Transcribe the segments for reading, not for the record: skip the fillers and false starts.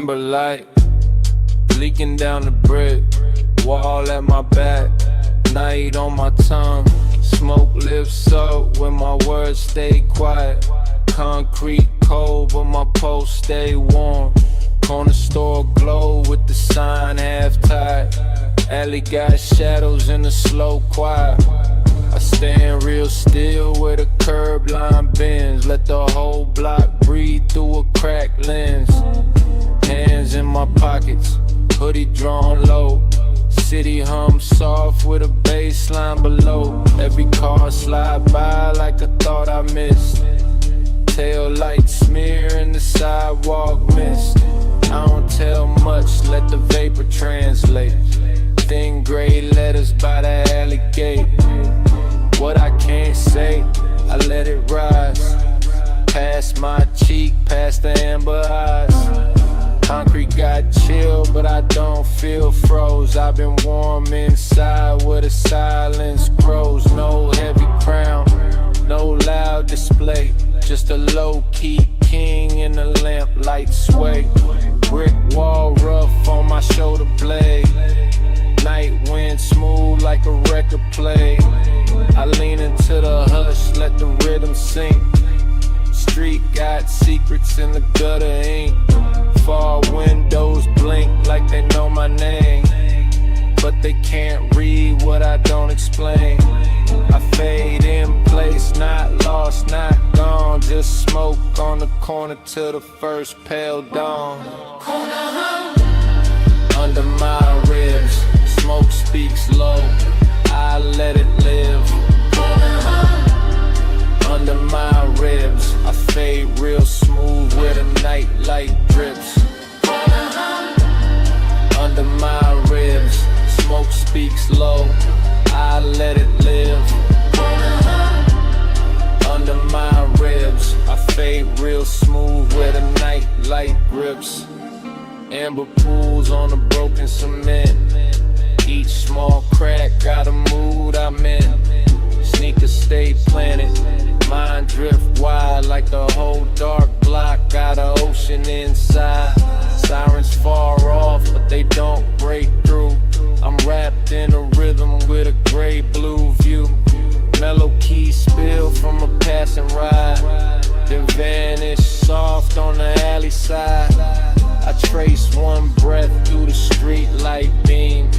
amber light leaking down the brick wall at my back, night on my tongue. Smoke lifts up when my words stay quiet. Concrete cold but my pulse stay warm. Corner store glow with the sign half tied. Alley got shadows in the slow quiet. I stand real still where the curb line bends. Let the whole block breathe through a cracked lens. Hands in my pockets, hoodie drawn low. City hum soft with a bass line below. Every car slide by like I thought I missed. Tail lights smear in the sidewalk mist. I don't tell much, let the vapor translate. Thin gray letters by the alley gate. What I can't say, I let it rise. Past my cheek, past the amber eyes. Concrete got chill, but I don't feel froze. I've been warm inside where the silence grows. No heavy crown, no loud display. Just a low-key king in the lamplight sway. Brick wall rough on my shoulder blade. Night wind smooth like a record play. I lean into the hush, let the rhythm sink. Street got secrets in the gutter ink. Far windows blink like they know my name, but they can't read what I don't explain. I fade in place, not lost, not gone. Just smoke on the corner till the first pale dawn. Under my ribs, smoke speaks low, I let it live. Under my ribs, I fade real smooth where the night light drips. Under my ribs, smoke speaks low, I let it live. Under my ribs, I fade real smooth where the night light grips. Amber pools on the broken cement. Each small crack got a mood I'm in. Sneakers stay planted, mind drift wide like the whole dark block got an ocean inside. Sirens far off, but they don't break through. I'm wrapped in a rhythm with a gray blue view. Mellow keys spill from a passing ride, then vanish soft on the alley side. I trace one breath through the street light beam.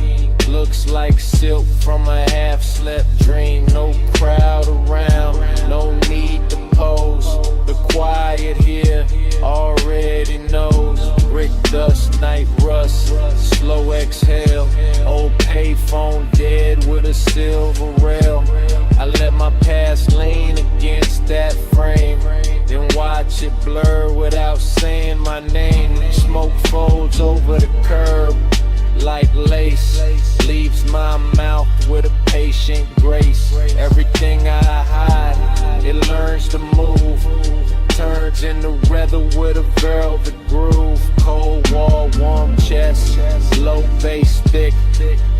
Looks like silk from a half-slept dream. No crowd around, no need to pose. The quiet here already knows. Brick dust, night rust, slow exhale. Old payphone dead with a silver rail. I let my past lean against that frame, then watch it blur without saying my name. Smoke folds over the curb like lace, leaves my mouth with a patient grace. Everything I hide, it learns to move, turns into leather with a velvet groove. Cold wall, warm chest, low bass thick.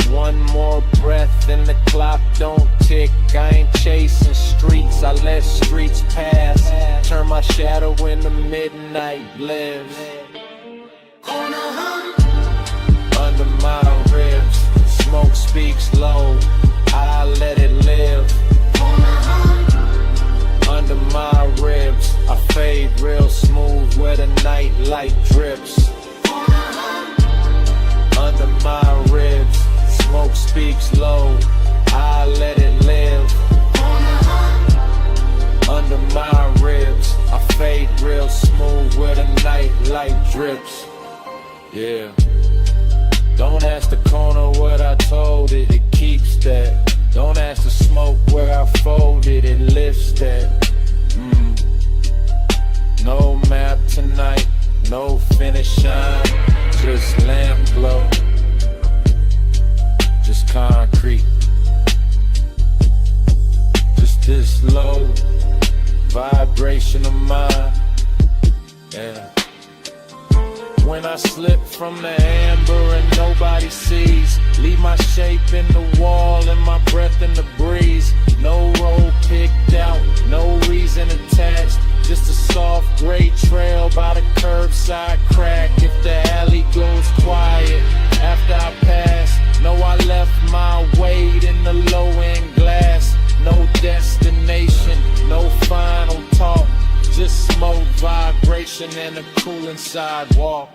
One more breath and the clock don't tick. I ain't chasing streets, I let streets pass. Turn my shadow into midnight lives. Under my ribs, smoke speaks low, I let it live. Under my ribs, I fade real smooth where the night light drips. Under my ribs, smoke speaks low, I let it live. Under my ribs, I fade real smooth where the night light drips. Yeah. Don't ask the corner what I told it, it keeps that. Don't ask the smoke where I folded, it lifts that. No map tonight, no finish shine, just lamp glow, just concrete, just this low vibration of mine. Yeah. When I slip from the amber and nobody sees, leave my shape in the wall and my breath in the breeze. No road picked out, no reason attached, Just a soft gray trail by the curbside crack. If the alley goes quiet after I pass, know I left my weight in the low-end glass. No destination, no final talk, just smoke, vibration, and a cooling sidewalk.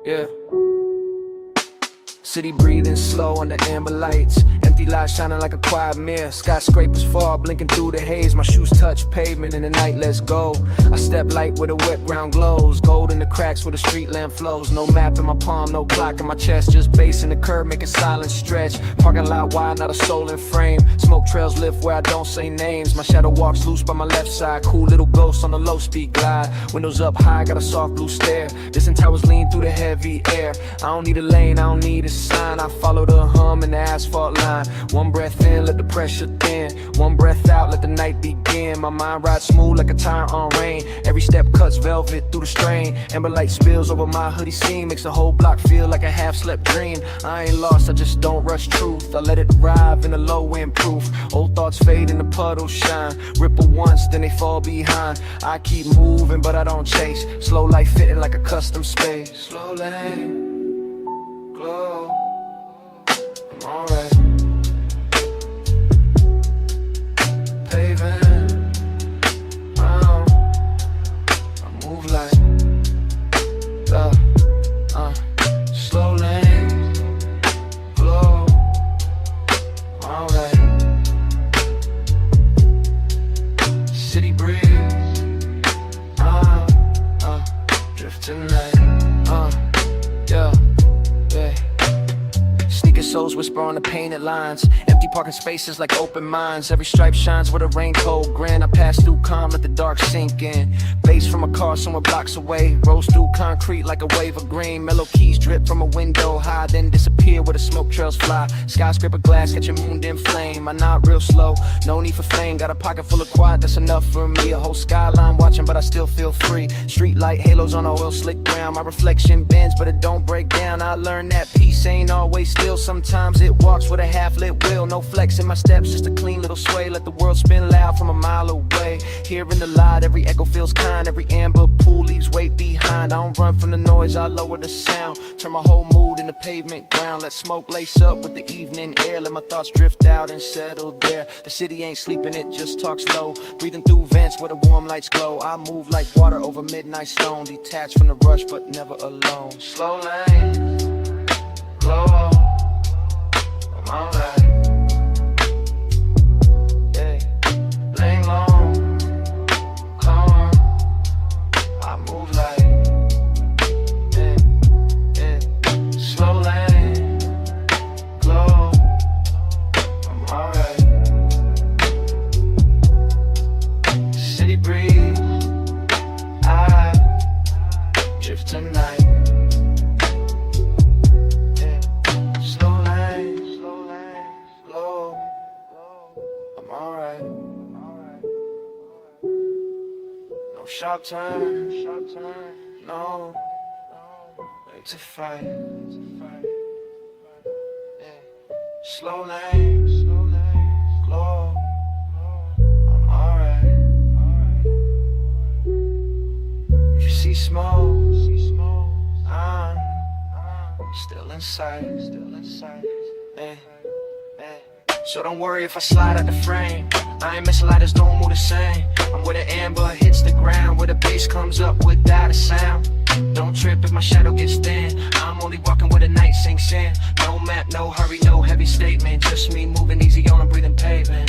Yeah. City breathing slow under amber lights. Empty lights shining like a quiet mirror. Skyscrapers fall, blinking through the haze. My shoes touch pavement in the night, let's go. I step light where the wet ground glows. Gold in the cracks where the street lamp flows. No map in my palm, no clock in my chest. Just bass in the curb, making silence stretch. Parking lot wide, not a soul in frame. Smoke trails lift where I don't say names. My shadow walks loose by my left side. Cool little ghost on the low speed glide. Windows up high, got a soft blue stare. Distant towers lean through the heavy air. I don't need a lane, I don't need a sign. I follow the hum in the asphalt line. One breath in, let the pressure thin. One breath out, let the night begin. My mind rides smooth like a tire on rain. Every step cuts velvet through the strain. Amber light spills over my hoodie seam. Makes the whole block feel like a half-slept dream. I ain't lost, I just don't rush truth. I let it arrive in a low-end proof. Old thoughts fade and the puddles shine. Ripple once, then they fall behind. I keep moving, but I don't chase. Slow life fitting like a custom space. Slow lane, glow, I'm alright. Paving, I move like slow lane, glow, I'm alright. City breeze, drift tonight, yeah. Sneaker soles whisper on the painted lines. Empty parking spaces like open minds. Every stripe shines with a raincoat grin. I pass through calm, let the dark sink in. Bass from a car somewhere blocks away. Rolls through concrete like a wave of green. Mellow keys drip from a window high, then disappear where the smoke trails fly. Skyscraper glass catching moon in flame. I nod real slow, no need for fame. Got a pocket full of quiet, that's enough for me. A whole skyline watching, but I still feel free. Street light halos on a oil slick ground. My reflection bends, but it don't break down. I learned that peace ain't always still. Sometimes it walks with a half-lit wheel. No flex in my steps, just a clean little sway. Let the world spin loud from a mile away. Hearing the light, every echo feels kind. Every amber pool leaves weight behind. I don't run from the noise, I lower the sound. Turn my whole mood into pavement ground. Let smoke lace up with the evening air. Let my thoughts drift out and settle there. The city ain't sleeping, it just talks low. Breathing through vents where the warm lights glow. I move like water over midnight stone. Detached from the rush, but never alone. Slow lane, glow, I'm alright. Yeah, lane long, calm. I move like, slow lane, glow, I'm alright. City breeze, I drift tonight. Slow lane, glow, I'm alright. No sharp turn, no way to fight. Slow lane, glow, I'm alright. If you see smoke, I'm still inside. So don't worry if I slide out the frame. I ain't missing lighters, don't move the same. I'm where the amber hits the ground, where the bass comes up without a sound. Don't trip if my shadow gets thin. I'm only walking where the night sinks in. No map, no hurry, no heavy statement. Just me moving easy on a breathing pavement.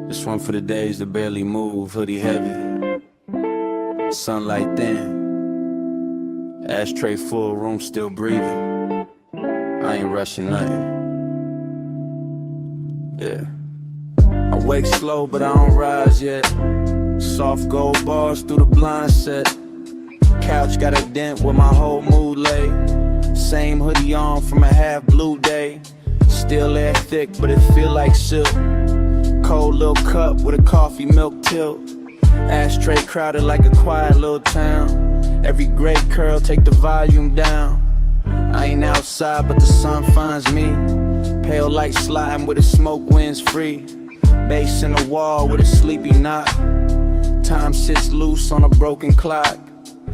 This one for the days that barely move, hoodie heavy, sunlight thin, ashtray full, room still breathing. I ain't rushing nothing. I wake slow, but I don't rise yet. Soft gold bars through the blind set. Couch got a dent where my whole mood lay. Same hoodie on from a half blue day. Still air thick, but it feel like silk. Cold little cup with a coffee milk tilt. Ashtray crowded like a quiet little town. Every gray curl take the volume down. I ain't outside but the sun finds me. Pale light sliding with the smoke winds free. Bass in the wall with a sleepy knock. Time sits loose on a broken clock.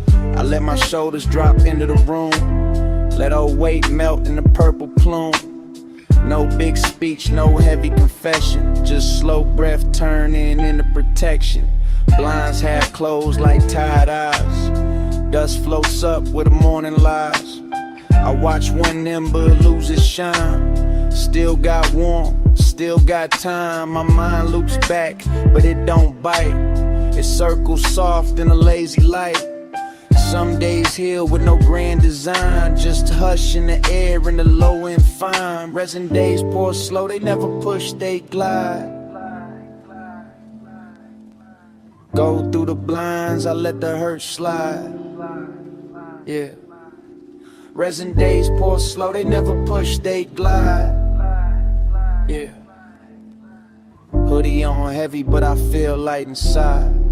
I let my shoulders drop into the room. Let old weight melt in the purple plume. No big speech, no heavy confession. Just slow breath turning into protection. Blinds half closed like tired eyes. Dust floats up where the morning lies. I watch one ember lose its shine. Still got warmth, still got time. My mind loops back, but it don't bite. It circles soft in a lazy light. Some days heal with no grand design. Just hush in the air and the low and fine. Resin days pour slow, they never push, they glide. Go through the blinds, I let the hurt slide. Yeah. Resin days pour slow, they never push, they glide. Yeah. Hoodie on heavy, but I feel light inside.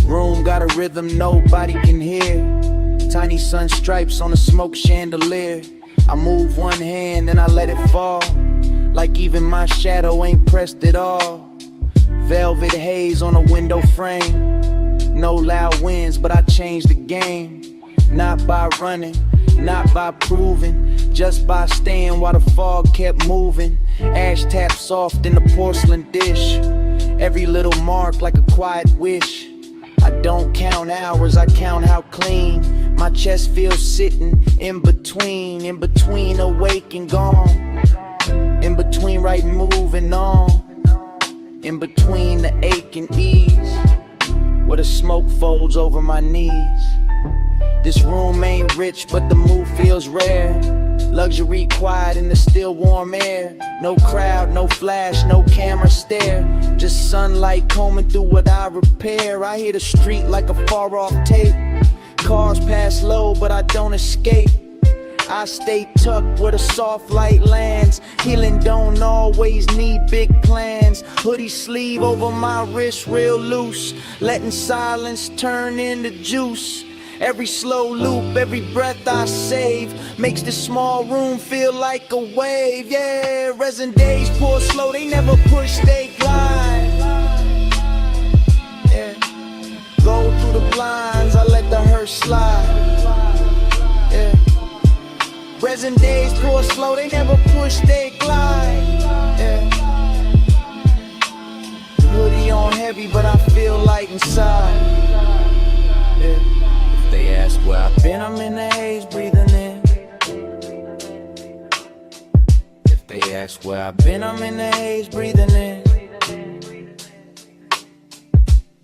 Room got a rhythm nobody can hear. Tiny sun stripes on a smoke chandelier. I move one hand and I let it fall. Like even my shadow ain't pressed at all. Velvet haze on a window frame. No loud winds, but I changed the game. Not by running, not by proving, just by staying while the fog kept moving. Ash tap soft in the porcelain dish. Every little mark like a quiet wish. I don't count hours, I count how clean my chest feels sitting in between awake and gone. In between right moving on. In between the ache and ease. Where the smoke folds over my knees. This room ain't rich, but the mood feels rare. Luxury quiet in the still warm air. No crowd, no flash, no camera stare. Just sunlight combing through what I repair. I hear the street like a far off tape. Cars pass low, but I don't escape. I stay tucked where the soft light lands. Healing don't always need big plans. Hoodie sleeve over my wrist real loose. Letting silence turn into juice. Every slow loop, every breath I save makes this small room feel like a wave. Yeah, resin days pour slow, they never push, they glide. Yeah, go through the blinds, I let the hurt slide. Yeah, resin days pour slow, they never push, they glide. Yeah, hoodie on heavy, but I feel light inside. Yeah. They ask where I've been, I'm in the haze, breathing in. If they ask where I've been, I'm in the haze, breathing in.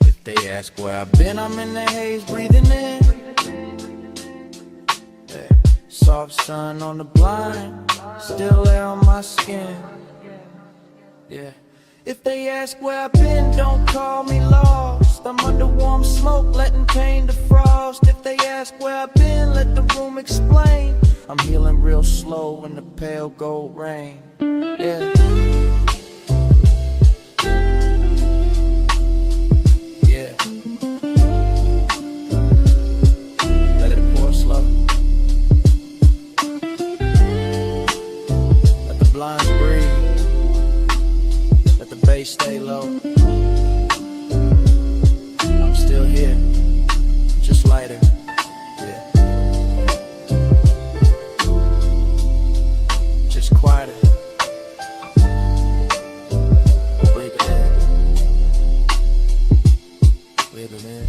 If they ask where I've been, I'm in the haze, breathing in. Yeah. Soft sun on the blind, still air on my skin. Yeah. If they ask where I've been, don't call me lost. I'm under warm smoke, letting pain defrost. If they ask where I've been, let the room explain. I'm healing real slow in the pale gold rain. Yeah. Yeah. Let it pour slow. Let the blinds breathe. Let the bass stay low. I'm still here, just lighter. Yeah. Just quieter. Breathe it in. Breathe it in.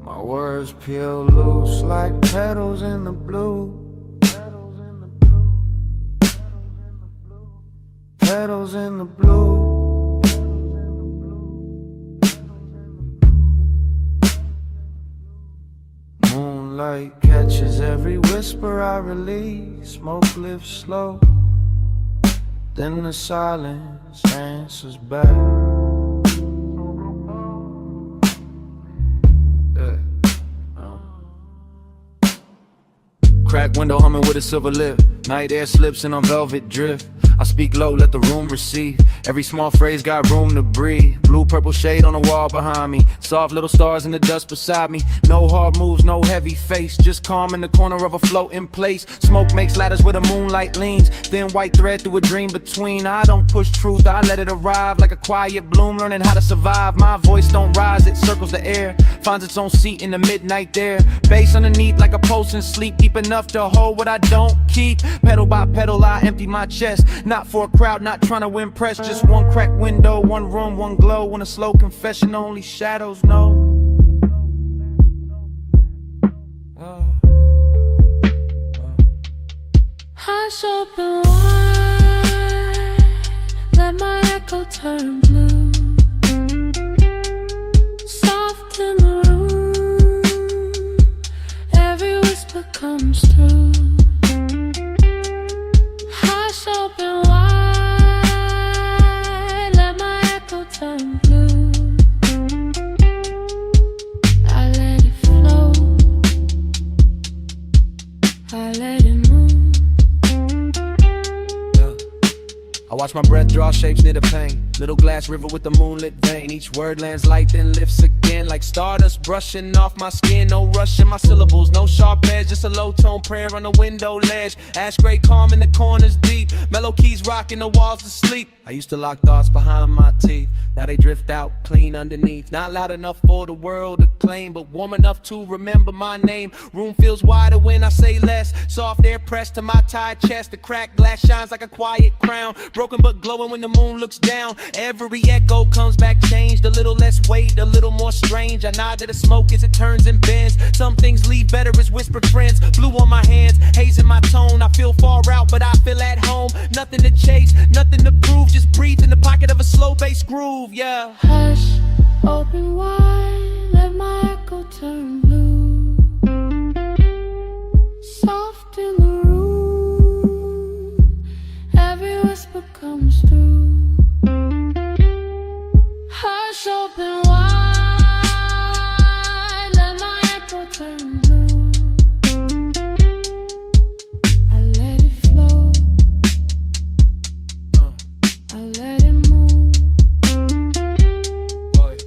My words peel loose like petals in the blue. Petals in the blue. Moonlight catches every whisper I release. Smoke lifts slow, then the silence answers back. Crack window humming with a silver lip. Night air slips in on velvet drift. I speak low, let the room receive. Every small phrase got room to breathe. Blue purple shade on the wall behind me. Soft little stars in the dust beside me. No hard moves, no heavy face. Just calm in the corner of a floating place. Smoke makes ladders where the moonlight leans. Thin white thread through a dream between. I don't push truth, I let it arrive. Like a quiet bloom, learning how to survive. My voice don't rise, it circles the air. Finds its own seat in the midnight there. Bass underneath like a pulse in sleep. Deep enough to hold what I don't keep. Pedal by pedal, I empty my chest. Not for a crowd, not trying to impress. Just one cracked window, one room, one glow. When a slow confession only shadows know. Hush open wide, let my echo turn blue. Soft in the room, every whisper comes through. Hush open wide, let my echo turn blue. I let it flow, I let it move. I watch my breath draw shapes near the pain. Little glass river with the moonlit vein. Each word lands light then lifts again. Like stardust brushing off my skin. No rush in my syllables, no sharp edge. Just a low tone prayer on the window ledge. Ash gray calm in the corners deep. Mellow keys rocking the walls to sleep. I used to lock thoughts behind my teeth. Now they drift out clean underneath. Not loud enough for the world to claim, but warm enough to remember my name. Room feels wider when I say less. Soft air pressed to my tired chest. The cracked glass shines like a quiet crown. Broken but glowing when the moon looks down. Every echo comes back changed. A little less weight, a little more strange. I nod to the smoke as it turns and bends. Some things leave better as whispered friends. Blue on my hands, haze in my tone. I feel far out, but I feel at home. Nothing to chase, nothing to prove. Just breathe in the pocket of a slow bass groove, yeah. Hush, open wide, let my echo turn blue. Soft in the room, every whisper comes through. Hush, open wide, let my echo turn blue. I let it flow, I let it move.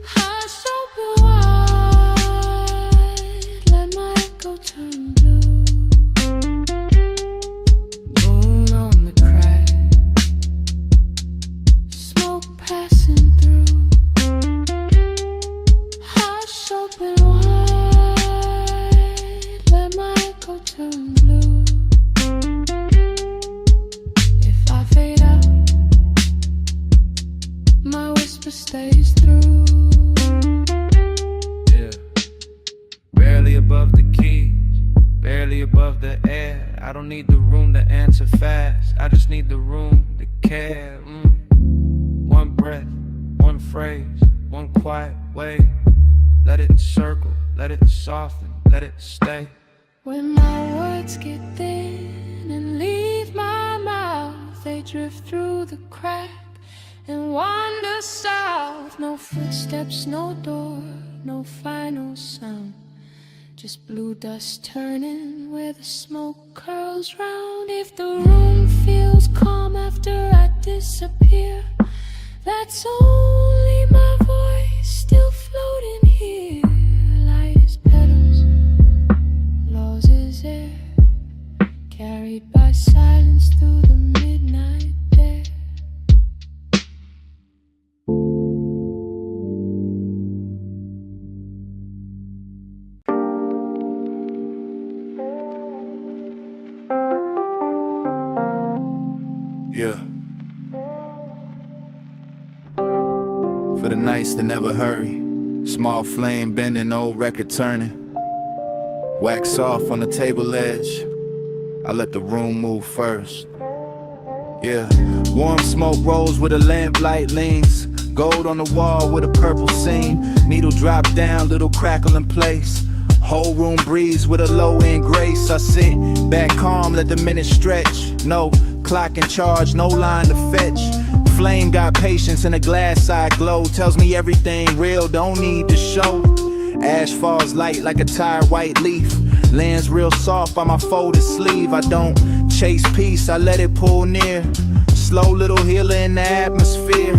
Hush, open filter stays through. Yeah. Barely above the keys, barely above the air. I don't need the room to answer fast, I just need the room to care. One breath, one phrase, one quiet way. Let it circle, let it soften, let it stay. When my words get thin and leave my mouth, they drift through the crack and wander south. No footsteps, no door, no final sound, just blue dust turning where the smoke curls round. If the room feels calm after I disappear, that's only my voice still floating here. Light as petals, lost as air, carried by silence through the midnight air. Yeah. For the nights that never hurry, small flame bending, old record turning. Wax off on the table edge, I let the room move first. Yeah, warm smoke rolls where the lamplight leans. Gold on the wall with a purple seam. Needle drop down, little crackle in place. Whole room breeze with a low end grace. I sit back calm, let the minutes stretch. No clock in charge, no line to fetch. Flame got patience and a glass eye glow. Tells me everything real, don't need to show. Ash falls light like a tired white leaf. Lands real soft by my folded sleeve. I don't chase peace, I let it pull near. Slow little healer in the atmosphere.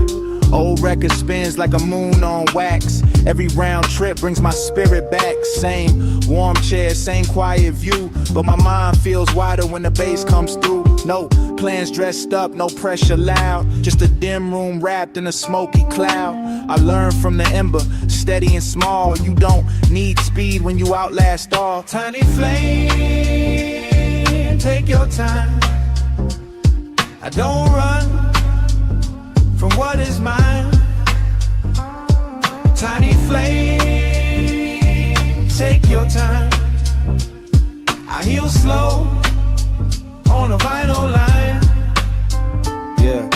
Old record spins like a moon on wax. Every round trip brings my spirit back. Same warm chair, same quiet view, but my mind feels wider when the bass comes through. No plans dressed up, no pressure loud, just a dim room wrapped in a smoky cloud. I learned from the ember, steady and small. You don't need speed when you outlast all. Tiny flame, take your time. I don't run from what is mine. Tiny flame, take your time. I heal slow on a vinyl line. Yeah,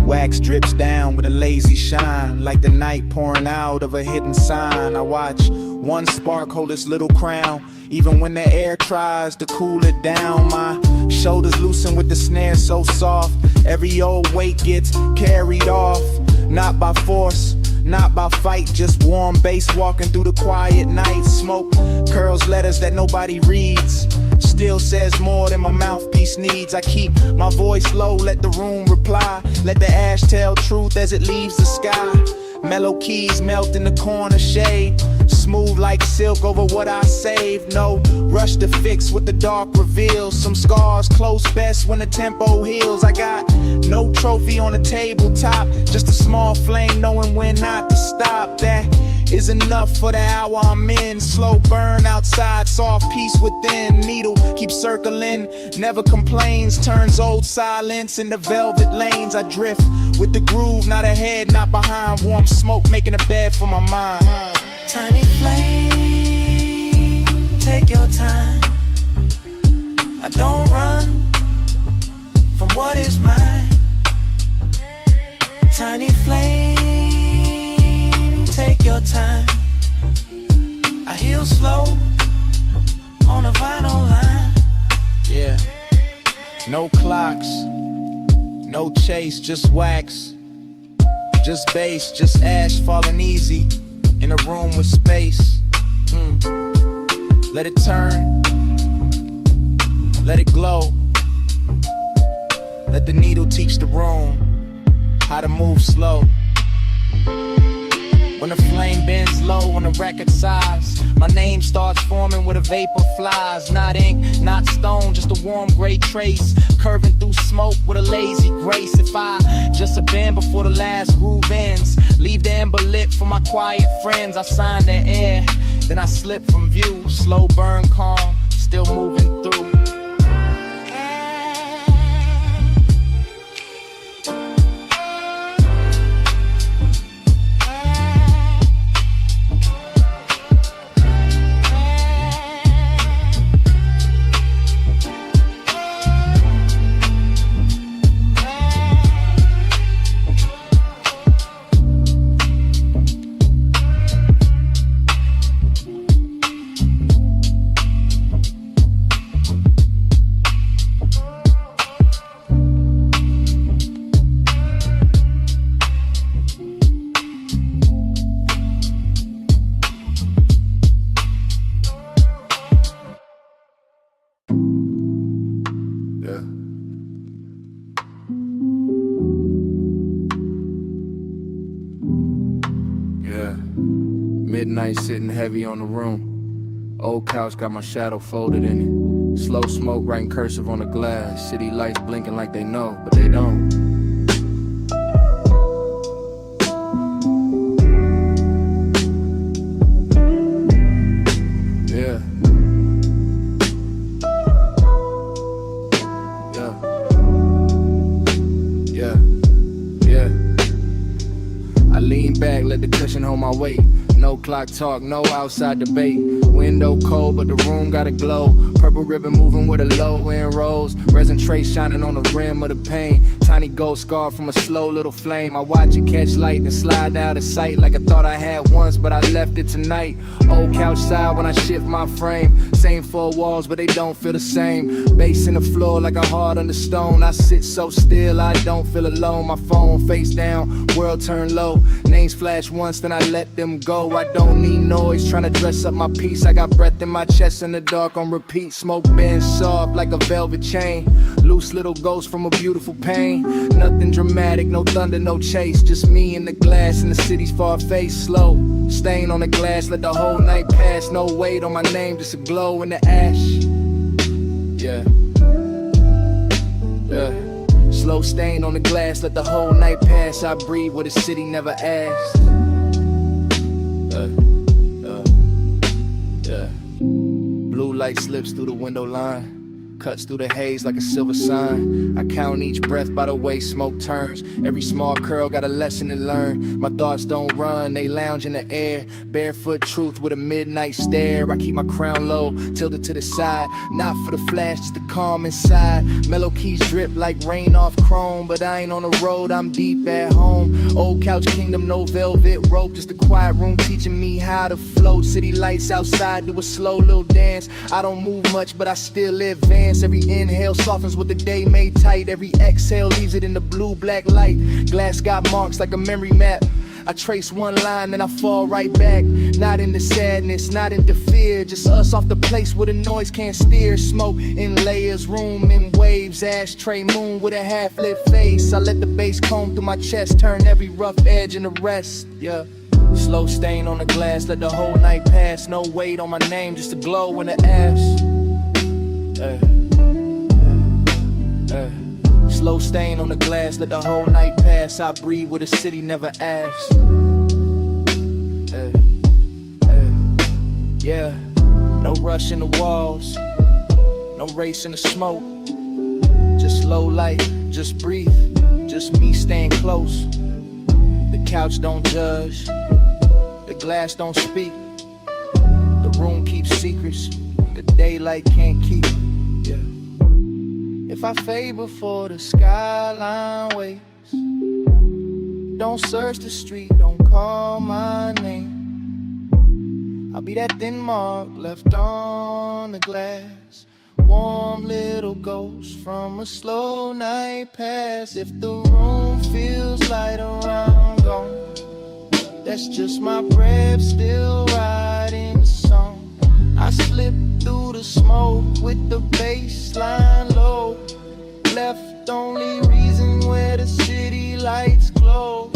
wax drips down with a lazy shine, like the night pouring out of a hidden sign. I watch one spark hold its little crown, even when the air tries to cool it down. My shoulders loosen with the snare so soft. Every old weight gets carried off, not by force, not by fight, just warm bass walking through the quiet night. Smoke curls letters that nobody reads, still says more than my mouthpiece needs. I keep my voice low, let the room reply. Let the ash tell truth as it leaves the sky. Mellow keys melt in the corner shade, smooth like silk over what I saved. No rush to fix what the dark reveals. Some scars close best when the tempo heals. I got no trophy on the tabletop, just a small flame knowing when not to stop. That is enough for the hour I'm in. Slow burn outside, soft peace within. Needle keeps circling, never complains. Turns old silence into velvet lanes. I drift with the groove, not ahead, not behind. Warm smoke making a bed for my mind. Tiny flame, take your time. I don't run from what is mine. Tiny flame, take your time. I heal slow on a vinyl line. Yeah, no clocks, no chase, just wax, just bass, just ash falling easy in a room with space. Let it turn, let it glow. Let the needle teach the room how to move slow. When the flame bends low on the record size, my name starts forming where the vapor flies. Not ink, not stone, just a warm gray trace, curving through smoke with a lazy grace. If I just a bend before the last groove ends, leave the ember lit for my quiet friends. I sign the air, then I slip from view. Slow burn calm, still moving through. Yeah. Midnight sitting heavy on the room. Old couch got my shadow folded in it. Slow smoke writing cursive on the glass. City lights blinking like they know, but they don't. Yeah. Yeah. Yeah. I lean back, let the cushion hold my weight. No clock talk, no outside debate. Window cold, but the room got a glow. Purple ribbon moving with a low end rose. Resin tray shining on the rim of the pain. Tiny gold scar from a slow little flame. I watch it catch light and slide out of sight like I thought I had once, but I left it tonight. Old couch side when I shift my frame. Same four walls, but they don't feel the same. Bass in the floor like a heart under stone. I sit so still, I don't feel alone. My phone face down, world turn low. Names flash once, then I let them go. I don't need noise, trying to dress up my peace. I got breath in my chest in the dark on repeat. Smoke bends soft like a velvet chain. Loose little ghost from a beautiful pain. Nothing dramatic, no thunder, no chase. Just me and the glass in the city's far face. Slow, stain on the glass, let the whole night pass. No weight on my name, just a glow in the ash. Yeah. Yeah. Slow stain on the glass, let the whole night pass. I breathe what the city never asked. Yeah. Blue light slips through the window line, cuts through the haze like a silver sign. I count each breath by the way smoke turns. Every small curl got a lesson to learn. My thoughts don't run, they lounge in the air. Barefoot truth with a midnight stare. I keep my crown low, tilted to the side. Not for the flash, just the calm inside. Mellow keys drip like rain off chrome. But I ain't on the road, I'm deep at home. Old couch kingdom, no velvet rope. Just a quiet room teaching me how to float. City lights outside, do a slow little dance. I don't move much, but I still advance. Every inhale softens what the day made tight. Every exhale leaves it in the blue-black light. Glass got marks like a memory map. I trace one line, then I fall right back. Not into sadness, not into fear. Just us off the place where the noise can't steer. Smoke in layers, room in waves. Ashtray moon with a half-lit face. I let the bass comb through my chest, turn every rough edge into rest. Yeah. Slow stain on the glass, let the whole night pass. No weight on my name, just a glow in the ash. Slow stain on the glass, let the whole night pass. I breathe what the city never asked. Yeah, no rush in the walls, no race in the smoke. Just slow light, just breathe, just me staying close. The couch don't judge, the glass don't speak. The room keeps secrets, the daylight can't keep. Yeah. If I fade before the skyline waits, don't search the street, don't call my name. I'll be that thin mark left on the glass. Warm little ghost from a slow night pass. If the room feels light around gone, that's just my breath still riding the song. I slip through the smoke with the bass line low. Left only reason where the city lights glow.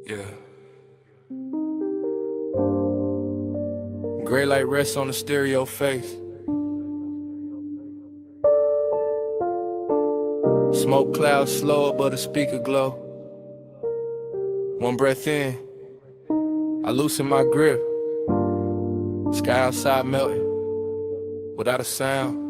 Yeah. Gray light rests on the stereo face. Smoke clouds slow above the speaker glow. One breath in, I loosen my grip. Sky outside melting, without a sound.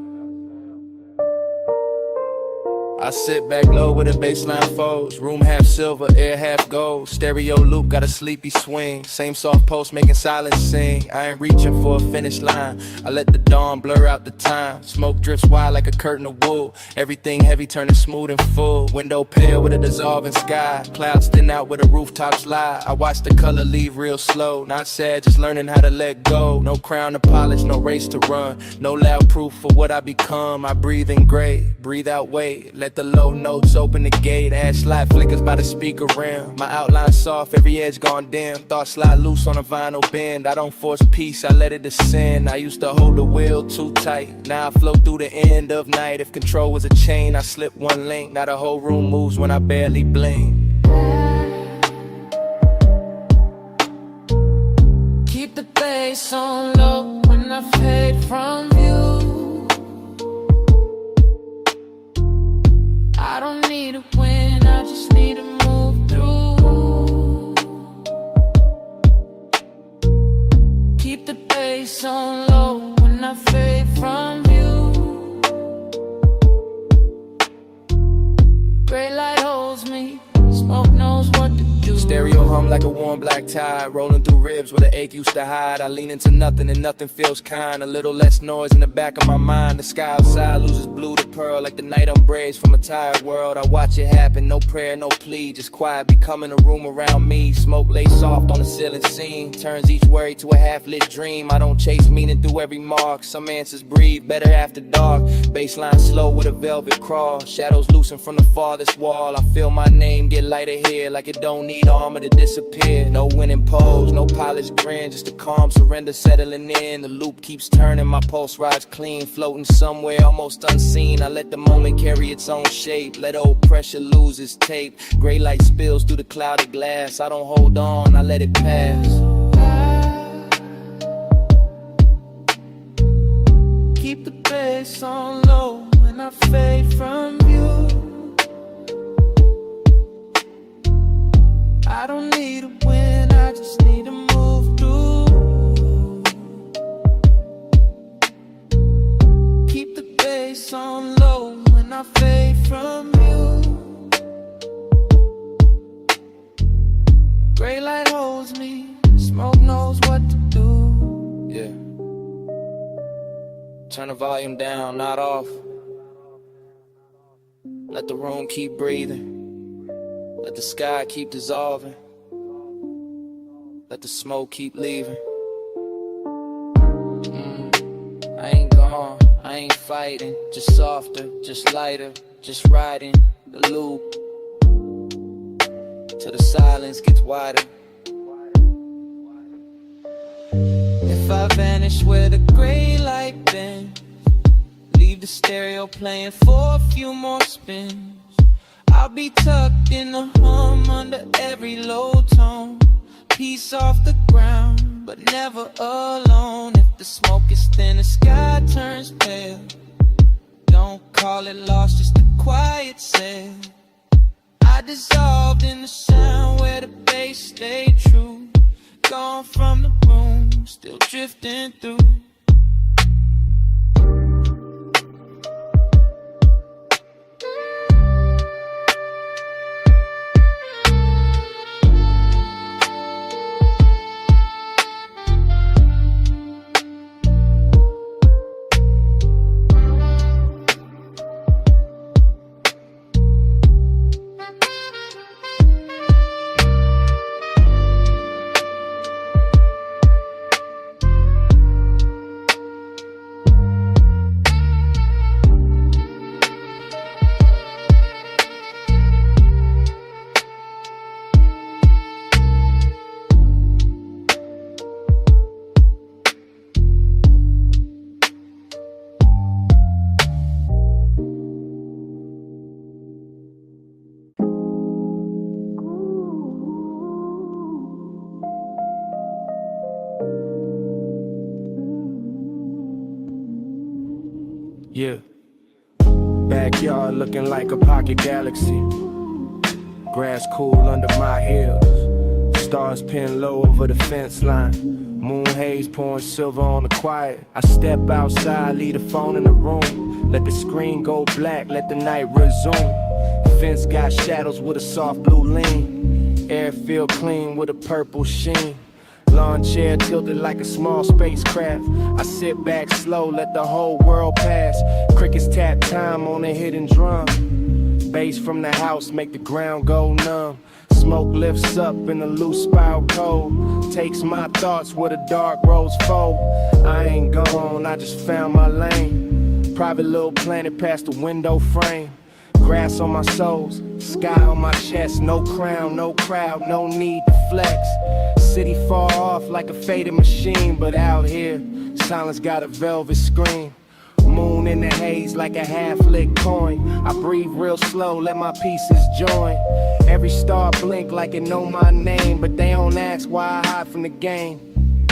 I sit back low with a baseline folds. Room half silver, air half gold. Stereo loop, got a sleepy swing. Same soft post making silence sing. I ain't reaching for a finish line. I let the dawn blur out the time. Smoke drifts wide like a curtain of wool. Everything heavy turning smooth and full. Window pale with a dissolving sky. Clouds thin out where the rooftops lie. I watch the color leave real slow. Not sad, just learning how to let go. No crown to polish, no race to run. No loud proof for what I become. I breathe in gray, breathe out weight. Let the low notes open the gate. Ash slide flickers by the speaker rim. My outline soft, every edge gone dim. Thoughts slide loose on a vinyl bend. I don't force peace, I let it descend. I used to hold the wheel too tight. Now I flow through the end of night. If control was a chain, I slip one link. Now the whole room moves when I barely blink. Keep the bass on low when I fade from you. I don't need a win, I just need to move through. Keep the bass on low when I fade from you. Gray light holds me, smoke knows what to do. Stereo hum like a warm black tide, rolling through ribs where the ache used to hide. I lean into nothing and nothing feels kind. A little less noise in the back of my mind. The sky outside loses blue to pearl like the night umbrage from a tired world. I watch it happen, no prayer, no plea, just quiet becoming a room around me. Smoke lay soft on the ceiling scene, turns each worry to a half-lit dream. I don't chase meaning through every mark. Some answers breathe better after dark. Baseline slow with a velvet crawl. Shadows loosen from the farthest wall. I feel my name get lighter here like it don't need armor to disappear. No winning pose, no polished grin, just a calm surrender settling in. The loop keeps turning, my pulse rides clean, floating somewhere almost unseen. I let the moment carry its own shape, let old pressure lose its tape. Gray light spills through the clouded glass. I don't hold on, I let it pass. Keep the bass on low when I fade from you. I don't need a win, I just need to move through. Keep the bass on low when I fade from you. Gray light holds me, smoke knows what to do. Yeah. Turn the volume down, not off. Let the room keep breathing. Let the sky keep dissolving. Let the smoke keep leaving. I ain't gone, I ain't fighting. Just softer, just lighter, just riding the loop till the silence gets wider. If I vanish where the gray light bends, leave the stereo playing for a few more spins, I'll be tucked in the hum under every low tone. Peace off the ground, but never alone. If the smoke is thin, the sky turns pale. Don't call it lost, just a quiet sail. I dissolved in the sound where the bass stayed true. Gone from the room, still drifting through. Yeah. Backyard looking like a pocket galaxy. Grass cool under my heels. Stars pin low over the fence line. Moon haze pouring silver on the quiet. I step outside, leave the phone in the room. Let the screen go black, let the night resume. Fence got shadows with a soft blue lean. Air feel clean with a purple sheen. Lawn chair tilted like a small spacecraft. I sit back slow, let the whole world pass. Crickets tap time on a hidden drum. Bass from the house make the ground go numb. Smoke lifts up in the loose spiral cold. Takes my thoughts where the dark roads fold. I ain't gone, I just found my lane. Private little planet past the window frame. Grass on my soles, sky on my chest. No crown, no crowd, no need to flex. City far off like a faded machine, but out here, silence got a velvet screen. Moon in the haze like a half-lit coin. I breathe real slow, let my pieces join. Every star blink like it know my name, but they don't ask why I hide from the game.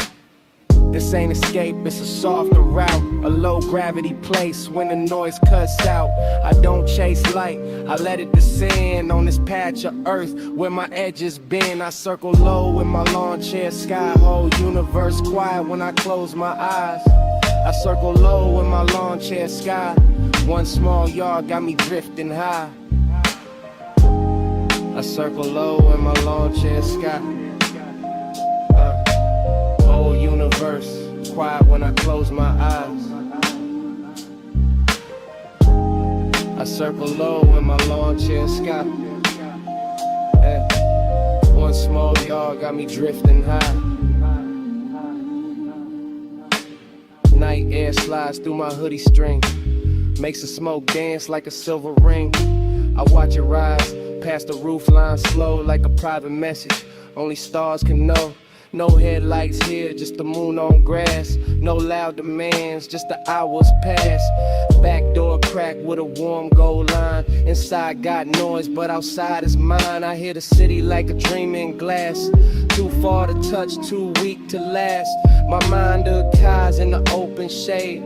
This ain't escape, it's a softer route. A low gravity place when the noise cuts out. I don't chase light, I let it descend on this patch of earth where my edges bend. I circle low with my lawn chair sky. Whole universe quiet when I close my eyes. I circle low with my lawn chair sky. One small yard got me drifting high. I circle low in my lawn chair sky. Whole universe quiet when I close my eyes. I circle low in my lawn chair sky. One small yard got me drifting high. Night air slides through my hoodie string. Makes the smoke dance like a silver ring. I watch it rise past the roof line slow like a private message. Only stars can know. No headlights here, just the moon on grass. No loud demands, just the hours pass. Back door crack with a warm gold line. Inside got noise, but outside is mine. I hear the city like a dream in glass. Too far to touch, too weak to last. My mind ties in the open shade.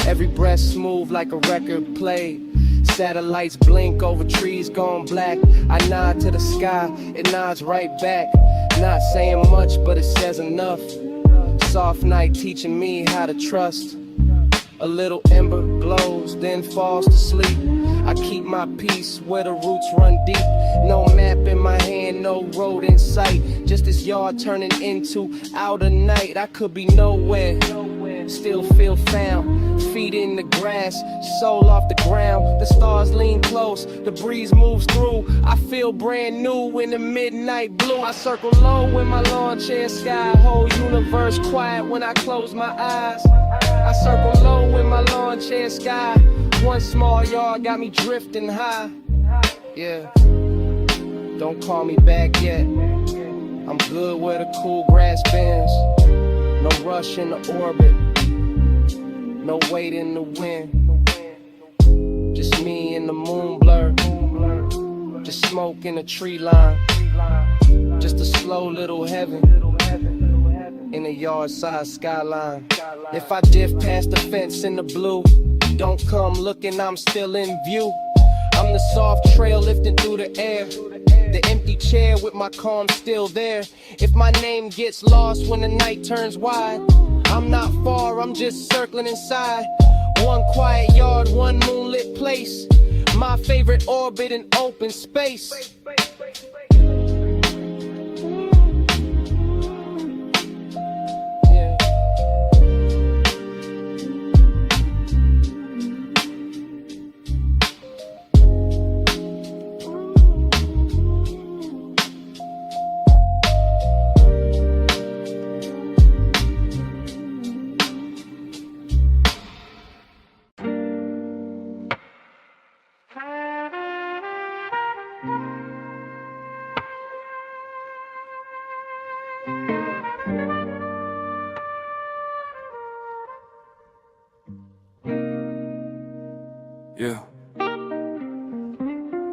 Every breath smooth like a record played. Satellites blink over trees gone black. I nod to the sky, it nods right back. Not saying much, but it says enough. Soft night teaching me how to trust. A little ember glows, then falls to sleep. I keep my peace where the roots run deep. No map in my hand, no road in sight. Just this yard turning into outer night. I could be nowhere, still feel found. Feet in the grass, soul off the ground. The stars lean close, the breeze moves through. I feel brand new in the midnight blue. I circle low in my lawn chair sky. Whole universe quiet when I close my eyes. I circle low in my lawn chair sky. One small yard got me drifting high. Yeah, don't call me back yet. I'm good where the cool grass bends. No rush in the orbit. No weight in the wind. Just me and the moon blur. Just smoke in the tree line. Just a slow little heaven in a yard side skyline. If I diff past the fence in the blue, don't come looking, I'm still in view. I'm the soft trail lifting through the air. The empty chair with my calm still there. If my name gets lost when the night turns wide, I'm not far, I'm just circling inside. One quiet yard, one moonlit place. My favorite orbit in open space.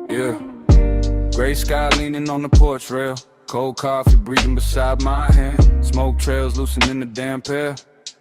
Yeah. Gray sky leaning on the porch rail. Cold coffee breathing beside my hand. Smoke trails loosening the damp air.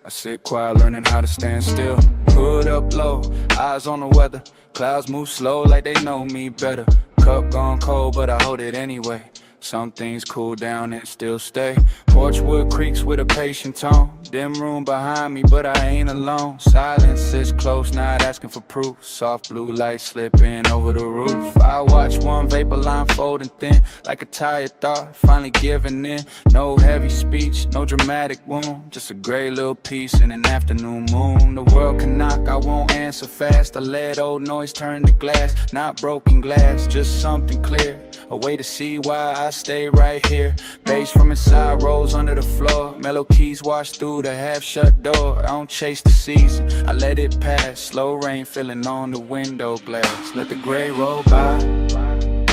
I sit quiet learning how to stand still. Hood up low, eyes on the weather. Clouds move slow like they know me better. Cup gone cold but I hold it anyway. Some things cool down and still stay. Porchwood creaks with a patient tone. Dim room behind me, but I ain't alone. Silence is close, not asking for proof. Soft blue light slipping over the roof. I watch one vapor line folding thin, like a tired thought, finally giving in. No heavy speech, no dramatic wound, just a gray little piece in an afternoon moon. The world can knock, I won't answer fast. I let old noise turn to glass, not broken glass, just something clear. A way to see why I stay right here. Bass from inside rolls under the floor. Mellow keys wash through the half-shut door. I don't chase the season, I let it pass. Slow rain filling on the window glass. Let the gray roll by,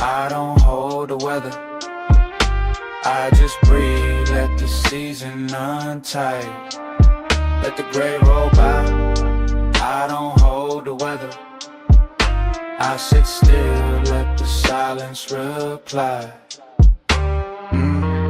I don't hold the weather. I just breathe, let the season untie. Let the gray roll by, I don't hold the weather. I sit still, let the silence reply.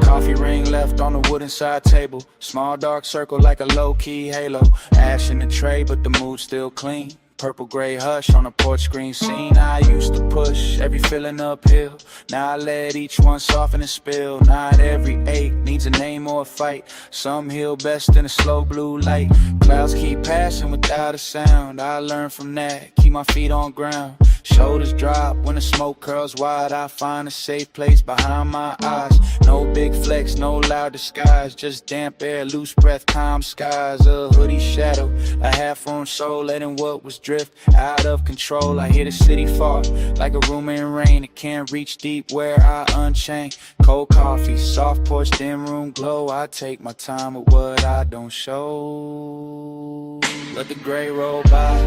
Coffee ring left on the wooden side table. Small dark circle like a low-key halo. Ash in the tray, but the mood's still clean. Purple gray hush on a porch screen scene. I used to push every feeling uphill. Now I let each one soften and spill. Not every ache needs a name or a fight. Some heal best in a slow blue light. Clouds keep passing without a sound. I learn from that, keep my feet on ground. Shoulders drop when the smoke curls wide. I find a safe place behind my eyes. No big flex, no loud disguise. Just damp air, loose breath, calm skies. A hoodie shadow, a half-formed soul, letting what was drift out of control. I hear the city fall like a room in rain. It can't reach deep where I unchain. Cold coffee, soft porch, dim room glow. I take my time with what I don't show. Let the gray roll by,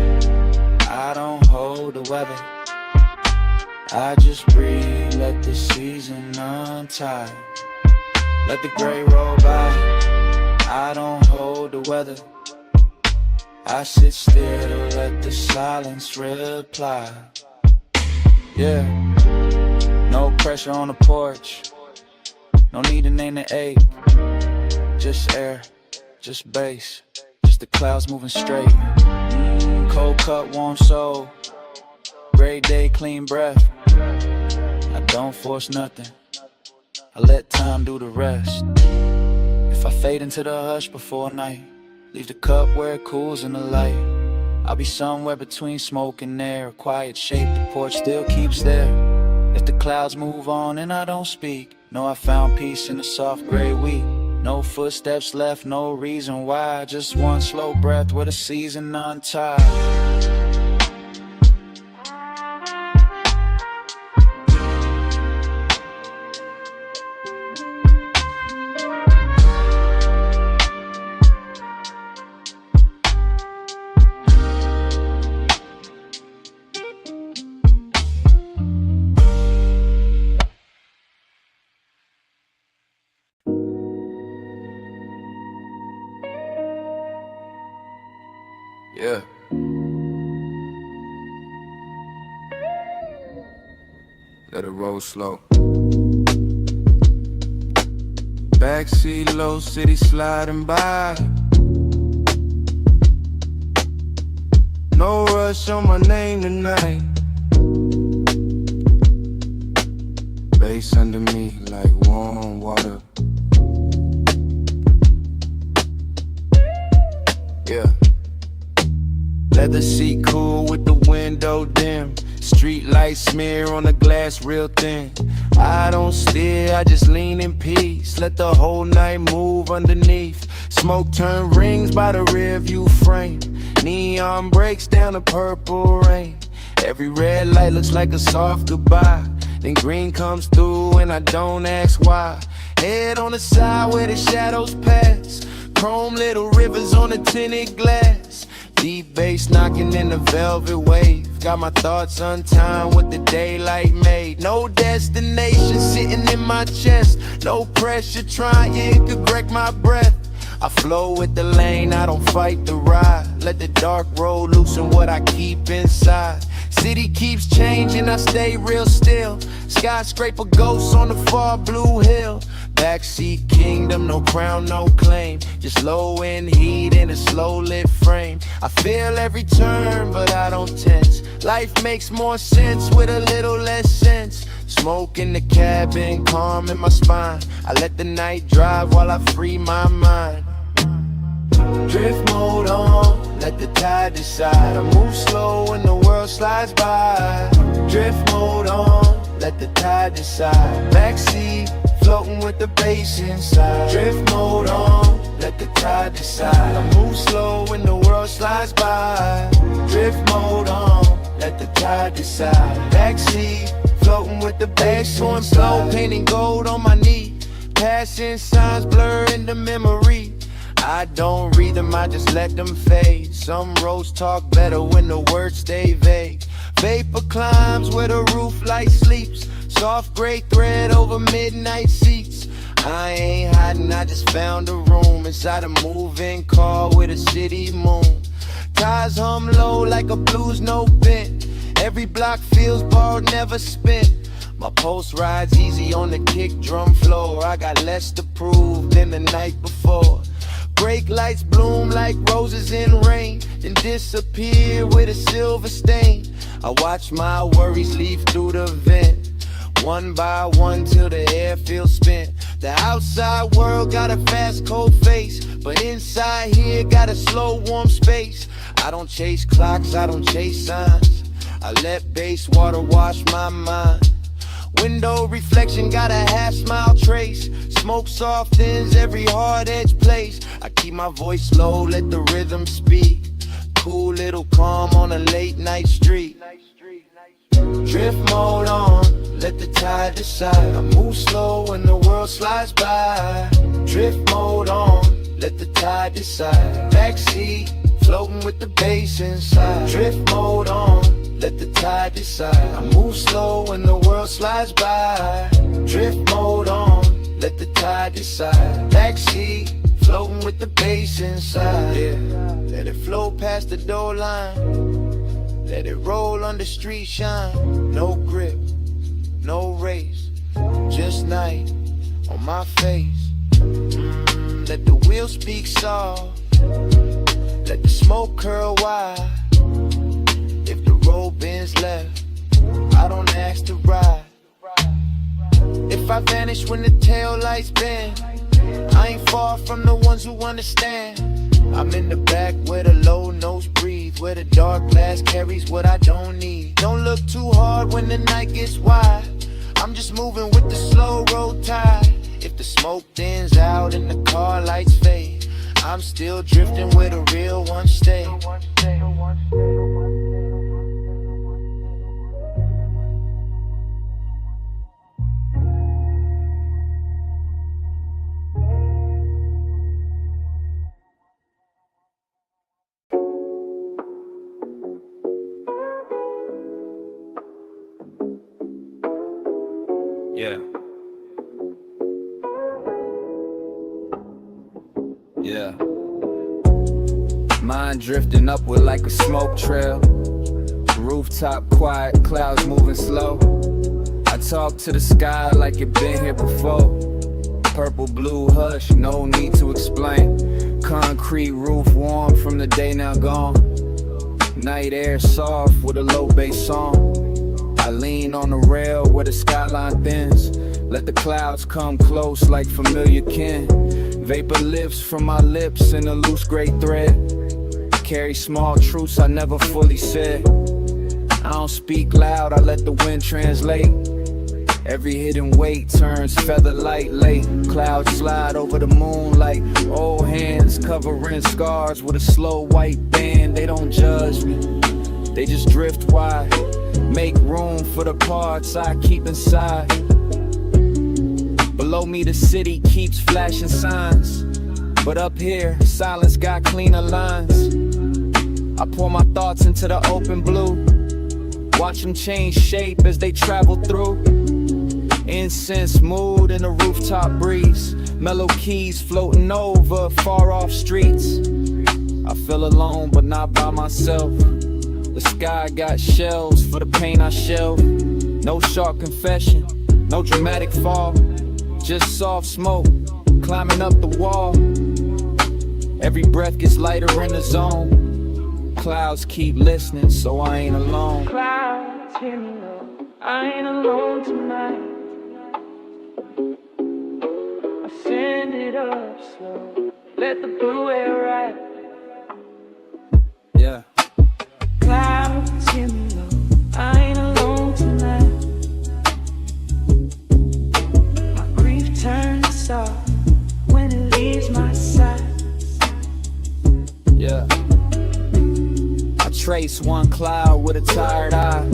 I don't hold the weather. I just breathe, let the season untie. Let the gray roll by, I don't hold the weather. I sit still to let the silence reply. Yeah, no pressure on the porch. No need to name the ache. Just air, just bass, just the clouds moving straight. Cold cut, warm soul. Great day, clean breath. I don't force nothing, I let time do the rest. If I fade into the hush before night, leave the cup where it cools in the light. I'll be somewhere between smoke and air. A quiet shape, the porch still keeps there. If the clouds move on and I don't speak, know I found peace in the soft gray wheat. No footsteps left, no reason why. Just one slow breath with a season untied. Yeah. Let it roll slow. Backseat low, city sliding by. No rush on my name tonight. Bass under me like warm water. Yeah. Leather seat cool with the window dim. Street light smear on the glass real thin. I don't steer, I just lean in peace. Let the whole night move underneath. Smoke turn rings by the rear view frame. Neon breaks down the purple rain. Every red light looks like a soft goodbye. Then green comes through and I don't ask why. Head on the side where the shadows pass. Chrome little rivers on the tinted glass. Deep bass knocking in the velvet wave. Got my thoughts untimed with the daylight made. No destination sitting in my chest. No pressure trying to wreck my breath. I flow with the lane, I don't fight the ride. Let the dark road loosen what I keep inside. City keeps changing, I stay real still. Skyscraper ghosts on the far blue hill. Backseat kingdom, no crown, no claim. Just low end heat in a slow lit frame. I feel every turn, but I don't tense. Life makes more sense with a little less sense. Smoke in the cabin, calm in my spine. I let the night drive while I free my mind. Drift mode on, let the tide decide. I move slow when the world slides by. Drift mode on, let the tide decide. Backseat, floating with the bass inside. Drift mode on, let the tide decide. I move slow when the world slides by. Drift mode on, let the tide decide. Backseat, floating with the bass on slow, painting gold on my knee. Passing signs blur into memory. I don't read them, I just let them fade. Some roads talk better when the words stay vague. Vapor climbs where the roof light sleeps. Soft gray thread over midnight seats. I ain't hiding, I just found a room inside a moving car with a city moon. Tires hum low like a blues note bent. Every block feels borrowed, never spent. My pulse rides easy on the kick drum floor. I got less to prove than the night before. Brake lights bloom like roses in rain, then disappear with a silver stain. I watch my worries leave through the vent, one by one till the air feels spent. The outside world got a fast cold face, but inside here got a slow warm space. I don't chase clocks, I don't chase signs. I let base water wash my mind. Window reflection got a half smile trace. Smoke softens every hard edge place. I keep my voice low, let the rhythm speak. Cool little calm on a late night street. Drift mode on, let the tide decide. I move slow when the world slides by. Drift mode on, let the tide decide. Backseat, floating with the bass inside. Drift mode on, let the tide decide. I move slow when the world slides by. Drift mode on, let the tide decide. Backseat, floating with the bass inside. Yeah, let it flow past the door line. Let it roll under street shine. No grip, no race, just night on my face. Let the wheel speak soft. Let the smoke curl wide. If the road bends left, I don't ask to ride. If I vanish when the tail lights bend, I ain't far from the ones who understand. I'm in the back where the low notes breathe, where the dark glass carries what I don't need. Don't look too hard when the night gets wide. I'm just moving with the slow road tide. If the smoke thins out and the car lights fade, I'm still drifting where the real ones stay. Yeah. Yeah. Mind drifting upward like a smoke trail. Rooftop quiet, clouds moving slow. I talk to the sky like it been here before. Purple, blue, hush, no need to explain. Concrete roof warm from the day now gone. Night air soft with a low bass song. I lean on the rail where the skyline thins. Let the clouds come close like familiar kin. Vapor lifts from my lips in a loose gray thread. Carry small truths I never fully said. I don't speak loud, I let the wind translate. Every hidden weight turns feather light late. Clouds slide over the moon like old hands covering scars with a slow white band. They don't judge me, they just drift wide. Make room for the parts I keep inside. Below me the city keeps flashing signs, but up here silence got cleaner lines. I pour my thoughts into the open blue, watch them change shape as they travel through. Incense mood in the rooftop breeze, mellow keys floating over far off streets. I feel alone but not by myself. The sky got shells for the pain I shelve. No sharp confession, no dramatic fall. just soft smoke climbing up the wall. Every breath gets lighter in the zone. Clouds keep listening, so I ain't alone. Clouds, hear me low, I ain't alone tonight. I send it up slow, let the blue air ride. Yeah. Clouds, hear me low, I ain't alone tonight. My grief turns soft when it leaves my side. Yeah. I trace one cloud with a tired eye.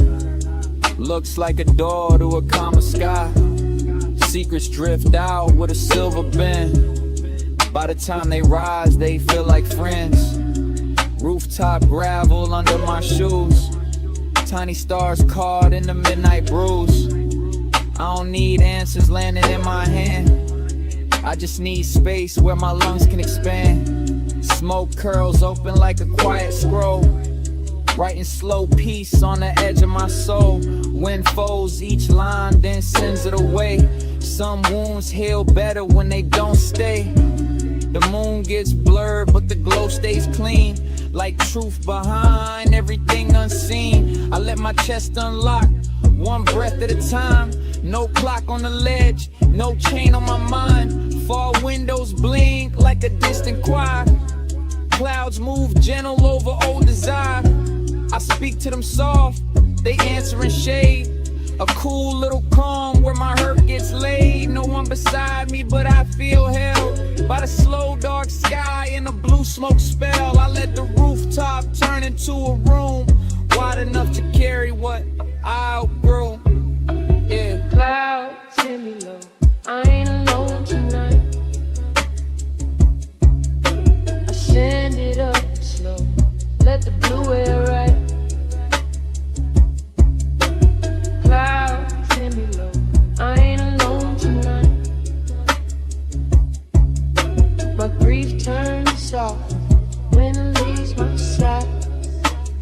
Looks like a door to a calmer sky. Secrets drift out with a silver bin. By the time they rise, they feel like friends. Rooftop gravel under my shoes. Tiny stars caught in the midnight breeze. I don't need answers landing in my hand. I just need space where my lungs can expand. Smoke curls open like a quiet scroll, writing slow peace on the edge of my soul. Wind folds each line, then sends it away. Some wounds heal better when they don't stay. The moon gets blurred, but the glow stays clean, like truth behind everything unseen. I let my chest unlock, one breath at a time. No clock on the ledge, no chain on my mind. Fall windows blink like a distant choir. Clouds move gentle over old desire. I speak to them soft, they answer in shade. A cool little calm where my hurt gets laid. No one beside me, but I feel held by the slow dark sky and the blue smoke spell. I let the rooftop turn into a room wide enough to carry what I outgrew. Yeah. Clouds, hear me low, I ain't alone tonight. I send it up slow, let the blue air ride. Clouds, hear me low, I ain't alone tonight. My grief turns soft when it leaves my side.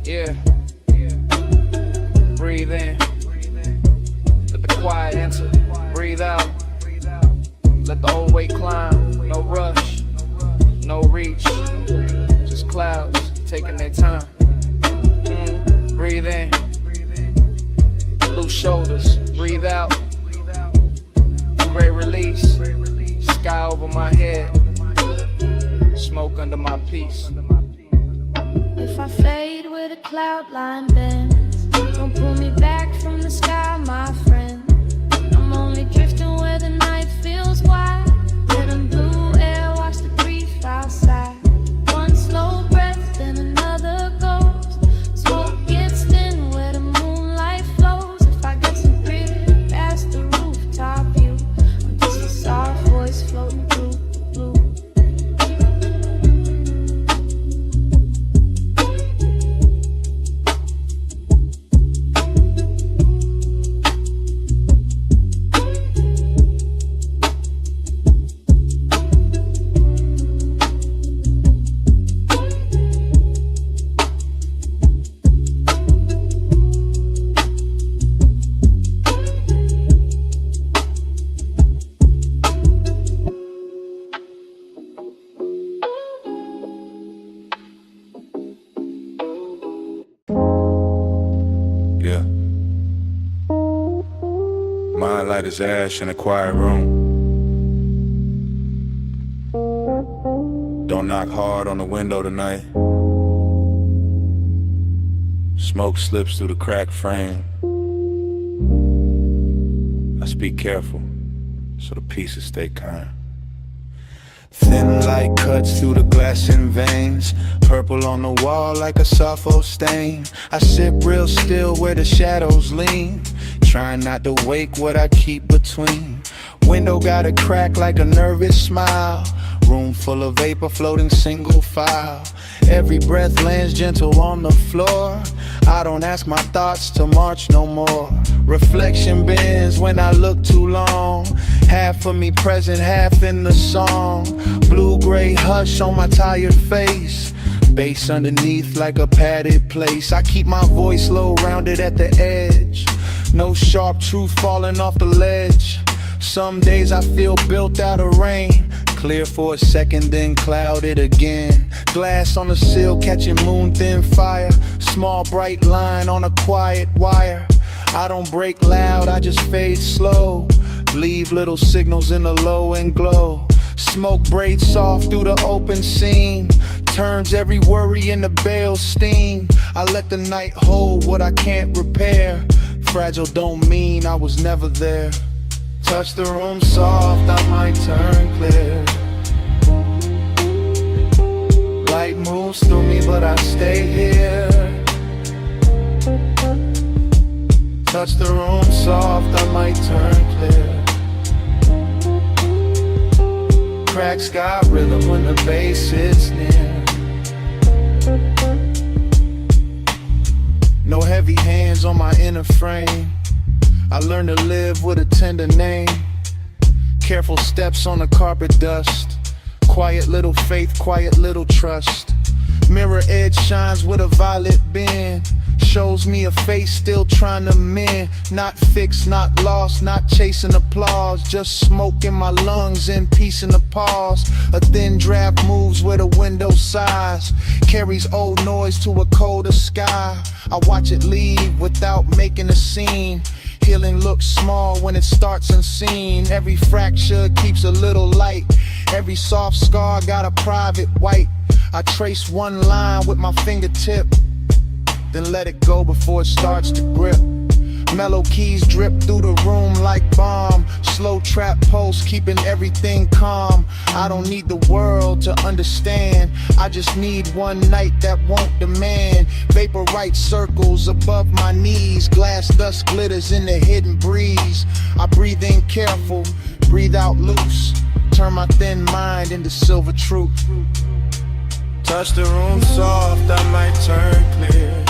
Yeah. Breathe in. Let the quiet enter. Breathe out. Let the old weight climb. No rush. No reach. Just clouds taking their time. Breathe in. Loose shoulders. Breathe out. Great release. Sky over my head. Smoke under my piece. If I fade where the cloud line bends, don't pull me back from the sky, my friend. I'm only drifting where the night feels wide. Let 'em blue air wash the grief outside. One slow breath, then another goes. Smoke gets thin where the moonlight flows. If I get some grit past the rooftop view, I'm just a soft voice floating through the blue. Yeah. Mind light as ash in a quiet room. Don't knock hard on the window tonight. Smoke slips through the cracked frame. I speak careful, so the pieces stay kind. Thin light cuts through the glass in veins. Purple on the wall like a sulfur stain. I sit real still where the shadows lean, trying not to wake what I keep between. Window got a crack like a nervous smile. Room full of vapor floating single file. Every breath lands gentle on the floor. I don't ask my thoughts to march no more. Reflection bends when I look too long. Half of me present, half in the song. Blue-gray hush on my tired face. Bass underneath like a padded place. I keep my voice low, rounded at the edge. No sharp truth falling off the ledge. Some days I feel built out of rain. Clear for a second, then clouded again. Glass on the sill, catching moon thin fire. Small bright line on a quiet wire. I don't break loud, I just fade slow. Leave little signals in the low and glow. Smoke braids soft through the open seam. Turns every worry into bale steam. I let the night hold what I can't repair. Fragile don't mean I was never there. Touch the room soft, I might turn clear. Light moves through me, but I stay here. Touch the room soft, I might turn clear. Cracks got rhythm when the bass hits near. No heavy hands on my inner frame. I learned to live with a tender name. Careful steps on the carpet dust. Quiet little faith, quiet little trust. Mirror edge shines with a violet bend. Shows me a face still trying to mend. Not fixed, not lost, not chasing applause. Just smoke in my lungs and peace in the pause. A thin draft moves where the window sighs. Carries old noise to a colder sky. I watch it leave without making a scene. Healing looks small when it starts unseen. Every fracture keeps a little light. Every soft scar got a private white. I trace one line with my fingertip, then let it go before it starts to grip. Mellow keys drip through the room like balm. Slow trap pulse keeping everything calm. I don't need the world to understand. I just need one night that won't demand. Vaporite circles above my knees. Glass dust glitters in the hidden breeze. I breathe in careful, breathe out loose. Turn my thin mind into silver truth. Touch the room soft, I might turn clear.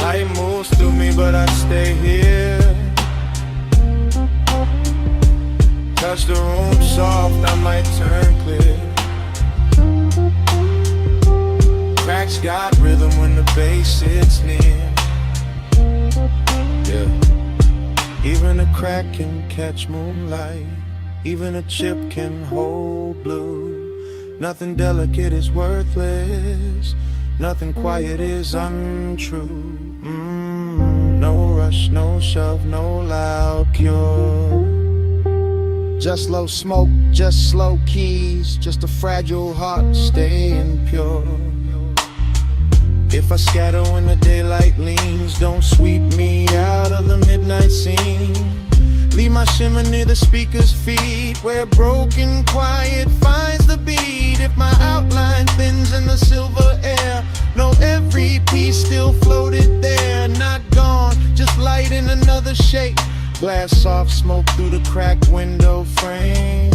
Light moves through me, but I stay here. Touch the room soft, I might turn clear. Cracks got rhythm when the bass hits near. Yeah. Even a crack can catch moonlight. Even a chip can hold blue. Nothing delicate is worthless. Nothing quiet is untrue. No rush, no shove, no loud cure. Just low smoke, just slow keys. Just a fragile heart staying pure. If I scatter when the daylight leans, don't sweep me out of the midnight scene. Leave my shimmer near the speaker's feet, where broken quiet finds the beat. If my outline thins in the silver air, know every piece still floated there. Not gone, just light in another shape. Glass soft smoke through the cracked window frame.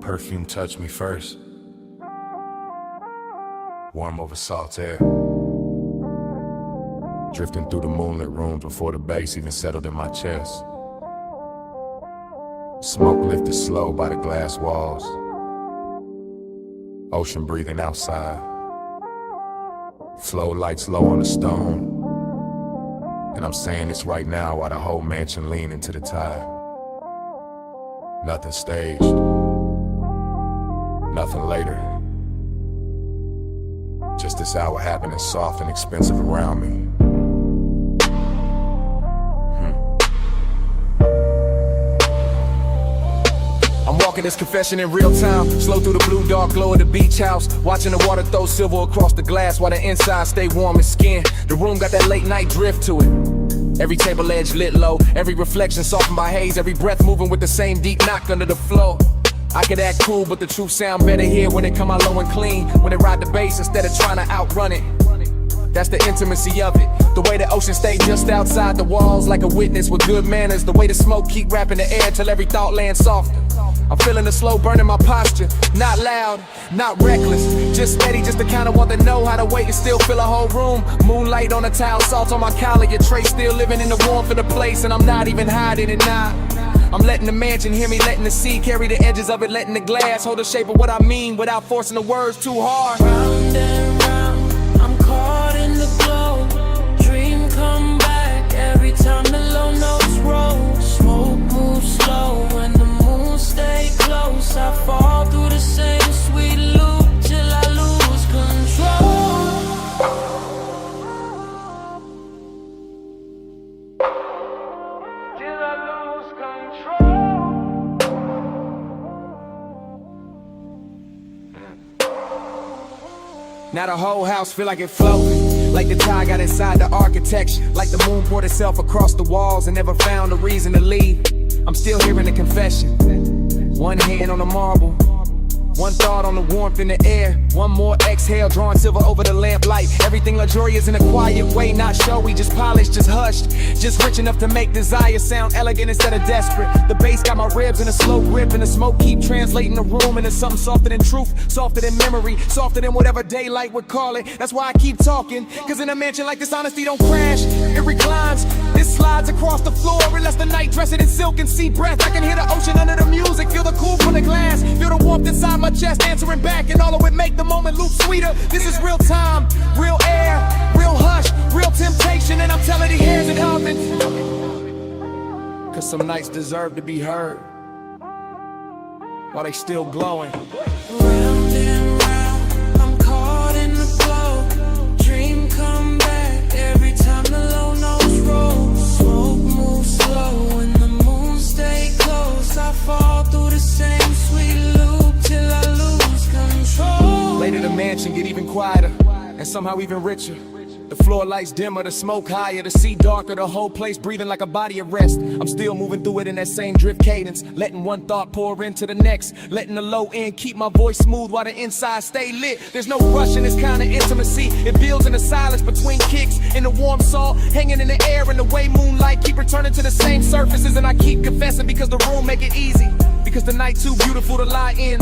Perfume touched me first. Warm over salt air. Drifting through the moonlit rooms before the bass even settled in my chest. Smoke lifted slow by the glass walls. Ocean breathing outside. Flow lights low on the stone. And I'm saying this right now while the whole mansion lean into the tide. Nothing staged. Nothing later. Just this hour happening soft and expensive around me. I'm walking this confession in real time. Slow through the blue dark glow of the beach house. Watching the water throw silver across the glass while the inside stay warm as skin. The room got that late night drift to it. Every table edge lit low. Every reflection softened by haze. Every breath moving with the same deep knock under the floor. I could act cool, but the truth sound better here when it come out low and clean. When it ride the bass instead of trying to outrun it. That's the intimacy of it. The way the ocean stay just outside the walls like a witness with good manners. The way the smoke keep wrapping the air till every thought lands softer. I'm feeling the slow burn in my posture. Not loud, not reckless, just steady, just the kind of one that know how to wait and still fill a whole room. Moonlight on a towel, salt on my collar. Your trace still living in the warmth of the place, and I'm not even hiding it now. I'm letting the mansion hear me, letting the sea carry the edges of it, letting the glass hold the shape of what I mean without forcing the words too hard. Round and round, I'm caught in the glow. Dream come back every time the low notes roll. Smoke moves slow when the moon stay close. I fall through the same sweet loop till I lose control. Till I lose control. Now the whole house feel like it floating, like the tide got inside the architecture, like the moon poured itself across the walls and never found a reason to leave. I'm still hearing the confession. One hand on the marble, one thought on the warmth in the air, one more exhale drawing silver over the lamplight. Everything luxurious in a quiet way, not showy, just polished, just hushed, just rich enough to make desire sound elegant instead of desperate. The bass got my ribs in a slow grip, and the smoke keep translating the room into something softer than truth, softer than memory, softer than whatever daylight would call it. That's why I keep talking, cause in a mansion like this honesty don't crash, it reclines. This slides across the floor, it lets the night dress it in silk and sea breath. I can hear the ocean under the music, feel the cool from the glass, feel the warmth inside my chest answering back, and all of it make the moment loop sweeter. This is real time, real air, real hush, real temptation, and I'm telling the airs it humming. Cause some nights deserve to be heard while they still glowing. Round and round, I'm caught in the flow. Dream come back every time the low notes roll. Smoke moves slow when the moon stay close. I fall through the same sweet loop till I lose control. Later the mansion get even quieter, and somehow even richer. The floor lights dimmer, the smoke higher, the sea darker, the whole place breathing like a body at rest. I'm still moving through it in that same drift cadence, letting one thought pour into the next, letting the low end keep my voice smooth while the inside stay lit. There's no rush in this kind of intimacy, it builds in the silence between kicks, in the warm salt, hanging in the air, and the way moonlight keep returning to the same surfaces. And I keep confessing because the room make it easy, because the night too beautiful to lie in,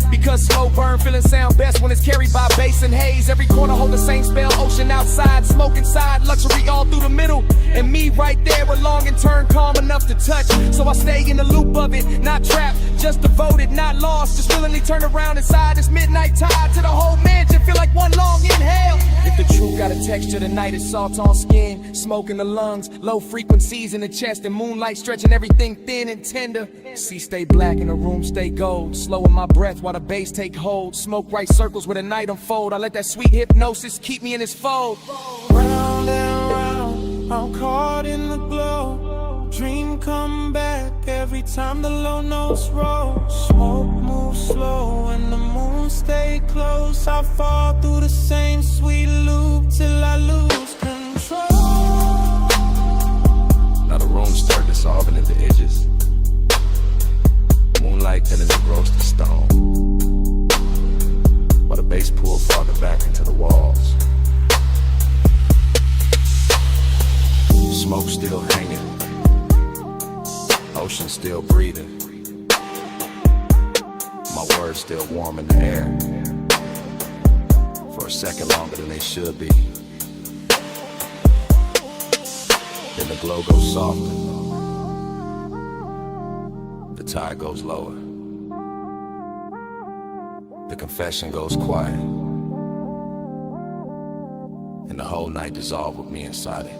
because slow burn feeling sound best when it's carried by bass and haze. Every corner hold the same spell, ocean outside, smoke inside, luxury all through the middle, and me right there along and turn calm enough to touch. So I stay in the loop of it, not trapped, just devoted, not lost, just willingly turn around inside this midnight tide to the whole mansion, feel like one long inhale. If the truth got a texture tonight, it's salt on skin, smoke in the lungs, low frequencies in the chest, and moonlight stretching everything thin and tender. Sea stay black and the room stay gold, slowing my breath while the bass take hold. Smoke right circles where the night unfold, I let that sweet hypnosis keep me in its fold. Round and round, I'm caught in the glow. Dream come back every time the low notes roll. Smoke moves slow and the moon stay close. I fall through the same sweet loop till I lose control. Now the room start dissolving at the edges. Moonlight turning to roasted stone, while the bass pull farther back into the walls. Smoke still hanging, ocean still breathing, my words still warm in the air, for a second longer than they should be. Then the glow goes softer, the tide goes lower, the confession goes quiet, and the whole night dissolved with me inside it.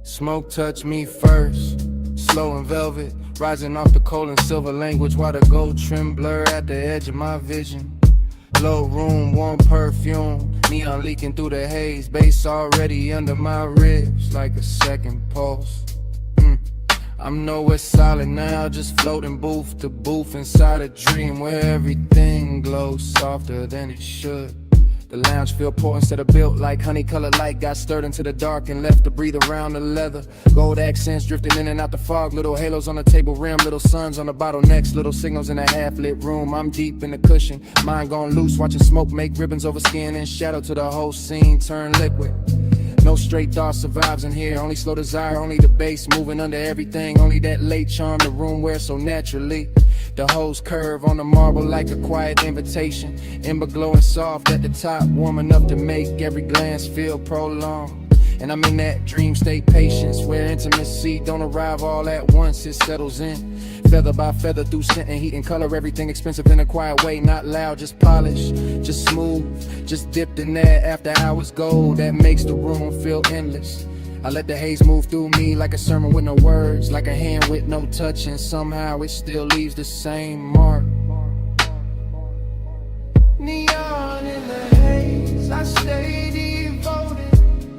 Smoke touch me first, slow and velvet, rising off the coal and silver language while the gold trim blur at the edge of my vision. Low room, warm perfume, neon leaking through the haze, bass already under my ribs like a second pulse. I'm nowhere solid now, just floating booth to booth inside a dream where everything glows softer than it should. The lounge feel poor instead of built like honey-colored light. Got stirred into the dark and left to breathe around the leather. Gold accents drifting in and out the fog. Little halos on the table rim, little suns on the bottlenecks. Little signals in a half-lit room. I'm deep in the cushion, mind gone loose. Watching smoke make ribbons over skin and shadow till the whole scene turn liquid. No straight thought survives in here. Only slow desire, only the bass moving under everything. Only that late charm the room wears so naturally. The hose curve on the marble like a quiet invitation. Ember glowing soft at the top, warm enough to make every glance feel prolonged. And I'm in that dream state patience, where intimacy don't arrive all at once, it settles in. Feather by feather through scent and heat and color, everything expensive in a quiet way, not loud, just polished, just smooth, just dipped in that after hours gold that makes the room feel endless. I let the haze move through me like a sermon with no words, like a hand with no touch, and somehow it still leaves the same mark. Neon in the haze, I stay devoted.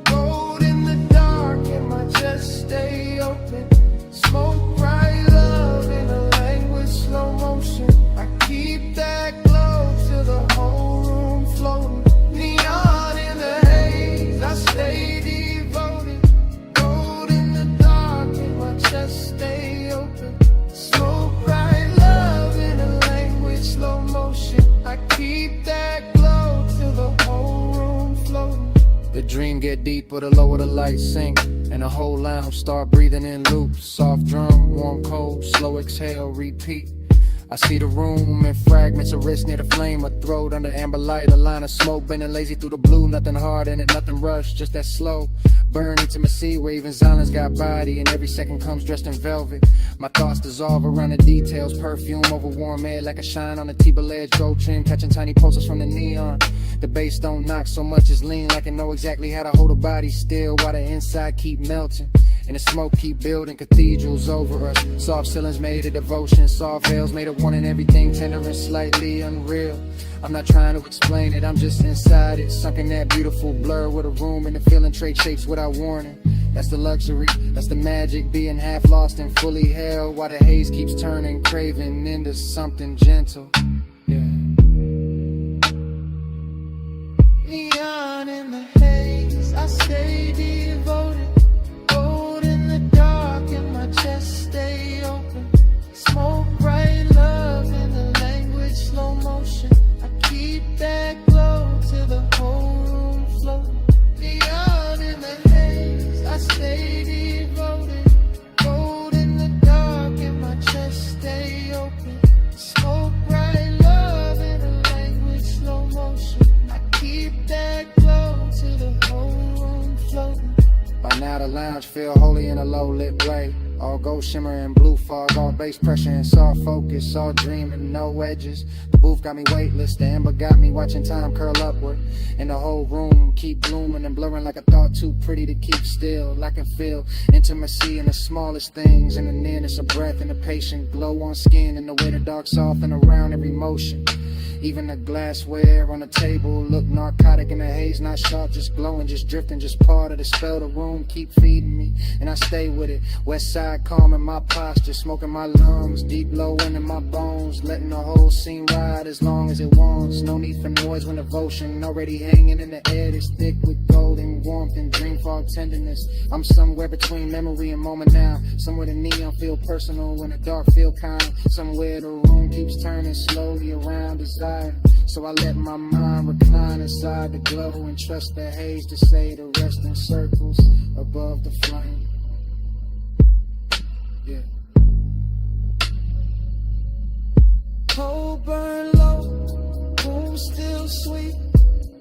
Gold in the dark, and my chest stay open. Smoke bright love in a language slow motion. I keep that glow till the whole room floating. Neon in the haze, I stay devoted. Gold in the dark, and my chest stay open. Smoke bright love in a language slow motion. I keep that glow till the whole room floating. The dream get deeper the lower the lights sink, and the whole lounge start breathing in loops. Soft drum, warm cold, slow exhale, repeat. I see the room in fragments, a wrist near the flame, a throat under amber light, a line of smoke bending lazy through the blue. Nothing hard in it, nothing rushed, just that slow burn intimacy where even silence got body, and every second comes dressed in velvet. My thoughts dissolve around the details, perfume over warm air like a shine on a T-bill edge, gold trim catching tiny pulses from the neon. The bass don't knock so much as lean, like I know exactly how to hold a body still while the inside keep melting. And the smoke keep building cathedrals over us. Soft ceilings made of devotion, soft veils made of wanting everything tender and slightly unreal. I'm not trying to explain it, I'm just inside it, sunk in that beautiful blur with a room and the feeling trade shapes without warning. That's the luxury, that's the magic, being half lost and fully held while the haze keeps turning, craving into something gentle. Yeah. Neon in the haze, I stay devoted. Gold in the dark, and my chest stay open. Smoke bright love in the language slow motion. I keep that glow till the whole room floating. Neon in the haze, I stay devoted. Gold in the dark, and my chest stay open. Smoke bright love in the language slow motion. I keep that glow till the whole room floating. By now the lounge feel holy in a low lit way. All gold shimmer and blue fog, all bass pressure and soft focus, all dreaming, no edges. The booth got me weightless, the ember got me watching time curl upward. And the whole room keep blooming and blurring like a thought too pretty to keep still. I can feel intimacy in the smallest things, in the nearness of breath and the patient glow on skin, and the way the dark soften around every motion. Even the glassware on the table look narcotic in the haze, not sharp, just glowing, just drifting, just part of the spell. The room keep feeding me, and I stay with it. West side calming my posture, smoking my lungs, deep low in my bones, letting the whole scene ride as long as it wants. No need for noise when devotion already hanging in the air. It's thick with golden warmth and dream fog tenderness. I'm somewhere between memory and moment now. Somewhere the neon feel personal when the dark feel kind. Somewhere the room keeps turning slowly around desire. So I let my mind recline inside the glow and trust the haze to say the rest in circles above the flame. Yeah. Cold burn low, room still sweet.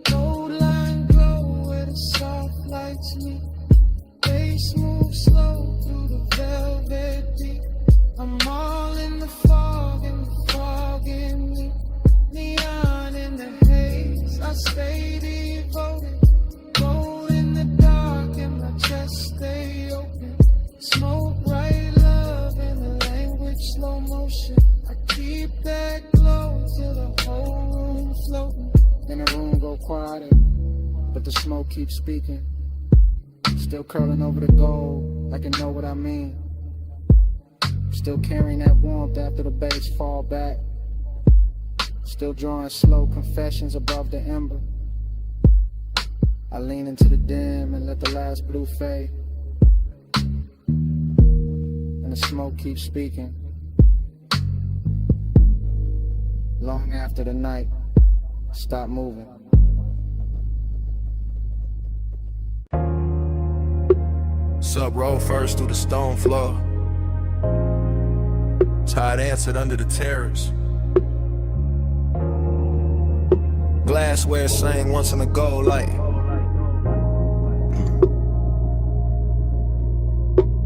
Gold line glow where the soft lights meet. Bass move slow through the velvet beat. I'm all in the fog and the fog in me. Neon in the haze, I stay devoted. Gold in the dark, and my chest stay open. Smoke bright love in the language slow motion. I keep that glow till the whole room floating. Then the room go quieter, but the smoke keeps speaking. Still curling over the gold, like it know what I mean. Still carrying that warmth after the bass fall back. Still drawing slow confessions above the ember. I lean into the dim and let the last blue fade. And the smoke keeps speaking. Long after the night, stop moving. Sub roll first through the stone floor. Tied answered under the terrace. Glassware sang once in a gold light.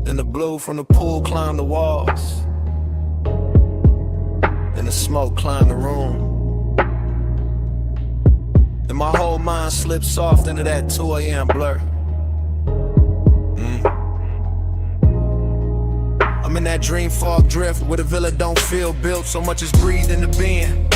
Then the blue from the pool climbed the walls. Then the smoke climbed the room. And my whole mind slipped soft into that 2 a.m. blur. I'm in that dream fog drift where the villa don't feel built, so much is breathed in the being.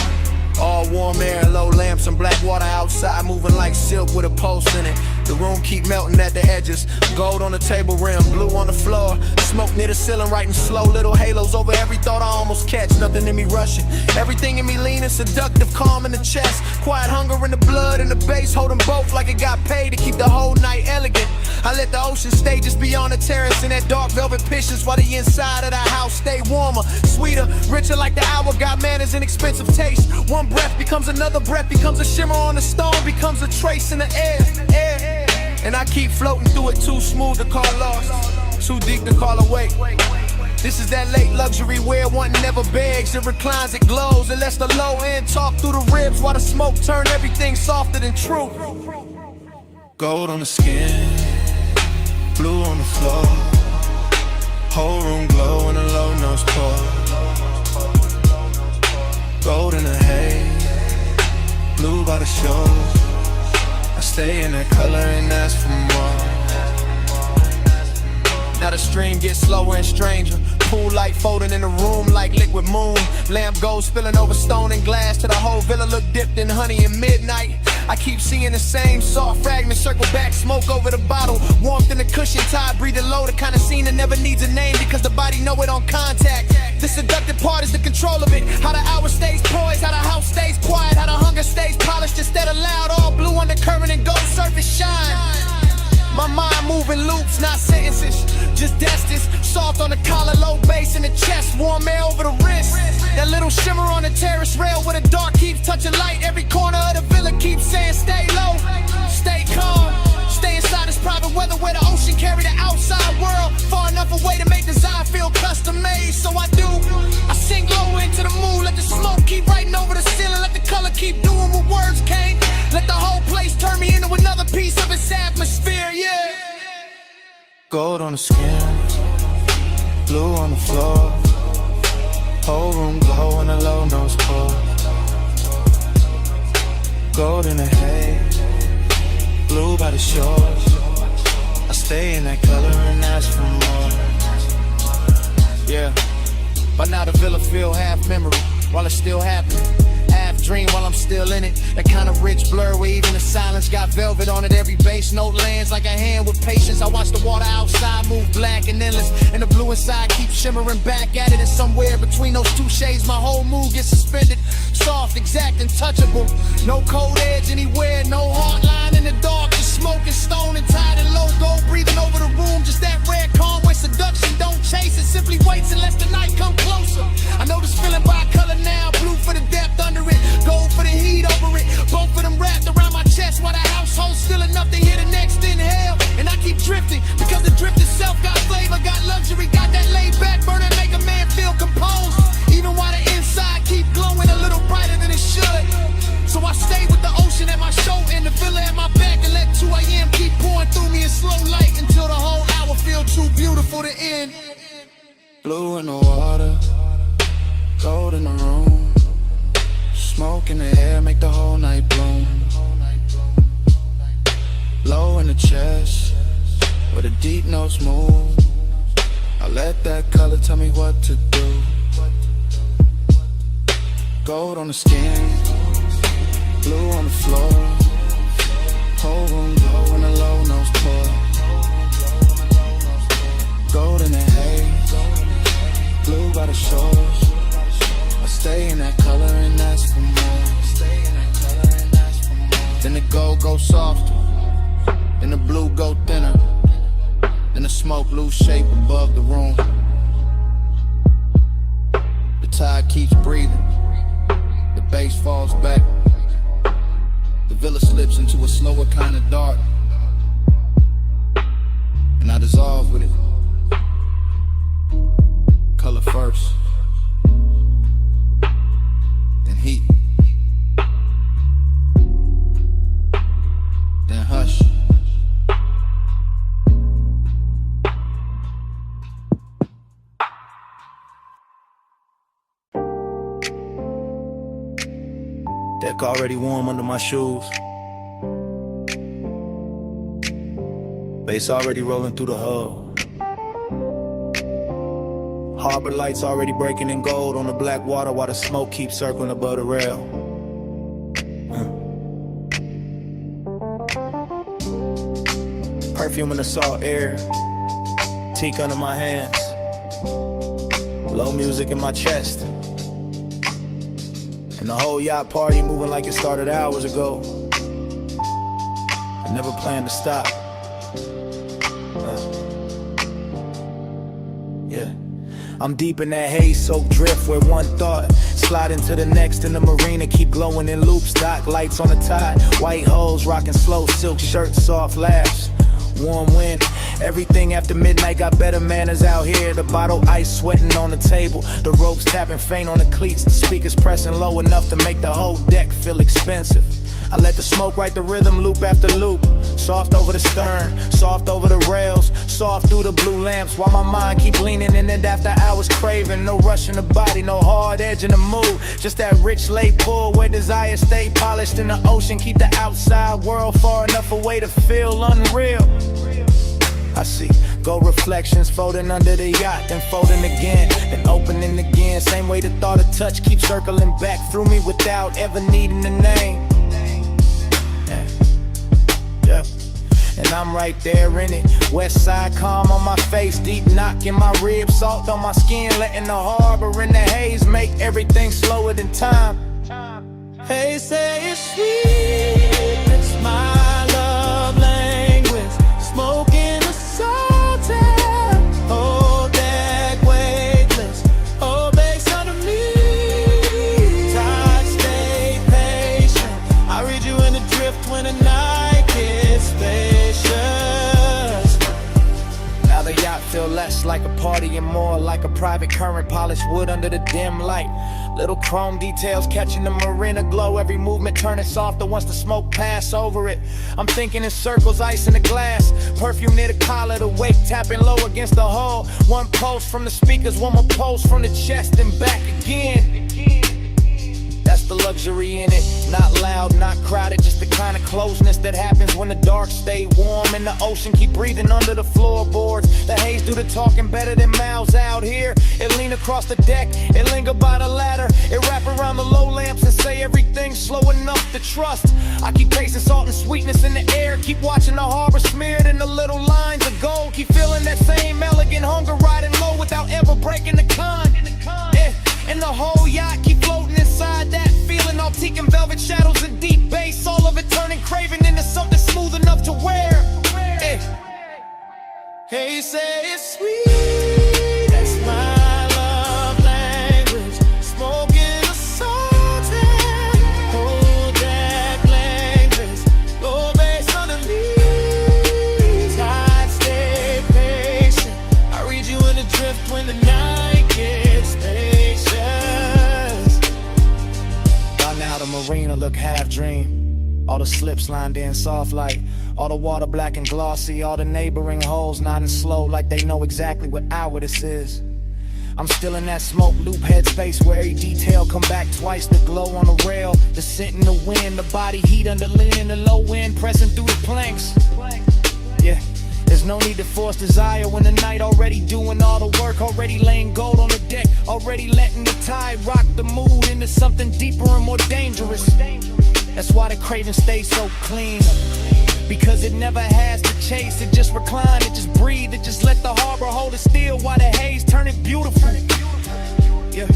All warm air, low lamps, and black water outside, moving like silk with a pulse in it. The room keep melting at the edges. Gold on the table rim, blue on the floor. Smoke near the ceiling, writing slow little halos over every thought I almost catch. Nothing in me rushing, everything in me leaning, seductive, calm in the chest. Quiet hunger in the blood and the bass, holding both like it got paid to keep the whole night elegant. I let the ocean stay just beyond the terrace in that dark velvet pishes, while the inside of the house stay warmer, sweeter, richer like the hour. Got manners and expensive taste. One breath becomes another breath, becomes a shimmer on the stone, becomes a trace in the air. And I keep floating through it, too smooth to call lost, too deep to call awake. This is that late luxury where one never begs, it reclines, it glows, it lets the low end talk through the ribs, while the smoke turn everything softer than truth. Gold on the skin, blue on the floor, whole room glow in a low nose pour. Gold in the haze, blue by the shore. I stay in that color and ask for more. Now the stream gets slower and stranger. Pool light folding in the room like liquid moon. Lamp gold spilling over stone and glass till the whole villa look dipped in honey and midnight. I keep seeing the same soft fragments circle back, smoke over the bottle. Warmth in the cushion, tide breathing low. The kind of scene that never needs a name because the body know it on contact. The seductive part is the control of it. How the hour stays poised, how the house stays quiet, how the hunger stays polished instead of loud. All blue undercurrent and gold surface shine. My mind moving loops, not sentences, just destins. Soft on the collar, low bass in the chest, warm air over the wrist. That little shimmer on the terrace rail where the dark keeps touching light. Every corner of the villa keeps saying stay low, stay calm. Stay inside this private weather where the ocean carry the outside world. Far enough away to make design feel custom made. So I do, I sink low into the mood. Let the smoke keep writing over the ceiling. Let the color keep doing what words can't. Let the whole place turn me into another piece of its atmosphere, yeah. Gold on the skin, blue on the floor, whole room glow in a low nose pour. Gold in the haze, blue by the shores. I stay in that color and ask for more. Yeah, by now the villa feel half memory while it's still happening. Half dream while I'm still in it. That kind of rich blur where even the silence got velvet on it. Every bass note lands like a hand with patience. I watch the water outside move black and endless, and the blue inside keeps shimmering back at it. And somewhere between those two shades my whole mood gets suspended. Soft, exact, and touchable. No cold edge anywhere, no hard line in the dark. Just smoking stone and tied and low gold breathing over the room. Just that rare calm where seduction don't chase it, simply waits unless the night come closer. I know this feeling by color now, blue for the depth under it, gold for the heat over it. Both of them wrapped around my chest while the household's still enough to hear the next inhale. And I keep drifting because the drift itself got flavor, got luxury, got that laid back burn and make a man feel composed. Even while the inside keep glowing a little brighter than it should. So I stay with the ocean at my shoulder and the villa at my back, and let 2 a.m. keep pouring through me in slow light until the whole hour feel too beautiful to end. Blue in the water, gold in the room, smoke in the air make the whole night bloom. Low in the chest, where the deep notes move. I let that color tell me what to do. Gold on the skin, blue on the floor, whole room glow in a low nose pour. Gold in the haze, blue by the shores. I stay in that color and ask for more. Then the gold goes softer, then the blue go thinner, then the smoke lose shape above the room. The tide keeps breathing, the bass falls back, the villa slips into a slower kind of dark, and I dissolve with it. Color first, then heat, then hush. Deck already warm under my shoes. Bass already rolling through the hull. Harbor lights already breaking in gold on the black water while the smoke keeps circling above the rail. Perfume in the salt air, teak under my hands, low music in my chest, and the whole yacht party moving like it started hours ago. I never planned to stop. Yeah, I'm deep in that haze-soaked drift where one thought slide into the next in the marina, keep glowing in loops, dock lights on the tide, white hoes rocking slow, silk shirts, soft laughs, warm wind. Everything after midnight got better manners out here. The bottle ice sweating on the table, the ropes tapping faint on the cleats, the speakers pressing low enough to make the whole deck feel expensive. I let the smoke write the rhythm loop after loop, soft over the stern, soft over the rails, soft through the blue lamps, while my mind keep leaning in it after hours craving. No rush in the body, no hard edge in the mood, just that rich late pull where desire stay polished in the ocean. Keep the outside world far enough away to feel unreal. I see gold reflections folding under the yacht, then folding again, then opening again. Same way the thought of touch keeps circling back through me without ever needing a name. Yeah. And I'm right there in it. West side calm on my face, deep knock in my ribs, salt on my skin, letting the harbor in the haze make everything slower than time. Hey, say it's sweet, it's my love language. Smoking the salt and whole deck weightless. Oh, bass under me. Tide, stay patient. I read you in the drift when the night gets spacious. Now the yacht feel less like a party and more like a private current, polished wood under the dim light. Little chrome details catching the marina glow, every movement turning softer once the smoke pass over it. I'm thinking in circles, ice in the glass, perfume near the collar, the weight tapping low against the hull. One pulse from the speakers, one more pulse from the chest and back again. That's the luxury in it, not loud, not crowded, just the kind of closeness that happens when the dark stay warm and the ocean keep breathing under the floorboards. The haze do the talking better than mouths out here. It lean across the deck, it linger by the ladder, it wrap around the low lamps and say everything slow enough to trust. I keep tasting salt and sweetness in the air, keep watching the harbor smeared in the little lines of gold, keep feeling that same elegant hunger riding low without ever breaking the con. And the whole yacht keep floating inside that feeling, all teak and velvet shadows and deep bass, all of it turning craving into something smooth enough to wear. Hey, say it's sweet, that's my love language. Smoking the salt and whole deck language. Low bass underneath, tide, stay patient. I read you in the drift when the night gets spacious. By now the marina look half dream, all the slips lined in soft light, all the water black and glossy, all the neighboring holes nodding slow like they know exactly what hour this is. I'm still in that smoke loop headspace where every detail come back twice, the glow on the rail, the scent in the wind, the body heat under lean, the low wind pressing through the planks. Yeah, there's no need to force desire when the night already doing all the work, already laying gold on the deck, already letting the tide rock the mood into something deeper and more dangerous. That's why the craving stays so clean, because it never has to chase, it just recline, it just breathe, it just let the harbor hold it still while the haze turn it beautiful. Yeah,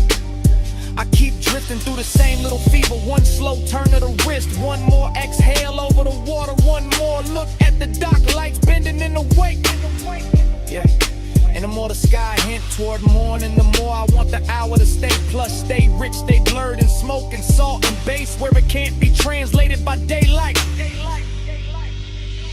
I keep drifting through the same little fever, one slow turn of the wrist, one more exhale over the water, one more look at the dock lights bending in the wake. Yeah, and the more the sky hint toward morning, the more I want the hour to stay plush, stay rich, stay blurred in smoke and salt and bass where it can't be translated by daylight.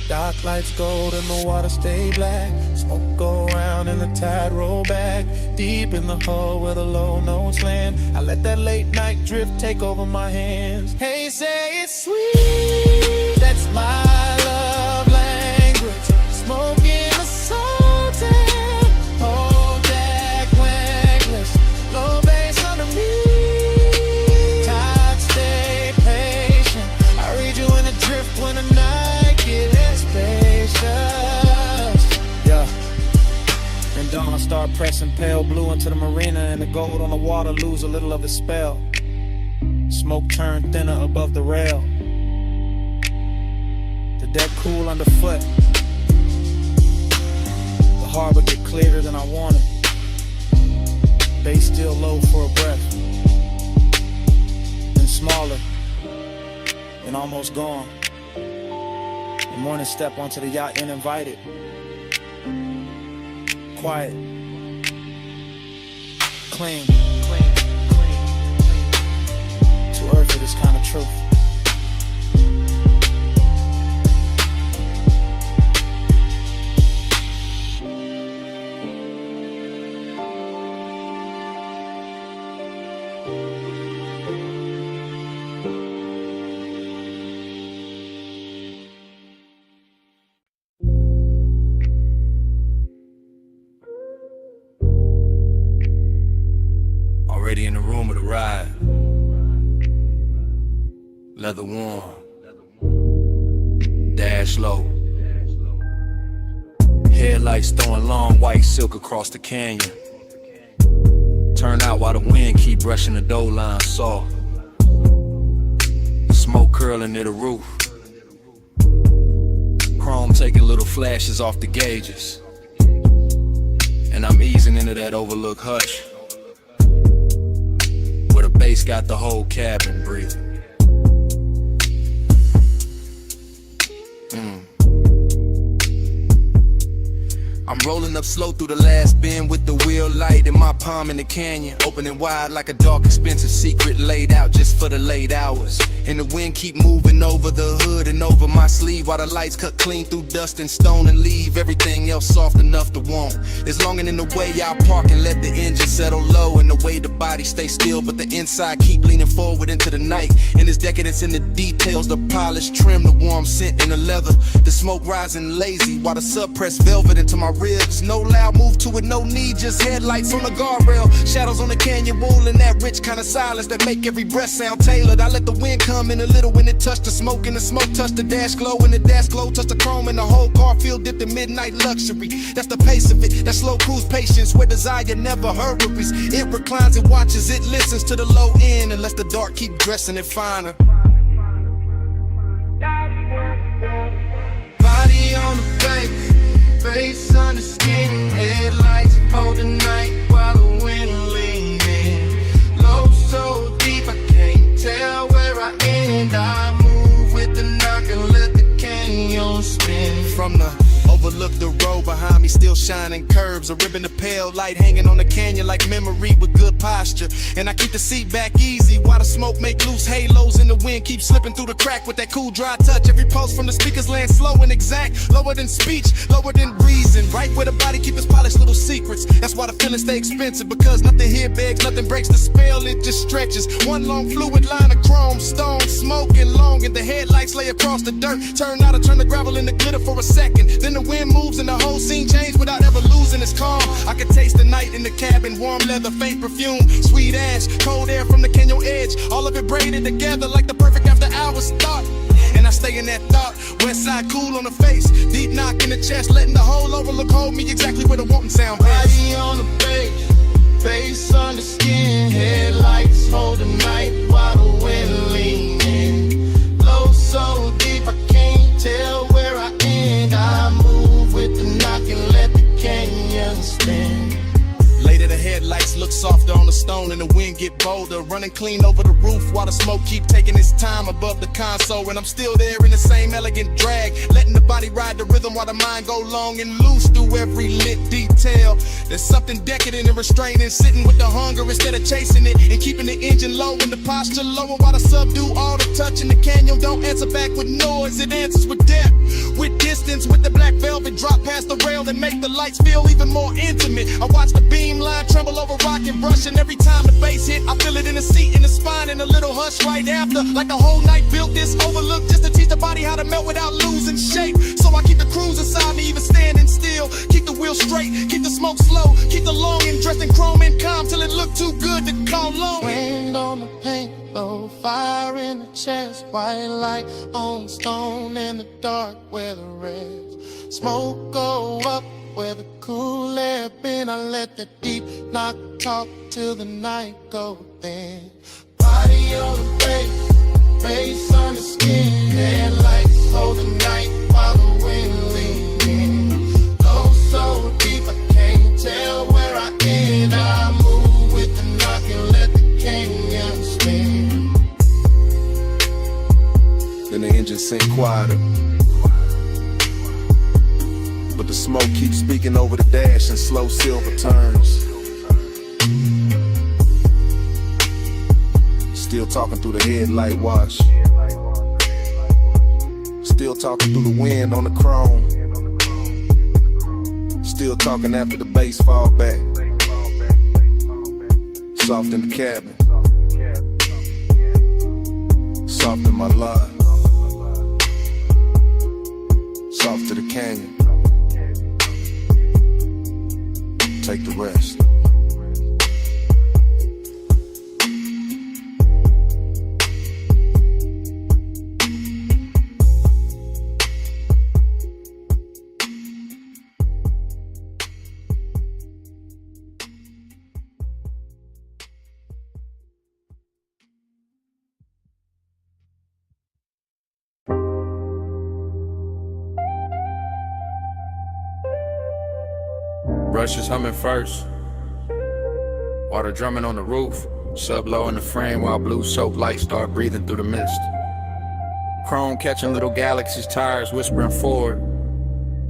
Dark lights gold and the water stay black. Smoke go round and the tide roll back. Deep in the hole where the low notes land, I let that late night drift take over my hands. Hey, say it's sweet, that's my love language. Smoke in the salted, hold that wangless. Low bass under me, tide stay patient. I read you in the drift when the night gets spacious. Yeah. And dawn start pressing pale blue into the marina, and the gold on the water lose a little of its spell. Smoke turned thinner above the rail. The deck cool underfoot. The harbor get clearer than I wanted. Bass still low for a breath. Then smaller. And almost gone. The morning step onto the yacht uninvited. Quiet. Clean. To earth for this kind of truth. Already in the room of the ride. Leather warm. Dash low. Headlights throwing long white silk across the canyon. Turn out while the wind keep brushing the dough line soft. Smoke curling near the roof. Chrome taking little flashes off the gauges. And I'm easing into that overlook hush, where the bass got the whole cabin breathing. I'm rolling up slow through the last bend with the wheel light in my palm in the canyon, opening wide like a dark expensive secret laid out just for the late hours. And the wind keep moving over the hood and over my sleeve, while the lights cut clean through dust and stone and leave everything else soft enough to want. It's longing in the way I park and let the engine settle low, and the way the body stay still but the inside keep leaning forward into the night. And there's decadence in the details, the polished trim, the warm scent in the leather, the smoke rising lazy while the suppressed velvet into my ribs. No loud move to it, no need, just headlights on the guardrail, shadows on the canyon wall, and that rich kind of silence that make every breath sound tailored. I let the wind come in a little when it touched the smoke, and the smoke touched the dash glow, and the dash glow touched the chrome, and the whole car feel dipped in midnight luxury. That's the pace of it, that slow cruise patience where desire never hurries. It reclines, it watches, it listens to the low end, and lets the dark keep dressing it finer. Body on the baby, face under skin, headlights hold the night while the wind leaning. Low so deep I can't tell where I end. I move with the knock and let the canyon spin. From the overlook, the road behind me still shining curves, a ribbon of pale light hanging on the canyon like memory with good posture. And I keep the seat back easy while the smoke make loose halos, and the wind keeps slipping through the crack with that cool dry touch. Every pulse from the speakers land slow and exact, lower than speech, lower than reason, right where the body keep its polished little secrets. That's why the feelings stay expensive, because nothing here begs, nothing breaks the spell, it just stretches. One long fluid line of chrome, stone, smoking long, and the headlights lay across the dirt. Turn out to turn the gravel into glitter for a second, then the wind moves and the whole scene changed without ever losing its calm. I could taste the night in the cabin, warm leather, faint perfume, sweet ash, cold air from the canyon edge, all of it braided together like the perfect after hours thought. And I stay in that thought, west side cool on the face, deep knock in the chest, letting the whole overlook hold me exactly where the wanting sound best. Body on the bass, face under skin, headlights hold the night while the wind leaning. Low so deep I can't tell where I end. I move with the knock and let the canyon spin. Later the headlights look softer on the stone and the wind get bolder. Running clean over the roof while the smoke keep taking its time above the console. And I'm still there in the same elegant drag, letting the body ride the rhythm while the mind go long and loose through every lit detail. There's something decadent and restraining, sitting with the hunger instead of chasing it, and keeping the engine low and the posture lower while the subdue all the touch in the canyon don't answer back with noise. It answers with depth, with distance, with the black velvet drop past the rail and make the lights feel even more intimate. I watch the beam line tremble over rock and brush, and every time the bass hit, I feel it in the seat, in the spine, and a little hush right after. Like the whole night built this overlook just to teach the body how to melt without losing shape. So I keep the cruise inside me even standing still. Keep the wheel straight, keep the smoke slow, keep the longing dressed in chrome and calm till it look too good to call long. Rain on the paint, though, fire in the chest, white light on stone in the dark where the red smoke go up where the cool air been. I let the deep knock talk till the night go thin. Body on the face, face on the skin, headlights hold the night while the wind leans in. Go so deep I can't tell where I end. I move with the knock and let the canyon spin. Then the engine sink quieter, but the smoke keeps speaking over the dash in slow silver turns. Still talking through the headlight wash, still talking through the wind on the chrome, still talking after the bass fall back. Soft in the cabin, soft in my line, soft to the canyon. Take the rest. Rush is humming first, water drumming on the roof, sub low in the frame while blue soap lights start breathing through the mist. Chrome catching little galaxies, tires whispering forward.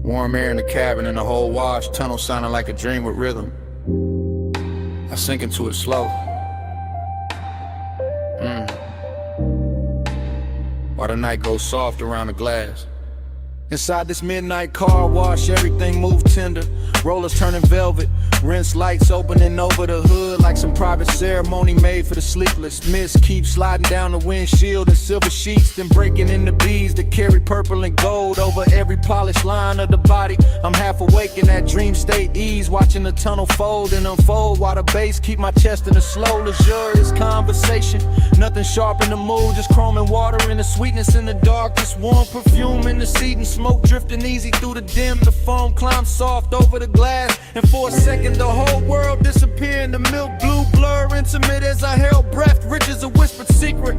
Warm air in the cabin and the whole wash, tunnel sounding like a dream with rhythm. I sink into it slow. While the night goes soft around the glass. Inside this midnight car wash, everything move tender. Rollers turning velvet, rinse lights opening over the hood like some private ceremony made for the sleepless. Mist keeps sliding down the windshield in silver sheets, then breaking into beads that carry purple and gold over every polished line of the body. I'm half awake in that dream state ease, watching the tunnel fold and unfold while the bass keep my chest in a slow, luxurious conversation. Nothing sharp in the mood, just chrome and water and the sweetness in the dark. Just warm perfume in the seat and smoke drifting easy through the dim. The foam climbs soft over the glass, and for a second the whole world disappeared in the milk blue blur, intimate as I held breath, rich as a whispered secret.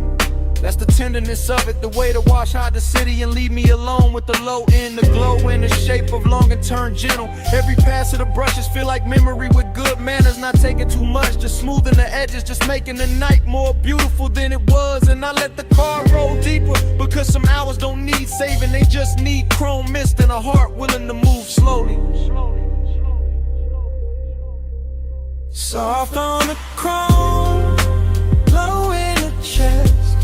That's the tenderness of it, the way to wash hide the city and leave me alone with the low end, the glow in the shape of long and turn gentle. Every pass of the brushes feel like memory with good manners, not taking too much, just smoothing the edges, just making the night more beautiful than it was. And I let the car roll deeper, because some hours don't need saving, they just need chrome mist and a heart willing to move slowly. Soft on the chrome, glow in the chest,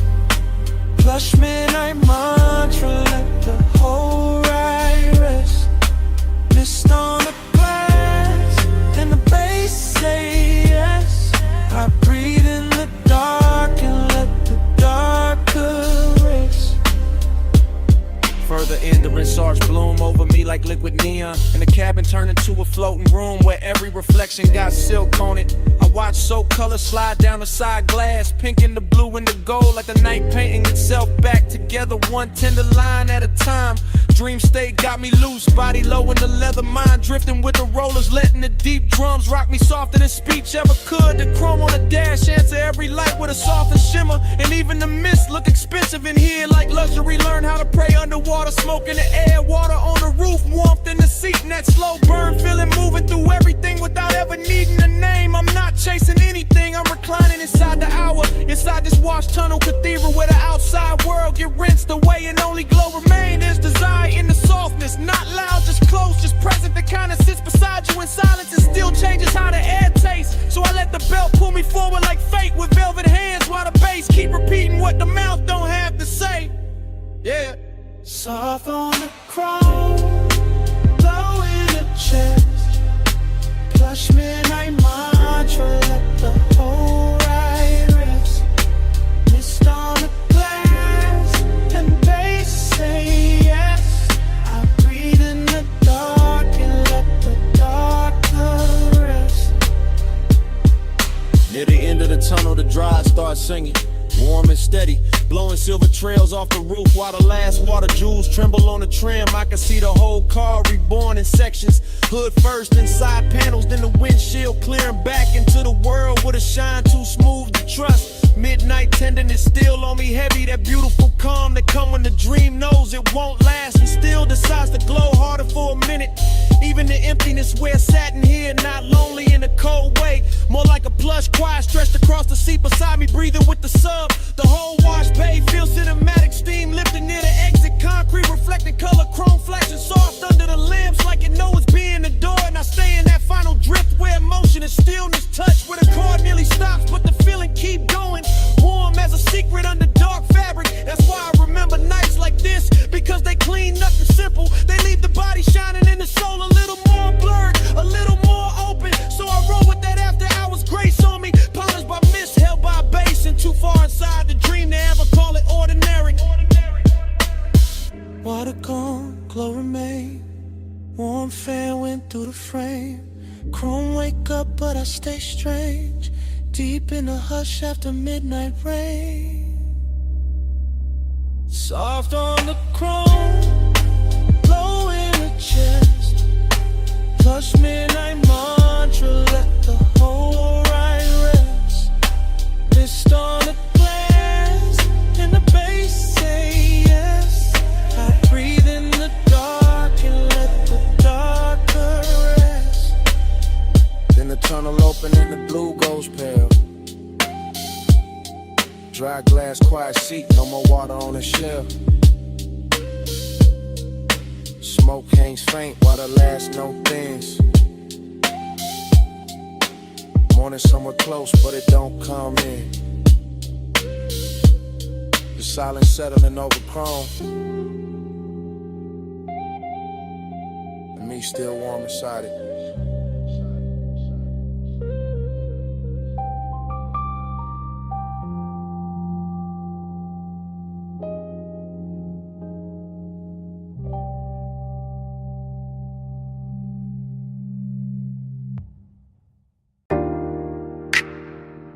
plush midnight mantra, let the whole ride rest. Mist on the glass, and the bass say yes. I breathe in the dark and let the dark caress. Further in, the rinse arch bloom over me like liquid neon, and the cabin turned into a floating room where every reflection got silk on it. I watch soap color slide down the side glass, pink and the blue and the gold, like the night painting itself back together, one tender line at a time. Dream state got me loose, body low in the leather, mind drifting with the rollers, letting the deep drums rock me softer than speech ever could. The chrome on the dash answer every light with a softer shimmer, and even the mist look expensive in here like luxury. Learn how to pray underwater, smoke in the air, water on the roof, warmth in the seat, and that slow burn feeling moving through everything without ever needing a name. I'm whitewashed tunnel cathedral where the outside world get rinsed away and only glow remain is desire in the softness. Not loud, just close, just present. The kind of sits beside you in silence and still changes how the air tastes. So I let the belt pull me forward like fate with velvet hands while the bass keep repeating what the mouth don't have to say. Yeah. Soft on the chrome, glow in the chest, plush midnight mantra, let the whole ride rest. Mist on the glass, and bass say yes. I breathe in the dark and let the dark rest. Near the end of the tunnel, the drive starts singing, warm and steady, blowing silver trails off the roof while the last water jewels tremble on the trim. I can see the whole car reborn in sections, hood first and side panels, then the windshield clearing back into the world with a shine too smooth to trust. Midnight tenderness still on me heavy, that beautiful calm that come when the dream knows it won't last and still decides to glow harder for a minute. Even the emptiness where satin here, not lonely in a cold way, more like a plush quiet stretched across the seat beside me, breathing with the sub. The whole wash bay feels cinematic, steam lifting near the exit, concrete reflecting color, chrome flashing soft under the limbs like it knows it's being adored. And I stay in that final drift where emotion and stillness touch, where the chord nearly stops but the feeling keep going, warm as a secret under dark fabric. That's why I remember nights like this, because they clean nothing simple. They leave the body shining and the soul a little more blurred, a little more open. So I roll with that after hours grace on me, polished by mist, held by bass, and too far inside the dream to ever call it ordinary. Water gone, glow remain, warm fan went through the frame. Chrome wake up but I stay strange, deep in the hush after midnight rain. Soft on the chrome, glow in the chest, plush midnight mantra, let the whole ride rest. Mist on the glass, and the bass say yes. I breathe in the dark and let the darker rest. Then the tunnel open and the blue goes pale. Dry glass, quiet seat, no more water on the shelf. Smoke hangs faint while the last note thins. Morning somewhere close, but it don't come in. The silence settling over chrome, and me still warm inside it.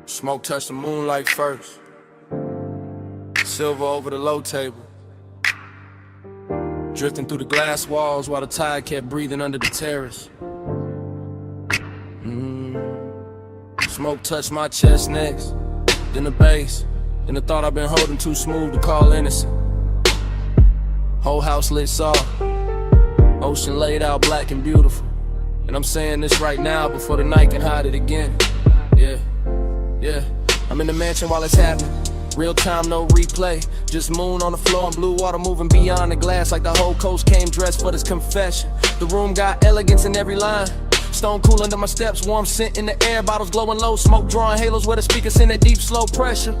Smoke touched the moonlight first, silver over the low table, drifting through the glass walls while the tide kept breathing under the terrace. Smoke touched my chest next, then the bass, then the thought I've been holding too smooth to call innocent. Whole house lit soft, ocean laid out black and beautiful, and I'm saying this right now before the night can hide it again. Yeah, I'm in the mansion while it's happening. Real time, no replay. Just moon on the floor and blue water moving beyond the glass like the whole coast came dressed for this confession. The room got elegance in every line. Stone cool under my steps, warm scent in the air, bottles glowing low, smoke drawing halos where the speakers send that deep slow pressure.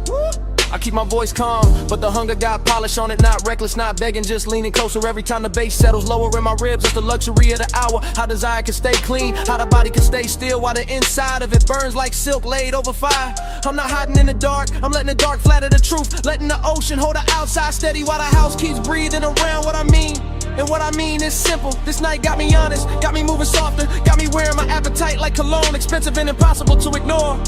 I keep my voice calm, but the hunger got polish on it, not reckless, not begging, just leaning closer every time the bass settles lower in my ribs. It's the luxury of the hour, how desire can stay clean, how the body can stay still while the inside of it burns like silk laid over fire. I'm not hiding in the dark, I'm letting the dark flatter the truth, letting the ocean hold the outside steady while the house keeps breathing around what I mean. And what I mean is simple, this night got me honest, got me moving softer, got me wearing my appetite like cologne, expensive and impossible to ignore.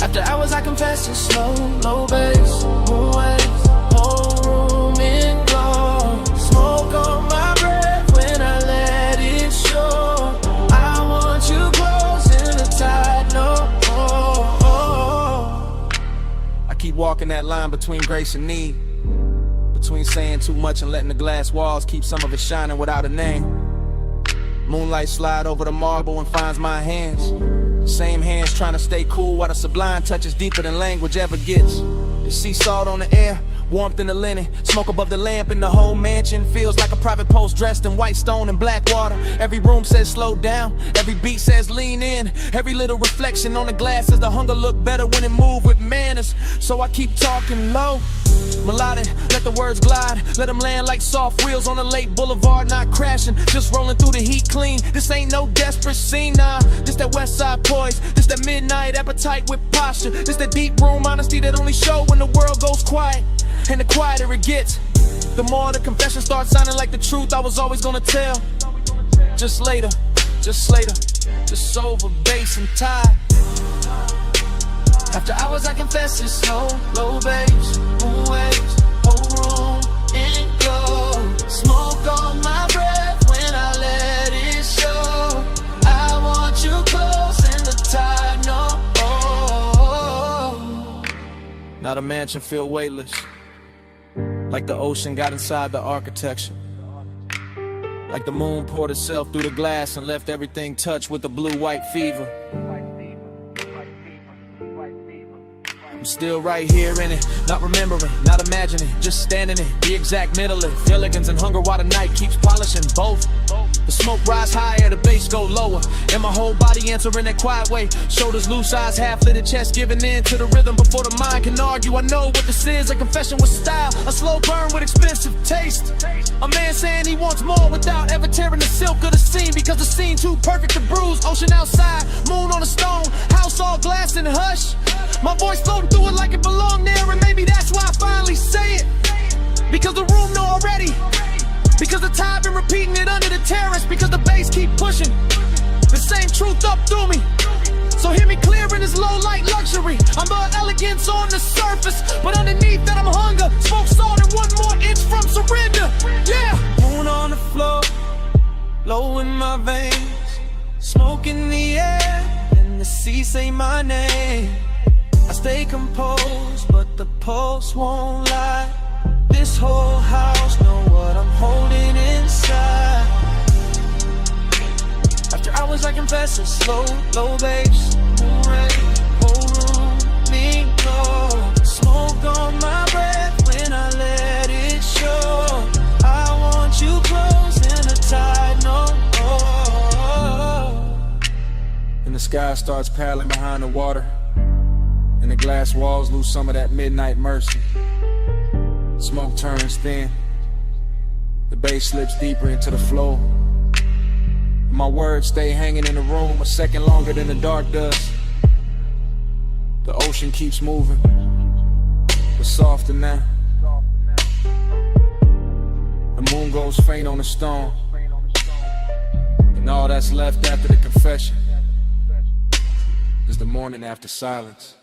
After hours I confess it's slow, low bass, moon waves, whole room in glow. Smoke on my breath when I let it show. I want you close in the tide, no. I keep walking that line between grace and need, between saying too much and letting the glass walls keep some of it shining without a name. Moonlight slide over the marble and finds my hands. Same hands trying to stay cool while the sublime touch is deeper than language ever gets. The sea salt on the air, warmth in the linen, smoke above the lamp, and the whole mansion feels like a private post dressed in white stone and black water. Every room says slow down, every beat says lean in. Every little reflection on the glass says the hunger look better when it move with manners. So I keep talking low, melodic, let the words glide, let them land like soft wheels on a late boulevard, not crashing, just rolling through the heat clean. This ain't no desperate scene, nah, this that west side poise, this that midnight appetite with posture, this that deep room honesty that only show when the world goes quiet. And the quieter it gets, the more the confession starts sounding like the truth I was always gonna tell. Just later, just over bass and tie. After hours I confess it's slow, low bass, moon waves, whole room in glow. Smoke on my breath when I let it show. I want you close in the tide, no. Now the mansion feel weightless, like the ocean got inside the architecture. Like the moon poured itself through the glass and left everything touched with the blue-white fever. I'm still right here in it, not remembering, not imagining, just standing in the exact middle of elegance and hunger while the night keeps polishing both. The smoke rise higher, the bass go lower, and my whole body answering that quiet way. Shoulders loose, eyes half-lit, chest giving in to the rhythm before the mind can argue. I know what this is, a confession with style, a slow burn with expensive taste. A man saying he wants more without ever tearing the silk of the scene, because the scene too perfect to bruise. Ocean outside, moon on a stone, house all glass and hush. My voice floating through it like it belonged there, and maybe that's why I finally say it. Because the room know already, because the tide been repeating it under the terrace, because the bass keep pushing the same truth up through me. So hear me clear in this low light luxury. I'm the elegance on the surface, but underneath that I'm hunger. Smoke salt and one more inch from surrender. Yeah. Moon on the floor, low in my veins, smoke in the air, and the sea say my name. I stay composed, but the pulse won't lie. This whole house know what I'm holding inside. After hours I confess it's slow, low bass, moon rays, whole room, me glow. Smoke on my breath when I let it show. I want you close in the tide, no. And the sky starts paddling behind the water, and the glass walls lose some of that midnight mercy. Smoke turns thin, the bass slips deeper into the flow. My words stay hanging in the room a second longer than the dark does. The ocean keeps moving, but softer now. The moon goes faint on the stone, and all that's left after the confession is the morning after silence.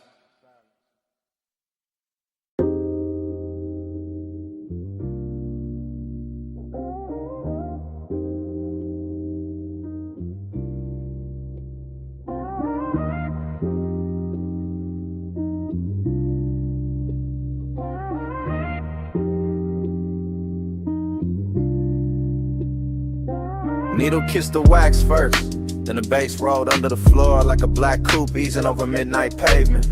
Needle kissed the wax first, then the bass rolled under the floor like a black coupe easing over midnight pavement.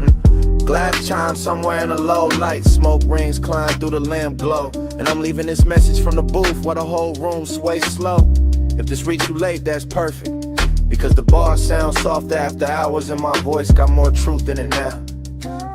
Glass chimes somewhere in the low light, smoke rings climb through the lamp glow, and I'm leaving this message from the booth while the whole room sways slow. If this reach you late, that's perfect, because the bars sound soft after hours and my voice got more truth in it now.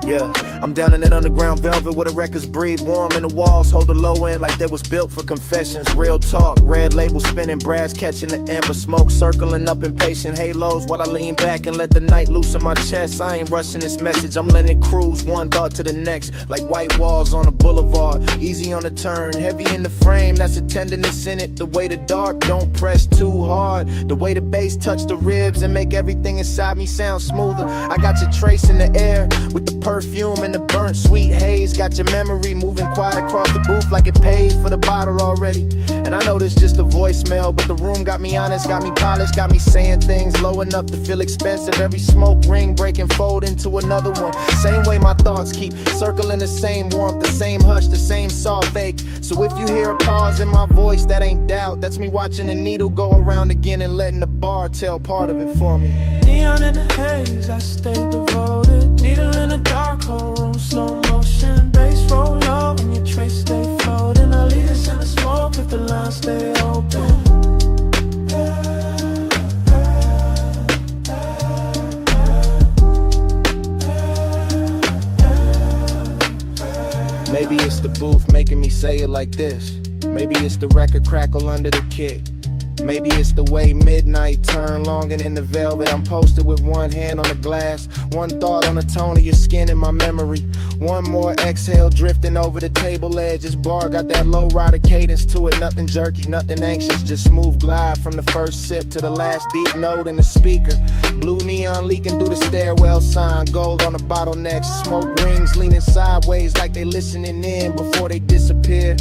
Yeah, I'm down in that underground velvet where the records breathe warm and the walls hold the low end like they was built for confessions. Real talk, red label spinning, brass catching the amber smoke, circling up impatient halos while I lean back and let the night loose in my chest. I ain't rushing this message, I'm letting it cruise one thought to the next, like white walls on a boulevard, easy on the turn, heavy in the frame, that's a tenderness in it. The way the dark don't press too hard, the way the bass touch the ribs and make everything inside me sound smoother. I got your trace in the air with the perfume and the burnt sweet haze. Got your memory moving quiet across the booth like it paid for the bottle already. And I know this just a voicemail, but the room got me honest, got me polished, got me saying things low enough to feel expensive. Every smoke ring break and fold into another one. Same way my thoughts keep circling the same warmth, the same hush, the same soft ache. So if you hear a pause in my voice, that ain't doubt, that's me watching the needle go around again and letting the bar tell part of it for me. Neon in the haze, I stay devoted. Needle in the dark, whole room, slow motion. Maybe it's the booth making me say it like this. Maybe it's the record crackle under the kick. Maybe it's the way midnight turn long and in the velvet. I'm posted with one hand on the glass, one thought on the tone of your skin in my memory. One more exhale drifting over the table edge. This bar got that low rider cadence to it. Nothing jerky, nothing anxious, just smooth glide from the first sip to the last deep note in the speaker. Blue neon leaking through the stairwell sign. Gold on the bottlenecks, smoke rings leaning sideways like they listening in before they disappear.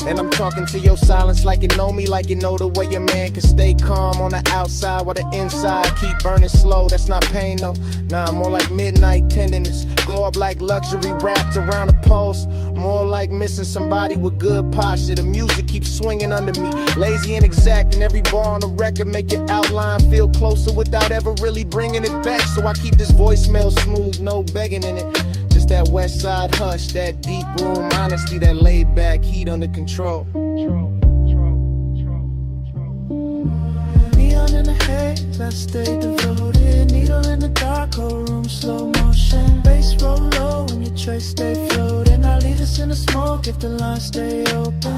And I'm talking to your silence like you know me, like you know the way your man can stay calm on the outside while the inside keep burning slow. That's not pain though, nah, more like midnight tenderness. Glow up like luxury wrapped around the pulse. More like missing somebody with good posture. The music keeps swinging under me, lazy and exact, and every bar on the record make your outline feel closer without ever really bringing it back. So I keep this voicemail smooth, no begging in it. Just that west side hush, that deep room honesty, that laid back heat under control. Neon in the haze, I stay devoted. Needle in the dark, whole room slow motion. Bass roll low when your trace stay floating. I leave us in the smoke if the lines stay open.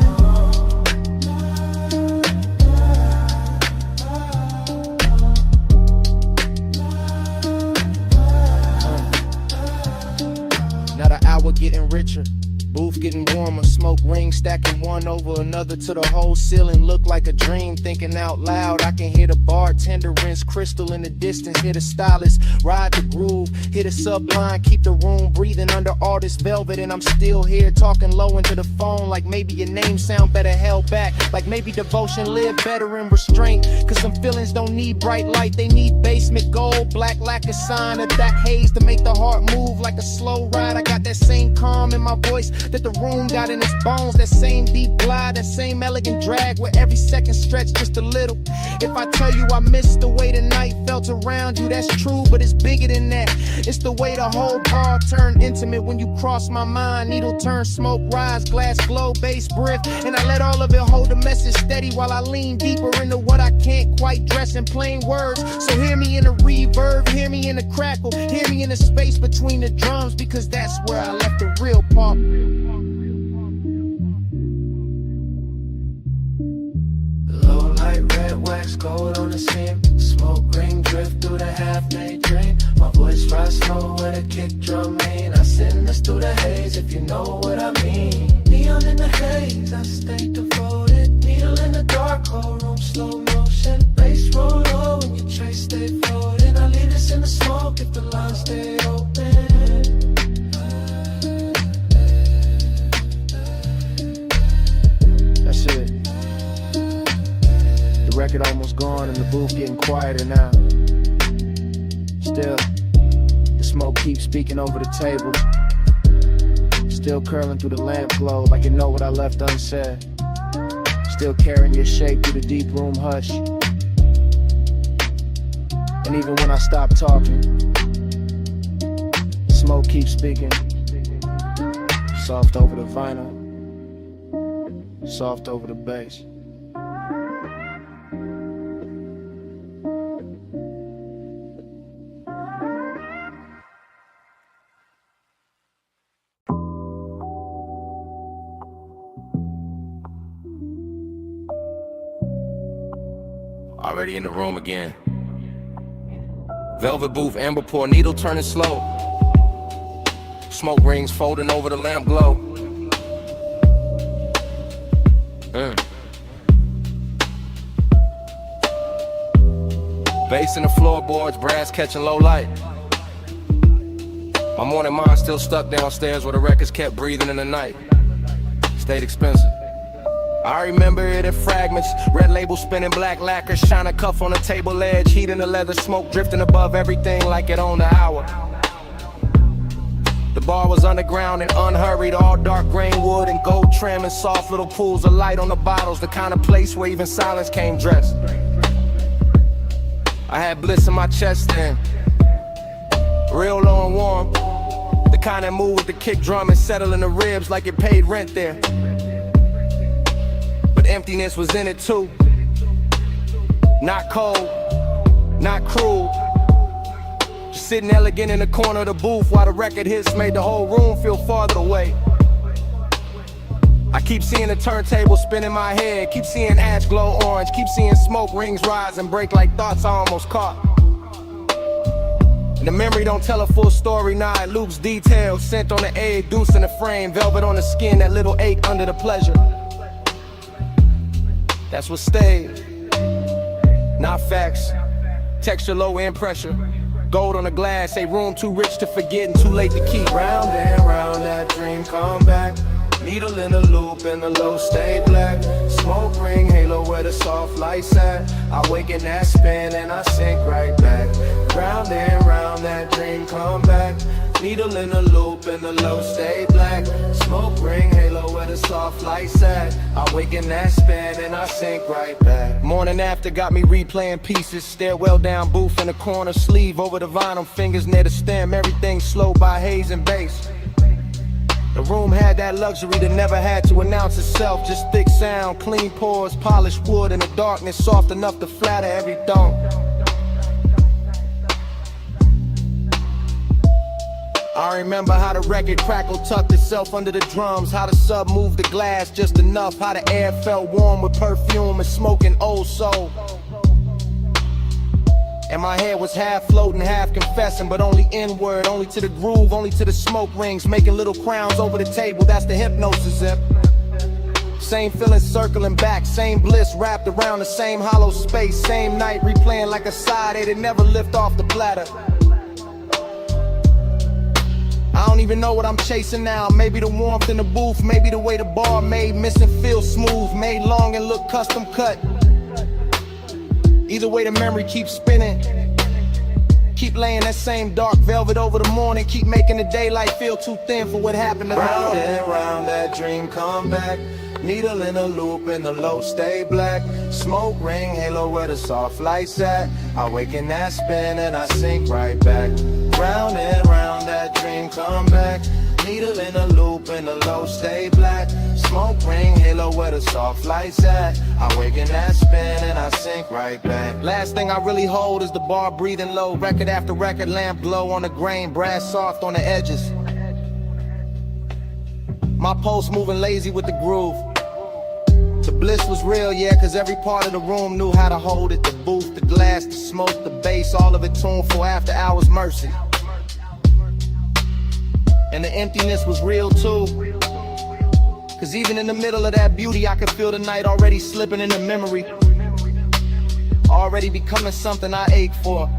Now the hour getting richer, booth getting warmer, smoke rings stacking one over another to the whole ceiling look like a dream. Thinking out loud, I can hear the bartender rinse crystal in the distance, hear the stylist ride the groove, hit a subline, keep the room breathing under all this velvet. And I'm still here talking low into the phone like maybe your name sound better held back, like maybe devotion live better in restraint. Cause some feelings don't need bright light, they need basement gold, black lacquer sign of that haze to make the heart move like a slow ride. I got that same calm in my voice that the room got in its bones, that same deep glide, that same elegant drag where every second stretch just a little. If I tell you I miss the way the night felt around you, that's true, but it's bigger than that. It's the way the whole bar turned intimate when you cross my mind. Needle turn, smoke rise, glass glow, bass brief, and I let all of it hold the message steady while I lean deeper into what I can't quite dress in plain words. So hear me in the reverb, hear me in the crackle, hear me in the space between the drums, because that's where I left the real part. Low light, red wax, gold on the seam. Smoke ring drift through the half-day dream. My voice rise slow with a kick drum mean. I send this through the haze if you know what I mean. Neon in the haze, I stay devoted. Needle in the dark, whole room slow motion. Bass roll low and your trace stay floating. I leave this in the smoke if the lines stay open. That's it. The record almost gone and the booth getting quieter now. Still, the smoke keeps speaking over the table. Still curling through the lamp glow like you know what I left unsaid. Still carrying your shape through the deep room hush. And even when I stop talking, the smoke keeps speaking. Soft over the vinyl, soft over the bass. Already in the room again. Velvet booth, amber pour, needle turning slow. Smoke rings folding over the lamp glow. Bass in the floorboards, brass catching low light. My morning mind still stuck downstairs where the records kept breathing in the night. Stayed expensive. I remember it in fragments. Red label spinning, black lacquer, shine a cuff on the table edge, heat in the leather, smoke drifting above everything like it owned the hour. The bar was underground and unhurried, all dark grain wood and gold trim and soft little pools of light on the bottles, the kind of place where even silence came dressed. I had bliss in my chest then, real low and warm, the kind that moved with the kick drum and settle in the ribs like it paid rent there. But emptiness was in it too. Not cold, not cruel, Just sitting elegant in the corner of the booth while the record hits made the whole room feel farther away. I keep seeing the turntable spin in my head, keep seeing ash glow orange, keep seeing smoke rings rise and break like thoughts I almost caught. And the memory don't tell a full story, nah, it loops details. Scent on the egg, deuce in the frame, velvet on the skin, that little ache under the pleasure. That's what stayed, not facts. Texture low and pressure, gold on the glass, a room too rich to forget and too late to keep. Round and round, that dream come back. Needle in a loop and the low stay black. Smoke ring, halo where the soft lights at. I wake in that spin and I sink right back. Round and round, that dream come back. Needle in a loop and the low stay black. Smoke ring, halo where the soft lights at. I wake in that spin and I sink right back. Morning after got me replaying pieces. Stairwell down, booth in the corner, sleeve over the vinyl, fingers near the stem. Everything slow by haze and bass. The room had that luxury that never had to announce itself. Just thick sound, clean pours, polished wood, and the darkness soft enough to flatter every thought. I remember how the record crackled, tucked itself under the drums. How the sub moved the glass just enough. How the air felt warm with perfume and smoking old soul. And my head was half floating, half confessing, but only inward, only to the groove, only to the smoke rings, making little crowns over the table. That's the hypnosis zip. Same feeling circling back, same bliss wrapped around the same hollow space. Same night replaying like a side A that never lift off the platter. I don't even know what I'm chasing now. Maybe the warmth in the booth, maybe the way the bar made missing feel smooth, made long and look custom cut. Either way the memory keeps spinning. Keep laying that same dark velvet over the morning. Keep making the daylight feel too thin for what happened to Round and round, that dream come back. Needle in a loop and the low stay black. Smoke ring, halo where the soft lights at. I wake in that spin and I sink right back. Round and round, that dream come back. Needle in a loop and the low stay black. Smoke ring, halo where the soft lights at. I wake in that spin and I sink right back. Last thing I really hold is the bar breathing low. Record after record, lamp glow on the grain, brass soft on the edges. My pulse moving lazy with the groove. The bliss was real, yeah, cause every part of the room knew how to hold it. The booth, the glass, the smoke, the bass, all of it tuneful after hours mercy. And the emptiness was real too. Cause even in the middle of that beauty, I could feel the night already slipping into memory. Already becoming something I ache for.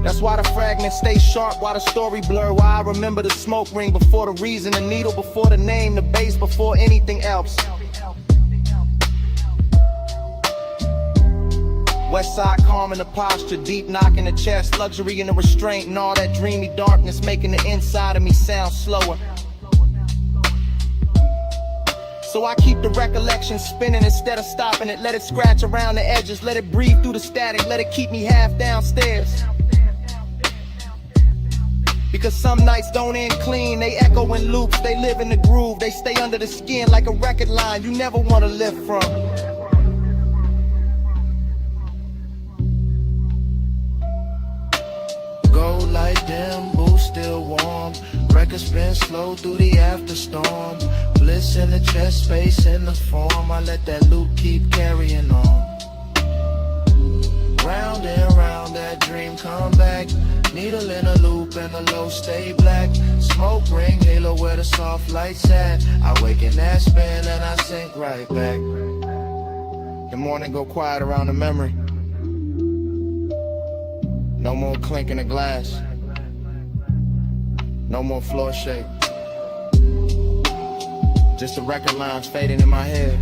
That's why the fragments stay sharp, why the story blur. Why I remember the smoke ring before the reason, the needle before the name, the bass before anything else. West side calm in the posture, deep knock in the chest, luxury in the restraint, and all that dreamy darkness making the inside of me sound slower. So I keep the recollection spinning instead of stopping it. Let it scratch around the edges, let it breathe through the static, let it keep me half downstairs. Because some nights don't end clean, they echo in loops, they live in the groove, they stay under the skin like a record line you never want to live from. Gold light dim, booth still warm. Record spin slow through the after storm. Bliss in the chest space in the form. I let that loop keep carrying on. Round and round, that dream come back. Needle in a loop and the low stay black. Smoke ring, halo where the soft lights at. I wake in that spin and I sink right back. The morning go quiet around the memory. No more clinking the glass. No more floor shake. Just the record lines fading in my head.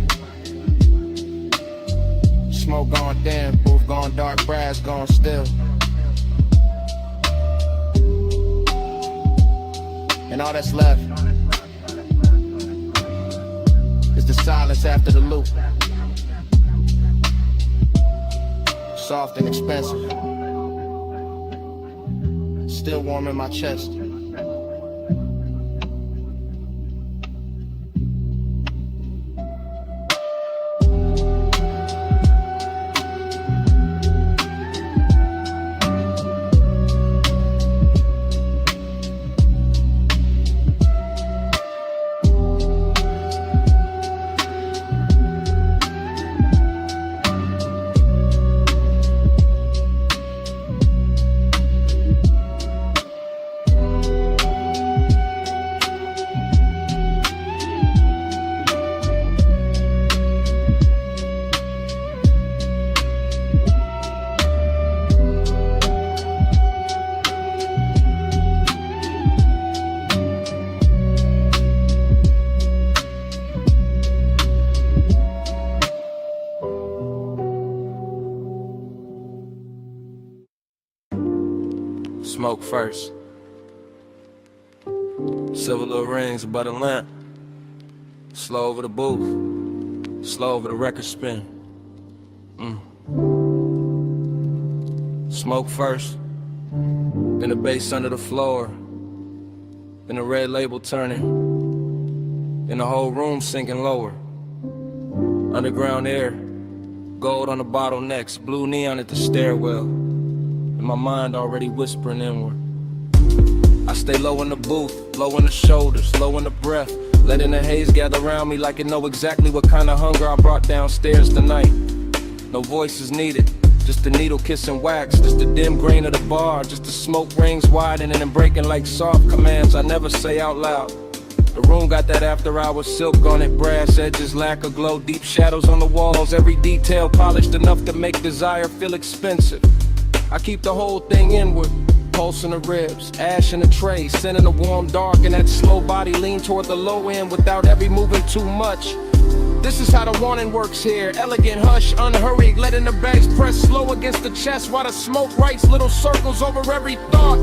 Smoke gone dim, booth gone dark, brass gone still. And all that's left is the silence after the loop. Soft and expensive. Still warm in my chest. Smoke first. Silver little rings above the lamp. Slow over the booth. Slow over the record spin. Smoke first. Then the bass under the floor. Then the red label turning. Then the whole room sinking lower. Underground air. Gold on the bottlenecks. Blue neon at the stairwell. And my mind already whispering inward. I stay low in the booth, low in the shoulders, low in the breath. Letting the haze gather around me like it know exactly what kind of hunger I brought downstairs tonight. No voices needed, just the needle kissing wax. Just the dim green of the bar, just the smoke rings widening and breaking like soft commands I never say out loud. The room got that after hours silk on it, brass edges, lack of glow, deep shadows on the walls. Every detail polished enough to make desire feel expensive. I keep the whole thing inward. Pulse in the ribs, ash in the tray, sending the warm dark and that slow body lean toward the low end without every moving too much. This is how the warning works here. Elegant, hush, unhurried, letting the bags press slow against the chest while the smoke writes little circles over every thought.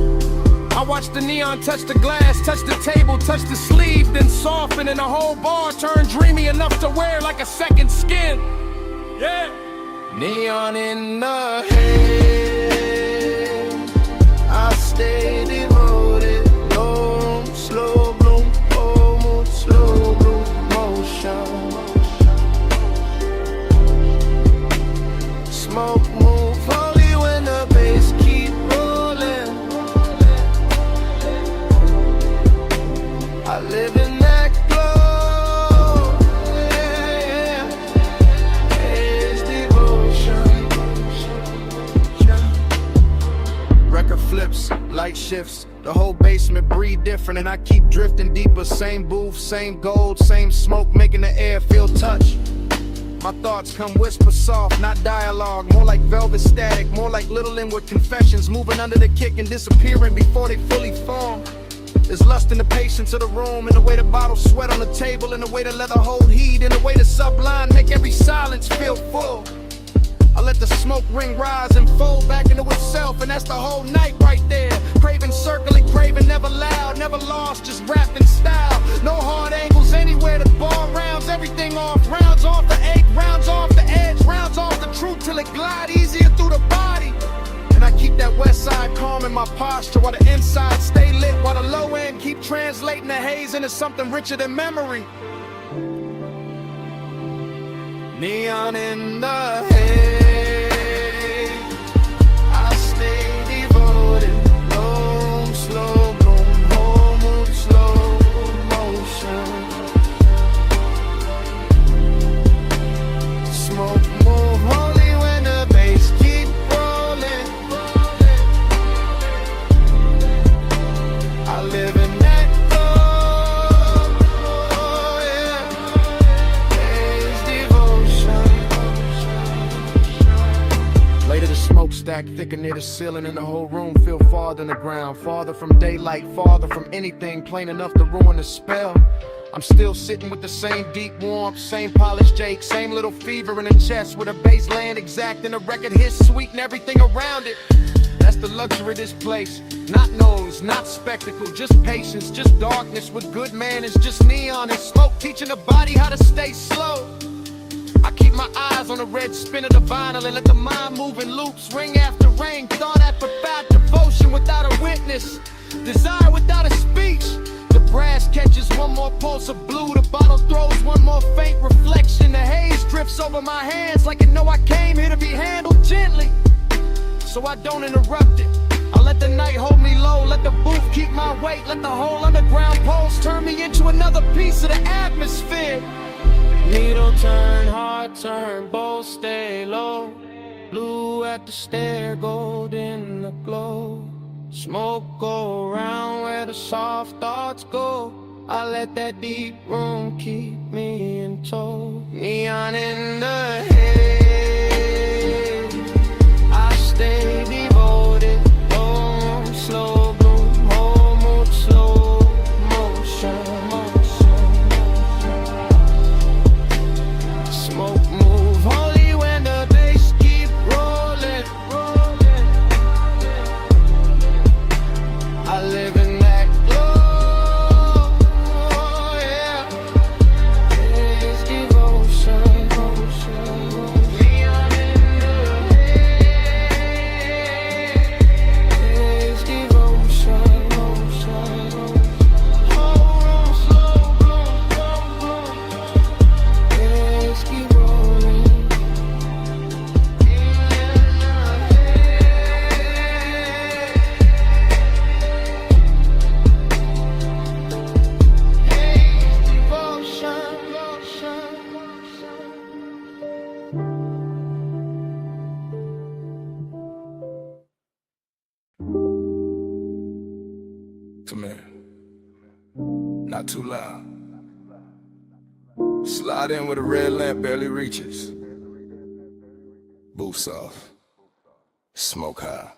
I watch the neon touch the glass, touch the table, touch the sleeve, then soften and the whole bar turn dreamy enough to wear like a second skin. Yeah. Neon in the head, I stay devoted. Long, slow bloom, almost slow bloom motion. Smoke move only when the bass keep rolling. I live in that glow, yeah, yeah. It's devotion. Record flips, light shifts, the whole basement breathe different, and I keep drifting deeper. Same booth, same gold, same smoke, making the air feel touch. My thoughts come whisper soft, not dialogue, more like velvet static, more like little inward confessions, moving under the kick and disappearing before they fully form. There's lust in the patience of the room, in the way the bottles sweat on the table, in the way the leather hold heat, in the way the sublime make every silence feel full. I let the smoke ring rise and fold back into itself, and that's the whole night right there. Craving, circling, craving, never loud, never lost, just wrapped in style. No hard angles anywhere, the bar rounds everything off. Rounds off the eight, rounds off the edge, rounds off the truth till it glide easier through the body. And I keep that west side calm in my posture, while the inside stay lit, while the low end keep translating the haze into something richer than memory. Neon in the head, I stay devoted. Long, slow bloom, whole mood, slow motion. Smoke move only when the bass keep rolling. I live in that glow, yeah. It's devotion. Later the smokestack thicker near the ceiling, and the whole room feel farther than the ground, farther from daylight, farther from anything plain enough to ruin the spell. I'm still sitting with the same deep warmth, same polished Jake, same little fever in the chest, with a bass laying exact and a record hit sweet and everything around it. That's the luxury of this place. Not noise, not spectacle, just patience, just darkness with good manners, just neon and smoke teaching the body how to stay slow. I keep my eyes on the red spin of the vinyl and let the mind move in loops, ring after ring, thought after thought, devotion without a witness, desire without a speech. The brass catches one more pulse of blue, the bottle throws one more faint reflection, the haze drifts over my hands like it know I came here to be handled gently, so I don't interrupt it. I let the night hold me low, let the booth keep my weight, let the whole underground pulse turn me into another piece of the atmosphere. Needle turn, heart turn, both stay low. Blue at the stair, gold in the glow. Smoke go around where the soft thoughts go. I let that deep room keep me in tow. Neon in the head, I stay devoted. Oh, slow bloom, whole mood, slow motion. Smoke move only when the bass keep rolling. Come here. Not too loud. Slide in with a red lamp barely reaches. Boots off. Smoke high.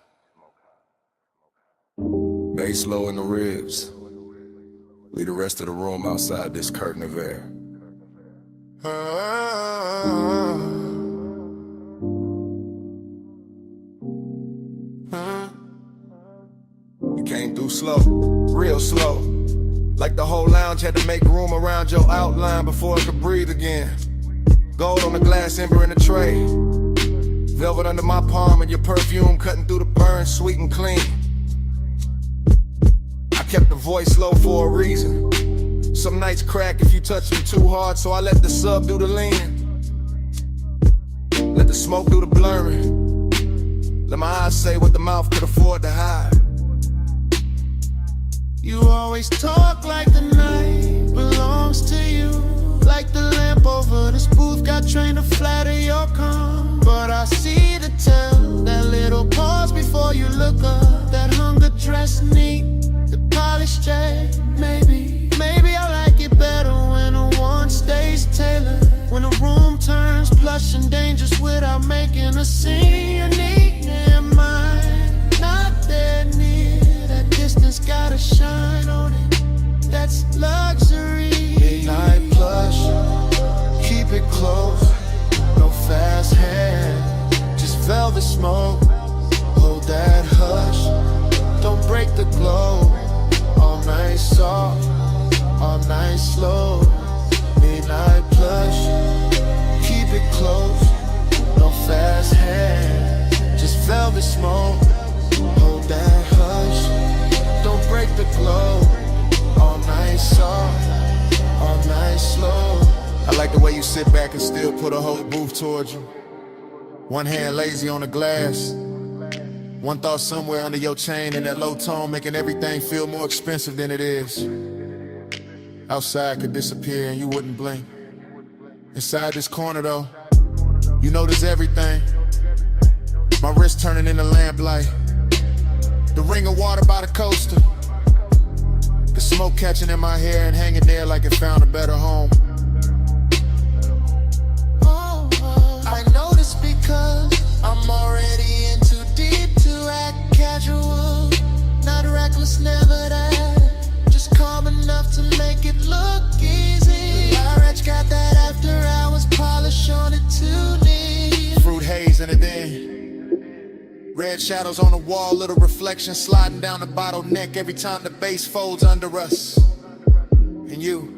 Bass low in the ribs. Leave the rest of the room outside this curtain of air. You came through slow, real slow. Like the whole lounge had to make room around your outline before it could breathe again. Gold on the glass, ember in the tray. Velvet under my palm and your perfume cutting through the burn, sweet and clean. I kept the voice low for a reason. Some nights crack if you touch them too hard, so I let the sub do the leaning. Let the smoke do the blurring. Let my eyes say what the mouth could afford to hide. You always talk like the night belongs to you. Like the lamp over this booth got trained to flatter your calm. But I see the tell, that little pause before you look up. That hunger dressed neat, the polished jade. Maybe I like it better when a one stays tailored. When the room turns plush and dangerous without making a scene. You need in mind, not that near. That distance gotta shine on it. That's luxury. Midnight plush, keep it close. No fast hand, just velvet smoke. Hold that hush, don't break the glow. All night soft, all night slow. Midnight plush, keep it close. No fast hand, just velvet smoke. Hold that hush, don't break the glow. All night soft, all night slow. I like the way you sit back and still put a whole booth towards you. One hand lazy on the glass. One thought somewhere under your chain in that low tone, making everything feel more expensive than it is. Outside could disappear and you wouldn't blink. Inside this corner though, you notice everything. My wrist turning into lamplight. The ring of water by the coaster. The smoke catching in my hair and hanging there like it found a better home. I notice because I'm already in too deep to act casual. Not reckless, never that. Just calm enough to make it look easy. Pyrex got that after hours polish on it too neat. Fruit haze in it then. Red shadows on the wall, little reflection sliding down the bottleneck every time the bass folds under us. And you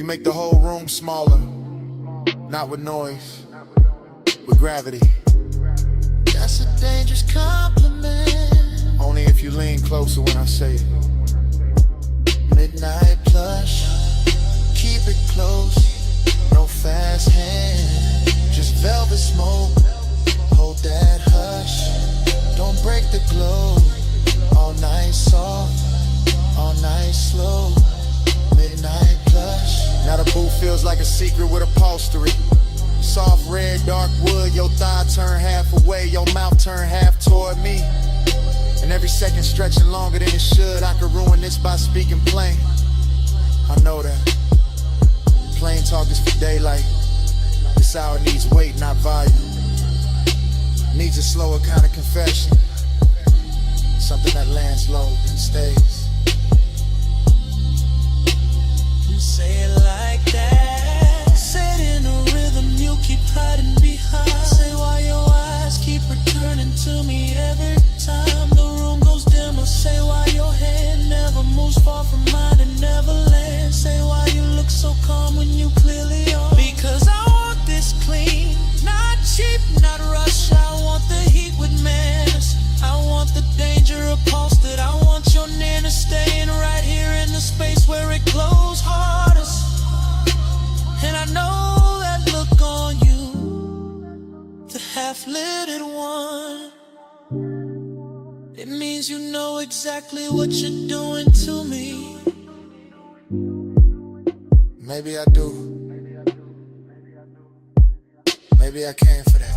make the whole room smaller. Not with noise, with gravity. That's a dangerous compliment. Only if you lean closer when I say it. Midnight plush, keep it close. No fast hand, just velvet smoke. Hold that hush, don't break the glow. All night soft, all night slow. Midnight plush. Now the booth feels like a secret with upholstery. Soft red, dark wood, your thigh turn half away, your mouth turn half toward me. And every second stretching longer than it should. I could ruin this by speaking plain. I know that. Plain talk is for daylight. This hour needs weight, not volume. Needs a slower kind of confession. Something that lands low and stays. You say it like that. Say it in a rhythm you keep hiding behind. Say why your eyes keep returning to me every time the room goes dimmer. Say why your hand never moves far from mine and never lands. Say why you look so calm when you clearly are. Because I want this clean, not cheap, not rush. I want the heat with manners. I want the danger upholstered. I want your nearness staying right here in the space where it glows hardest. And I know that look on you, the half-lidded one. It means you know exactly what you're doing to me. Maybe I do. Maybe I came for that.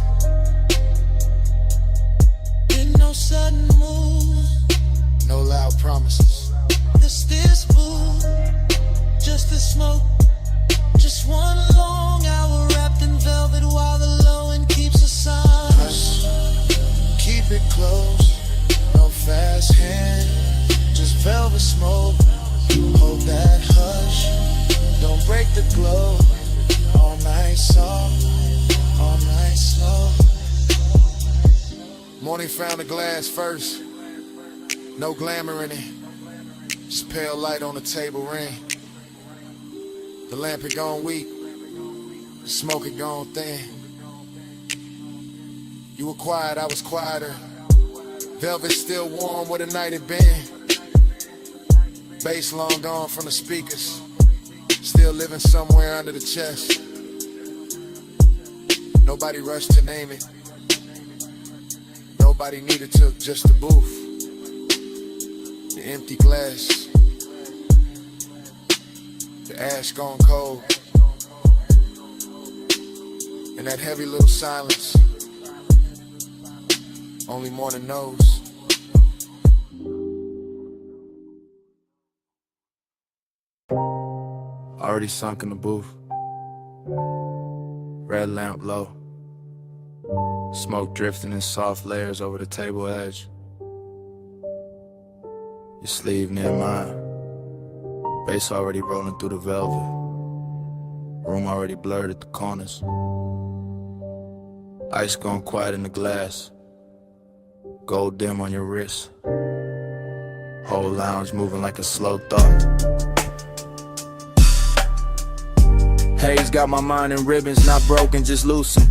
In no sudden move, No loud promises. This food, just the smoke. Just one long hour wrapped in velvet while the low end keeps us on. Hush, keep it close, no fast hand, just velvet smoke. Hold that hush, don't break the glow. All night soft, all night slow. Morning found the glass first, no glamour in it, just pale light on the table ring. The lamp had gone weak, the smoke had gone thin. You were quiet, I was quieter. Velvet still warm where the night had been. Bass long gone from the speakers, still living somewhere under the chest. Nobody rushed to name it, nobody needed to, just the booth. The empty glass, the ash gone cold, and that heavy little silence only morning knows. Already sunk in the booth, red lamp low, smoke drifting in soft layers over the table edge. Your sleeve near mine, bass already rolling through the velvet, room already blurred at the corners. Ice gone quiet in the glass, gold dim on your wrist. Whole lounge moving like a slow thought. Haze got my mind in ribbons, not broken, just loosened.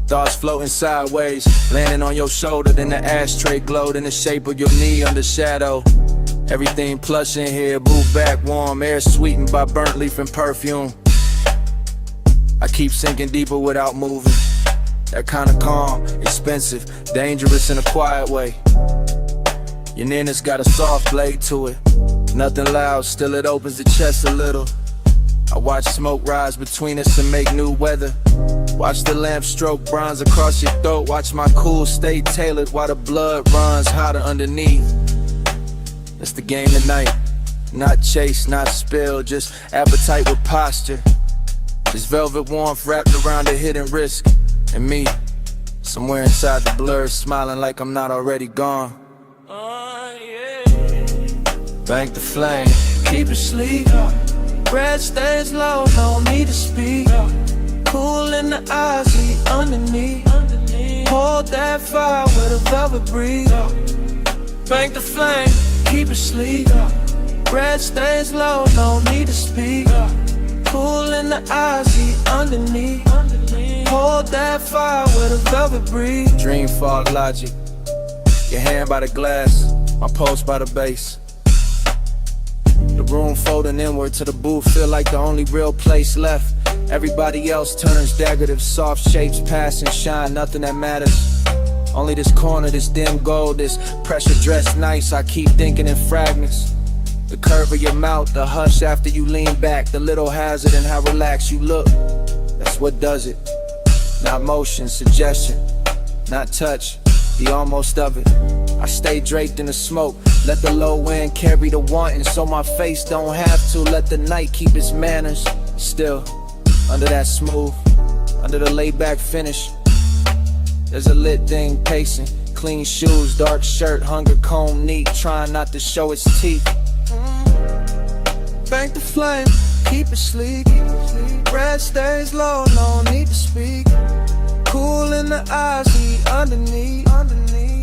Thoughts floating sideways, landing on your shoulder, then the ashtray glowed in the shape of your knee under shadow. Everything plush in here, move back warm, air sweetened by burnt leaf and perfume. I keep sinking deeper without moving. That kind of calm, expensive, dangerous in a quiet way. Your nearness got a soft blade to it. Nothing loud, still it opens the chest a little. I watch smoke rise between us and make new weather. Watch the lamp stroke bronze across your throat. Watch my cool stay tailored while the blood runs hotter underneath. That's the game tonight. Not chase, not spill, just appetite with posture. This velvet warmth wrapped around a hidden risk. And me, somewhere inside the blur, smiling like I'm not already gone. Bank the flame, keep it sleep. Red stays low, no need to speak. Cool in the eyes, see underneath. Hold that fire with a velvet breeze. Bank the flame, keep it sleep. Red stays low, no need to speak. Cool in the eyes, see underneath. Hold that fire with a velvet breeze. Dream fog logic, your hand by the glass, my pulse by the bass. The room folding inward to the booth, feel like the only real place left. Everybody else turns decorative, soft shapes pass and shine, nothing that matters. Only this corner, this dim gold, this pressure dressed nice, I keep thinking in fragments. The curve of your mouth, the hush after you lean back, the little hazard in how relaxed you look. That's what does it. Not motion, suggestion, not touch, the almost of it. I stay draped in the smoke, let the low wind carry the wanting, so my face don't have to. Let the night keep its manners. Still, under that smooth, under the laid back finish, there's a lit thing pacing. Clean shoes, dark shirt, hunger comb neat, trying not to show its teeth. Bank the flame, keep it sleek. Red stays low, no need to speak. Cool in the eyes, heat underneath.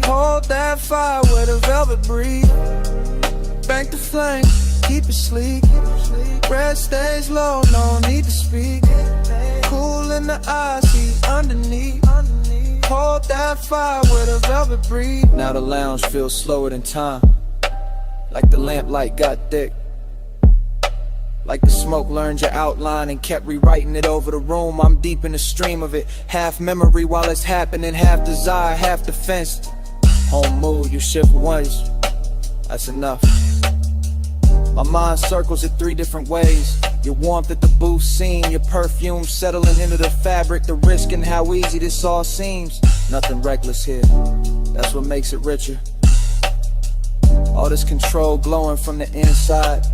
Hold that fire with a velvet breeze. Bank the flame, keep it sleek. Red stays low, no need to speak. Cool in the eyes, heat underneath. Hold that fire with a velvet breeze. Now the lounge feels slower than time, like the lamplight got thick. Like the smoke learned your outline and kept rewriting it over the room. I'm deep in the stream of it, half memory while it's happening, half desire, half defense. Home mood, you shift once, that's enough. My mind circles it 3 different ways. Your warmth at the booth scene, your perfume settling into the fabric, the risk and how easy this all seems. Nothing reckless here, that's what makes it richer. All this control glowing from the inside.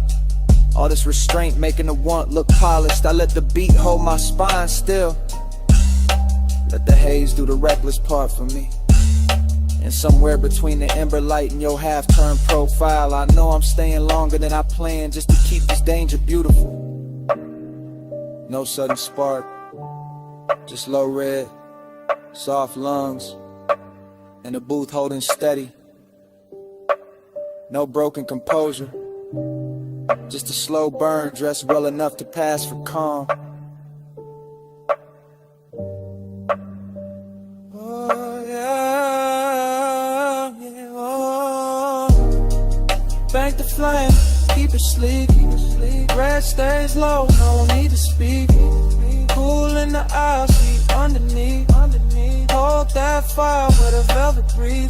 All this restraint making the want look polished. I let the beat hold my spine still. Let the haze do the reckless part for me. And somewhere between the ember light and your half-turned profile, I know I'm staying longer than I planned just to keep this danger beautiful. No sudden spark, just low red, soft lungs, and the booth holding steady. No broken composure, just a slow burn dressed well enough to pass for calm. Oh yeah, yeah, oh. Bank the flame, keep it sleek. Red stays low, no need to speak. Cool in the aisle, sweet underneath. Hold that fire with a velvet breeze.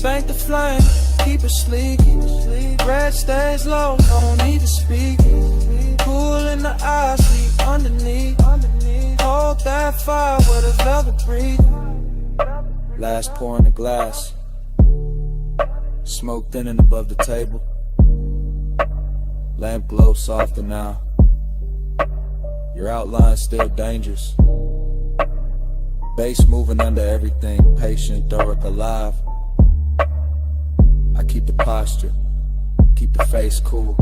Bank the flame, keep it sleek. Red stays low, no need to speak. Cool in the aisle, sweet underneath. Hold that fire with a velvet breeze. Last pour in the glass. Smoke thinning above the table. Lamp glow softer now. Your outline's still dangerous. Bass moving under everything, patient, Doric alive. I keep the posture, keep the face cool,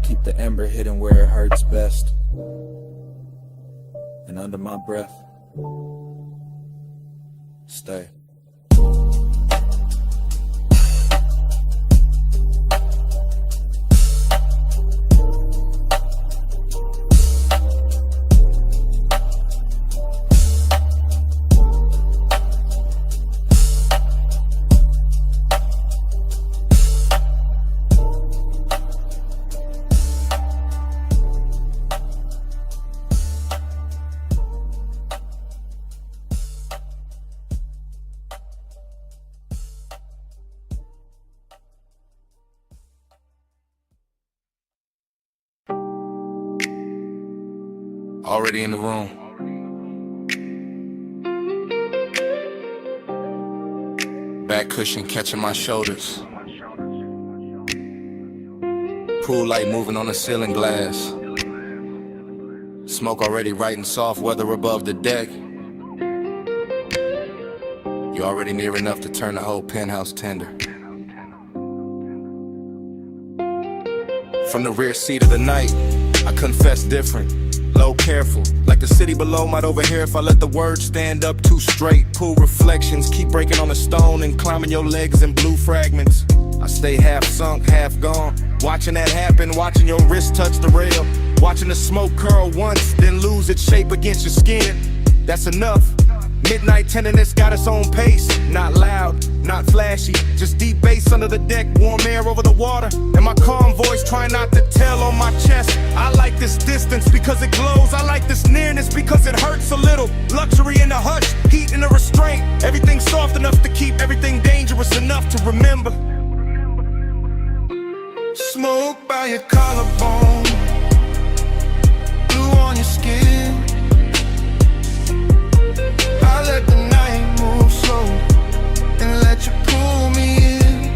keep the ember hidden where it hurts best. And under my breath, stay. Already in the room. Back cushion catching my shoulders. Pool light moving on the ceiling glass. Smoke already writing soft weather above the deck. You're already near enough to turn the whole penthouse tender. From the rear seat of the night, I confess different. Low careful, like the city below might overhear if I let the words stand up too straight. Pool reflections keep breaking on the stone and climbing your legs in blue fragments. I stay half sunk, half gone, watching that happen, watching your wrist touch the rail, watching the smoke curl once, then lose its shape against your skin. That's enough. Midnight tenderness got its own pace. Not loud, not flashy, just deep bass under the deck, warm air over the water, and my calm voice trying not to tell on my chest. I like this distance because it glows. I like this nearness because it hurts a little. Luxury in the hush, heat in the restraint. Everything soft enough to keep everything dangerous enough to remember. Smoke by your collarbone, blue on your skin. I let the night move slow and let you pull me in.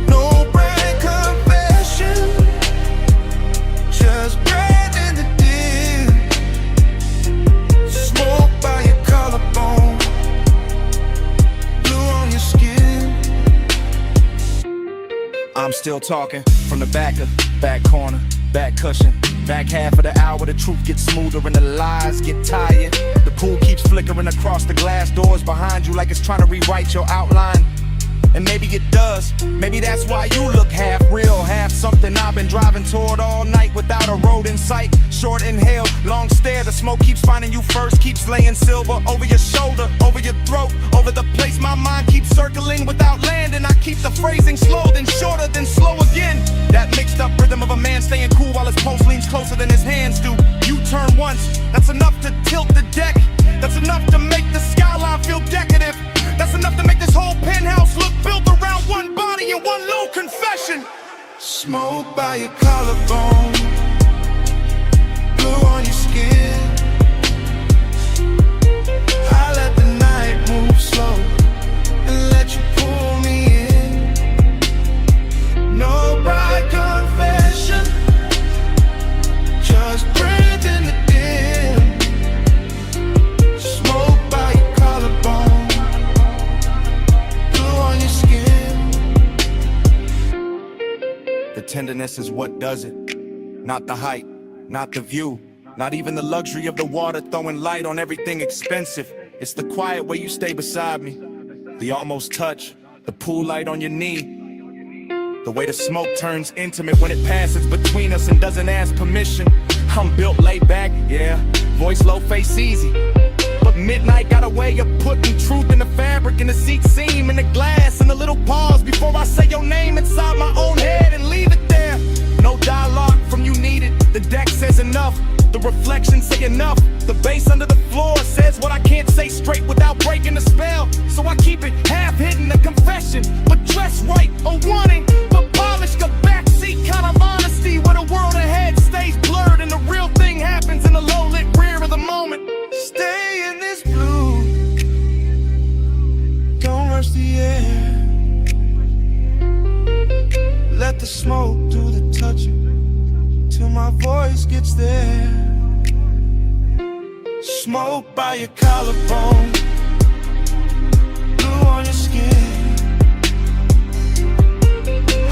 No bright confession, just bread in the dim. Smoke by your collarbone, blue on your skin. I'm still talking from the back corner, back cushion. Back half of the hour, the truth gets smoother and the lies get tired. The pool keeps flickering across the glass doors behind you like it's trying to rewrite your outline. And maybe it does. Maybe that's why you look half real, half something I've been driving toward all night without a road in sight. Short inhale, long stare, the smoke keeps finding you first, keeps laying silver over your shoulder, over your throat, over the place my mind keeps circling without landing. I keep the phrasing slow, then shorter, then slow again. That mixed up rhythm of a man staying cool while his pulse leans closer than his hands do. You turn once, that's enough to tilt the deck. That's enough to make the skyline feel decadent. That's enough to make this whole penthouse look built around one body and one low confession. Smoke by your collarbone, blue on your skin. I let the night move slow and let you pull me in. tenderness is what does it. Not the height, not the view, not even the luxury of the water throwing light on everything expensive. It's the quiet way you stay beside me, the almost touch, the pool light on your knee, the way the smoke turns intimate when it passes between us and doesn't ask permission. I'm built laid back, yeah, voice low, face easy, but midnight got a way of putting truth in the fabric, in the seat seam, in the glass, and a little pause before I say your name inside my own head and leave it there. No dialogue from you needed, the deck says enough, the reflections say enough, the bass under the floor says what I can't say straight without breaking the spell. So I keep it half hidden, a confession, but dressed right, a warning, but polished, a backseat kind of honesty, where the world ahead stays blurred and the real thing happens in the low-lit rear of the moment. Stay in this blue, don't rush the air. Let the smoke do the touching till my voice gets there. Smoke by your collarbone, blue on your skin.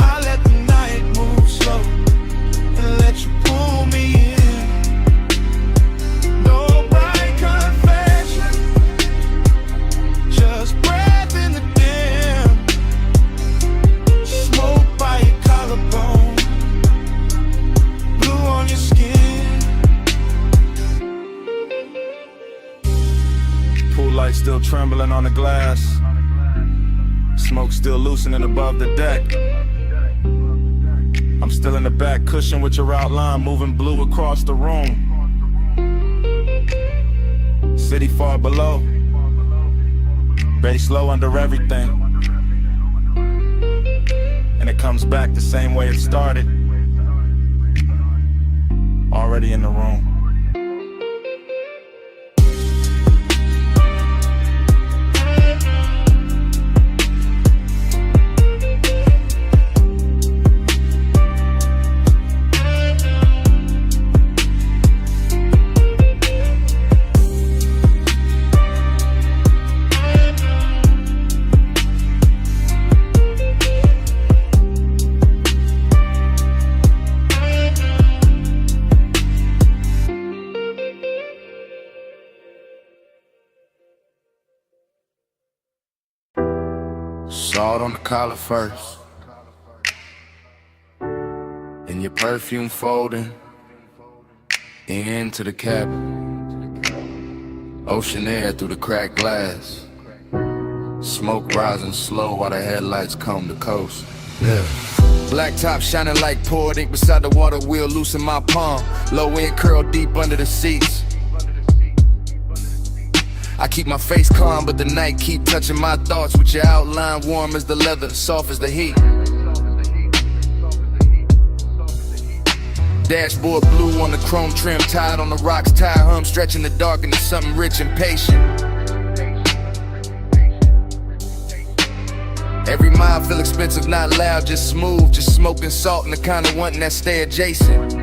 I let the night move slow and let you pull me in. No bright confession, just breath in the dim. Smoke by your collarbone, blue on your skin. Pool light still trembling on the glass, smoke still loosening above the deck. I'm still in the back cushion with your outline moving blue across the room. City far below, bass low under everything, and it comes back the same way it started. Already in the room. Salt on the collar first, and your perfume folding into the cabin. Ocean air through the cracked glass, smoke rising slow while the headlights comb the coast. Yeah. Black top shining like poured ink beside the water wheel, loose in my palm. Low end curl deep under the seats. I keep my face calm, but the night keep touching my thoughts with your outline warm as the leather, soft as the heat. Dashboard blue on the chrome trim, tied on the rocks, tire hum stretching the dark into something rich and patient. Every mile feel expensive, not loud, just smooth, just smoking salt and the kind of wanting that stay adjacent.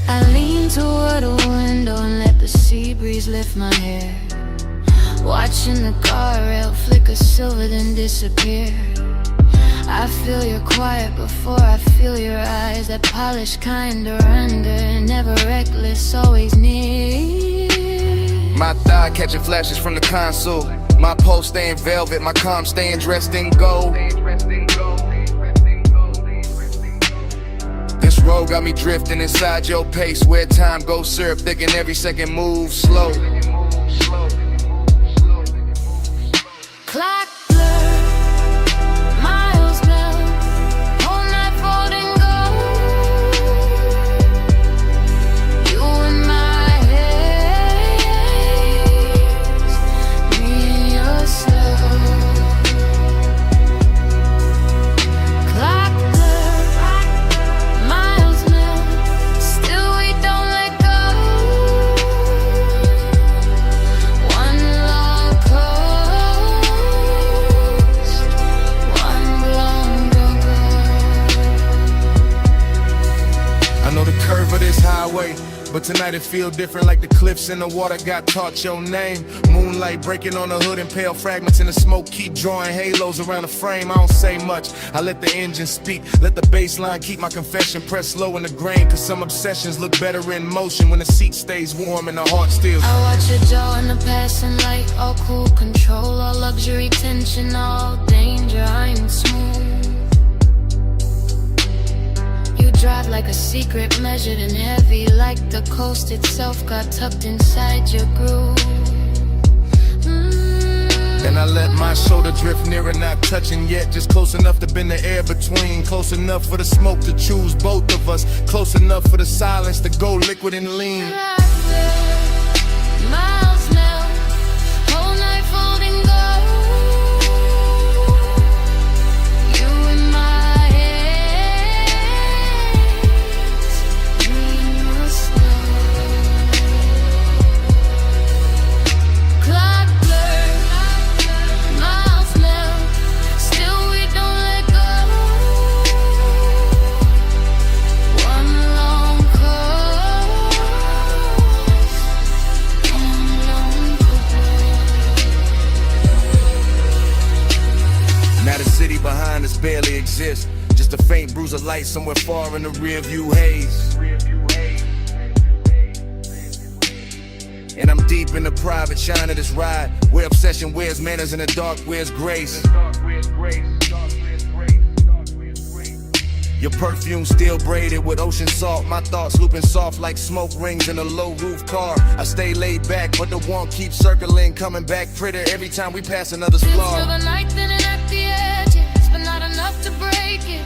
I lean toward a window and let the sea breeze lift my hair, watching the guardrail flicker silver then disappear. I feel your quiet before I feel your eyes, that polished kind of render, never reckless, always near. My thigh catching flashes from the console, my pulse staying velvet, my calm staying dressed in gold. This road got me drifting inside your pace, where time goes syrup thick and every second moves slow. Clock blur, miles melt, whole night folding gold. You in my haze, me in your slow. Clock blur, miles melt, still we don't let go. One long close. But tonight it feel different, like the cliffs in the water got taught your name. Moonlight breaking on the hood and pale fragments in the smoke keep drawing halos around the frame. I don't say much, I let the engine speak, let the bass line keep my confession pressed low in the grain. Cause some obsessions look better in motion when the seat stays warm and the heart still. I watch your jaw in the passing light, all cool control, all luxury tension, all danger, I'm smooth. You drive like a secret, measured and heavy, like the coast itself got tucked inside your groove. And I let my shoulder drift nearer, not touching yet, just close enough to bend the air between. Close enough for the smoke to choose both of us, close enough for the silence to go liquid and lean. Miles now, whole night folding gold. You in my hands, me in your slow. Clock blur, miles now, still we don't let go. One long coast, one long Now the city behind us barely exists, just a faint bruise of light somewhere far in the rear view haze. And I'm deep in the private shine of this ride, where obsession wears manners and the dark wears grace. Your perfume still braided with ocean salt, my thoughts looping soft like smoke rings in a low roof car. I stay laid back, but the one keeps circling, coming back prettier every time we pass another Till splar. the night thinning at the edges, but not enough to break it,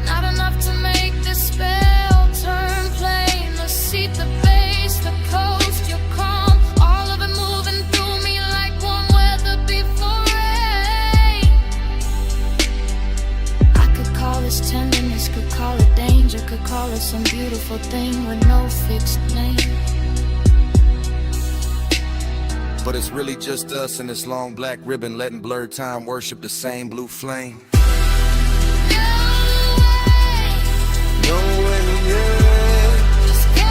not enough to make the spell turn plain. The seat, the bass, the coast, your calm, all of it moving through me like warm weather before rain. I could call this tenderness, could call it danger, could call it some beautiful thing with no fixed name. But it's really just us and this long black ribbon, letting blurred time worship the same blue flame. No way, yeah. Just go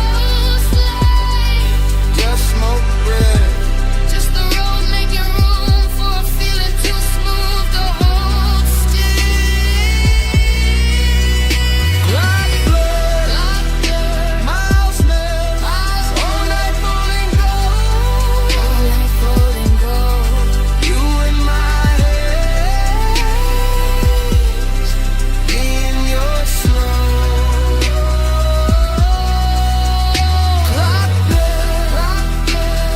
slay. Just smoke bread. Just the road making room for a feeling too smooth to hold still. Clock blur, Clock blur, miles now, all night falling gold. all night folding gold. You in my hands, me in your slow. Clock blur,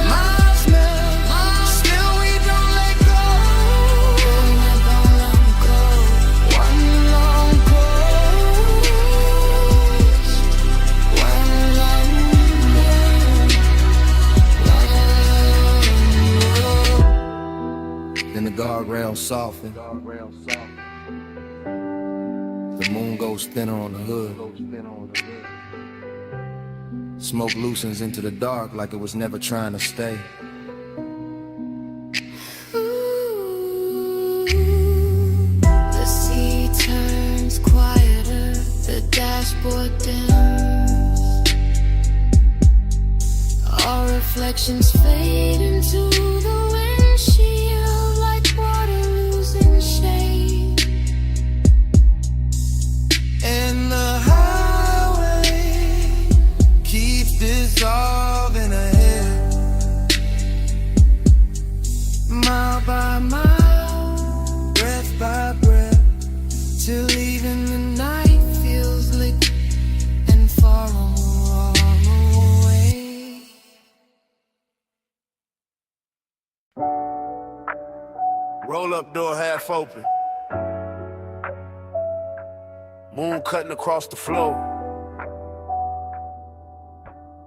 miles now, still we don't let go. One long coast, one long Then the guardrails soften. The moon goes thinner on the hood. Smoke loosens into the dark like it was never trying to stay. The sea turns quieter, the dashboard dims. Our reflections fade into the windshield like water losing shade. And the highway keeps dissolving ahead, mile by mile, breath by breath, till even the night feels liquid and far away. Roll up door half open, moon cutting across the floor.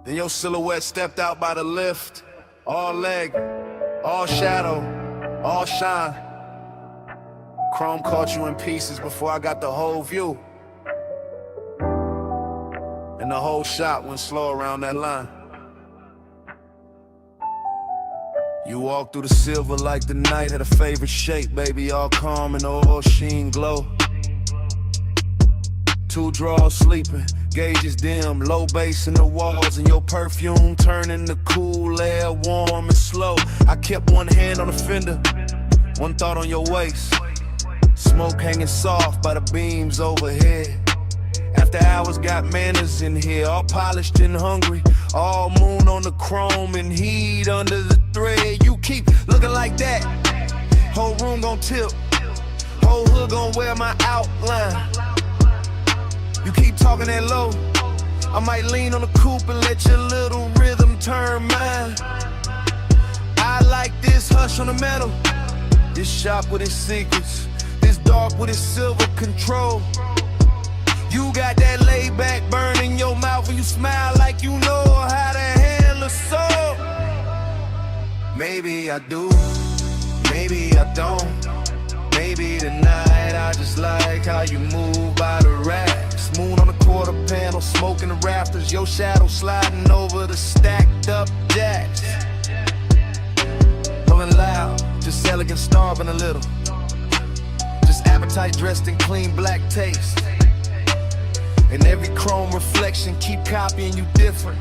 Then your silhouette stepped out by the lift, all leg, all shadow, all shine. Chrome caught you in pieces before I got the whole view. And the whole shot went slow around that line. You walked through the silver like the night had a favorite shape, baby, all calm and all sheen glow. 2 drawers sleeping, gauges dim, low bass in the walls, and your perfume turning the cool air warm and slow. I kept one hand on the fender, one thought on your waist. Smoke hanging soft by the beams overhead. After hours got manners in here, all polished and hungry. All moon on the chrome and heat under the thread. You keep looking like that, whole room gon' tilt, whole hood gon' wear my outline. You keep talking that low, I might lean on the coupe and let your little rhythm turn mine. I like this hush on the metal, this shop with its secrets, this dark with its silver control. You got that laid back burn in your mouth when you smile like you know how to handle a soul. Maybe I do, maybe I don't. Maybe tonight I just like how you move by the racks. Moon on the quarter panel, smoking the rafters, your shadow sliding over the stacked up jacks. Rolling loud, just elegant, starving a little. Just appetite dressed in clean black taste. And every chrome reflection keep copying you different.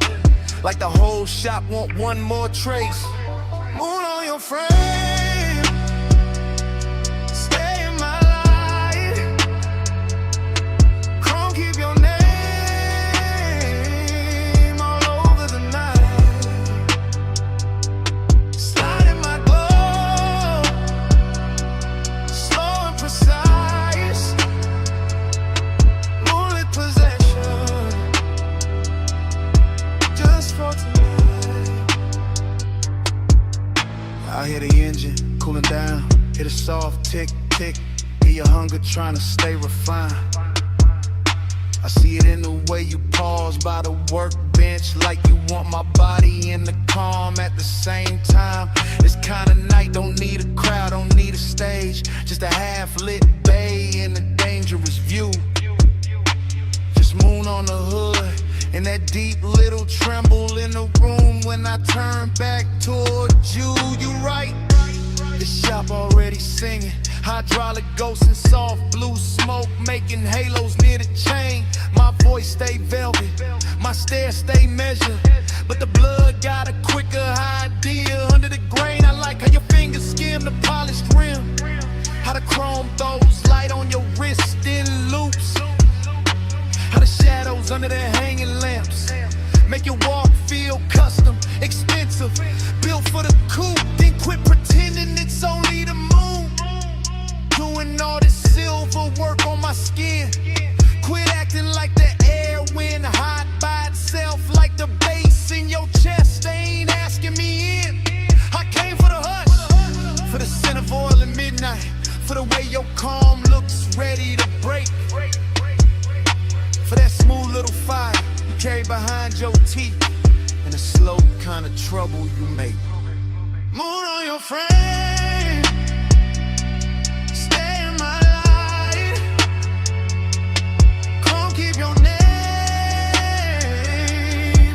Like the whole shop want one more trace. Moon on your frame, stay in my light. Chrome keep your name all over the night. Slide in my glow, slow and precise. I hear the engine cooling down, hear the soft tick, tick. Hear your hunger trying to stay refined. I see it in the way you pause by the workbench, like you want my body in the calm at the same time. This kind of night don't need a crowd, don't need a stage, just a half-lit bay and a dangerous view. Just moon on the hood and that deep little tremble in the room when I turn back towards you. You right, the shop already singing, hydraulic ghosts and soft blue smoke making halos near the chain. My voice stay velvet, my stare stay measured, but the blood got a quicker idea under the grain. I like how your fingers skim the polished rim, how the chrome throws light on your wrist in loops, how the shadows under the hanging lamps make your walk feel custom, expensive, built for the coupe. Then quit pretending it's only the moon, doing all this silver work on my skin. Quit acting like the air went hot by itself, like the bass in your chest. They ain't asking me in. I came for the hush, for the scent of oil at midnight, for the way your calm looks ready to break, for that smooth little fire you carry behind your teeth, and the slow kind of trouble you make. Moon on your frame, stay in my light. Come keep your name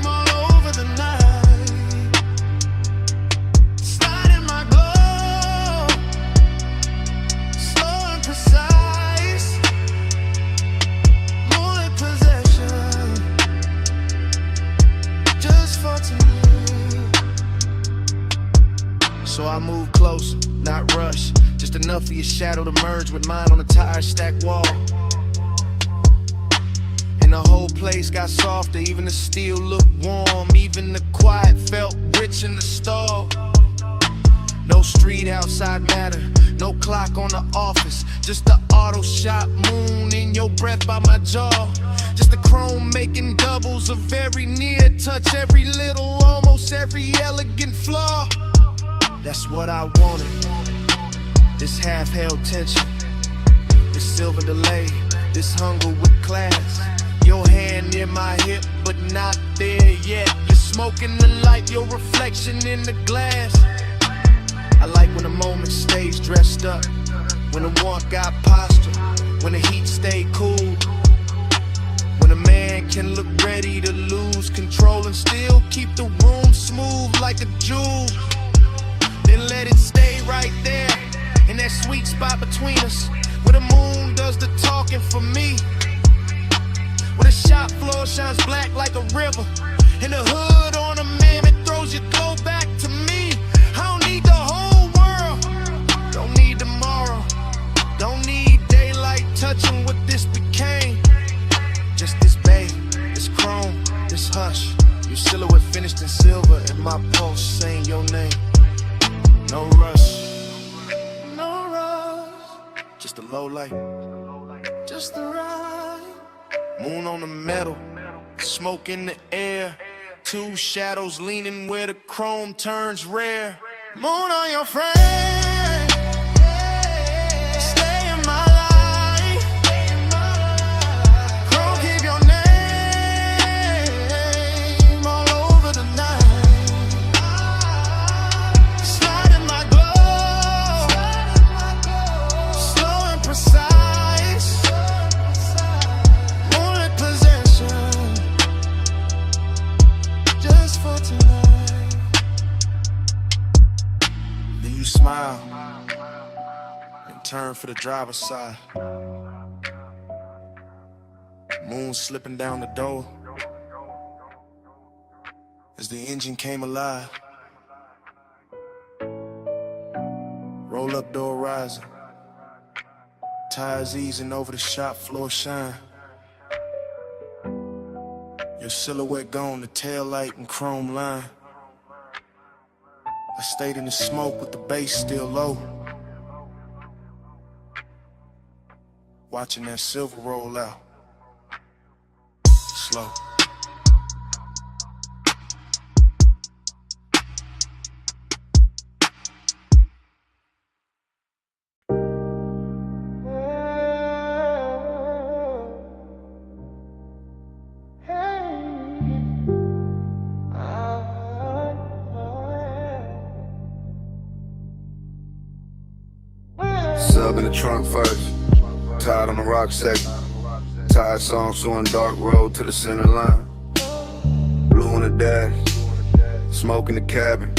all over the night. Slide in my glow, slow and precise. Moonlit possession, just for tonight. So I move closer, not rush, just enough for your shadow to merge with mine on the tire stack wall. And the whole place got softer, even the steel looked warm, even the quiet felt rich in the stall. No street outside matter, no clock on the office, just the auto shop moon in your breath by my jaw. Just the chrome making doubles of every near touch, every little, almost every elegant flaw. That's what I wanted, this half-held tension, this silver delay, this hunger with class. Your hand near my hip, but not there yet. You're smoking the light, your reflection in the glass. I like when the moment stays dressed up, when the warmth got posture, when the heat stay cool, when a man can look ready to lose control and still keep the room smooth like a jewel. Then let it stay right there, in that sweet spot between us, where the moon does the talking for me. where the shop floor shines black like a river. In the hood on a man, it throws your glow back to me. I don't need the whole world, don't need tomorrow, don't need daylight touching what this became. Just this bay, this chrome, this hush. Your silhouette finished in silver, and my pulse saying your name. No rush, no rush. Just a low light, just the right. Moon on the metal, smoke in the air. Two shadows leaning where the chrome turns rare. Moon on your frame, stay in my life. Chrome keep your name all over the night. Slide in my glow, slow and precise. Moonlit possession, just for tonight. Then you smile and turn for the driver's side. Moon slipping down the door as the engine came alive. Roll up door rising, tires easing over the shop floor shine. Your silhouette gone, the tail light and chrome line. I stayed in the smoke with the bass still low, watching that silver roll out slow. Sub in the trunk first, tied on the rock second. Tired song, so on dark road to the center line. Blue on the dash, smoke in the cabin.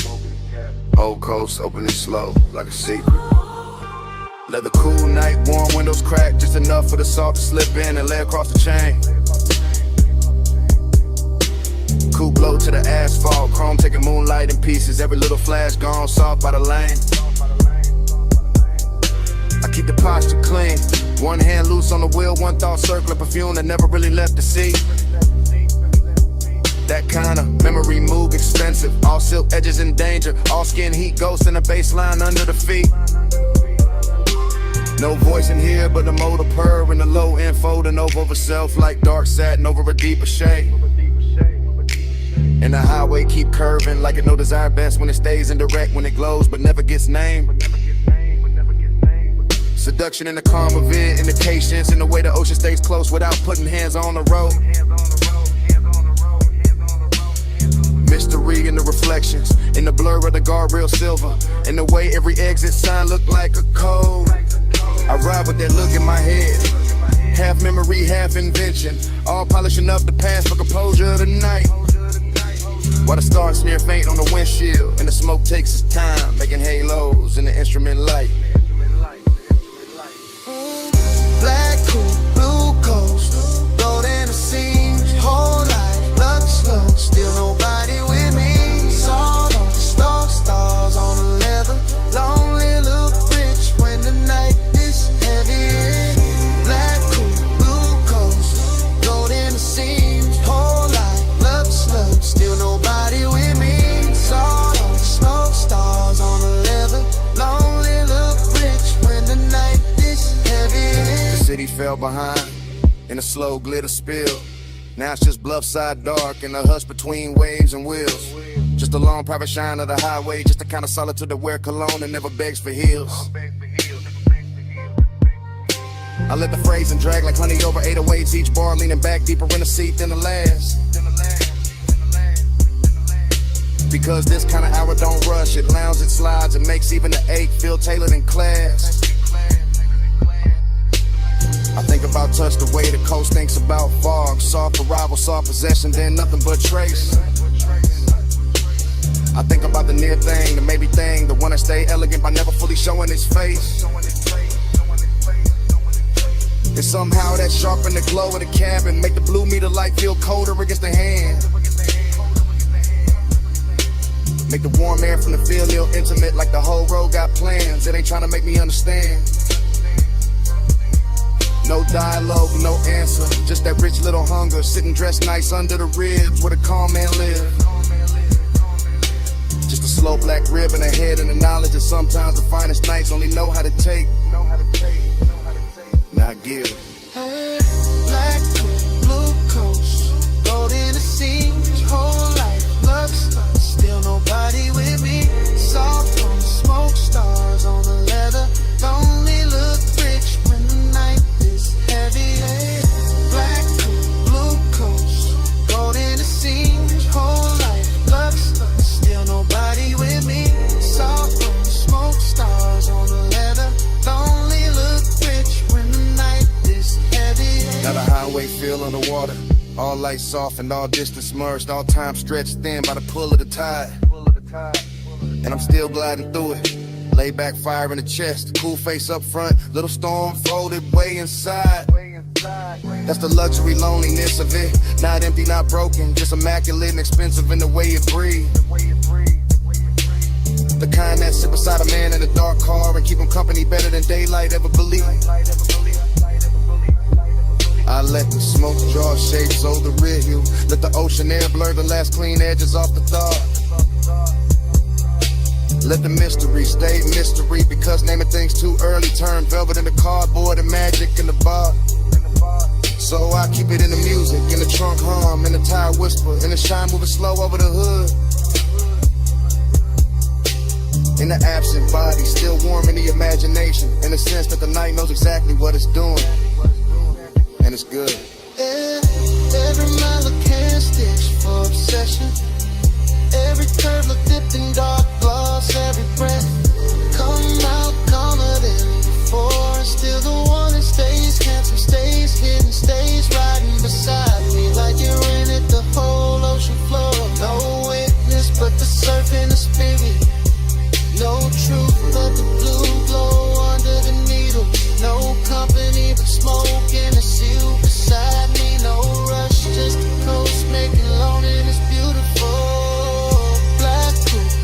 Old coast opening slow, like a secret. Leather cool night, warm windows cracked, just enough for the salt to slip in and lay across the chain. Cool glow to the asphalt, chrome taking moonlight in pieces. Every little flash gone soft by the lane. I keep the posture clean, one hand loose on the wheel, one thought circling perfume that never really left the seat. That kind of memory move expensive, all silk edges in danger, all skin heat ghost in the baseline under the feet. No voice in here but the motor purr and the low end folding over self like dark satin over a deeper shade. And the highway keep curving like it no desire best when it stays indirect, when it glows but never gets named. Seduction in the calm of it, indications in the way the ocean stays close without putting hands on the road. Mystery in the reflections, in the blur of the guardrail silver, in the way every exit sign look like a code. I ride with that look in my head, half memory, half invention, all polishing up the past for composure of the night. While the stars smear faint on the windshield, and the smoke takes its time, making halos in the instrument light. Black cool, blue coast, gold in the seams, whole life, luck slow, still nobody with me. Salt on the stars on the leather, lonely look rich when the night is heavy. Black cool, blue coast, gold in the seams, whole life, luck slow, still nobody with me. Salt on the smoke, stars on the leather, lonely look rich when the night is heavy. The city fell behind in a slow glitter spill. Now it's just bluffside dark and a hush between waves and wheels. Just a long private shine of the highway, just the kind of solitude that wear cologne and never begs for heels. I let the phrasing drag like honey over 808s, each bar leaning back deeper in the seat than the last. Because this kind of hour don't rush, it lounges, it slides, it makes even the ache feel tailored in class. I think about touch the way the coast thinks about fog. Soft arrival, soft possession, then nothing but trace. I think about the near thing, the maybe thing, the one that stay elegant by never fully showing its face. And somehow that sharpen the glow of the cabin, make the blue meter light feel colder against the hand. Make the warm air from the field feel intimate, like the whole road got plans. It ain't trying to make me understand. No dialogue, no answer, just that rich little hunger, sitting dressed nice under the ribs where the calm man live. Just a slow black rib in the head and the knowledge that sometimes the finest nights only know how to take. Now give. Hey, black blue coast, gold in the seams, whole life, love stuff, still nobody with me. Soft on the smoke, stars on the leather, lonely look rich when the night is heavy. Hey, black blue coast, gold in the seams, whole life, love stuff, still nobody with me. Soft on the smoke, stars on the leather, lonely look rich when the night is heavy. Got a highway feel on the water, all lights soft and all distance merged, all time stretched thin by the pull of the tide. And I'm still gliding through it. Lay back, fire in the chest, cool face up front, little storm folded way inside. That's the luxury loneliness of it. Not empty, not broken, just immaculate and expensive in the way it breathes. The kind that sit beside a man in a dark car and keep him company better than daylight ever believed. I let the smoke draw shapes over the rear view. Let the ocean air blur the last clean edges off the thought. Let the mystery stay mystery, because naming things too early turn velvet into cardboard and magic in the bar. So I keep it in the music, in the trunk hum, in the tire whisper, in the shine moving slow over the hood. In the absent body, still warm in the imagination, in the sense that the night knows exactly what it's doing. And it's good. Every mile a can stitch for obsession. Every curve look dipped in dark gloss. Every breath come out calmer than before. And still the one that stays handsome, stays hidden, stays riding beside me like you're in it. The whole ocean floor, no witness but the surf and the spirit. No truth but the blue glow under the needle. No company but smoke and a seal beside me. No rush, just the coast making loneliness beautiful. Black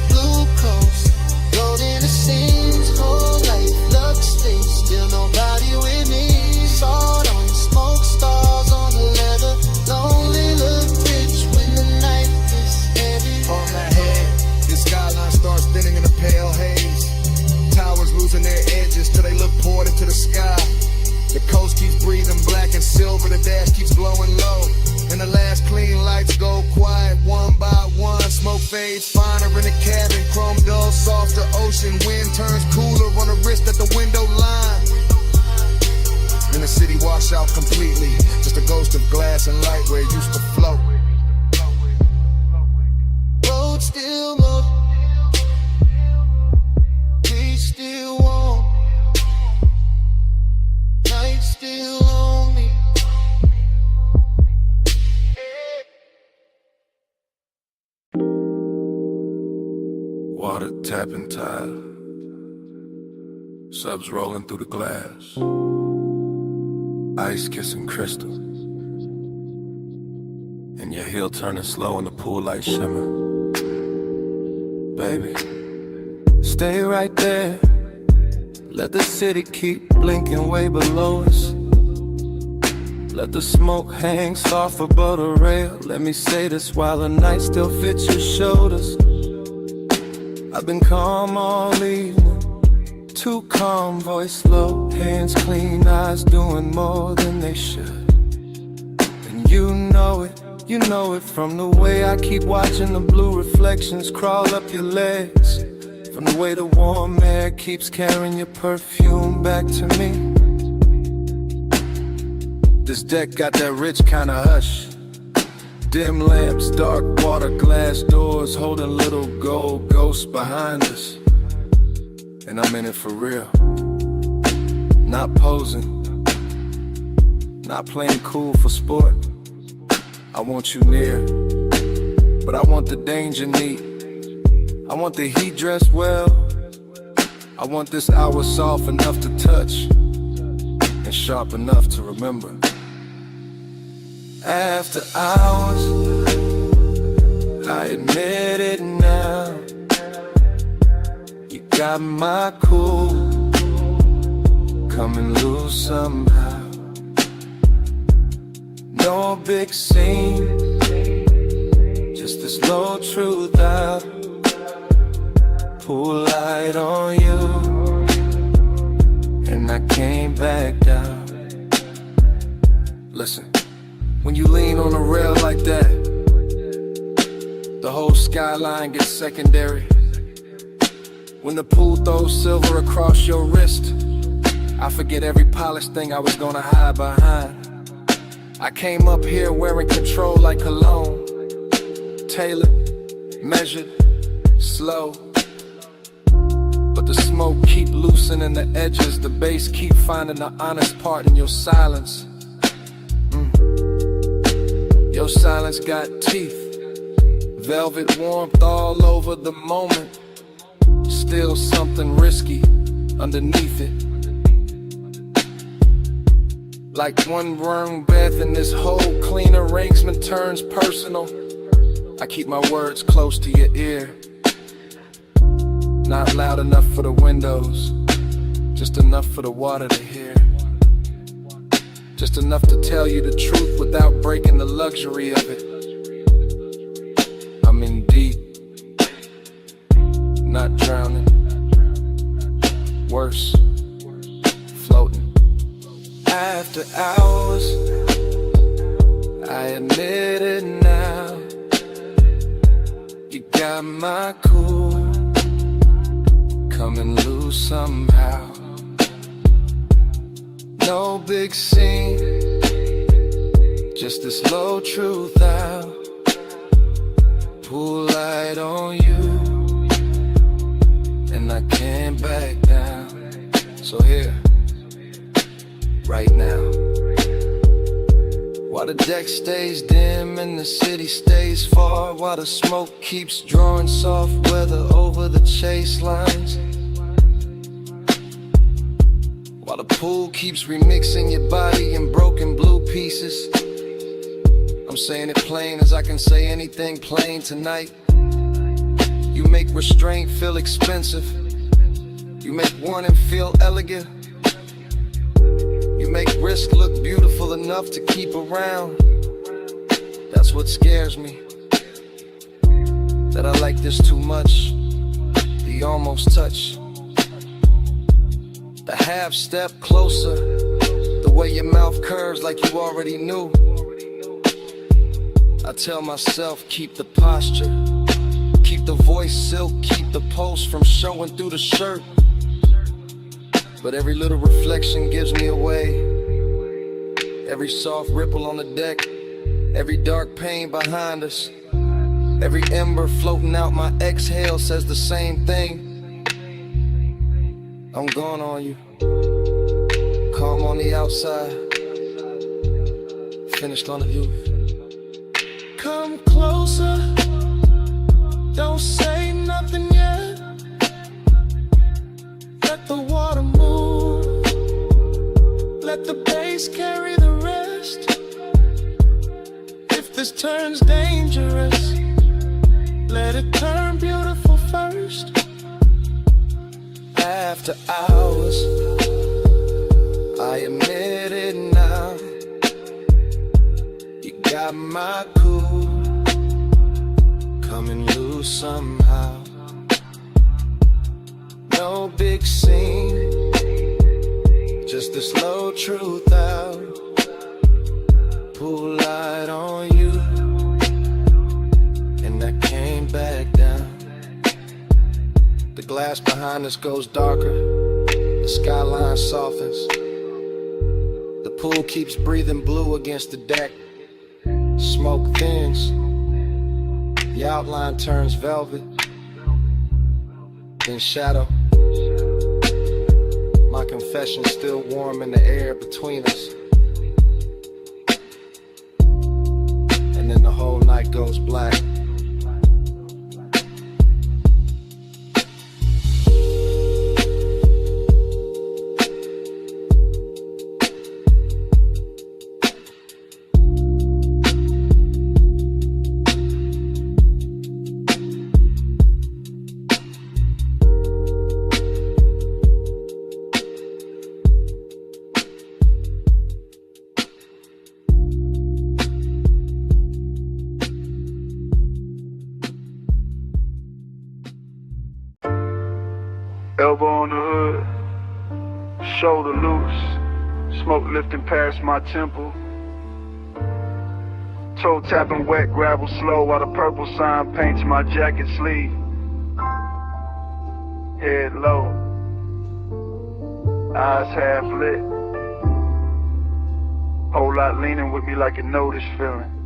blue coast, gold in the seams, whole life, love stays, still nobody with me. Salt on the smoke, stars on the leather, lonely look rich when the night is heavy. On my head, the skyline starts thinning in a pale haze. Towers losing their edges till they look poured into the sky. The coast keeps breathing black and silver, the dash keeps glowing low. And the last clean lights go quiet one by one. Smoke fades finer in the cabin, chrome dull, softer ocean. Wind turns cooler on the wrist at the window line. And the city wash out completely, just a ghost of glass and light where it used to float. Road still low, we still warm, night still on me. Water tapping tile, subs rolling through the glass, ice kissing crystal, and your heel turning slow in the pool light shimmer. Baby, stay right there. Let the city keep blinking way below us. Let the smoke hang soft above the rail. Let me say this while the night still fits your shoulders. I've been calm all evening, too calm, voice low, hands clean, eyes doing more than they should. And you know it from the way I keep watching the blue reflections crawl up your legs, from the way the warm air keeps carrying your perfume back to me. This deck got that rich kind of hush. Dim lamps, dark water, glass doors, holding little gold ghosts behind us. And I'm in it for real. Not posing, not playing cool for sport. I want you near, but I want the danger neat. I want the heat dressed well. I want this hour soft enough to touch. and sharp enough to remember. After hours, I admit it now, you got my cool coming loose somehow. No big scene, just this low truth out. Pull light on you, and I came back down. Listen, when you lean on a rail like that, the whole skyline gets secondary. When the pool throws silver across your wrist, I forget every polished thing I was gonna hide behind. I came up here wearing control like cologne, tailored, measured, slow. But the smoke keep loosening the edges, the bass keep finding the honest part in your silence. Your silence got teeth, velvet warmth all over the moment. Still something risky underneath it. Like one wrong breath and this whole clean arrangement turns personal. I keep my words close to your ear, not loud enough for the windows, just enough for the water to hear. Just enough to tell you the truth without breaking the luxury of it. I'm in deep, not drowning. Worse, floating. After hours, I admit it now, you got my cool coming loose somehow. No big scene, just this low truth out. Pull light on you, and I came back down. So here, right now, while the deck stays dim and the city stays far, while the smoke keeps drawing soft weather over the chase lines, while the pool keeps remixing your body in broken blue pieces, I'm saying it plain as I can say anything plain tonight. You make restraint feel expensive, you make warning feel elegant, you make risk look beautiful enough to keep around. That's what scares me, that I like this too much, the almost touch, the half step closer, the way your mouth curves like you already knew. I tell myself, keep the posture, keep the voice silk, keep the pulse from showing through the shirt. But every little reflection gives me away. Every soft ripple on the deck, every dark pain behind us, every ember floating out my exhale says the same thing. I'm gone on you, calm on the outside, finished on the view. Come closer, don't say nothing yet. Let the water move, let the bass carry the rest. If this turns dangerous, let it turn beautiful first. After hours, I admit it now, you got my cool coming loose somehow. No big scene, just the slow truth out. Pull light on you, and I came back down. The glass behind us goes darker, the skyline softens, the pool keeps breathing blue against the deck. Smoke thins, the outline turns velvet, then shadow. My confession's still warm in the air between us. And then the whole night goes black. shoulder loose, smoke lifting past my temple. Toe tapping wet gravel slow while the purple sign paints my jacket sleeve. Head low, eyes half lit. Whole lot leaning with me like you know this feeling.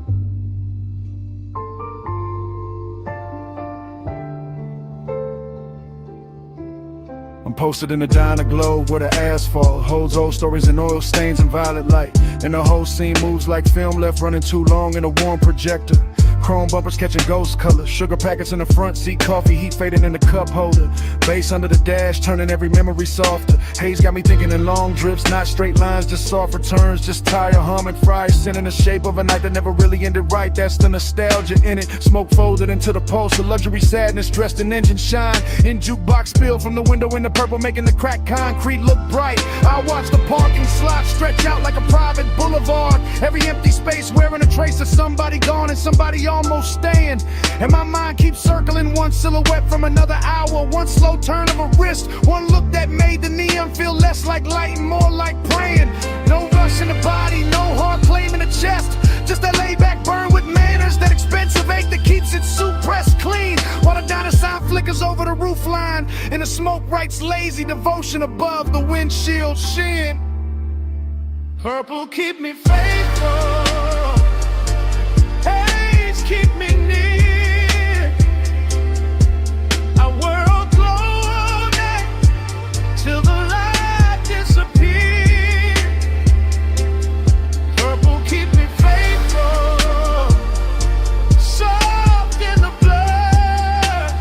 I'm posted in the diner globe where the asphalt holds old stories and oil stains and violet light. And the whole scene moves like film left running too long in a warm projector. Chrome bumpers catching ghost colors, sugar packets in the front seat, coffee heat fading in the cup holder. Bass under the dash, turning every memory softer. Haze got me thinking in long drifts, not straight lines, just soft returns. Just tire humming, fries sending the shape of a night that never really ended right. That's the nostalgia in it. Smoke folded into the pulse, the luxury sadness dressed in engine shine. In jukebox spill from the window in the purple, making the cracked concrete look bright. I watch the parking slot stretch out like a private boulevard. Every empty space wearing a trace of somebody gone and somebody almost staying. And my mind keeps circling, one silhouette from another hour, one slow turn of a wrist, one look that made the neon feel less like light and more like praying. No rush in the body, no hard claim in the chest, just that laid back burn with manners, that expensive ache that keeps its suit pressed clean, while the diner sign flickers over the roof line, and the smoke writes lazy devotion above the windshield sheen. Purple keep me faithful, haze keep me near, our world glowing till the light disappears. Purple keep me faithful, soft in the blood,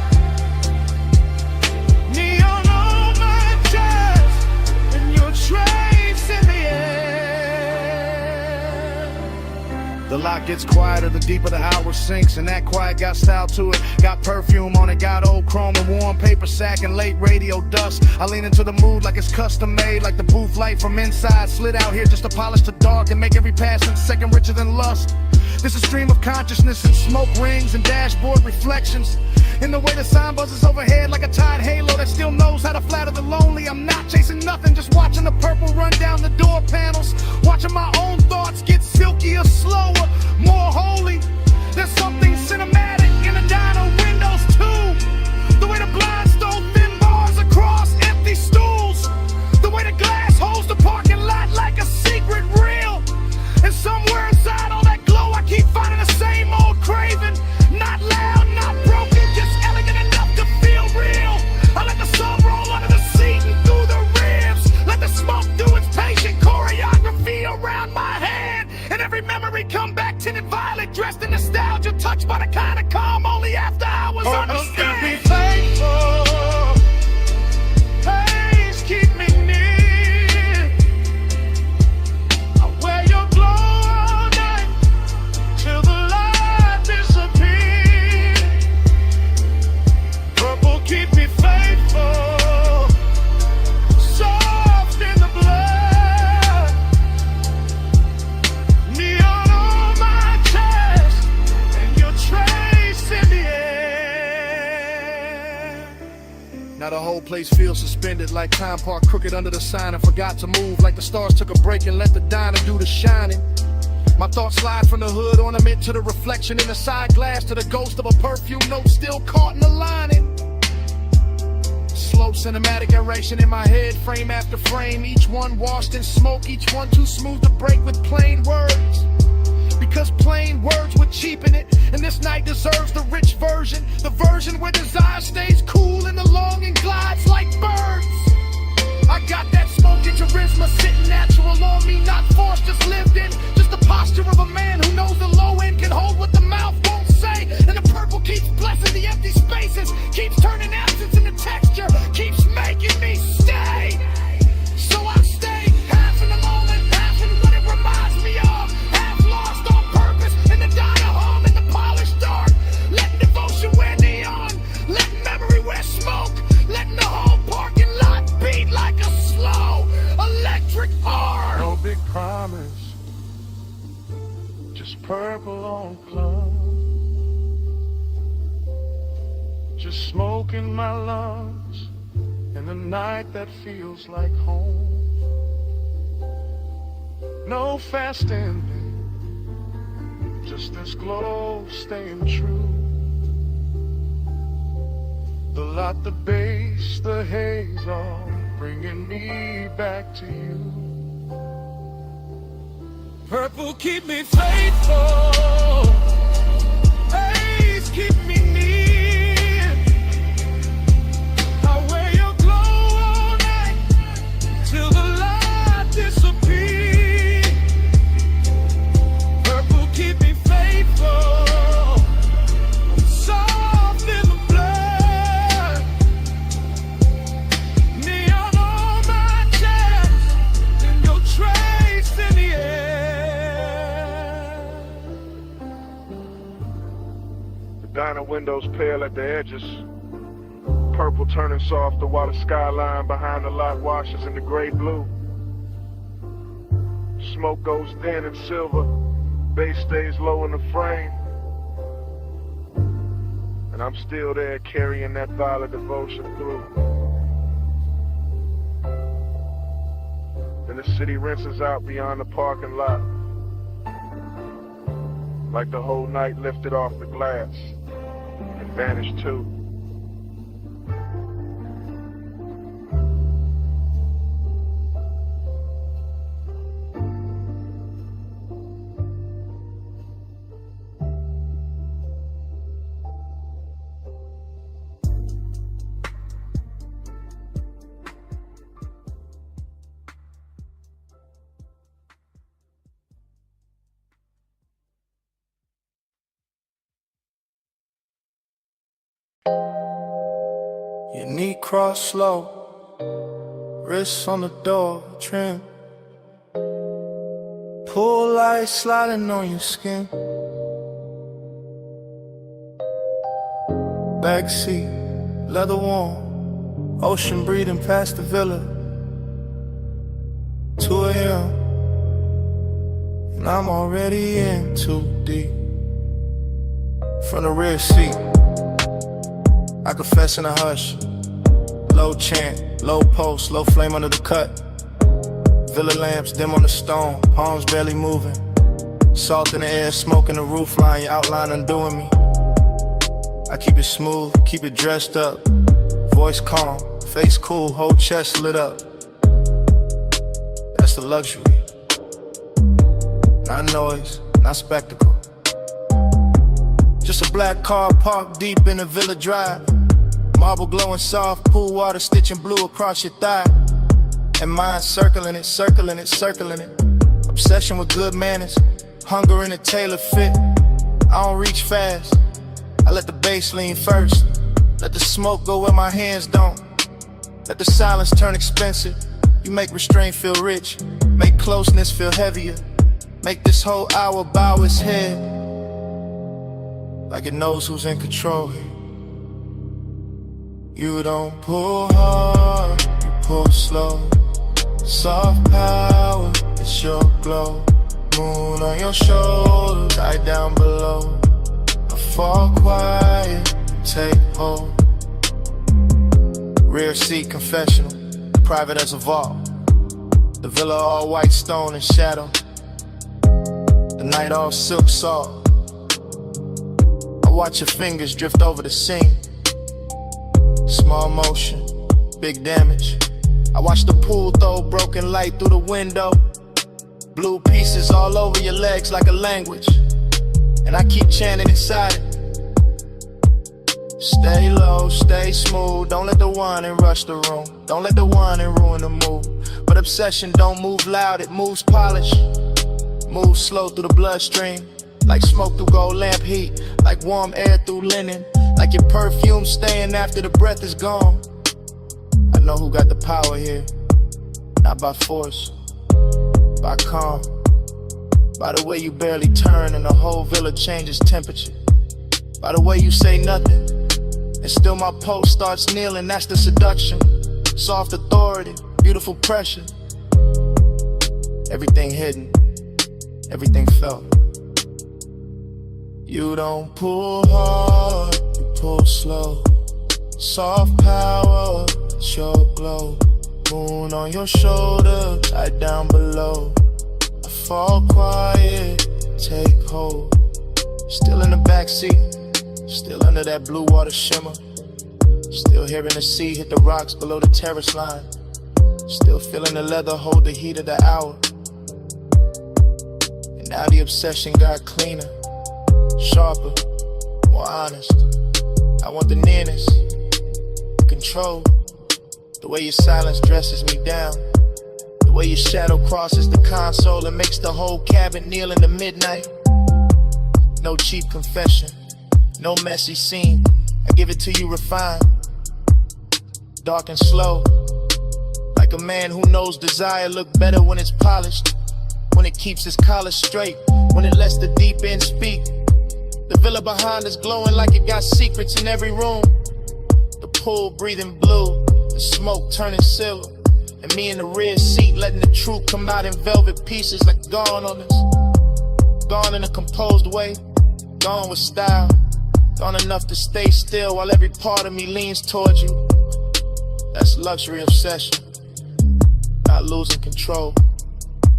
neon on my chest, and your trace in the air. The lock gets quieter the deeper the hour sinks, and that quiet got style to it. Got perfume on it, got old chrome and warm paper sack and late radio dust. I lean into the mood like it's custom made, like the booth light from inside slid out here just to polish the dark and make every passing second richer than lust. This is a stream of consciousness and smoke rings and dashboard reflections. In the way the sign buzzes overhead like a tide halo that still knows how to flatter the lonely. I'm not chasing nothing, just watching the purple run down the door panels, watching my own thoughts get silkier, slower, more holy. There's something cinematic in the diner windows too. The way the blinds throw thin bars across empty stools. The way the glass holds the parking lot like a secret reel. And somewhere inside all that glow I keep finding the same old craving. Not loud, not broken, just elegant enough to feel real. I let the sun roll under the seat and through the ribs. Let the smoke do its patient choreography around my head. And every memory come back tinted violet, dressed in nostalgia, touched by the kind of calm only after hours understand. Be faithful, haze keep me near. I wear your glow all night till the light disappears. Purple keep me faithful, soft in the blood, neon on my chest, and your trace in the air. Now the whole place feels suspended like time parked crooked under the sign and forgot to move, like the stars took a break and let the diner do the shining. My thoughts slide from the hood ornament to the reflection in the side glass to the ghost of a perfume note still caught in the lining. Slow cinematic narration in my head, frame after frame, each one washed in smoke, each one too smooth to break with plain words. Because plain words would cheapen it, and this night deserves the rich version, the version where desire stays cool and the longing glides like birds. I got that smoky charisma sitting natural on me, not forced, just lived in. Just the posture of a man who knows the low end can hold what the mouth won't say. And the purple keeps blessing the empty spaces, keeps turning absence into texture, keeps making me stay. So I stay, half in the moment, half in what it reminds me of, half lost on purpose in the diner home in the polished dark. Letting devotion wear neon, letting memory wear smoke, letting the whole parking lot beat like a slow electric heart. No big promise, just purple on plum. Just smoke in my lungs in the night that feels like home. No fast ending, just this glow staying true. The light, the bass, the haze, all bringing me back to you. Purple keep me faithful, haze keep me near. I wear your glow all night till the light disappears. Purple keep me faithful, soft in the blood. Neon on my chest, and your trace in the air. The diner windows pale at the edges, purple turning softer while the skyline behind the lot washes into gray blue. Smoke goes thin and silver, bass stays low in the frame, and I'm still there carrying that violet devotion through. Then the city rinses out beyond the parking lot, like the whole night lifted off the glass and vanished too. Your knee cross slow, wrists on the door trim. Pull light sliding on your skin. Backseat, leather warm, ocean breathing past the villa. 2 a.m. and I'm already in too deep. From the rear seat, I confess in a hush. Low chant, low post, low flame under the cut. Villa lamps dim on the stone, palms barely moving. Salt in the air, smoke in the roof line, your outline undoing me. I keep it smooth, keep it dressed up. Voice calm, face cool, whole chest lit up. That's the luxury. Not noise, not spectacle. Just a black car parked deep in the Villa Drive. Marble glowing soft, pool water stitching blue across your thigh. And mine circling it, circling it, circling it. Obsession with good manners, hunger in a tailor fit. I don't reach fast, I let the bass lean first. Let the smoke go where my hands don't. Let the silence turn expensive. You make restraint feel rich, make closeness feel heavier. Make this whole hour bow its head, like it knows who's in control here. You don't pull hard, you pull slow. Soft power, it's your glow. Moon on your shoulders, eye down below. I fall quiet, take hold. Rear seat confessional, private as a vault. The villa all white stone and shadow. The night all silk salt. I watch your fingers drift over the scene. Small motion, big damage. I watch the pool throw broken light through the window. Blue pieces all over your legs like a language. And I keep chanting inside it. Stay low, stay smooth. Don't let the whining rush the room. Don't let the whining ruin the mood. But obsession don't move loud, it moves polished. Move slow through the bloodstream. Like smoke through gold lamp heat. Like warm air through linen. Like your perfume staying after the breath is gone. I know who got the power here. Not by force, by calm. By the way you barely turn and the whole villa changes temperature. By the way you say nothing and still my pulse starts kneeling. That's the seduction. Soft authority, beautiful pressure. Everything hidden, everything felt. You don't pull hard, you pull slow. Soft power, it's your glow. Moon on your shoulder, eye down below. fall quiet, take hold. Still in the backseat, still under that blue water shimmer. Still hearing the sea hit the rocks below the terrace line. Still feeling the leather hold the heat of the hour. And now the obsession got cleaner, sharper, more honest. I want the nearness, control. The way your silence dresses me down. The way your shadow crosses the console and makes the whole cabin kneel in the midnight. No cheap confession, no messy scene. I give it to you refined, dark and slow. Like a man who knows desire look better when it's polished, when it keeps its collar straight, when it lets the deep end speak. The villa behind us glowing like it got secrets in every room. The pool breathing blue, the smoke turning silver, and me in the rear seat letting the truth come out in velvet pieces like gone on us. Gone in a composed way, gone with style, gone enough to stay still while every part of me leans towards you. That's luxury obsession, not losing control,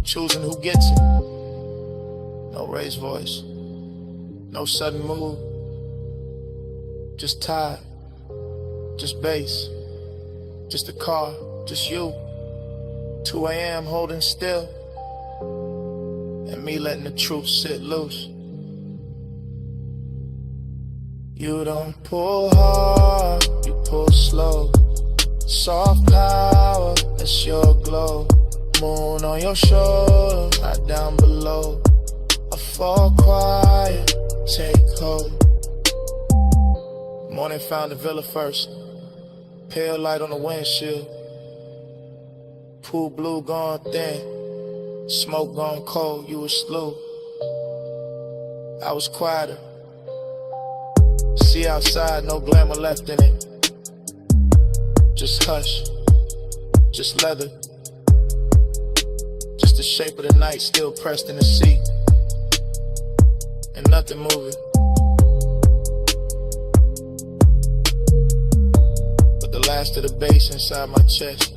choosing who gets it. No raised voice, no sudden move, just tired, just bass, just a car, just you. 2 a.m. holding still, and me letting the truth sit loose. You don't pull hard, you pull slow. Soft power, that's your glow. Moon on your shoulder, not down below. I fall quiet, take hold. Morning found the villa first. Pale light on the windshield. Pool blue gone thin. Smoke gone cold, you were slow. I was quieter. See outside, no glamour left in it. Just hush, just leather. Just the shape of the night still pressed in the seat. And nothing moving. But the last of the bass inside my chest.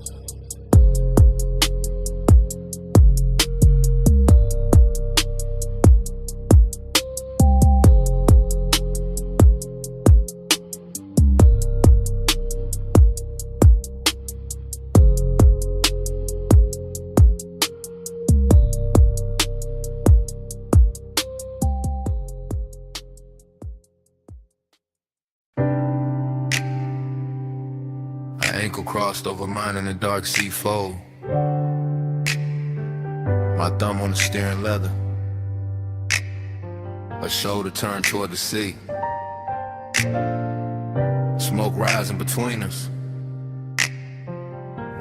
Ankle crossed over mine in the dark sea fold. My thumb on the steering leather. A shoulder turned toward the sea. Smoke rising between us.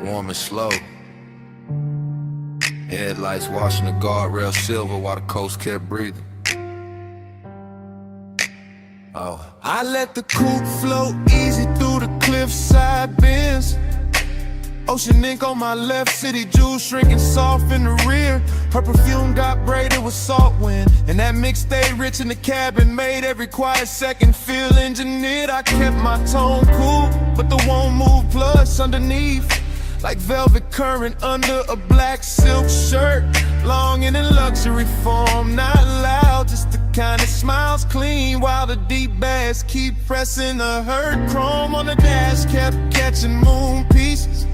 Warm and slow. Headlights washing the guardrail silver while the coast kept breathing. Oh. I let the coupe float easy through the cliffside bends. Ocean ink on my left, city jewels shrinking soft in the rear. Her perfume got braided with salt wind, and that mix stayed rich in the cabin, made every quiet second feel engineered. I kept my tone cool, but the won't move plus underneath, like velvet current under a black silk shirt. Longing in luxury form, not loud, just the kind that smiles clean while the deep bass keep pressing the hurt. Chrome on the dash kept catching moon pieces.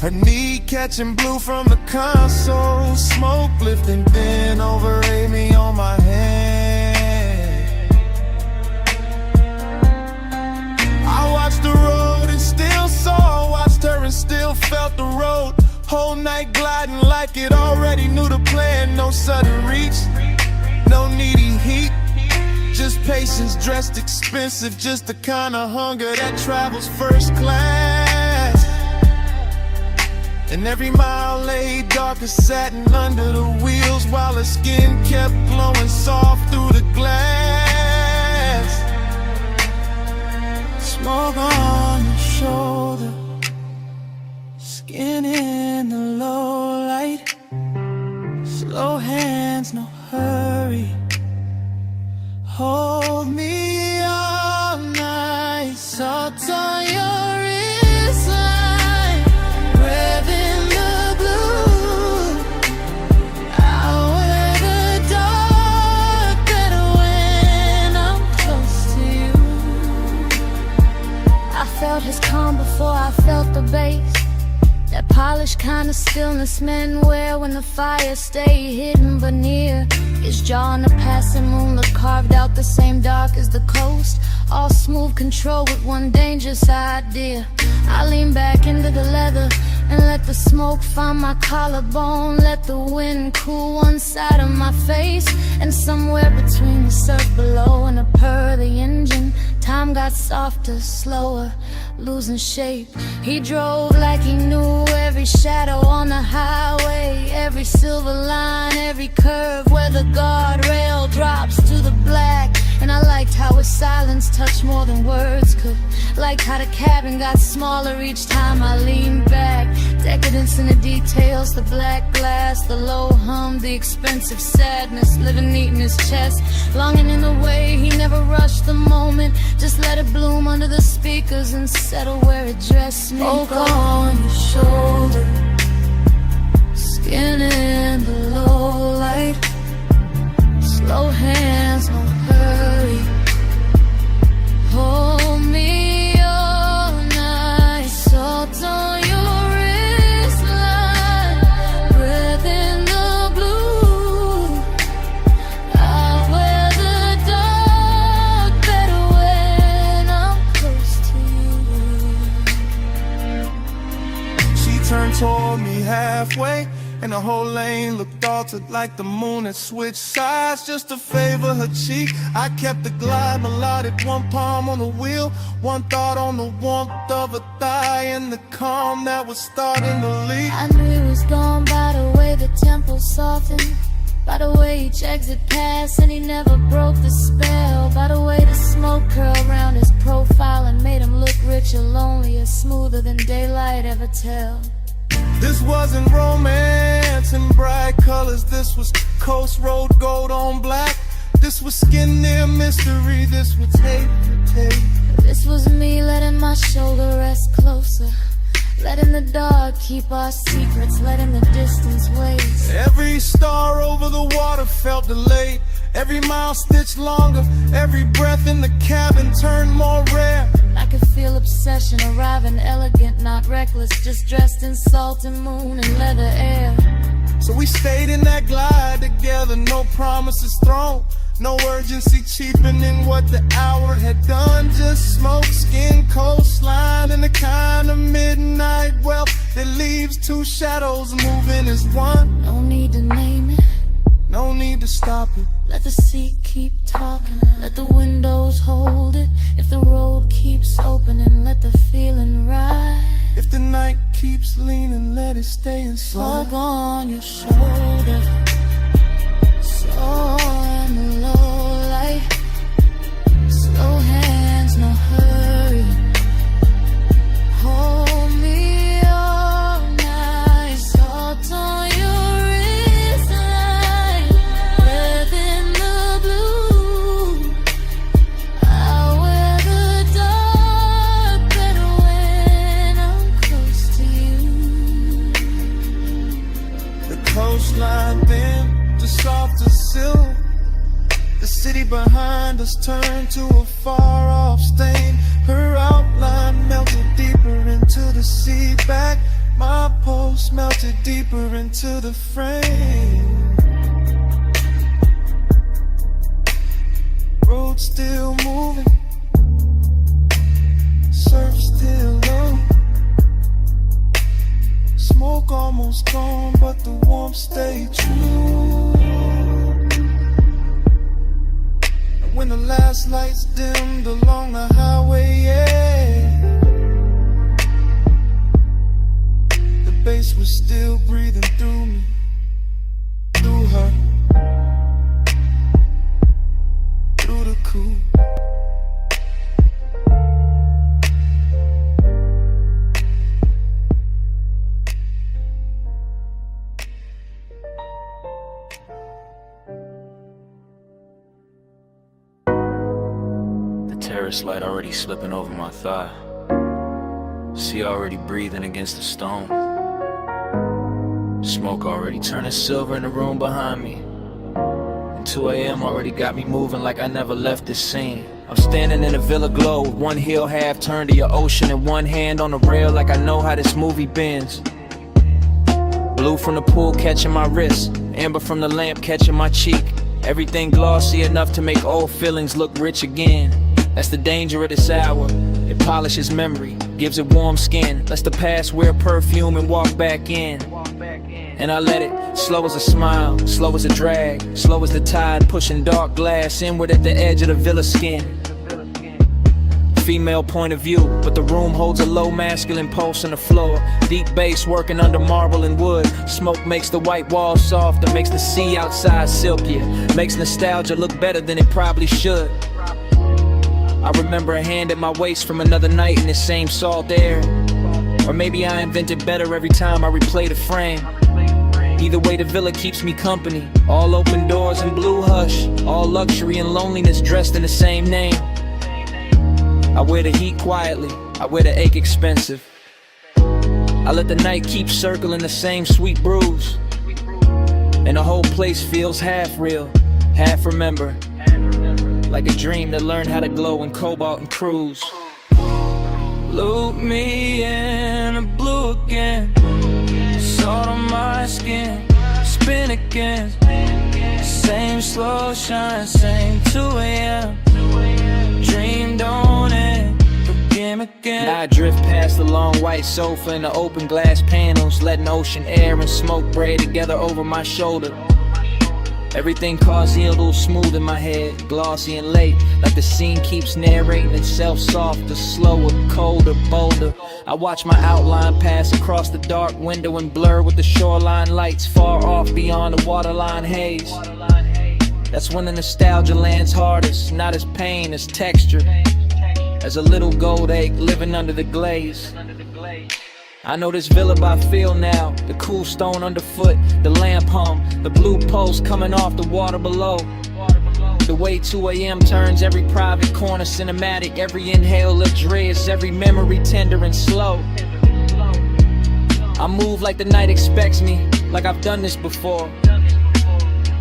Her knee catching blue from the console. Smoke lifting thin over Amy on my hand. I watched the road and still saw, watched her and still felt the road. Whole night gliding like it already knew the plan. No sudden reach, no needy heat, just patience dressed expensive, just the kind of hunger that travels first class. And every mile lay dark as satin under the wheels, while her skin kept glowing soft through the glass. Smoke on your shoulder, skin in the low light. Slow hands, no hurry. Hold me all night. Salt on your wrist line, red in the blue. I stillness men wear when the fire stay hidden but near. His jaw on the passing moonlit carved out the same dark as the coast. All smooth control with one dangerous idea. I lean back into the leather and let the smoke find my collarbone. Let the wind cool one side of my face. And somewhere between the surf below and the purr of the engine, time got softer, slower, losing shape. He drove like he knew every shadow on the highway, every silver line, every curve where the guardrail drops to the black. And I liked how his silence touched more than words could. Liked how the cabin got smaller each time I leaned back. Decadence in the details, the black glass, the low hum, the expensive sadness, living neat in his chest. Longing in the way, he never rushed the moment, just let it bloom under the speakers and settle where it dressed me. Smoke on your shoulder, skin in the low light, slow hands, no hurry. Hold me all night, salt on your wristline, breath in the blue. I wear the dark better when I'm close to you. She turned toward me halfway, and the whole lane looked altered like the moon had switched sides just to favor her cheek. I kept the glide melodic, one palm on the wheel, one thought on the warmth of a thigh and the calm that was starting to leak. I knew he was gone by the way the tempo softened, by the way each exit passed and he never broke the spell, by the way the smoke curled around his profile and made him look richer, lonelier, smoother than daylight ever tell. This wasn't romance in bright colors, this was coast road gold on black. This was skin near mystery, this was tape to tape. This was me letting my shoulder rest closer, letting the dark keep our secrets, letting the distance wait. Every star over the water felt delayed, every mile stitched longer, every breath in the cabin turned more rare. I could feel obsession arriving elegant, not reckless, just dressed in salt and moon and leather air. So we stayed in that glide together, no promises thrown, no urgency cheapening what the hour had done. Just smoke, skin, coastline, and the kind of midnight wealth that leaves two shadows moving as one. No need to name it, no need to stop it. Let the seat keep talking, let the windows hold it. If the road keeps opening, let the feeling ride. If the night keeps leaning, let it stay inside. Smoke on your shoulder, so in the low light, slow hands, no hurry. Hold me all night, salt on your wristline, breath in the blue. I wear the dark better when I'm close to you. The coastline thin, the softer silk. The city behind us turned to a far-off stain. Her outline melted deeper into the sea back. My pulse melted deeper into the frame. Road still moving, surf still low. Smoke almost gone, but the warmth stayed true. When the last lights dimmed along the highway, yeah, the bass was still breathing through me, through her, through the coupe. Terrace light already slipping over my thigh. Sea already breathing against the stone. Smoke already turning silver in the room behind me. And 2 a.m. already got me moving like I never left this scene. I'm standing in a villa glow with one heel half turned to your ocean and one hand on the rail like I know how this movie bends. Blue from the pool catching my wrist, amber from the lamp catching my cheek. Everything glossy enough to make old feelings look rich again. That's the danger of this hour. It polishes memory, gives it warm skin, lets the past wear perfume and walk back in. And I let it, slow as a smile, slow as a drag, slow as the tide pushing dark glass inward at the edge of the villa skin. Female point of view, but the room holds a low masculine pulse on the floor. Deep bass working under marble and wood. Smoke makes the white walls softer, makes the sea outside silkier, makes nostalgia look better than it probably should. I remember a hand at my waist from another night in the same salt air. Or maybe I invented better every time I replay the frame. Either way, the villa keeps me company. All open doors and blue hush, all luxury and loneliness dressed in the same name. I wear the heat quietly, I wear the ache expensive. I let the night keep circling the same sweet brews. And the whole place feels half real, half remember. Like a dream that learned how to glow in cobalt and cruise. Loop me in the blue again, salt on my skin, spin again. Same slow shine, same 2 a.m. Dreamed on it, again, again. Now I drift past the long white sofa and the open glass panels, letting ocean air and smoke braid together over my shoulder. Everything concealed, smooth in my head, glossy and late, like the scene keeps narrating itself softer, slower, colder, bolder. I watch my outline pass across the dark window and blur with the shoreline lights far off beyond the waterline haze. That's when the nostalgia lands hardest, not as pain, as texture, as a little gold egg living under the glaze. I know this villa by feel now, the cool stone underfoot, the lamp hum, the blue pulse coming off the water below. The way 2 a.m. turns every private corner cinematic, every inhale luxurious, every memory tender and slow. I move like the night expects me, like I've done this before.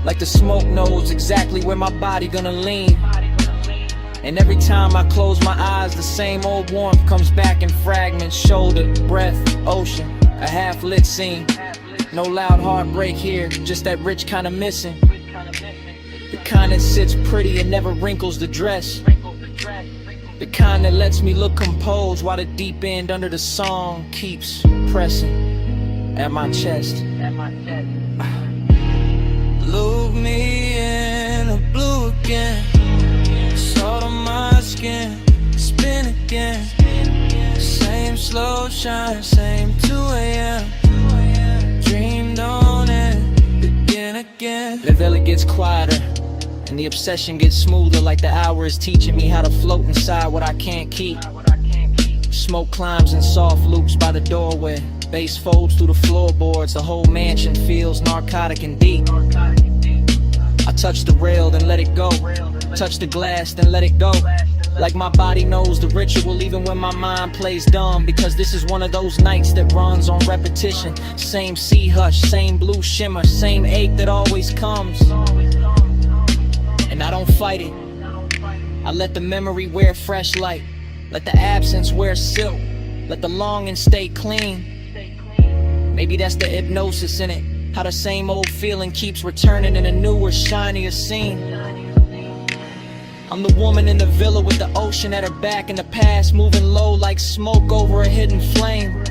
Like the smoke knows exactly where my body gonna lean. And every time I close my eyes, the same old warmth comes back in fragments. Shoulder, breath, ocean, a half-lit scene. No loud heartbreak here, just that rich kind of missing. The kind that sits pretty and never wrinkles the dress. The kind that lets me look composed while the deep end under the song keeps pressing at my chest. Loop me in the blue again, salt on my skin, spin again. Same slow shine, same 2 a.m. Dreamed on it, again, again. The villa gets quieter, and the obsession gets smoother, like the hour is teaching me how to float inside what I can't keep. Smoke climbs in soft loops by the doorway. Bass folds through the floorboards, the whole mansion feels narcotic and deep. I touch the rail, then let it go. Touch the glass, then let it go. Like my body knows the ritual even when my mind plays dumb. Because this is one of those nights that runs on repetition. Same sea hush, same blue shimmer, same ache that always comes. And I don't fight it, I let the memory wear fresh light. Let the absence wear silk, let the longing stay clean. Maybe that's the hypnosis in it, how the same old feeling keeps returning in a newer, shinier scene. I'm the woman in the villa with the ocean at her back and the past moving low like smoke over a hidden flame.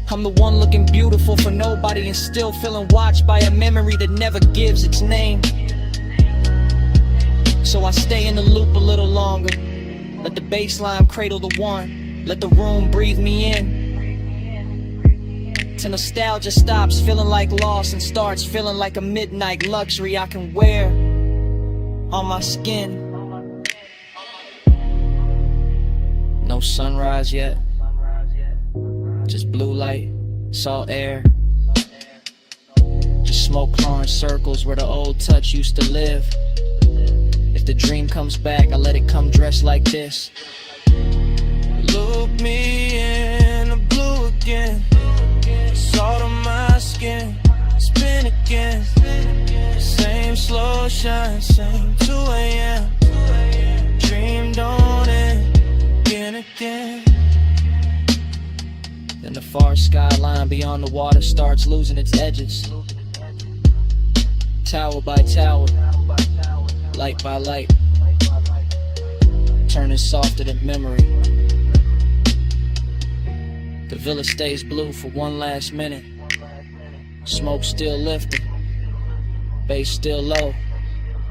I'm the one looking beautiful for nobody and still feeling watched by a memory that never gives its name. So I stay in the loop a little longer, let the bassline cradle the one, let the room breathe me in. Till nostalgia stops feeling like loss and starts feeling like a midnight luxury I can wear on my skin. No sunrise yet, just blue light, salt air. Just smoke clawing circles where the old touch used to live. If the dream comes back, I let it come dressed like this. Look me in the blue again, salt on my skin, spin again. Same slow shine, same 2 a.m. Dreamed on it, again, again. Then the far dark skyline beyond the water starts losing its edges. Tower by tower, light by light, turning softer than memory. The villa stays blue for one last minute. Smoke still lifting, bass still low,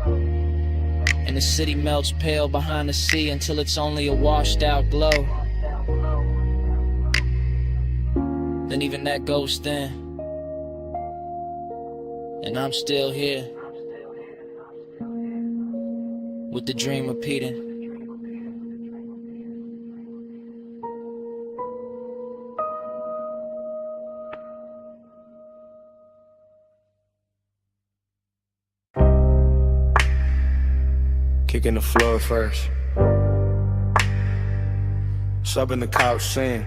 and the city melts pale behind the sea until it's only a washed out glow. Then even that goes thin, and I'm still here with the dream repeating. Kicking the floor first. Subbing the couch scene.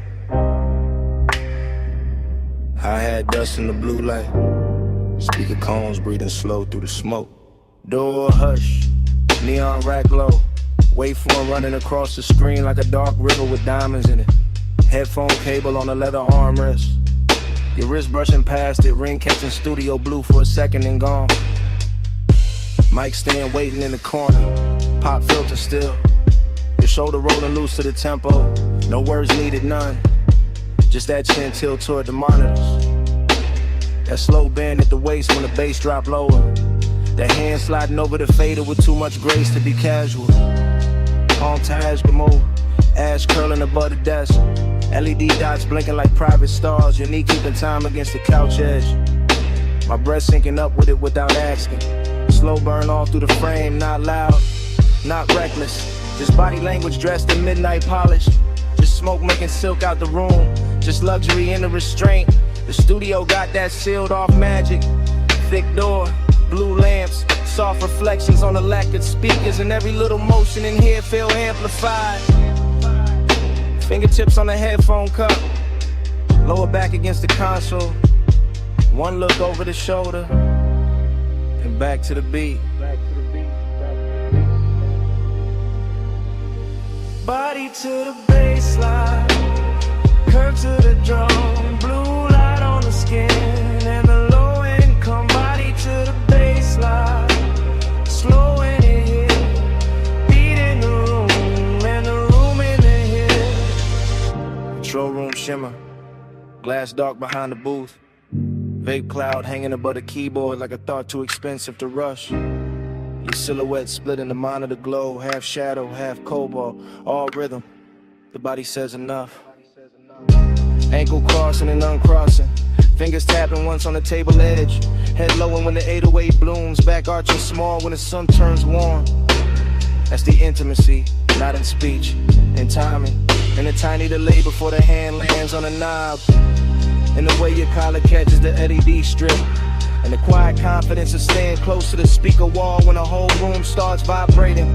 I had dust in the blue light. Speaker cones breathing slow through the smoke. Door hush, neon rack low. Waveform running across the screen like a dark river with diamonds in it. Headphone cable on a leather armrest. Your wrist brushing past it, ring catching studio blue for a second and gone. Mic stand waiting in the corner, pop filter still. Your shoulder rolling loose to the tempo, no words needed, none. Just that chin tilt toward the monitors. That slow bend at the waist when the bass drop lower. That hand sliding over the fader with too much grace to be casual. Palm Taj move, ash curling above the desk. LED dots blinking like private stars. Your knee keeping time against the couch edge. My breath syncing up with it without asking. Slow burn all through the frame, not loud, not reckless. Just body language dressed in midnight polish. Just smoke making silk out the room. Just luxury in the restraint. The studio got that sealed off magic. Thick door, blue lamps, soft reflections on the lacquered speakers. And every little motion in here feel amplified. Fingertips on the headphone cup, lower back against the console. One look over the shoulder, and back to the beat. Body to the baseline, curve to the drum, blue light on the skin, and the low income. Body to the baseline, slow in it here, beat in the room, and the room in the here. Control room shimmer, glass dark behind the booth. Vape cloud hanging above the keyboard like a thought too expensive to rush. Your silhouette split in the monitor glow, half shadow, half cobalt, all rhythm. The body says enough. Ankle crossing and uncrossing, fingers tapping once on the table edge. Head lowing when the 808 blooms, back arching small when the sun turns warm. That's the intimacy, not in speech, in timing. And a tiny delay before the hand lands on the knob. And the way your collar catches the LED strip. And the quiet confidence of staying close to the speaker wall when the whole room starts vibrating.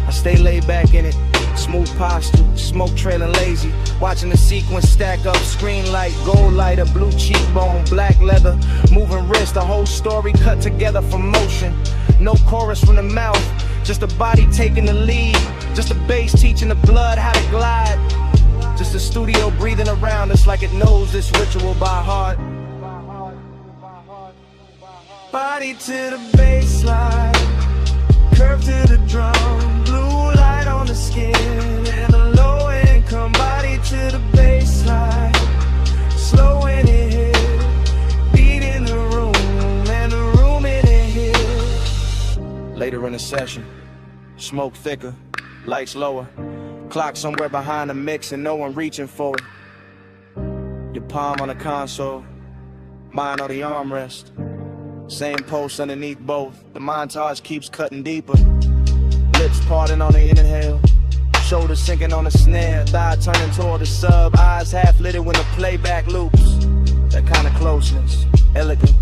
I stay laid back in it, smooth posture, smoke trailing lazy. Watching the sequence stack up, screen light, gold lighter, blue cheekbone, black leather, moving wrist, the whole story cut together from motion. No chorus from the mouth, just a body taking the lead. Just a bass teaching the blood how to glide. Just the studio breathing around us like it knows this ritual by heart. Body to the baseline, curve to the drum, blue light on the skin, and a low income. Body to the baseline, slow in it here, beat in the room, and the room in it here. Later in the session, smoke thicker, lights lower. Clock somewhere behind the mix and no one reaching for it. Your palm on the console, mine on the armrest. Same post underneath both, the montage keeps cutting deeper. Lips parting on the inhale, shoulders sinking on the snare, thigh turning toward the sub, eyes half lit when the playback loops. That kind of closeness, elegant,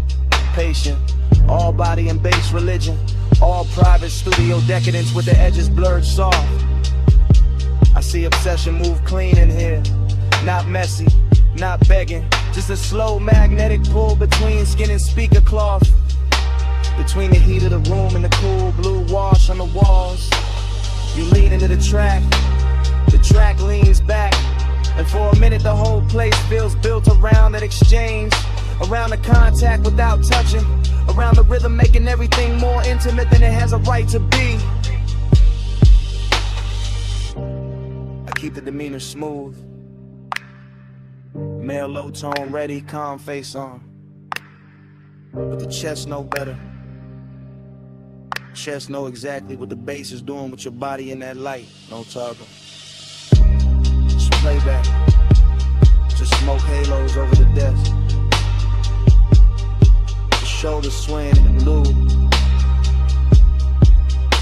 patient, all body and bass religion, all private studio decadence with the edges blurred soft. I see obsession move clean in here, not messy, not begging, just a slow magnetic pull between skin and speaker cloth, between the heat of the room and the cool blue wash on the walls. You lean into the track leans back, And for a minute the whole place feels built around that exchange, around the contact without touching, around the rhythm making everything more intimate than it has a right to be. I keep the demeanor smooth, male low tone ready, calm face on, but the chest know better. Chest know exactly what the bass is doing with your body in that light. No talking. Just playback. Just smoke halos over the desk. The shoulders swaying in the blue.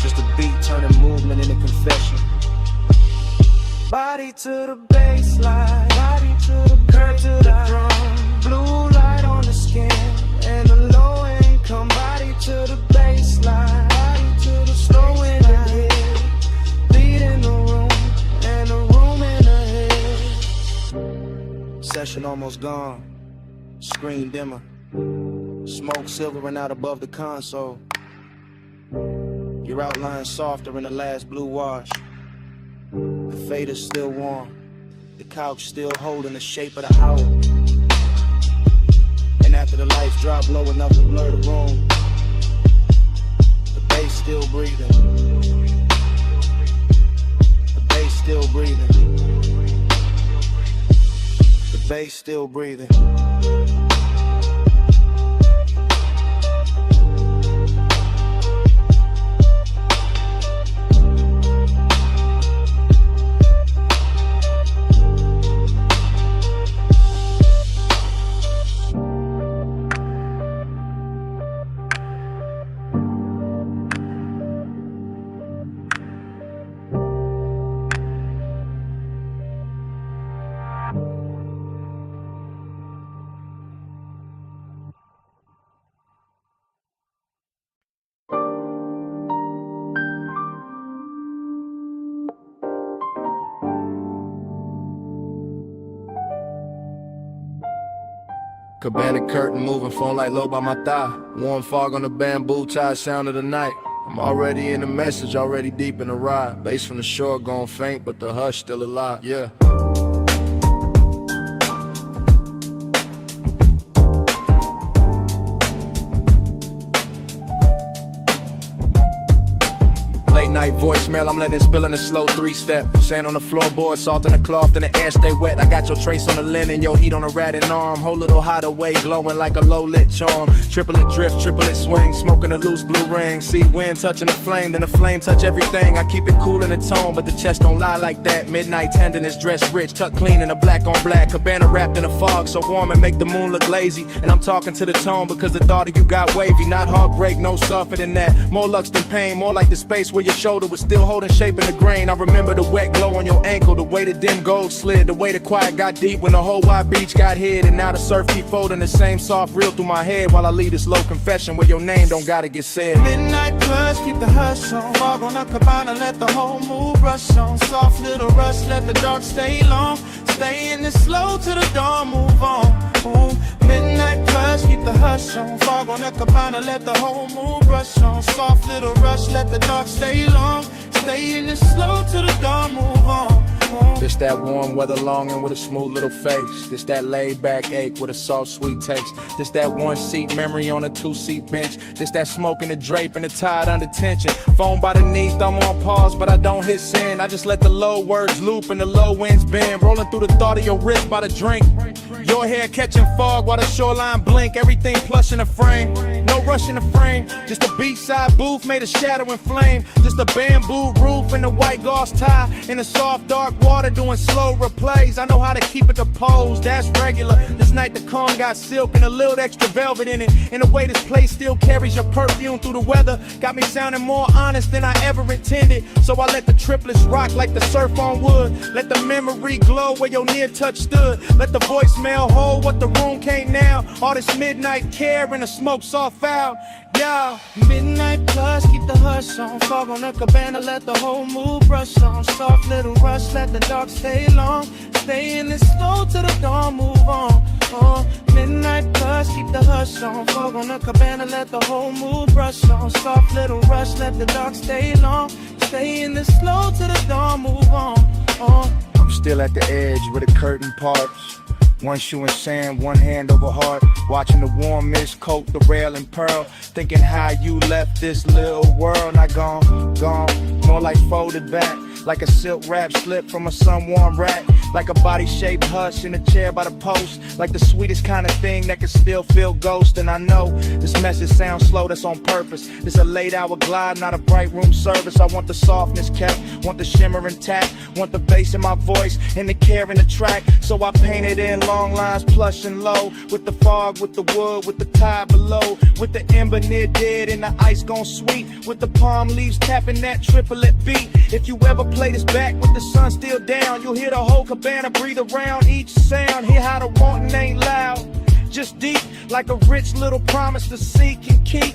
Just a beat turning movement into confession. Body to the baseline, body to the curve to the drum. Blue light on the skin and the low income. Body to the baseline, body to the slow in the head. Beat in the room and the room in the head. Session almost gone. Screen dimmer. Smoke silvering out above the console. Your outline softer in the last blue wash. The fader's still warm. The couch still holding the shape of the house. And after the lights drop low enough to blur the room, the bass still breathing. The bass still breathing. The bass still breathing. Cabana curtain moving, phone light low by my thigh. Warm fog on the bamboo tie, sound of the night. I'm already in the message, already deep in the ride. Bass from the shore gone faint, but the hush still alive, yeah. Late night voicemail, I'm letting it spill in a slow 3-step. Sand on the floorboard, salt in the cloth, and the air stay wet. I got your trace on the linen, your heat on the ratted arm. Whole little hideaway, glowing like a low-lit charm. Triplet drift, triplet swing, smoking a loose blue ring. See wind touching the flame, then the flame touch everything. I keep it cool in the tone, but the chest don't lie like that. Midnight tenderness, dressed rich, tucked clean in a black on black. Cabana wrapped in a fog, so warm and make the moon look lazy. And I'm talking to the tone because the thought of you got wavy. Not heartbreak, no softer than that. More lux than pain, more like the space where your shoulder was still holding shape in the grain. I remember the wet glow on your ankle, the way the dim gold slid, the way the quiet got deep when the whole wide beach got hid. And now the surf keep folding the same soft reel through my head while I leave this low confession where your name don't gotta get said. Midnight plus, keep the hush on. Fog on the cabana, let the whole mood rush on. Soft little rush, let the dark stay long. Stay in this slow till the dawn, move on. Ooh. Midnight plus, keep the hush on. Fog on the cabana, let the whole mood rush on. Soft little rush, let the dark stay long. Stay in this slow till the dawn, move on. This that warm weather longing with a smooth little face. This that laid back ache with a soft sweet taste. This that one seat memory on a 2-seat bench. This that smoke in the drape and the tide under tension. Phone by the knee, thumb on pause, but I don't hit send. I just let the low words loop and the low winds bend. Rolling through the thought of your wrist by the drink. Your hair catching fog while the shoreline blink. Everything plush in the frame, no rush in the frame. Just a beachside booth made of shadow and flame. Just a bamboo roof and a white gauze tie. In the soft dark water doing slow replays. I know how to keep it composed, that's regular. This night the calm got silk and a little extra velvet in it. And the way this place still carries your perfume through the weather got me sounding more honest than I ever intended. So I let the triplets rock like the surf on wood. Let the memory glow where your near touch stood. Let the voicemail hold what the room can't now. All this midnight care and the smoke soft out. Yeah. Midnight plus, keep the hush on. Fog on the cabana, let the whole mood brush on. Soft little rush, let the dark stay long. Stay in this slow till the dawn, move on. Midnight plus, keep the hush on. Fog on the cabana, let the whole mood brush on. Soft little rush, let the dark stay long. Stay in this slow till the dawn, move on. I'm still at the edge where the curtain parts. One shoe in sand, one hand over heart. Watching the warm mist coat the rail and pearl. Thinking how you left this little world. Not gone, more like folded back. Like a silk wrap slip from a sun-warm rack. Like a body-shaped hush in a chair by the post. Like the sweetest kind of thing that can still feel ghost. And I know this message sounds slow, that's on purpose. It's a late-hour glide, not a bright room service. I want the softness kept, want the shimmer intact. Want the bass in my voice and the care in the track. So I painted in long lines, plush and low. With the fog, with the wood, with the tide below. With the ember near dead and the ice gone sweet. With the palm leaves tapping that triplet beat. If you ever play this back with the sun still down, you'll hear the whole cabana breathe around each sound. Hear how the wanting ain't loud, just deep, like a rich little promise to seek and keep.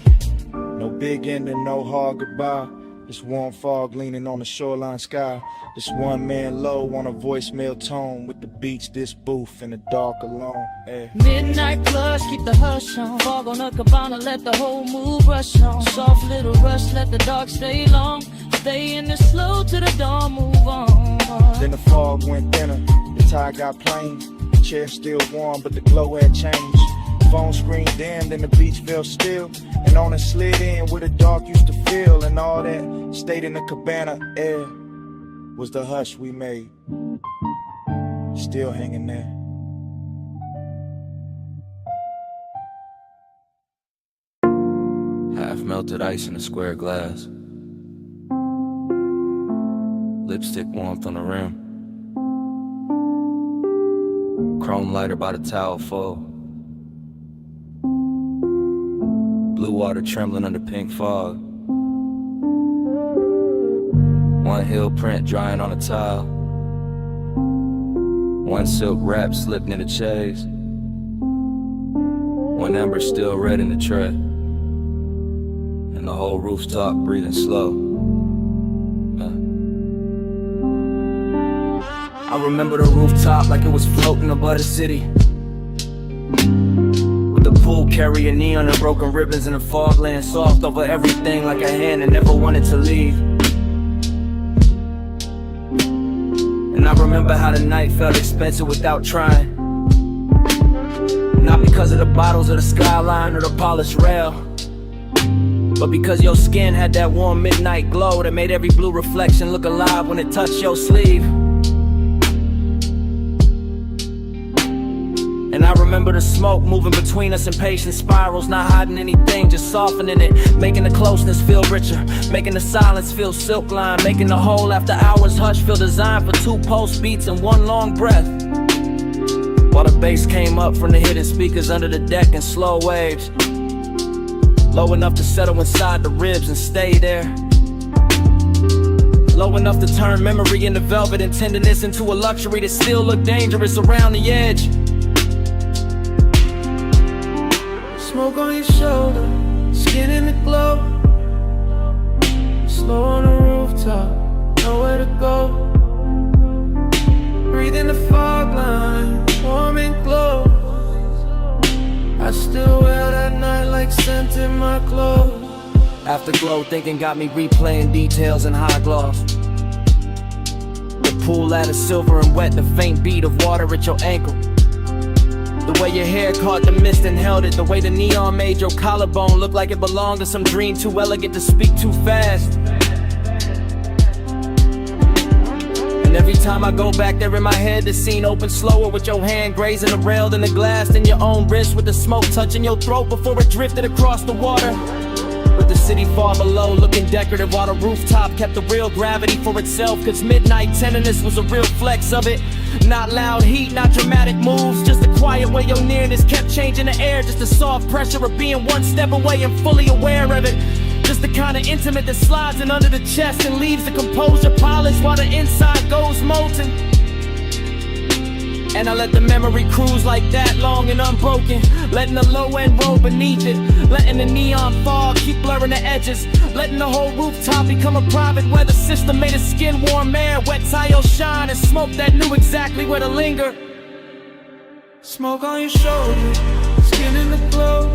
No big ending, no hard goodbye. This warm fog leaning on the shoreline sky. This one man low on a voicemail tone. With the beach, this booth in the dark alone. Midnight plush, keep the hush on. Fog on the cabana, let the whole mood rush on. Soft little rush, let the dark stay long. Stay in the slow till the dawn, move on. Then the fog went thinner, the tide got plain. The chair still warm, but the glow had changed. Phone screen dimmed and the beach felt still. And on it slid in where the dark used to feel. And all that stayed in the cabana air was the hush we made, still hanging there. Half melted ice in a square glass. Lipstick warmth on the rim. Chrome lighter by the towel full. Blue water trembling under pink fog. One heel print drying on a tile. One silk wrap slipped in the chaise. One ember still red in the tray. And the whole rooftop breathing slow. I remember the rooftop like it was floating above the city. With the pool carrying neon and broken ribbons and the fog laying soft over everything like a hand that never wanted to leave. And I remember how the night felt expensive without trying. Not because of the bottles or the skyline or the polished rail, but because your skin had that warm midnight glow that made every blue reflection look alive when it touched your sleeve. And I remember the smoke moving between us in patient spirals, not hiding anything, just softening it, making the closeness feel richer, making the silence feel silk lined, making the whole after hours hush feel designed for 2 pulse beats and 1 long breath. While the bass came up from the hidden speakers under the deck in slow waves, low enough to settle inside the ribs and stay there. Low enough to turn memory into velvet and tenderness into a luxury that still looked dangerous around the edge. Smoke on your shoulder, skin in the glow. Slow on the rooftop, nowhere to go. Breathing the fog line, warm and glow. I still wear that night like scent in my clothes. Afterglow thinking got me replaying details in high gloss. The pool ladder silver and wet, the faint beat of water at your ankle. The way your hair caught the mist and held it. The way the neon made your collarbone look like it belonged to some dream too elegant to speak too fast. And every time I go back there in my head, the scene opens slower with your hand grazing the rail and the glass in your own wrist, with the smoke touching your throat before it drifted across the water. With the city far below looking decorative, while the rooftop kept the real gravity for itself. Cause midnight tenderness was a real flex of it. Not loud heat, not dramatic moves, just the quiet way your nearness kept changing the air. Just the soft pressure of being 1 step away and fully aware of it. Just the kind of intimate that slides in under the chest and leaves the composure polished while the inside goes molten. And I let the memory cruise like that, long and unbroken, letting the low end roll beneath it, letting the neon fog keep blurring the edges, letting the whole rooftop become a private weather system made of skin warm air, wet tile shine and smoke that knew exactly where to linger. Smoke on your shoulder, skin in the glow.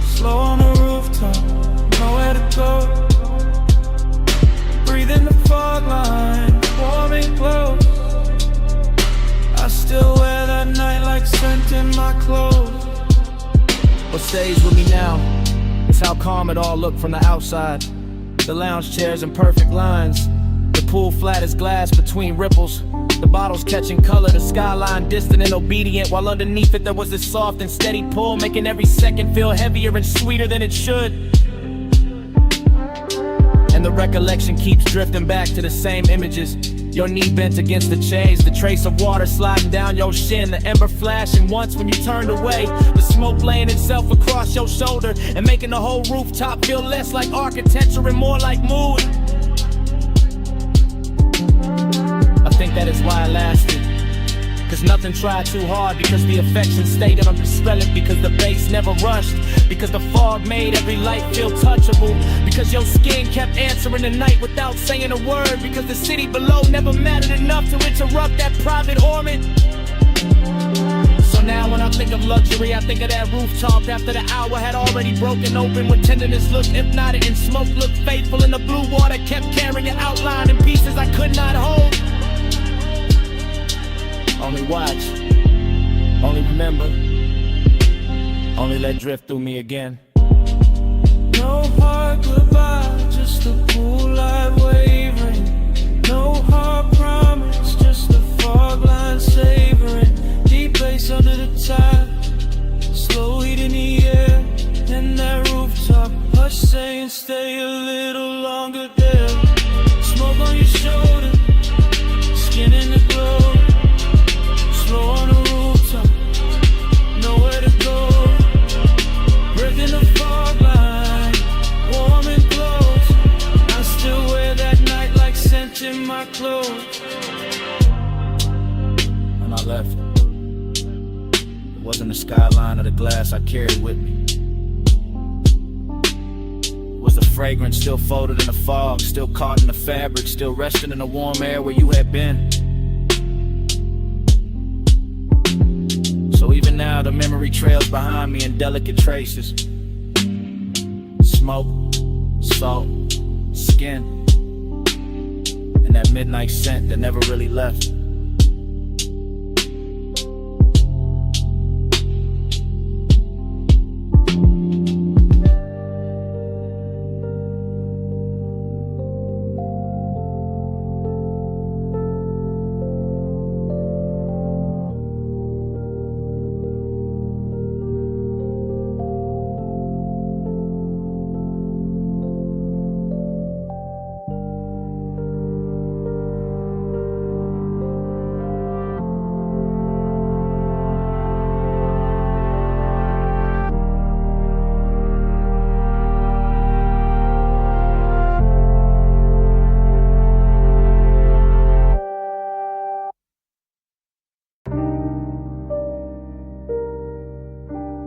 Slow on the rooftop, nowhere to go. Breathing the fog line, warm and glow. in my clothes. What stays with me now is how calm it all looked from the outside. The lounge chairs in perfect lines, the pool flat as glass between ripples, the bottles catching color, the skyline distant and obedient, while underneath it there was this soft and steady pull, making every second feel heavier and sweeter than it should. And the recollection keeps drifting back to the same images. Your knee bent against the chains, the trace of water sliding down your shin, the ember flashing once when you turned away, the smoke laying itself across your shoulder and making the whole rooftop feel less like architecture and more like mood. I think that is why I lasted, cause nothing tried too hard, because the affection stayed undispelled, because the bass never rushed, because the fog made every light feel touchable, because your skin kept answering the night without saying a word, because the city below never mattered enough to interrupt that private orbit. So now when I think of luxury, I think of that rooftop after the hour had already broken open, when tenderness looked hypnotic and smoke looked faithful, and the blue water kept carrying an outline in pieces I could not hold. Only watch, only remember, only let drift through me again. No hard goodbye, just a pool light wavering. No hard promise, just a fog line savoring. Deep bass under the tide, slow heat in the air, and that rooftop hush saying stay a little longer there. Smoke on your shoulder, skin in the glow. Slow on the rooftop, nowhere to go. Breaking the fog line, warm and close. I still wear that night like scent in my clothes. When I left, it wasn't the skyline or the glass I carried with me. It was the fragrance still folded in the fog, still caught in the fabric, still resting in the warm air where you had been. So even now the memory trails behind me in delicate traces. Smoke, salt, skin, and that midnight scent that never really left.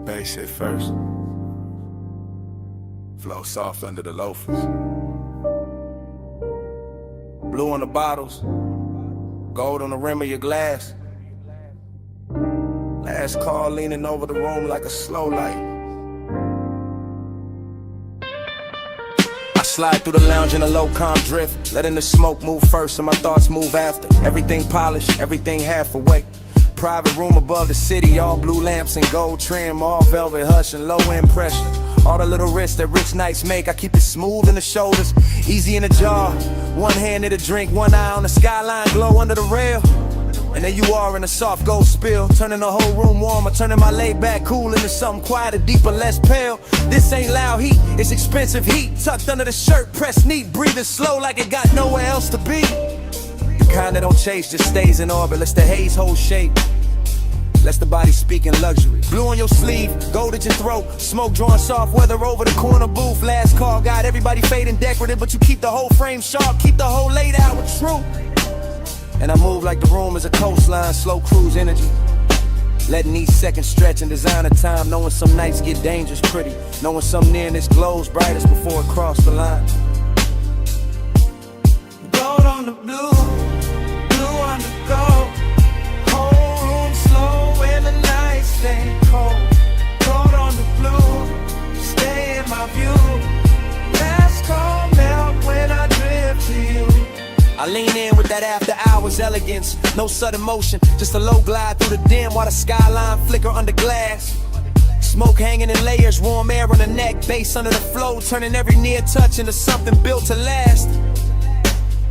Bass hit first, flow soft under the loafers. Blue on the bottles, gold on the rim of your glass. Last call leaning over the room like a slow light. I slide through the lounge in a low calm drift, letting the smoke move first and my thoughts move after. Everything polished, everything half awake. Private room above the city, all blue lamps and gold trim, all velvet hush and low end pressure. All the little risks that rich nights make, I keep it smooth in the shoulders, easy in the jaw. One hand in the drink, one eye on the skyline glow under the rail. And there you are in a soft gold spill, turning the whole room warmer, turning my laid back cool into something quieter, deeper, less pale. This ain't loud heat, it's expensive heat, tucked under the shirt, pressed neat, breathing slow like it got nowhere else to be. The kind that don't chase, just stays in orbit, lets the haze hold shape, lets the body speak in luxury. Blue on your sleeve, gold at your throat, smoke drawing soft weather over the corner booth. Last call, got everybody fading decorative, but you keep the whole frame sharp, keep the whole laid out with truth. And I move like the room is a coastline, slow cruise energy, letting each second stretch and design a time, knowing some nights get dangerous pretty, knowing some nearness glows brightest before it crossed the line. Gold on the blue, blue on the gold. Whole room slow when the nights stay cold. Gold on the blue, stay in my view. Last call melt when I drift to you. I lean in with that after hours elegance, no sudden motion, just a low glide through the dim while the skyline flicker under glass. Smoke hanging in layers, warm air on the neck, bass under the flow, turning every near touch into something built to last.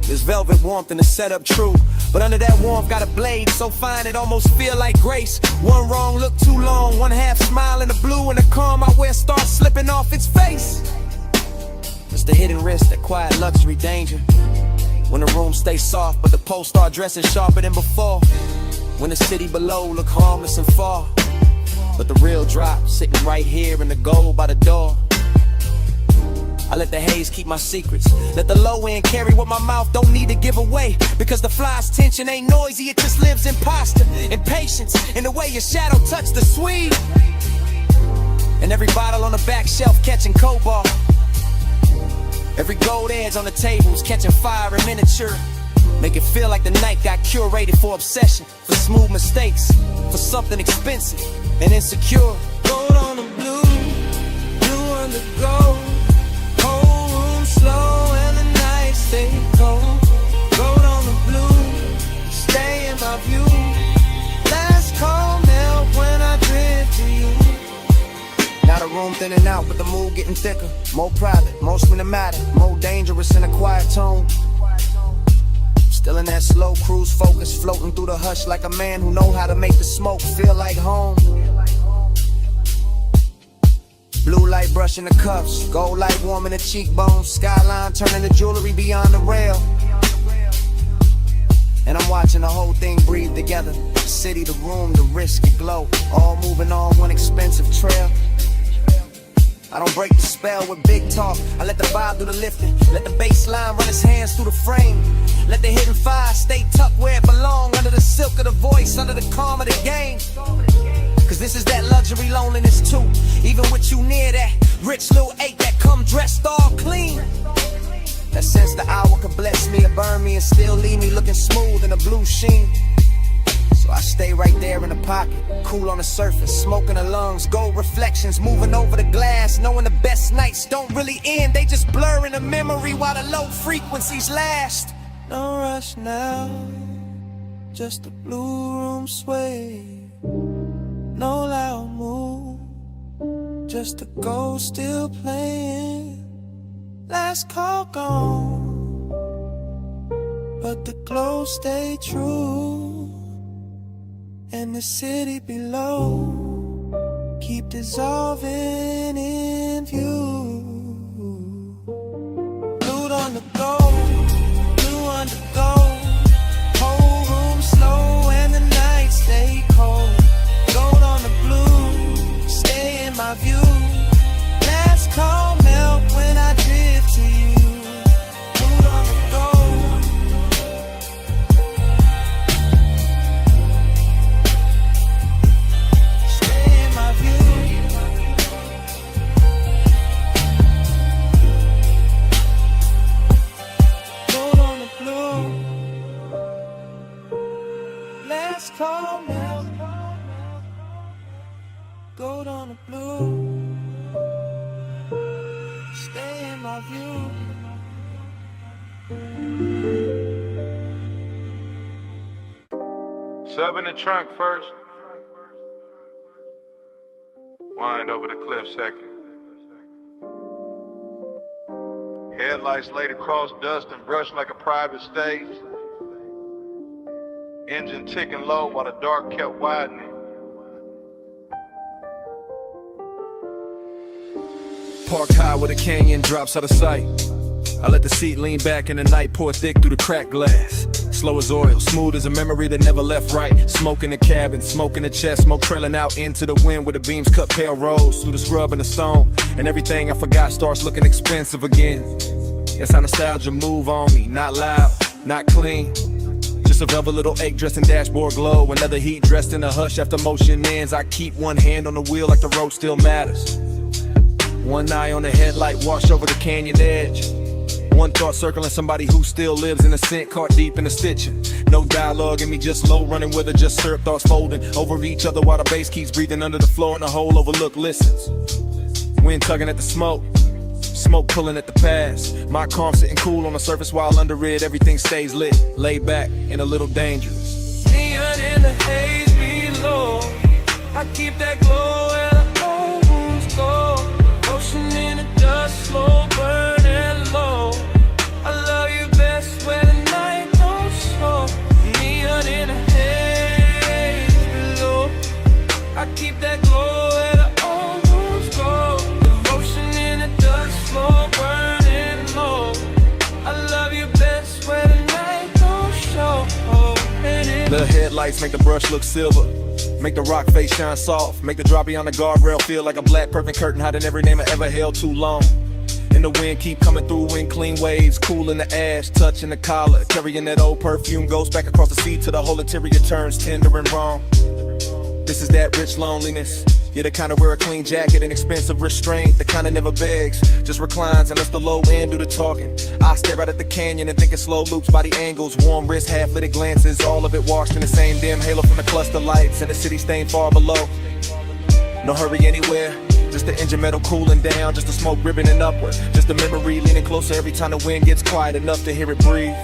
There's velvet warmth in the setup, true, but under that warmth got a blade so fine it almost feel like grace. One wrong look too long, one half smile in the blue, and the calm I wear starts slipping off its face. It's the hidden risk, that quiet luxury danger. When the room stays soft, but the post start dressing sharper than before. When the city below look harmless and far, but the real drop sitting right here in the gold by the door. I let the haze keep my secrets, let the low end carry what my mouth don't need to give away. Because the fly's tension ain't noisy, it just lives in posture, in patience, in the way your shadow touched the sweet. And every bottle on the back shelf catching cobalt, every gold edge on the tables catching fire in miniature. Make it feel like the night got curated for obsession, for smooth mistakes, for something expensive and insecure. Gold on the blue, blue on the gold. Whole room slow and the night stay cold. Gold on the blue, stay in my view. Last call melt when I drift to you. Now the room thinning out, but the mood getting thicker. More private, more cinematic, more dangerous in a quiet tone. Still in that slow cruise focus, floating through the hush like a man who know how to make the smoke feel like home. Blue light brushing the cuffs, gold light warming the cheekbones, skyline turning the jewelry beyond the rail. And I'm watching the whole thing breathe together. The city, the room, the risk, the glow, all moving on one expensive trail. I don't break the spell with big talk, I let the vibe do the lifting. Let the bass line run its hands through the frame. Let the hidden fire stay tucked where it belong, under the silk of the voice, under the calm of the game. Cause this is that luxury loneliness too, even with you near that rich little ache that come dressed all clean. That sense the hour could bless me or burn me and still leave me looking smooth in a blue sheen. So I stay right there in the pocket, cool on the surface, smoke in the lungs, gold reflections moving over the glass, knowing the best nights don't really end, they just blur in the memory while the low frequencies last. No rush now, just a blue room sway. No loud move, just a ghost still playing. Last call gone, but the glow stay true. And the city below keep dissolving in view. Blue on the gold, blue on the gold. Whole room slow and the night stay cold. Gold on the blue, stay in my view. Last call melt when I drift to you. Blue on the gold, stay in my view. Gold on the blue, last call melt. Gold on the blue, stay in my view. Sub in the trunk first. Wind over the cliff second. Headlights laid across dust and brushed like a private stage. Engine ticking low while the dark kept widening. Parked high where the canyon drops out of sight. I let the seat lean back and the night pour thick through the cracked glass. Slow as oil, smooth as a memory that never left right. Smoke in the cabin, smoke in the chest, smoke trailing out into the wind where the beams cut pale rose through the scrub and the stone. And everything I forgot starts looking expensive again. That's how nostalgia move on me, not loud, not clean. Just a velvet little ache dressed in dashboard glow. Another heat dressed in a hush after motion ends. I keep one hand on the wheel like the road still matters. One eye on the headlight, wash over the canyon edge. One thought circling somebody who still lives in a scent, caught deep in the stitching. No dialogue in me, just low running with her, just syrup thoughts folding over each other while the bass keeps breathing under the floor and the whole overlook listens. Wind tugging at the smoke, Smoke pulling at the pass. My calm sitting cool on the surface while under it everything stays lit. Laid back and a little dangerous. Neon in the haze below. I keep that glow where the old wounds go. Ocean in the dust, slow burning low. I love you best when the night don't show. Neon in the haze below. I keep that glow where the old wounds go. Devotion in the dust, slow burning low. I love you best when the night don't show. The headlights make the brush look silver. Make the rock face shine soft. Make the drop beyond the guardrail feel like a black perfect curtain hiding every name I ever held too long. And the wind keep coming through in clean waves. Cool in the ash, touching the collar. Carrying that old perfume goes back across the sea till the whole interior turns tender and wrong. This is that rich loneliness. Yeah, the kind of wear a clean jacket and expensive restraint. The kind of never begs, just reclines and lets the low end do the talking. I stare out at the canyon and think in slow loops, body angles, warm wrists, half-lit glances. All of it washed in the same dim halo from the cluster lights and the city staying far below. No hurry anywhere, just the engine metal cooling down, just the smoke ribboning upward, just the memory leaning closer every time the wind gets quiet enough to hear it breathe.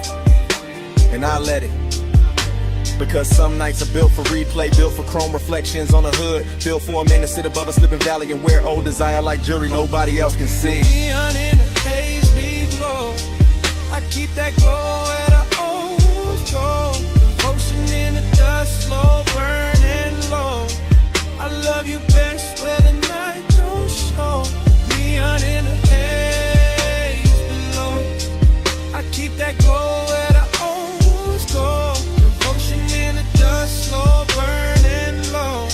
And I let it. Because some nights are built for replay, built for chrome reflections on the hood, built for a man to sit above a slipping valley and wear old desire like jewelry nobody else can see. Neon in the haze below. I keep that glow where the old wounds go. Devotion in the dust, slow burning low. I love you best where the night don't show. Neon in the haze below. I keep that glow where the old wounds go. Slow burning low.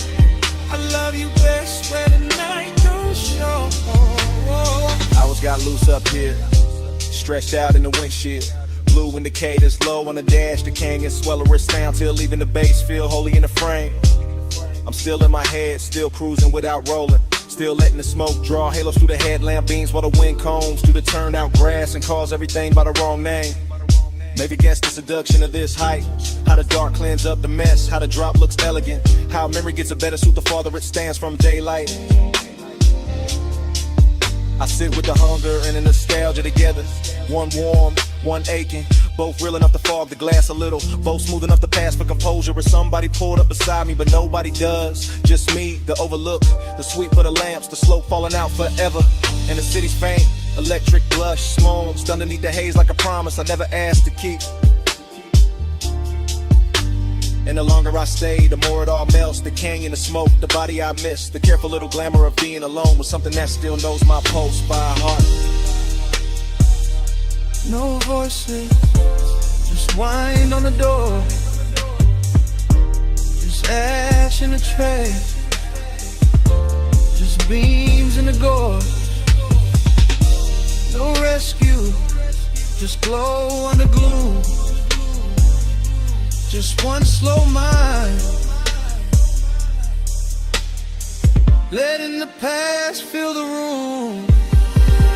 I love you best where the night don't show. Hours got loose up here, stretched out in the windshield. Blue indicators low on the dash. The canyon swelling its sound till leaving the base feel holy in the frame. I'm still in my head, still cruising without rolling. Still letting the smoke draw halos through the headlamp beams while the wind combs through the turned out grass and calls everything by the wrong name. Maybe guess the seduction of this height. How the dark cleans up the mess. How the drop looks elegant. How memory gets a better suit the farther it stands from daylight. I sit with the hunger and the nostalgia together. One warm, one aching. Both real enough to fog the glass a little. Both smooth enough to pass for composure. With somebody pulled up beside me, but nobody does. Just me, the overlook, the sweep of the lamps, the slope falling out forever. And the city's faint. Electric blush, smokes underneath the haze like a promise I never asked to keep. And the longer I stay, the more it all melts. The canyon, the smoke, the body I miss. The careful little glamour of being alone with something that still knows my pulse by heart. No voices, just wind on the door. Just ash in the tray. Just beams in the gorge. No rescue, just glow under gloom. Just one slow mind, letting the past fill the room.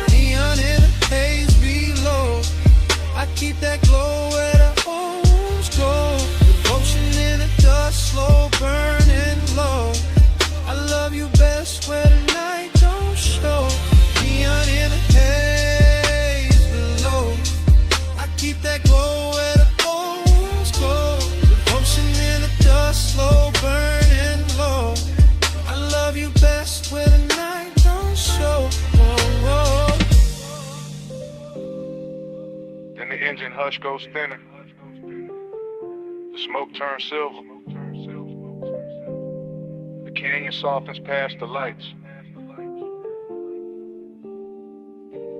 Neon in the haze below. I keep that glow where the homes go. Devotion in the dust, slow burning low. I love you best where the night don't show. Neon in the haze below. I keep that glow where the homes go. Devotion in the dust, slow burning low. I love you best where the night don't show. Then the engine hush goes thinner. The smoke turns silver. The canyon softens past the lights.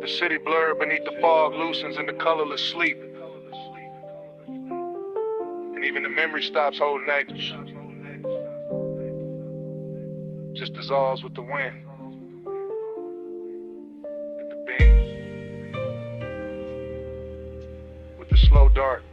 The city blurred beneath the fog loosens into colorless sleep. And even the memory stops holding anchors. Just dissolves with the wind. With the beams. With the slow dark.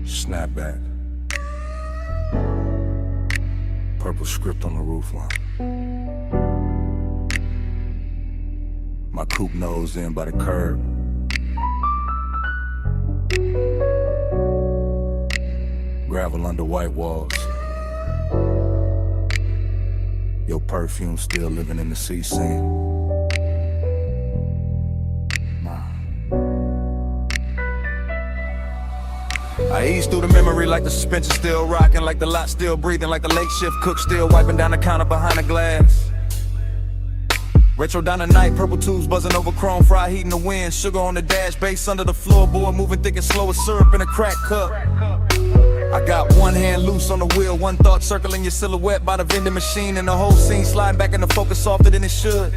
Snapback. Purple script on the roofline. My coupe nose in by the curb. Gravel under white walls. Your perfume still living in the sea scene. I ease through the memory like the suspension still rocking, like the lot still breathing, like the late shift cook still wiping down the counter behind the glass. Retro down the night, purple tubes buzzing over chrome, fry heat in the wind, sugar on the dash, bass under the floorboard, moving thick and slow as syrup in a crack cup. I got one hand loose on the wheel, one thought circling your silhouette by the vending machine, and the whole scene sliding back into focus softer than it should.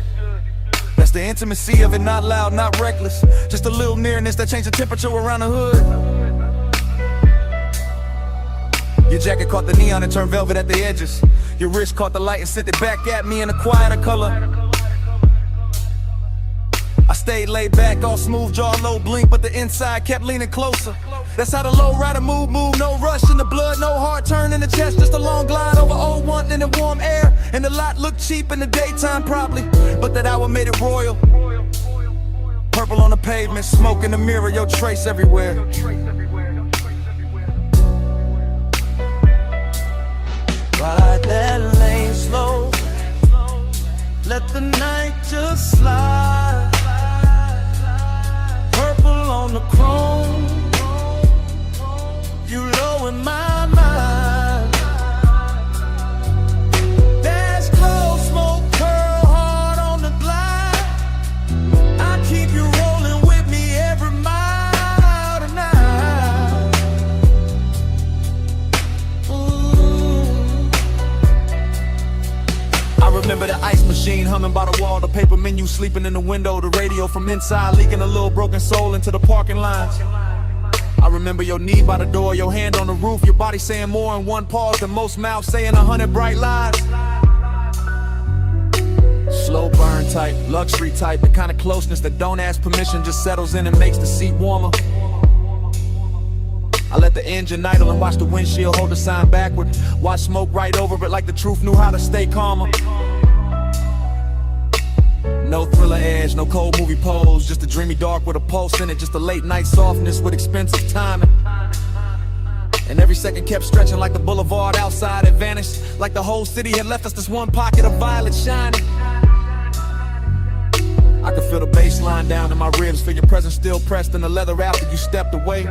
That's the intimacy of it, not loud, not reckless, just a little nearness that changed the temperature around the hood. Your jacket caught the neon and turned velvet at the edges. Your wrist caught the light and sent it back at me in a quieter color. I stayed laid back, all smooth jaw, low blink, but the inside kept leaning closer. That's how the low rider move, no rush in the blood, no hard turn in the chest, just a long glide over old one in the warm air. And the lot looked cheap in the daytime probably, but that hour made it royal. Purple on the pavement, smoke in the mirror, your trace everywhere. Ride that lane slow, let the night just slide. Purple on the chrome, you low in my mind. Dash close, smoke curl hard on the glide. I keep you rolling with me every mile tonight. I remember the ice machine humming by the wall, the paper menu sleeping in the window, the radio from inside leaking a little broken soul into the parking lines. I remember your knee by the door, your hand on the roof, your body saying more in one pause than most mouths saying 100 bright lies. Slow burn type, luxury type, the kind of closeness that don't ask permission, just settles in and makes the seat warmer. I let the engine idle and watch the windshield hold the sign backward. Watch smoke right over it like the truth knew how to stay calmer. No thriller edge, no cold movie pose, just a dreamy dark with a pulse in it, just a late night softness with expensive timing. And every second kept stretching like the boulevard outside had vanished, like the whole city had left us this one pocket of violet shining. I could feel the bass line down in my ribs, feel your presence still pressed in the leather after you stepped away.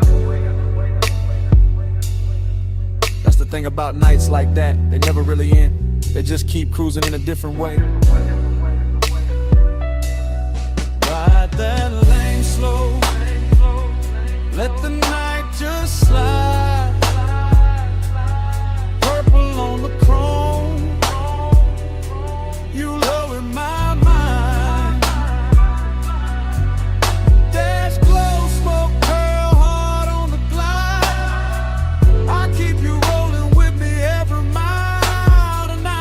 That's the thing about nights like that, they never really end, they just keep cruising in a different way. Ride that lane slow, let the night just slide. Purple on the chrome, you low in my mind. Dash glow, smoke curl hard on the glide. I keep you rolling with me every mile tonight.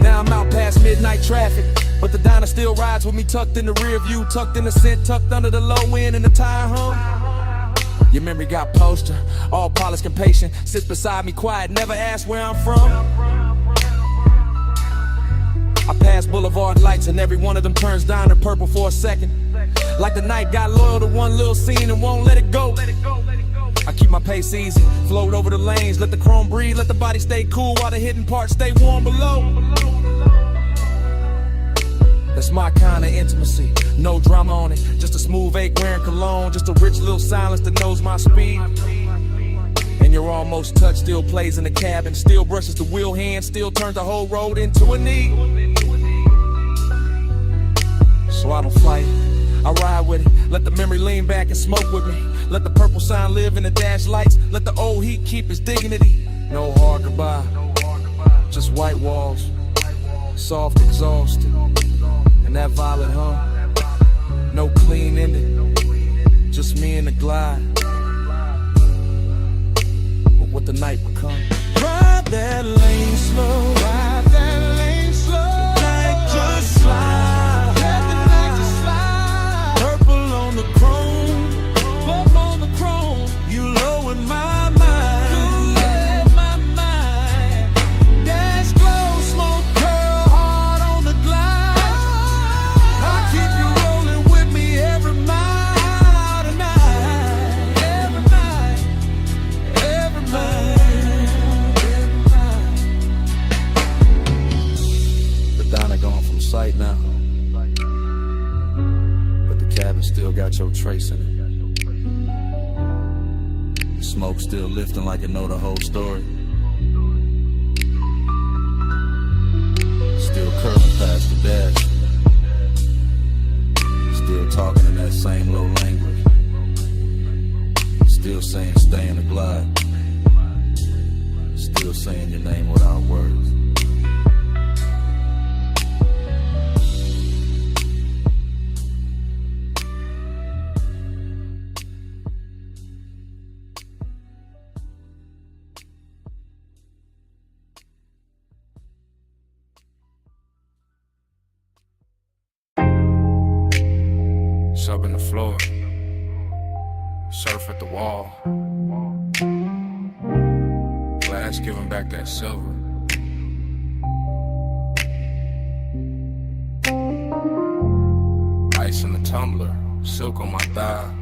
Now I'm out past midnight traffic, but the diner still rides with me tucked in the rear view, tucked in the scent, tucked under the low end and the tire hum. Your memory got posture, all polished and patient, sits beside me quiet, never asked where I'm from. I pass boulevard lights and every one of them turns down to purple for a second, like the night got loyal to one little scene and won't let it go. I keep my pace easy, float over the lanes, let the chrome breathe, let the body stay cool while the hidden parts stay warm below. That's my kind of intimacy, no drama on it, just a smooth ache wearing cologne, just a rich little silence that knows my speed. And your almost touch still plays in the cabin, still brushes the wheel hand, still turns the whole road into a knee. So I don't fight, I ride with it, let the memory lean back and smoke with me. Let the purple sign live in the dash lights, let the old heat keep its dignity. No hard goodbye, just white walls, soft exhaust, and that violet hum. No clean ending, just me and the glide. But what the night become. Ride that lane slow, ride that lane slow. Night just slide, let the night just slide. Purple on the chrome, purple on the chrome. You low your trace in it. Smoke still lifting like it know the whole story. Still curling past the dash. Still talking in that same low language. Still saying stay in the glide. Still saying your name without words. Sub in the floor, surf at the wall. Glass giving back that silver. Ice in the tumbler, silk on my thigh.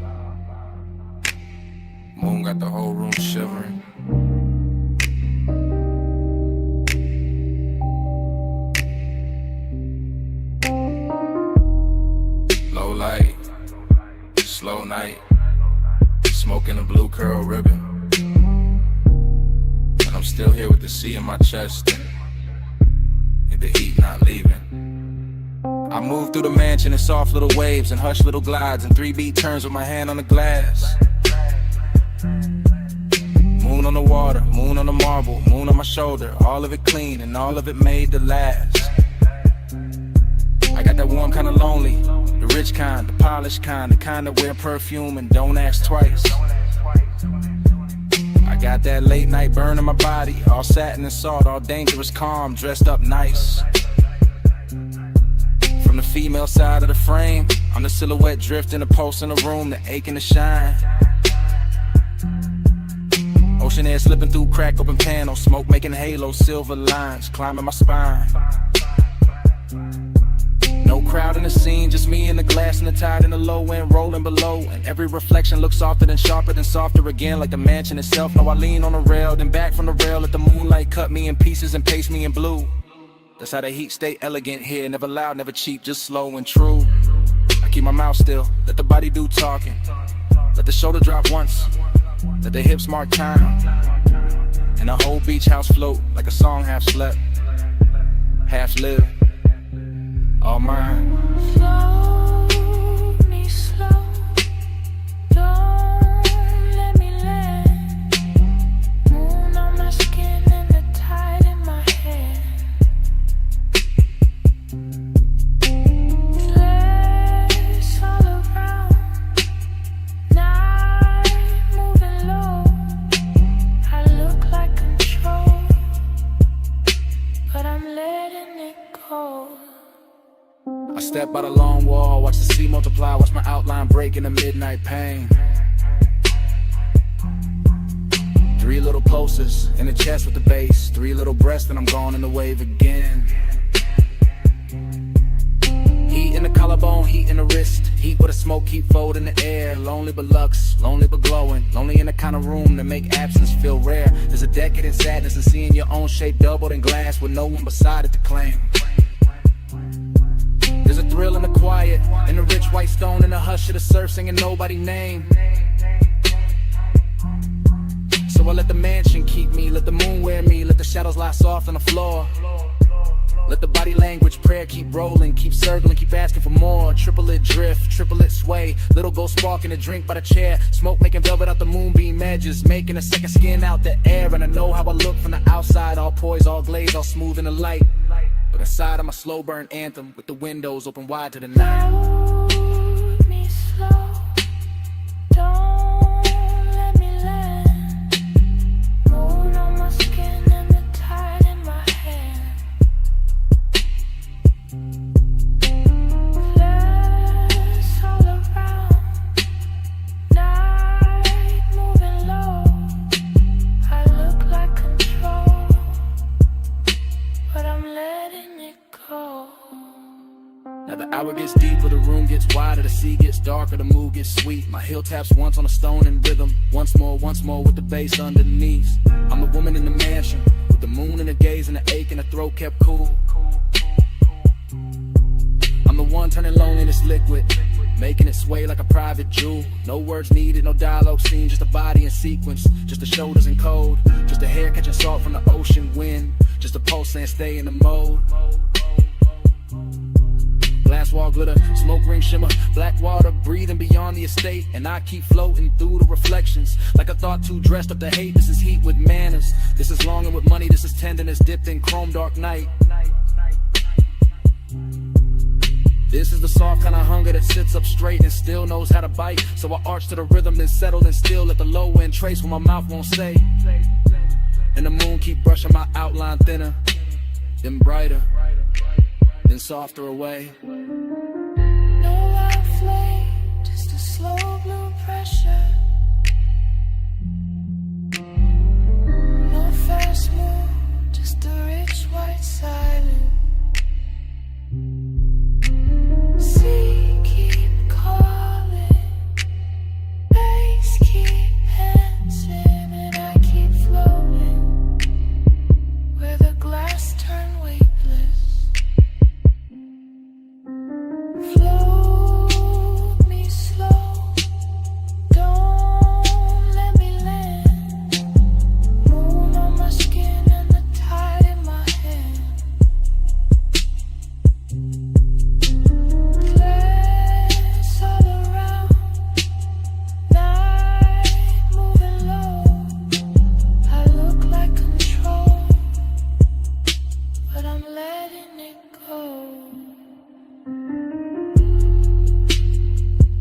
Moon got the whole room shivering. Low light, slow night, smoking a blue curl ribbon. And I'm still here with the sea in my chest and the heat not leaving. I move through the mansion in soft little waves and hush little glides and 3-beat turns with my hand on the glass. Moon on the water, moon on the marble, moon on my shoulder, all of it clean and all of it made to last. I got that warm kind of lonely, the rich kind, the polished kind, the kind that wear perfume and don't ask twice. I got that late night burn in my body, all satin and salt, all dangerous calm, dressed up nice. From the female side of the frame, I'm the silhouette drifting, a pulse in the room, the aching to shine. Ocean air slipping through crack open panels, smoke making halos, silver lines climbing my spine. No crowd in the scene, just me and the glass and the tide in the low end rolling below. And every reflection looks softer than sharper than softer again, like the mansion itself. Now I lean on the rail, then back from the rail, let the moonlight cut me in pieces and paste me in blue. That's how the heat stay elegant here, never loud, never cheap, just slow and true. I keep my mouth still, let the body do talking. Let the shoulder drop once, let the hips mark time. And the whole beach house float like a song half slept, half lived. All mine. Hold me slow, don't let me land. Moon on my skin and the tide in my hair. Flares all around, night moving low. I look like control, but I'm letting it go. I step by the long wall, watch the sea multiply, watch my outline break in the midnight pain. 3 little pulses in the chest with the bass, 3 little breaths and I'm gone in the wave again. Heat in the collarbone, heat in the wrist, heat with a smoke keep folding in the air. Lonely but lux, lonely but glowing, lonely in the kind of room that make absence feel rare. There's a decade in sadness and seeing your own shape doubled in glass with no one beside it to claim. There's a thrill in the quiet, in the rich white stone, in the hush of the surf singing nobody's name. So I let the mansion keep me, let the moon wear me, let the shadows lie soft on the floor. Let the body language prayer keep rolling, keep circling, keep asking for more. Triplet drift, triplet sway, little gold spark in a drink by the chair. Smoke making velvet out the moonbeam edges, making a second skin out the air. And I know how I look from the outside, all poised, all glazed, all smooth in the light. But inside I'm a slow burn anthem with the windows open wide to the night. Hold me slow, don't let me land. Moon on my skin and the tide in my hair. Flares all around, night moving low. I look like control, but I'm letting it go. Now the hour gets deeper, the room gets wider, the sea gets darker, the mood gets sweet. My heel taps once on a stone in rhythm, once more with the bass underneath. I'm the woman in the mansion, with the moon in the gaze and the ache in the throat kept cool. I'm the one turning loneliness liquid, making it sway like a private jewel. No words needed, no dialogue scene, just a body in sequence, just the shoulders in code, just a hair catching salt from the ocean wind, just a pulse saying stay in the mode. Glass wall glitter, smoke ring shimmer, black water breathing beyond the estate, and I keep floating through the reflections like a thought too dressed up to hate. This is heat with manners, this is longing with money, this is tenderness dipped in chrome dark night. This is the soft kind of hunger that sits up straight and still knows how to bite. So I arch to the rhythm, then settle and still let the low end trace what my mouth won't say. And the moon keep brushing my outline thinner, then brighter, then softer away. No loud flame, just a slow blue pressure. No fast move, just a rich white silence. Sea keep calling, bass keep dancing, and I keep floating where the glass turned weightless. Float me slow, don't let me land. Moon on my skin and the tide in my hand. Glass all around, night moving low. I look like control, but I'm letting it go.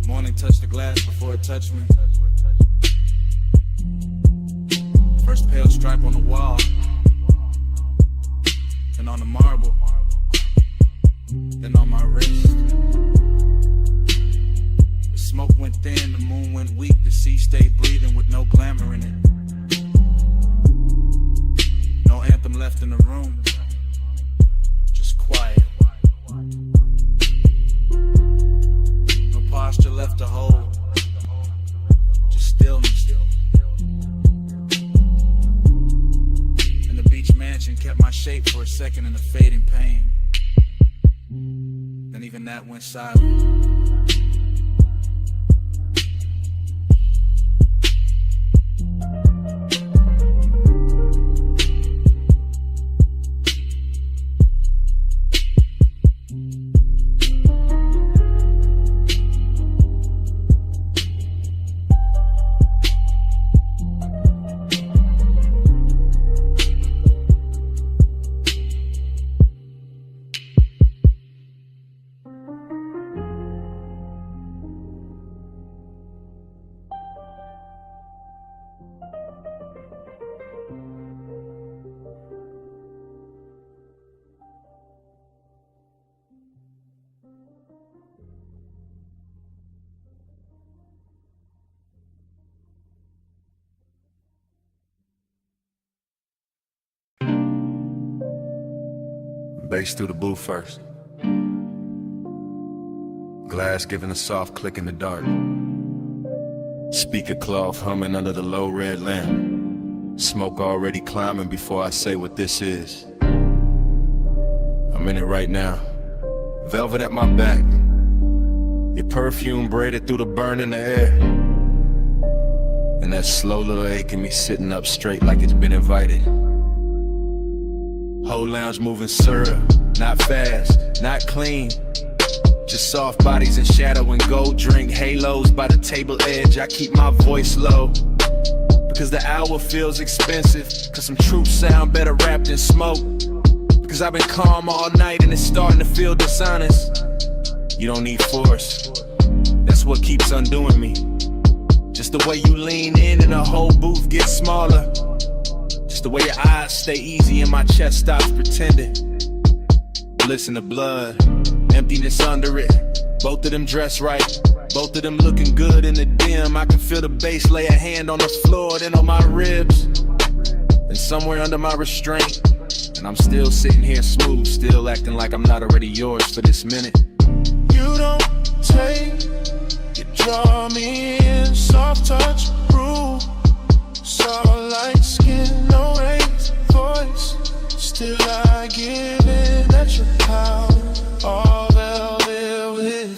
Morning touched the glass before it touched me. First pale stripe on the wall, then on the marble, then on my wrist. The smoke went thin, the moon went weak, the sea stayed breathing with no glamour in it. No anthem left in the room, just quiet. No posture left to hold, just stillness. And the beach mansion kept my shape for a second in the fading pain. Then even that went silent. Bass through the booth first. Glass giving a soft click in the dark. Speaker cloth humming under the low red lamp. Smoke already climbing before I say what this is. I'm in it right now. Velvet at my back. Your perfume braided through the burn in the air. And that slow little ache in me sitting up straight like it's been invited. Whole lounge moving syrup, not fast, not clean. Just soft bodies in shadow and gold drink halos by the table edge. I keep my voice low because the hour feels expensive, cause some truth sound better wrapped in smoke. Cause I've been calm all night and it's starting to feel dishonest. You don't need force, that's what keeps undoing me. Just the way you lean in and the whole booth gets smaller. Just the way your eyes stay easy and my chest stops pretending. Listen to blood, emptiness under it. Both of them dressed right, both of them looking good in the dim. I can feel the bass lay a hand on the floor, then on my ribs, and somewhere under my restraint. And I'm still sitting here smooth, still acting like I'm not already yours for this minute. You don't take, you draw me in, soft touch, groove, soft light skin, no raised voice. Still I give in at your power, all velvet within.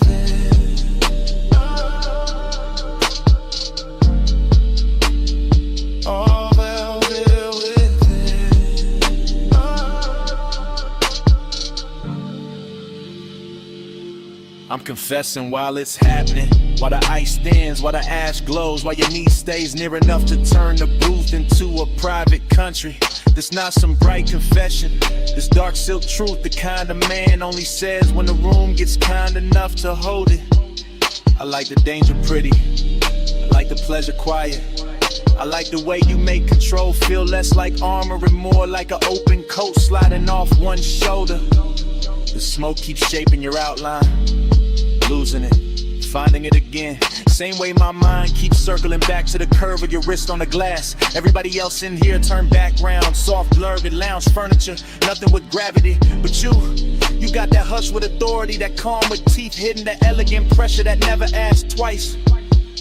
confessing while it's happening, while the ice thins, while the ash glows, while your knee stays near enough to turn the booth into a private country. This not some bright confession, this dark silk truth, the kind of man only says when the room gets kind enough to hold it. I like the danger pretty, I like the pleasure quiet, I like the way you make control feel less like armor and more like an open coat sliding off one shoulder. The smoke keeps shaping your outline, losing it, finding it again. Same way my mind keeps circling back to the curve of your wrist on the glass. Everybody else in here turn background, soft blurred lounge furniture, nothing with gravity. But you got that hush with authority, that calm with teeth hidden, that elegant pressure that never asks twice.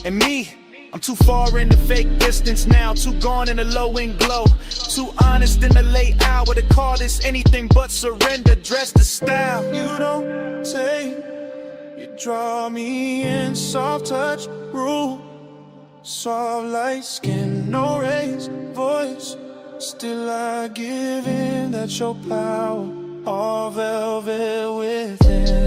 And me, I'm too far in the fake distance now, too gone in the low-end glow, too honest in the late hour to call this anything but surrender. Dress the style. You don't take, you draw me in, soft touch, rule, soft light skin, no raised voice, still I give in, that's your power, all velvet within.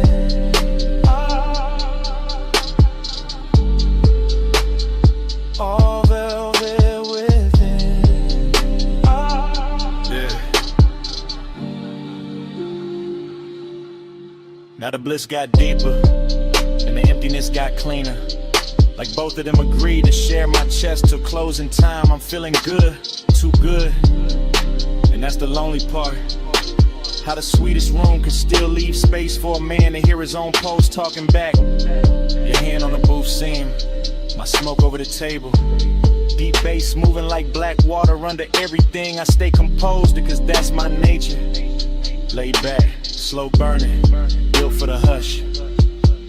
All velvet within. Yeah. Now the bliss got deeper and the emptiness got cleaner. Like both of them agreed to share my chest till closing time. I'm feeling good, too good, and that's the lonely part. How the sweetest room can still leave space for a man to hear his own pulse talking back. Your hand on the booth seam, my smoke over the table, deep bass moving like black water under everything. I stay composed because that's my nature. Laid back, slow burning, built for the hush.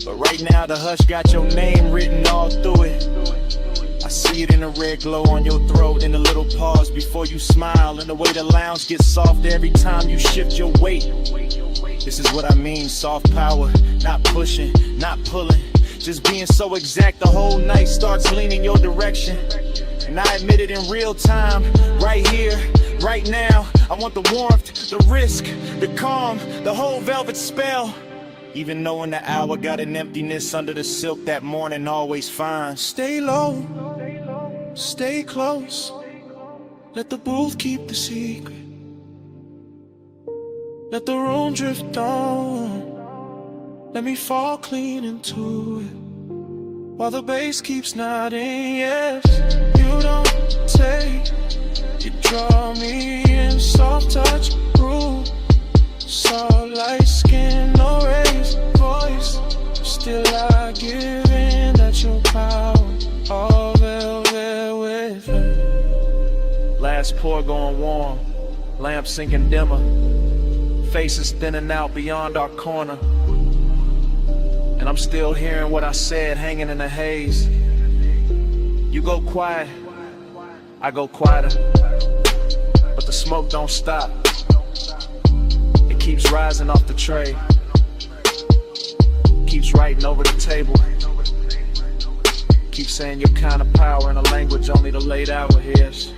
But right now the hush got your name written all through it. I see it in the red glow on your throat, in the little pause before you smile, and the way the lounge gets soft every time you shift your weight. This is what I mean, soft power, not pushing, not pulling, just being so exact the whole night starts leaning your direction. And I admit it in real time, right here, right now. I want the warmth, the risk, the calm, the whole velvet spell. Even knowing the hour got an emptiness under the silk that morning always finds. Stay low, stay close, let the booth keep the secret, let the room drift on, let me fall clean into it, while the bass keeps nodding. Yes, you don't take, you draw me in, soft touch, rule, soft light skin, no raised voice, still I give in, that's your power, all velvet with her. Last pour going warm, lamp sinking dimmer, faces thinning out beyond our corner. And I'm still hearing what I said hanging in the haze. You go quiet, I go quieter, but the smoke don't stop. It keeps rising off the tray, keeps writing over the table, keeps saying your kind of power in a language only the late hour hears.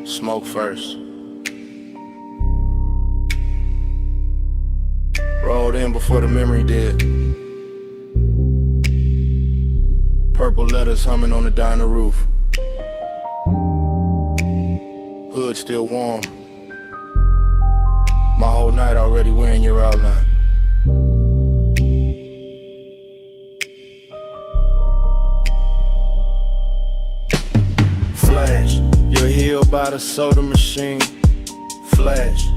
Smoke first. Rolled in before the memory did. Purple letters humming on the diner roof. Hood still warm. My whole night already wearing your outline. Flash, you're healed by the soda machine. Flash,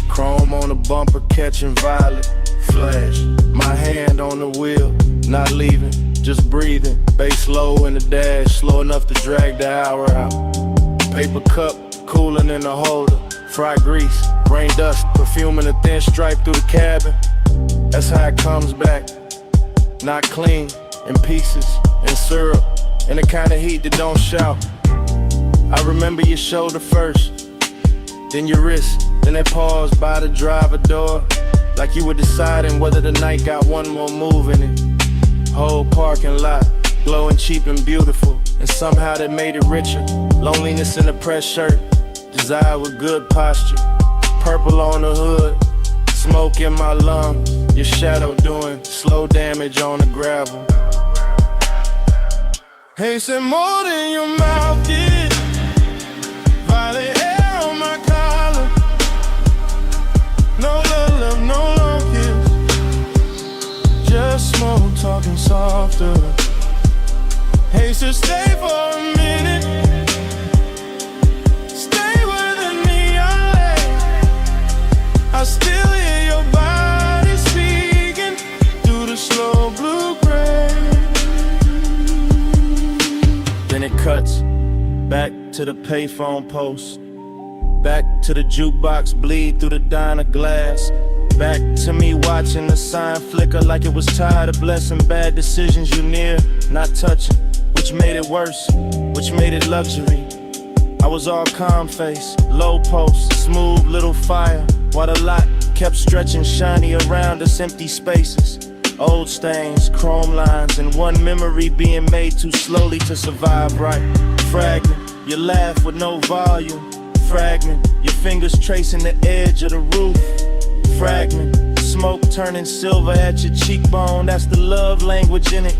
chrome on the bumper catching violet. Flash, my hand on the wheel, not leaving, just breathing. Bass low in the dash, slow enough to drag the hour out. Paper cup, cooling in the holder. Fried grease, rain dust, perfume in a thin stripe through the cabin. That's how it comes back. Not clean, in pieces, in syrup, in the kind of heat that don't shout. I remember your shoulder first, then your wrist, Then they paused by the driver door, like you were deciding whether the night got one more move in it. Whole parking lot, glowing cheap and beautiful, and somehow they made it richer. Loneliness in a press shirt, desire with good posture. Purple on the hood, smoke in my lungs. Your shadow doing slow damage on the gravel. Hey, said more than your mouth did. Violet hair on my collar. No love, love, no long kiss. Just smoke talking softer. Hey, so stay for a minute. Stay with the neon light. I still hear your body speaking through the slow blue-gray. Then it cuts back to the payphone post, back to the jukebox bleed through the diner glass, back to me watching the sign flicker like it was tired of blessing bad decisions you near not touching, which made it worse, which made it luxury. I was all calm face, low post, smooth little fire, while the lot kept stretching shiny around us, empty spaces. Old stains, chrome lines, and one memory being made too slowly to survive right. Fragment, you laugh with no volume. Fragment, your fingers tracing the edge of the roof. Fragment, smoke turning silver at your cheekbone. That's the love language in it.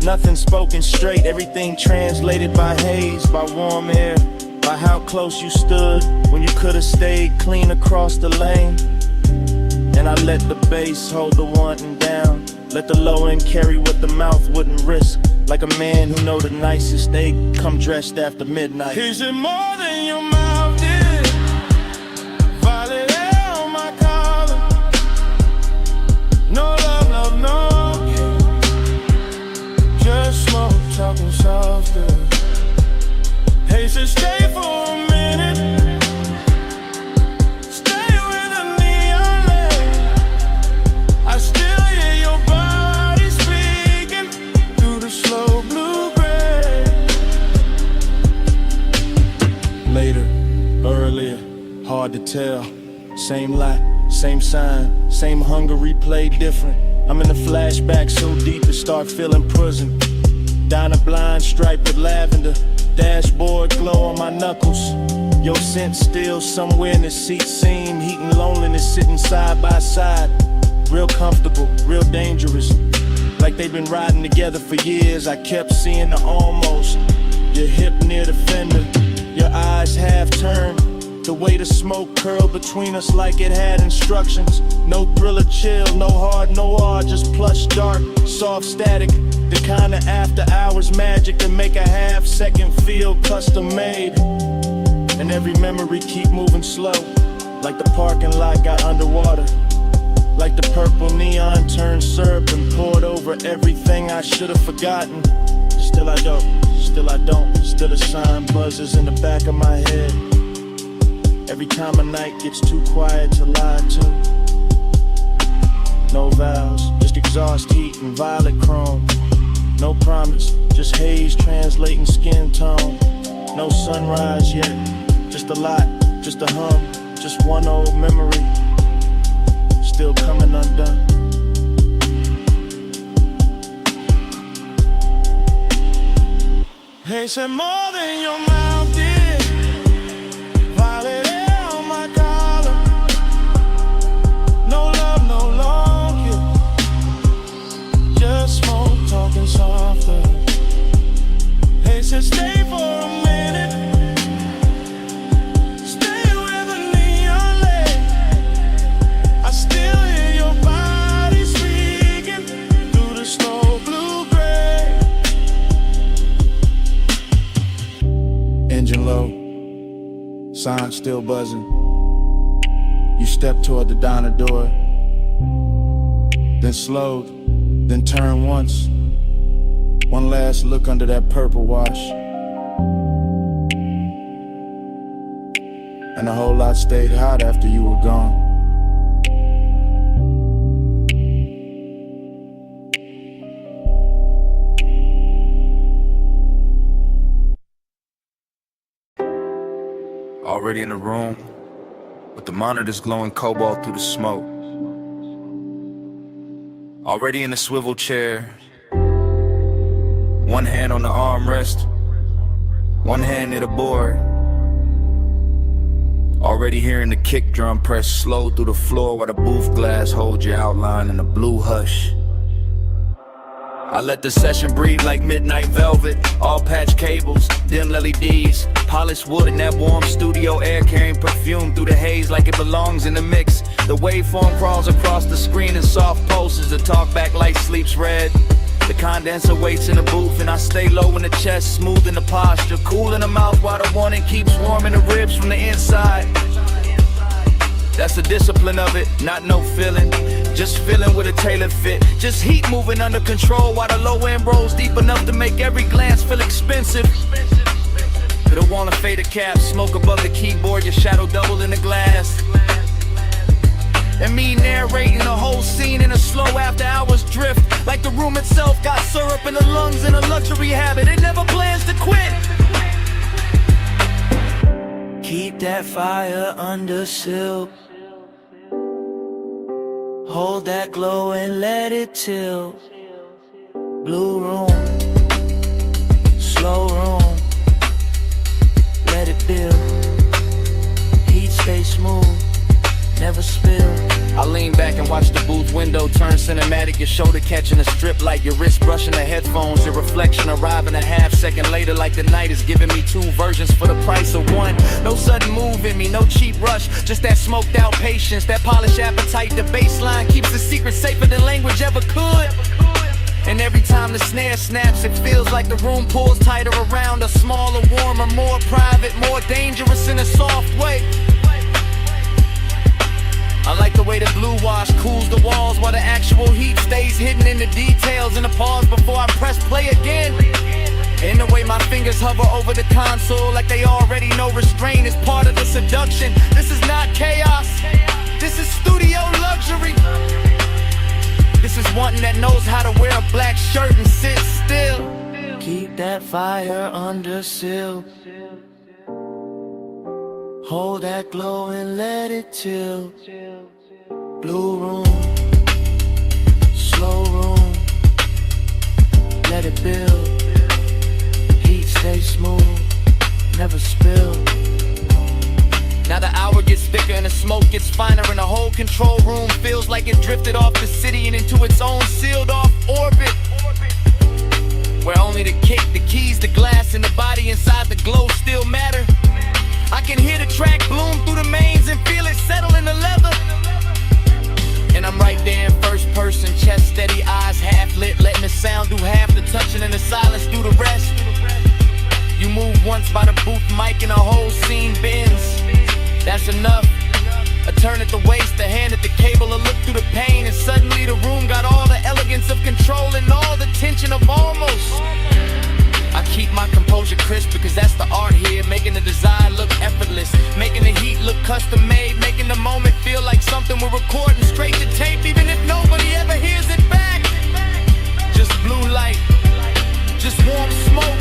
Nothing spoken straight, everything translated by haze, by warm air, by how close you stood when you could have stayed clean across the lane. And I let the bass hold the wanting down, let the low end carry what the mouth wouldn't risk. Like a man who know the nicest, they come dressed after midnight. Is it more than your mouth did? Violet hair on my collar. No love, love, no kiss. Just smoke talking softer. Hey, so stay for a minute. Hard to tell. Same lot, same sign, same hunger replayed different. I'm in the flashback so deep it start feeling prison. Down a blind stripe with lavender, dashboard glow on my knuckles. Your scent still somewhere in the seat seam, heat and loneliness sitting side by side. Real comfortable, real dangerous. Like they've been riding together for years. I kept seeing the almost. Your hip near the fender, your eyes half turned. The way the smoke curled between us like it had instructions. No thriller chill, no hard, no R, just plush dark, soft static. The kind of after hours magic that make a half second feel custom made. And every memory keep moving slow, like the parking lot got underwater. Like the purple neon turned syrup and poured over everything I should have forgotten. Still I don't, still I don't. Still a sign buzzes in the back of my head. Every time a night gets too quiet to lie to. No vows, just exhaust heat and violet chrome. No promise, just haze translating skin tone. No sunrise yet, just a lot, just a hum, just one old memory, still coming undone. Hey, said more than your mouth did. Violet hair on my collar. No love, no long kiss. Just smoke talking softer. Hey, said stay for a minute. Stay with the neon light. I still hear your body speaking through the slow blue-gray. Engine low, sign still buzzing. You step toward the diner door, then slowed, then turned once. One last look under that purple wash, and a whole lot stayed hot after you were gone. Already in the room, with the monitors glowing cobalt through the smoke. Already in the swivel chair, one hand on the armrest, one hand near the board. Already hearing the kick drum press slow through the floor while the booth glass holds your outline in a blue hush. I let the session breathe like midnight velvet, all patch cables, dim LEDs, polished wood and that warm studio air carrying perfume through the haze like it belongs in the mix. The waveform crawls across the screen in soft pulses, the talkback light sleeps red. The condenser waits in the booth and I stay low in the chest, smooth in the posture, cool in the mouth while the warning keeps warming the ribs from the inside. That's the discipline of it, not no feeling, just feeling with a tailored fit. Just heat moving under control while the low end rolls deep enough to make every glance feel expensive. To the wall and fader cap, smoke above the keyboard, your shadow doubled in the glass. And me narrating the whole scene in a slow after hours drift, like the room itself got syrup in the lungs in a luxury habit. It never plans to quit. Keep that fire under silk. Hold that glow and let it tilt. Blue room, slow room, let it build. Heat stay smooth, never spill. I lean back and watch the booth window turn cinematic, your shoulder catching a strip light, your wrist brushing the headphones, your reflection arriving a half second later like the night is giving me two versions for the price of one. No sudden move in me, no cheap rush, just that smoked out patience, that polished appetite. The baseline keeps the secret safer than language ever could. And every time the snare snaps, it feels like the room pulls tighter around us, smaller, warmer, more private, more dangerous in a soft way. I like the way the blue wash cools the walls while the actual heat stays hidden in the details, and the pause before I press play again. And the way my fingers hover over the console like they already know restraint is part of the seduction. This is not chaos, this is studio luxury. This is one that knows how to wear a black shirt and sit still. Keep that fire under silk. Hold that glow and let it tilt. Blue room, slow room, let it build. Heat stay smooth, never spill. Now the hour gets thicker and the smoke gets finer, and the whole control room feels like it drifted off the city and into its own sealed off orbit, where only the kick, the keys, the glass, and the body inside the glow still matter. I can hear the track bloom through the mains and feel it settle in the leather. And I'm right there in first person, chest steady, eyes half lit, letting the sound do half the touching and the silence do the rest. You move once by the booth mic and the whole scene bends. That's enough. A turn at the waist, a hand at the cable, a look through the pain, and suddenly the room got all the elegance of control and all the tension of almost. I keep my composure crisp because that's the art here, making the design look effortless, making the heat look custom made, making the moment feel like something we're recording straight to tape, even if nobody ever hears it back. Just blue light, just warm smoke,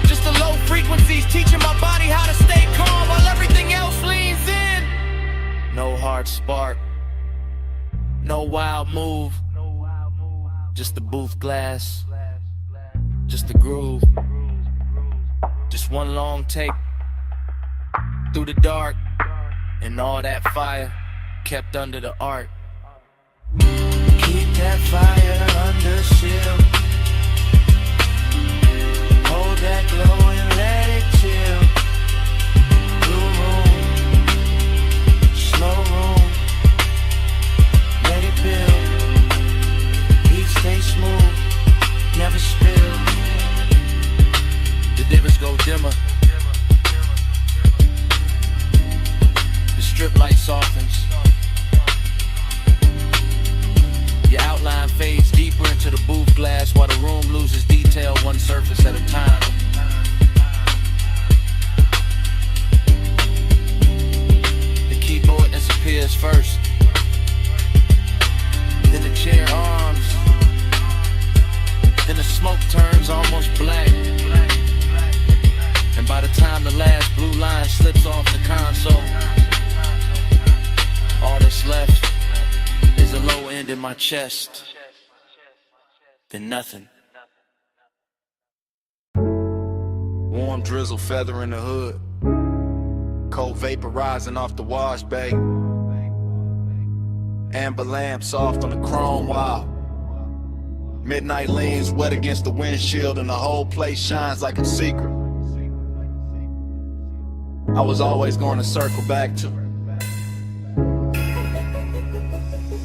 just the low frequencies teaching my body how to stay calm while everything else leans in. No hard spark, no wild move, just the booth glass, just the groove, just one long take through the dark, and all that fire kept under the art. Keep that fire under silk. Hold that glow and let it chill. Blue room, slow room, let it build. Heat stay smooth, never spill. The divas go dimmer, the strip light softens, your outline in my chest than nothing. Warm drizzle feather in the hood, cold vapor rising off the wash bay, amber lamp soft on the chrome wall. Midnight leans wet against the windshield and the whole place shines like a secret I was always going to circle back to.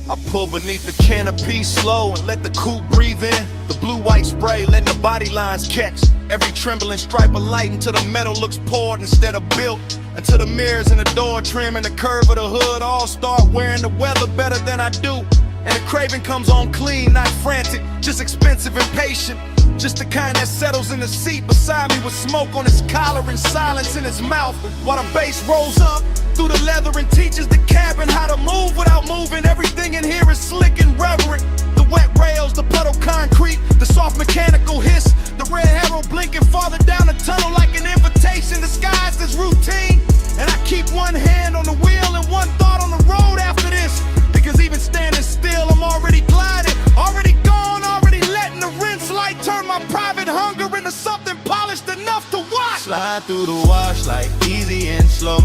I pull beneath the canopy slow and let the coupe breathe in. The blue-white spray letting the body lines catch. Every trembling stripe of light until the metal looks poured instead of built. Until the mirrors in the door trim and the curve of the hood all start wearing the weather better than I do. And the craving comes on clean, not frantic, just expensive and patient. Just the kind that settles in the seat beside me with smoke on his collar and silence in his mouth while the bass rolls up through the leather and teaches the cabin how to move without moving. Everything in here is slick and reverent. The wet rails, the puddle concrete, the soft mechanical hiss, the red arrow blinking farther down the tunnel like an invitation disguised as routine. And I keep one hand on the wheel and one thought on the road after this, because even standing still I'm already gliding, already gone, already letting the rinse light turn my private hunger into something polished enough to watch. Slide through the wash like easy and slow,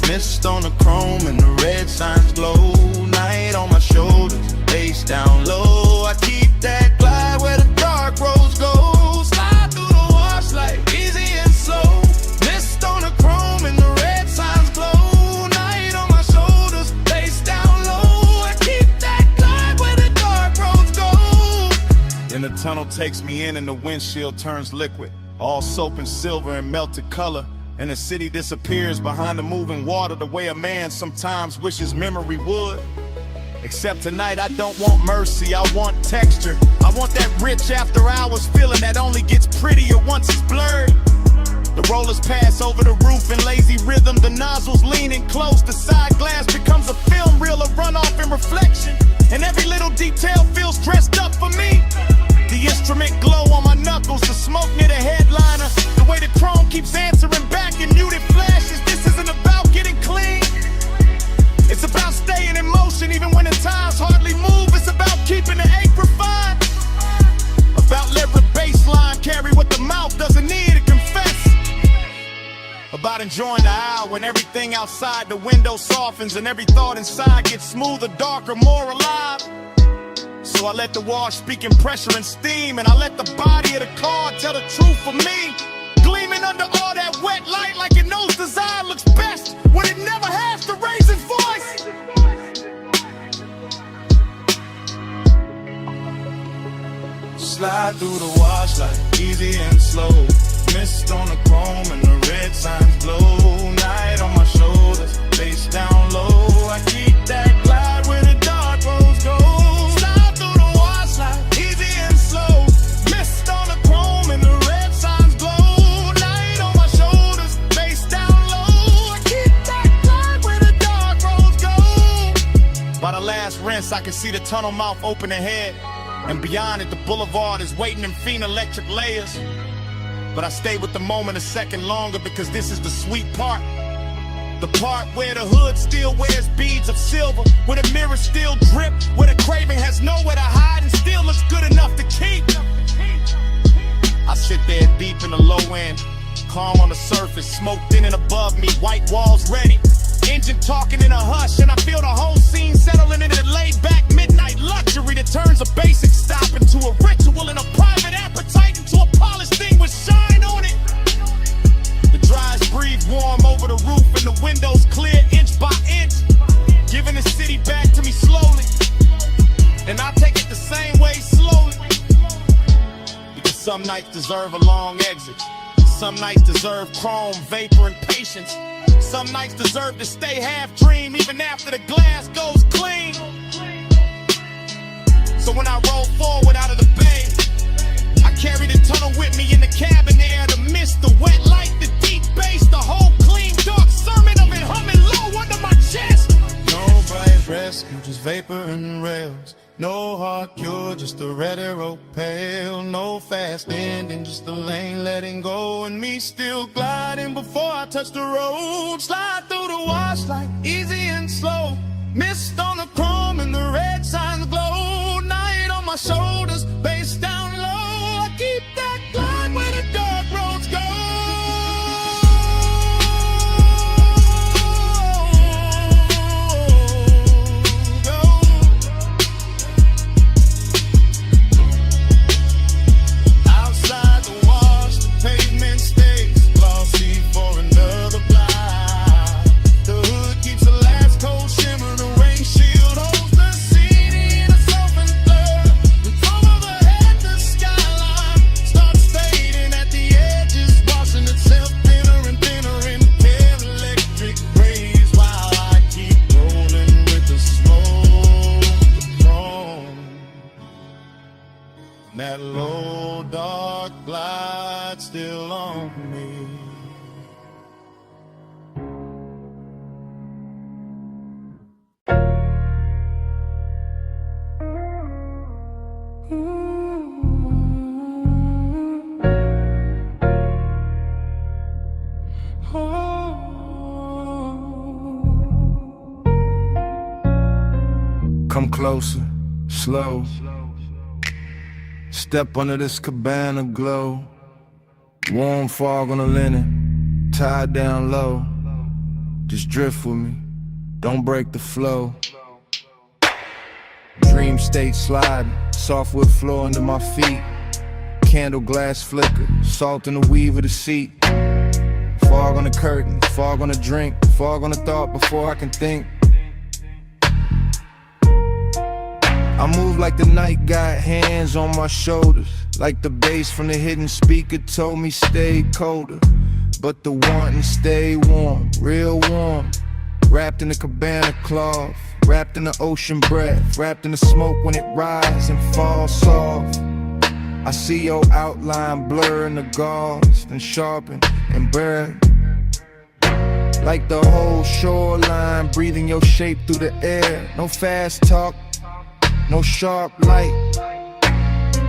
mist on the chrome and the red signs glow. Night on my shoulders, face down low. I keep that glide where the dark roads go. Slide through the wash like easy and slow, mist on the chrome and the red signs glow. Night on my shoulders, face down low. I keep that glide where the dark roads go. Then the tunnel takes me in and the windshield turns liquid, all soap and silver and melted color. And the city disappears behind the moving water the way a man sometimes wishes memory would. Except tonight I don't want mercy, I want texture. I want that rich after hours feeling that only gets prettier once it's blurred. The rollers pass over the roof in lazy rhythm, the nozzles leaning close, the side glass becomes a film reel of runoff and reflection. And every little detail feels dressed up for me. The instrument glow on my knuckles, the smoke near the headliner, the way the chrome keeps answering back in muted flashes. This isn't about getting clean, it's about staying in motion even when the times hardly move. It's about keeping the ache refined, about letting the baseline carry what the mouth doesn't need to confess, about enjoying the hour when everything outside the window softens and every thought inside gets smoother, darker, more alive. So I let the wash speak in pressure and steam, and I let the body of the car tell the truth for me. Gleaming under all that wet light like it knows design looks best when it never has to raise its voice. Slide through the wash like easy and slow, mist on the chrome and the red signs glow. Night on my shoulders, face down low. I keep that glide where the dark roads go. Slide through the wash like easy and slow, mist on the chrome and the red signs glow. Night on my shoulders, face down low. I keep that glide where the dark roads go. By the last rinse I can see the tunnel mouth open ahead, and beyond it the boulevard is waiting in faint electric layers. But I stay with the moment a second longer because this is the sweet part. The part where the hood still wears beads of silver, where the mirrors still drip, where the craving has nowhere to hide and still looks good enough to keep. I sit there deep in the low end, calm on the surface, smoke thin and above me, white walls ready, engine talking in a hush, and I feel the whole scene settling into the laid-back midnight luxury that turns a basic stop into a ritual and a private appetite into a polished thing with shine on it. The dries breathe warm over the roof and the windows clear inch by inch, giving the city back to me slowly, and I take it the same way slowly, because some nights deserve a long exit, some nights deserve chrome, vapor, and patience. Some nights deserve to stay half dream even after the glass goes clean. So when I roll forward out of the bay, I carry the tunnel with me in the cabin air, the mist, the wet light, the deep bass, the whole clean dark sermon of it humming low under my chest. No bright rescue, just vapor and rails. No hard cure, just a red arrow pale. No fast ending, just the lane letting go, and me still gliding before I touch the road. Slide through the wash like easy and slow, mist on the chrome warm and the red signs glow. Night on my shoulders, bass down low. I keep that glide where the dark roads go. Outside the wash, the pavement stays glossy for another blind. The hood keeps the last cold shimmer, the rain shield holds the city in a softened blur. We come overhead, the skyline starts fading at the edges, washing itself thinner and thinner in pale electric rays, while I keep rolling with the smoke, the chrome. That low dark glide still on me. Come closer, slow. Step under this cabana glow. Warm fog on the linen, tied down low. Just drift with me, don't break the flow. Dream state sliding, softwood floor under my feet. Candle glass flicker, salt in the weave of the seat. Fog on the curtain, fog on the drink, fog on the thought before I can think. I move like the night got hands on my shoulders, like the bass from the hidden speaker told me stay colder. But the wanting stay warm, real warm. Wrapped in the cabana cloth, wrapped in the ocean breath, wrapped in the smoke when it rises and falls soft. I see your outline blur in the gauze, then sharpen and burn. Like the whole shoreline, breathing your shape through the air. No fast talk, no sharp light,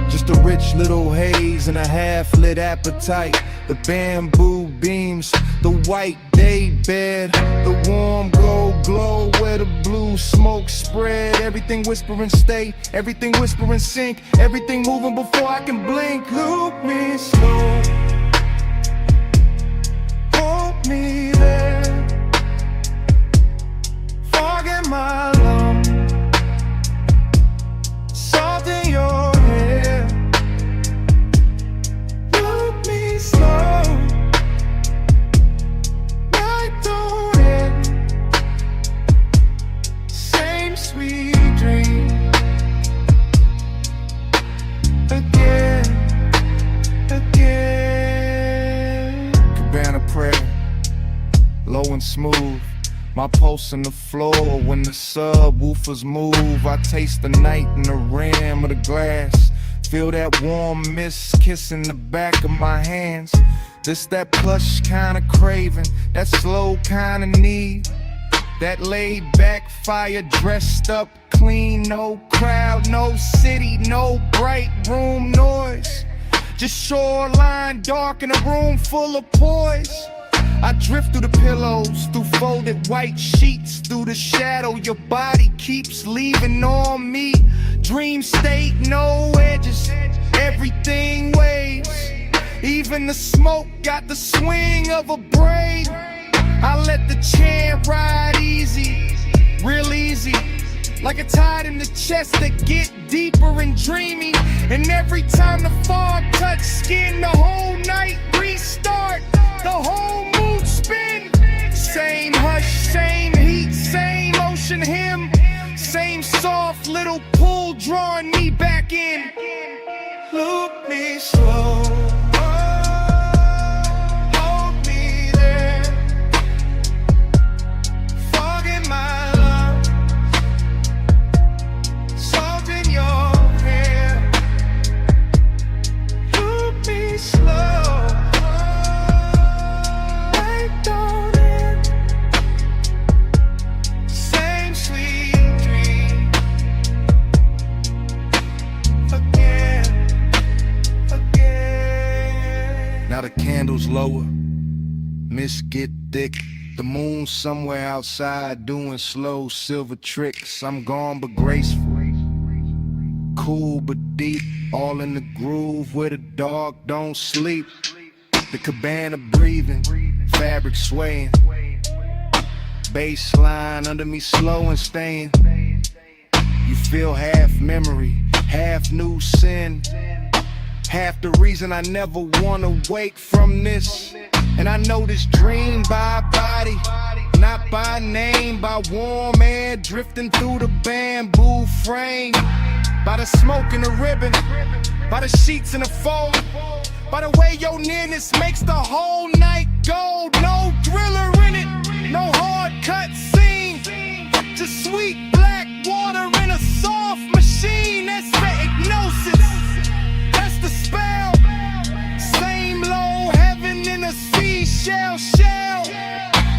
just a rich little haze and a half-lit appetite. The bamboo beams, the white day bed, the warm gold glow where the blue smoke spread. Everything whispering stay, everything whispering sink, everything moving before I can blink. Look me slow, hold me there, fog in my lungs, salt in your hair. Look me slow, night don't end. Same sweet dream again, again. Cabana prayer, low and smooth. My pulse on the floor when the subwoofers move. I taste the night in the rim of the glass. Feel that warm mist kissing the back of my hands. This that plush kind of craving, that slow kind of need. That laid back fire dressed up clean. No crowd, no city, no bright room noise. Just shoreline dark in a room full of poise. I drift through the pillows, through folded white sheets, through the shadow your body keeps leaving on me. Dream state, no edges, everything waves. Even the smoke got the swing of a braid. I let the chant ride easy, real easy, like a tide in the chest that get deeper and dreamy. And every time the fog touch skin, the whole night restart, the whole mood spin. Same hush, same heat, same ocean hymn, same soft little pull drawing me back in. Look me slow, hold me there, fog in my lungs, salt in your hair. Look me slow, night don't end. Same sweet dream again, again. Now the candles lower, mist get thick, The moon somewhere outside doing slow silver tricks. I'm gone but graceful, cool but deep, all in the groove where the dog don't sleep. The cabana breathing, fabric swaying, bass line under me slow and staying. You feel half memory, half new sin, half the reason I never wanna wake from this. And I know this dream by body, not by name, by warm air drifting through the bamboo frame, by the smoke and the ribbon, by the sheets and the fold, by the way your nearness makes the whole night gold. No thriller in it, no hard cut scene, just sweet black water in a soft machine. That's the hypnosis, that's the spell. Same low heaven in a seashell shell.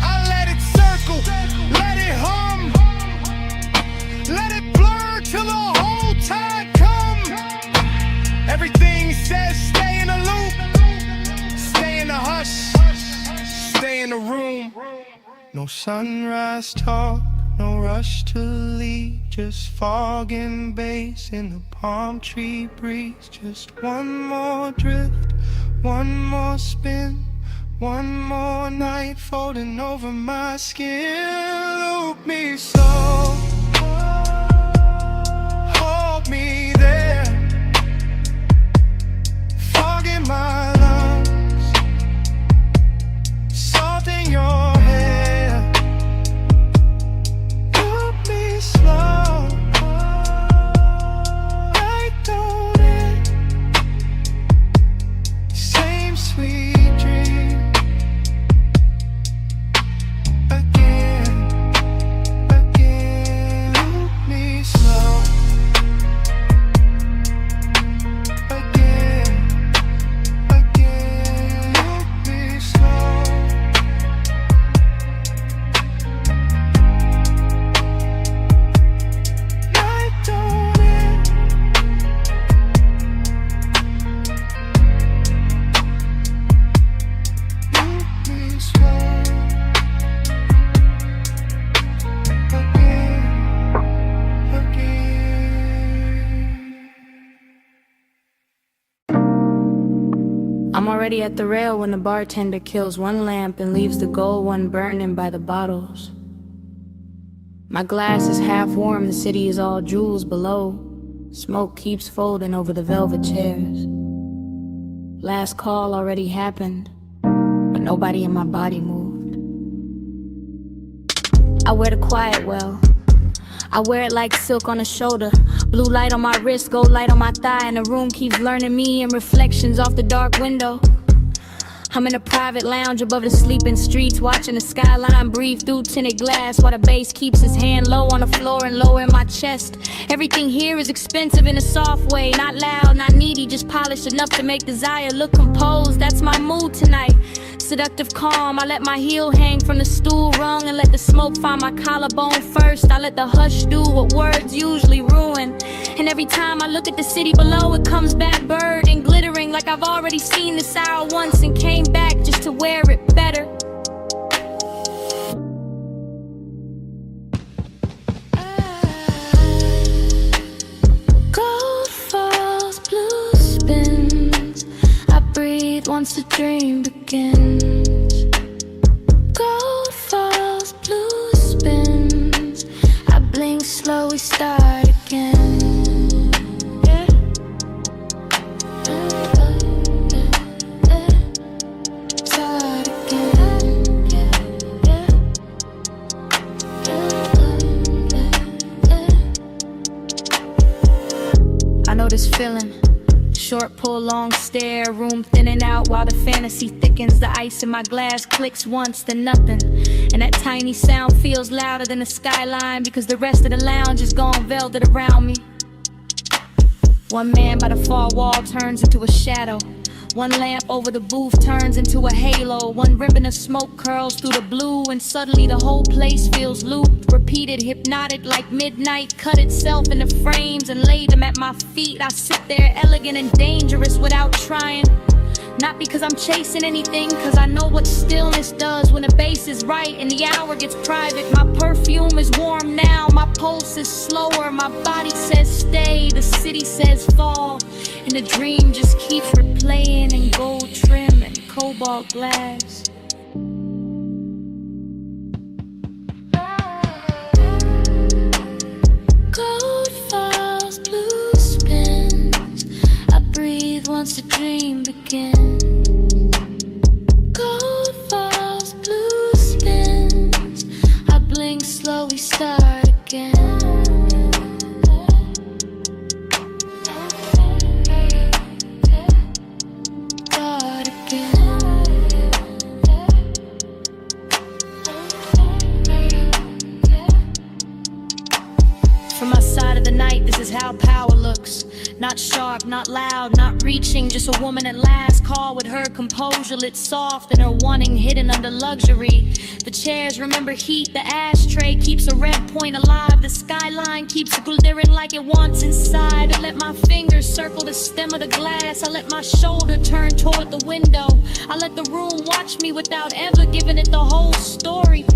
I let it circle, let it hum, let it blur till the whole tide come. Everything says stay in the loop, stay in the hush, stay in the room. No sunrise talk, no rush to leave, just fog and bass in the palm tree breeze. Just one more drift, one more spin, one more night folding over my skin. Loop me slow, hold me there, fog in my lungs, salt in your hair. Loop me slow, light don't end, same sweet dream. Again, loop me slow. Again, loop me slow. Night don't end. Loop me slow. I'm already at the rail when the bartender kills one lamp and leaves the gold one burning by the bottles. My glass is half warm, the city is all jewels below. Smoke keeps folding over the velvet chairs. Last call already happened, but nobody in my body moved. I wear the quiet well, I wear it like silk on the shoulder. Blue light on my wrist, gold light on my thigh, and the room keeps learning me and reflections off the dark window. I'm in a private lounge above the sleeping streets, watching the skyline breathe through tinted glass while the bass keeps his hand low on the floor and low in my chest. Everything here is expensive in a soft way, not loud, not needy, just polished enough to make desire look composed. That's my mood tonight. Seductive calm, I let my heel hang from the stool rung and let the smoke find my collarbone first. I let the hush do what words usually ruin. And every time I look at the city below, it comes back bird and glittering like I've already seen this hour once and came back just to wear it better. Gold falls, blue spins, I breathe once the dream begins. Gold falls, blue spins, I blink slow, we start again. Start again. I know this feeling. Short pull, long stare, room thinning out while the fantasy thickens. The ice in my glass clicks once, then nothing. And that tiny sound feels louder than the skyline because the rest of the lounge is gone velvet around me. One man by the far wall turns into a shadow. One lamp over the booth turns into a halo. One ribbon of smoke curls through the blue, and suddenly the whole place feels looped, repeated, hypnotic like midnight. Cut itself into frames and laid them at my feet. I sit there elegant and dangerous without trying. Not because I'm chasing anything, cause I know what stillness does when the bass is right and the hour gets private. My perfume is warm now, my pulse is slower. My body says stay, the city says fall, and the dream just keeps replaying in gold trim and cobalt glass. Gold falls, blue spins. I breathe once the dream begins. Gold falls, blue spins. I blink slow, we start again. Start again. From my side of the night, this is how power looks. Not sharp, not loud, not reaching, just a woman at last call with her composure lit soft and her wanting hidden under luxury. The chairs remember heat, the ashtray keeps a red point alive, the skyline keeps glittering like it wants inside. I let my fingers circle the stem of the glass, I let my shoulder turn toward the window. I let the room watch me without ever giving it the whole story.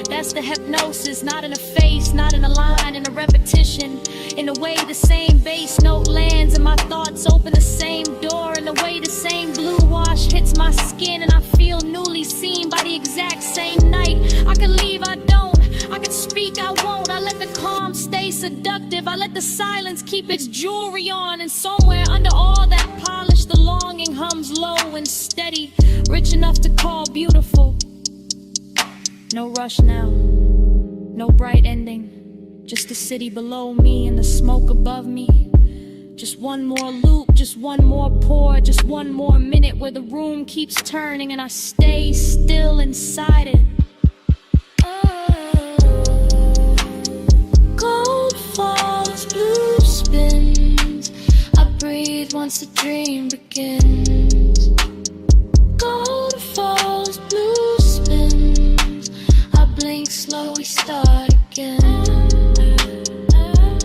That's the hypnosis, not in a face, not in a line, in a repetition. In the way the same bass note lands and my thoughts open the same door. In the way the same blue wash hits my skin and I feel newly seen by the exact same night. I could leave, I don't. I could speak, I won't. I let the calm stay seductive. I let the silence keep its jewelry on. And somewhere under all that polish, the longing hums low and steady, rich enough to call beautiful. No rush now, no bright ending, just the city below me and the smoke above me. Just one more loop, just one more pour, just one more minute where the room keeps turning and I stay still inside it. Gold falls, blue spins. I breathe once the dream begins. Gold falls, blue spins. I blink slow, we start again.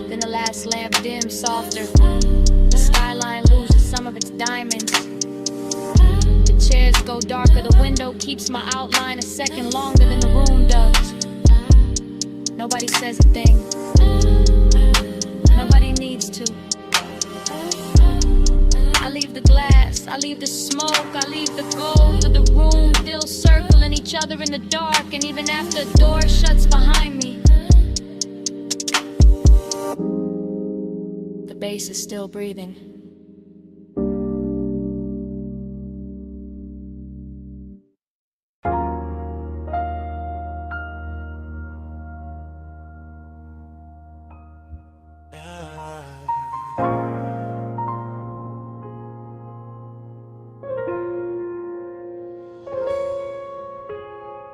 Then the last lamp dims softer. The skyline loses some of its diamonds. The chairs go darker. The window keeps my outline a second longer than the room does. Nobody says a thing. Nobody needs to. I leave the glass, I leave the smoke, I leave the gold of the room still circling each other in the dark. And even after the door shuts behind me, the bass is still breathing.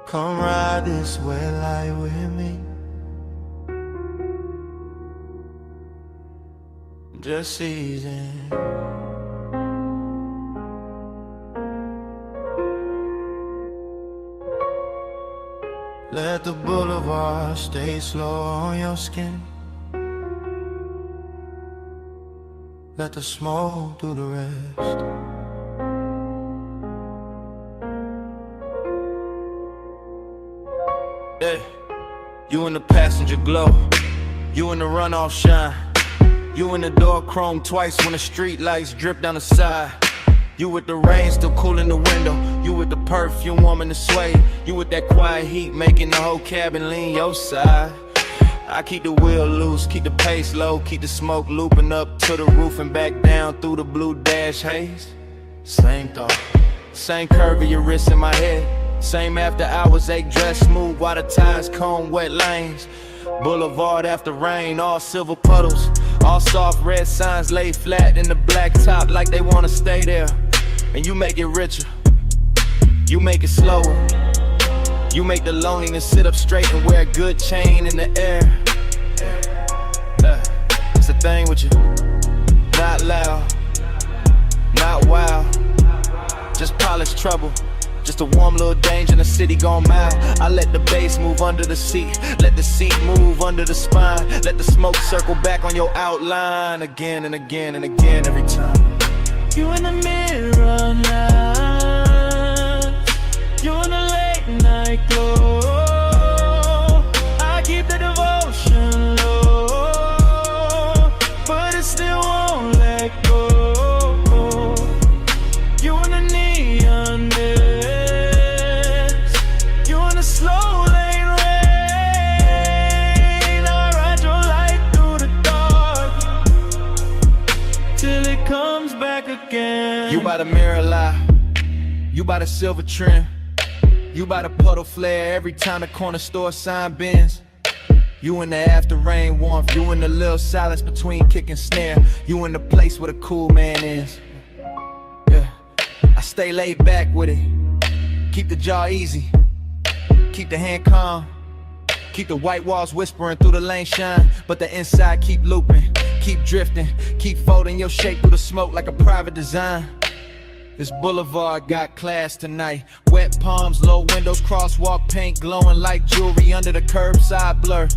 Come ride this red light with me. Just easing. Let the boulevard stay slow on your skin. Let the smoke do the rest. Yeah. You in the passenger glow, you in the runoff shine, you in the door chrome twice when the street lights drip down the side. You with the rain still cooling the window, you with the perfume warming the sway, you with that quiet heat making the whole cabin lean your side. I keep the wheel loose, keep the pace low, keep the smoke looping up to the roof and back down through the blue dash haze. Same thought, same curve of your wrist in my head. Same after hours, ache dress smooth while the tires comb wet lanes. Boulevard after rain, all silver puddles, all soft red signs laid flat in the black top like they wanna stay there. And you make it richer, you make it slower, you make the loneliness sit up straight and wear a good chain in the air. It's the thing with you, not loud, not wild, just polished trouble. Just a warm little danger in the city gone mild. I let the bass move under the seat, let the seat move under the spine, let the smoke circle back on your outline again and again and again every time. You in the mirror now. comes back again. You by the mirror lie, you by the silver trim, you by the puddle flare every time the corner store sign bends. You in the after rain warmth, you in the little silence between kick and snare. You in the place where the cool man is. Yeah, I stay laid back with it, keep the jaw easy, keep the hand calm, keep the white walls whispering through the lane shine, but the inside keep looping, keep drifting, keep folding your shape through the smoke like a private design. This boulevard got class tonight. Wet palms, low windows, crosswalk paint glowing like jewelry under the curbside blur.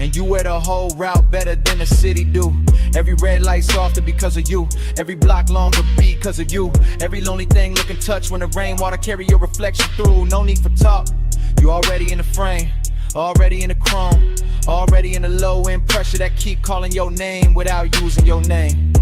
And you wear the whole route better than the city do. Every red light softer because of you. Every block longer because of you. Every lonely thing looking touch when the rainwater carry your reflection through. No need for talk, you already in the frame, already in the chrome, already in the low end pressure that keep calling your name without using your name.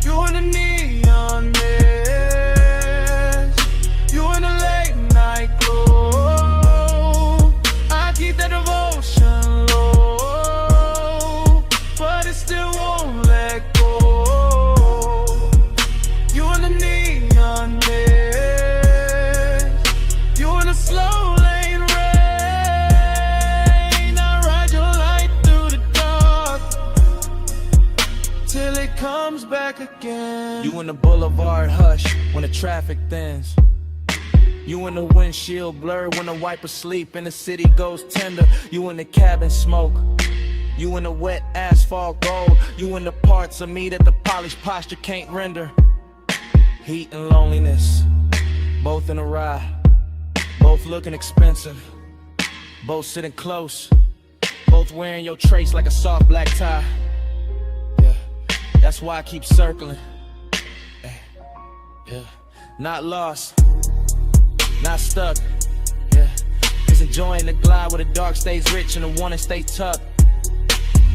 You in the neon mist, you in the late night glow. I keep that devotion low, but it still won't let go. You in the neon mist, you in the slow lane rain. I ride your light through the dark till it comes back again. You in the boulevard hush when the traffic thins. You in the windshield blur when the wipers sleep and the city goes tender. You in the cabin smoke, you in the wet asphalt gold. You in the parts of me that the polished posture can't render. Heat and loneliness, both in a ride, both looking expensive, both sitting close, both wearing your trace like a soft black tie. Yeah, that's why I keep circling. Yeah, not lost, not stuck. Yeah, just enjoying the glide where the dark stays rich and the one that stays tucked.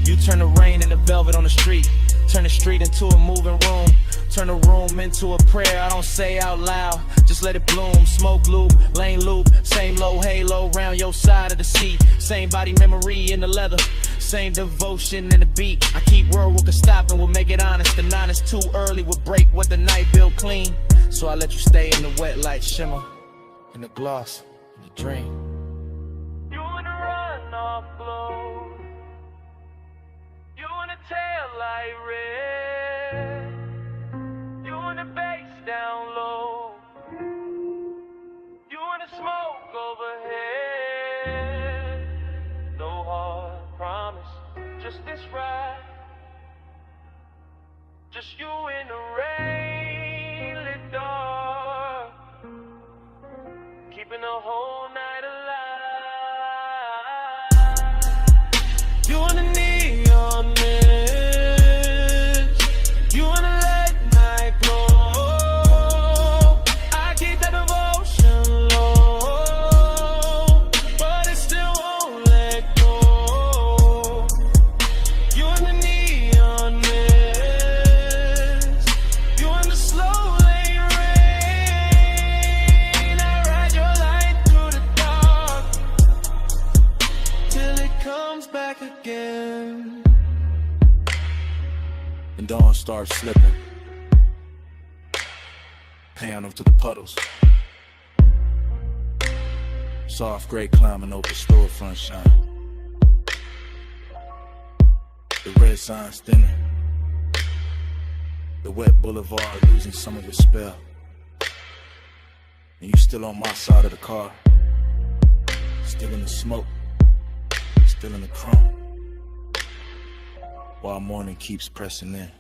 You turn the rain into velvet on the street, turn the street into a moving room, turn the room into a prayer I don't say out loud, just let it bloom. Smoke loop, lane loop, same low halo round your side of the seat, same body memory in the leather, same devotion in the beat. I keep word we could stop and we'll make it honest. The 9 is too early, we'll break what the night built clean. So I let you stay in the wet light shimmer, in the gloss, in the dream. You in the runoff glow, you in the tail light red, you in the bass down low, you in the smoke overhead. No hard promise, just this ride, just you in the rain lit dark, keeping the whole night alive. You in the neon mist, you in the late night glow. I keep that devotion low, but it still won't let go. You in the neon mist, you in the slow lane rain. I ride your light through the dark till it comes back again. And dawn starts slipping, paying them to the puddles. Soft gray climbing over storefront shine. The red signs thinning, the wet boulevard losing some of its spell. And you still on my side of the car, still in the smoke, still in the chrome, while morning keeps pressing in.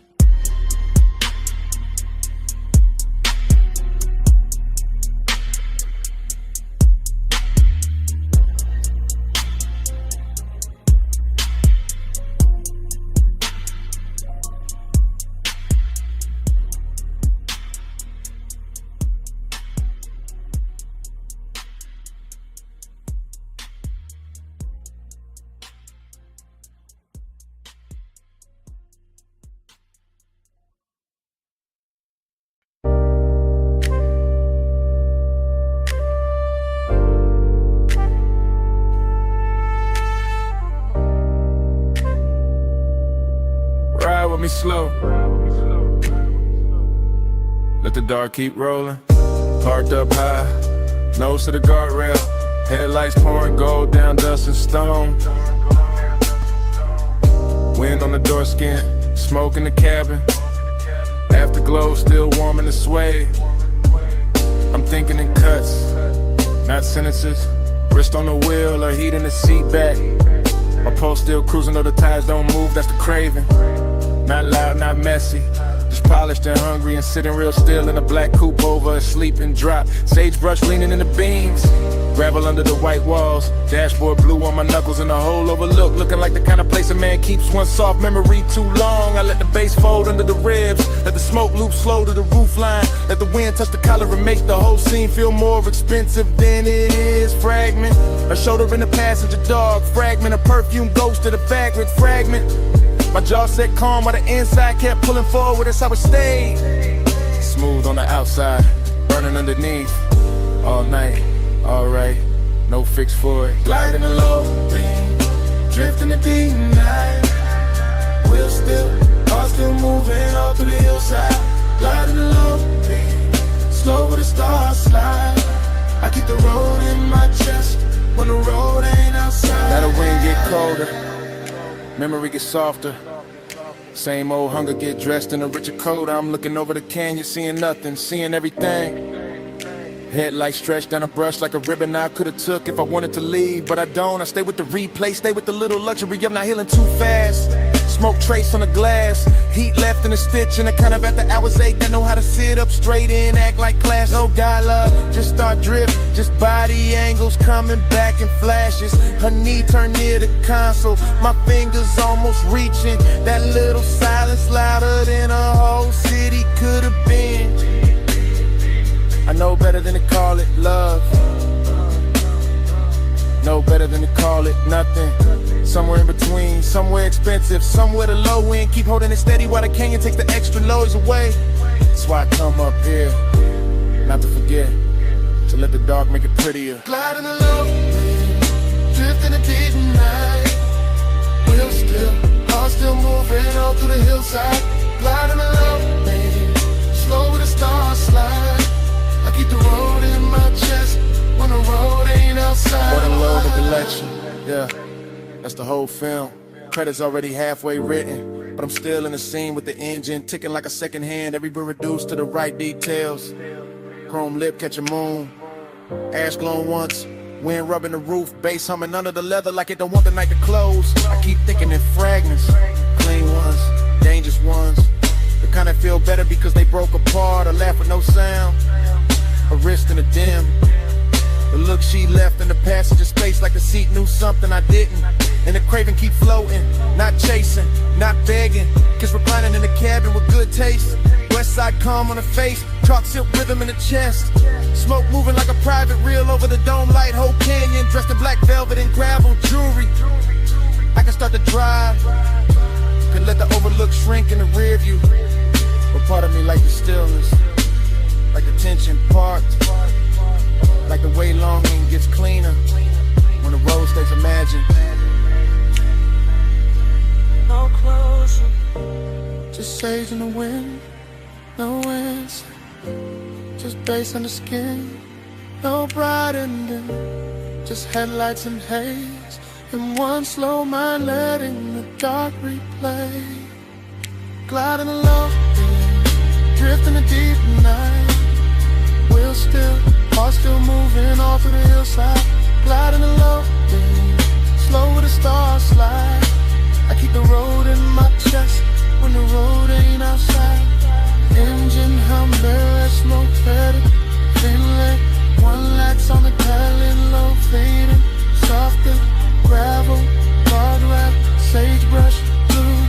me slow. Let the dark keep rolling. Parked up high, nose to the guardrail. Headlights pouring gold down dust and stone. Wind on the door skin, smoke in the cabin. Afterglow still warm in the suede. I'm thinking in cuts, not sentences. Wrist on the wheel or heat in the seat back. My pulse still cruising though the tires don't move, that's the craving. Not loud, not messy. Just polished and hungry and sitting real still in a black coupe over a sleeping drop. Sagebrush leaning in the beams. Gravel under the white walls. Dashboard blue on my knuckles and the whole overlook. Looking like the kind of place a man keeps one soft memory too long. I let the bass fold under the ribs. Let the smoke loop slow to the roof line. Let the wind touch the collar and make the whole scene feel more expensive than it is. Fragment, a shoulder in the passenger dog. Fragment, a perfume ghost of the vagrant. Fragment, my jaw set calm while the inside kept pulling forward. That's how it stayed. Smooth on the outside, burning underneath. All night. Alright, no fix for it. Gliding the low beam, drifting the deep night. Wheel still, car still moving all through the hillside. Gliding the low beam, slow with the stars slide. I keep the road in my chest when the road ain't outside. Now the wind get colder, memory get softer. Same old hunger get dressed in a richer coat. I'm looking over the canyon, seeing nothing, seeing everything. Headlights stretched down a brush like a ribbon I could've took if I wanted to leave, but I don't. I stay with the replay, stay with the little luxury of not healing too fast. Smoke trace on the glass, heat left in a stitch, and I kind of at the hours ache. I know how to sit up straight and act like class. No dialogue, just start drift, just body angles coming back in flashes. Her knee turned near the console, my fingers almost reaching. That little silence louder than a whole city could've been. I know better than to call it love. Know better than to call it nothing. Somewhere in between, somewhere expensive, somewhere the low end. Keep holding it steady while the canyon takes the extra loads away. That's why I come up here, not to forget, to let the dark make it prettier. Gliding the low, drifting the deep night. Wheel still, car still moving all through the hillside. Gliding the low, slow with the stars slide. I keep the road in my chest when the road ain't outside. What a load of collection, yeah, that's the whole film. Credits already halfway written, but I'm still in the scene with the engine ticking like a second hand. Every bit reduced to the right details. Chrome lip catching moon, ash glowing once, wind rubbing the roof, bass humming under the leather like it don't want the night to close. I keep thinking in fragments, clean ones, dangerous ones. The kind that feel better because they broke apart or laugh with no sound. Her wrist in the dim, the look she left in the passenger space like the seat knew something I didn't. And the craving keep floating, not chasing, not begging. Kiss reclining in the cabin with good taste. West side calm on the face, chalk silk rhythm in the chest. Smoke moving like a private reel over the dome light. Whole canyon dressed in black velvet and gravel jewelry. I can start to drive, could let the overlook shrink in the rear view. But part of me like the stillness, like the tension parked, like the way longing gets cleaner when the road stays imagined. No closer, just sage in the wind, no answer. Just bass on the skin, no bright ending. Just headlights and haze, and one slow mind letting the dark replay. Gliding along, drifting the deep night. Wheel still, car still moving all through the hillside. Gliding along, slow with the stars slide. I keep the road in my chest when the road ain't outside. Engine hum, mirror, smoke faded, feeling. One lights on the Cali, low fading. Softer, gravel, guardrail, sagebrush, blue.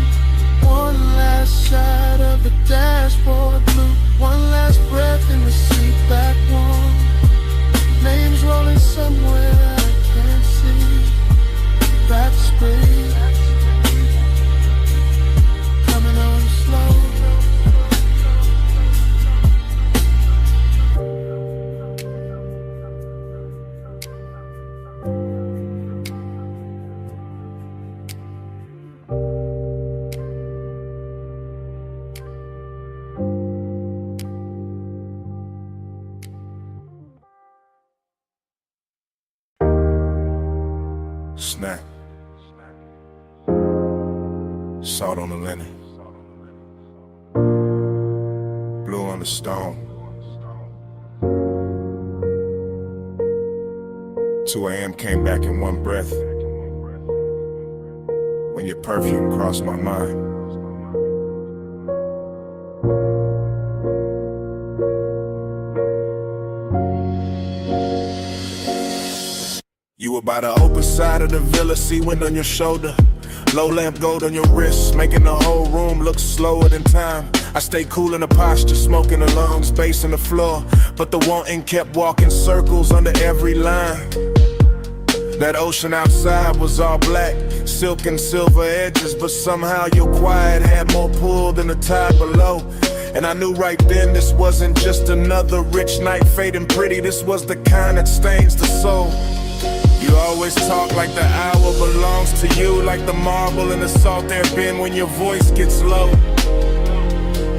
One last shot of the dashboard blue. One last breath in the seat back warm. Names rolling somewhere I can't see. Snap. Salt on the linen. Blue on the stone. 2 a.m. came back in one breath. When your perfume crossed my mind. You were by the open side of the villa, sea wind on your shoulder. Low lamp gold on your wrist, making the whole room look slower than time. I stayed cool in the posture, smoking the lungs, bass in the floor. But the wanting kept walking circles under every line. That ocean outside was all black, silk and silver edges, but somehow your quiet had more pull than the tide below. And I knew right then this wasn't just another rich night fading pretty, this was the kind that stains the soul. You always talk like the hour belongs to you, like the marble in the salt there bin when your voice gets low.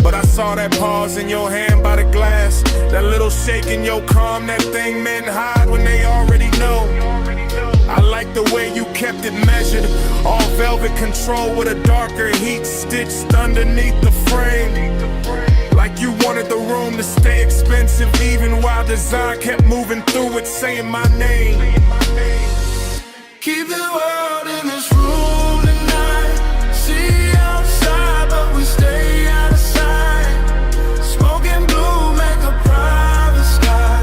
But I saw that pause in your hand by the glass, that little shake in your calm, that thing men hide when they already know. I like the way you kept it measured, all velvet control with a darker heat stitched underneath the frame. Like you wanted the room to stay expensive, even while design kept moving through it, saying my name. Keep the world in this room tonight. See outside, but we stay out of sight. Smoking blue, make a private sky.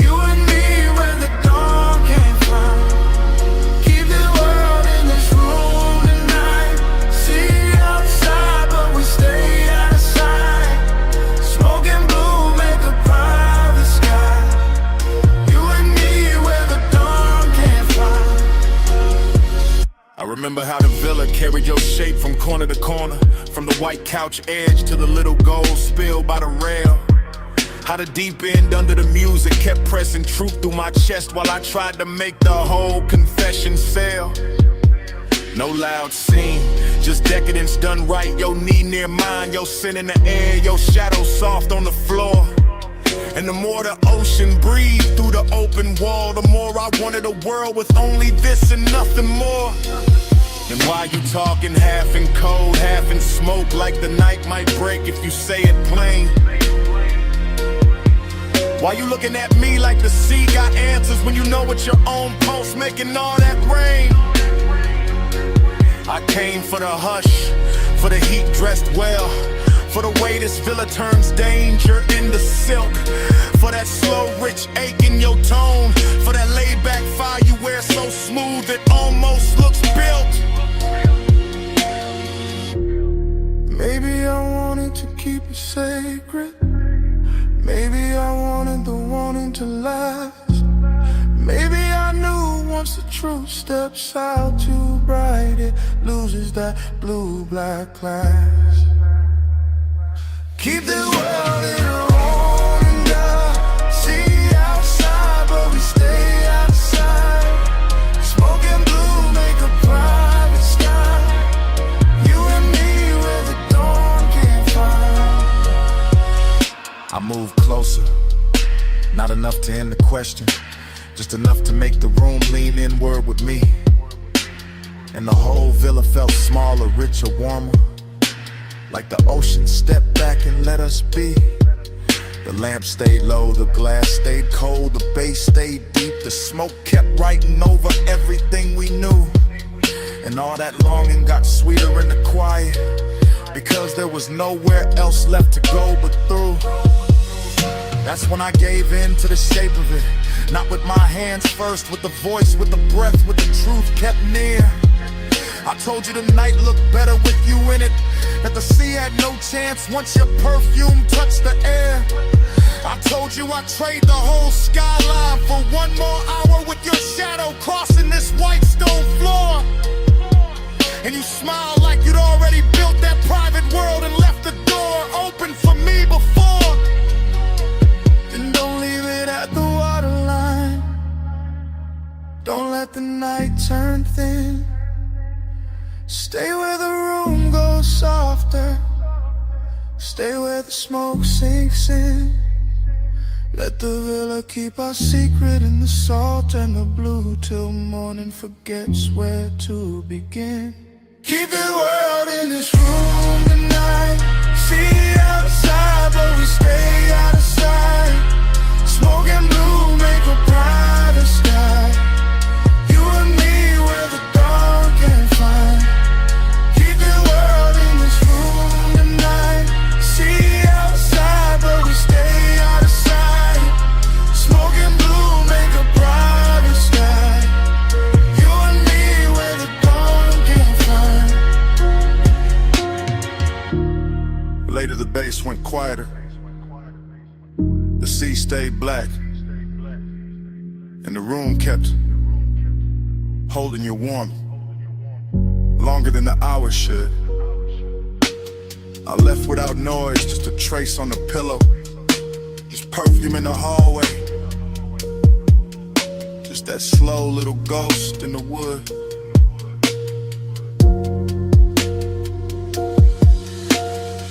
You and me where the dawn can't find. Keep the world in this room tonight. See outside, but we stay out of sight. Smoking blue, make a private sky. You and me where the dawn can't find. I remember how the villa carried your shape from corner to corner, from the white couch edge to the little gold spill by the rail. How the deep end under the music kept pressing truth through my chest while I tried to make the whole confession sell. No loud scene, just decadence done right. Your knee near mine, your sin in the air, your shadow soft on the floor. And the more the ocean breathed through the open wall, the more I wanted a world with only this and nothing more. And why you talking half in cold, half in smoke, like the night might break if you say it plain? Why you looking at me like the sea got answers when you know it's your own pulse making all that rain? I came for the hush, for the heat dressed well, for the way this villa turns danger into silk, for that slow rich ache in your tone, for that laid back fire you wear so smooth it almost looks built. Maybe I wanted to keep it sacred. Maybe I wanted the wanting to last. Maybe I knew once the truth steps out too bright, it loses that blue-black class. Keep the world in a room and see outside, but we stay outside. Smoking blue, make a private sky. You and me where the dawn can't find. I move closer, not enough to end the question, just enough to make the room lean inward with me. And the whole villa felt smaller, richer, warmer, like the ocean stepped back and let us be. The lamp stayed low, the glass stayed cold, the bass stayed deep, the smoke kept writing over everything we knew. And all that longing got sweeter in the quiet, because there was nowhere else left to go but through. That's when I gave in to the shape of it, not with my hands first, with the voice, with the breath, with the truth kept near. I told you the night looked better with you in it, that the sea had no chance once your perfume touched the air. I told you I'd trade the whole skyline for one more hour with your shadow crossing this white stone floor. And you smiled like you'd already built that private world and left the door open for me before. And don't leave it at the waterline. Don't let the night turn thin. Stay where the room goes softer. Stay where the smoke sinks in. Let the villa keep our secret in the salt and the blue till morning forgets where to begin. Keep the world in this room tonight. See outside, but we stay out of sight. Smoke and blue make a brighter sky. You and me where the dawn can't find. Keep the world in this room tonight. See outside, but we stay out of sight. Smoke and blue make a brighter sky. You and me where the dawn can't find. Later the bass went quieter. The sea stayed black. And the room kept holding you warm longer than the hours should. I left without noise, just a trace on the pillow, just perfume in the hallway, just that slow little ghost in the wood.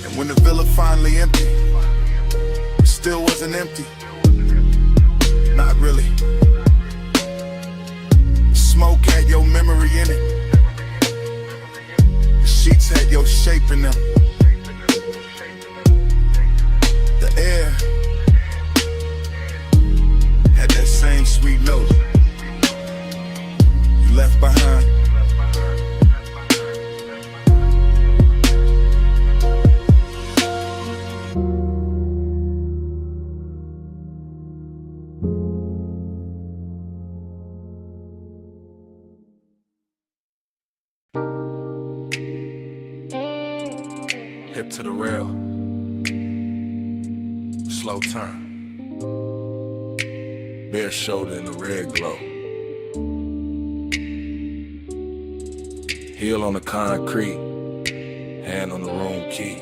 And when the villa finally emptied, it still wasn't empty. Not really. Smoke had your memory in it. The sheets had your shape in them. The air had that same sweet note you left behind. Hip to the rail, slow turn, bare shoulder in the red glow, heel on the concrete, hand on the room key.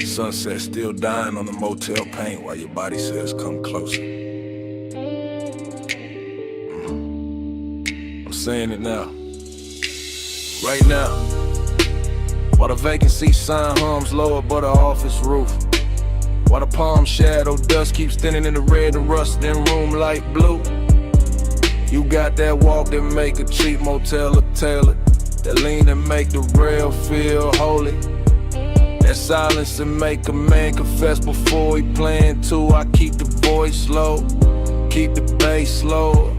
Sunset still dying on the motel paint while your body says come closer. I'm saying it now, right now. While the vacancy sign hums low above the office roof. While the palm shadow dust keeps thinning in the red and rust in room light blue. You got that walk that make a cheap motel a tailored. That lean that make the rail feel holy. That silence that make a man confess before he playing too. I keep the voice low, keep the bass low.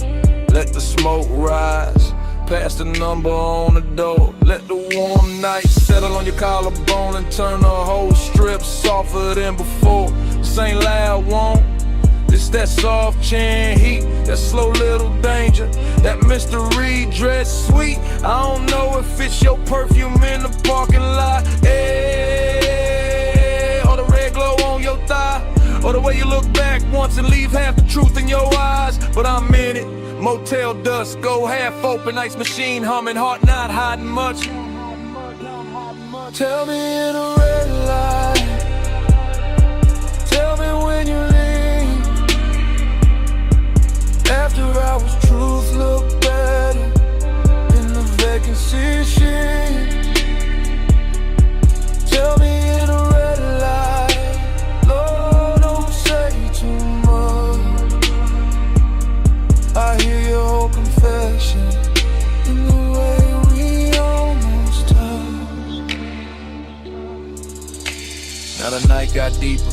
Let the smoke rise. Pass the number on the door. Let the warm night settle on your collarbone and turn the whole strip softer than before. This ain't loud, won't. This that soft chin heat, that slow little danger, that mystery dress sweet. I don't know if it's your perfume in the parking lot, or the red glow on your thigh, or the way you look back once and leave half the truth in your eyes. But I'm in it. Motel dust, go half open, ice machine humming, heart not hiding much. Tell me in a red light, tell me when you leave. After hours, truth look better in the vacancy sheet. Tell me in a red light, Lord, don't say too much. I hear your whole confession in the way we almost touched. Now the night got deeper,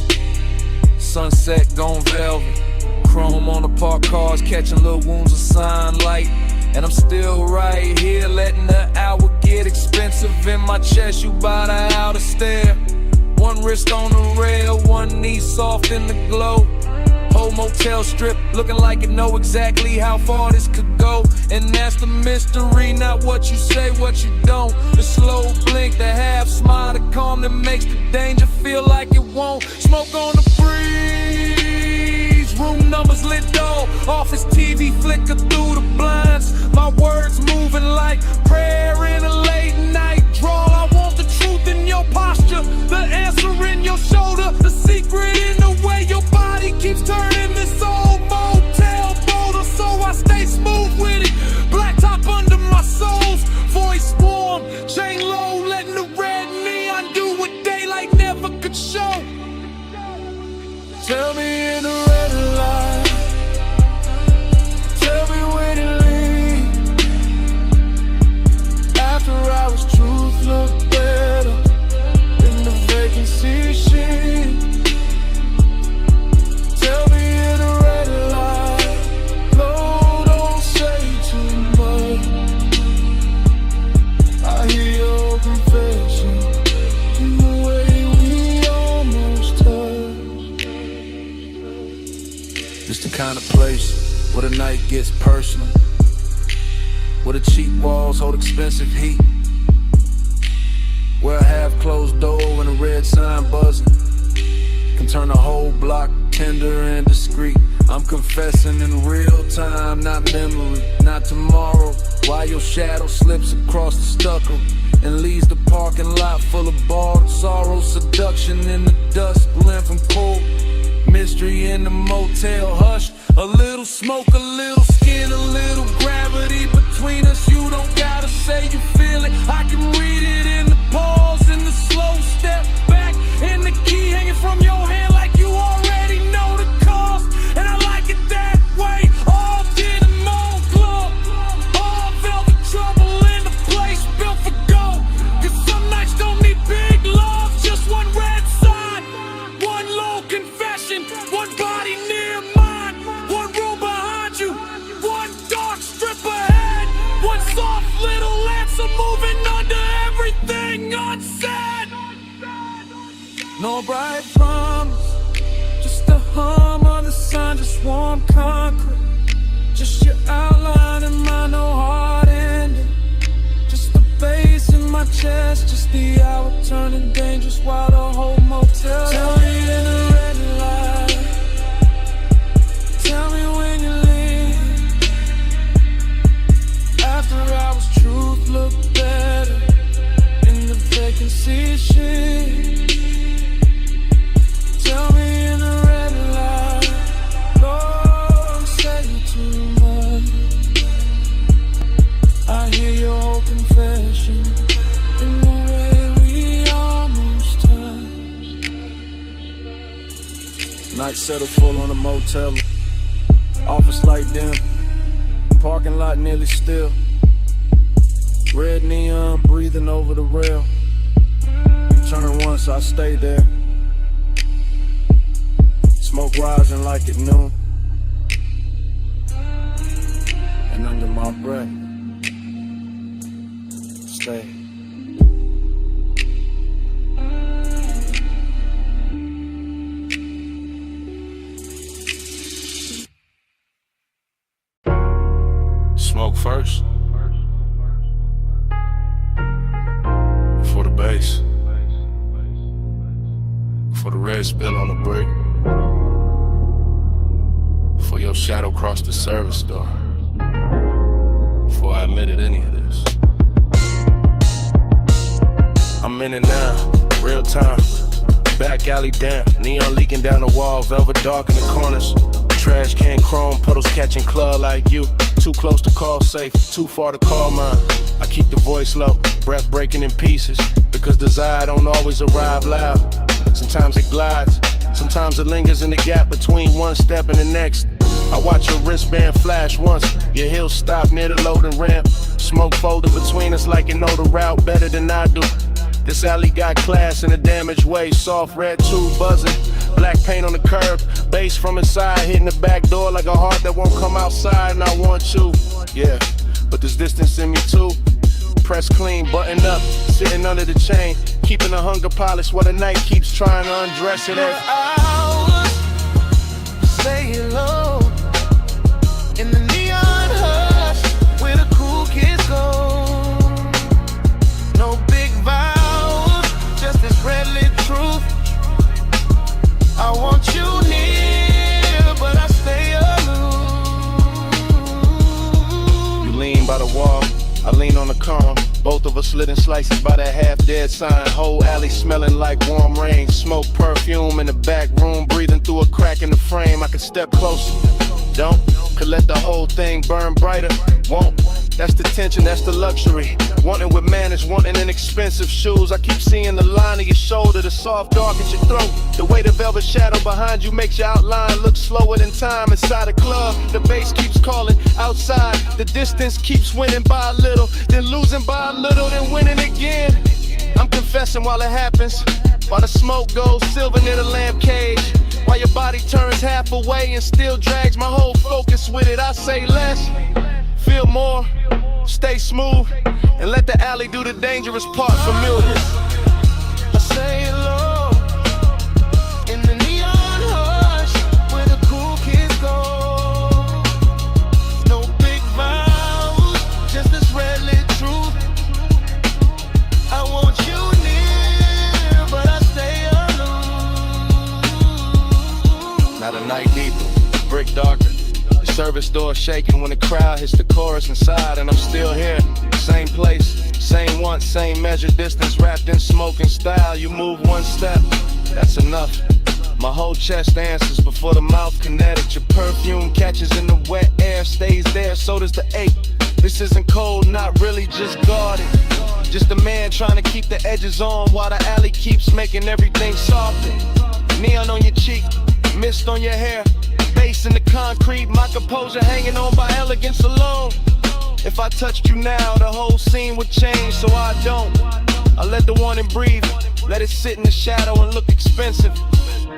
sunset gone velvet. Chrome on the parked cars, catching little wounds of sunlight. And I'm still right here, letting the hour get expensive in my chest. You bout to outer stare. One wrist on the rail, one knee soft in the glow. Whole motel strip looking like it know exactly how far this could go. And that's the mystery, not what you say, what you don't. The slow blink, the half smile, the calm that makes the danger feel like it won't. Smoke on the breeze, room numbers lit dull. Office TV flicker through the blinds. My words moving like prayer in a late night drawl. I want the truth in your posture, the answer in your shoulder, the secret in the way your body keeps turning this old motel boulder. So I stay smooth with it, black top under my soles, voice warm, chain low, letting the red neon do what daylight never could show. Tell gets personal. Where the cheap walls hold expensive heat. Where a half-closed door and a red sign buzzing can turn a whole block tender and discreet. I'm confessing in real time, not memory, not tomorrow. While your shadow slips across the stucco and leaves the parking lot full of bald sorrow. Seduction in the dusk, blend from cold mystery in the motel hush. A little smoke, a little skin, a little gravity between us. You don't gotta say you feel it, I can read it in the pause, in the slow step back, in the key hanging from your hand like you already know the cost. And I like it that way, all denim mode club, all velvet trouble in the place built for gold. Cause some nights don't need big love, just one red sign, one low confession, one body near mine, one room behind you, one dark strip ahead, one soft little answer moving under everything unsaid. No bright promise, just a hum of the sun, just warm concrete, just your outline in my no hard ending, just the bass in my chest, just the hour turning dangerous while the whole motel. Tell me in the red light, tell me when you leave. After hours, truth look better in the vacancy shit. Tell me in the red light, Lord, I'm saying too much. I hear your whole confession in the way we almost touched. Night settle full on a motel, office light dim, parking lot nearly still. Red neon breathing over the rail. Turn once, I stay there. Smoke rising like at noon, and under my breath, stay. Smoke first, for the bass, for the red spill on the brick. For your shadow crossed the service door, before I admitted any of this. I'm in it now, real time. Back alley damp, neon leaking down the wall, velvet dark in the corners. Trash can chrome, puddles catching club like you. Too close to call safe, too far to call mine. I keep the voice low, breath breaking in pieces, because desire don't always arrive loud. Sometimes it glides, sometimes it lingers in the gap between one step and the next. I watch your wristband flash once, your heels stop near the loading ramp. Smoke folded between us like you know the route better than I do. This alley got class in a damaged way, soft red tube buzzing, black paint on the curb, bass from inside hitting the back door like a heart that won't come outside. And I want you, yeah, but there's distance in me too. Press clean, button up, sitting under the chain, keeping the hunger polished while the night keeps trying to undress it. Hours, say hello in the neon hush where the cool kids go. No big vows, just this red lit truth. I want you near, but I stay aloof. You lean by the wall, I lean on the column. Both of us slitting slices by that half-dead sign. Whole alley smelling like warm rain. Smoke perfume in the back room, breathing through a crack in the frame. I can step closer, don't. Could let the whole thing burn brighter, won't. That's the tension, that's the luxury. Wanting with manners, wanting in expensive shoes. I keep seeing the line of your shoulder, the soft dark at your throat. The way the velvet shadow behind you makes your outline look slower than time. Inside a club, the bass keeps calling. Outside, the distance keeps winning by a little, then losing by a little, then winning again. I'm confessing while it happens, while the smoke goes silver near the lamp cage, while your body turns half away and still drags my whole focus with it. I say less, feel more, stay smooth, and let the alley do the dangerous part familiar. I say hello in the neon hush where the cool kids go. No store shaking when the crowd hits the chorus inside, and I'm still here. Same place, same want, same measure, distance wrapped in smoke and style. You move one step, that's enough. My whole chest answers before the mouth kinetic. Your perfume catches in the wet air, stays there, so does the ache. This isn't cold, not really, just guarded. Just a man trying to keep the edges on while the alley keeps making everything softer. Neon on your cheek, mist on your hair, bass in the concrete, my composure hanging on by elegance alone. If I touched you now, the whole scene would change, so I don't. I let the warning breathe, let it sit in the shadow and look expensive.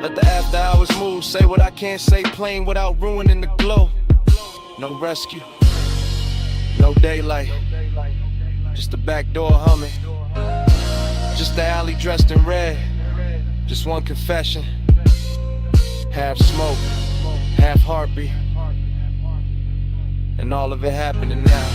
Let the after hours move, say what I can't say plain without ruining the glow. No rescue, no daylight, just the back door humming. Just the alley dressed in red, just one confession. Half smoke, half heartbeat, and all of it happening now.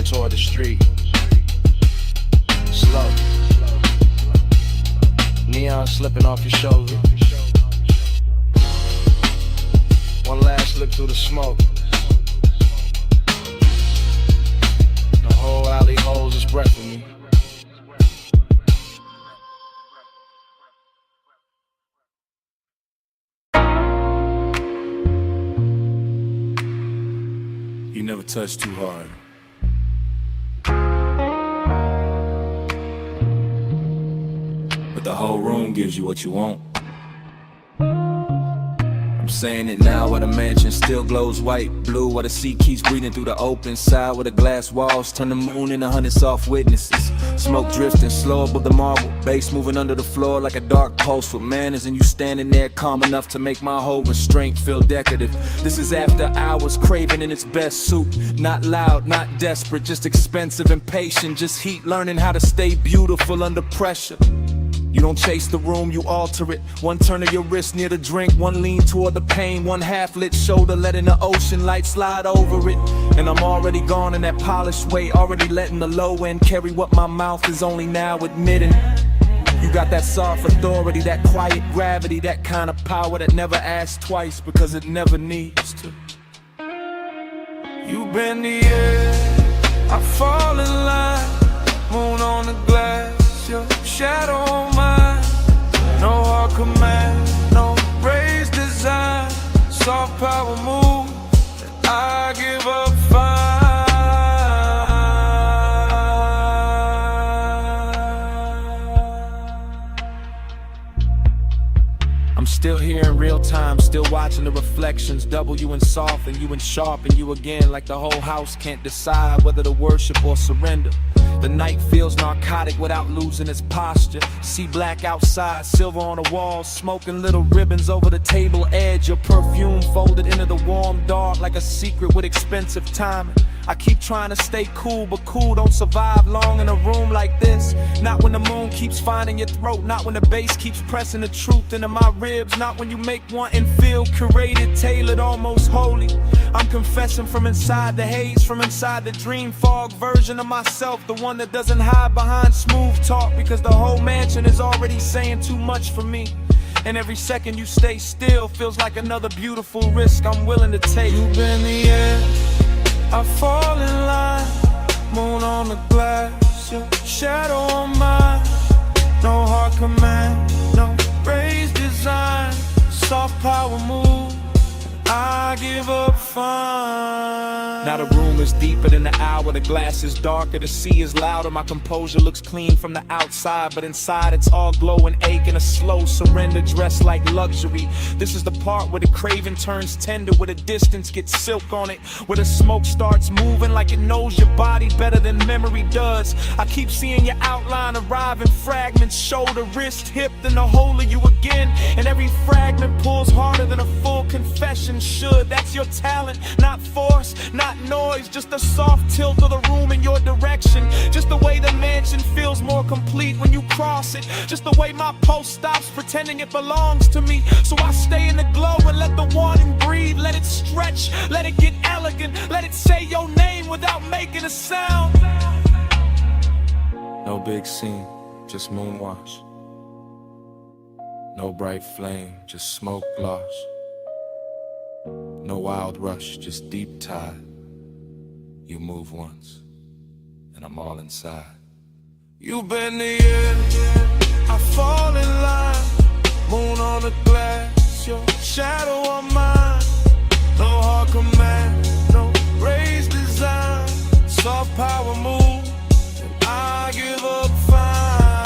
Toward the street, slow, neon slipping off your shoulder. One last look through the smoke. The whole alley holds its breath in me. You never touch too hard. But the whole room gives you what you want. I'm saying it now while the mansion still glows white, blue, while the sea keeps breathing through the open side, where the glass walls turn the moon into 100 soft witnesses. Smoke drifting slow above the marble, bass moving under the floor like a dark pulse with manners, and you standing there calm enough to make my whole restraint feel decorative. This is after hours, craving in its best suit, not loud, not desperate, just expensive and patient, just heat, learning how to stay beautiful under pressure. You don't chase the room, you alter it. One turn of your wrist near the drink, one lean toward the pain, one half-lit shoulder letting the ocean light slide over it. And I'm already gone in that polished way, already letting the low end carry what my mouth is only now admitting. You got that soft authority, that quiet gravity, that kind of power that never asks twice because it never needs to. You bend the air, I fall in line, moon on the glass. Your shadow on mine, no hard command, no raised design, soft power move, and I give up fine. I'm still here in real time, still watching the reflections, double you and soft and you and sharp and you again, like the whole house can't decide whether to worship or surrender. The night feels narcotic without losing its posture. See black outside, silver on the walls, smoking little ribbons over the table edge. Your perfume folded into the warm dark like a secret with expensive timing. I keep trying to stay cool, but cool don't survive long in a room like this. Not when the moon keeps finding your throat, not when the bass keeps pressing the truth into my ribs, not when you make one and feel curated, tailored, almost holy. I'm confessing from inside the haze, from inside the dream fog version of myself, the one that doesn't hide behind smooth talk, because the whole mansion is already saying too much for me. And every second you stay still feels like another beautiful risk I'm willing to take. You bend the air, I fall in line, moon on the glass, your shadow on mine, no hard command, no raised design, soft power move, I give up fine. Now the room is deeper than the hour, the glass is darker, the sea is louder, my composure looks clean from the outside, but inside it's all glow and ache and a slow surrender dressed like luxury. This is the part where the craving turns tender, where the distance gets silk on it, where the smoke starts moving like it knows your body better than memory does. I keep seeing your outline arrive in fragments, shoulder, wrist, hip, then the whole of you again, and every fragment pulls harder than a full confession should. that's your talent. Not force, not noise, just a soft tilt of the room in your direction. Just the way the mansion feels more complete when you cross it. Just the way my pulse stops pretending it belongs to me. So I stay in the glow and let the wanting breathe. Let it stretch, let it get elegant. Let it say your name without making a sound. No big scene, just moonwash. No bright flame, just smoke gloss. No wild rush, just deep tide. You move once, and I'm all inside. You bend the air, I fall in line. Moon on the glass, your shadow on mine. No hard command, no raised design. Soft power move, and I give up fine.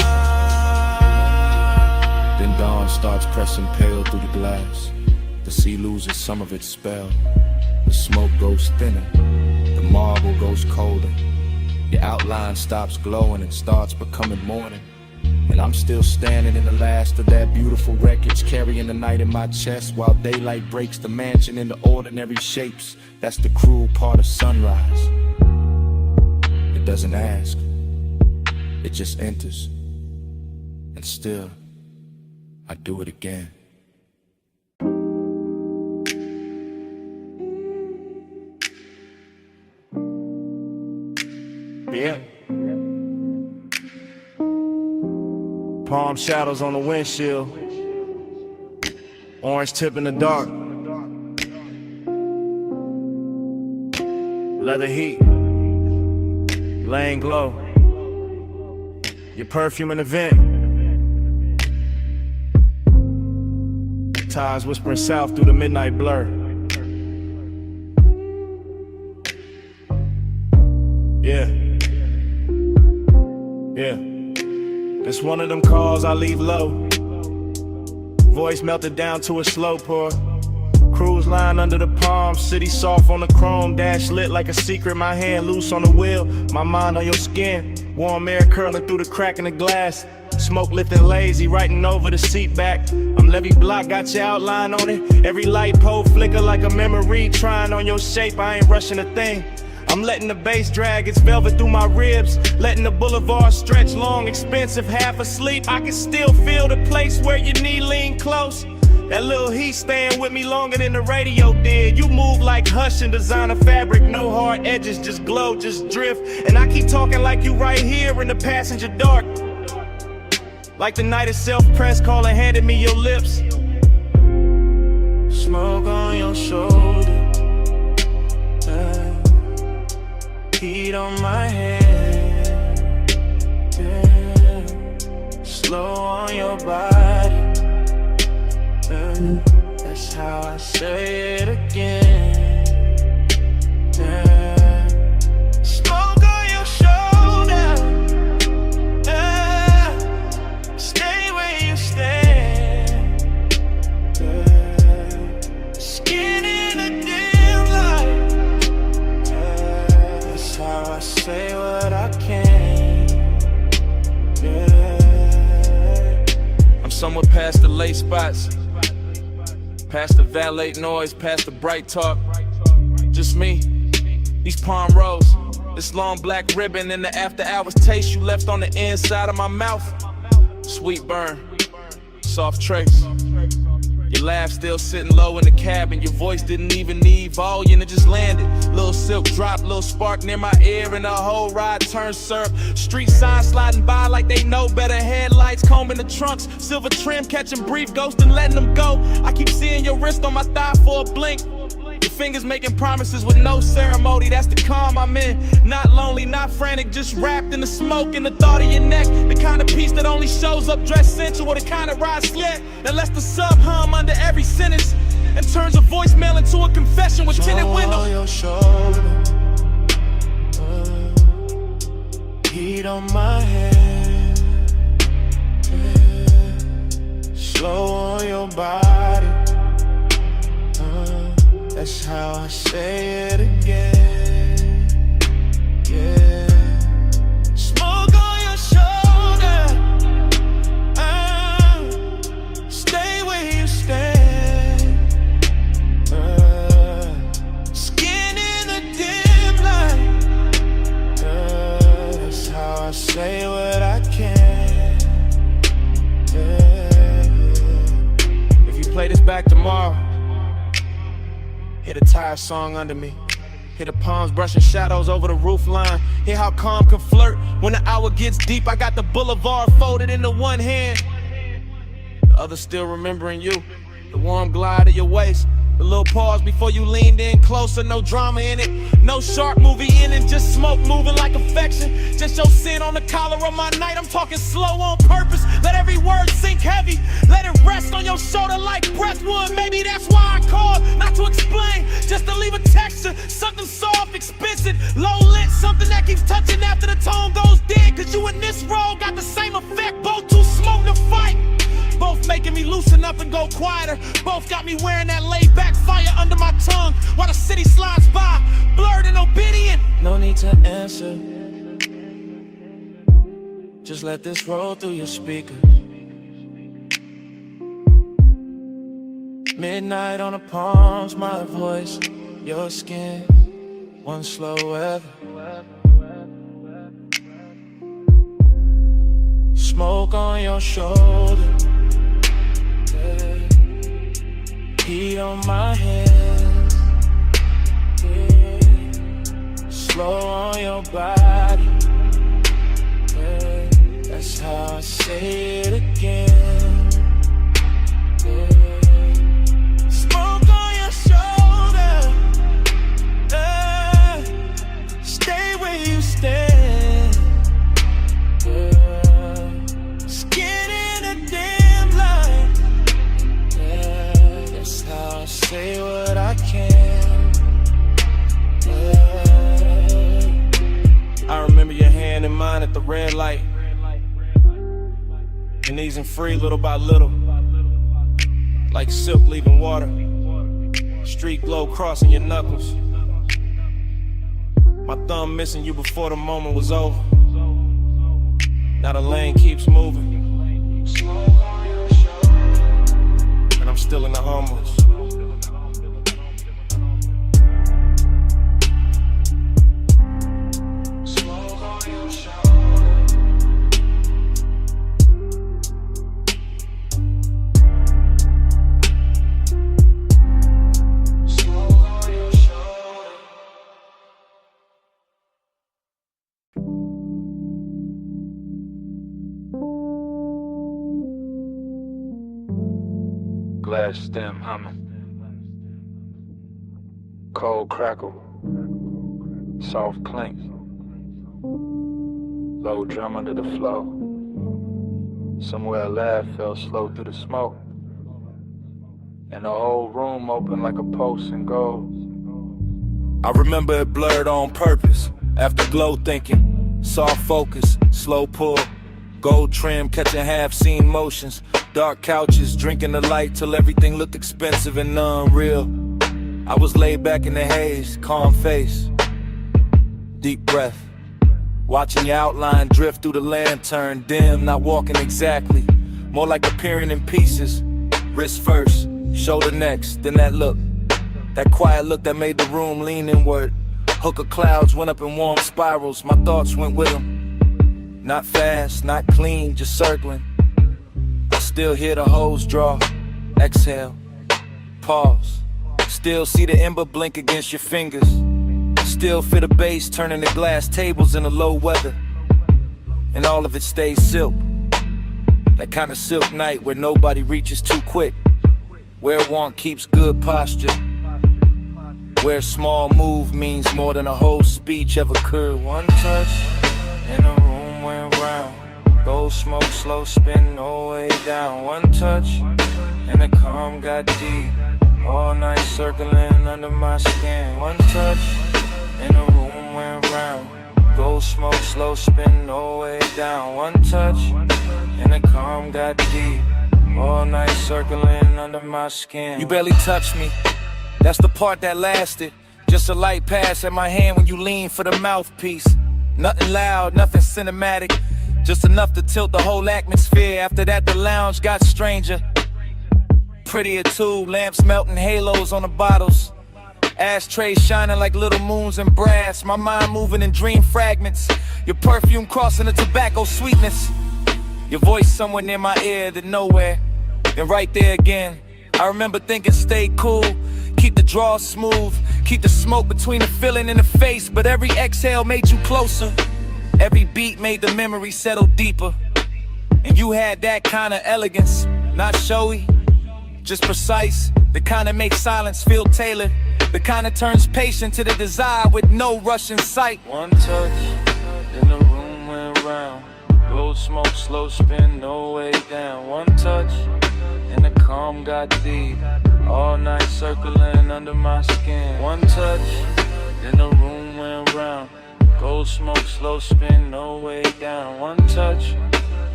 Then dawn starts pressing pale through the glass. The sea loses some of its spell. The smoke goes thinner, the marble goes colder. Your outline stops glowing and starts becoming morning. And I'm still standing in the last of that beautiful wreckage, carrying the night in my chest while daylight breaks the mansion into ordinary shapes. That's the cruel part of sunrise. It doesn't ask, it just enters. And still, I do it again. Yeah. Palm shadows on the windshield. Orange tip in the dark. Leather heat. Laying glow. Your perfume in the vent. Tides whispering south through the midnight blur. Yeah. Yeah. It's one of them calls I leave low. Voice melted down to a slow pour. Cruise line under the palm, city soft on the chrome. Dash lit like a secret, my hand loose on the wheel. My mind on your skin, warm air curling through the crack in the glass. Smoke lifting lazy, writing over the seat back. I'm Levy Block, got your outline on it. Every light pole flicker like a memory. Trying on your shape, I ain't rushing a thing. I'm letting the bass drag its velvet through my ribs. Letting the boulevard stretch long, expensive, half asleep. I can still feel the place where your knee lean close. That little heat staying with me longer than the radio did. You move like Hush and designer fabric. No hard edges, just glow, just drift. And I keep talking like you right here in the passenger dark. Like the night itself, press call and handed me your lips. Smoke on your shoulder. Heat on my head, yeah. Slow on your body, that's how I say it again, yeah. Smoke on your shoulder, yeah. Stay where you stand, yeah. Skin in a dim light, how I say what I can, yeah. I'm somewhere past the late spots, past the valet noise, past the bright talk. Just me, these palm rows, this long black ribbon, and the after hours taste you left on the inside of my mouth. Sweet burn, soft trace. Your laugh still sitting low in the cabin. Your voice didn't even need volume, it just landed. Little silk drop, little spark near my ear, and the whole ride turned syrup. Street signs sliding by like they know better. Headlights combing the trunks, silver trim catching brief ghosts and letting them go. I keep seeing your wrist on my thigh for a blink. Your fingers making promises with no ceremony. That's the calm I'm in. Not lonely, not frantic, just wrapped in the smoke and the thought of your neck. The kind of peace that only shows up dressed sensual. The kind of ride slick that lets the sub hum under every sentence and turns a voicemail into a confession with tinted windows. On your shoulder, heat on my head, yeah. Slow on your body, that's how I say it again, yeah. Smoke on your shoulder, stay where you stand, quiet song under me. Hear the palms brushing shadows over the roof line. Hear how calm can flirt when the hour gets deep. I got the boulevard folded into one hand, the other still remembering you. The warm glide of your waist, the little pause before you leaned in closer. No drama in it, no sharp movie ending, just smoke moving like affection. Just your sin on the collar of my night. I'm talking slow on purpose. Let every word sink heavy. Let it rest on your shoulder like breath would. Maybe that's why I called, not to explain, just to leave a texture. Something soft, expensive, low lit, something that keeps touching after the tone goes dead. Cause you and this role got the same effect. Both too smoke to fight. Both making me loosen up and go quieter. Both got me wearing that laid back fire under my tongue while the city slides by, blurred and obedient. No need to answer, just let this roll through your speakers. Midnight on the palms, my voice, your skin, one slow ever. Smoke on your shoulder, yeah. Heat on my hands, yeah. Slow on your body, yeah. That's how I say it again, yeah. Smoke on your shoulder, yeah. Stay where you stand, yeah. Skin in a dim light, yeah. That's how I say what I can, yeah. I remember your hand in mine at the red light, and easing free little by little, like silk leaving water, street glow crossing your knuckles. My thumb missing you before the moment was over. Now the lane keeps moving, and I'm still in the humbles. Glass stem humming, cold crackle, soft clink, low drum under the flow. Somewhere a laugh fell slow through the smoke, and the whole room opened like a pulse in gold. I remember it blurred on purpose. After glow thinking, soft focus, slow pull, gold trim catching half-seen motions. Dark couches, drinking the light till everything looked expensive and unreal. I was laid back in the haze, calm face, deep breath, watching your outline drift through the lantern, dim, not walking exactly, more like appearing in pieces. Wrist first, shoulder next, then that look, that quiet look that made the room lean inward. Hook of clouds went up in warm spirals, my thoughts went with them. Not fast, not clean, just circling. Still hear the hose draw, exhale, pause. Still see the ember blink against your fingers. Still feel the bass turning the glass tables in the low weather. And all of it stays silk. That kind of silk night where nobody reaches too quick. Where want keeps good posture. Where a small move means more than a whole speech ever could. One touch and the room went round. Gold smoke, slow spin, no way down. One touch, and the calm got deep. All night circling under my skin. One touch, and the room went round. Gold smoke, slow spin, no way down. One touch, and the calm got deep. All night circling under my skin. You barely touched me, that's the part that lasted. Just a light pass at my hand when you lean for the mouthpiece. Nothing loud, nothing cinematic. Just enough to tilt the whole atmosphere. After that the lounge got stranger. Prettier too, lamps melting halos on the bottles. Ashtrays shining like little moons in brass. My mind moving in dream fragments. Your perfume crossing the tobacco sweetness. Your voice somewhere near my ear, then nowhere, then right there again. I remember thinking stay cool, keep the draw smooth, Keep the smoke between the feeling and the face, but every exhale made you closer. Every beat made the memory settle deeper. And you had that kind of elegance, not showy, just precise. The kind that makes silence feel tailored. The kind that turns patient to the desire with no rush in sight. One touch, then the room went round. Gold smoke, slow spin, no way down. One touch, and the calm got deep. All night circling under my skin. One touch, then the room went round. Gold smoke, slow spin, no way down. One touch,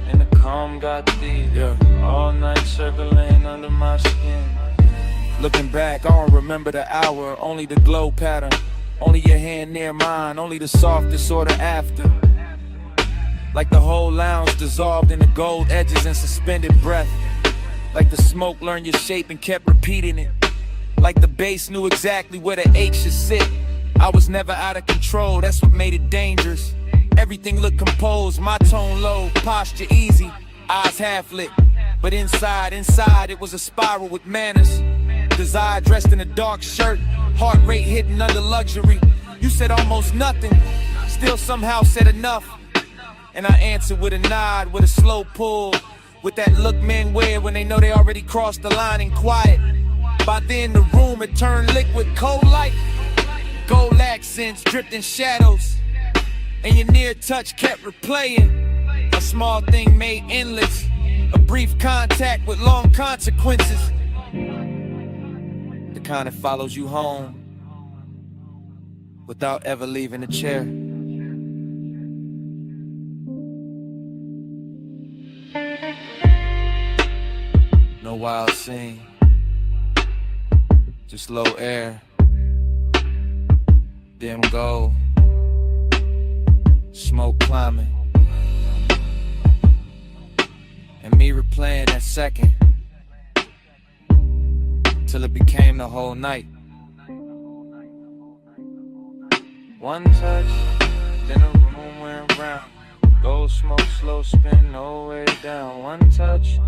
and the calm got deep. All night circling under my skin. Looking back, I don't remember the hour, only the glow pattern. Only your hand near mine, only the softest order after. Like the whole lounge dissolved in the gold edges and suspended breath. Like the smoke learned your shape and kept repeating it. Like the bass knew exactly where the H should sit. I was never out of control, that's what made it dangerous. Everything looked composed, my tone low, posture easy, eyes half lit. But inside it was a spiral with manners. Desire dressed in a dark shirt, heart rate hidden under luxury. You said almost nothing, still somehow said enough. And I answered with a nod, with a slow pull, with that look men wear when they know they already crossed the line and quiet. By then the room had turned liquid, cold light. Gold accents dripped in shadows, and your near touch kept replaying. A small thing made endless, a brief contact with long consequences. The kind that follows you home without ever leaving the chair. No wild scene, just low air, dim gold, smoke climbing, and me replaying that second till it became the whole night. One touch, then the room went round. Gold smoke, slow spin, no way down. One touch,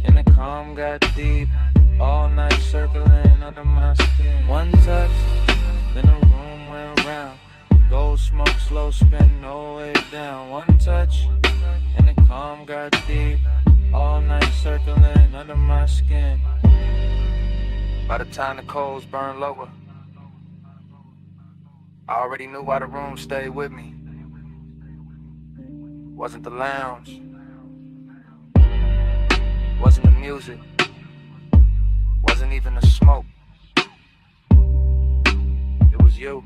and the calm got deep. All night circling under my skin. One touch, then the room went round. Gold smoke, slow spin, no way down. One touch, and the calm got deep. All night circling under my skin. By the time the coals burned lower, I already knew why the room stayed with me. Wasn't the lounge, wasn't the music, wasn't even the smoke. It was you,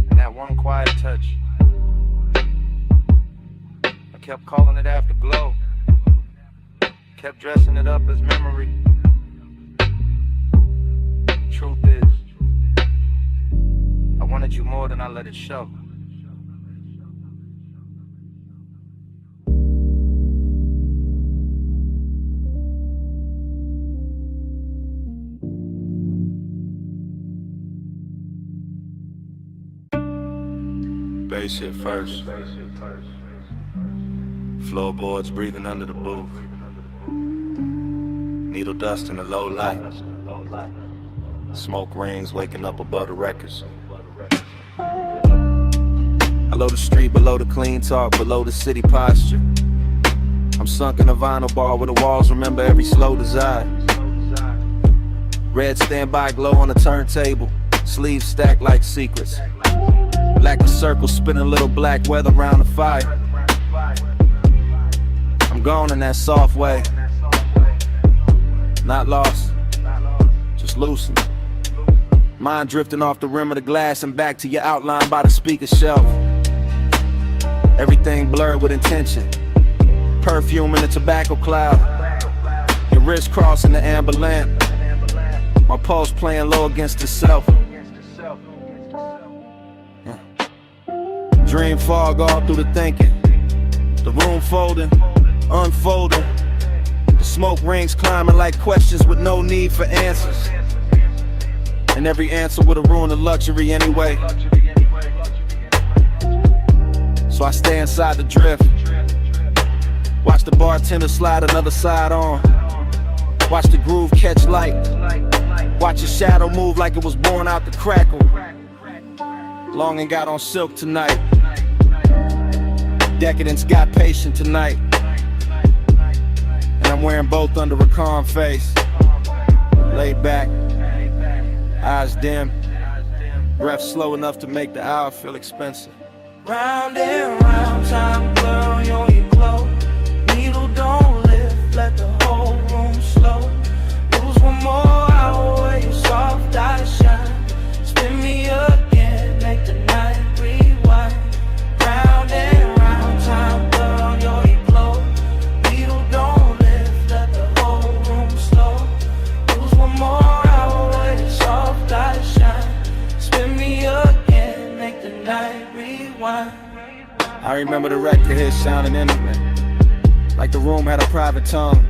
and that one quiet touch. I kept calling it afterglow, kept dressing it up as memory. Truth is, I wanted you more than I let it show. Bass hit first. Floorboards breathing under the booth. Needle dust in the low light. Smoke rings waking up above the records. Below the street, below the clean talk, below the city posture. I'm sunk in a vinyl bar where the walls remember every slow desire. Red standby glow on the turntable, sleeves stacked like secrets. Black circle spinning little black weather around the fire. I'm gone in that soft way. Not lost, just loosened. Mind drifting off the rim of the glass and back to your outline by the speaker shelf. Everything blurred with intention. Perfume in the tobacco cloud. Your wrist crossing the amber lamp. My pulse playing low against itself. Dream fog all through the thinking. The room folding, unfolding. The smoke rings climbing like questions with no need for answers. And every answer would have ruined the luxury anyway. So I stay inside the drift. Watch the bartender slide another side on. Watch the groove catch light. Watch your shadow move like it was born out the crackle. Long and got on silk tonight. Decadence got patient tonight. And I'm wearing both under a calm face. Laid back, eyes dim, breath slow enough to make the hour feel expensive. Round and round, time blur on your glow. Needle don't lift, let the whole room slow. Lose one more hour where your soft eyes shine. Spin me again, make the night rewind. Round and round, time blur on your glow. Needle don't lift, let the whole room slow. Lose one more hour where your soft eyes shine. Spin me again, make the night rewind. I remember the record hit sounding intimate, like the room had a private tongue,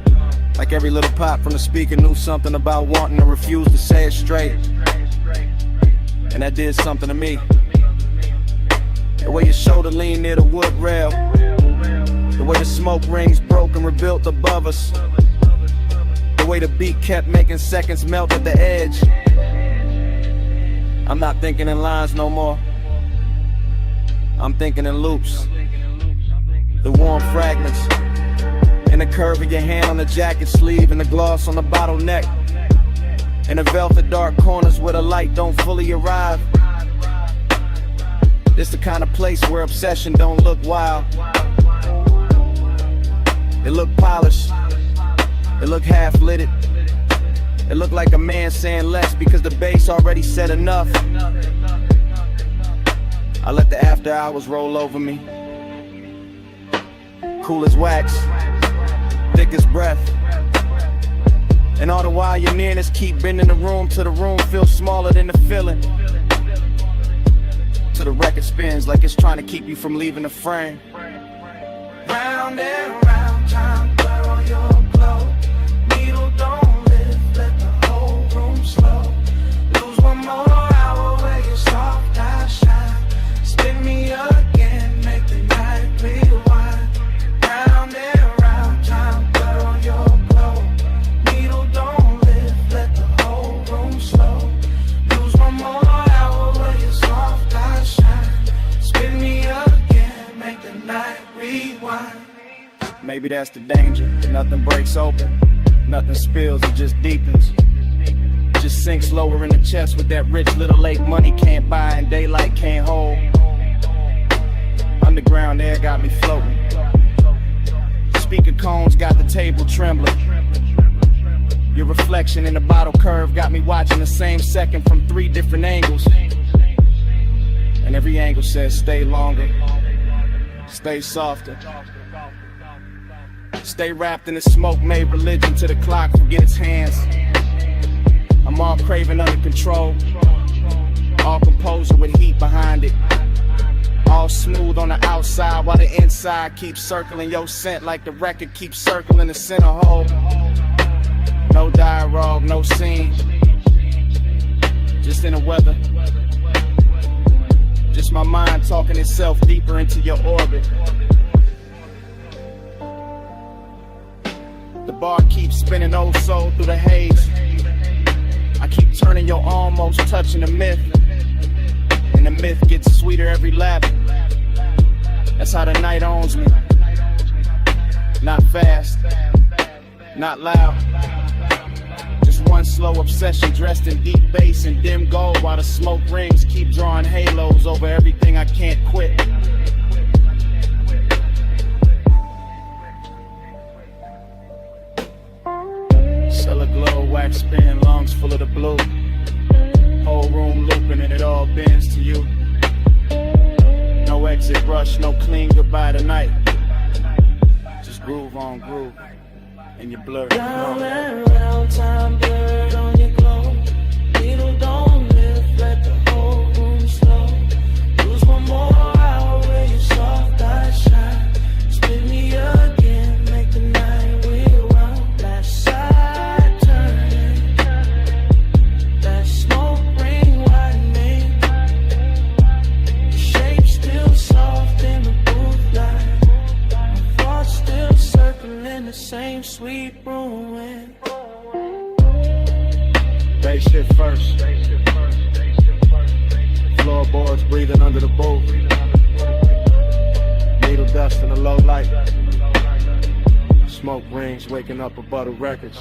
like every little pop from the speaker knew something about wanting to refuse to say it straight. And that did something to me. The way your shoulder leaned near the wood rail, the way the smoke rings broke and rebuilt above us, the way the beat kept making seconds melt at the edge. I'm not thinking in lines no more, I'm thinking in loops. The warm fragments in the curve of your hand on the jacket sleeve, and the gloss on the bottleneck, and the velvet dark corners where the light don't fully arrive. It's the kind of place where obsession don't look wild. It look polished, it look half-lit. It look like a man saying less because the bass already said enough. I let the after hours roll over me. Cool as wax, thick as breath. And all the while your nearness keep bending the room till the room feels smaller than the feeling. Till the record spins like it's trying to keep you from leaving the frame. Round and round, time blur on your glow. Needle don't lift, let the whole room slow. Lose one more hour where your soft eyes shine. Spin me again, make the night rewind. Round and round, time blur on your glow. Needle don't lift, let the whole room slow. Lose one more hour where your soft eyes shine. Spin me again, make the night rewind. Maybe that's the danger. Nothing breaks open, nothing spills, it just deepens. Just sinks lower in the chest with that rich little lake money can't buy and daylight can't hold. Underground air got me floating. Speaker cones got the table trembling. Your reflection in the bottle curve got me watching the same second from 3 different angles. And every angle says stay longer, stay softer. Stay wrapped in the smoke, made religion to the clock, forget its hands. I'm all craving under control, all composure with heat behind it. All smooth on the outside while the inside keeps circling your scent like the record keeps circling the center hole. No dialogue, no scene, just in the weather. Just my mind talking itself deeper into your orbit. The bar keeps spinning old soul through the haze. I keep turning your almost touching the myth, and the myth gets sweeter every lap. That's how the night owns me. Not fast, not loud. Just one slow obsession dressed in deep bass and dim gold, while the smoke rings keep drawing halos over everything I can't quit. Cellar glow, wax spin, lungs full of the blue. Whole room looping and it all bends to you. No exit rush, no clean goodbye tonight. Just groove on groove, and you're blurred. Round and round, time blurred on your glow. Needle don't lift, let the whole room slow. Lose one more hour where your soft eyes shine. Spin me again, make the night rewind. Last side turning, that smoke ring widening. The shape still soft in the booth light. My thoughts still circling the same sweet ruin. Bass shit first. Floorboards breathing under the boat. Needle dust in the low light. Smoke rings waking up above the records.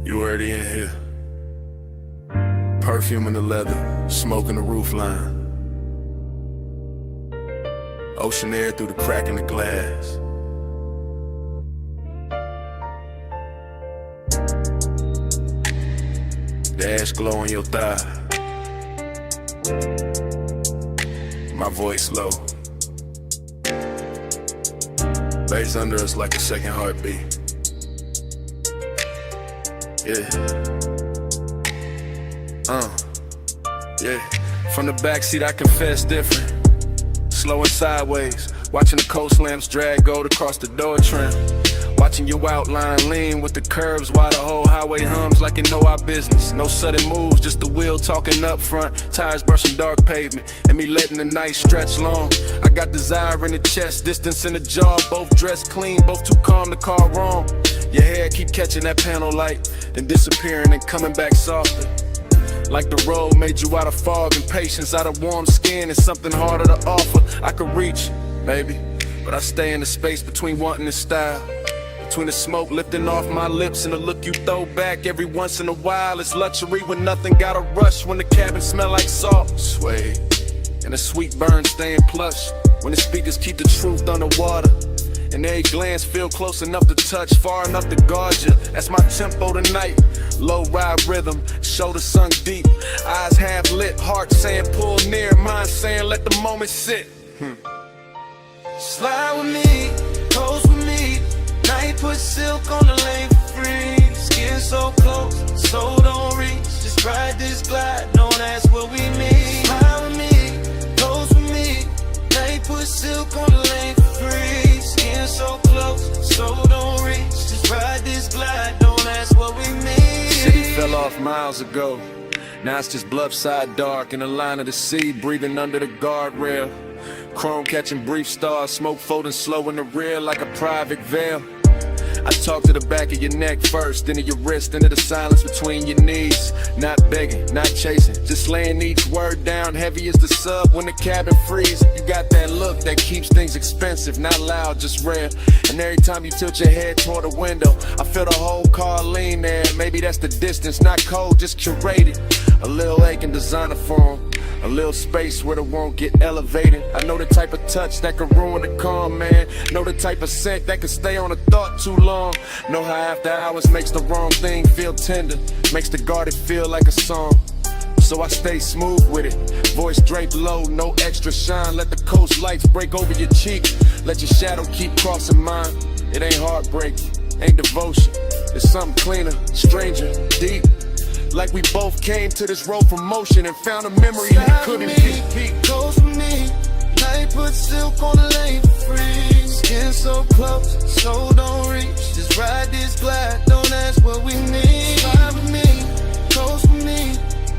You already in here. Perfume in the leather, smoke in the roof line. Ocean air through the crack in the glass. The ash glow on your thigh. My voice low. Bass under us like a second heartbeat. Yeah. Yeah. From the backseat I confess different. Slow and sideways, watching the coast lamps drag gold across the door trim. Watching your outline lean with the curves while the whole highway hums like it know our business. No sudden moves, just the wheel talking up front. Tires brushing dark pavement, and me letting the night stretch long. I got desire in the chest, distance in the jaw. Both dressed clean, both too calm to call wrong. Your hair keep catching that panel light, then disappearing and coming back softer. Like the road made you out of fog and patience, out of warm skin and something harder to offer. I could reach, maybe, but I stay in the space between wanting and style. Between the smoke lifting off my lips and the look you throw back every once in a while. It's luxury when nothing gotta rush, when the cabin smell like salt. Sway, and the sweet burn staying plush, when the speakers keep the truth underwater. And every glance feel close enough to touch, far enough to guard you. That's my tempo tonight. Low ride rhythm, shoulder sunk deep, eyes half lit, heart saying pull near, mind saying let the moment sit. Slide with me, coast with me. Night put silk on the lane for free. Skin so close, so don't reach. Just ride this glide, no that's what we mean. Slide with me, coast with me. Night put silk on the lane for free. Skin so close, so don't reach. Just ride this glide, no that's what we mean. City fell off miles ago. Now it's just bluffside dark in the line of the sea, breathing under the guardrail. Chrome catching brief stars, smoke folding slow in the rear like a private veil. I talk to the back of your neck first, then to your wrist, into the silence between your knees. Not begging, not chasing, just laying each word down heavy as the sub when the cabin freezes. You got that look that keeps things expensive, not loud, just rare. And every time you tilt your head toward the window, I feel the whole car lean there. Maybe that's the distance, not cold, just curated. A little aching designer form, a little space where the won't get elevated. I know the type of touch that can ruin the calm, man. Know the type of scent that can stay on a thought too long. Know how after hours makes the wrong thing feel tender, makes the guarded feel like a song. So I stay smooth with it, voice draped low, no extra shine. Let the coast lights break over your cheek, let your shadow keep crossing mine. It ain't heartbreak, ain't devotion, it's something cleaner, stranger, deep. Like we both came to this road from motion and found a memory we couldn't keep. Coast with me, night put silk on the lane for free. Skin so close, so don't reach. Just ride this glide, don't ask what we need. Slide with me, coast with me.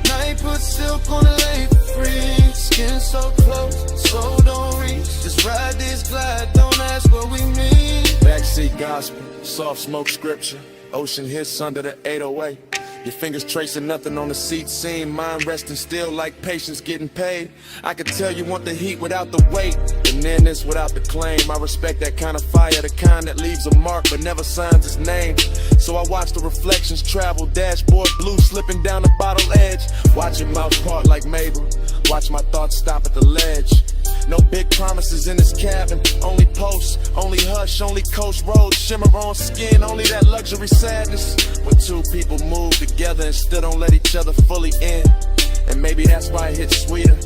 Night put silk on the lane for free. Skin so close, so don't reach. Just ride this glide, don't ask what we need. Backseat gospel, soft smoke scripture, ocean hits under the 808. Your fingers tracing nothing on the seat seam, mind resting still like patience getting paid. I could tell you want the heat without the weight, and then this without the claim. I respect that kind of fire, the kind that leaves a mark but never signs its name. So I watch the reflections travel, dashboard blue slipping down the bottle edge. Watch your mouth part like Mabel, watch my thoughts stop at the ledge. No big promises in this cabin, only posts, only hush, only coast roads, shimmer on skin, only that luxury sadness. When two people move together and still don't let each other fully in. And maybe that's why it hits sweeter.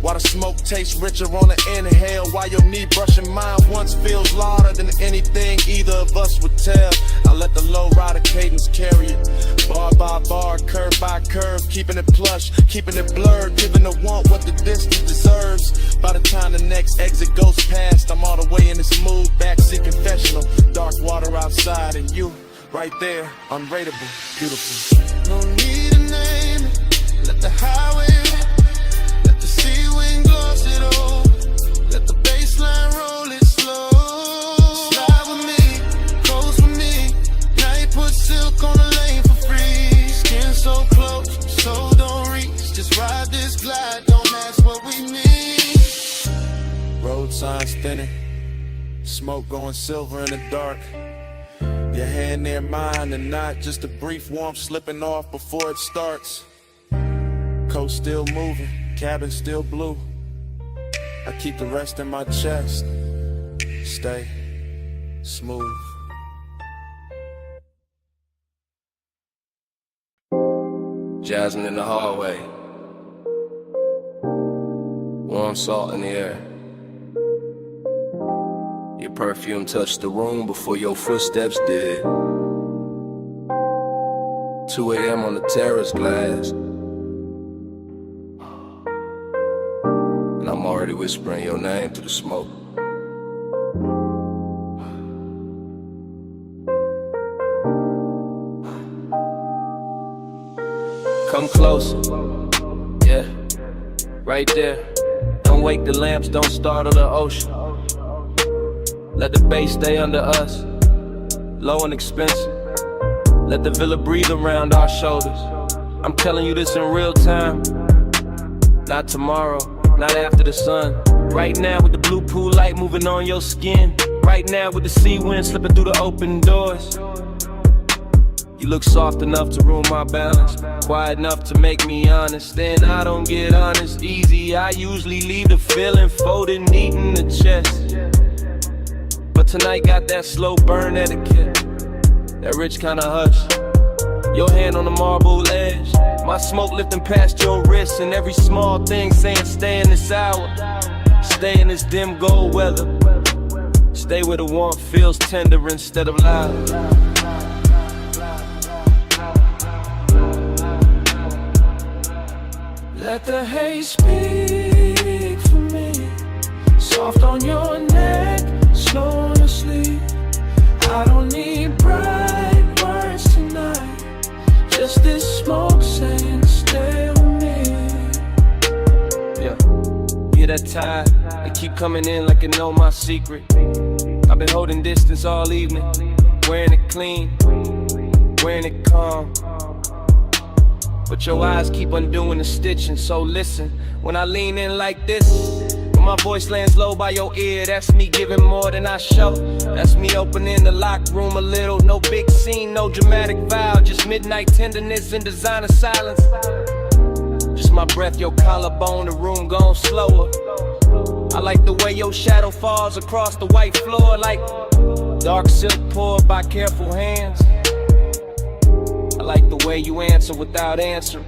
Why the smoke tastes richer on the inhale, while your knee brushing mine once feels louder than anything either of us would tell. I let the low rider cadence carry it, bar by bar, curve by curve, keeping it plush, keeping it blurred, giving the want what the distance deserves. By the time the next exit goes past. I'm all the way in this mood, backseat confessional. Dark water outside and you right there, unrateable, beautiful. No need to name it. Let the highway rip. Let the sea wind gloss it over. Let the baseline roll it slow. Slide with me, coast with me. Now you put silk on the lane for free. Skin so close, so don't reach. Just ride this glide, don't ask what we need. Road signs thinning, smoke going silver in the dark. Your hand near mine and not just a brief warmth slipping off before it starts. Coast still moving, cabin still blue. I keep the rest in my chest. Stay smooth. Jasmine in the hallway, warm salt in the air. Your perfume touched the room before your footsteps did. 2 a.m. on the terrace glass, and I'm already whispering your name through the smoke. Come closer, yeah, right there. Don't wake the lamps, don't startle the ocean. Let the bass stay under us, low and expensive. Let the villa breathe around our shoulders. I'm telling you this in real time. Not tomorrow, not after the sun. Right now with the blue pool light moving on your skin. Right now with the sea wind slipping through the open doors. You look soft enough to ruin my balance, quiet enough to make me honest. Then I don't get honest easy. I usually leave the feeling folded neat in the chest. But tonight got that slow burn etiquette, that rich kind of hush. Your hand on the marble edge, my smoke lifting past your wrist, and every small thing saying stay in this hour, stay in this dim gold weather, stay where the warmth feels tender instead of loud. Let the haze speak for me, soft on your neck, slow on your sleep. I don't need bright words tonight, just this smoke saying stay with me. Yeah, hear that tide, they keep coming in like it know my secret. I've been holding distance all evening, wearing it clean, wearing it calm. But your eyes keep undoing the stitching, so listen. When I lean in like this, when my voice lands low by your ear, that's me giving more than I show. That's me opening the locked room a little. No big scene, no dramatic vow, just midnight tenderness and designer silence. Just my breath, your collarbone, the room gone slower. I like the way your shadow falls across the white floor, like dark silk poured by careful hands. I like the way you answer without answering.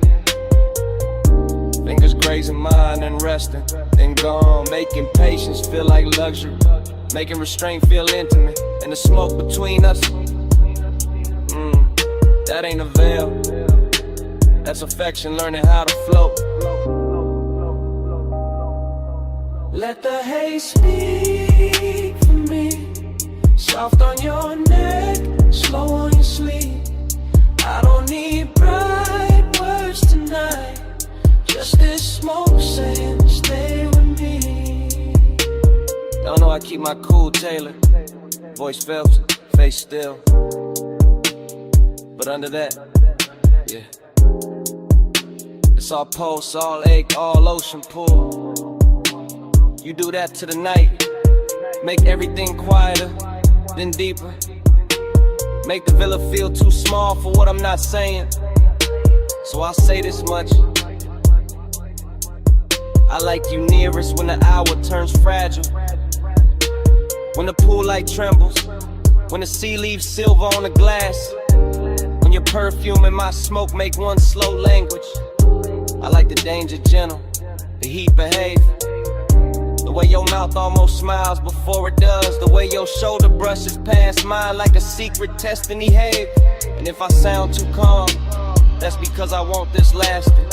Fingers grazing mine and resting, then gone, making patience feel like luxury, making restraint feel intimate, and the smoke between us, that ain't a veil, that's affection learning how to float. Let the haze speak for me, soft on your neck, slow on your sleep. I don't need bright words tonight, just this smoke saying stay with me. Y'all know I keep my cool tailored, voice felt, face still. But under that, yeah, it's all pulse, all ache, all ocean pull. You do that to the night, make everything quieter, then deeper. Make the villa feel too small for what I'm not saying, so I'll say this much. I like you nearest when the hour turns fragile, when the pool light trembles, when the sea leaves silver on the glass, when your perfume and my smoke make one slow language. I like the danger gentle, the heat behave, the way your mouth almost smiles before it does, the way your shoulder brushes past mine like a secret destiny have. And if I sound too calm, that's because I want this lasting,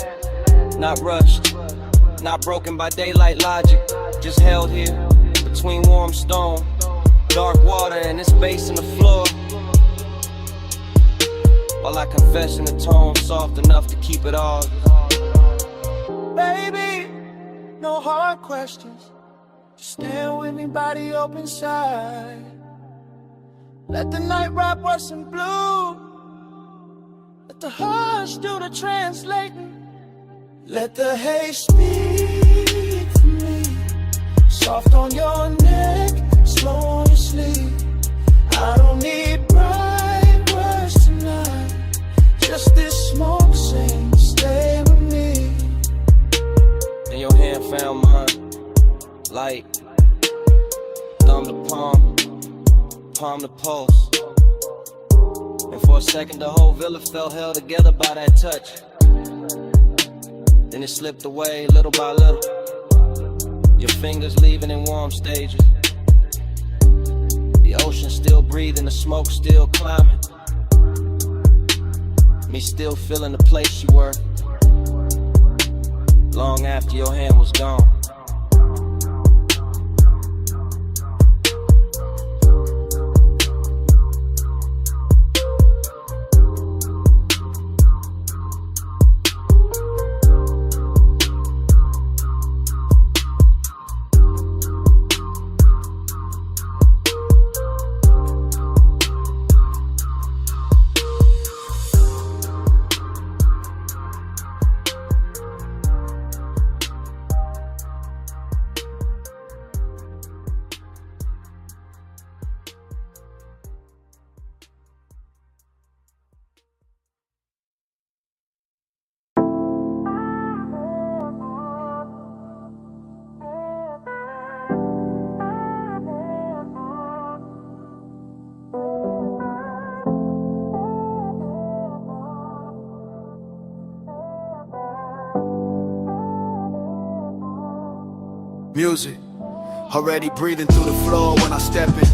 not rushed, not broken by daylight logic. just held here between warm stone, dark water, and this bass in the floor. While I confess in a tone soft enough to keep it all. Baby, no hard questions. Just stand with me, body open side. Let the night wrap us in blue. Let the hush do the translating. Let the haze speak to me. Soft on your neck, slow on your sleeve. I don't need bright words tonight. Just this smoke saying, stay with me. And your hand found mine, light, thumb to palm, palm to pulse. And for a second the whole villa felt held together by that touch. Then it slipped away little by little, your fingers leaving in warm stages. The ocean still breathing, the smoke still climbing. Me still feeling the place you were, long after your hand was gone. Music, already breathing through the floor when I step in.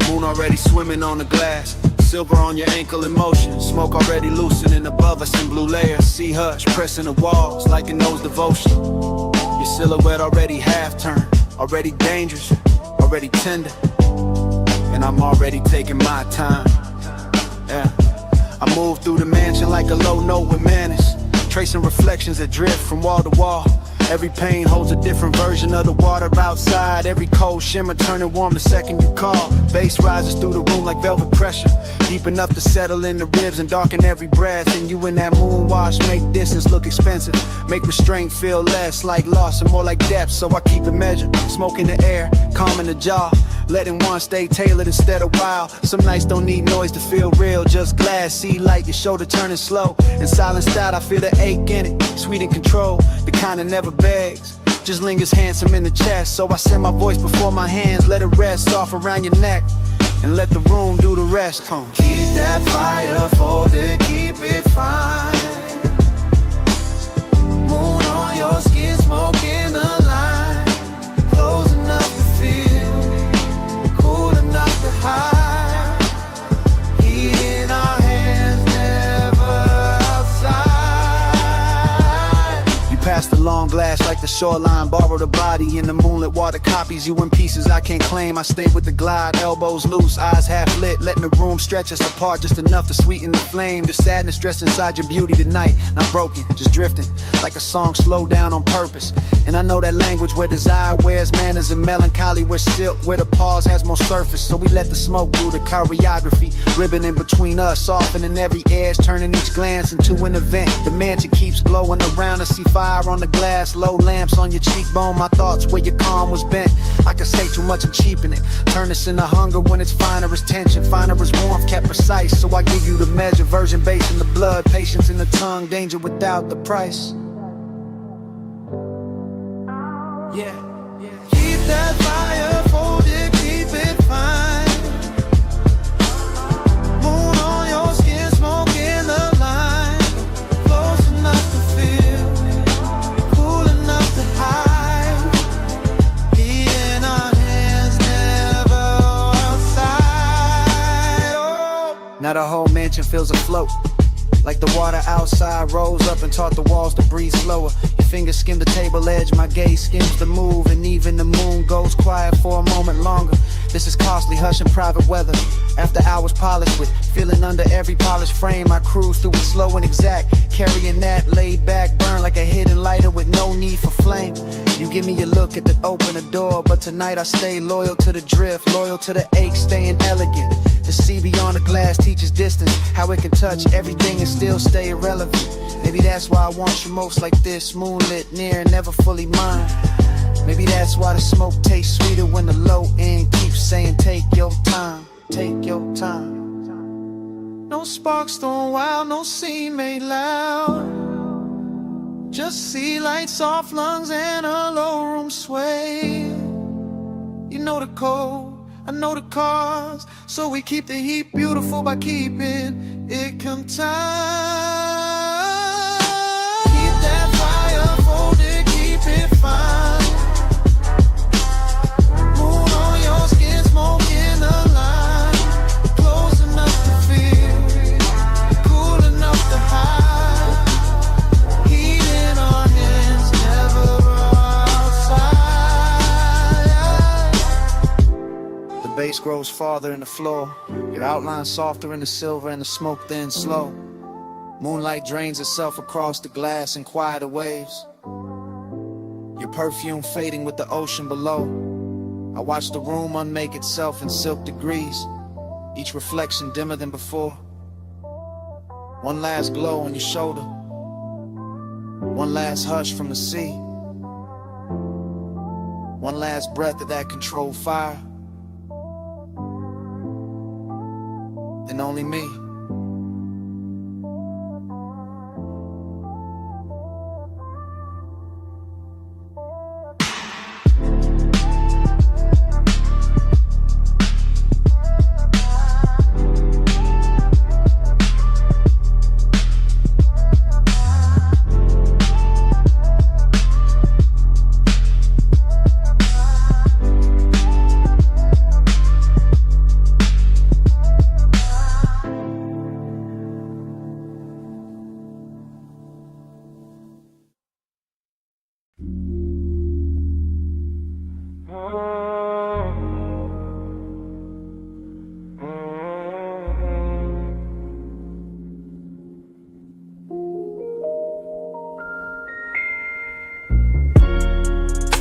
Moon already swimming on the glass. Silver on your ankle in motion. Smoke already loosening above us in blue layers. Sea hush pressing the walls like it knows devotion. Your silhouette already half turned, already dangerous, already tender. And I'm already taking my time. Yeah, I move through the mansion like a low note with manners, tracing reflections that drift from wall to wall. Every pain holds a different version of the water outside. Every cold shimmer turning warm the second you call. Bass rises through the room like velvet pressure, deep enough to settle in the ribs and darken every breath. And you in that moon wash make distance look expensive, make restraint feel less like loss and more like depth. So I keep it measured, smoke in the air, calm in the jaw, letting one stay tailored instead of wild. Some nights don't need noise to feel real, just glass, see light, your shoulder turning slow. And silenced out, I feel the ache in it, sweet in control, the kind that never begs, just lingers handsome in the chest. So I send my voice before my hands, let it rest off around your neck, and let the room do the rest. Keep that fire folded, keep it fine. Moon on your skin, smoke in the line. Close enough to feel, cool enough to hide. Heat in our hands, never outside. You pass the long glass like the shoreline, borrow the body in the moonlit water, copies you in pieces I can't claim. I stay with the glide, elbows loose, eyes half lit, letting the room stretch us apart just enough to sweeten the flame. The sadness dressed inside your beauty tonight, not broken, just drifting like a song slowed down on purpose. And I know that language where desire wears manners and melancholy where silk, where the pause has more surface. So we let the smoke do the choreography, ribbon in between us, softening every edge, turning each glance into an event. The mansion keeps glowing around us, see fire on the glass, low lamps on your cheekbone. My thoughts where your calm was bent, I can say too much and cheapen it, turn this into hunger when it's finer as tension, finer as warmth, kept precise. So I give you the measure, virgin base in the blood, patience in the tongue, danger without the price. Yeah, keep that fire folded, keep it fine. Moon on your skin, smoke in the line. Close enough to feel, cool enough to hide. Heat in our hands, never outside. Oh. Now the whole mansion feels afloat, Like the water outside rose up and taught the walls to breathe slower. Your fingers skim the table edge, my gaze skims the move, and even the moon goes quiet for a moment longer. This is costly, hush and private weather. After hours polished with feeling under every polished frame, I cruise through it slow and exact, carrying that laid back burn like a hidden lighter with no need for flame. You give me a look at the open the door, but tonight I stay loyal to the drift, loyal to the ache, staying elegant. The sea beyond the glass teaches distance, how it can touch everything and still stay irrelevant. Maybe that's why I want you most like this, moonlit, near, never fully mine. Maybe that's why the smoke tastes sweeter when the low end keeps saying take your time, take your time. No sparks thrown wild, no scene made loud. Just sea lights, soft lungs, and a low room sway. You know the code, I know the cause, so we keep the heat beautiful by keeping it contained. Keep that fire folded, keep it fine. Moon on your skin, smoke in the line. Close enough to feel it, cool enough to hide. Heat in our hands, never outside. The bass grows farther in the floor, your outline softer in the silver and the smoke thin slow. Moonlight drains itself across the glass in quieter waves, your perfume fading with the ocean below. I watch the room unmake itself in silk degrees, each reflection dimmer than before. One last glow on your shoulder, one last hush from the sea, one last breath of that controlled fire. And only me.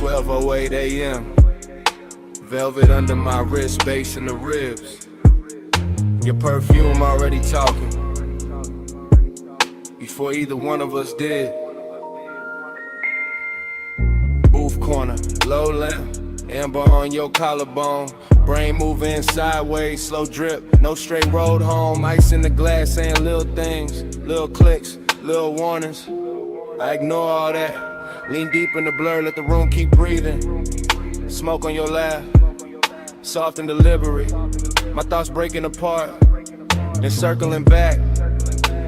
12:08 a.m. Velvet under my wrist, bass in the ribs. Your perfume already talking before either one of us did. Booth corner, low lamp, amber on your collarbone. Brain moving sideways, slow drip, no straight road home. Ice in the glass saying little things, little clicks, little warnings. I ignore all that. Lean deep in the blur, let the room keep breathing. Smoke on your lap, soft and deliberate. My thoughts breaking apart, then circling back,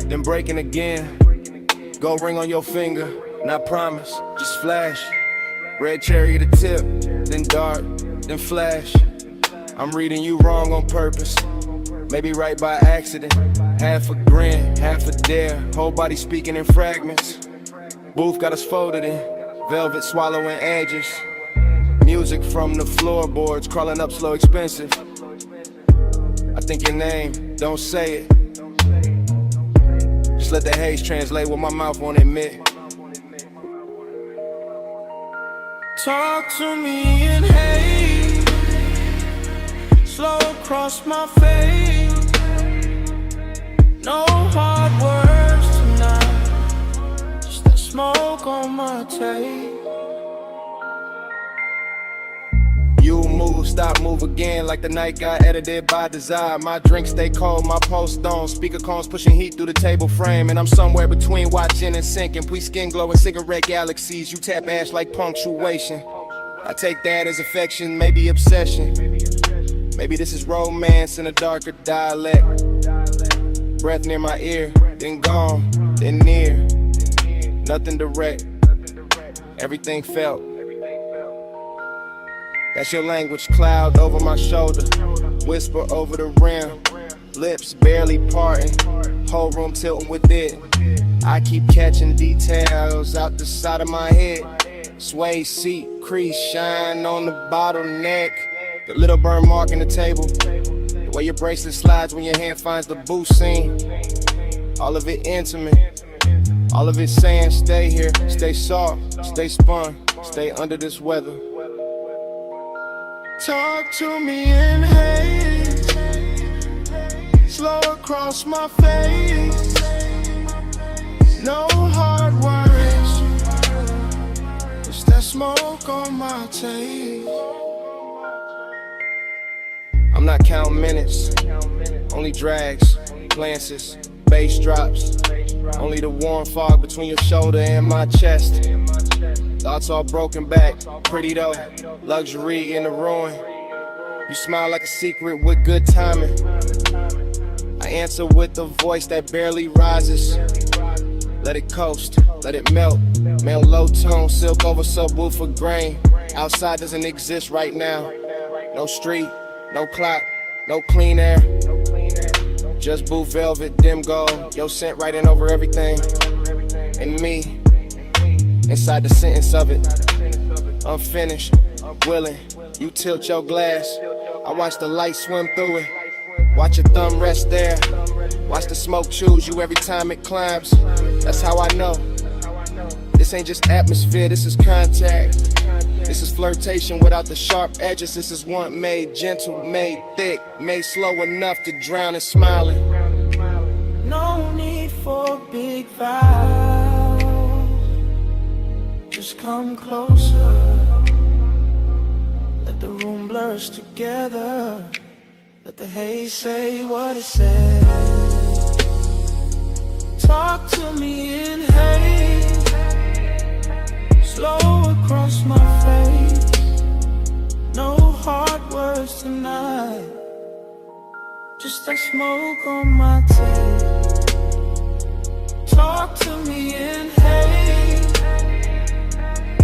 then breaking again. Gold ring on your finger, not promise, just flash. Red cherry to tip, then dark, then flash. I'm reading you wrong on purpose, maybe right by accident. Half a grin, half a dare, whole body speaking in fragments. Booth got us folded in, velvet swallowing edges. Music from the floorboards, crawling up slow, expensive. I think your name, don't say it. Just let the haze translate what my mouth won't admit. Talk to me in haze, slow across my face. No hard words tonight, just that smoke on my tape. You move, stop, move again, like the night got edited by desire. My drink stay cold, my post on. Speaker cones pushing heat through the table frame. And I'm somewhere between watching and sinking. We skin glowing cigarette galaxies. You tap ash like punctuation. I take that as affection, maybe obsession. Maybe this is romance in a darker dialect. Breath near my ear, then gone, then near. Nothing direct, everything felt. That's your language, cloud over my shoulder, whisper over the rim, lips barely parting, whole room tilting with it. I keep catching details out the side of my head. Sway seat, crease, shine on the bottleneck. The little burn mark in the table. The way your bracelet slides when your hand finds the boot seam. All of it intimate. All of it saying stay here, stay soft, stay spun, stay under this weather. Talk to me in haze, slow across my face. No hard words, just that smoke on my tape. I'm not counting minutes, only drags, glances, bass drops. Only the warm fog between your shoulder and my chest. Thoughts all broken back, pretty though, luxury in the ruin. You smile like a secret with good timing. I answer with a voice that barely rises. Let it coast, let it melt. Male low tone, silk over subwoofer grain. Outside doesn't exist right now. No street, no clock, no clean air. Just blue velvet, dim gold. Your scent writing over everything. And me, inside the sentence of it. Unfinished, willing. You tilt your glass. I watch the light swim through it. Watch your thumb rest there. Watch the smoke choose you every time it climbs. That's how I know. This ain't just atmosphere, this is contact. This is flirtation without the sharp edges. This is one made gentle, made thick, made slow enough to drown in smiling. No need for big vows, just come closer. Let the room blurs together. Let the haze say what it says. Talk to me in haze, slow across my face. No hard words tonight, just that smoke on my tape. Talk to me in haze,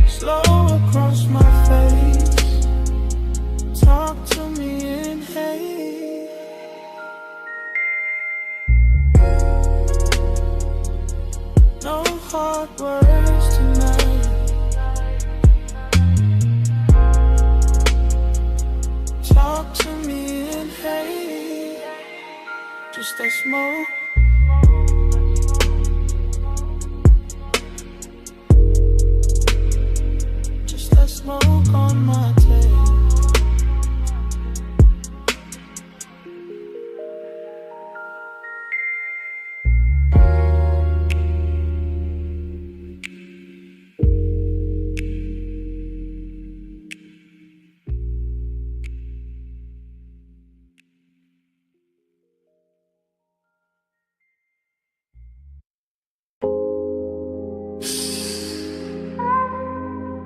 slow across my face. Talk to me in haze. No hard words tonight. Talk to me in haze, just that smoke. Just that smoke on my tape.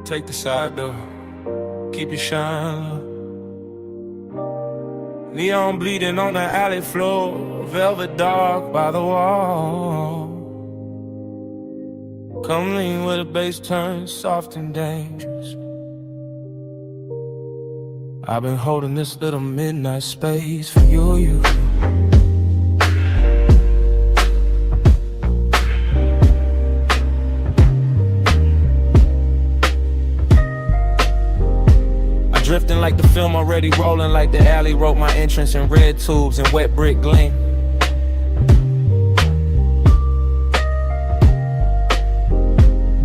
Take the side door, keep your shine low. Neon bleeding on the alley floor, velvet dark by the wall. Come lean where the bass turns soft and dangerous. I've been holding this little midnight space for you. Drifting like the film already rolling, like the alley wrote my entrance in red tubes and wet brick gleam.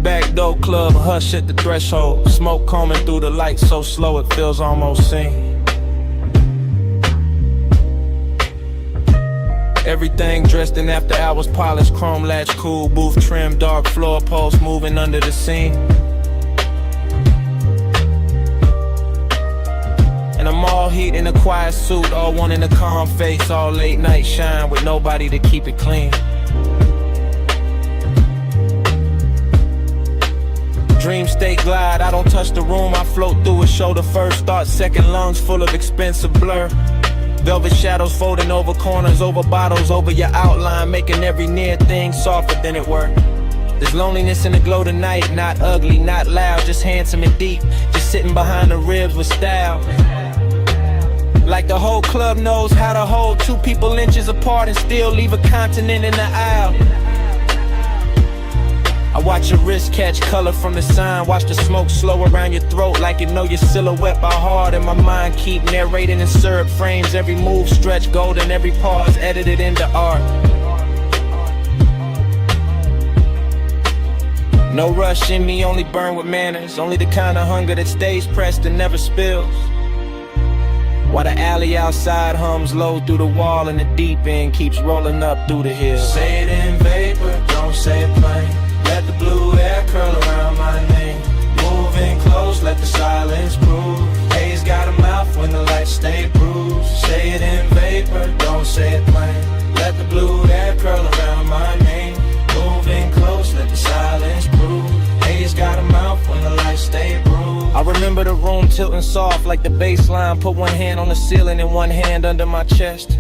Back door club, hush at the threshold. Smoke combing through the lights so slow it feels almost seen. Everything dressed in after hours, polished, chrome latch, cool, booth trim, dark floor post moving under the scene. And I'm all heat in a quiet suit, all one in a calm face, all late night shine with nobody to keep it clean. Dream state glide, I don't touch the room, I float through it, shoulder first, thought second, lungs full of expensive blur. Velvet shadows folding over corners, over bottles, over your outline, making every near thing softer than it were. There's loneliness in the glow tonight, not ugly, not loud, just handsome and deep, just sitting behind the ribs with style. Like the whole club knows how to hold two people inches apart and still leave a continent in the aisle. I watch your wrist catch color from the sign. Watch the smoke slow around your throat like you know your silhouette by heart. And my mind keep narrating in syrup frames. Every move stretch golden, every pause edited into art. No rush in me, only burn with manners. Only the kind of hunger that stays pressed and never spills. While the alley outside hums low through the wall and the deep end keeps rolling up through the hills. Say it in vapor, don't say it plain. Let the blue air curl around my name. Moving close, let the silence prove. Haze got a mouth when the lights stay bruised. Say it in vapor, don't say it plain. Let the blue air curl around my name. Moving close, let the silence prove. Haze got a mouth when the lights stay bruised. I remember the room tilting soft like the bass line. Put one hand on the ceiling and one hand under my chest.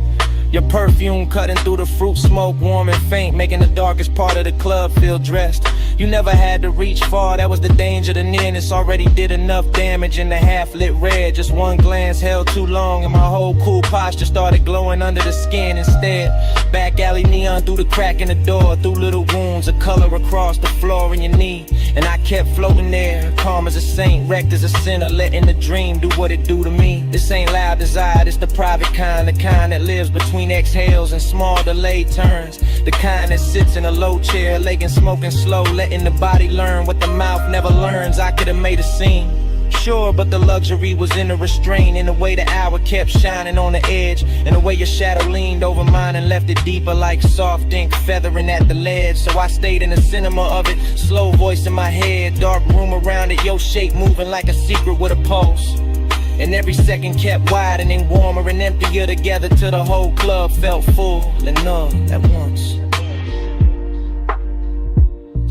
Your perfume cutting through the fruit smoke, warm and faint, making the darkest part of the club feel dressed. You never had to reach far, that was the danger. The nearness already did enough damage in the half-lit red. Just one glance held too long and my whole cool posture started glowing under the skin instead. Back alley neon through the crack in the door, through little wounds of color across the floor in your knee. And I kept floating there, calm as a saint, wrecked as a sinner, letting the dream do what it do to me. This ain't loud desire, it's the private kind, the kind that lives between exhales and small delayed turns. The kind that sits in a low chair, laying smoking slow, letting the body learn what the mouth never learns. I could've made a scene, sure, but the luxury was in the restraint, in the way the hour kept shining on the edge, and the way your shadow leaned over mine and left it deeper like soft ink feathering at the ledge. So I stayed in the cinema of it, slow voice in my head, dark room around it, your shape moving like a secret with a pulse. And every second kept widening, warmer and emptier together till the whole club felt full and numb at once.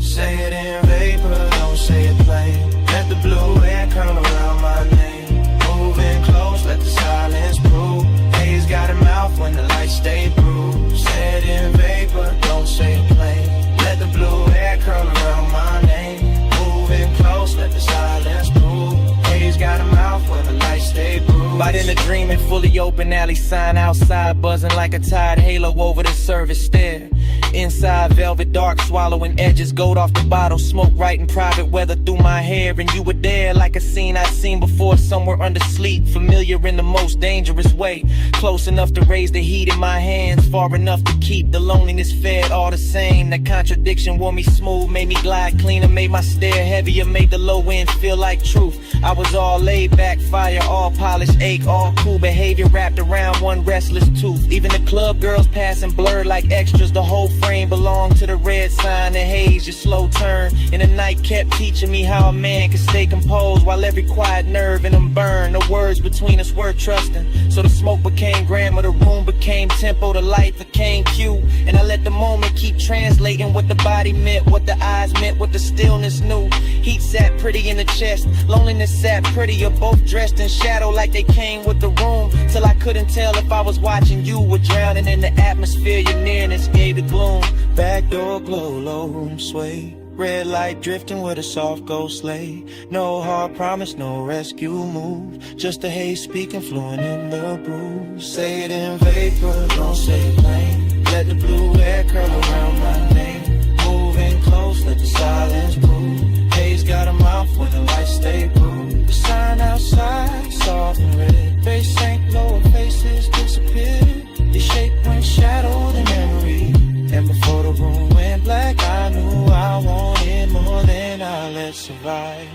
Say it in vapor, don't say it plain. Let the blue air curl around my name. Moving close, let the silence prove. Haze got a mouth when the lights stay bruised. Say it in vapor, don't say it plain. Let the blue air curl around my name. Moving close, let the silence prove. Haze got a mouth when the lights stay bruised. By then the dreaming, fully open alley sign outside, buzzing like a tired halo over the service stair. Inside velvet dark, swallowing edges, gold off the bottle, smoke right in private weather through my hair. And you were there like a scene I'd seen before, somewhere under sleep, familiar in the most dangerous way. Close enough to raise the heat in my hands, far enough to keep the loneliness fed all the same. That contradiction wore me smooth, made me glide cleaner, made my stare heavier, made the low end feel like truth. I was all laid back, fire, all polished, ache, all cool behavior wrapped around one restless tooth. Even the club girls passing blurred like extras, the whole frame belonged to the red sign, the haze, your slow turn. And the night kept teaching me how a man can stay composed while every quiet nerve in him burned. No words between us were trusting, so the smoke became grammar, the room became tempo, the light became cue. And I let the moment keep translating what the body meant, what the eyes meant, what the stillness knew. Heat sat pretty in the chest, loneliness sat prettier, both dressed in shadow like they came with the room. Till I couldn't tell if I was watching you or drowning in the atmosphere. Your nearness gave the gloom. Back door glow, low room sway, red light drifting with a soft ghost sleigh. No hard promise, no rescue move, just a haze speaking fluent in the bruise. Say it in vapor, don't say it plain. Let the blue air curl around my name. Moving close, let the silence prove. Haze got a mouth when the lights stay bruised. The sign outside, soft and red. Face sank lower, faces disappeared. Your shape went shadowed in memory. And before the room went black, I knew I wanted more than I let survive.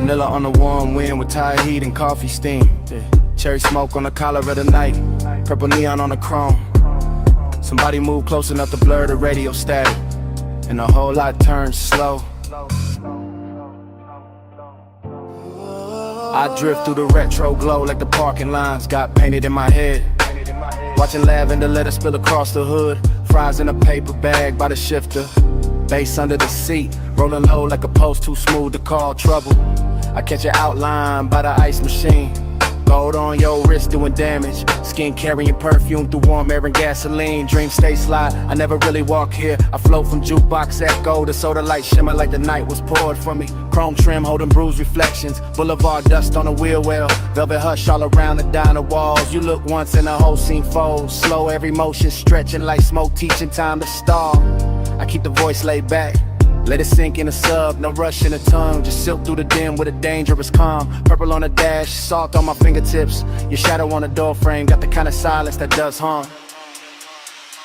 Vanilla on the warm wind with Thai heat and coffee steam. Cherry smoke on the collar of the night. Purple neon on the chrome. Somebody move close enough to blur the radio static, and the whole lot turns slow. I drift through the retro glow like the parking lines got painted in my head. Watching lavender let it spill across the hood. Fries in a paper bag by the shifter. Bass under the seat, rolling low like a post too smooth to call trouble. I catch your outline by the ice machine. Gold on your wrist doing damage. Skin carrying perfume through warm air and gasoline. Dreams stay sly, I never really walk here. I float from jukebox echo to soda light shimmer like the night was poured for me. Chrome trim holding bruised reflections. Boulevard dust on the wheel well. Velvet hush all around the diner walls. You look once and the whole scene folds. Slow every motion stretching like smoke teaching time to stall. I keep the voice laid back. Let it sink in a sub, no rush in the tongue. Just silk through the dim with a dangerous calm. Purple on the dash, salt on my fingertips. Your shadow on the door frame, got the kind of silence that does harm.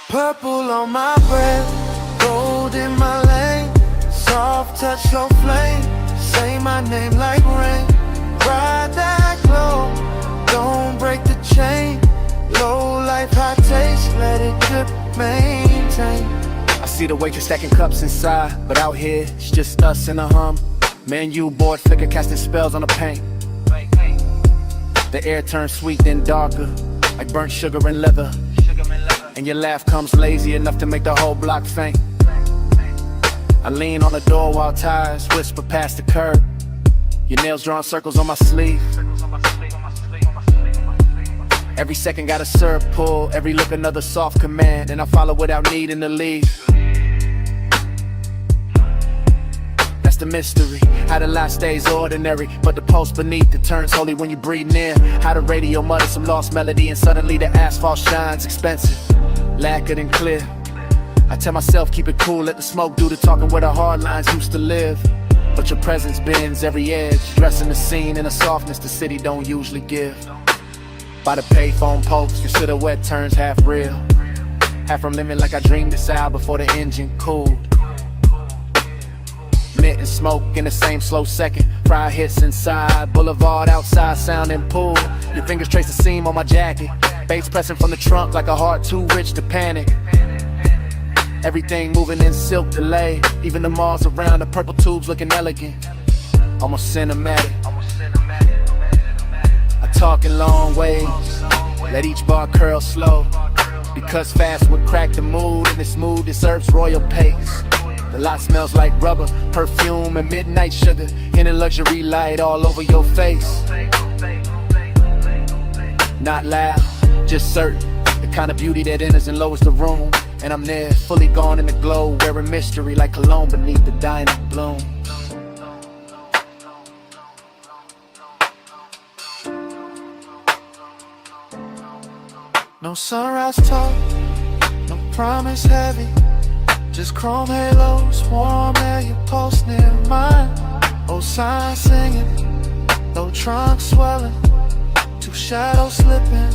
Purple on my breath, gold in my lane. Soft touch, slow flame. Say my name like rain. Ride that glow, don't break the chain. Low life, high taste, let it drip, maintain. I see the waitress stacking cups inside, but out here, it's just us in a hum. Menu board flicker casting spells on the paint. The air turns sweet then darker, like burnt sugar and leather. And your laugh comes lazy enough to make the whole block faint. I lean on the door while tires whisper past the curb. Your nails drawing circles on my sleeve. Every second got a syrup pull, every look another soft command, and I follow without needing to leave. That's the mystery, how the life stays ordinary, but the pulse beneath it turns holy when you breathe near. How the radio mutters some lost melody, and suddenly the asphalt shines expensive, lacquered and clear. I tell myself keep it cool, let the smoke do the talking where the hard lines used to live. But your presence bends every edge, dressing the scene in a softness the city don't usually give. By the payphone post, your silhouette turns half real. Half from living like I dreamed this out before the engine cooled. Mint and smoke in the same slow second. Fry hits inside, boulevard outside sounding pool. Your fingers trace the seam on my jacket. Bass pressing from the trunk like a heart too rich to panic. Everything moving in silk delay. Even the malls around the purple tubes looking elegant. Almost cinematic. Talk in long ways, let each bar curl slow. Because fast would crack the mood, and this mood deserves royal pace. The lot smells like rubber, perfume, and midnight sugar. Hidden luxury light all over your face. Not loud, just certain. The kind of beauty that enters and lowers the room. And I'm there, fully gone in the glow, wearing mystery like cologne beneath the dying bloom. No sunrise talk, no promise heavy. Just chrome halos, warm air, your pulse near mine. Old signs singing, low trunk swelling. Two shadows slipping,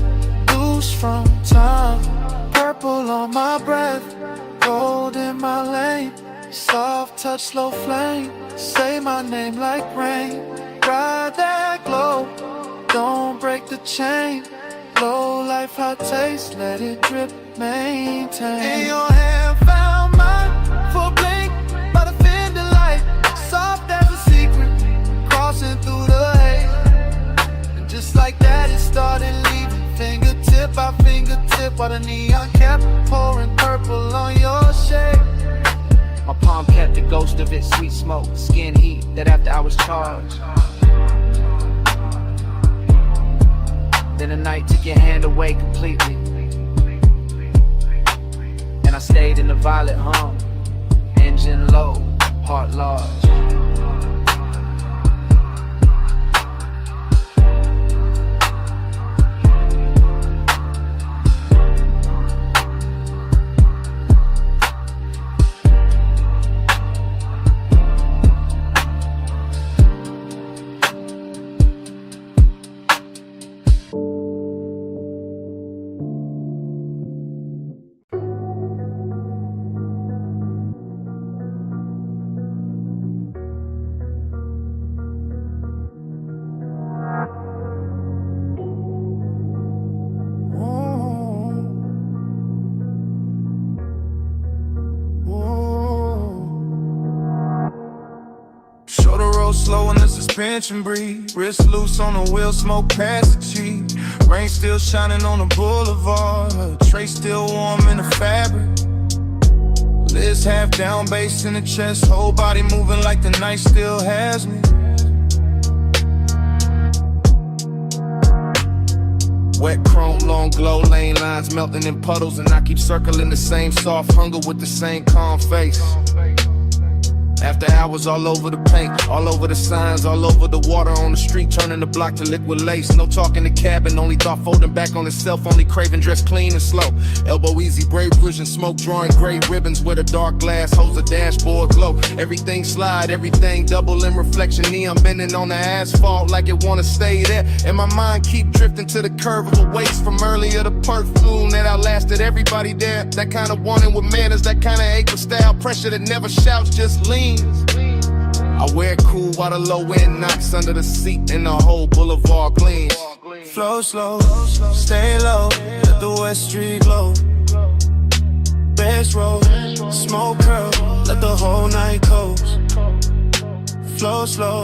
loose from time. Purple on my breath, gold in my lane. Soft touch, slow flame. Say my name like rain. Ride that glow, don't break the chain. Low life, hot taste, let it drip, maintain. In your hand, found mine for a blink by the fender light. Soft as a secret, crossing through the haze. And just like that, it started leaving. Fingertip by fingertip, while the neon kept pouring purple on your shade. My palm kept the ghost of it, sweet smoke, skin heat, that after I was charged. Then the night took your hand away completely, and I stayed in the violet hum. Engine low, heart large. bench and breathe. Wrist loose on the wheel, smoke past the cheek. Rain still shining on the boulevard. Tray still warm in the fabric. Liz half down, bass in the chest. Whole body moving like the night still has me. Wet chrome, long glow, lane lines melting in puddles. And I keep circling the same soft hunger with the same calm face. After hours all over the paint, all over the signs, all over the water on the street, turning the block to liquid lace. No talking the cabin, only thought folding back on itself, only craving dress clean and slow. Elbow easy, brave vision, smoke drawing gray ribbons with a dark glass holds a dashboard glow. Everything slide, everything double in reflection. Neon bending on the asphalt like it wanna stay there. And my mind keep drifting to the curve of a waist from earlier. The perfume that outlasted everybody there. That kind of wanting with manners, that kind of ache with style. Pressure that never shouts, just lean. I wear it cool while the low end knocks under the seat and the whole boulevard gleams. Flow slow, stay low, let the West Street glow. Bass roll, smoke curl, let the whole night coast. Flow slow,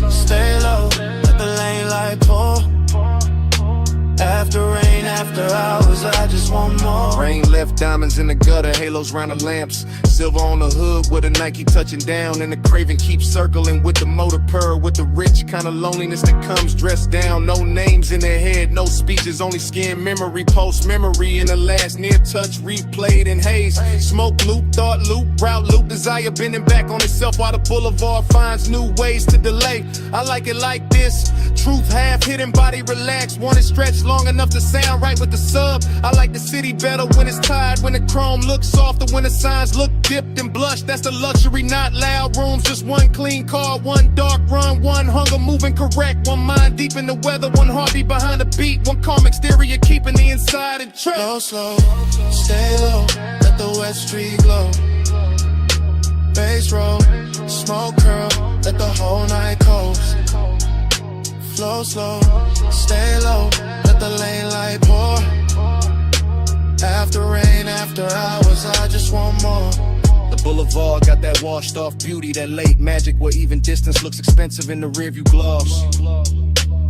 stay low, let the lane light pour. After rain, after hours, I just want more. Rain left diamonds in the gutter, halos round the lamps. Silver on the hood with a Nike touching down. And the craving keeps circling with the motor purr. With the rich kind of loneliness that comes dressed down. No names in their head, no speeches, only skin memory. Post memory in the last near touch, replayed in haze. Smoke loop, thought loop, route loop. Desire bending back on itself while the boulevard finds new ways to delay. I like it like this. Truth half hidden, body relaxed. Want it stretched long enough to sound right with the sub. I like the city better when it's tired, when the chrome looks softer, when the signs look dipped and blushed. That's the luxury, not loud rooms. Just one clean car, one dark run, one hunger moving correct. One mind deep in the weather, one heartbeat behind the beat. One calm exterior keeping the inside in check. Flow slow, stay low, let the West Street glow. Bass roll, smoke curl, let the whole night coast. Flow slow, stay low, let the lane light pour. After rain, after hours, I just want more. The boulevard got that washed off beauty, that late magic where even distance looks expensive in the rearview gloss.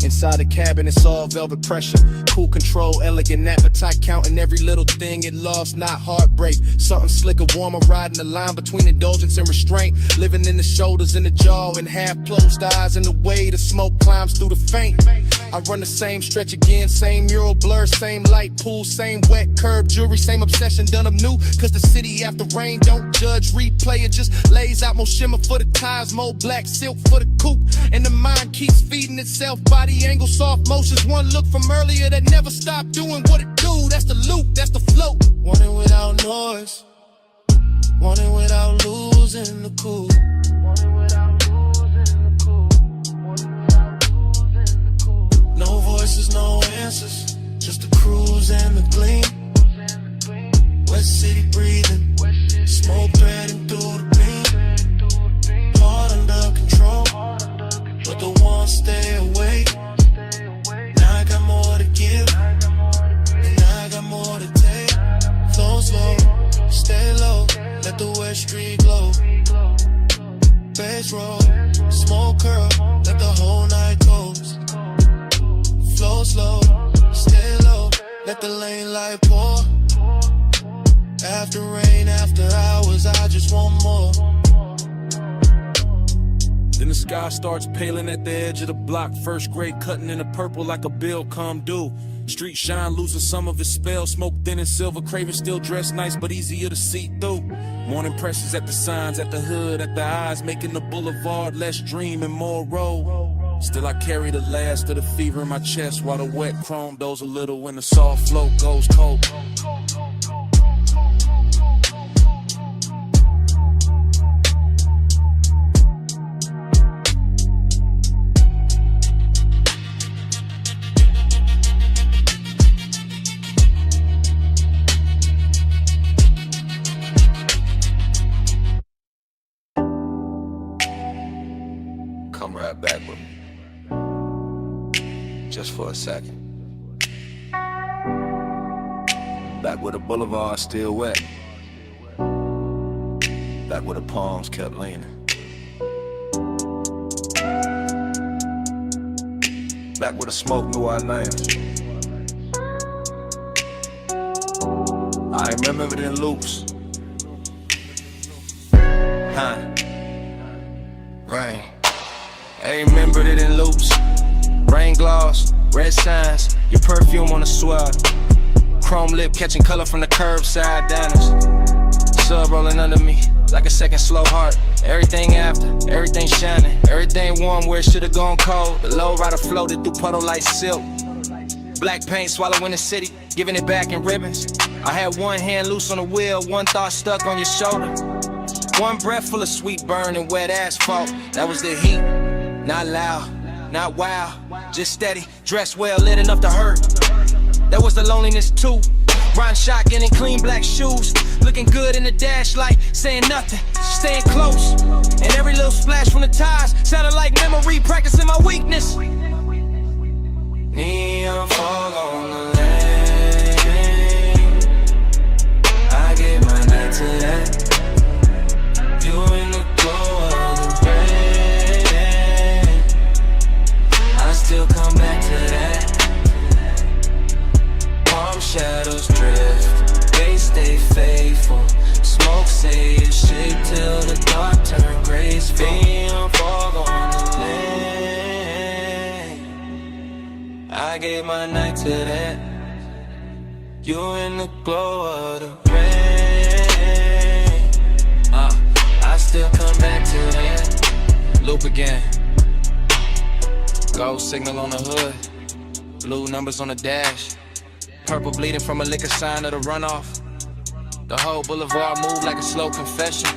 Inside the cabin, it's all velvet pressure. Cool control, elegant appetite, counting every little thing it lost, not heartbreak. Something slicker, warmer, riding the line between indulgence and restraint. Living in the shoulders and the jaw, and half closed eyes, and the way the smoke climbs through the faint. I run the same stretch again, same mural blur, same light pool, same wet curb jewelry, same obsession done up new. Cause the city after rain don't judge, replay it, just lays out more shimmer for the tires, more black silk for the coupe. And the mind keeps feeding itself, body angle, soft motions. One look from earlier that never stopped doing what it do. That's the loop, that's the flow. Want it without noise, want it without losing the cool. No voices, no answers, just the cruise and the gleam. West City breathing, smoke threading through the beam. Heart under control, but the one stay away. Now I got more to give, and I got more to take. Flow slow, stay low, let the West Street glow. Bass roll, smoke curl, let the whole night coast. Flow slow, stay low, let the lane light pour. After rain, after hours, I just want more. Then the sky starts paling at the edge of the block. First grade cutting in the purple like a bill come due. Street shine losing some of its spell. Smoke thin and silver, craving still dressed nice but easier to see through. Morning pressures at the signs, at the hood, at the eyes, making the boulevard less dream and more road. Still I carry the last of the fever in my chest, while the wet chrome does a little when the soft flow goes cold. Come right back with me. Just for a second. Back where the boulevard still wet. Back where the palms kept leaning. back with a smoke, New Orleans. I remember it in loops. Huh. Rain. I remembered it in loops. Rain gloss, red signs, your perfume on the swab. Chrome lip catching color from the curbside diners. Sub rolling under me like a second slow heart. Everything after, everything shining, everything warm where it should've gone cold. The low rider floated through puddle like silk. Black paint swallowing the city, giving it back in ribbons. I had one hand loose on the wheel, one thought stuck on your shoulder. One breath full of sweet burn and wet asphalt. That was the heat, not loud, not wild, just steady, dressed well, lit enough to hurt. That was the loneliness too. Riding shotgun in clean black shoes, looking good in the dash light, saying nothing, staying close. And every little splash from the tires sounded like memory, practicing my weakness. Neon fog on the lane, I gave my night to that. You in the glow of the rain, I still come back to that. Palm shadows drift, they stay faithful. Smoke say it's shit till the dark turn graceful. Neon fog on the lane, I gave my night to that. You in the glow of the rain, I still come back to that. Loop again. Gold signal on the hood, blue numbers on the dash. Purple bleeding from a liquor sign of the runoff. The whole boulevard moved like a slow confession.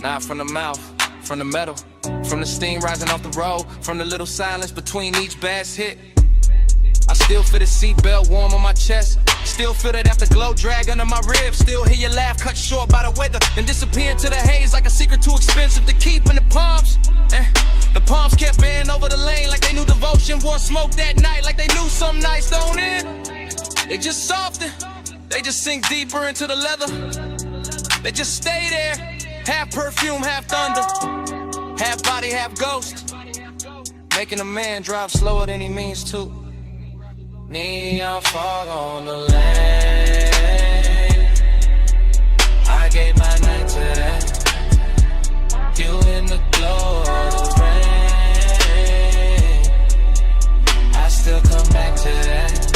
Not from the mouth, from the metal, from the steam rising off the road, from the little silence between each bass hit. I still feel the seatbelt warm on my chest. Still feel that afterglow drag under my ribs. Still hear your laugh cut short by the weather and disappear into the haze like a secret too expensive to keep in the palms. The palms kept bending over the lane like they knew devotion. Wore smoke that night like they knew some nights don't end. They just soften, they just sink deeper into the leather. They just stay there, half perfume, half thunder, half body, half ghost, making a man drive slower than he means to. Neon fog on the lane, I gave my night to that. You in the glow of the rain, I still come back to that.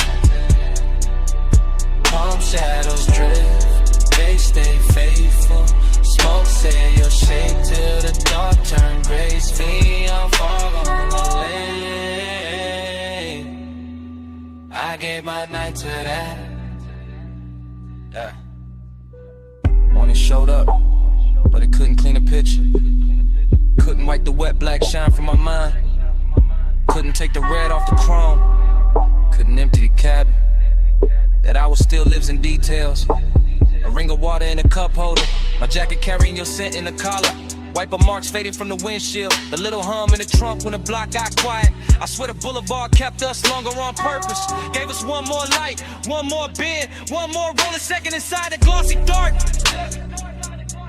Palm shadows drift, they stay faithful. Smoke say you'll shake till the dark turn graceful. Neon fog on the lane, I gave my night to that. Yeah. Morning showed up, but it couldn't clean the picture. Couldn't wipe the wet black shine from my mind. Couldn't take the red off the chrome. Couldn't empty the cabin. That hour still lives in details. A ring of water in a cup holder. My jacket carrying your scent in the collar. Wiper marks fading from the windshield. The little hum in the trunk when the block got quiet. I swear the boulevard kept us longer on purpose. Gave us one more light, one more bend, one more rolling second inside the glossy dark.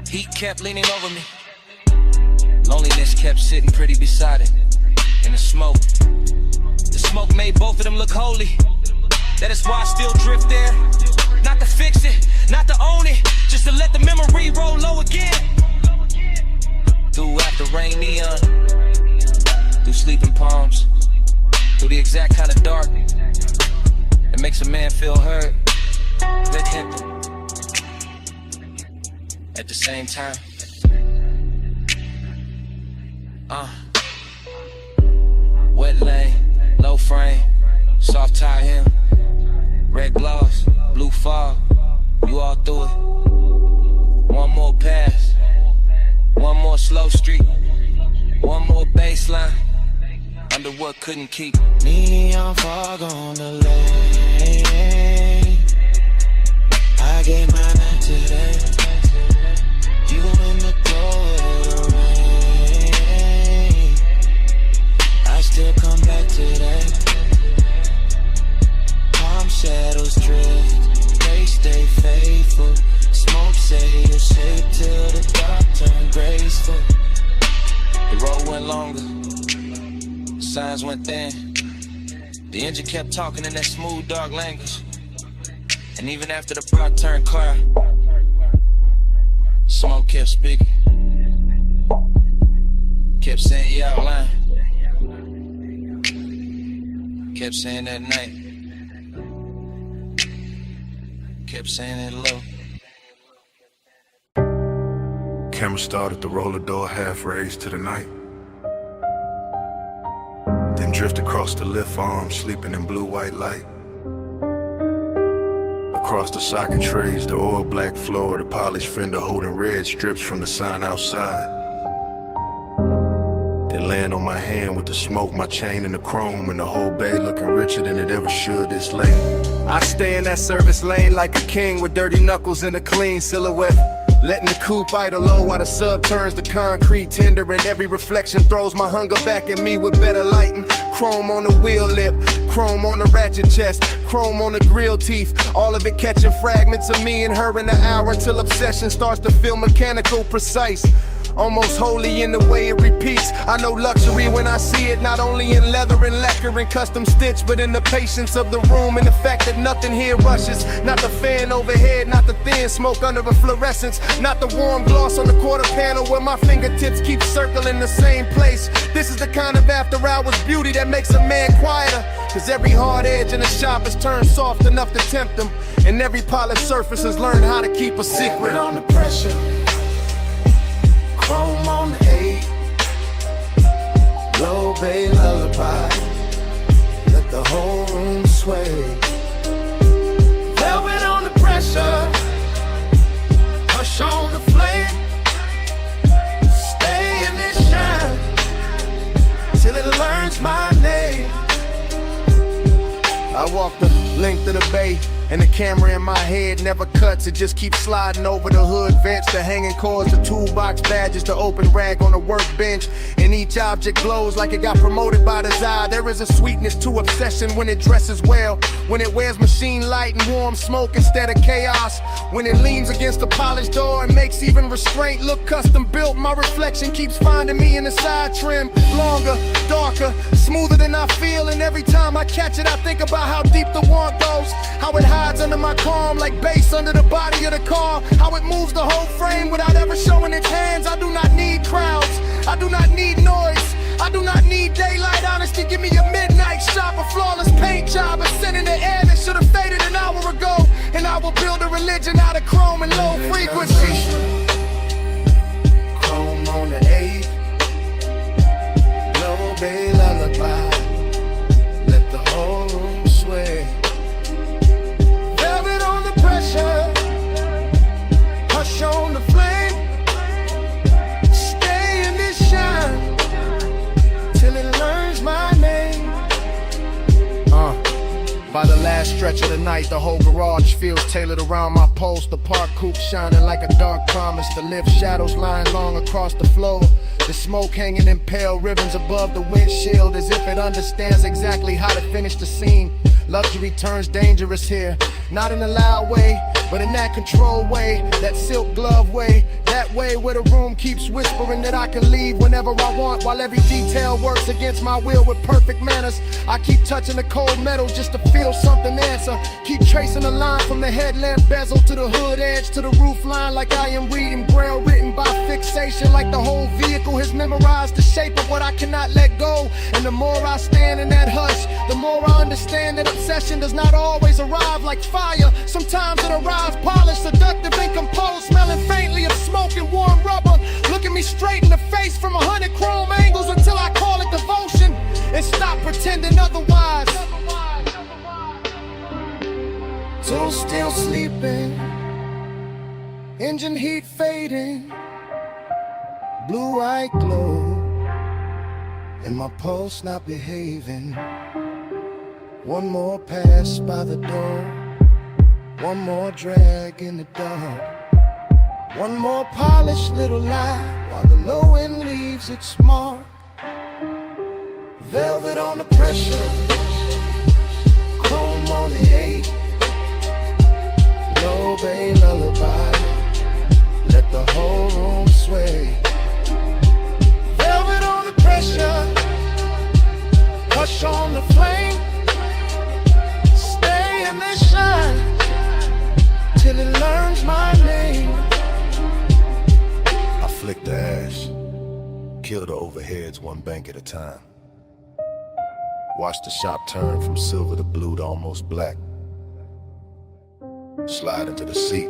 Heat kept leaning over me. Loneliness kept sitting pretty beside it. In the smoke. The smoke made both of them look holy. That is why I still drift there. Not to fix it, not to own it, just to let the memory roll low again. Through after rain neon, through sleeping palms, through the exact kind of dark that makes a man feel heard, let him. At the same time, wet lane, low frame, soft tie hem, red gloss, blue fog, you all through it. One more pass, one more slow street, one more baseline, under what couldn't keep. Neon fog on the lane, I gave my night to that. You in the glow of the rain, I still come back to that. Palm shadows drift, they stay faithful. Smoke say you'll shake till the dark turn graceful. The road went longer, signs went thin, The engine kept talking in that smooth, dark language. And even after the plot turned clear, Smoke kept speaking. Kept saying you out line. Kept saying that night. Kept saying it low. Camera started to roll the door half raised to the night. Then drift across the lift arm, sleeping in blue-white light. Across the socket trays, the oil black floor, the polished fender holding red strips from the sign outside. Then land on my hand with the smoke, my chain and the chrome, and the whole bay looking richer than it ever should this late. I stay in that service lane like a king with dirty knuckles and a clean silhouette. Letting the coupe idle low while the sub turns to concrete tender, and every reflection throws my hunger back at me with better lighting. Chrome on the wheel lip, chrome on the ratchet chest, chrome on the grill teeth. All of it catching fragments of me and her in the hour till obsession starts to feel mechanical, precise. Almost holy in the way it repeats. I know luxury when I see it, not only in leather and lacquer and custom stitch, but in the patience of the room and the fact that nothing here rushes. Not the fan overhead, not the thin smoke under a fluorescence, not the warm gloss on the quarter panel where my fingertips keep circling the same place. This is the kind of after hours beauty that makes a man quieter, cause every hard edge in the shop is turned soft enough to tempt them, and every polished surface has learned how to keep a secret. On the pressure, chrome on the 8, low bay lullaby, let the whole room sway. Velvet on the pressure, hush on the flame, stay in this shine till it learns my name. I walk the length of the bay, and the camera in my head never cuts. It just keeps sliding over the hood vents, the hanging cords, the toolbox badges, the open rag on the workbench. And each object glows like it got promoted by design. There is a sweetness to obsession when it dresses well, when it wears machine light and warm smoke instead of chaos, when it leans against the polished door and makes even restraint look custom built. My reflection keeps finding me in the side trim, longer, darker, smoother than I feel. And every time I catch it, I think about how deep the want goes, how it hides under my calm like bass under the body of the car, how it moves the whole frame without ever showing its hands. I do not need crowds, I do not need noise, I do not need daylight honesty. Give me a midnight shot, a flawless paint job, a scent in the air that should have faded an hour ago, and I will build a religion out of chrome and low frequency. Chrome on the 8, low bay lullaby, let the whole room sway. Velvet on the pressure, hush on the flame, stay in this shine till it learns my name. By the last stretch of the night, the whole garage feels tailored around my post. The park coupe shining like a dark promise. The lift shadows lying long across the floor. The smoke hanging in pale ribbons above the windshield, as if it understands exactly how to finish the scene. Luxury turns dangerous here, not in a loud way, but in that controlled way, that silk glove way, that way where the room keeps whispering that I can leave whenever I want, while every detail works against my will with perfect manners. I keep touching the cold metal just to feel something answer. Keep tracing the line from the headlamp bezel to the hood edge to the roof line, like I am reading braille written by fixation, like the whole vehicle has memorized the shape of what I cannot let go. And the more I stand in that hush, the more I understand that obsession does not always arrive like fire. Sometimes it arrives polished, seductive and composed, smelling faintly of smoke and warm rubber. Looking me straight in the face from 100 chrome angles until I call it devotion and stop pretending otherwise. So still sleeping, engine heat fading, blue-eyed glow, and my pulse not behaving. One more pass by the door, one more drag in the dark, one more polished little lie while the low end leaves its mark. Velvet on the pressure, chrome on the 8, low bay lullaby, let the whole room sway. Velvet on the pressure, hush on the flame, flick the ash, kill the overheads one bank at a time. Watch the shop turn from silver to blue to almost black. Slide into the seat,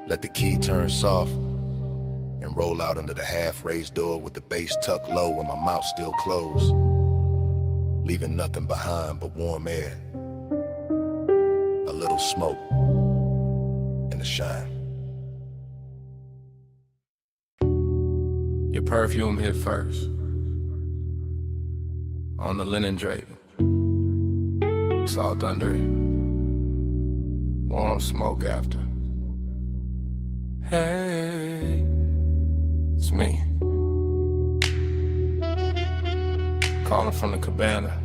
let the key turn soft, and roll out under the half-raised door with the base tucked low and my mouth still closed, leaving nothing behind but warm air, a little smoke, and the shine. Your perfume hit first, on the linen draping. It's all thundery, warm smoke after. Hey, it's me, calling from the cabana.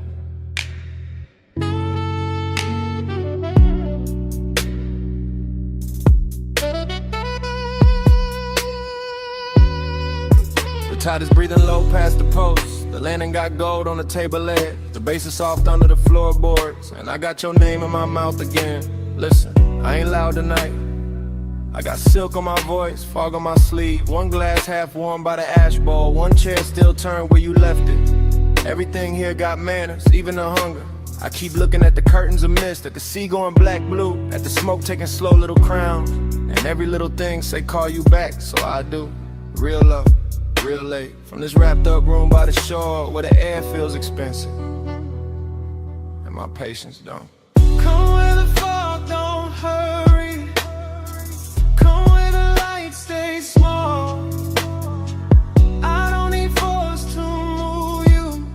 The tide is breathing low past the post. The landing got gold on the table edge. The bass is soft under the floorboards, and I got your name in my mouth again. Listen, I ain't loud tonight. I got silk on my voice, fog on my sleeve. One glass half warm by the ash bowl. One chair still turned where you left it. Everything here got manners, even the hunger. I keep looking at the curtains of mist, at the sea going black blue, at the smoke taking slow little crowns. And every little thing say call you back, so I do. Real love, real late. From this wrapped up room by the shore where the air feels expensive and my patience don't. Come where the fog don't hurry. Come where the lights stay small. I don't need force to move you.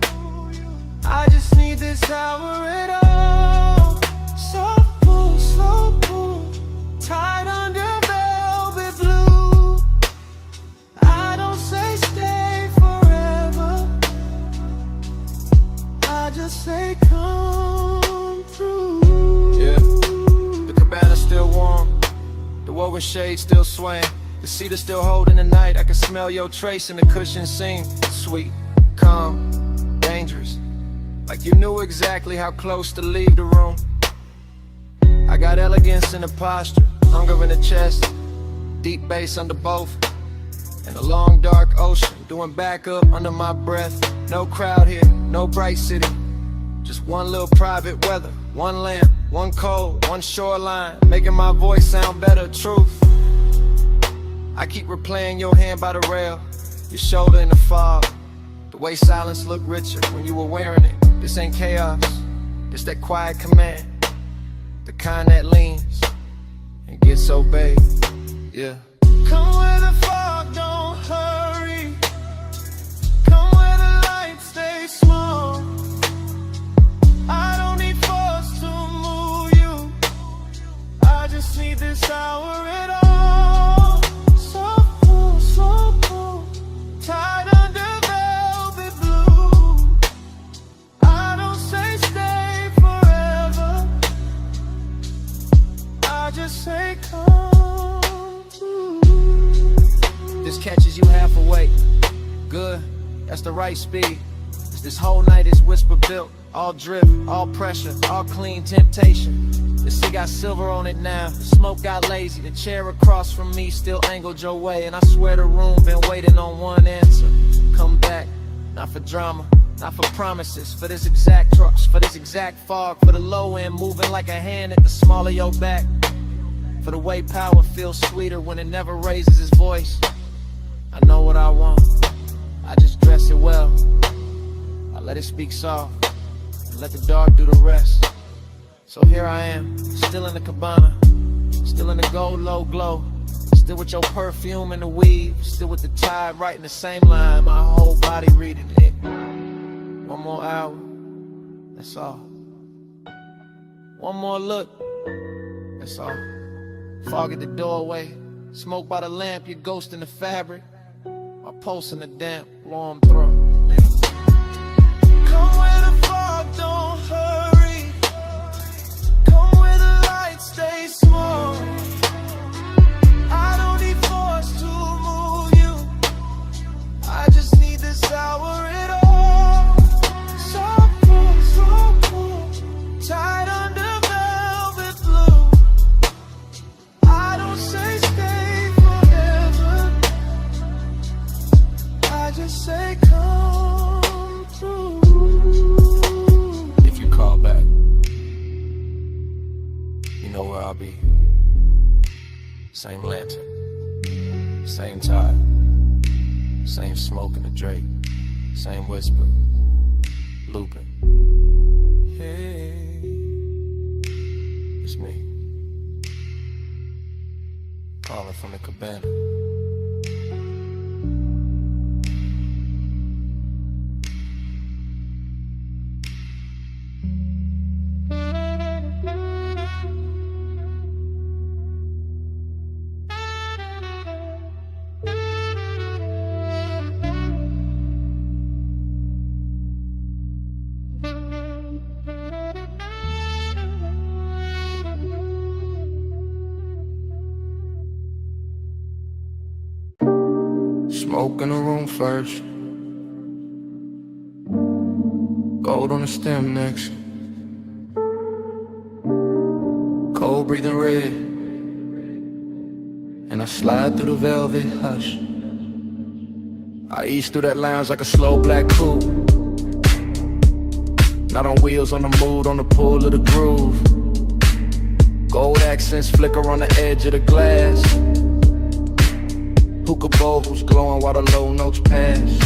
I just need this hour at all. Soft pull, slow pull, tied under velvet blue. I don't say stay forever, I just say come through. Yeah, the cabana's still warm, the woven shade still swaying. The cedar still holding the night. I can smell your trace in the cushion seam. Sweet, calm, dangerous, like you knew exactly how close to leave the room. I got elegance in the posture, hunger in the chest, deep bass under both, and a long dark ocean doing back up under my breath. No crowd here, no bright city, just one little private weather. One lamp, one cold, one shoreline, making my voice sound better. Truth, I keep replaying your hand by the rail, your shoulder in the fog, the way silence looked richer when you were wearing it. This ain't chaos, it's that quiet command, the kind that leans and gets obeyed. Yeah. Come where the fog don't hurry. Come where the lights stay small. I don't need force to move you. I just need this hour at all. Soft pull, slow pull, tied under velvet blue. I don't say stay forever, I just say come through. This catches you half awake. Good, that's the right speed. This whole night is whisper built. All drip, all pressure, all clean temptation. The sea got silver on it now. The smoke got lazy. The chair across from me still angled your way. And I swear the room been waiting on one answer. Come back, not for drama, not for promises. For this exact trust, for this exact fog. For the low end moving like a hand at the small of your back. For the way power feels sweeter when it never raises its voice. I know what I want, I just dress it well. I let it speak soft, and let the dark do the rest. So here I am, still in the cabana, still in the gold low glow, still with your perfume and the weave, still with the tide writing the same line, my whole body reading it. One more hour, that's all. One more look, that's all. Fog at the doorway, smoke by the lamp, your ghost in the fabric, my pulse in the damp, warm throat. Come where the fog don't hurry. Come where the lights stay small. I don't need force to move you. I just need this hour at all. Soft pull, slow pull, tied under velvet blue. I don't say stay forever, be. Same lantern, same tide, same smoke in the Drake, same whisper, looping. Hey, it's me, calling from the cabana. Smoke in the room first, gold on the stem next, cold breathing red, and I slide through the velvet hush. I ease through that lounge like a slow black coupe, not on wheels, on the mood, on the pull of the groove. Gold accents flicker on the edge of the glass, hookah bowls glowing while the low notes pass.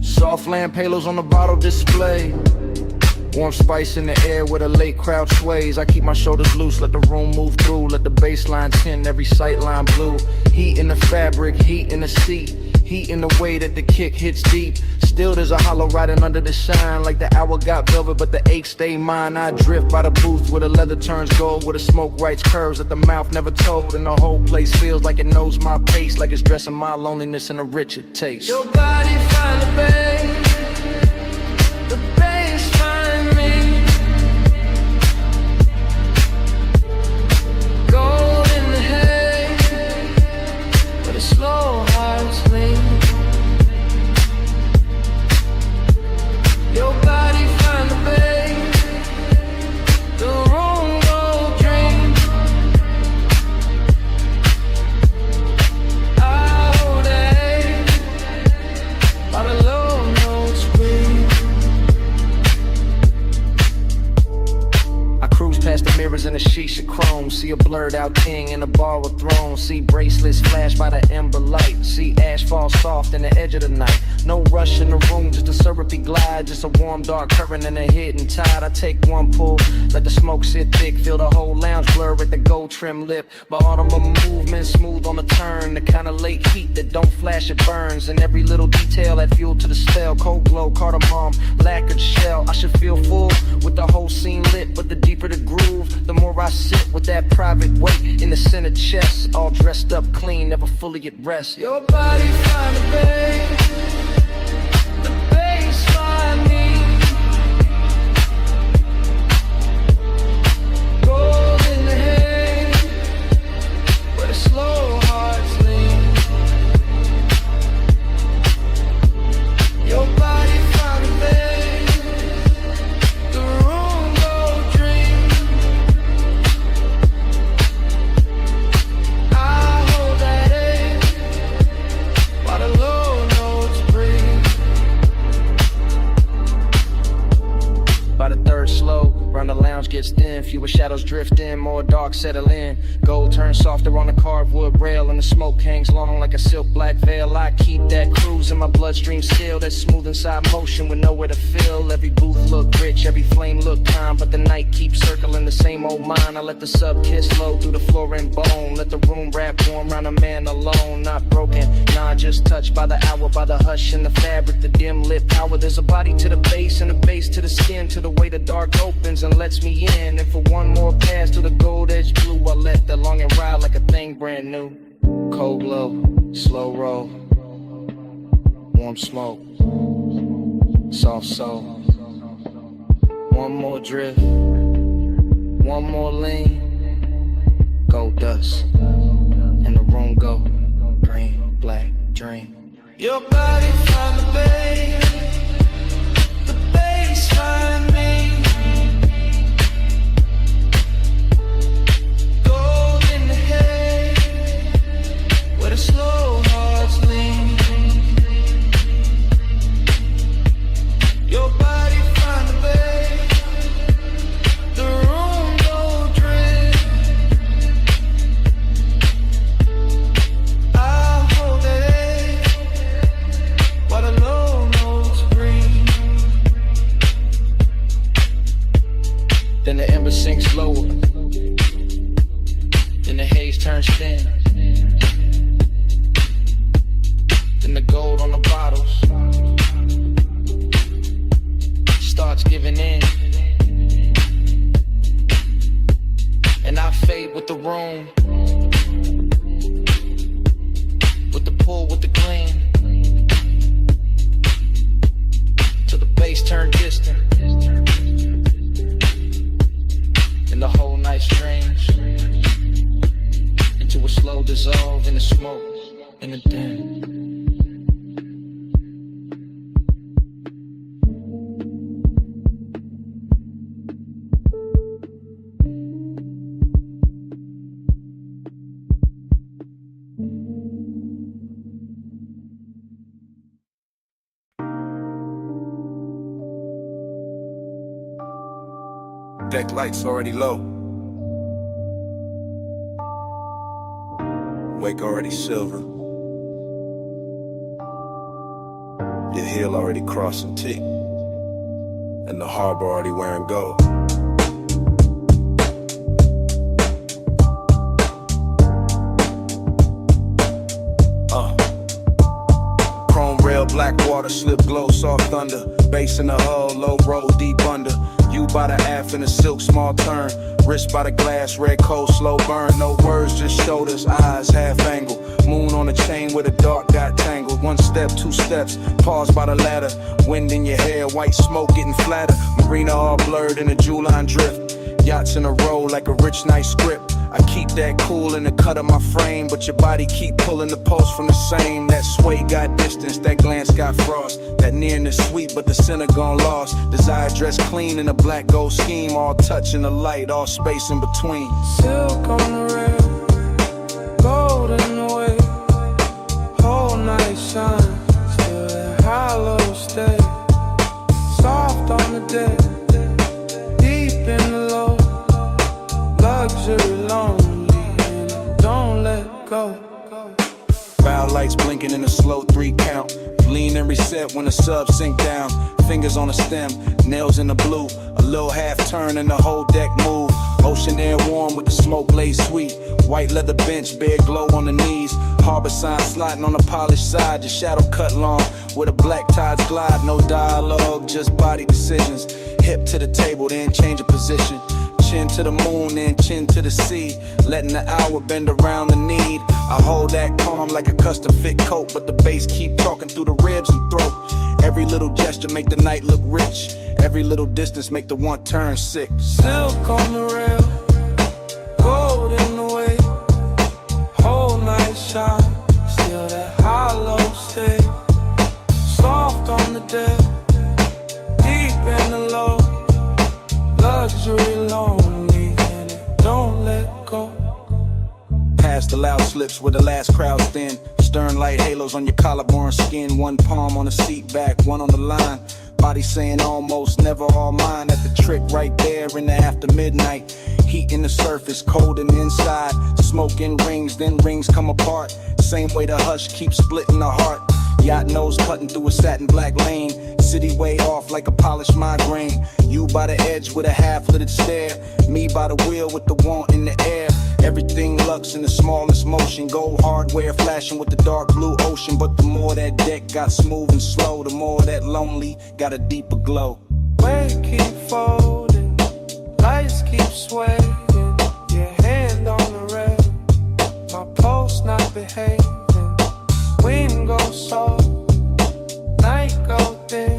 Soft lamp halos on the bottle display, warm spice in the air where the late crowd sways. I keep my shoulders loose, let the room move through, let the baseline tint every sightline blue. Heat in the fabric, heat in the seat, heat in the way that the kick hits deep. Still there's a hollow riding under the shine, like the hour got velvet but the ache stay mine. I drift by the booth where the leather turns gold, where the smoke writes curves that the mouth never told, and the whole place feels like it knows my pace, like it's dressing my loneliness in a richer taste. Your body find the bass find me. Gold in the hay, where the slow hearts lean. Your body find the bay, the room go dream. All day, by the low notes breathe. I cruise past the mirrors in a shisha chrome, see a blurred out king in a bar with thrones, see bracelets flash by the ember light, see ash fall soft in the edge of the night. No rush in the room, just a syrupy glide, just a warm dark current and a hidden tide. I take one pull, let the smoke sit thick, feel the whole lounge blur with the gold trim lip. But autumn movement smooth on the turn, the kind of late heat that don't flash, it burns. And every little detail add fuel to the spell, cold glow, cardamom, lacquered shell. I should feel full with the whole scene lit, but the deeper the groove, the more I sit with that private weight in the center chest, all dressed up clean, never fully at rest. Your body find the bay, the bass find me. Gold in the hay, where the slow hearts lean. Your body find the bay, the room go dream. I hold that ache while the low notes breathe. By the third slow, round the lounge gets thin, fewer shadows drift in, more dark settle in. Gold turns softer on the carved wood rail, and the smoke hangs long like a silk black veil. I keep that cruise in my bloodstream still, that smooth inside motion with nowhere to fill. Every booth look rich, every flame look kind, but the night keeps circling the same old mind. I let the sub kiss low through the floor and bone, let the room wrap warm round a man alone. Not broken, nah, just touched by the hour, by the hush in the fabric, the dim lit power. There's a body to the base and a base to the skin, to the way the dark opens and lets me in. And for one more pass to the gold edge blue, I let the longing ride like a thing brand new. Cold glow, slow roll, warm smoke, soft soul. One more drift, one more lean, gold dust, and the room go green, black dream. Your body find the bay, the bass find me. Gold in the hay, where the slow hearts lean. Your body find the bay, the room sinks lower, then the haze turns thin, then the gold on the bottles starts giving in, and I fade with the room, with the pull, with the gleam, till the bass turn distant, and the whole night strange, into a slow dissolve in the smoke, in the den. Deck lights already low. Wake already silver. Your heel already crossing T. And the harbor already wearing gold. Chrome rail, black water, slip glow, soft thunder. Bass in the hull, low roll, deep under. You by the aft in a silk, small turn. Wrist by the glass, red coat, slow burn. No words, just shoulders, eyes, half angle. Moon on a chain where the dark got tangled. One step, two steps, pause by the ladder. Wind in your hair, white smoke getting flatter. Marina all blurred in a jewel line drift. Yachts in a row like a rich night script. I keep that cool in the cut of my frame, but your body keep pulling the post from the same. That sway got distance, that glance got frost. That nearness sweet, but the center gone lost. Desire dressed clean in a black gold scheme. All touch in the light, all space in between. Silk on the rail, gold in the way, whole night shine, still that hollow stay. Soft on the deck, deep in the low, luxury lonely, and don't let go. Bow lights blinking in a slow 3 count. Lean and reset when the subs sink down. Fingers on the stem, nails in the blue. A little half turn and the whole deck move. Ocean air warm with the smoke laid sweet. White leather bench, bare glow on the knees. Harbor sign sliding on the polished side. Your shadow cut long where the black tides glide. No dialogue, just body decisions. Hip to the table, then change of position. Chin to the moon, then chin to the sea. Letting the hour bend around the need. I hold that calm like a custom fit coat, but the bass keep talking through the ribs and throat. Every little gesture make the night look rich. Every little distance make the one turn sick. Silk on the rail, gold in the way, whole night shine, still that hollow stay. Soft on the deck, deep in the low, luxury lonely, and it don't let go. Past the loud slips where the last crowd's thin. Stern light halos on your collarbone skin. One palm on the seat back, one on the line. Body saying almost, never all mine. At the trick right there in the after midnight. Heat in the surface, cold in the inside. Smoke in rings, then rings come apart. Same way the hush keeps splitting the heart. Yacht nose cutting through a satin black lane. City way off like a polished migraine. You by the edge with a half-littered stare. Me by the wheel with the want in the air. Everything lux in the smallest motion. Gold hardware flashing with the dark blue ocean. But the more that deck got smooth and slow, the more that lonely got a deeper glow. Weight keep folding, lights keep swaying. Your hand on the rail, my pulse not behaving. Wind goes soft, night go thin.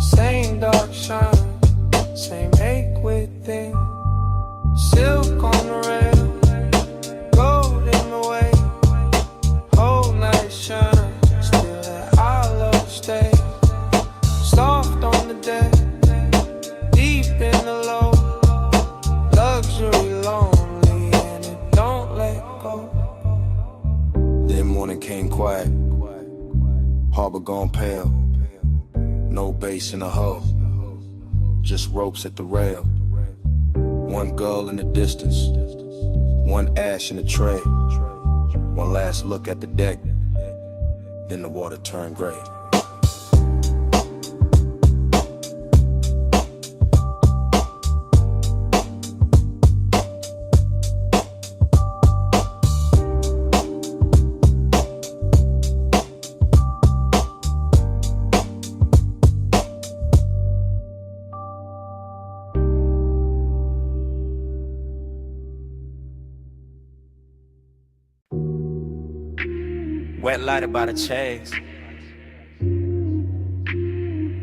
Same dark shine, same ache within. Silk on the rail, gold in the way, whole night shine, still that hollow stay. Soft on the deck, deep in the low, luxury lonely, and it don't let go. Then morning came quiet, harbor gone pale. No bass in the hull, just ropes at the rail. One gull in the distance, one ash in the tray. One last look at the deck, then the water turned gray. Wet lighter by the chase.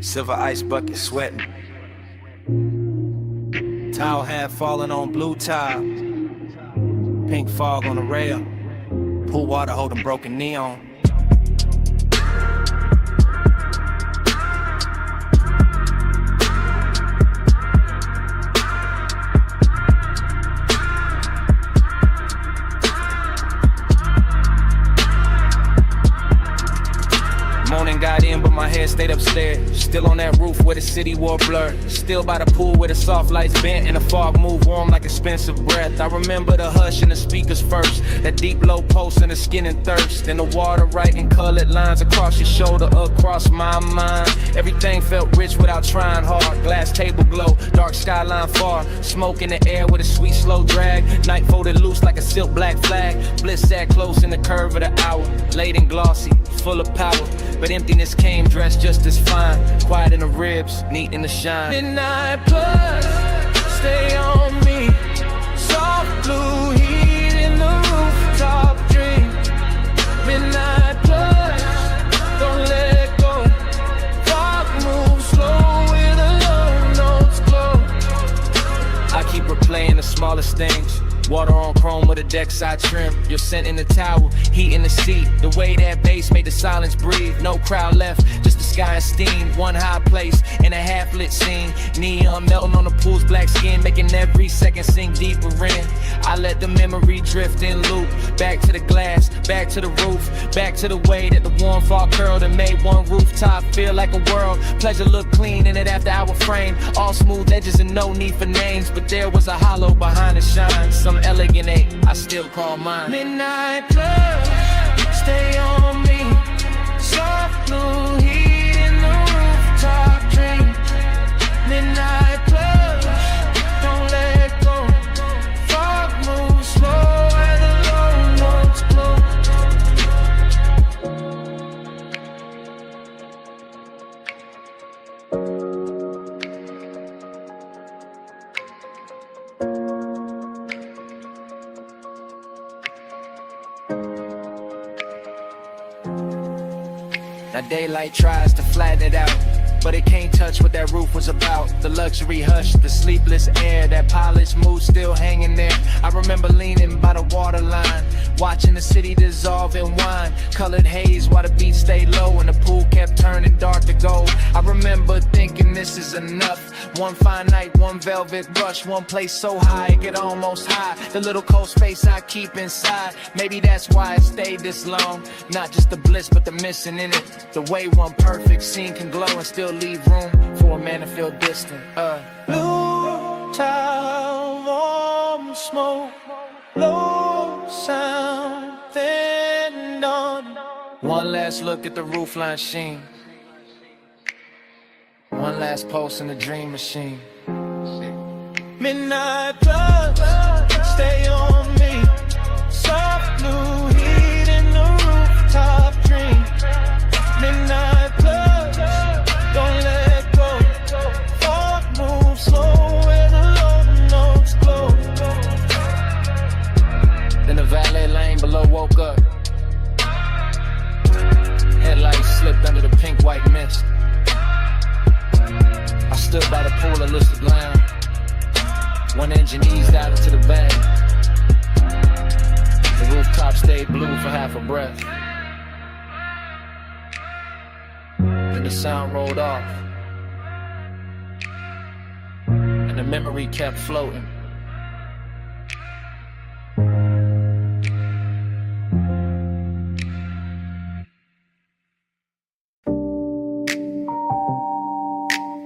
Silver ice bucket sweating. Towel hat falling on blue tile. Pink fog on the rail. Pool water holding broken neon. Morning got in, but my head stayed upstairs. Still on that roof where the city wore blur. Still by the pool where the soft lights bent and the fog moved warm like expensive breath. I remember the hush and the speakers first. That deep low pulse and the skin and thirst. And the water writing colored lines across your shoulder, across my mind. Everything felt rich without trying hard. Glass table glow, dark skyline far. Smoke in the air with a sweet slow drag. Night folded loose like a silk black flag. Bliss sat close in the curve of the hour. Late and glossy, full of power. But emptiness came dressed just as fine. Quiet in the ribs, neat in the shine. Midnight plus, stay on me. Soft blue heat in the rooftop dream. Midnight plus, don't let go. Fog moves slow with the low notes glow. I keep replaying the smallest things. Water on chrome with a deck side trim. Your scent in the towel, heat in the seat. The way that bass made the silence breathe. No crowd left, just the sky and steam. One high place in a half-lit scene. Neon melting on the pool's black skin, making every second sink deeper in. I let the memory drift in loop. Back to the glass, back to the roof. Back to the way that the warm fog curled and made one rooftop feel like a world. Pleasure looked clean in it after our frame. All smooth edges and no need for names. But there was a hollow behind the shine. Some elegant ache, I still call mine. Midnight plus, stay on me. Soft blue heat in the rooftop dream. Midnight plus, don't let go. Fog moves slow where the low notes glow. Now daylight tries to flatten it out, but it can't touch what that roof was about. The luxury hush, the sleepless air, that polished mood still hanging there. I remember leaning by the waterline, watching the city dissolve in wine. Colored haze while the beat stayed low and the pool kept turning dark to gold. I remember thinking this is enough. One fine night, one velvet brush, one place so high it could almost hide the little cold space I keep inside. Maybe that's why it stayed this long. Not just the bliss, but the missing in it. The way one perfect scene can glow and still leave room for a man to feel distant. Blue tile, warm smoke, low sound, then dawn. One last look at the roofline sheen. One last pulse in the dream machine. Midnight plus, stay on me. Soft blue heat in the rooftop dream. Midnight plus, don't let go. Fog moves slow where the low notes glow. Then the valet lane below woke up. Headlights slipped under the pink white mist. I stood by the pool and looked around. One engine eased out into the bay. The rooftop stayed blue for half a breath. Then the sound rolled off, and the memory kept floating.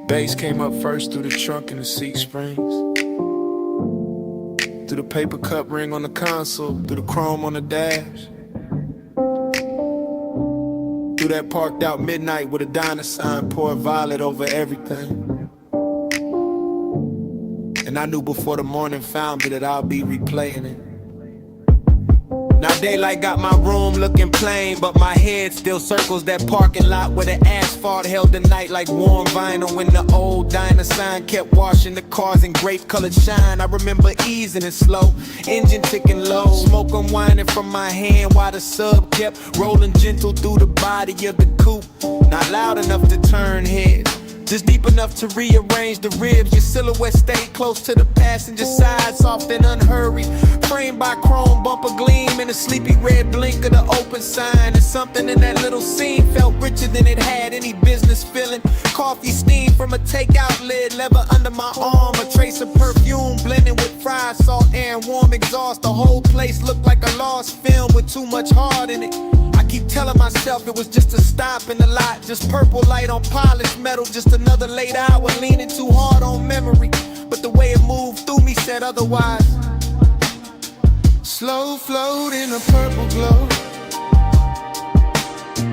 Bass came up first through the trunk and the seat springs. Through the paper cup ring on the console, through the chrome on the dash. Through that parked out midnight with a diner sign, pour violet over everything. And I knew before the morning found me that I'll be replaying it. Now daylight got my room looking plain, but my head still circles that parking lot where the asphalt held the night like warm vinyl. When the old diner sign kept washing the cars in grape-colored shine, I remember easing it slow, engine ticking low, smoke unwinding from my hand while the sub kept rolling gentle through the body of the coupe. Not loud enough to turn heads, just deep enough to rearrange the ribs. Your silhouette stayed close to the passenger side, soft and unhurried, framed by chrome bumper gleam and a sleepy red blink of the open sign. And something in that little scene felt richer than it had any business feeling. Coffee steam from a takeout lid, leather under my arm, a trace of perfume blending with fried salt air and warm exhaust. The whole place looked like a lost film with too much heart in it. I keep telling myself it was just a stop in the lot, just purple light on polished metal, just another late hour leaning too hard on memory. But the way it moved through me said otherwise. Slow float in a purple glow,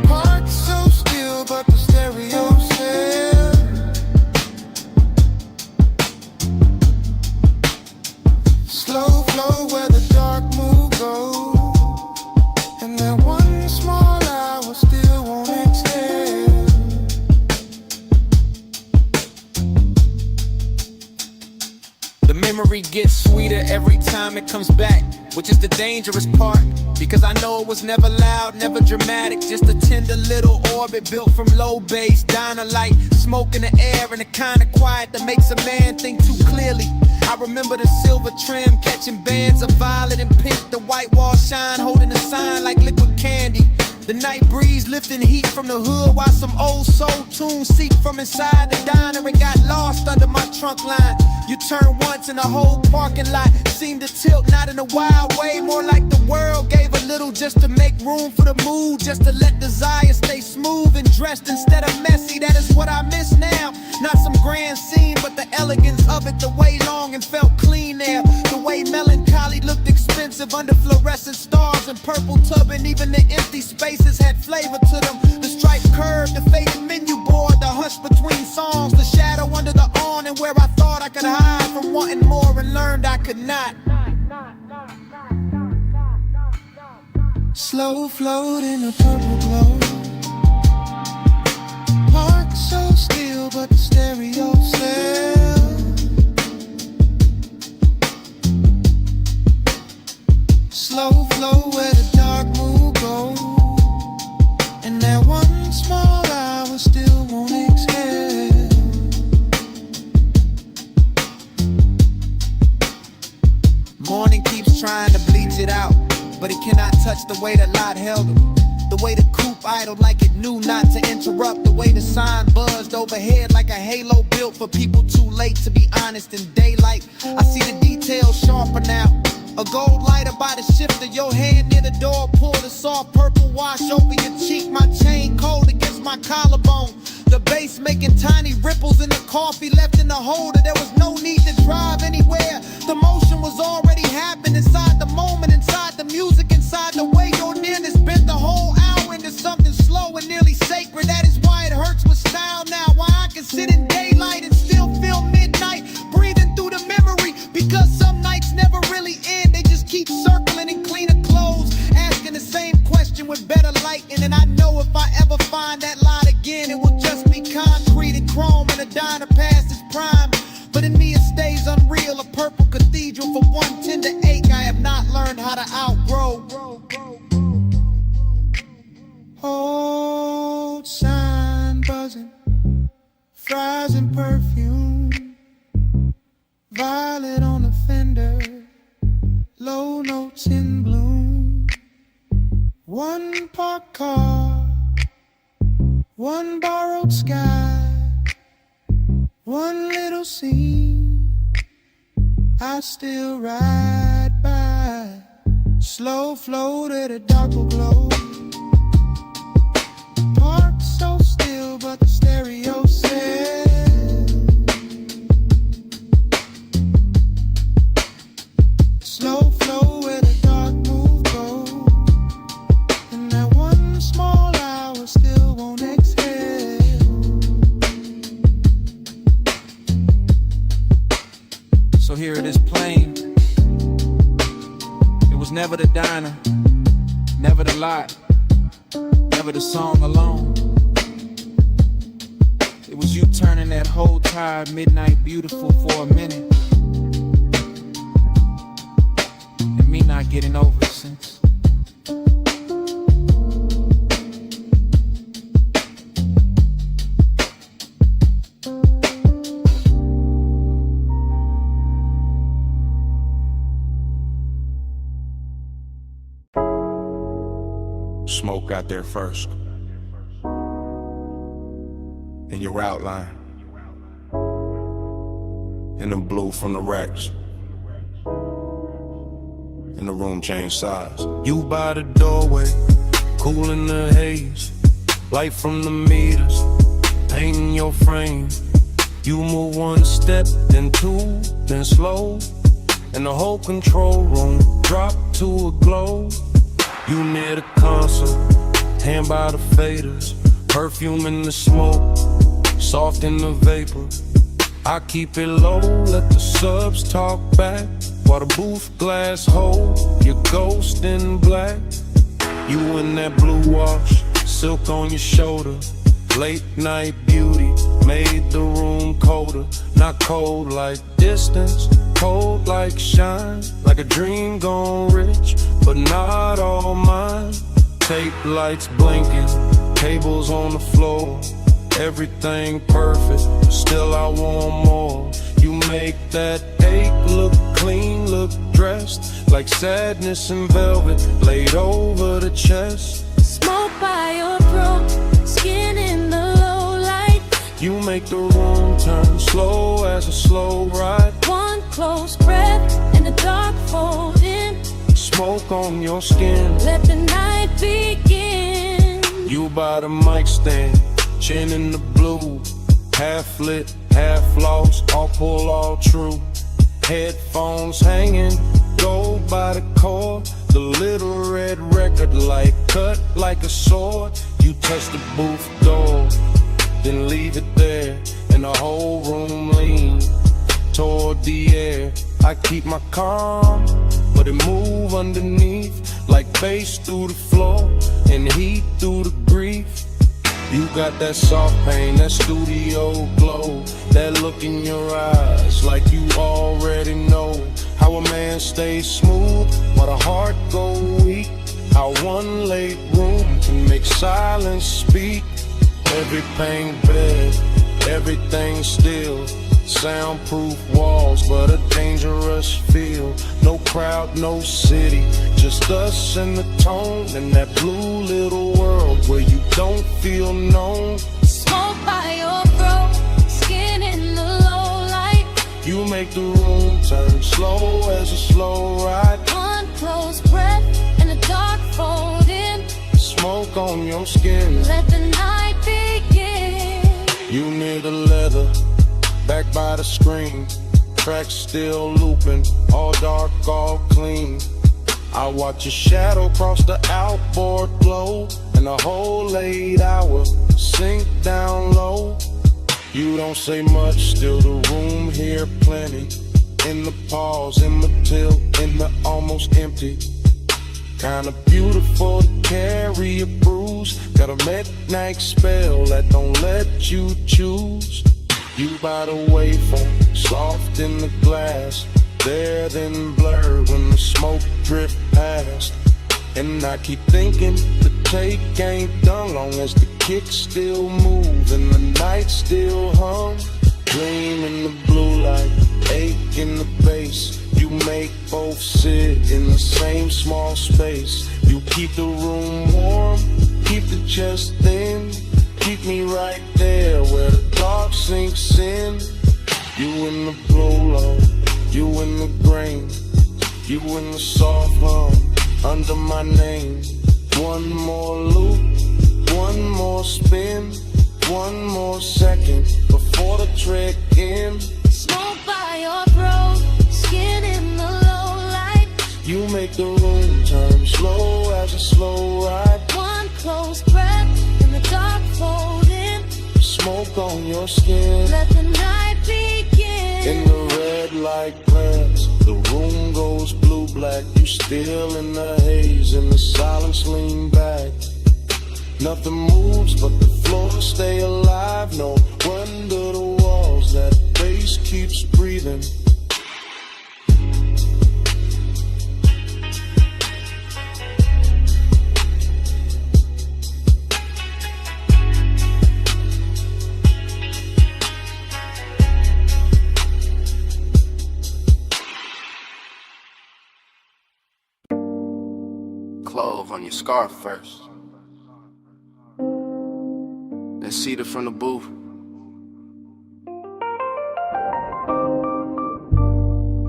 heart so still but the stereo said. Slow flow where the dark moon goes, and that one small hour still won't exhale. The memory gets sweeter every time it comes back, which is the dangerous part, because I know it was never loud, never dramatic, just a tender little orbit built from low bass, diner light, smoke in the air, and the kind of quiet that makes a man think too clearly. I remember the silver trim catching bands of violet and pink, the white wall shine holding a sign like liquid candy. The night breeze lifting heat from the hood while some old soul tunes seeped from inside the diner and got lost under my trunk line. You turn once and the whole parking lot seemed to tilt, not in a wild way, more like the world gave a little just to make room for the mood, just to let desire stay smooth and dressed instead of messy. That is what I miss now. Not some grand scene, but the elegance of it, the way long and felt clean there, the way melancholy looked expensive under fluorescent stars and purple tub, and even the empty spaces had flavor to them. The striped curve, the faded menu board, the hush between songs, the shadow under the awning where I thought I could hide from wanting more and learned I could not. Slow float in a purple glow, heart so still but the stereo still. Slow flow where the dark moon goes, and that one small hour still won't exhale. Morning keeps trying to bleach it out, but it cannot touch the way that lot held him. The way the coupe idled like it knew not to interrupt. The way the sign buzzed overhead like a halo built for people too late to be honest in daylight. I see the details sharper now. A gold lighter by the shifter, your hand near the door, pull the soft purple wash over your cheek. My chain cold against my collarbone. The bass making tiny ripples in the coffee left in the holder. There was no need to drive anywhere. The motion was already happening inside the moment, inside the music, inside the way your nearness bent the whole hour into something slow and nearly sacred. That is why it hurts with style now. Why I can sit in daylight and still feel midnight, breathing through the memory. Because some nights never really end. They just keep circling in cleaner clothes, asking the same question with better lighting. And I know if I ever find that light again, it will just be concrete and chrome and a diner past its prime. But in me it stays unreal, a purple cathedral for one tender ache I have not learned how to outgrow. Old sign buzzing, fries and perfume, violet on the fender, low notes in bloom. One parked car, one borrowed sky, one little scene I still ride by. Slow float at a darker glow, parked so still but the stereo says. Slow flow where the dark move goes, and that one small hour still won't exhale. So here it is plain. It was never the diner, Never the lot, never the song alone. It was you turning that whole tired midnight beautiful for a minute, and me not getting over it since. Smoke got there first. In your outline. In the blue from the racks. And the room changed size. You by the doorway, cool in the haze. Light from the meters, painting your frame. You move one step, then two, then slow. And the whole control room drop to a glow. You near the console, hand by the faders. Perfume in the smoke, soft in the vapor. I keep it low, let the subs talk back. While the booth glass hold your ghost in black. You in that blue wash, silk on your shoulder. Late night beauty made the room colder. Not cold like distance, cold like shine. Like a dream gone rich, but not all mine. Tape lights blinking, tables on the floor. Everything perfect, still I want more. You make that ache look clean, look dressed. Like sadness in velvet, laid over the chest. Smoke by your throat, skin in the low light. You make the room turn slow as a slow ride. One close breath and the dark fold in. Smoke on your skin, let the night begin. You by the mic stand, chin in the blue. Half lit, half lost, all pull, all true. Headphones hanging, go by the cord. The little red record light cut like a sword. You touch the booth door, then leave it there. And the whole room lean toward the air. I keep my calm, but it move underneath. Like bass through the floor and heat through the grief. You got that soft pain, that studio glow. That look in your eyes like you already know. How a man stays smooth while the heart go weak. How one late room can make silence speak. Every pain bed, everything still. Soundproof walls, but a dangerous feel. No crowd, no city, just us and the tone. In that blue little world where you don't feel known. Smoke by your throat, skin in the low light. You make the room turn slow as a slow ride. One close breath and the dark fold in. Smoke on your skin, let the night begin. You near the leather, back by the screen. Tracks still looping, all dark, all clean. I watch your shadow cross the outboard glow. And the whole late hour sink down low. You don't say much, still the room here plenty. In the pause, in the tilt, in the almost empty. Kinda beautiful to carry a bruise. Got a midnight spell that don't let you choose. You by the waveform, soft in the glass. There then blurred when the smoke drift past. And I keep thinking the take ain't done. Long as the kick still move and the night still hum. Dream in the blue light, ache in the bass. You make both sit in the same small space. You keep the room warm, keep the chest thin. Keep me right there where the dark sinks in. You in the blow, you in the grain. You in the soft hum, under my name. One more loop, one more spin. One more second before the trick ends. Smoke by your throat, skin in the low light. You make the room turn slow as a slow ride. One close breath in the dark fold in. Smoke on your skin, let the night begin. In the red light glance, the room goes blue-black. You Still in the haze, in the silence lean back. Nothing moves but the floor stay alive. No wonder the walls, that bass keeps breathing. Clove on your scarf first. Then Cedar from the booth.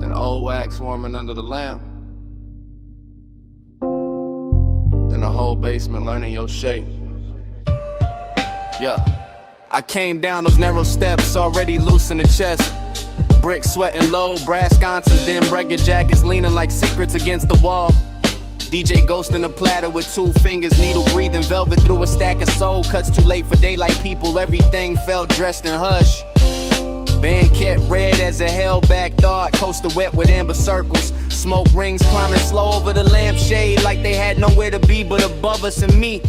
Then old wax warming under the lamp. Then the whole basement learning your shape. Yeah. I came down those narrow steps, already loose in the chest. Brick sweating low, brass sconces, then breaker jackets leaning like secrets against the wall. DJ Ghost in a platter with 2 fingers, needle breathing velvet through a stack of soul cuts. Too late for daylight people, everything felt dressed in hush. Band kept red as a held back thought, coaster wet with amber circles. Smoke rings climbing slow over the lampshade like they had nowhere to be but above us and me.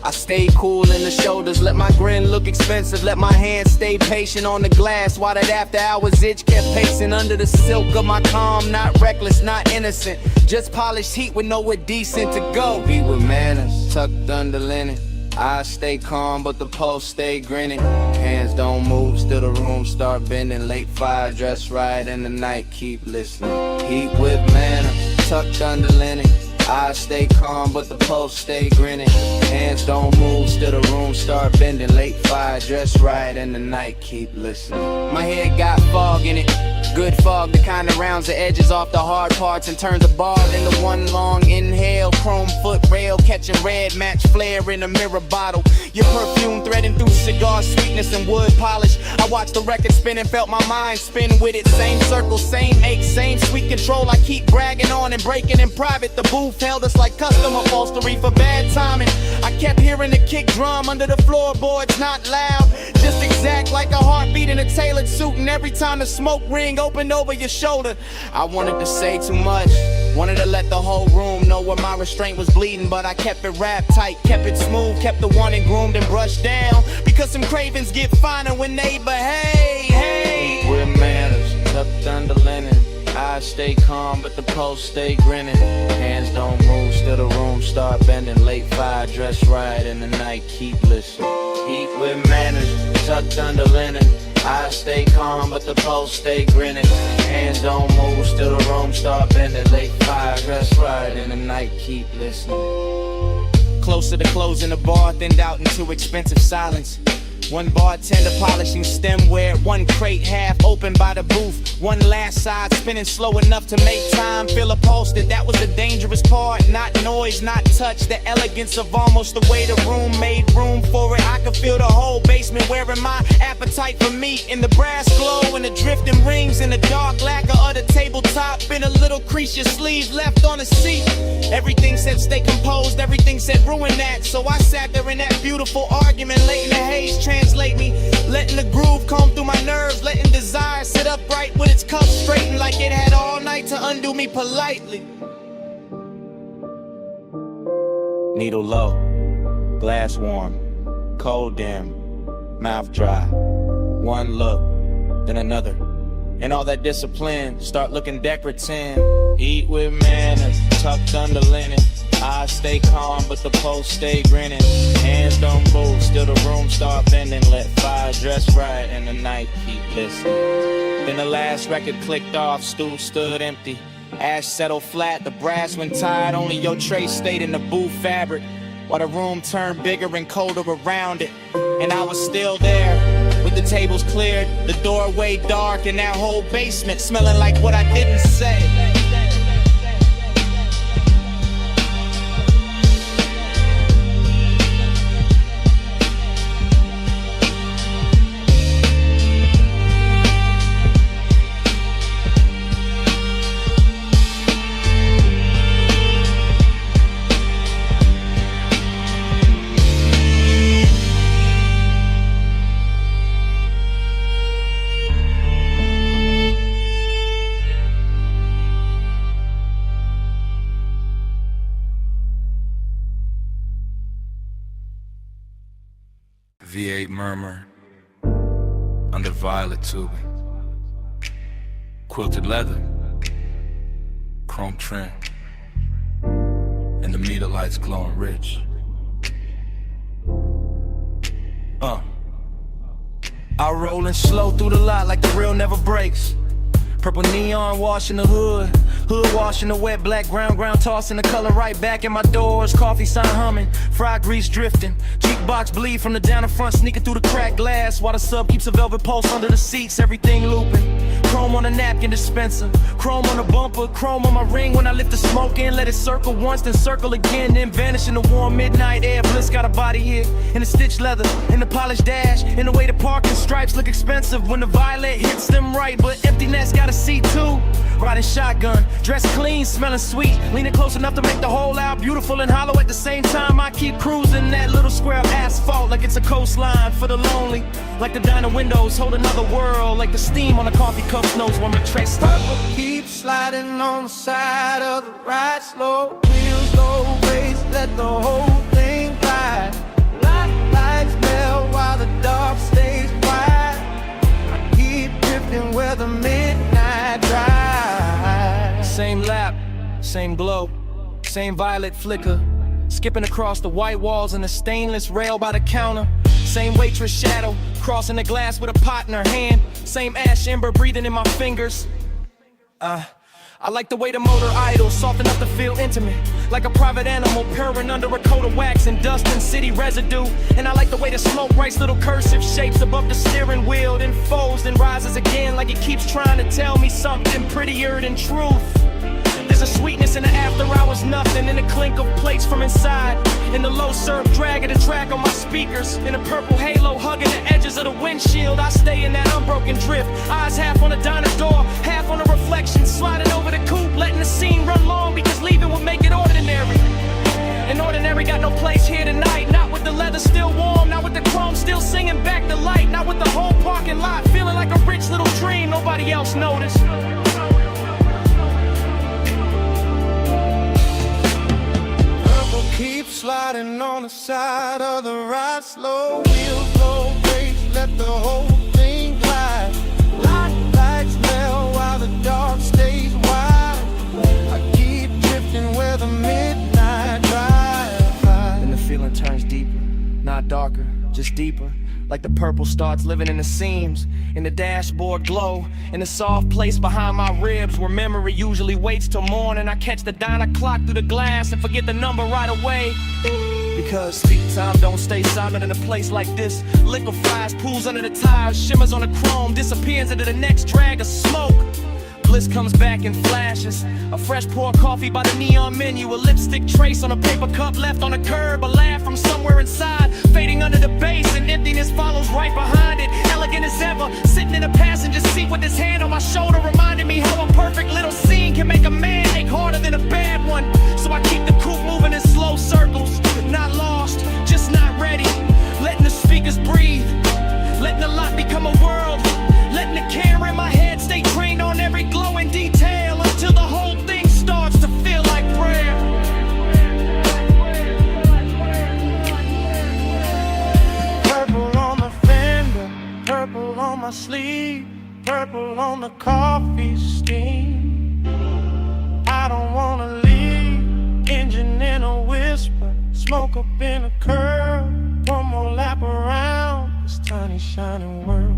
I stayed cool in the shoulders, let my grin look expensive, let my hands stay patient on the glass while that after hours itch kept pacing under the silk of my calm. Not reckless, not innocent, just polished heat with nowhere decent to go. Be with manners, tucked under linen. I stay calm, but the pulse stay grinning. Hands don't move, still the room start bending. Late fire, dress right, and the night keep listening. Heat with manners, tucked under linen. I stay calm, but the pulse stay grinning. Hands don't move, still the room start bending. Late fire, dress right, and the night keep listening. My head got fog in it, good fog, the kind that rounds the edges off the hard parts and turns a bar into one long inhale. Chrome foot rail, catching red match flare in a mirror bottle. Your perfume threading through cigar sweetness and wood polish. I watched the record spin and felt my mind spin with it. Same circle, same ache, same sweet control. I keep bragging on and breaking in private. The booth held us like custom upholstery for bad timing. I kept hearing the kick drum under the floorboards, not loud, just exact like a heartbeat in a tailored suit. And every time the smoke ring opened over your shoulder, I wanted to say too much, wanted to let the whole room know where my restraint was bleeding, but I kept it wrapped tight, kept it smooth, kept the wanted groomed and brushed down, because some cravings get finer when they behave. Hey, with manners, tucked under linen. I stay calm, but the pulse stay grinning. Hands don't move, still the room start bending. Late fire, dress right, and the night keep listening. Heat with manners, tucked under linen. I stay calm, but the pulse stay grinning. Hands don't move, still the room start bending. Late fire, dress right, and the night keep listening. Closer to closing the bar, thinned out into expensive silence. One bartender polishing stemware, one crate half open by the booth, one last side spinning slow enough to make time feel upholstered. That was the dangerous part, not noise, not touch, the elegance of almost the way the room made room for it. I could feel the whole basement wearing my appetite for meat, in the brass glow and the drifting rings and the dark lacquer of the tabletop. Been a little crease your sleeve left on the seat. Everything said stay composed, everything said ruin that. So I sat there in that beautiful argument, late in the haze, translate me, letting the groove comb through my nerves, letting desire sit upright with its cuffs straightened like it had all night to undo me politely. Needle low, glass warm, cold dim, mouth dry. One look, then another, and all that discipline start looking decorative. Eat with manners, tucked under linen. I stay calm, but the pulse stay grinning. Hands don't move, still the room start bending. Let fire dress right, and the night keep listening. Then the last record clicked off, stool stood empty. Ash settled flat, the brass went tired. Only your tray stayed in the booth fabric, while the room turned bigger and colder around it. And I was still there, with the tables cleared, the doorway dark, and that whole basement smelling like what I didn't say. murmur under violet tubing. Quilted leather, chrome trim, and the meter lights glowing rich. I rollin' slow through the lot like the real never breaks. Purple neon washing the hood washing the wet black ground tossing the color right back in my doors. Coffee sign humming, fried grease drifting, jukebox bleed from the down in front, sneaking through the cracked glass while the sub keeps a velvet pulse under the seats. Everything looping, chrome on the napkin dispenser, chrome on the bumper, chrome on my ring when I lift the smoke in. Let it circle once, then circle again, then vanish in the warm midnight air. Bliss got a body here in the stitched leather, in the polished dash, in the way the parking stripes look expensive when the violet hits them right, but emptiness got a seat too. Riding shotgun, dressed clean, smelling sweet, leaning close enough to make the whole out beautiful and hollow at the same time. I keep cruising that little square of asphalt like it's a coastline for the lonely, like the diner windows hold another world, like the steam on a coffee cup knows when my trace stops. Purple keeps sliding on the side of the ride, slow wheels, low bass, let the whole thing glide. Lights melt while the dark stays quiet. I keep drifting where the midnight drive. Same lap, same glow, same violet flicker, skipping across the white walls and the stainless rail by the counter. Same waitress shadow, crossing the glass with a pot in her hand. Same ash ember breathing in my fingers. I like the way the motor idles, soft enough to feel intimate, like a private animal purring under a coat of wax and dust and city residue. And I like the way the smoke writes little cursive shapes above the steering wheel, then folds, then rises again like it keeps trying to tell me something prettier than truth. There's a sweetness in the after hours, nothing in the clink of plates from inside, in the low surf drag of the track on my speakers, in a purple halo hugging the edges of the windshield. I stay in that unbroken drift, eyes half on the diner door, half on the reflection, sliding over the coupe, letting the scene run long because leaving would make it ordinary. And ordinary got no place here tonight, not with the leather still warm, not with the chrome still singing back the light, not with the whole parking lot feeling like a rich little dream nobody else noticed. Keep sliding on the side of the ride, slow wheels, low bass, let the whole thing glide. Lights melt while the dark stays wide. I keep drifting where the midnight drive. Then the feeling turns deeper, not darker, just deeper. Like the purple starts living in the seams, in the dashboard glow, in the soft place behind my ribs where memory usually waits till morning. I catch the diner clock through the glass and forget the number right away. Because speak time don't stay silent in a place like this. Liquefies, pools under the tires, shimmers on the chrome, disappears into the next drag of smoke. Bliss comes back in flashes, a fresh pour coffee by the neon menu, a lipstick trace on a paper cup left on a curb, a laugh from somewhere inside, fading under the bass, and emptiness follows right behind it. Elegant as ever, sitting in a passenger seat with his hand on my shoulder, reminding me how a perfect little scene can make a man ache harder than a bad one. So I keep the coupe moving in slow circles, not lost, just not ready, letting the speakers breathe, letting the lot become a world, letting the camera in my head stay trained on every glowing detail until the whole thing starts to feel like prayer. Purple on the fender, purple on my sleeve, purple on the coffee steam. I don't wanna leave, engine in a whisper, smoke up in a curl, one more lap around this tiny shining world.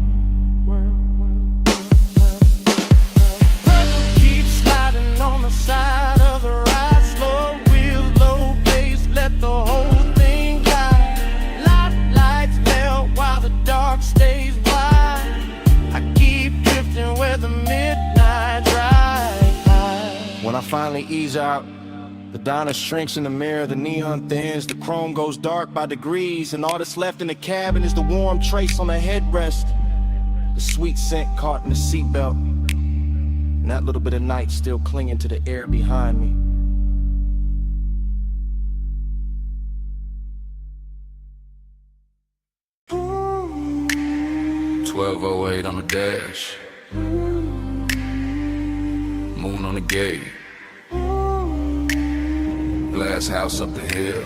On the side of the ride, slow wheels, low bass, let the whole thing glide. Lights melt while the dark stays wide. I keep drifting where the midnight drive. When I finally ease out, the diner shrinks in the mirror, the neon thins, the chrome goes dark by degrees, and all that's left in the cabin is the warm trace on the headrest, the sweet scent caught in the seatbelt, and that little bit of night still clinging to the air behind me. "12:08 on the dash, moon on the gate, glass house up the hill,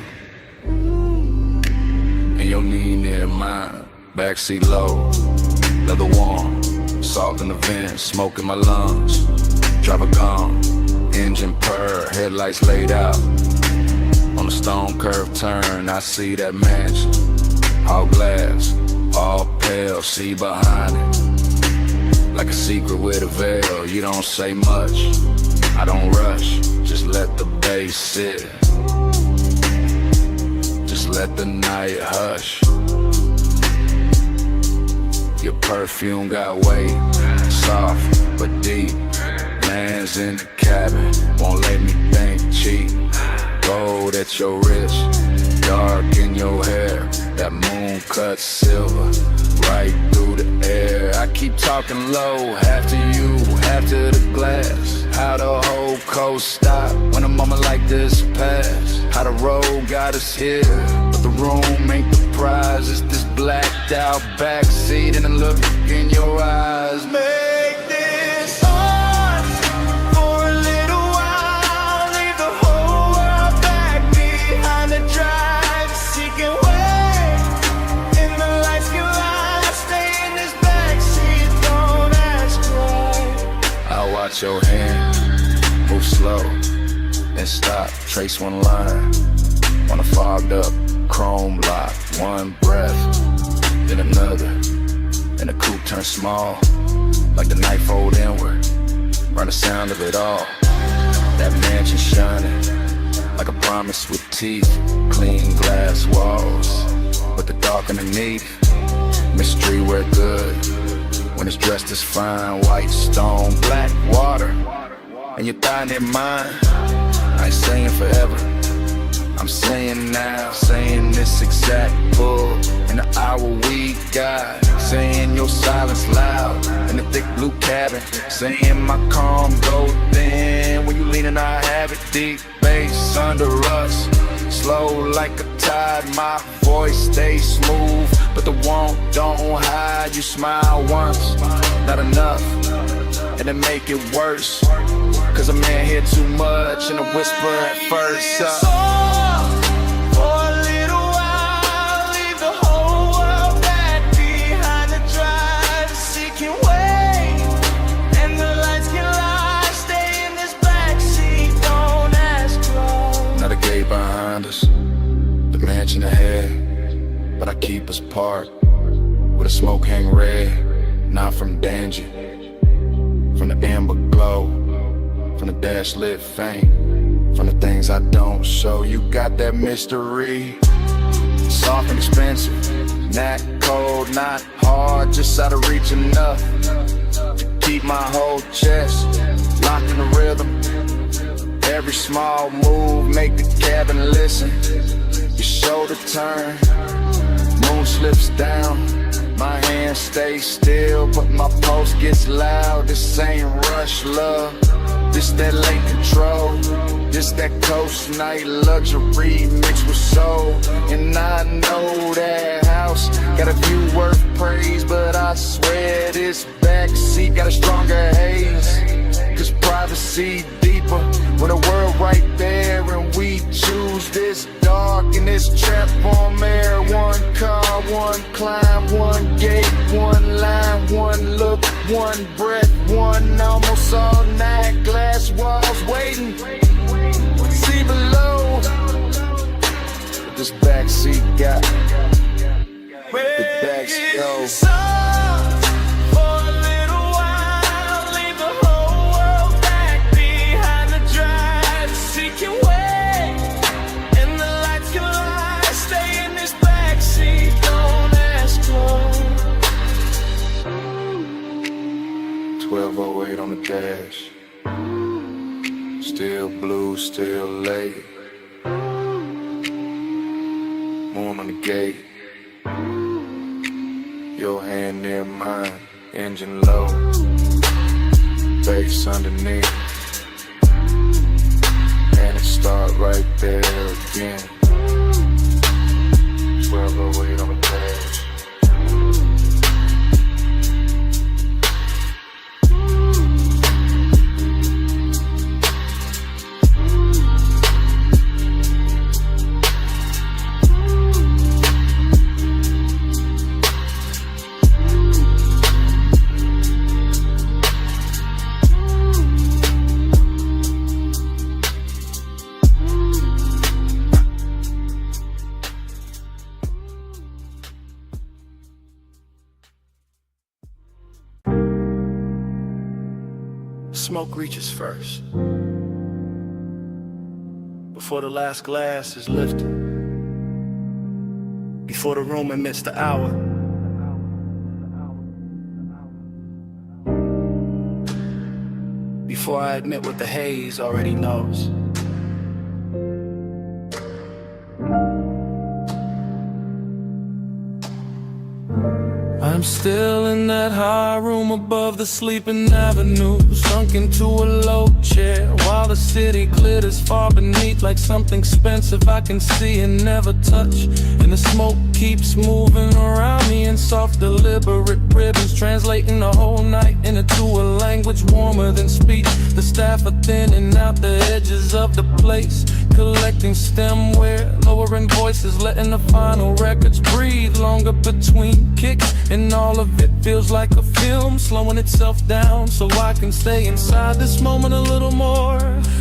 and your knee near mine, Backseat low, leather warm, salt in the vents, smoke in my lungs. Driver gone, engine purr, headlights laid out. On the stone curve turn, I see that mansion. All glass, all pale, see behind it. Like a secret with a veil, you don't say much. I don't rush, just let the bass sit. Just let the night hush. Your perfume got weight, soft but deep. Man's in the cabin, won't let me think cheap. Gold at your wrist, dark in your hair. That moon cut silver, right through the air. I keep talking low, half to you, half to the glass. How the whole coast stop when a moment like this pass. How the road got us here, but the room ain't the prize. It's this blacked out backseat and the look in your eyes. Make this ours for a little while. Leave the whole world back behind the drive. Seeking way in the lights can lie. Stay in this backseat, don't ask why. I'll watch your hand move slow and stop, trace one line on a fogged up chrome lock. One breath, then another, and the coupe turns small, like the night fold inward. Run the sound of it all. That mansion shining like a promise with teeth. Clean glass walls, but the dark underneath. Mystery wear good when it's dressed as fine. White stone, black water, and your thigh near mine. I ain't saying forever, I'm saying now, saying this exact pull in the hour we got. Saying your silence loud in the thick blue cabin. Saying my calm go thin when you lean and I have it. Deep bass under us, slow like a tide. My voice stays smooth, but the want don't hide. You smile once, not enough, and it make it worse. Cause a man hear too much and a whisper at first. For a little while, leave the whole world back behind the drive. Seeking way, and the lights can lie. Stay in this backseat, don't ask why. Now the gate behind us, the mansion ahead, but I keep us parked with a smoke hang red. Not from danger, from the amber glow, from the dash lit faint, from the things I don't show. You got that mystery, soft and expensive, not cold, not hard, just out of reach enough to keep my whole chest locked in the rhythm. Every small move make the cabin listen. Your shoulder turn, moon slips down, my hand stays still, but my pulse gets loud. This ain't rush love, this that late control, this that coast night luxury mixed with soul. And I know that house got a view worth praise, but I swear this backseat got a stronger haze. Cause privacy deeper when the world right there, and we choose this dark and this trap on air. One car, one climb, one gate, one line, one look, one breath, one almost all night. Glass walls waiting, see below. But this backseat got the backseat. On the dash, still blue, still late. Moon on the gate, your hand near mine, engine low, bass underneath, and it start right there again. 1208 on the dash. Smoke reaches first. Before the last glass is lifted, before the room admits the hour, before I admit what the haze already knows. I'm still in that high room above the sleeping avenue, sunk into a low chair while the city glitters far beneath like something expensive I can see and never touch. And the smoke keeps moving around me in soft deliberate ribbons, translating the whole night into a language warmer than speech. The staff are thinning out the edges of the place, collecting stemware, lowering voices, letting the final records breathe longer between kicks. And all of it feels like a film, slowing itself down so I can stay inside this moment a little more.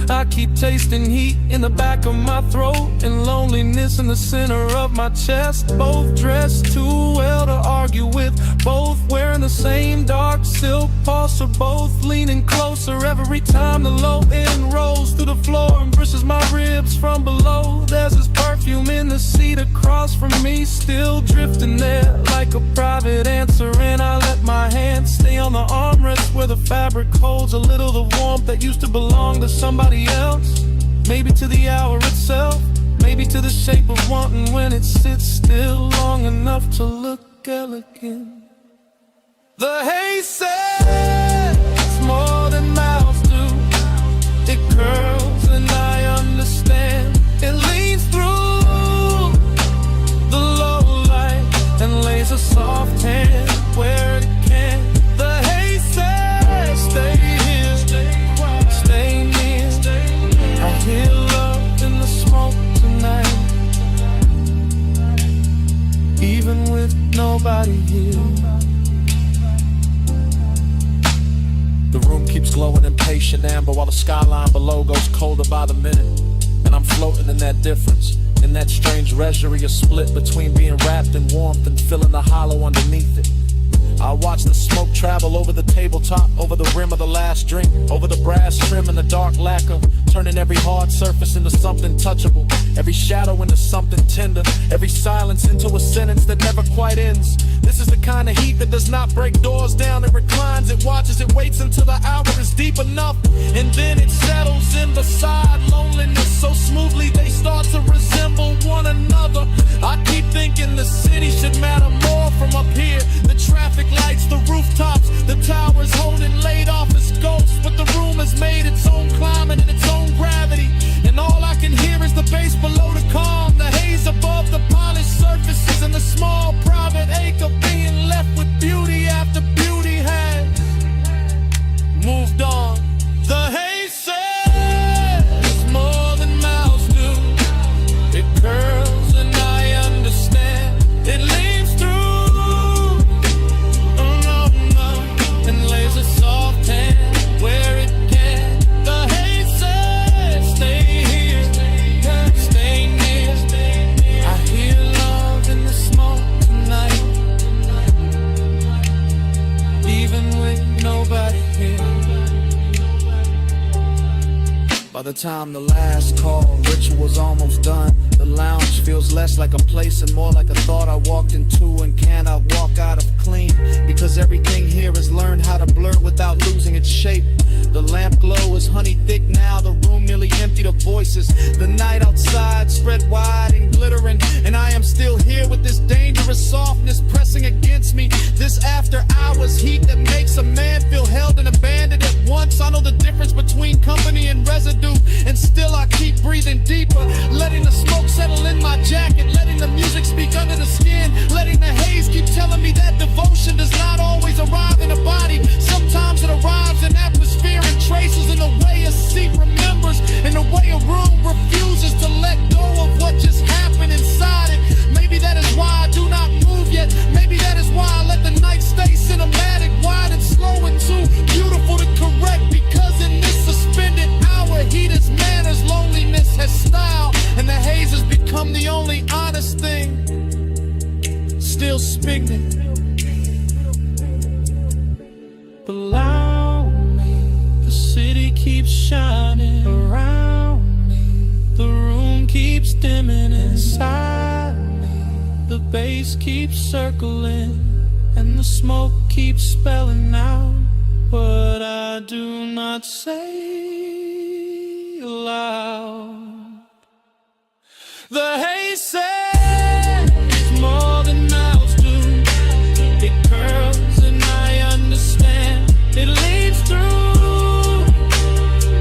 I keep tasting heat in the back of my throat and loneliness in the center of my chest. Both dressed too well to argue with, both wearing the same dark silk pulse, or both leaning closer every time the low end rolls through the floor and pushes my ribs from below. There's this perfume in the seat across from me, still drifting there like a private answer, and I let my hands stay on the armrest where the fabric holds a little the warmth that used to belong to somebody else. Maybe to the hour itself, maybe to the shape of wanting when it sits still long enough to look elegant. The haze says more than mouths do. It curls and I understand. It leans through the low light and lays a soft hand where it can. The haze says stay here, stay near. I hear love in the smoke tonight, even with nobody here. The room keeps glowing in patient amber while the skyline below goes colder by the minute. And I'm floating in that difference, in that strange reverie, a split between being wrapped in warmth and feeling the hollow underneath it. I watch the smoke travel over the tabletop, over the rim of the last drink, over the brass trim and the dark lacquer, turning every hard surface into something touchable, every shadow into something tender, every silence into a sentence that never quite ends. This is the kind of heat that does not break doors down. It reclines, it watches, it waits until the hour is deep enough, and then it settles in beside loneliness so smoothly they start to resemble one another. I keep thinking the city should matter more from up here. The traffic lights, the rooftops, the towers holding laid off as ghosts, but the room has made its own climate and its own gravity, and all I can hear is the bass below the calm, the haze above the polished surfaces, and the small private ache of being left with beauty after beauty had moved on. The haze says more than mouths do. It curls and I understand. It leaves through and lays a soft hand where it can. The haze says stay here, stay near. I hear love in the smoke tonight, even with nobody here. By the time the last call ritual's almost done, the lounge feels less like a place and more like a thought I walked into and cannot walk out of clean, because everything here is learned how to blur without losing its shape. The lamp glow is honey thick now, the room nearly emptied of voices. The night outside spread wide and glittering, and I am still here with this dangerous softness pressing against me. This after hours heat that makes a man feel held and abandoned at once. I know the difference between company and residue, and still I keep breathing deeper, letting the smoke settle in my jacket, letting the music speak under the skin, letting the haze keep telling me that devotion does not always arrive in a body. Sometimes it arrives in atmosphere and traces, in the way a seat remembers, in the way a room refuses to let go of what just happened inside it. Maybe that is why I do not move yet. Maybe that is why I let the night stay cinematic, wide and slow and too beautiful to correct, because in this suspended hour heat is manners, loneliness has stopped. keeps shining around me. The room keeps dimming inside me. The bass keeps circling, and the smoke keeps spelling out what I do not say aloud. The haze says more than mouths do. It curls and I understand. It leads through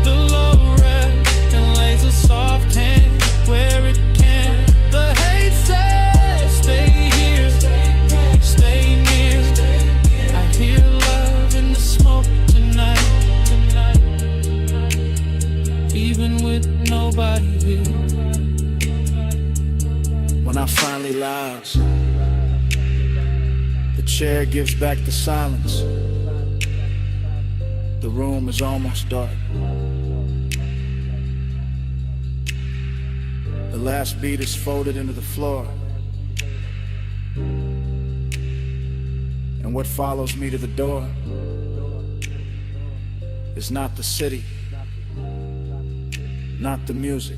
the low red and lays a soft hand where it can. The haze says stay here, stay near. I hear love in the smoke tonight, even with nobody here. When I finally lounge, the chair gives back the silence. The room is almost dark. The last beat is folded into the floor, and what follows me to the door is not the city, not the music,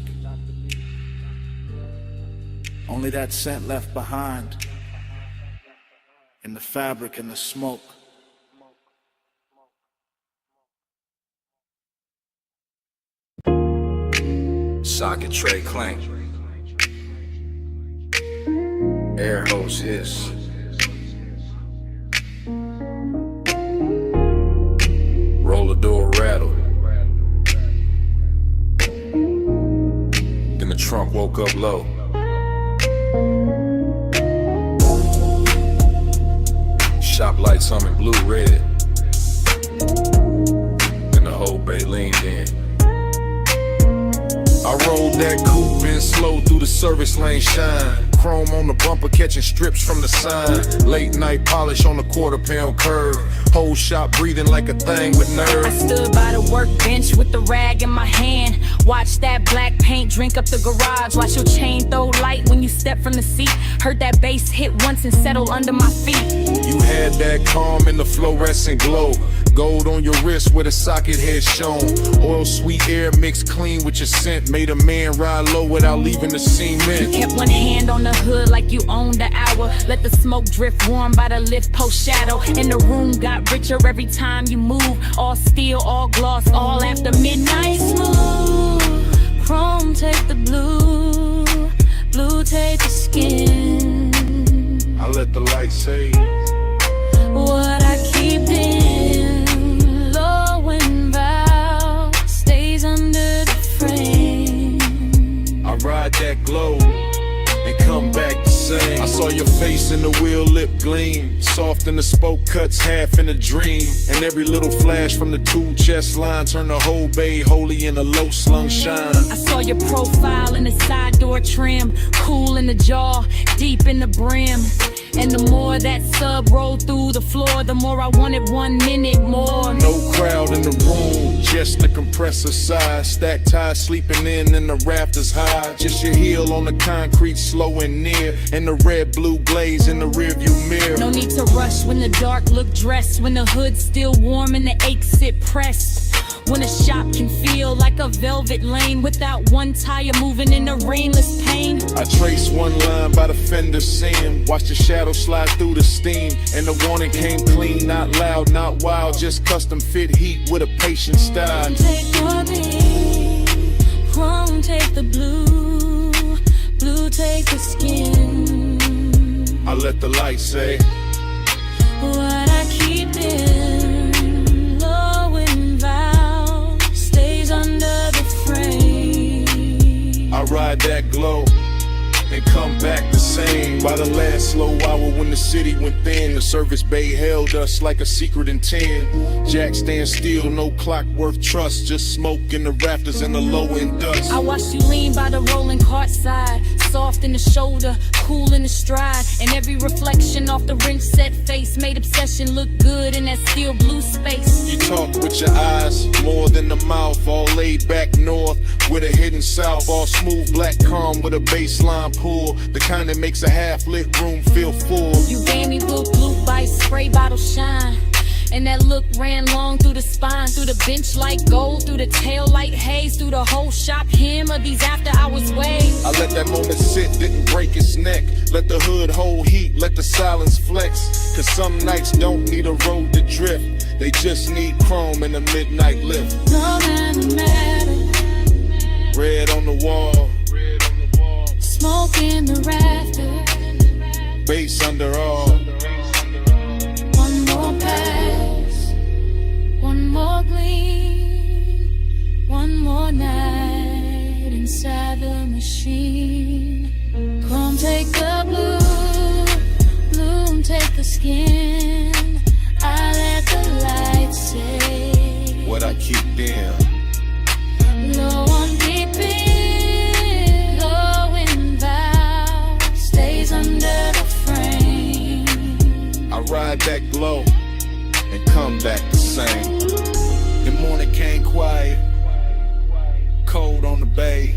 only that scent left behind in the fabric and the smoke. Socket tray clank, air hose hiss, roller door rattle. Then the trunk woke up low. Shop lights humming blue red, and the whole bay leaned in. I rolled that coupe in slow through the service lane shine. Chrome on the bumper catching strips from the sign. Late night polish on the quarter-pound curve. Whole shop breathing like a thing with nerve. I stood by the workbench with the rag in my hand. Watch that black paint drink up the garage. Watch your chain throw light when you step from the seat. Heard that bass hit once and settle under my feet. You had that calm in the fluorescent glow. Gold on your wrist where the socket head shown. Oil sweet air mixed clean with your scent. Made a man ride low without leaving the cement. You kept one hand on the hood like you owned the hour. Let the smoke drift warm by the lift post shadow. And the room got richer every time you move. All steel, all gloss, all after midnight. Smooth, chrome take the blue, blue take the skin. I let the light say what I keep in, low and bow, stays under the frame. I ride that glow and come back the same. I saw your face in the wheel lip gleam. Soft in the spoke cuts, half in a dream. And every little flash from the two chest line turned the whole bay holy in a low slung shine. I saw your profile in the side door trim. Cool in the jaw, deep in the brim. And the more that sub rolled through the floor, the more I wanted 1 minute more. No crowd in the room, just the compressor side. Stacked ties sleeping in and the rafters high. Just your heel on the concrete, slow and near. And the red blue glaze in the rearview mirror. No need to rush when the dark look dressed. When the hood's still warm and the aches sit pressed. When a shop can feel like a velvet lane without one tire moving in the rainless pain. I trace one line by the fender seam. Watch the shadow slide through the steam. And the warning came clean, not loud, not wild. Just custom fit heat with a patient style. Take your beat, chrome take the blue, blue take the skin. I let the light say what I keep in, low and vow, stays under the frame. I ride that glow and come back the same. By the last slow hour when the city went thin, the service bay held us like a secret intent. Jack stand still, no clock worth trust. Just smoke in the rafters and the low end dust. I watched you lean by the rolling cart side, soft in the shoulder, cool in the stride. And every reflection off the wrench set face made obsession look good in that steel blue space. You talk with your eyes, more than the mouth. All laid back north with a hidden south. All smooth black calm with a baseline pull, the kind that makes a half lit room feel full. You gave me blue by spray bottle shine. And that look ran long through the spine, through the bench like gold, through the tail like haze, through the whole shop him of these after hours ways. I let that moment sit, didn't break his neck. Let the hood hold heat, let the silence flex. Cause some nights don't need a road to drift. They just need chrome in the midnight lift. No man matter. Red on the wall. Smoke in the rafters. Bass under all. One more pass. One more gleam. One more night inside the machine. Chrome take the blue. Bloom take the skin. I let the light say what I keep dim. Low on deep in, low in vow, stays under the frame. I ride that glow and come back the same. The morning came quiet, cold on the bay.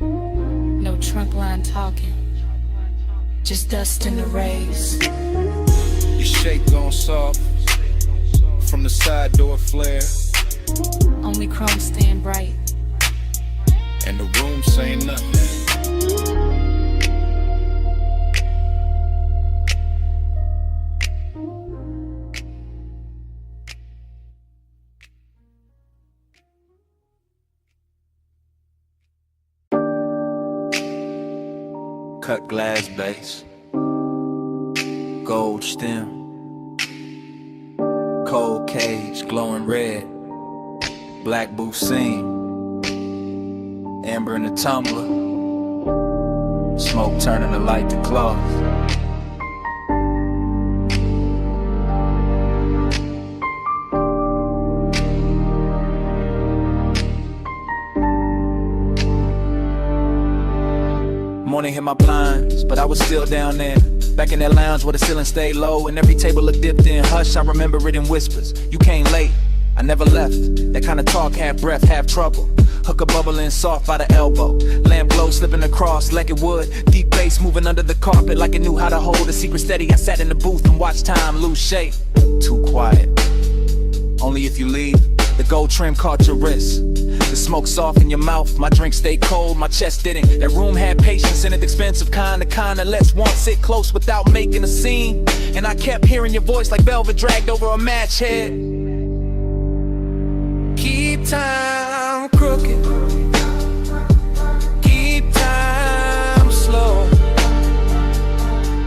No trunk line talking, just dust in the rays. Your shape gone soft from the side door flare. Only chrome stand bright. And the room say nothing. Cut glass base, gold stem, cold cage glowing red, black booth seam, amber in the tumbler, smoke turning the light to cloth. Morning hit my blinds, but I was still down there. Back in that lounge where the ceiling stayed low and every table looked dipped in. Hush, I remember it in whispers. You came late, I never left. That kind of talk, half breath, half trouble. Hooker bubbling soft by the elbow. Lamp glow slipping across like it would. Deep bass moving under the carpet like it knew how to hold a secret steady. I sat in the booth and watched time lose shape. Too quiet. Only if you leave. The gold trim caught your wrist. The smoke soft in your mouth, my drink stayed cold, my chest didn't. That room had patience in it, expensive kind, the kind that lets one sit close without making a scene. And I kept hearing your voice like velvet dragged over a match head. Keep time crooked, keep time slow.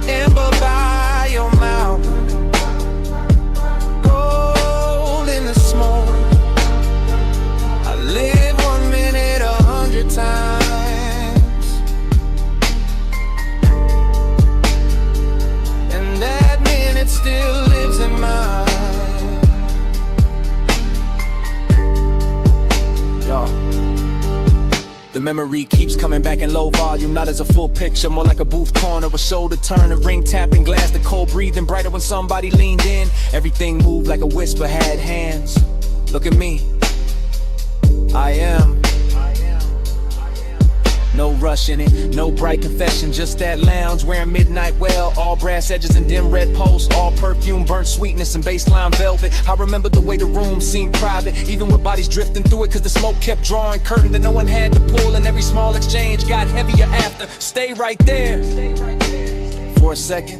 Amber by your mouth, gold in the smoke. Live 1 minute 100 times, and that minute still lives in mine. Yo. The memory keeps coming back in low volume, not as a full picture, more like a booth corner, a shoulder turn, a ring tapping glass, the cold breathing brighter when somebody leaned in. Everything moved like a whisper had hands. Look at me, I am. No rush in it, no bright confession, just that lounge wearing midnight well, all brass edges and dim red posts, all perfume, burnt sweetness and baseline velvet. I remember the way the room seemed private, even with bodies drifting through it, cause the smoke kept drawing curtain that no one had to pull, and every small exchange got heavier after. Stay right there for a second,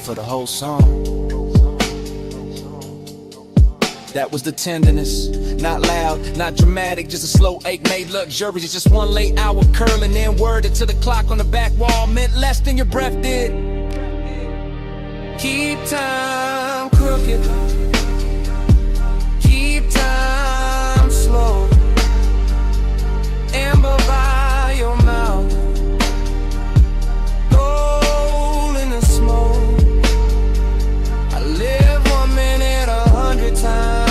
for the whole song. That was the tenderness, not loud, not dramatic, just a slow ache made luxurious. Just one late hour curling, then worded to the clock on the back wall meant less than your breath did. Keep time crooked, keep time slow. Amber by your mouth, gold in the smoke. I live 1 minute 100 times.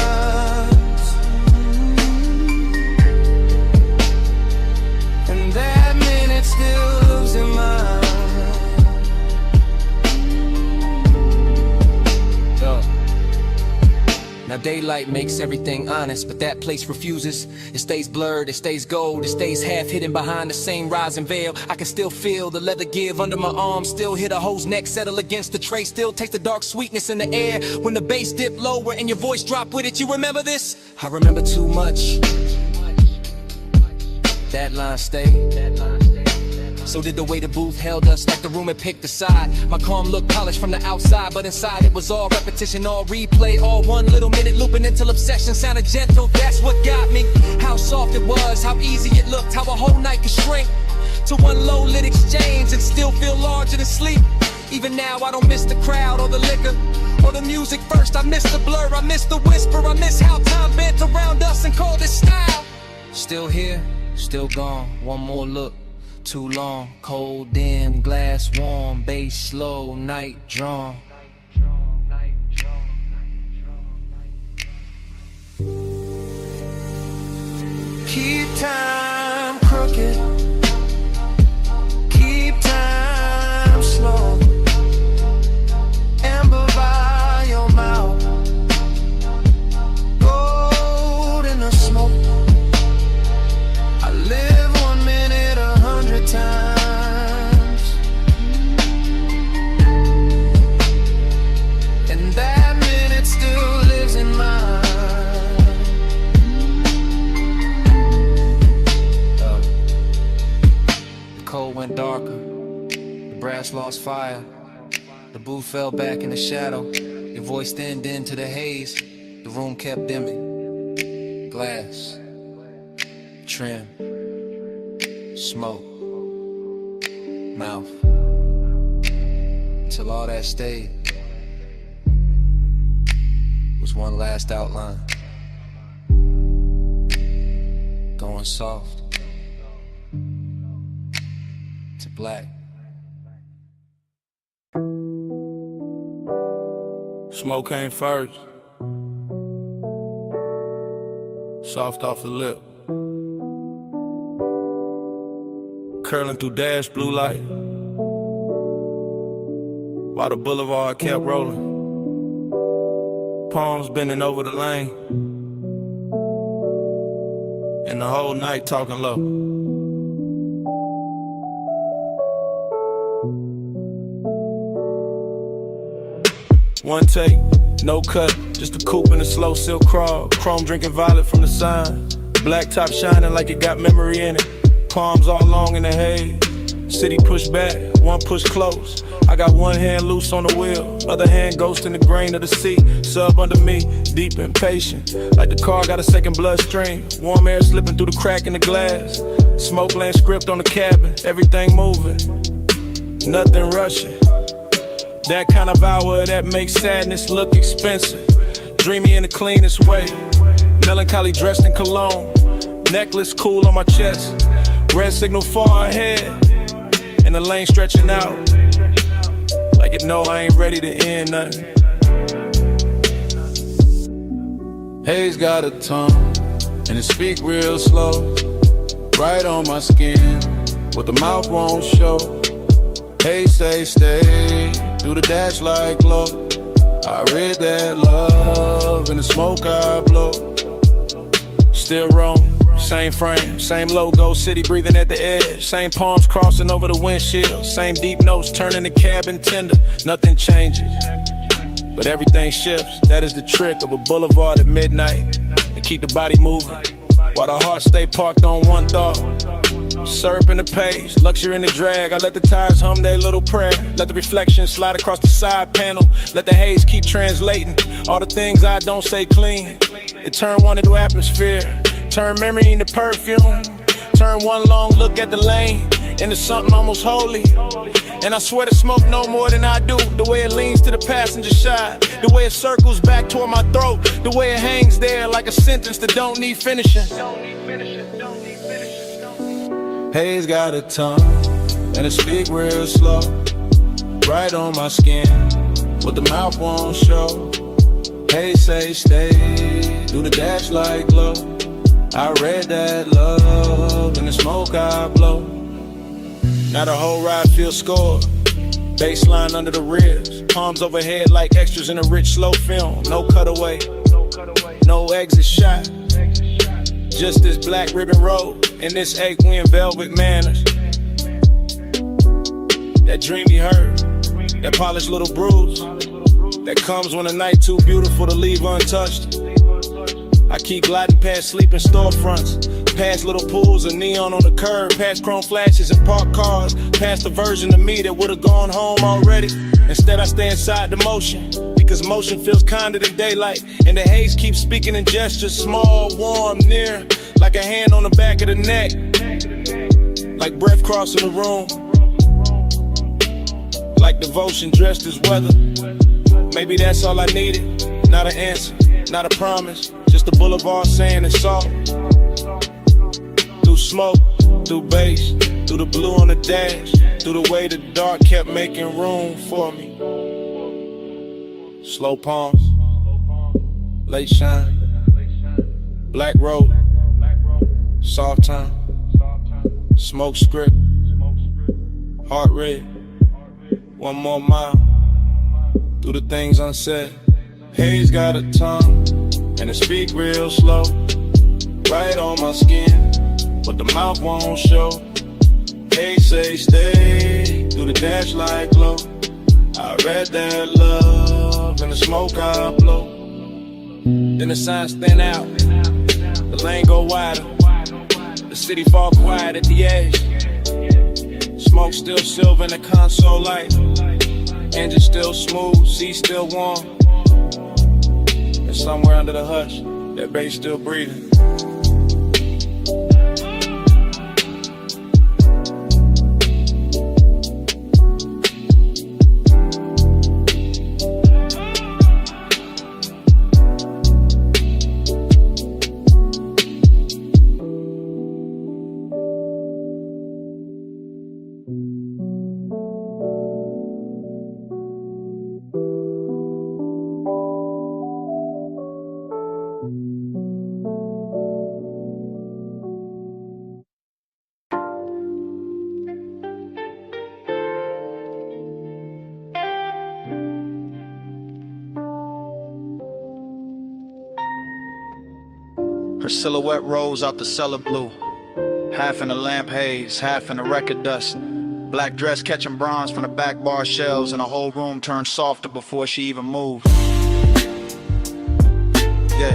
daylight makes everything honest, but that place refuses. It stays blurred, it stays gold, it stays half hidden behind the same rising veil. I can still feel the leather give under my arm, still hear the hoe's neck settle against the tray, still taste the dark sweetness in the air when the bass dip lower and your voice drop with it. You remember this? I remember too much. That line stayed. So did the way the booth held us, like the room had picked a side. My calm looked polished from the outside, but inside it was all repetition, all replay, all 1 little minute looping until obsession sounded gentle. That's what got me. How soft it was, how easy it looked, how a whole night could shrink to one low lit exchange and still feel larger than sleep. Even now I don't miss the crowd or the liquor or the music first. I miss the blur, I miss the whisper, I miss how time bent around us and called it style. Still here, still gone, one more look. Too long, cold dim, glass warm, bass slow, night drawn. Keep time crooked, keep time slow. Amber by your mouth, gold in the smoke. I live 1 minute 100 times, and that minute still lives in mine. The cold went darker, the brass lost fire, the booth fell back in the shadow. Your voice thinned into the haze, the room kept dimming. Glass, trim, smoke, mouth, till all that stayed was one last outline, going soft to black. Smoke came first, soft off the lip, curling through dash blue light, while the boulevard kept rolling, palms bending over the lane, and the whole night talking low. One take, no cut, just a coupe and a slow silk crawl. Chrome drinking violet from the sign. Black top shining like it got memory in it. Palms all long in the haze. City push back, one push close. I got one hand loose on the wheel, other hand ghost in the grain of the sea. Sub under me, deep impatient, like the car got a second bloodstream. Warm air slipping through the crack in the glass. Smoke land script on the cabin, everything moving, nothing rushing. That kind of hour that makes sadness look expensive. Dreamy in the cleanest way, melancholy dressed in cologne. Necklace cool on my chest, red signal far ahead, and the lane stretching out like it know I ain't ready to end nothing. Haze got a tongue, and it speak real slow, right on my skin, what the mouth won't show. Haze say stay, do the dash like glow. I read that love in the smoke I blow. Still wrong, same frame, same logo, city breathing at the edge. Same palms crossing over the windshield, same deep notes turning the cabin tender. Nothing changes, but everything shifts. That is the trick of a boulevard at midnight, to keep the body moving while the heart stay parked on one thought. Syrup in the page, luxury in the drag. I let the tires hum their little prayer. Let the reflection slide across the side panel. Let the haze keep translating all the things I don't say clean. It turn one into atmosphere, turn memory into perfume, turn one long look at the lane into something almost holy. And I swear to smoke no more than I do. The way it leans to the passenger side, the way it circles back toward my throat, the way it hangs there like a sentence that don't need finishing. Haze got a tongue, and it speak real slow, right on my skin, what the mouth won't show. Haze say stay, do the dash like glow. I read that love in the smoke I blow. Now the whole ride feels scored, baseline under the ribs, palms overhead like extras in a rich slow film. No cutaway, no exit shot. Just this black ribbon road and this aquin velvet manners. That dreamy hurt, that polished little bruise that comes when a night too beautiful to leave untouched. I keep gliding past sleeping storefronts, past little pools of neon on the curb, past chrome flashes and parked cars, past the version of me that would've gone home already. Instead I stay inside the motion, because motion feels kinder than daylight, and the haze keeps speaking in gestures, small, warm, near, like a hand on the back of the neck, like breath crossing the room, like devotion dressed as weather. Maybe that's all I needed, not an answer, not a promise, just a boulevard saying it's all. Through smoke, through bass, through the blue on the dash, through the way the dark kept making room for me. Slow palms, late shine, black road, soft time, smoke script, heart rate, one more mile, through the things unsaid. Haze got a tongue, and it speak real slow, right on my skin, but the mouth won't show. Haze say stay, through the dash light glow. I read that love in the smoke I blow. Then the signs thin out, the lane go wider, the city fall quiet at the edge. Smoke still silver in the console light, engine still smooth, seat still warm. And somewhere under the hush, that bass still breathing. Her silhouette rose out the cellar blue, half in the lamp haze, half in the record dust. Black dress catching bronze from the back bar shelves, and the whole room turned softer before she even moved. Yeah.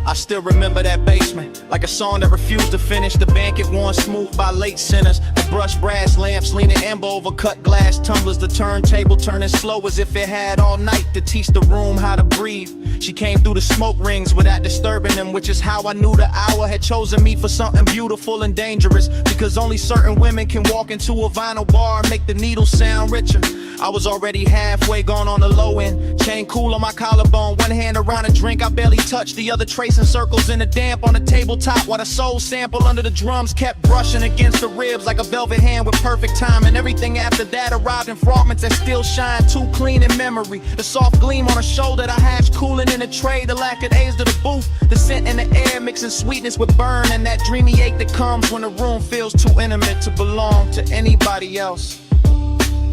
I still remember that basement, like a song that refused to finish. The banquet worn smooth by late sinners. The brushed brass lamps leaning amber over cut glass tumblers. The turntable turning slow as if it had all night to teach the room how to breathe. She came through the smoke rings without disturbing them, which is how I knew the hour had chosen me for something beautiful and dangerous. Because only certain women can walk into a vinyl bar and make the needle sound richer. I was already halfway gone on the low end, chain cool on my collarbone, one hand around a drink I barely touched, the other tracing circles in the damp on the tabletop, while the soul sample under the drums kept brushing against the ribs like a velvet hand with perfect time. And everything after that arrived in fragments that still shine too clean in memory. The soft gleam on her shoulder, the hash cooling in the tray, the lack of A's to the booth, the scent in the air mixing sweetness with burn, and that dreamy ache that comes when the room feels too intimate to belong to anybody else.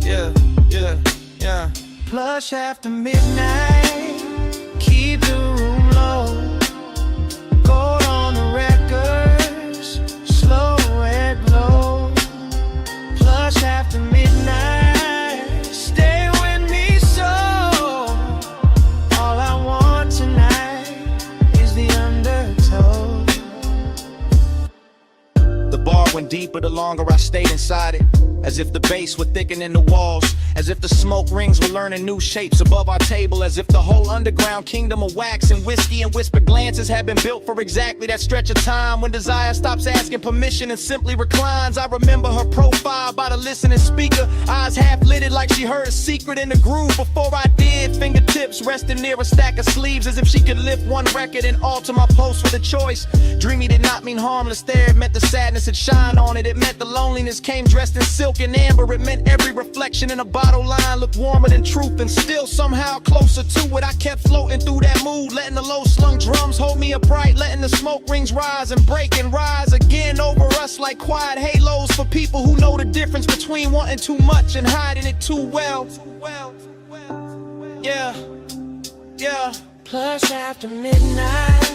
Yeah. Yeah, yeah. Plush after midnight, keep the room low. Gold on the records, slow and low. Plush after midnight, stay with me so. All I want tonight is the undertow. The bar went deeper the longer I stayed inside it, as if the bass would thicken in the walls, as if the smoke rings were learning new shapes above our table, as if the whole underground kingdom of wax and whiskey and whispered glances had been built for exactly that stretch of time when desire stops asking permission and simply reclines. I remember her profile by the listening speaker, eyes half lidded like she heard a secret in the groove before I did, fingertips resting near a stack of sleeves as if she could lift one record and alter my post with a choice. Dreamy did not mean harmless there, it meant the sadness had shine on it. It It meant the loneliness came dressed in silk and amber. It meant every reflection in a bottle line looked warmer than truth, and still somehow closer to it. I kept floating through that mood, letting the low slung drums hold me upright, letting the smoke rings rise and break and rise again over us like quiet halos for people who know the difference between wanting too much and hiding it too well. Yeah, yeah. Plus after midnight,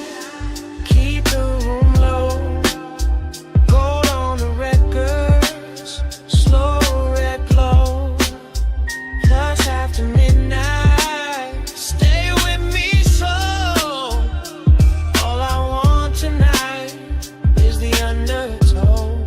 keep the room low. Gold on the records, slow red glow. Plus after midnight, stay with me so. All I want tonight is the undertow.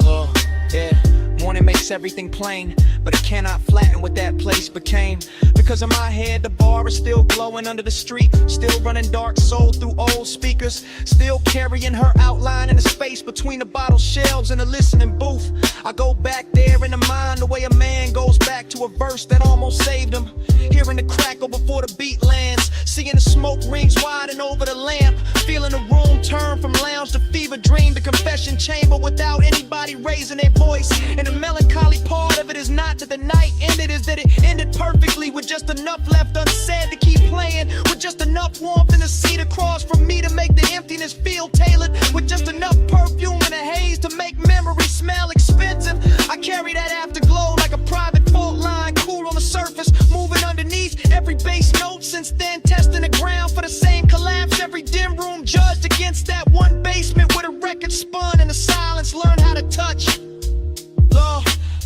Oh, yeah. Morning makes everything plain, but it cannot flatten what that place became. Because in my head, the bar is still glowing under the street, still running dark soul through old speakers, still carrying her outline in the space between the bottle shelves and the listening booth. I go back there in the mind the way a man goes back to a verse that almost saved him. Hearing the crackle before the beat lands, seeing the smoke rings widen over the lamp, feeling the room turn from lounge to fever dream to confession chamber without anybody raising their voice. And the melancholy part of it is not that the night ended, is that it ended perfectly with just enough left unsaid to keep playing, with just enough warmth in the seat across from me to make the emptiness feel tailored, with just enough perfume and a haze to make memory smell expensive. I carry that afterglow like a private fault line, cool on the surface, moving underneath every bass note. Since then, testing the ground for the same collapse. Every dim room judged against that one basement where the record spun and the silence learned how to touch.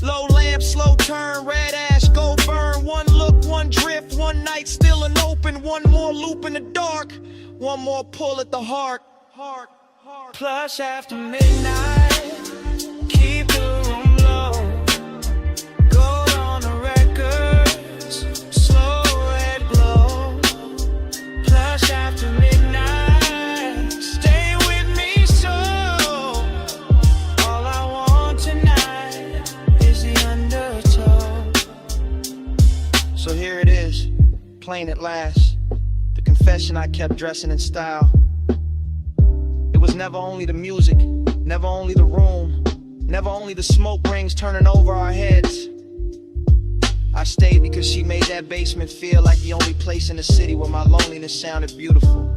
Low lamp, slow turn, red ash, go burn. One look, one drift, one night still an open. One more loop in the dark, one more pull at the heart. Plus after midnight, keep the room low. Gold on the records, slow red glow. Plus after midnight, stay with me so. All I want tonight is the undertow. So here it is, plain at last. The confession I kept dressing in style. It was never only the music, never only the room, never only the smoke rings turning over our heads. I stayed because she made that basement feel like the only place in the city where my loneliness sounded beautiful.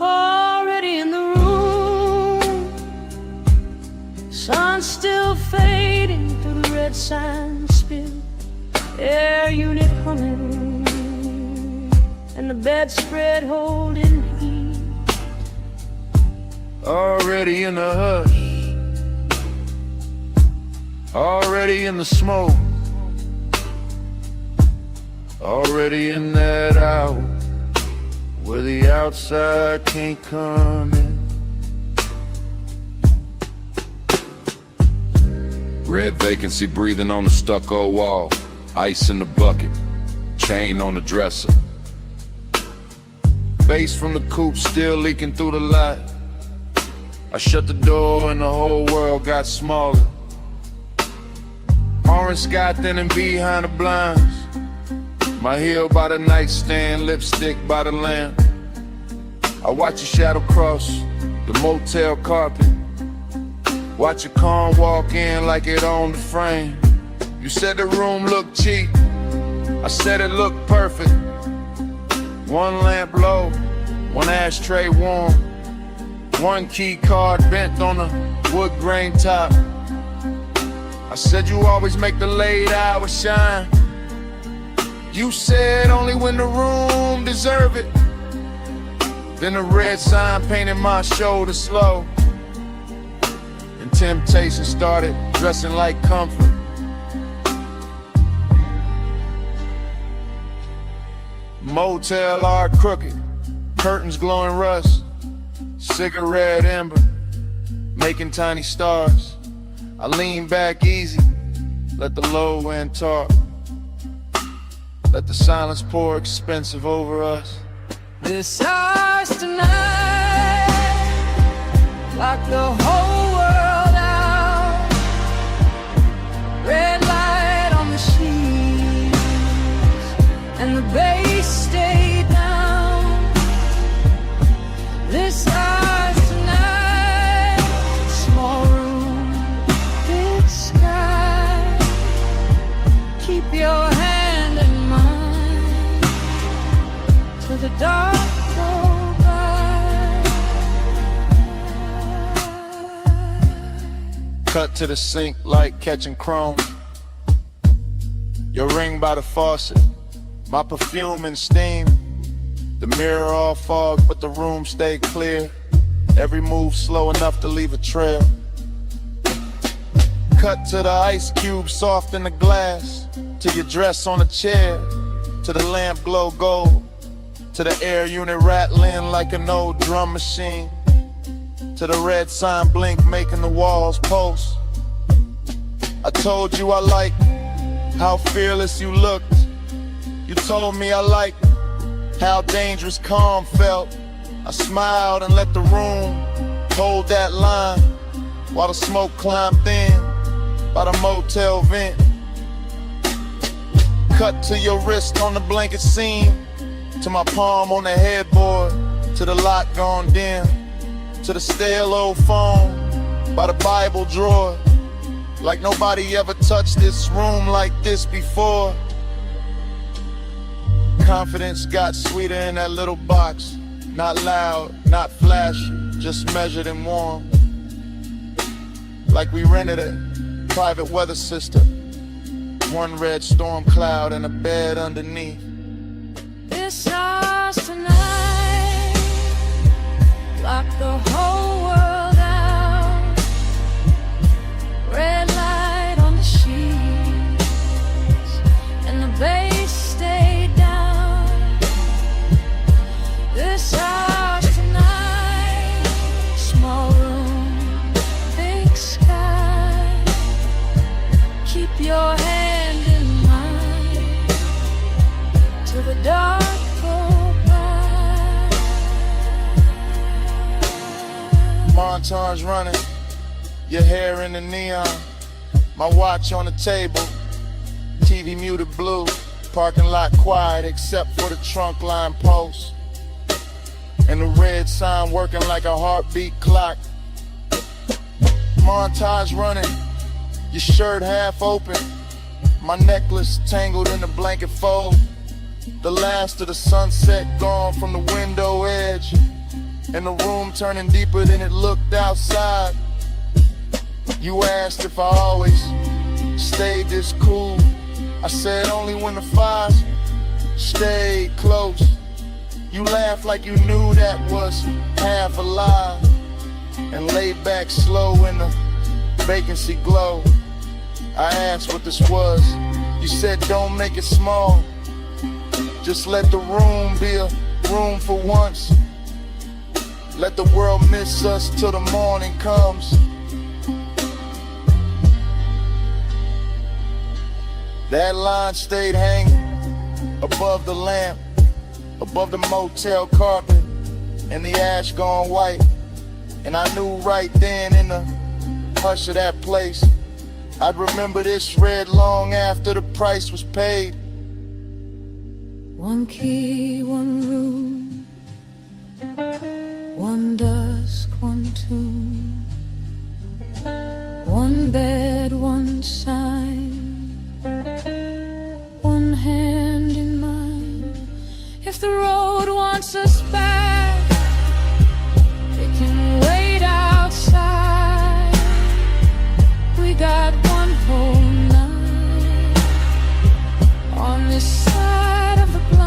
Already in the room, sun still fading through the red sand spill. Air unit humming, and the bedspread holding heat. Already in the hush, already in the smoke, already in that hour where the outside can't come in. Red vacancy breathing on the stucco wall, ice in the bucket, chain on the dresser. Bass from the coupe still leaking through the light. I shut the door and the whole world got smaller. Orange sky thinning behind the blinds. My heel by the nightstand, lipstick by the lamp. I watch your shadow cross the motel carpet. Watch a car walk in like it owned the frame. You said the room looked cheap, I said it looked perfect. One lamp low, one ashtray warm, one key card bent on a wood grain top. I said you always make the late hours shine. You said only when the room deserve it. Then a red sign painted my shoulder slow, and temptation started dressing like comfort. Motel art crooked, curtains glowing rust, cigarette ember, making tiny stars. I lean back easy, let the low end talk, let the silence pour expensive over us. This house tonight, lock the whole world out. Red light on the sheets, and the bass stay down. This house tonight, small room, big sky. Keep your hand in mine till the dark go by. Cut to the sink like catching chrome. Your ring by the faucet, my perfume and steam. The mirror all fog, but the room stay clear. Every move slow enough to leave a trail. Cut to the ice cube soft in the glass, to your dress on a chair, to the lamp glow gold, to the air unit rattling like an old drum machine, to the red sign blink making the walls pulse. I told you I liked how fearless you looked. You told me I liked how dangerous calm felt. I smiled and let the room hold that line while the smoke climbed thin by the motel vent. Cut to your wrist on the blanket seam, to my palm on the headboard, to the light gone dim, to the stale old phone by the Bible drawer. Like nobody ever touched this room like this before. Confidence got sweeter in that little box. Not loud, not flashy, just measured and warm. Like we rented a private weather system. One red storm cloud and a bed underneath. This house tonight, lock the whole world out. Red light on the sheets, and the bass stay down. This house tonight, small room, big sky. Keep your hand in mine till the dark go by. Montage running, your hair in the neon, my watch on the table, TV muted blue, parking lot quiet except for the trunk line post, and the red sign working like a heartbeat clock. Montage running, your shirt half open, my necklace tangled in the blanket fold. The last of the sunset gone from the window edge, and the room turning deeper than it looked outside. You asked if I always stayed this cool. I said only when the fires stayed close. You laughed like you knew that was half a lie, and laid back slow in the vacancy glow. I asked what this was. You said don't make it small, just let the room be a room for once. Let the world miss us till the morning comes. That line stayed hanging above the lamp, above the motel carpet, and the ash gone white. And I knew right then in the hush of that place, I'd remember this red long after the price was paid. One key, one room, one dusk, one tune. the road wants us back, it can wait outside. We got one whole night on this side of the blind.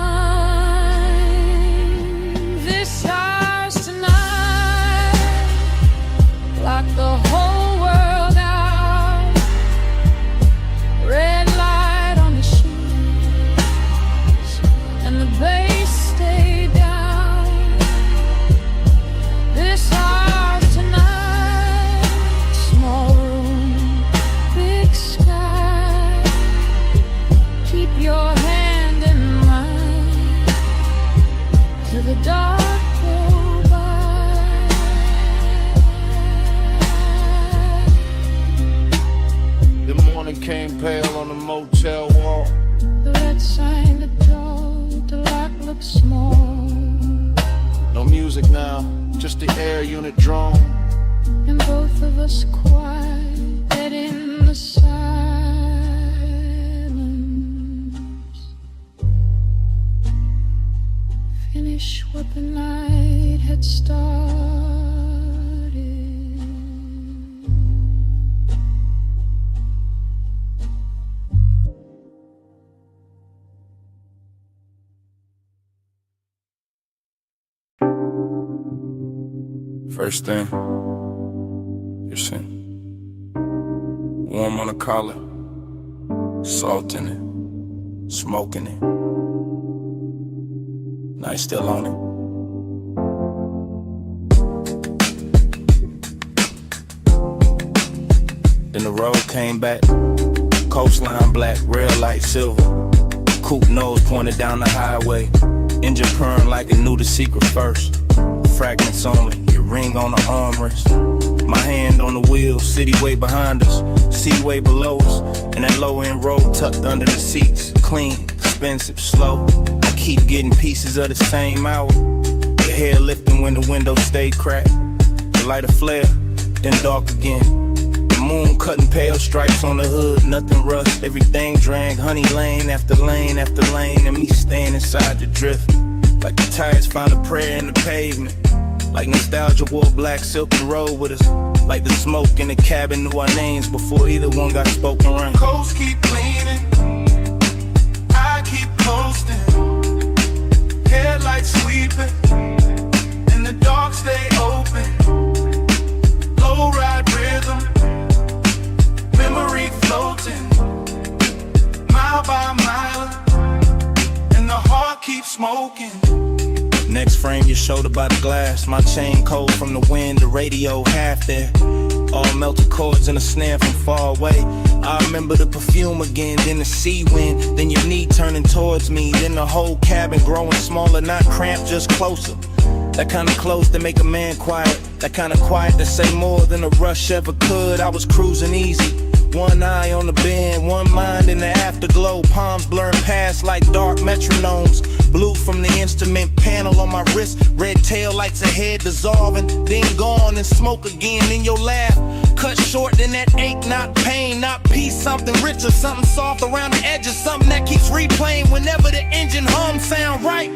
This house tonight, lock the whole world out. Red light on the sheets and the bass stay down. This house tonight, small room, big sky. Keep your hand in mine till the dark go by. The morning came pale on the motel wall. The red sign, the door, the lock looks small. No music now, just the air unit drone. And both of us quiet in the silence. Finish what the night had started. First thing, you're sin. Warm on the collar, salt in it, smoking it. Night still on it. Then the road came back, coastline black, rail light silver. Coupe nose pointed down the highway, engine purring like it knew the secret first. Fragments only, your ring on the armrest. My hand on the wheel, city way behind us, sea way below us. And that low end road tucked under the seats, clean, expensive, slow. I keep getting pieces of the same hour. Your hair lifting when the window stay cracked. The light a flare, then dark again. The moon cutting pale stripes on the hood, nothing rust. Everything drank, honey lane after lane after lane. And me staying inside the drift. Like the tires found a prayer in the pavement. Like nostalgia wore black silk and rode with us. Like the smoke in the cabin knew our names before either one got spoken right. Coast keep cleaning, I keep coasting. Headlights sweeping, and the dark stay open. Low ride rhythm, memory floating, mile by mile, and the heart keeps smoking. Next frame, your shoulder by the glass. My chain cold from the wind, the radio half there. All melted chords and a snare from far away. I remember the perfume again, then the sea wind. Then your knee turning towards me. Then the whole cabin growing smaller, not cramped, just closer. That kind of close to make a man quiet. That kind of quiet to say more than a rush ever could. I was cruising easy. One eye on the bend, one mind in the afterglow. Palms blurring past like dark metronomes. Blue from the instrument panel on my wrist. Red tail lights ahead dissolving, then gone and smoke again in your lap. Cut short, then that ache, not pain, not peace. Something richer, something soft around the edges. Something that keeps replaying whenever the engine hum sound right.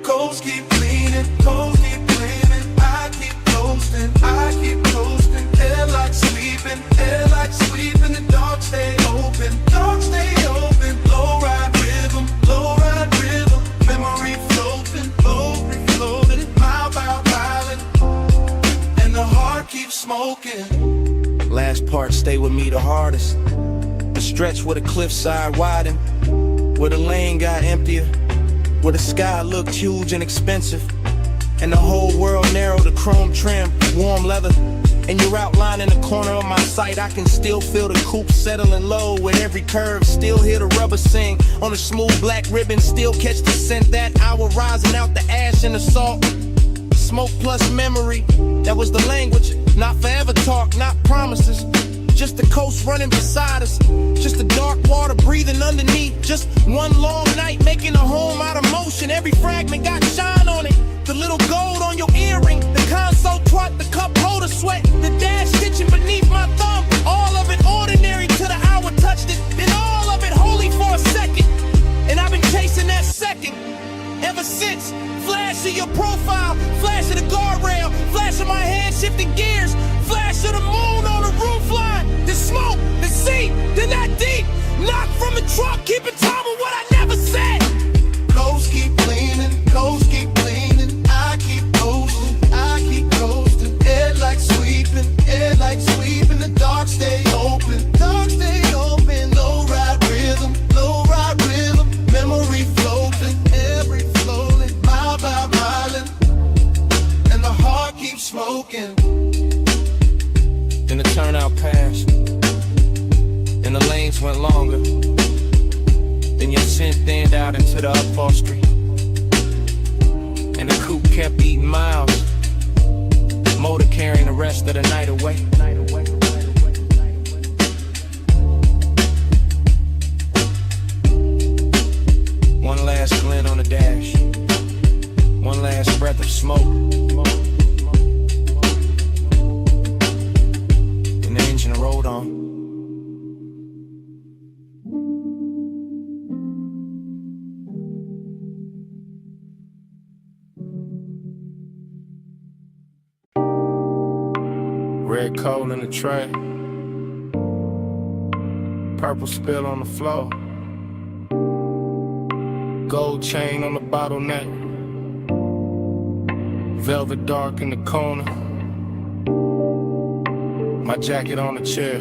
Coast keep cleaning, coast keep cleaning. I keep coasting, I keep coasting. Headlights sweeping, headlights sweeping. The dark stay open, dark stay open. Low ride rhythm, low ride rhythm. Memory floating, floating, mile by mile, and the heart keeps smoking. Last part stay with me the hardest. The stretch where the cliffside widened, where the lane got emptier, where the sky looked huge and expensive, and the whole world narrow to chrome trim, warm leather. And you're outlining the corner of my sight. I can still feel the coupe settling low with every curve. Still hear the rubber sing on the smooth black ribbon. Still catch the scent that hour rising out the ash and the salt. Smoke plus memory, that was the language. Not forever talk, not promises. Just the coast running beside us. Just the dark water breathing underneath. Just one long night making a home out of motion. Every fragment got shine on it. The little gold on your earring, the console twat, the cup holder sweat, the dash stitching beneath my thumb. All of it ordinary till the hour touched it. Then all of it holy for a second. And I've been chasing that second. ever since. Flash of your profile, flash of the guardrail, flash of my head shifting gears, flash of the moon on the roof line, the smoke, the seat, then that deep, knock from the truck, keeping time with what I never said. Coast keep cleaning, coast keep cleaning, I keep coasting, headlight sweeping, the dark stay open, low ride rhythm, memory floating, every floating, mile by mile, and the heart keeps smoking. Then the turnout passed, and the lanes went longer. Then your scent thinned out into the upholstery, and the coupe kept eating miles, motor carrying the rest of the night away. One last glint on the dash, one last breath of smoke, and the engine rolled on. Red coal in the tray, purple spill on the floor, gold chain on the bottleneck, velvet dark in the corner, my jacket on the chair,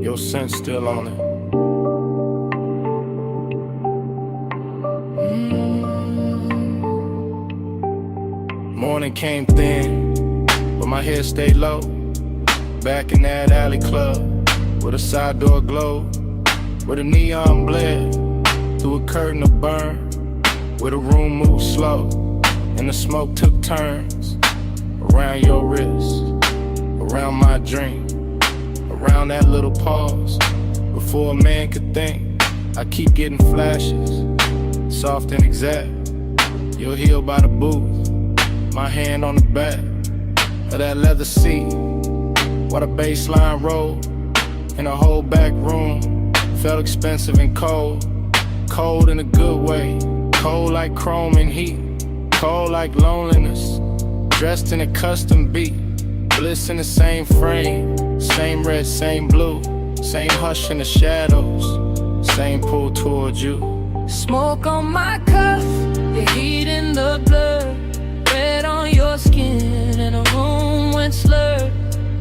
your scent still on it. Morning came thin, but my head stayed low. Back in that alley club, with a side door glowed, where the neon bled through a curtain of burn, where the room moved slow, and the smoke took turns around your wrist, around my dream, around that little pause before a man could think. I keep getting flashes, soft and exact. You're healed by the booth, my hand on the back of that leather seat, while the bass line rolled, and the whole back room felt expensive and cold. Cold in a good way, cold like chrome and heat, cold like loneliness, dressed in a custom beat, bliss in the same frame, same red, same blue, same hush in the shadows, same pull towards you. Smoke on my cuff, the heat in the blood, red on your skin, and the room went slurred.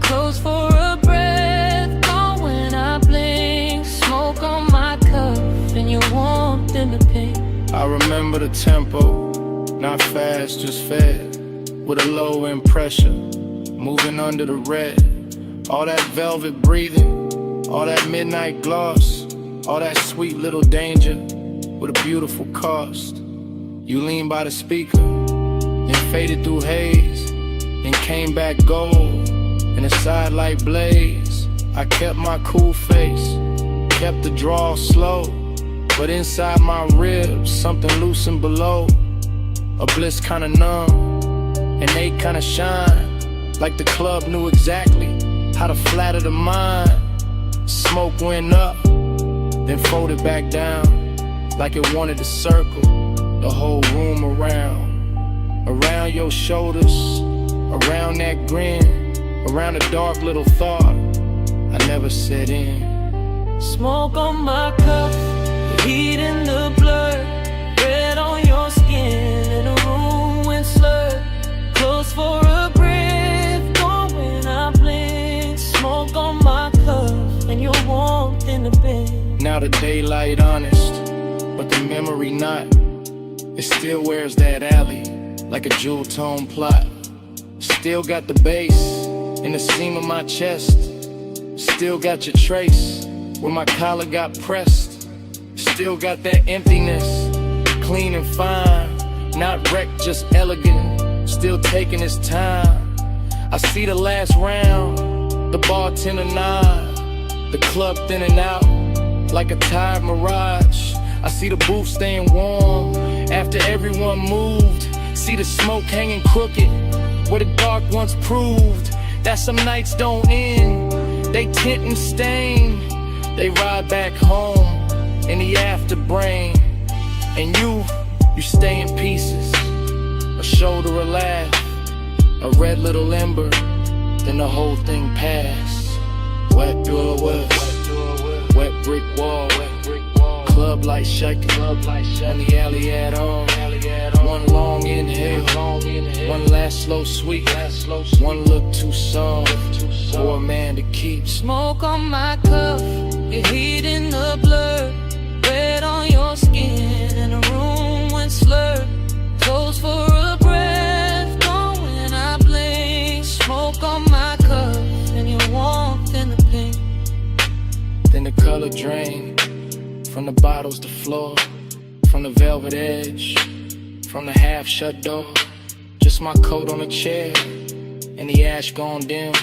Close for a breath, gone when I blink. Smoke on my cuff, and your warmth in the pink. I remember the tempo, not fast, just fed, with a low end pressure, moving under the red. All that velvet breathing, all that midnight gloss, all that sweet little danger, with a beautiful cost. You lean by the speaker, then faded through haze, then came back gold, in a sidelight blaze. I kept my cool face, kept the draw slow, but inside my ribs, something loosened below. A bliss kinda numb, an ache kinda shine, like the club knew exactly how to flatter the mind. Smoke went up, then folded back down, like it wanted to circle the whole room around your shoulders, around that grin, around a dark little thought I never set in. Smoke on my cuff, the heat in the blood, red on your skin, and the room went slurred. Close for a breath, gone when I blink. Smoke on my cuff, and your warmth in the bed. Now the daylight honest, but the memory not. It still wears that alley like a jewel tone plot. Still got the bass in the seam of my chest. Still got your trace where my collar got pressed. Still got that emptiness, clean and fine, not wrecked, just elegant, still taking its time. I see the last round, the bartender nod, the club thinning out like a tired mirage. I see the booth staying warm after everyone moved. See the smoke hanging crooked where the dark once proved that some nights don't end. They tint and stain, they ride back home in the after. the brain. And you stay in pieces. A shoulder, a laugh, a red little ember, then the whole thing pass. Wet door, wet brick wall, club light shaking, on the alley at all. One long inhale, one last slow sweet, one look too soft for a man to keep. Smoke on my cuff, your heat in the blur, red on your skin, and the room went slurred. Close for a breath, gone when I blink. Smoke on my cuff, and your warmth in the pink. Then the color drain, from the bottles to floor, from the velvet edge, from the half shut door. Just my coat on a chair, and the ash gone dim,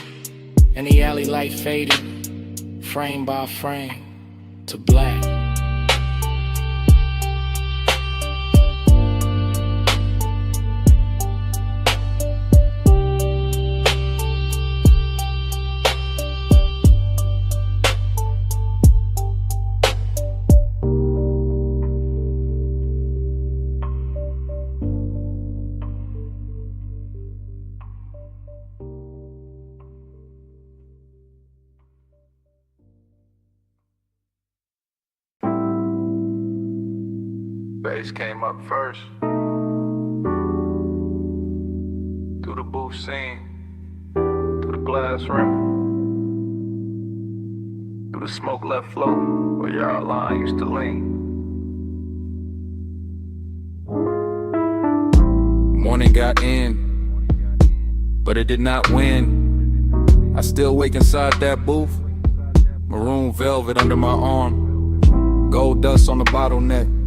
and the alley light fading, frame by frame, to black. Bass came up first. Through the booth scene, through the glass rim, through the smoke left float where y'all line used to lean. Morning got in, but it did not win. I still wake inside that booth, maroon velvet under my arm, gold dust on the bottleneck.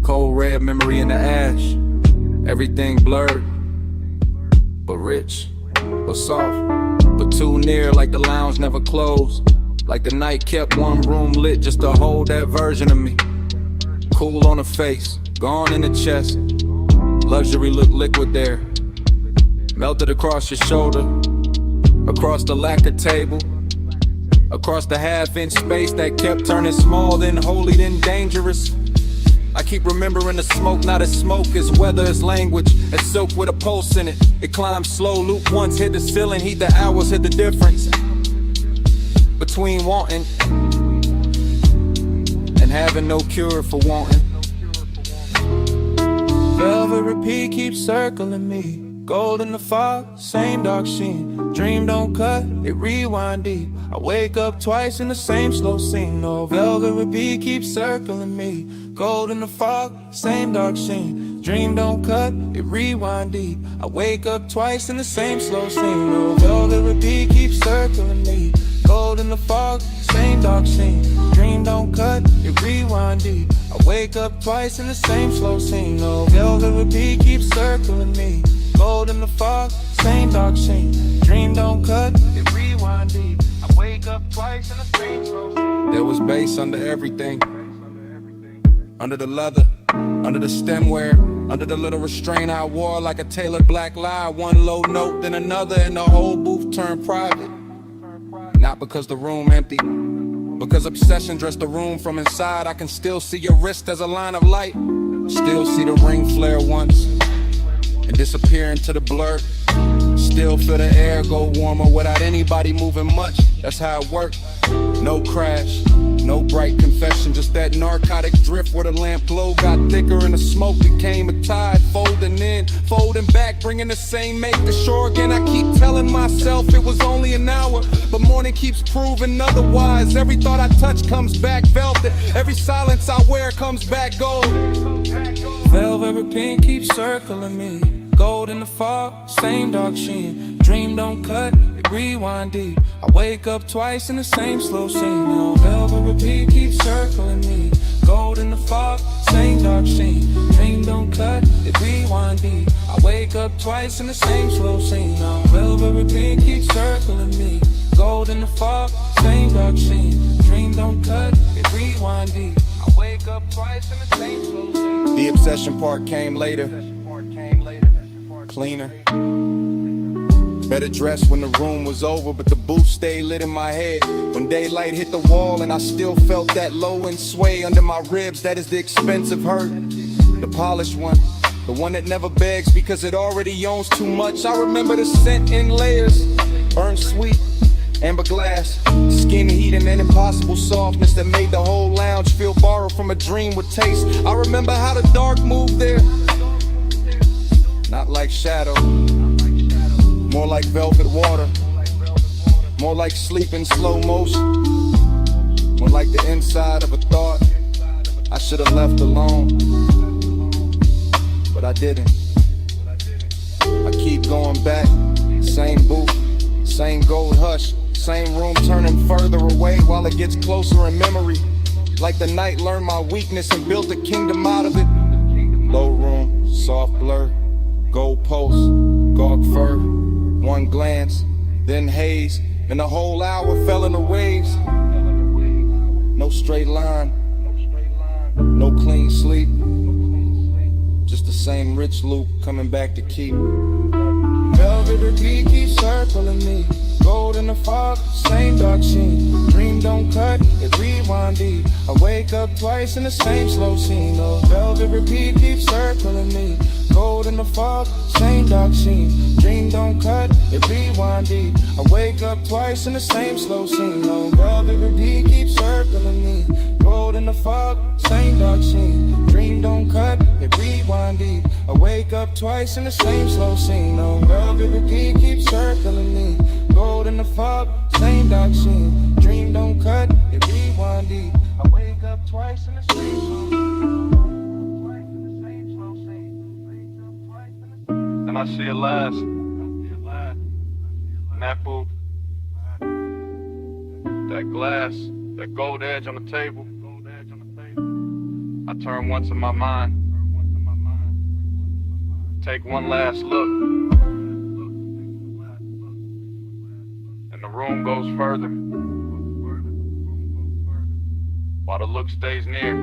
Cold red memory in the ash, everything blurred, but rich, but soft, but too near like the lounge never closed. Like the night kept one room lit just to hold that version of me. Cool on the face, gone in the chest, luxury look liquid there. Melted across your shoulder, across the lacquer table, across the half-inch space that kept turning small, then holy, then dangerous. I keep remembering the smoke, not as smoke, as weather, as language, as silk with a pulse in it. It climbs slow, loop once, hit the ceiling, heat the hours, hit the difference between wanting and having no cure for wanting. Velvet repeat keeps circling me. Gold in the fog, same dark sheen. Dream don't cut, it rewind deep. I wake up twice in the same slow scene. No velvet repeat keeps circling me. Gold in the fog, same dark sheen. Dream don't cut, it rewind deep. I wake up twice in the same slow scene. No velvet repeat keeps circling me. Gold in the fog, same dark scene. Dream don't cut, it rewind deep. I wake up twice in the same slow scene. No velvet repeat keeps circling me. Gold in the fog, same dark scene. Dream don't cut, it rewind deep. I wake up twice in the same slow scene. There was bass under everything, under the leather, under the stemware, under the little restraint I wore like a tailored black lie. One low note, then another, and the whole booth turned private. Not because the room empty, because obsession dressed the room from inside. I can still see your wrist as a line of light, still see the ring flare once and disappear into the blur. Still feel the air go warmer without anybody moving much. That's how it worked. No crash, no bright confession, just that narcotic drift where the lamp glow got thicker and the smoke became a tide, folding in, folding back, bringing the same make to shore again. I keep telling myself it was only an hour, but morning keeps proving otherwise. Every thought I touch comes back velvet, every silence I wear comes back gold. Velvet pink keeps circling me. Gold in the fog, same dark sheen. Dream don't cut, it rewind deep. I wake up twice in the same slow scene. No velvet repeat keeps circling me. Gold in the fog, same dark sheen. Dream don't cut, it rewind deep. I wake up twice in the same slow scene. No velvet repeat keeps circling me. Gold in the fog, same dark sheen. Dream don't cut, it rewind deep. I wake up twice in the same slow scene. The obsession part came later, cleaner, Better dressed when the room was over, but the booth stayed lit in my head. When daylight hit the wall and I still felt that low end sway under my ribs, that is the expensive hurt. The polished one, the one that never begs because it already owns too much. I remember the scent in layers, burnt sweet, amber glass, skin heat and an impossible softness that made the whole lounge feel borrowed from a dream with taste. I remember how the dark moved there, not like shadow, more like velvet water, more like sleep in slow motion, more like the inside of a thought I should have left alone, but I didn't. I keep going back, same booth, same gold hush, same room turning further away while it gets closer in memory. Like the night learned my weakness and built a kingdom out of it. Low room, soft blur, gold post, gawk fur, one glance, then haze, and the whole hour fell in the waves. No straight line, no clean sleep, just the same rich loop coming back to keep. Velvet repeat keeps circling me, gold in the fog, same dark sheen. Dream don't cut, it rewind deep. I wake up twice in the same slow scene. Oh, velvet repeat keeps circling me, gold in the fog, same dark sheen. Dream don't cut, it rewind deep. I wake up twice in the same slow scene. Oh, velvet repeat keeps circling me, gold in the fog, same dark sheen. Dream don't cut, it rewind deep. I wake up twice in the same slow scene. Oh, velvet repeat keeps circling me, gold in the fog, same dark sheen. Dream don't cut, it rewind deep. I wake up twice in the same slow scene. Then I see it last. And that booth, that glass, that gold edge on the table. I turn once in my mind, take one last look, and the room goes further, while the look stays near.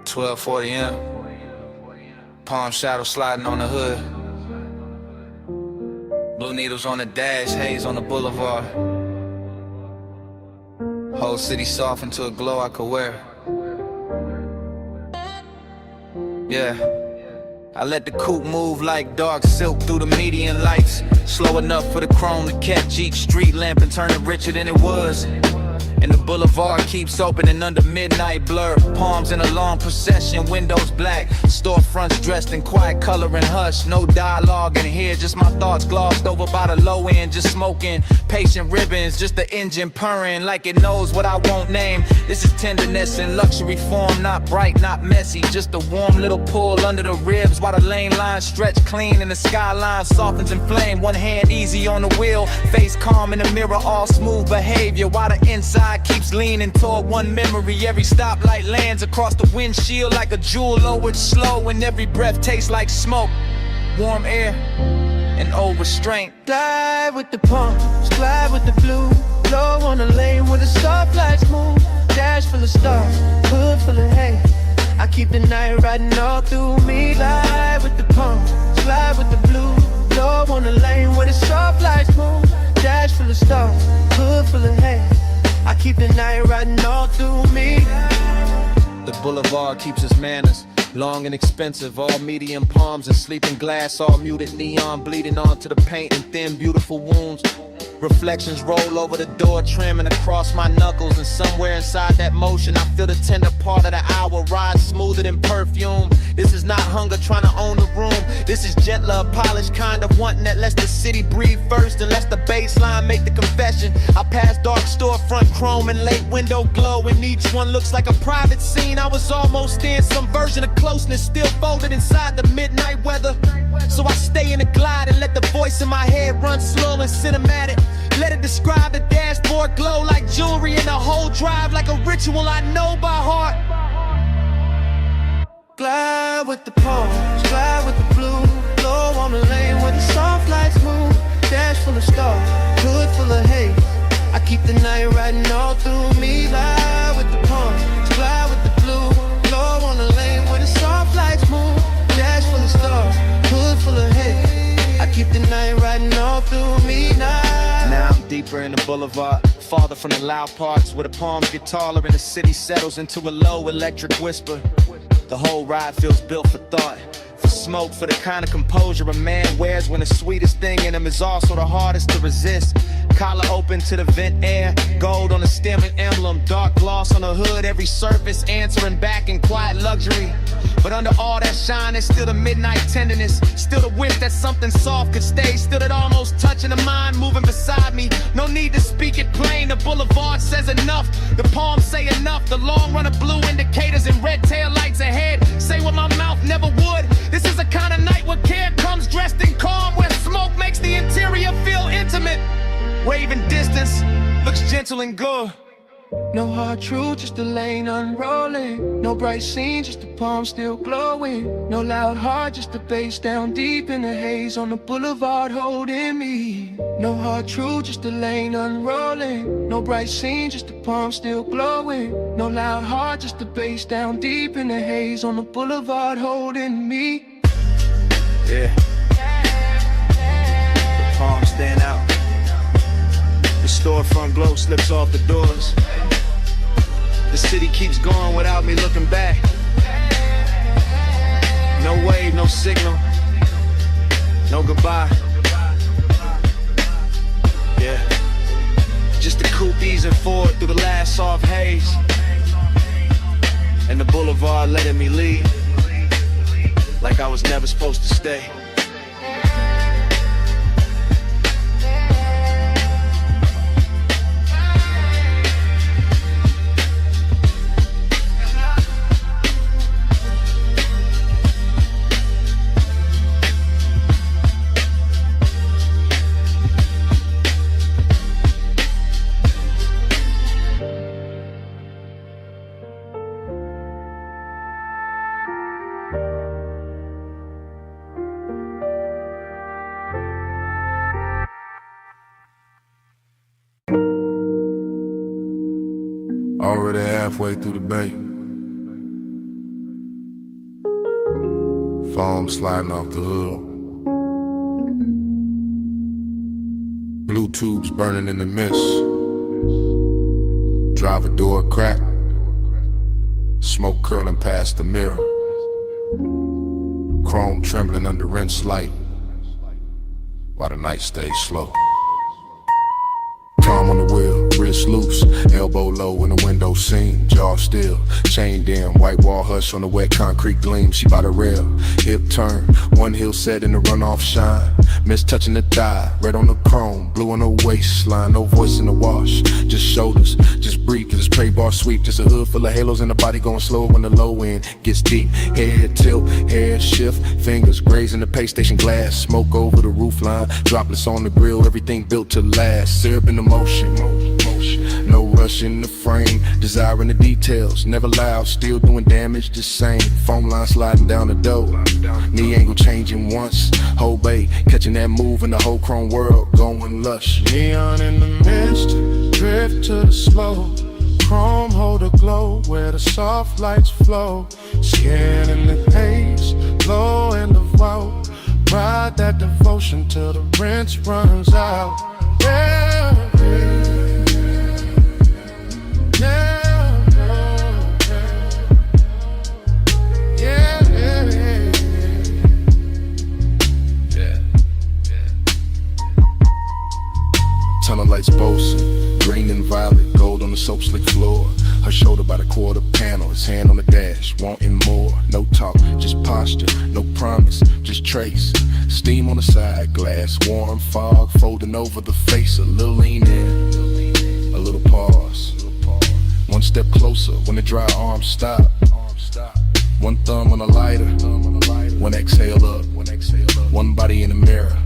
12:40 M. Palm shadow sliding on the hood. Blue needles on the dash, haze on the boulevard. Whole city softened to a glow I could wear. Yeah. I let the coupe move like dark silk through the median lights. Slow enough for the chrome to catch each street lamp and turn it richer than it was. And the boulevard keeps opening under midnight blur. Palms in a long procession, windows black. Storefronts dressed in quiet color and hush. No dialogue in here, just my thoughts glossed over by the low end. Just smoking, patient ribbons, just the engine purring like it knows what I won't name. This is tenderness in luxury form, not bright, not messy. Just a warm little pull under the ribs while the lane lines stretch clean and the skyline softens in flame. One hand easy on the wheel, face calm in the mirror, all smooth behavior while the inside keeps leaning toward one memory. Every stoplight lands across the windshield like a jewel lowered slow, and every breath tastes like smoke, warm air, and old restraint. Glide with the palms, glide with the blue. Blow on the lane where the stoplights move. Dash full of stars, hood full of hay. I keep the night riding all through me. Glide with the palms, glide with the blue. Blow on the lane where the stoplights move. Dash full of stars, hood full of hay. I keep the night riding all through me. The boulevard keeps its manners, long and expensive, all medium palms and sleeping glass, all muted neon bleeding onto the paint and thin beautiful wounds. Reflections roll over the door trim and across my knuckles, and somewhere inside that motion I feel the tender part of the hour ride smoother than perfume. This is not hunger trying to own the room. This is gentler, polished kind of wanting that lets the city breathe first and lets the baseline make the confession. I pass dark storefront chrome and late window glow, and each one looks like a private scene. I was almost in some version of closeness, still folded inside the midnight weather. So I stay in the glide and let the voice in my head run slow and cinematic. Let it describe the dashboard glow like jewelry, and the whole drive like a ritual I know by heart. Glide with the palms, glide with the blue. Blow on the lane where the soft lights move. Dash full of stars, hood full of hay. I keep the night riding all through all through me now. Now I'm deeper in the boulevard, farther from the loud parts, where the palms get taller and the city settles into a low electric whisper. The whole ride feels built for thought, for smoke, for the kind of composure a man wears when the sweetest thing in him is also the hardest to resist. Collar open to the vent air, gold on the stem and emblem, dark gloss on the hood, every surface answering back in quiet luxury. But under all that shine, there's still the midnight tenderness, still the wish that something soft could stay, still that almost touching the mind moving beside me. No need to speak it plain, the boulevard says enough, the palms say enough, the long run of blue indicators and red tail lights ahead say what my mouth never would. This is a kind of night where care comes dressed in calm, where smoke makes the interior feel intimate. Waving distance looks gentle and good. No hard truth, just a lane unrolling. No bright scene, just the palm still glowing. No loud heart, just the bass down deep in the haze on the boulevard holding me. No hard truth, just a lane unrolling. No bright scene, just the palm still glowing. No loud heart, just the bass down deep in the haze on the boulevard holding me. Yeah. The palms stand out. The storefront glow slips off the doors. The city keeps going without me looking back. No wave, no signal, no goodbye. Yeah, just the coupe easing forward through the last soft haze, and the boulevard letting me leave like I was never supposed to stay. Already halfway through the bay. Foam sliding off the hood. Blue tubes burning in the mist. Driver door cracked. Smoke curling past the mirror. Chrome trembling under rinse light while the night stays slow. Palm on the wheel, wrist loose, elbow low in the window scene, jaw still, chained in, white wall hush on the wet concrete gleam. She by the rail, hip turn, one heel set in the runoff shine, miss touching the thigh, red on the chrome, blue on the waistline, no voice in the wash, just shoulders, just breathe, cause it's tray bar sweep, just a hood full of halos and the body going slow when the low end gets deep, head tilt, hair shift, fingers grazing the pay station glass, smoke over the roof line, droplets on the grill, everything built to last, syrup in the motion, no rush in the frame, desiring the details, never loud, still doing damage the same, foam line sliding down the door, knee angle changing once, whole bay, catching that move in the whole chrome world, going lush. Neon in the mist, drift to the slow, chrome hold a glow where the soft lights flow, skin in the haze, low in the vault, ride that devotion till the rinse runs out. Yeah, tunnel lights boasting, green and violet, gold on the soap slick floor. Her shoulder by the quarter panel, his hand on the dash, wanting more. No talk, just posture, no promise, just trace. Steam on the side, glass, warm fog, folding over the face. A little lean in, a little pause. One step closer when the dry arms stop. One thumb on the lighter, one exhale up. One body in the mirror,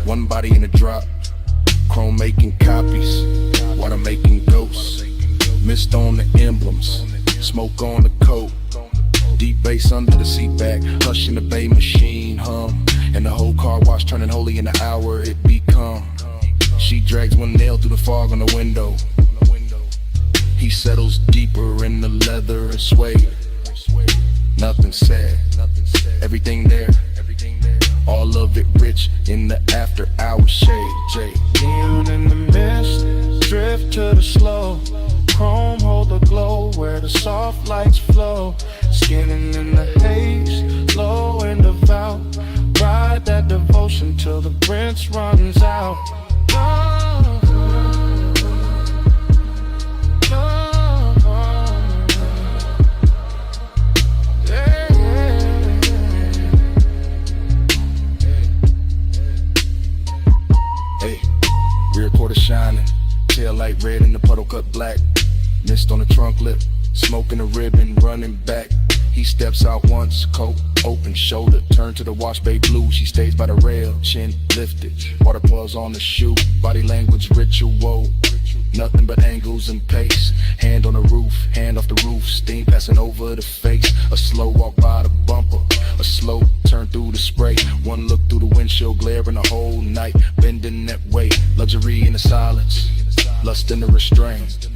one body in the drop. Chrome making copies, water making ghosts. Mist on the emblems, smoke on the coat. Deep bass under the seat back, hush in the bay machine hum. And the whole car wash turning holy in the hour it become. She drags one nail through the fog on the window. He settles deeper in the leather and suede. Nothing said, everything there. all of it rich in the after hour shade. Jay. Neon in the mist, drift to the slow. Chrome hold the glow where the soft lights flow. Skinning in the haze, low and devout. Ride that devotion till the rinse runs out. Hey, rear quarter shining, tail light red and the puddle cut black. Mist on the trunk lip, smoking a ribbon, running back. He steps out once, coat open, shoulder turned to the wash bay blue. She stays by the rail, chin lifted, water paws on the shoe. Body language ritual, nothing but angles and pace. Hand on the roof, hand off the roof, steam passing over the face. A slow walk by the bumper, a slow turn through the spray. One look through the windshield, glaring the whole night, bending that way. Luxury in the silence, lust in the restraint.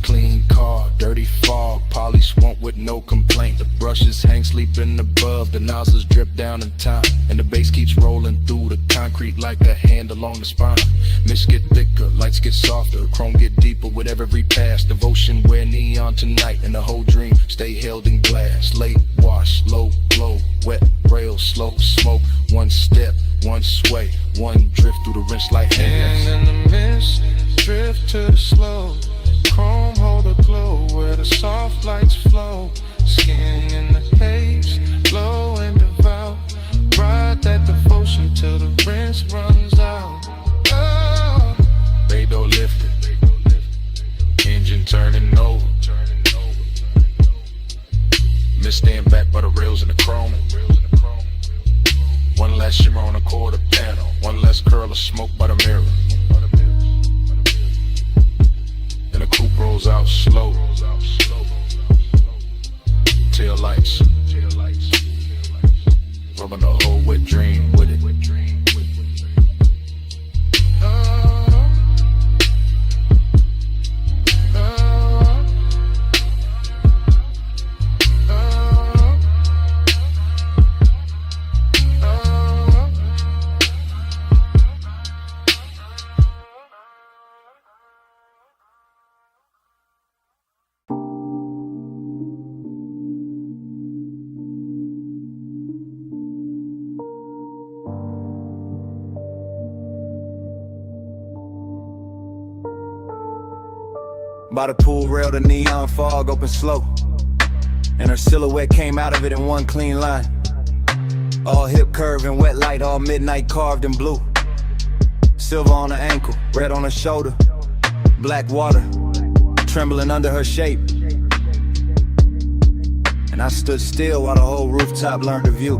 Clean car, dirty fog, polish won't with no complaint. The brushes hang sleeping above, the nozzles drip down in time, and the bass keeps rolling through the concrete like a hand along the spine. Mist get thicker, lights get softer, chrome get deeper with every pass. Devotion wear neon tonight, and the whole dream stay held in glass. Late wash, low glow, wet rail, slow smoke. One step, one sway, one drift through the rinse like hands. And in the mist, drift to the slow. Chrome hold the glow where the soft lights flow. Skin in the haze, low and devout. Ride that devotion till the rinse runs out. Oh. Bay door lifted, engine turning over. Mist stand back by the rails in the chrome. One last shimmer on the quarter panel, one less curl of smoke by the mirror. And the coupe rolls out slow. Tail lights, rubbing the whole wet dream with it. By the pool rail, the neon fog opened slow, and her silhouette came out of it in one clean line. All hip curve and wet light, all midnight carved in blue. Silver on her ankle, red on her shoulder, black water trembling under her shape. And I stood still while the whole rooftop learned the view.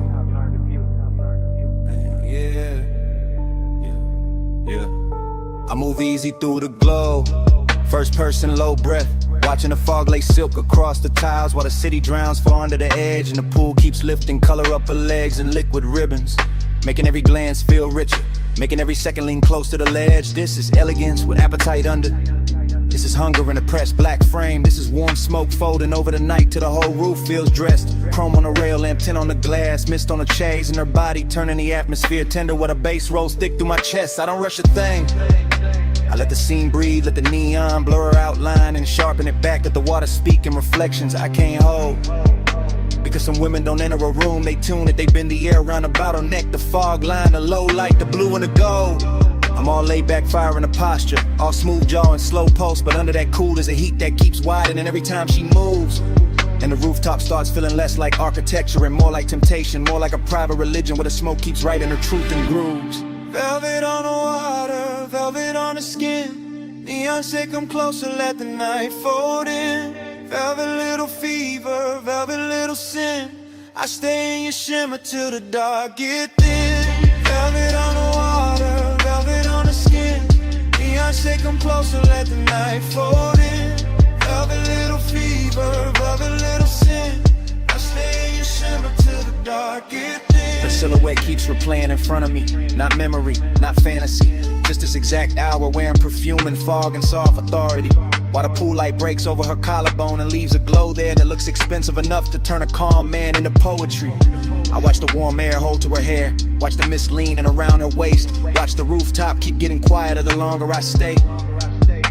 I move easy through the glow, first person low breath, watching the fog lay silk across the tiles while the city drowns far under the edge, and the pool keeps lifting color up her legs in liquid ribbons, making every glance feel richer, making every second lean close to the ledge. This is elegance with appetite under. This is hunger in a pressed black frame. This is warm smoke folding over the night till the whole roof feels dressed. Chrome on the rail, lamp tint on the glass, mist on the chains, and her body turning the atmosphere tender with a bass rolls thick through my chest. I don't rush a thing. I let the scene breathe, let the neon blur her outline and sharpen it back, let the water speak in reflections I can't hold. Because some women don't enter a room, they tune it, they bend the air around a bottleneck, the fog line, the low light, the blue and the gold. I'm all laid back, fire in a posture, all smooth jaw and slow pulse, but under that cool is a heat that keeps widening every time she moves. And the rooftop starts feeling less like architecture and more like temptation, more like a private religion where the smoke keeps writing her truth in grooves. Velvet on the water, velvet on the skin. Neon say come closer, let the night fold in. Velvet little fever, velvet little sin. I stay in your shimmer till the dark get thin. Velvet on the water, velvet on the skin. Neon say come closer, let the night fold in. Velvet little fever, velvet little sin. I stay in your shimmer till the dark get thin. The silhouette keeps replaying in front of me, not memory, not fantasy. Just this exact hour wearing perfume and fog and soft authority. while the pool light breaks over her collarbone and leaves a glow there that looks expensive enough to turn a calm man into poetry. I watch the warm air hold to her hair, watch the mist leaning around her waist, watch the rooftop keep getting quieter the longer I stay.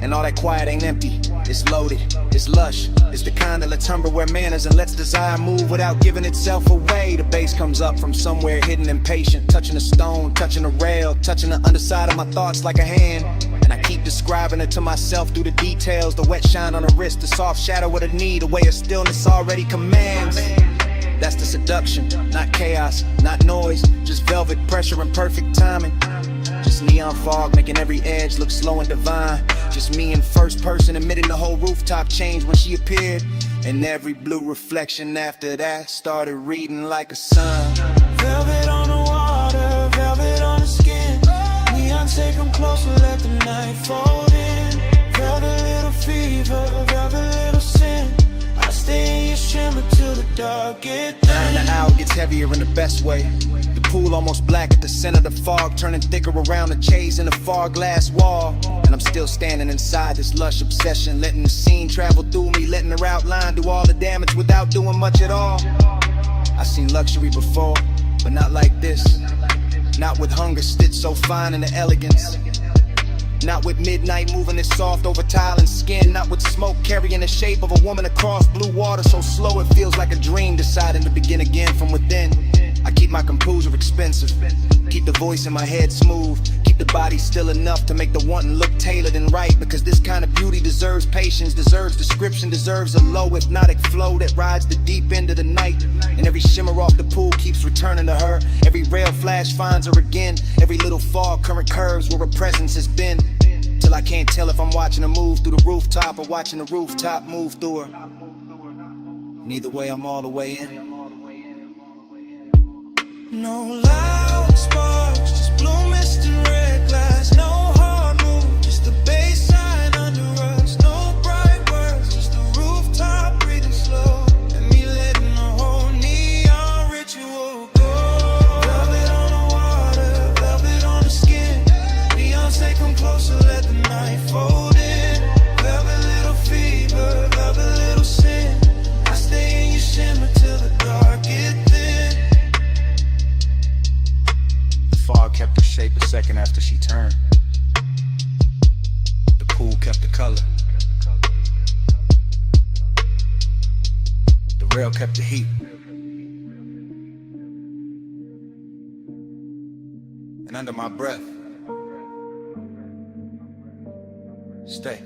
And all that quiet ain't empty, it's loaded, it's lush. It's the kind that lets Tupperware manners and lets desire move without giving itself away. The bass comes up from somewhere hidden and patient, touching a stone, touching a rail, touching the underside of my thoughts like a hand. And I keep describing it to myself through the details, the wet shine on the wrist, the soft shadow of the knee, the way of stillness already commands. That's the seduction, not chaos, not noise, just velvet pressure and perfect timing. Just neon fog making every edge look slow and divine. Just me in first person admitting the whole rooftop changed when she appeared. And every blue reflection after that started reading like a sign. Velvet on the water, velvet on the skin. Neon, take them closer, let the night fold in. Velvet little fever, velvet little sin. I stay in your shimmer till the dark get thin. And the hour gets heavier in the best way. The pool almost black at the center of the fog, turning thicker around the chase in the far glass wall. And I'm still standing inside this lush obsession, letting the scene travel through me, letting her outline do all the damage without doing much at all. I've seen luxury before, but not like this. Not with hunger stitched so fine in the elegance. Not with midnight moving it soft over tile and skin. Not with smoke carrying the shape of a woman across blue water so slow it feels like a dream deciding to begin again from within. I keep my composure expensive, keep the voice in my head smooth, keep the body still enough to make the wanting look tailored and right. Because this kind of beauty deserves patience, deserves description, deserves a low hypnotic flow that rides the deep end of the night. And every shimmer off the pool keeps returning to her. Every rail flash finds her again. Every little fog current curves where her presence has been. Till I can't tell if I'm watching her move through the rooftop or watching the rooftop move through her. Neither way, I'm all the way in. No loud sparks, just blue mist and red glass. No hard move, just the bass sign under us. No bright words, just the rooftop breathing slow. And me letting the whole neon ritual go. Velvet on the water, velvet on the skin. Beyonce, come closer, let the night fold in. Velvet little fever, velvet little sin. I stay in your shimmer till the dark get thin. Fog kept her shape a second after she turned. The pool kept the color. The rail kept the heat. And under my breath, stay.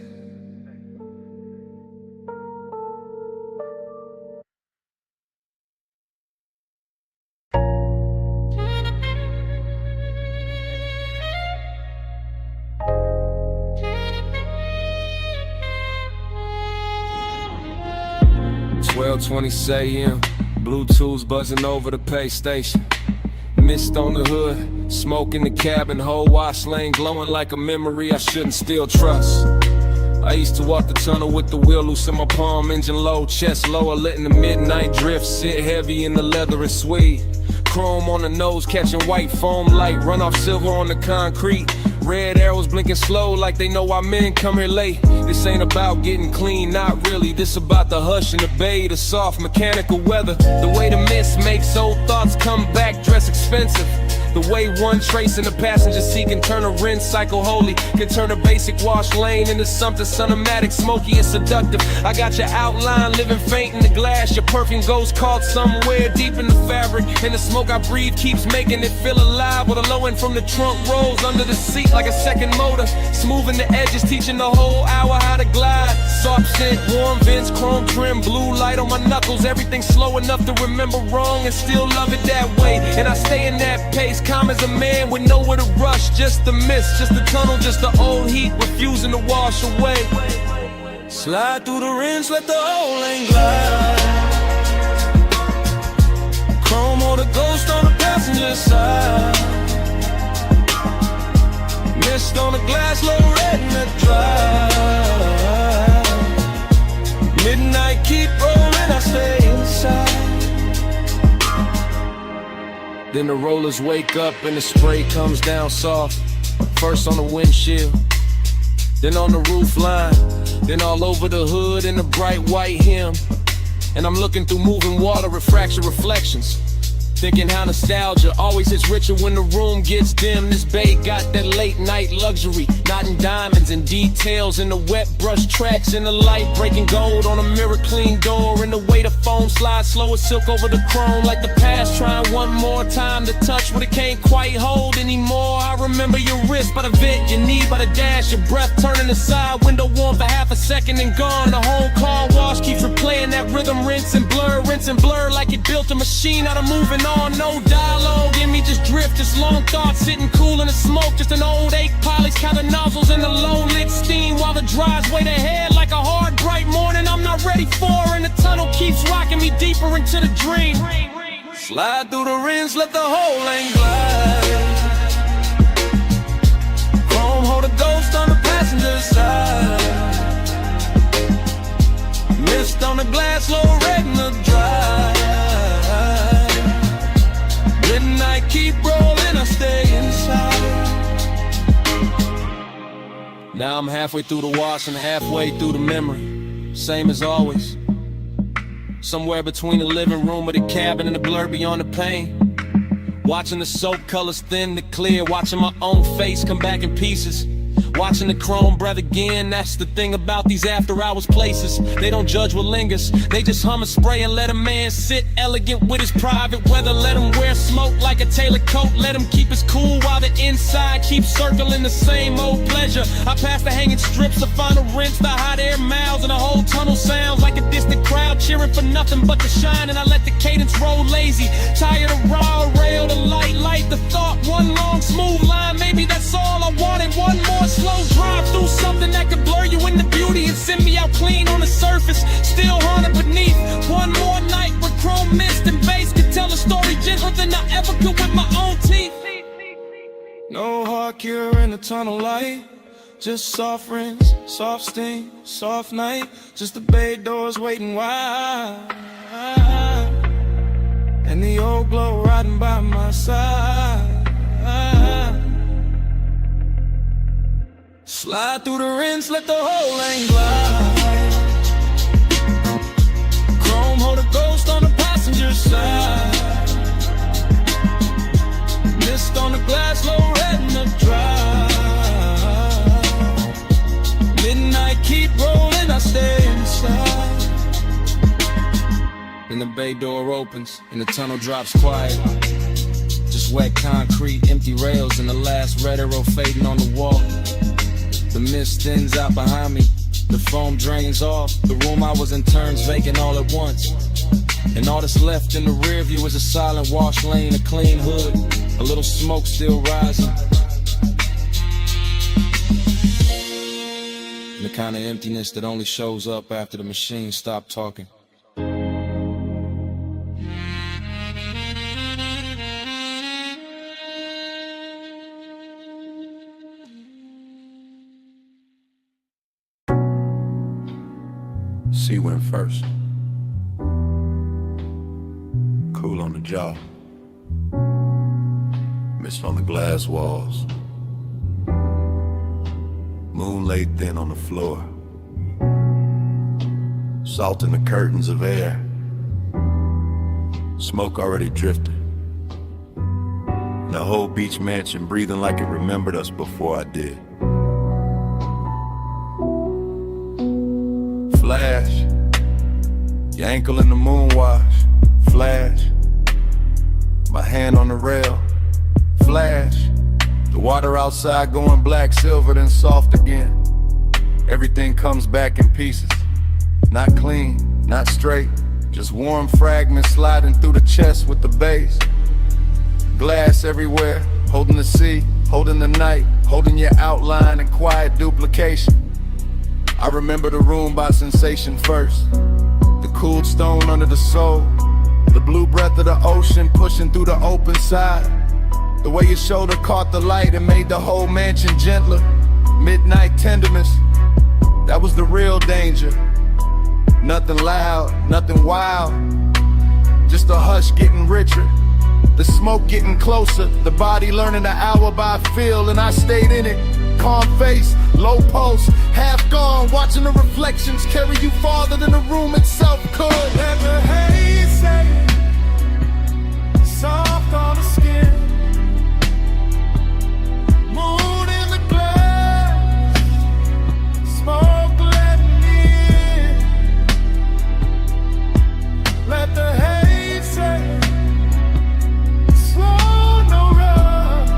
.20 a.m. Bluetooth buzzing over the pay station. Mist on the hood, smoke in the cabin, whole wash lane glowing like a memory I shouldn't still trust. I used to walk the tunnel with the wheel loose in my palm, engine low, chest lower, letting the midnight drift sit heavy in the leather and suede. Chrome on the nose, catching white foam light, run off silver on the concrete. Red arrows blinking slow like they know why men come here late. This ain't about getting clean, not really. This about the hush and the bay, the soft mechanical weather. The way the mist makes old thoughts come back, dress expensive. The way one trace in the passenger seat can turn a rinse cycle holy, can turn a basic wash lane into something cinematic, smoky and seductive. I got your outline living faint in the glass. Your perfume goes caught somewhere deep in the fabric, and the smoke I breathe keeps making it feel alive. With a low end from the trunk rolls under the seat like a second motor, smoothing the edges, teaching the whole hour how to glide. Soft scent, warm vents, chrome trim, blue light on my knuckles. Everything slow enough to remember wrong and still love it that way. And I stay in that pace, calm as a man with nowhere to rush. Just the mist, just the tunnel, just the old heat refusing to wash away. Slide through the rinse, let the whole lane glide. Chrome or the ghost on the passenger side. Mist on the glass, low red in the drive. Midnight keep rolling, I stay inside. Then the rollers wake up and the spray comes down soft. First on the windshield, then on the roof line, then all over the hood in the bright white hem. And I'm looking through moving water, refraction reflections, thinking how nostalgia always hits richer when the room gets dim. This bay got that late night luxury, knotting diamonds and details in the wet brush tracks, in the light breaking gold on a mirror clean door, and the way the foam slides slow as silk over the chrome, like the past trying one more time to touch what it can't quite hold anymore. I remember your wrist by the vent, your knee by the dash, your breath turning aside, window warm for half a second and gone. The home car wash keeps replaying that rhythm, rinse and blur like it built a machine out of moving on. No dialogue in me, just drift, just long thoughts sitting cool in the smoke, just an old 8 polish, counting nozzles in the low lit steam while the drives wait ahead like a hard bright morning I'm not ready for, and the tunnel keeps rocking me deeper into the dream. Slide through the rims, let the whole lane glide. Chrome hold a ghost on the passenger side. Mist on the glass, low red in the drive. Midnight keep rolling, I stay inside. Now I'm halfway through the wash and halfway through the memory, same as always. Somewhere between the living room or the cabin and the blur beyond the pain. Watching the soap colors thin to clear, watching my own face come back in pieces. Watching the chrome breath again, that's the thing about these after hours places. They don't judge what lingers, they just hum and spray and let a man sit elegant with his private weather. Let him wear smoke like a tailored coat, let him keep his cool while the inside keeps circling the same old pleasure. I pass the hanging strips, the final rinse, the hot air miles, and the whole tunnel sounds like a distant crowd cheering for nothing but the shine. And I let the cadence roll lazy, tired of raw rail, the light the thought, one long smooth line. Maybe that's all I wanted, one more slow drive through something that could blur you into beauty and send me out clean on the surface, still haunted beneath. One more night with chrome mist and bass could tell a story gentler than I ever could with my own teeth. No hard cure in the tunnel light, just soft rinse, soft steam, soft night, just the bay doors waiting wide, and the old glow riding by my side. Slide through the rinse, let the whole lane glide. Chrome hold a ghost on the passenger side. Mist on the glass, low red in the drive. Midnight keep rolling, I stay inside. And the bay door opens and the tunnel drops quiet. Just wet concrete, empty rails, and the last red arrow fading on the wall. The mist thins out behind me, the foam drains off. The room I was in turns vacant all at once. And all that's left in the rear view is a silent wash lane, a clean hood, a little smoke still rising. And the kind of emptiness that only shows up after the machine stopped talking. Sea went first. Cool on the jaw. Mist on the glass walls. Moon laid thin on the floor. Salt in the curtains of air. Smoke already drifted. And the whole beach mansion breathing like it remembered us before I did. Flash, your ankle in the moon wash. Flash, my hand on the rail. Flash, the water outside going black, silver, then soft again. Everything comes back in pieces. Not clean, not straight, just warm fragments sliding through the chest with the base. Glass everywhere, holding the sea, holding the night, holding your outline and quiet duplication. I remember the room by sensation first. The cooled stone under the soul. The blue breath of the ocean pushing through the open side. The way your shoulder caught the light and made the whole mansion gentler. Midnight tenderness, that was the real danger. Nothing loud, nothing wild, just a hush getting richer. The smoke getting closer, the body learning the hour by feel, and I stayed in it. calm face, low pulse, half gone, watching the reflections carry you farther than the room itself could. Let the haze say, soft on the skin. Moon in the glass, smoke letting in. Let the haze say, slow no rush.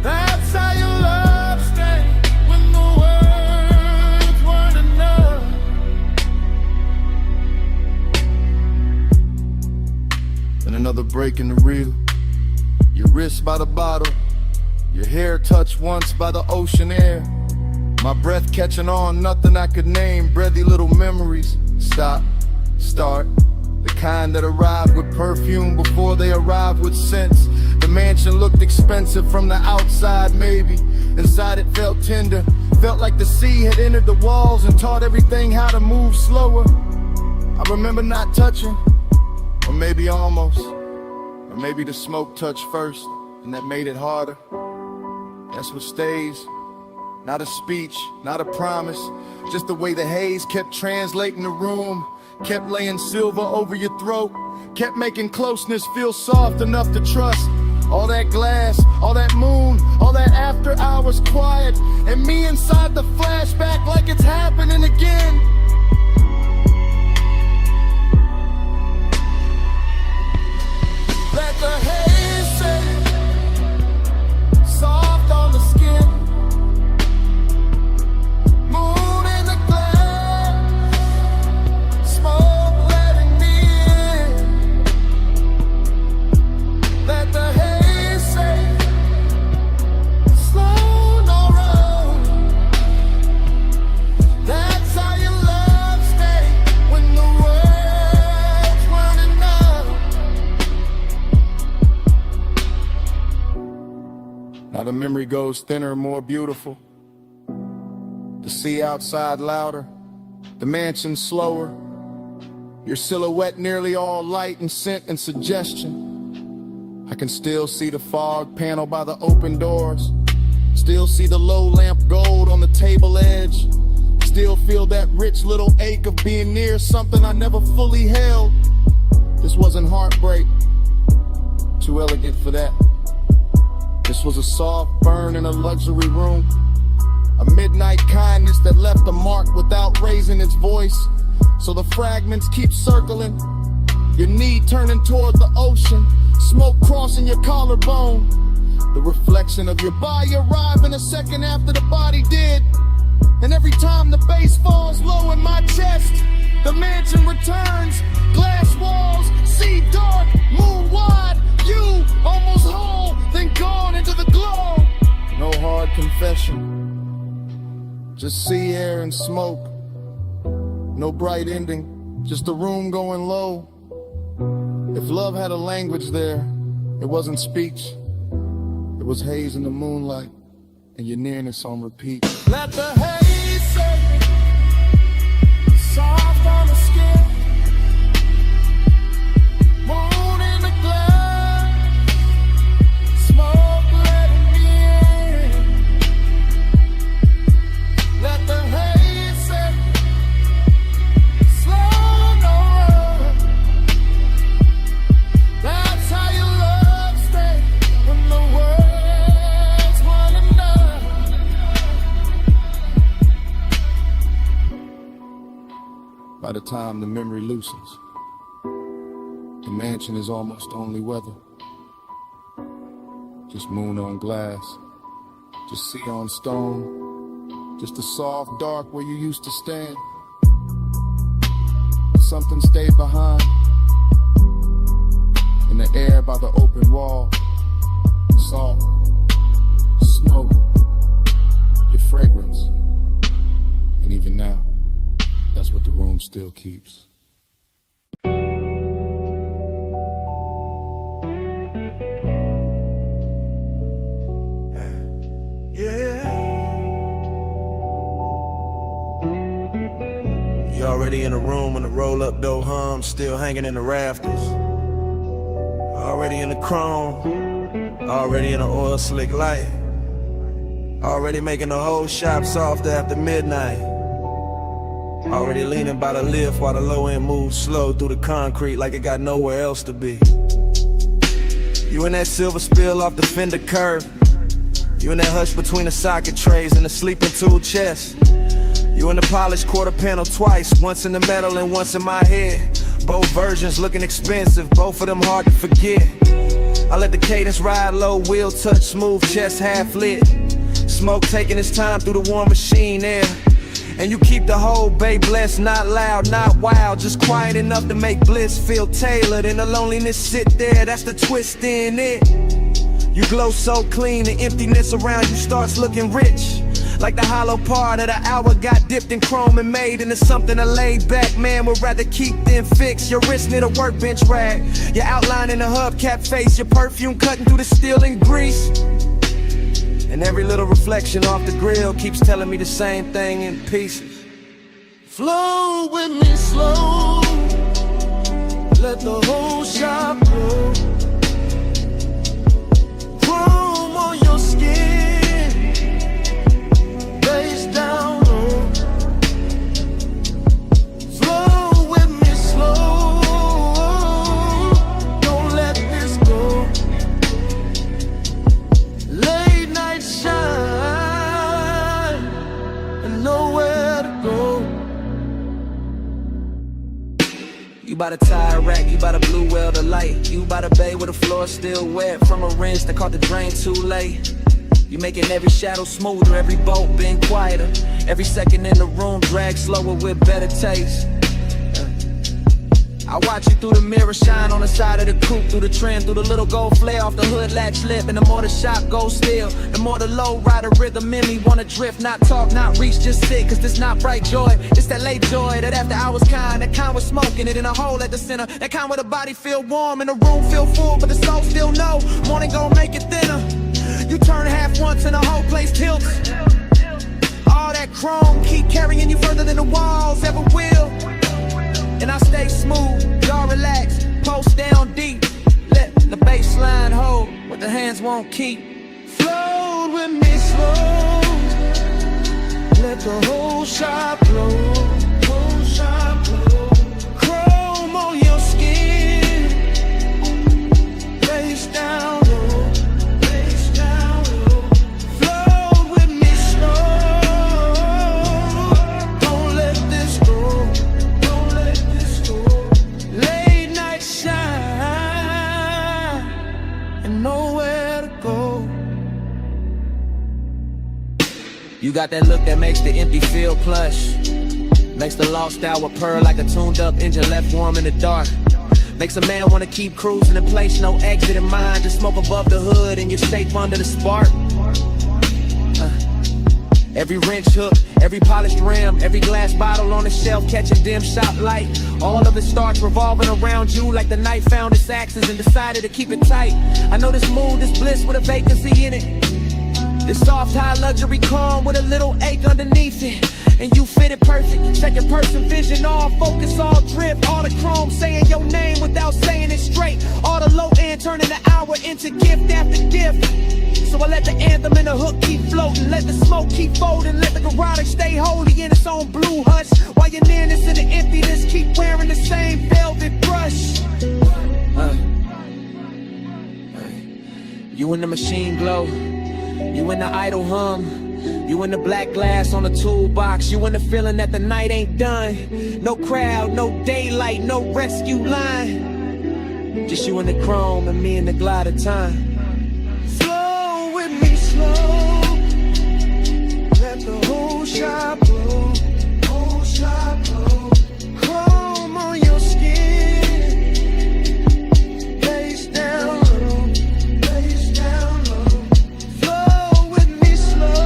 That's how your love stay when the words weren't enough. And another break in the reel. Your wrist by the bottle, your hair touched once by the ocean air. My breath catching on, nothing I could name. Breathy little memories. Stop, start. The kind that arrive with perfume before they arrive with scents. The mansion looked expensive from the outside, maybe. Inside it felt tender. Felt like the sea had entered the walls and taught everything how to move slower. I remember not touching, or maybe almost. Or maybe the smoke touched first, and that made it harder. That's what stays. Not a speech, not a promise. Just the way the haze kept translating the room. Kept laying silver over your throat. Kept making closeness feel soft enough to trust. All that glass, all that moon, all that after hours quiet. And me inside the flashback like it's happening again. Let the haze say, soft on the skin. Moon in the glass, smoke letting me in. Let the haze say, slow no run. That's how your love stay when the words weren't enough. Now the memory goes thinner, more beautiful. The sea outside louder, the mansion slower. Your silhouette nearly all light and scent and suggestion. I can still see the fog panel by the open doors. Still see the low lamp gold on the table edge. Still feel that rich little ache of being near something I never fully held. This wasn't heartbreak, too elegant for that. This was a soft burn in a luxury room. A midnight kindness that left a mark without raising its voice. So the fragments keep circling. Your knee turning toward the ocean. Smoke crossing your collarbone. The reflection of your body arriving a second after the body did. And every time the bass falls low in my chest, the mansion returns. Glass walls, sea dark, moon wide. You almost whole, then gone into the glow. No hard confession. Just sea air and smoke. No bright ending, just a room going low. If love had a language there, it wasn't speech. It was haze in the moonlight, and your nearness on repeat. Let the haze say, soft on the skin. Moon in the glass, smoke letting me in. Let the haze say, slow no run. That's how your love stay when the words weren't enough. By the time the memory loosens, the mansion is almost only weather. Just moon on glass, just sea on stone, just a soft dark where you used to stand. But something stayed behind, in the air by the open wall. Salt, smoke, your fragrance. And even now, that's what the room still keeps. You already in the room when the roll-up door hums, still hanging in the rafters. Already in the chrome, already in the oil slick light. Already making the whole shop soft after midnight. Already leaning by the lift while the low end moves slow through the concrete like it got nowhere else to be. You in that silver spill off the fender curve. You in that hush between the socket trays and the sleeping tool chest. You in the polished quarter panel twice, once in the metal and once in my head. Both versions looking expensive, both of them hard to forget. I let the cadence ride low, wheel touch smooth, chest half lit. Smoke taking its time through the warm machine air. And you keep the whole bay blessed, not loud, not wild, just quiet enough to make bliss feel tailored. And the loneliness sit there, that's the twist in it. You glow so clean, the emptiness around you starts looking rich. Like the hollow part of the hour got dipped in chrome and made into something a laid back man would rather keep than fix. Your wrist near the workbench rag, your outline in the hubcap face, your perfume cutting through the steel and grease. And every little reflection off the grill keeps telling me the same thing in pieces. Flow with me slow, let the whole shop blow. Chrome on your skin, face down low. Flow with me slow, don't let this go. Late night shine and nowhere to go. You by the tire rack, you by the blue well the light. You by the bay where the floor still wet from a rinse that caught the drain too late. You making every shadow smoother, every bolt been quieter. Every second in the room drag slower with better taste. I watch you through the mirror shine on the side of the coupe, through the trim, through the little gold flare off the hood latch lip. And the more the shop goes still, the more the low rider rhythm in me wanna drift, not talk, not reach, just sit. Cause this not bright joy, it's that late joy, that after hours kind, that kind with smoking it in a hole at the center, that kind where the body feel warm and the room feel full, but the soul still know morning gon' make it thinner. You turn half once and the whole place tilts. All that chrome keep carrying you further than the walls ever will. And I stay smooth, y'all relax, post down deep. Let the bass line hold what the hands won't keep. Float with me slow, let the whole shop blow. Whole shop blow. Chrome on your skin, face down low, face down low. Float with me slow, don't let this go. Late night shine and nowhere to go. You got that look that makes the empty feel plush, makes the lost hour purr like a tuned up engine left warm in the dark. Makes a man wanna keep cruising in place, no exit in mind. Just smoke above the hood and you're safe under the spark. Every wrench hook, every polished rim, every glass bottle on the shelf catching dim shop light. All of it starts revolving around you like the night found its axis and decided to keep it tight. I know this mood, this bliss with a vacancy in it. This soft high luxury calm with a little ache underneath it. And you fit it perfect, second person vision, all focus, all drift. All the chrome saying your name without saying it straight. All the low end turning the hour into gift after gift. So I let the anthem and the hook keep floating, let the smoke keep folding, let the garage stay holy in its own blue hush. While your nearness and the emptiness keep wearing the same velvet brush. You in the machine glow, you in the idle hum. You in the black glass on the toolbox. You in the feeling that the night ain't done. No crowd, no daylight, no rescue line. Just you in the chrome and me in the glide of time. Flow with me slow, let the whole shop blow. Whole shop blow. Chrome on your skin, face down low, face down low. Flow with me slow.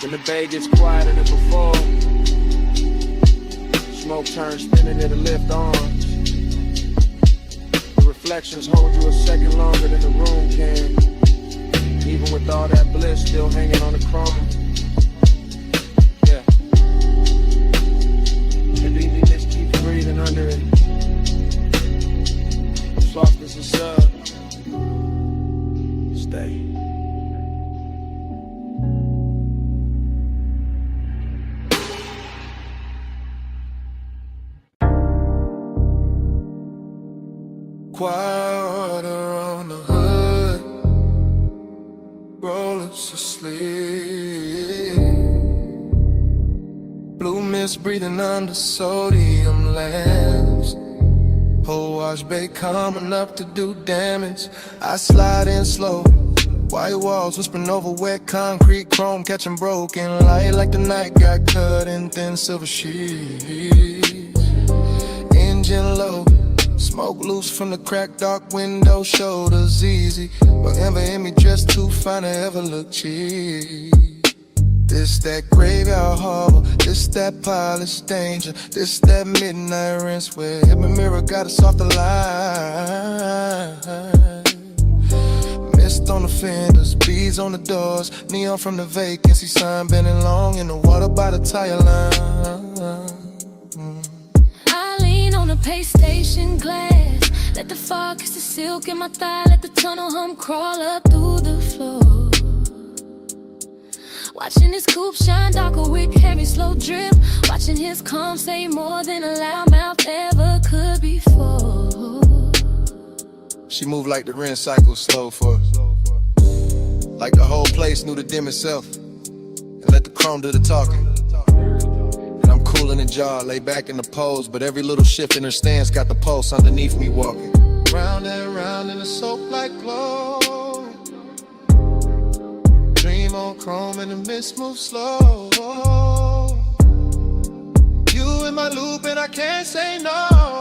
When the bay gets quieter than before, smoke turns spinning in the lift arms. The reflections hold you a second longer than the room can, even with all that bliss still hanging on the chrome. Hey. Quiet water on the hood, rollers asleep. Blue mist breathing under sodium lamps. Whole wash bay coming up to do damage. I slide in slow, white walls whispering over wet concrete, chrome catching broken light like the night got cut in thin silver sheets. Engine low, smoke loose from the cracked dark window, shoulders easy. But ever in me dressed too fine to ever look cheap. This that graveyard harbor, this that polished danger, this that midnight rinse where every mirror got a softer line. Mist on the fenders, beads on the doors, neon from the vacancy sign, bending long in the water by the tire line. I lean on the pay station glass, let the fog kiss the silk in my thigh, let the tunnel hum crawl up through the floor. Watching his coupe shine darker with heavy slow drip, watching his calm say more than a loudmouth ever could before. She moved like the rinse cycle slow for us, like the whole place knew to dim itself and let the chrome do the talking. And I'm cool in the jar, lay back in the pose, but every little shift in her stance got the pulse underneath me walking. Round and round in the soap like glow, dream on chrome and the mist moves slow. You in my loop and I can't say no.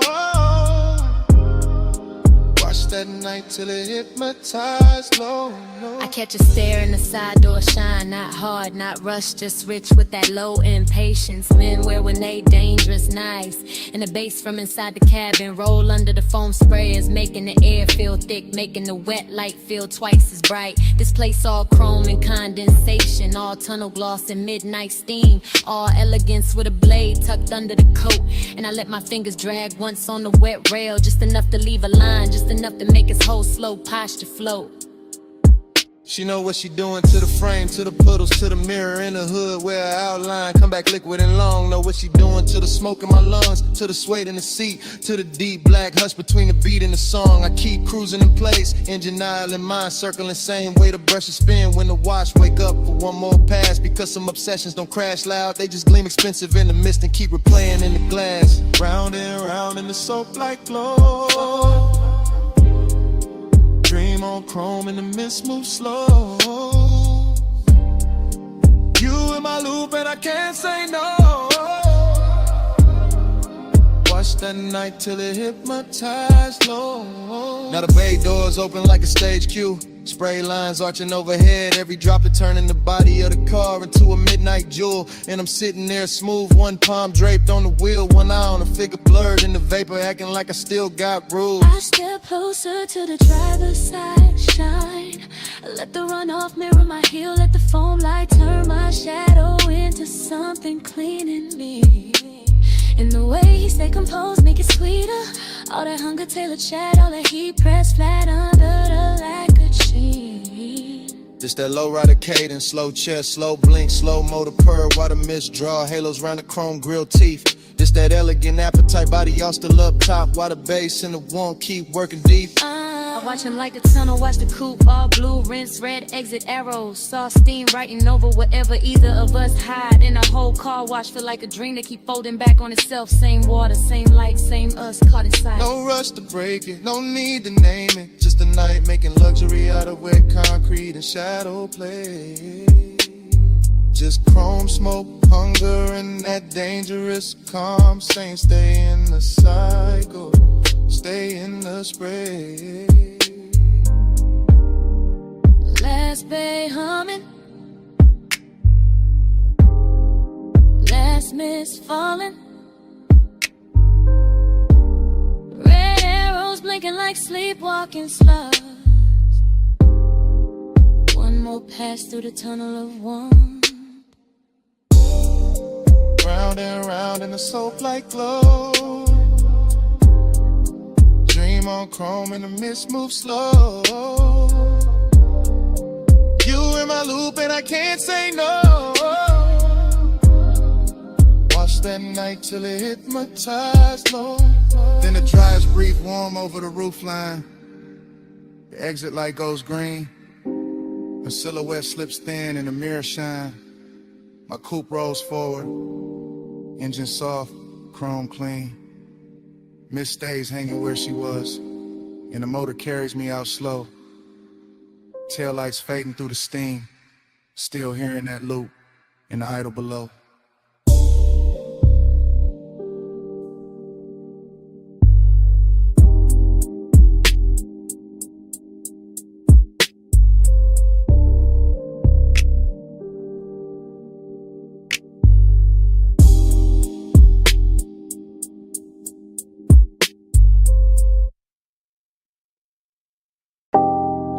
Watch that night till it hypnotized low. I catch a stare in the side door shine, not hard, not rushed, just rich with that low impatience. Men wear when they dangerous, nice. And the bass from inside the cabin roll under the foam sprayers, making the air feel thick, making the wet light feel twice as bright. This place all chrome and condensation, all tunnel gloss and midnight steam, all elegance with a blade tucked under the coat. And I let my fingers drag once on the wet rail, just enough to leave a line, just enough to make his whole slow posture float. She know what she doing to the frame, to the puddles, to the mirror in the hood where her outline come back liquid and long. Know what she doing to the smoke in my lungs, to the suede in the seat, to the deep black hush between the beat and the song. I keep cruising in place, engine aisle in mind, circling same way the brushes spin when the watch wake up for one more pass. Because some obsessions don't crash loud, they just gleam expensive in the mist and keep replaying in the glass. Round and round in the soap like glow, dream on chrome and the mist moves slow. You in my loop and I can't say no. Watch that night till it hypnotized low. Now the bay doors open like a stage cue, spray lines arching overhead, every drop to turning the body of the car into a midnight jewel. And I'm sitting there smooth, one palm draped on the wheel, one eye on the figure blurred in the vapor, acting like I still got rules. I step closer to the driver's side, shine. Let the runoff mirror my heel, let the foam light turn my shadow into something clean and me. And the way he stay composed, make it sweeter. All that hunger, tailored chat, all that heat pressed flat under the lacquered sheet. Just that low rider cadence, slow chest, slow blink, slow motor purr, while the mist draw halos round the chrome grille teeth. Just that elegant appetite, body all still up top, while the bass and the warmth keep working deep. I watch him like the tunnel, watch the coupe, all blue, rinse, red, exit arrows. Saw steam writing over wherever either of us hide. In a whole car wash, feel like a dream that keep folding back on itself. Same water, same light, same us, caught inside. No rush to break it, no need to name it. Just a night making luxury out of wet concrete and shadow play. Just chrome smoke, hunger, and that dangerous calm. Saying stay in the cycle, stay in the spray. Last bay humming, last mist falling, red arrows blinking like sleepwalking slugs. One more pass through the tunnel of one. Round and round in the soap like glow, dream on chrome and the mist moves slow. I can't say no. Watch that night till it hypnotized, Lord. Then the drives breathe warm over the roofline. The exit light goes green. A silhouette slips thin and the mirror shine. My coupe rolls forward. Engine soft, chrome clean. Miss stays hanging where she was. And the motor carries me out slow. Taillights fading through the steam. Still hearing that loop in the idle below.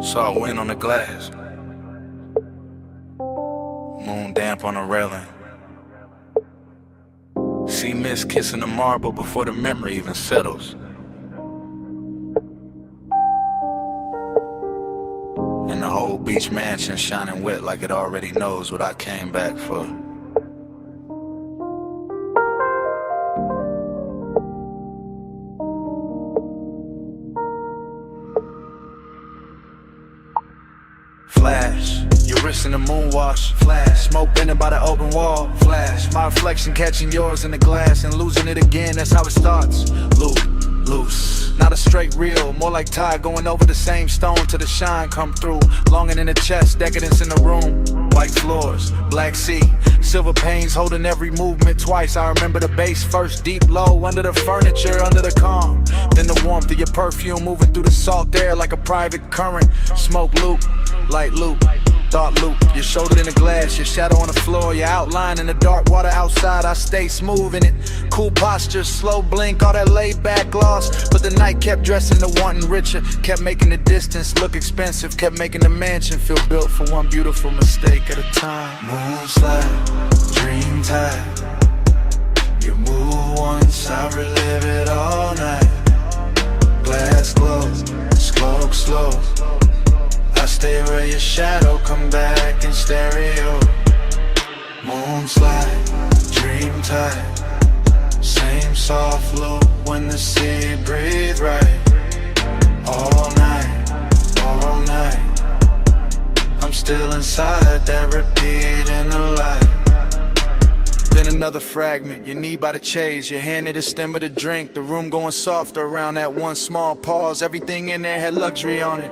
Saw wind on the glass, moon damp on the railing. See mist kissing the marble before the memory even settles. And the whole beach mansion shining wet like it already knows what I came back for. Flash, your wrist in the moonwash. Flash, smoke bending by the open wall. Flash, my reflection catching yours in the glass and losing it again, that's how it starts. Loop, loose, not a straight reel, more like tide going over the same stone till the shine come through. Longing in the chest, decadence in the room. White floors, black sea, silver panes holding every movement twice. I remember the bass first, deep low, under the furniture, under the calm. Then the warmth of your perfume moving through the salt air like a private current. Smoke loop, light loop, thought loop. Your shoulder in the glass, your shadow on the floor, your outline in the dark water outside. I stay smooth in it, cool posture, slow blink, all that laid back gloss. But the night kept dressing to wanting richer, kept making the distance look expensive, kept making the mansion feel built for one beautiful mistake at a time. Moonslide, dream tide. You move once, I relive it all night. Glass glow, smoke slow. I stay where your shadow come back in stereo. Moonslide, dream tide. Same soft loop when the sea breathe right. All night, all night. I'm still inside that repeat in the light. Then another fragment, your knee by the chase, your hand at the stem of the drink. The room going softer around that one small pause. Everything in there had luxury on it.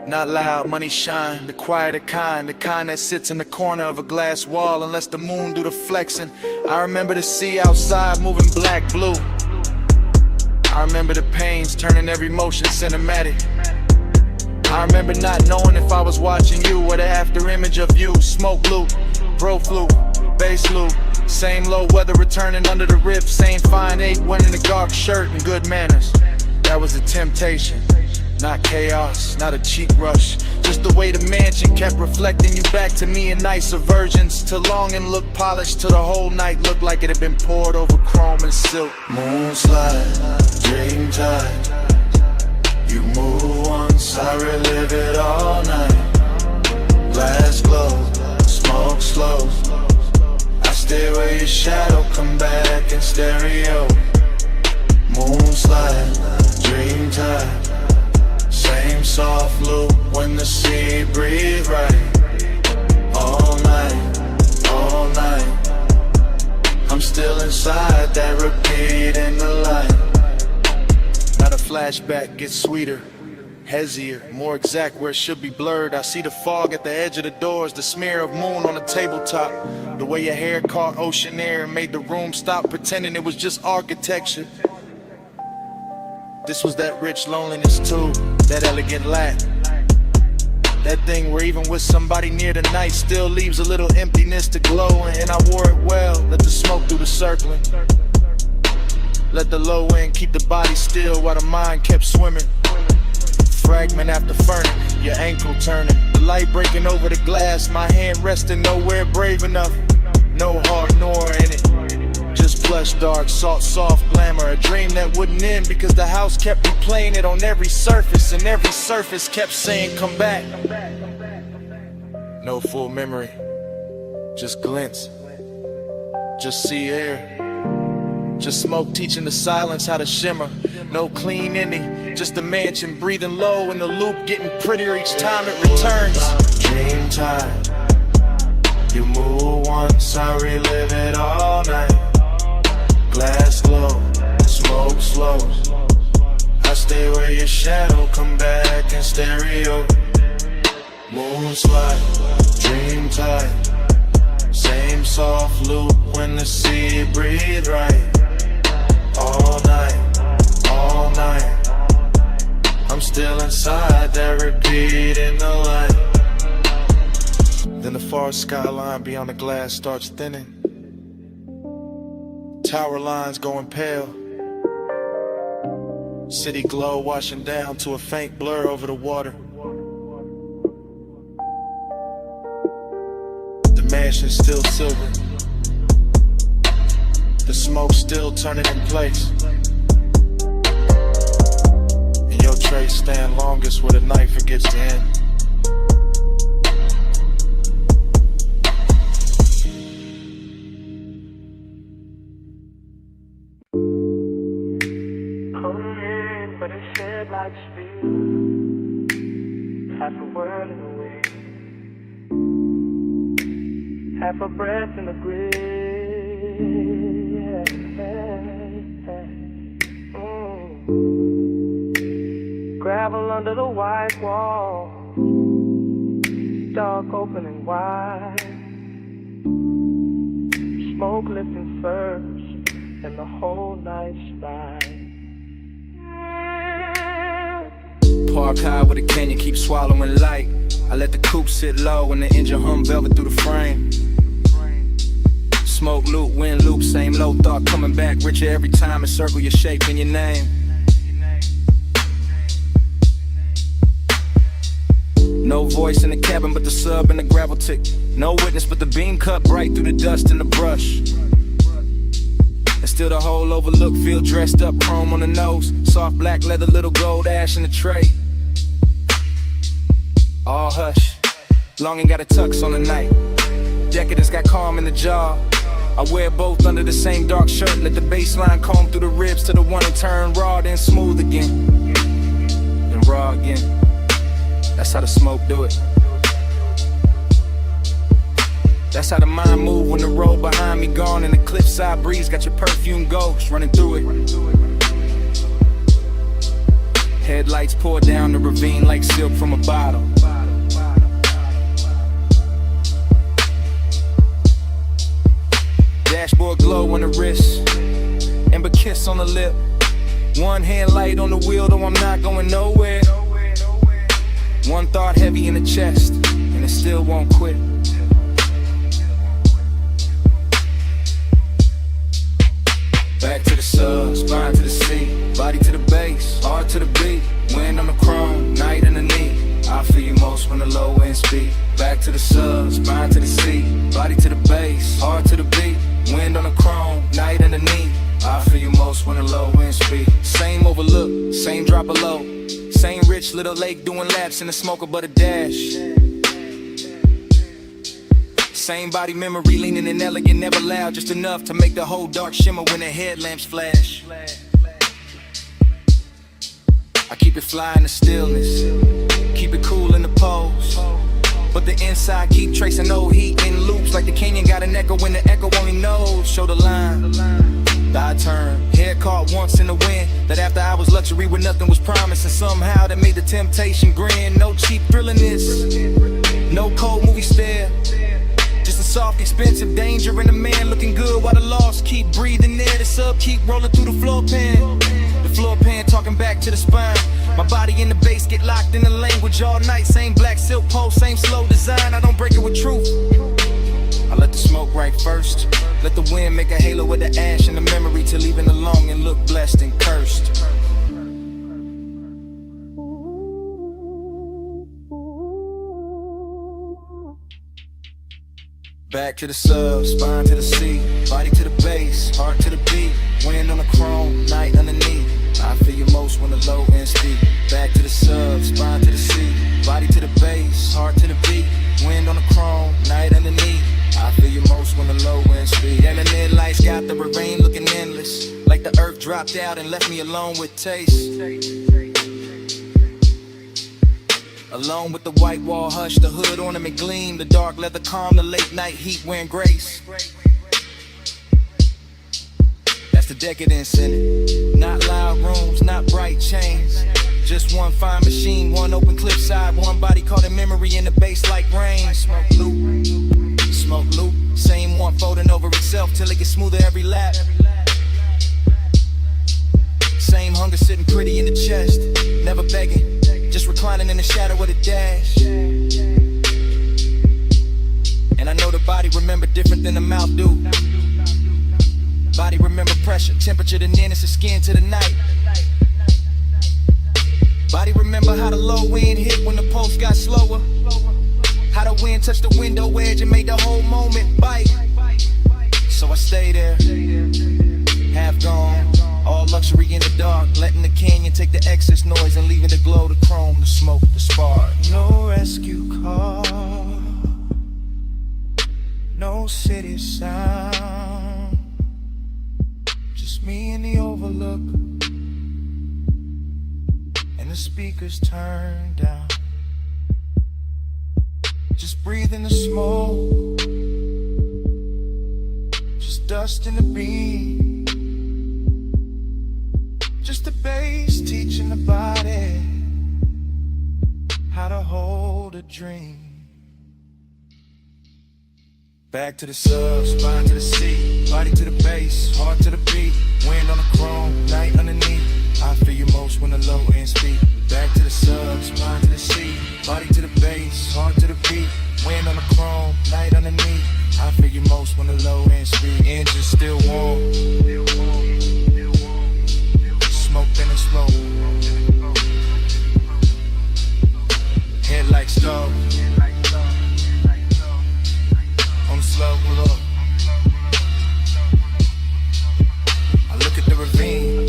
Not loud, money shine, the quieter kind, the kind that sits in the corner of a glass wall and lets the moon do the flexing. I remember the sea outside moving black, blue. I remember the pains turning every motion cinematic. I remember not knowing if I was watching you or the after image of you. Smoke loop, bro flute, bass loop. Same low weather returning under the rip. Same fine 8-1 in the dark shirt and good manners. That was a temptation, not chaos, not a cheek rush. Just the way the mansion kept reflecting you back to me in nicer versions. Till longing looked polished, till the whole night looked like it had been poured over chrome and silk. Moonslide, dream tide. You move once, I relive it all night. Glass glow, smoke slow. I stay where your shadow come back in stereo. Moonslide, dream tide. Same soft loop when the sea breathe right. All night, all night. I'm still inside that repeat in the light. Now the flashback gets sweeter, hazier, more exact where it should be blurred. I see the fog at the edge of the doors, the smear of moon on the tabletop. The way your hair caught ocean air and made the room stop pretending it was just architecture. This was that rich loneliness too, that elegant lack. That thing where even with somebody near the night still leaves a little emptiness to glow. And I wore it well, let the smoke do the circling. Let the low end keep the body still while the mind kept swimming. Fragment after fragment, your ankle turning. The light breaking over the glass, my hand resting nowhere brave enough. No heart nor in it. Just plush dark, soft glamour. A dream that wouldn't end because the house kept replaying it on every surface. And every surface kept saying come back. No full memory, just glints, just sea air. Just smoke teaching the silence how to shimmer. No clean ending, just a mansion breathing low in the loop, getting prettier each time it returns. Dream time, you move once, I relive it all night. Glass glow, smoke slow, I stay where your shadow come back in stereo. Moon slide, dream tide, same soft loop when the sea breathe right. All night, I'm still inside that repeat in the light. Then the far skyline beyond the glass starts thinning. Tower lines going pale. City glow washing down to a faint blur over the water. The mansion's still silver. The smoke still turning in place. And your trace stand longest where the night forgets to end. Come in, but it's shed like speed. Half a word in the wind, half a breath in the grave. Gravel under the white wall, dark opening wide, smoke lifting first, and the whole night's ride. Park high with a canyon, keep swallowing light. I let the coupe sit low and the engine hum velvet through the frame. Smoke loop, wind loop, same low thought coming back richer every time. And circle your shape in your name. No voice in the cabin but the sub and the gravel tick. No witness but the beam cut bright through the dust and the brush. And still the whole overlook feel dressed up, chrome on the nose. Soft black leather, little gold ash in the tray. All hush, longing got a tux on the night. Decadence got calm in the jaw. I wear both under the same dark shirt. Let the baseline comb through the ribs to the one and turn raw, then smooth again, then raw again. That's how the smoke do it. That's how the mind move when the road behind me gone and the cliffside breeze got your perfume ghost running through it. Headlights pour down the ravine like silk from a bottle. Dashboard glow on the wrist, amber kiss on the lip. One hand light on the wheel, though I'm not going nowhere. One thought heavy in the chest, and it still won't quit. Back to the sub, spine to the seat, body to the base, heart to the beat. Wind on the chrome, night in the knee. I feel you most when the low end speed. Back to the sub, spine to the seat, body to the base, heart to the beat. Wind on the chrome, night in the knee. I feel you most when the low end speed. Same overlook, same drop of low. Same rich little lake doing laps in the smoker but a dash. Same body memory leaning and elegant, never loud, just enough to make the whole dark shimmer when the headlamps flash. I keep it fly in the stillness, keep it cool in the pose. But the inside keep tracing old heat in loops like the canyon got an echo when the echo only knows. Show the line, I turn, head caught once in the wind. That after hours luxury where nothing was promised, and somehow that made the temptation grin. No cheap thrilling this, no cold movie stare. Just a soft, expensive danger and a man looking good while the lost keep breathing there. The sub keep rolling through the floor pan. The floor pan talking back to the spine. My body in the bass get locked in the language all night. Same black silk pole, same slow design. I don't break it with truth. I let the smoke right first. Let the wind make a halo with the ash and the memory to leaving alone and look blessed and cursed. Back to the sub, spine to the seat, body to the base, heart to the beat. Wind on the chrome, night underneath. I feel you most when the low end speak. Back to the sub, spine to the seat, body to the base, heart to the beat. Wind on the chrome. dropped out and left me alone with taste. Alone with the white wall hush, the hood ornament gleam, the dark leather calm, the late night heat wearing grace. That's the decadence in it. Not loud rooms, not bright chains. Just one fine machine, one open cliffside, one body caught in memory in the bass like rain. Smoke loop, same one folding over itself till it gets smoother every lap. Same hunger sitting pretty in the chest, never begging, just reclining in the shadow of the dash. And I know the body remember different than the mouth do. Body remember pressure, temperature, the nearness of skin to the night. Body remember how the low wind hit when the pulse got slower. How the wind touched the window edge and made the whole moment bite. So I stay there, half gone, all luxury in the dark, letting the canyon take the excess noise and leaving the glow, the chrome, the smoke, the spark. No rescue call, no city sound, just me in the overlook, and the speakers turned down. Just breathing the smoke, just dust in the beat, just the bass teaching the body how to hold a dream. Back to the sub, spine to the seat, body to the bass, heart to the beat, wind on the chrome, night underneath. I feel you most when the low end speak. Back to the sub, spine to the seat, body to the bass, heart to the beat, wind on the chrome, night underneath. I feel you most when the low end speed. Engine still warm, smoke in the slow, headlights low, on the slow look. I look at the ravine,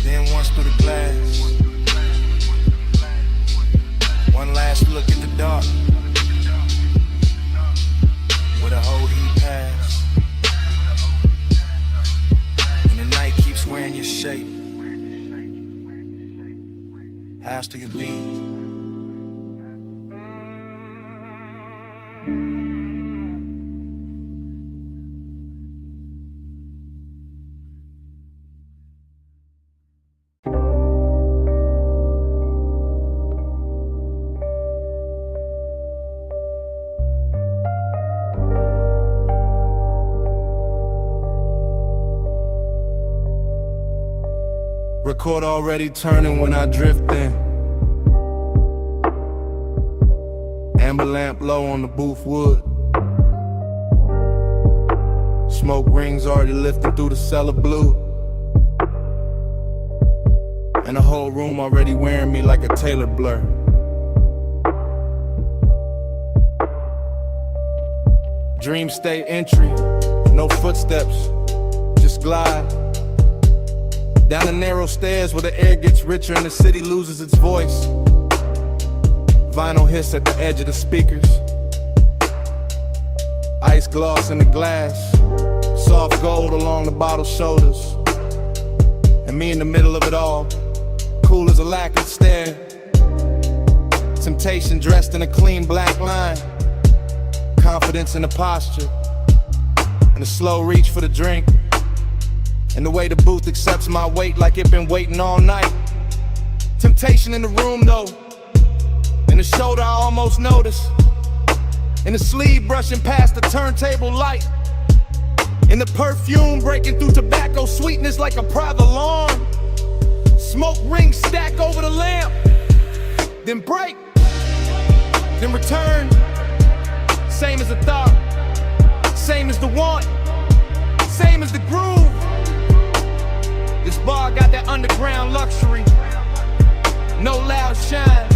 then once through the glass. One last look at the dark, where the whole heat pass, and the night keeps wearing your shape. House to your beat. Record already turning when I drift in. Amber lamp low on the booth wood. Smoke rings already lifting through the cellar blue. And the whole room already wearing me like a Taylor blur. Dream state entry, no footsteps, just glide. Down the narrow stairs where the air gets richer and the city loses its voice. Vinyl hiss at the edge of the speakers. Ice gloss in the glass. Soft gold along the bottle's shoulders. And me in the middle of it all, cool as a lacquered stare. Temptation dressed in a clean black line. Confidence in the posture. And a slow reach for the drink. And the way the booth accepts my weight like it been waiting all night. Temptation in the room though. In the shoulder I almost notice. In the sleeve brushing past the turntable light. In the perfume breaking through tobacco sweetness like a private alarm. Smoke rings stack over the lamp. Then break. Then return. Same as the thought. Same as the want. Same as the groove. This bar got that underground luxury. No loud shine,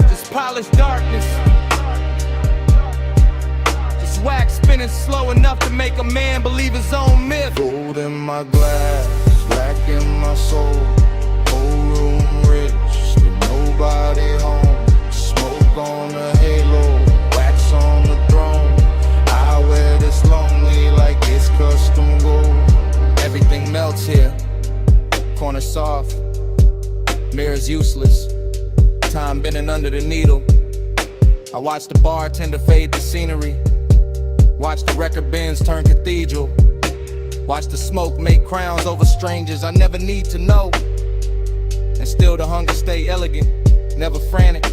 just polished darkness. Just wax spinning slow enough to make a man believe his own myth. Gold in my glass, black in my soul. Whole room rich, still nobody home. Smoke on the halo, wax on the throne. I wear this lonely like it's custom gold. is useless. Time bending under the needle. I watch the bartender fade the scenery. Watch the record bins turn cathedral. Watch the smoke make crowns over strangers I never need to know. And still the hunger stay elegant, never frantic.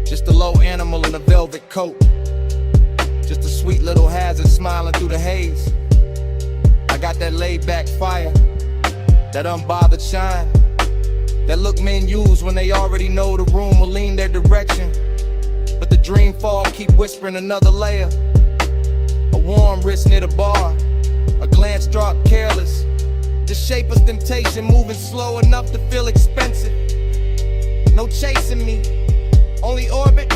Just a low animal in a velvet coat. Just a sweet little hazard smiling through the haze. I got that laid back fire, that unbothered shine, that look men use when they already know the room will lean their direction. But the dream fall keep whispering another layer. A warm wrist near the bar, a glance drop careless. The shape of temptation moving slow enough to feel expensive. No chasing me, only orbit,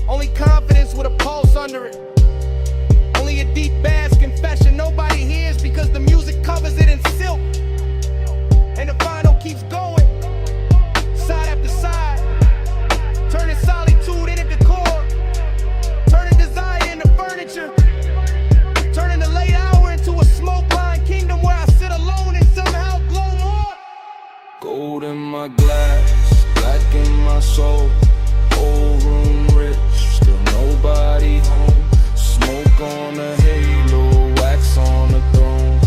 only confidence with a pulse under it. Only a deep bass confession nobody hears because the music covers it in silk. And the vinyl keeps going, side after side, turning solitude into decor, turning desire into furniture, turning the late hour into a smoke-lined kingdom where I sit alone and somehow glow more. Gold in my glass, black in my soul. Old room rich, still nobody home. Smoke on a halo, wax on a throne.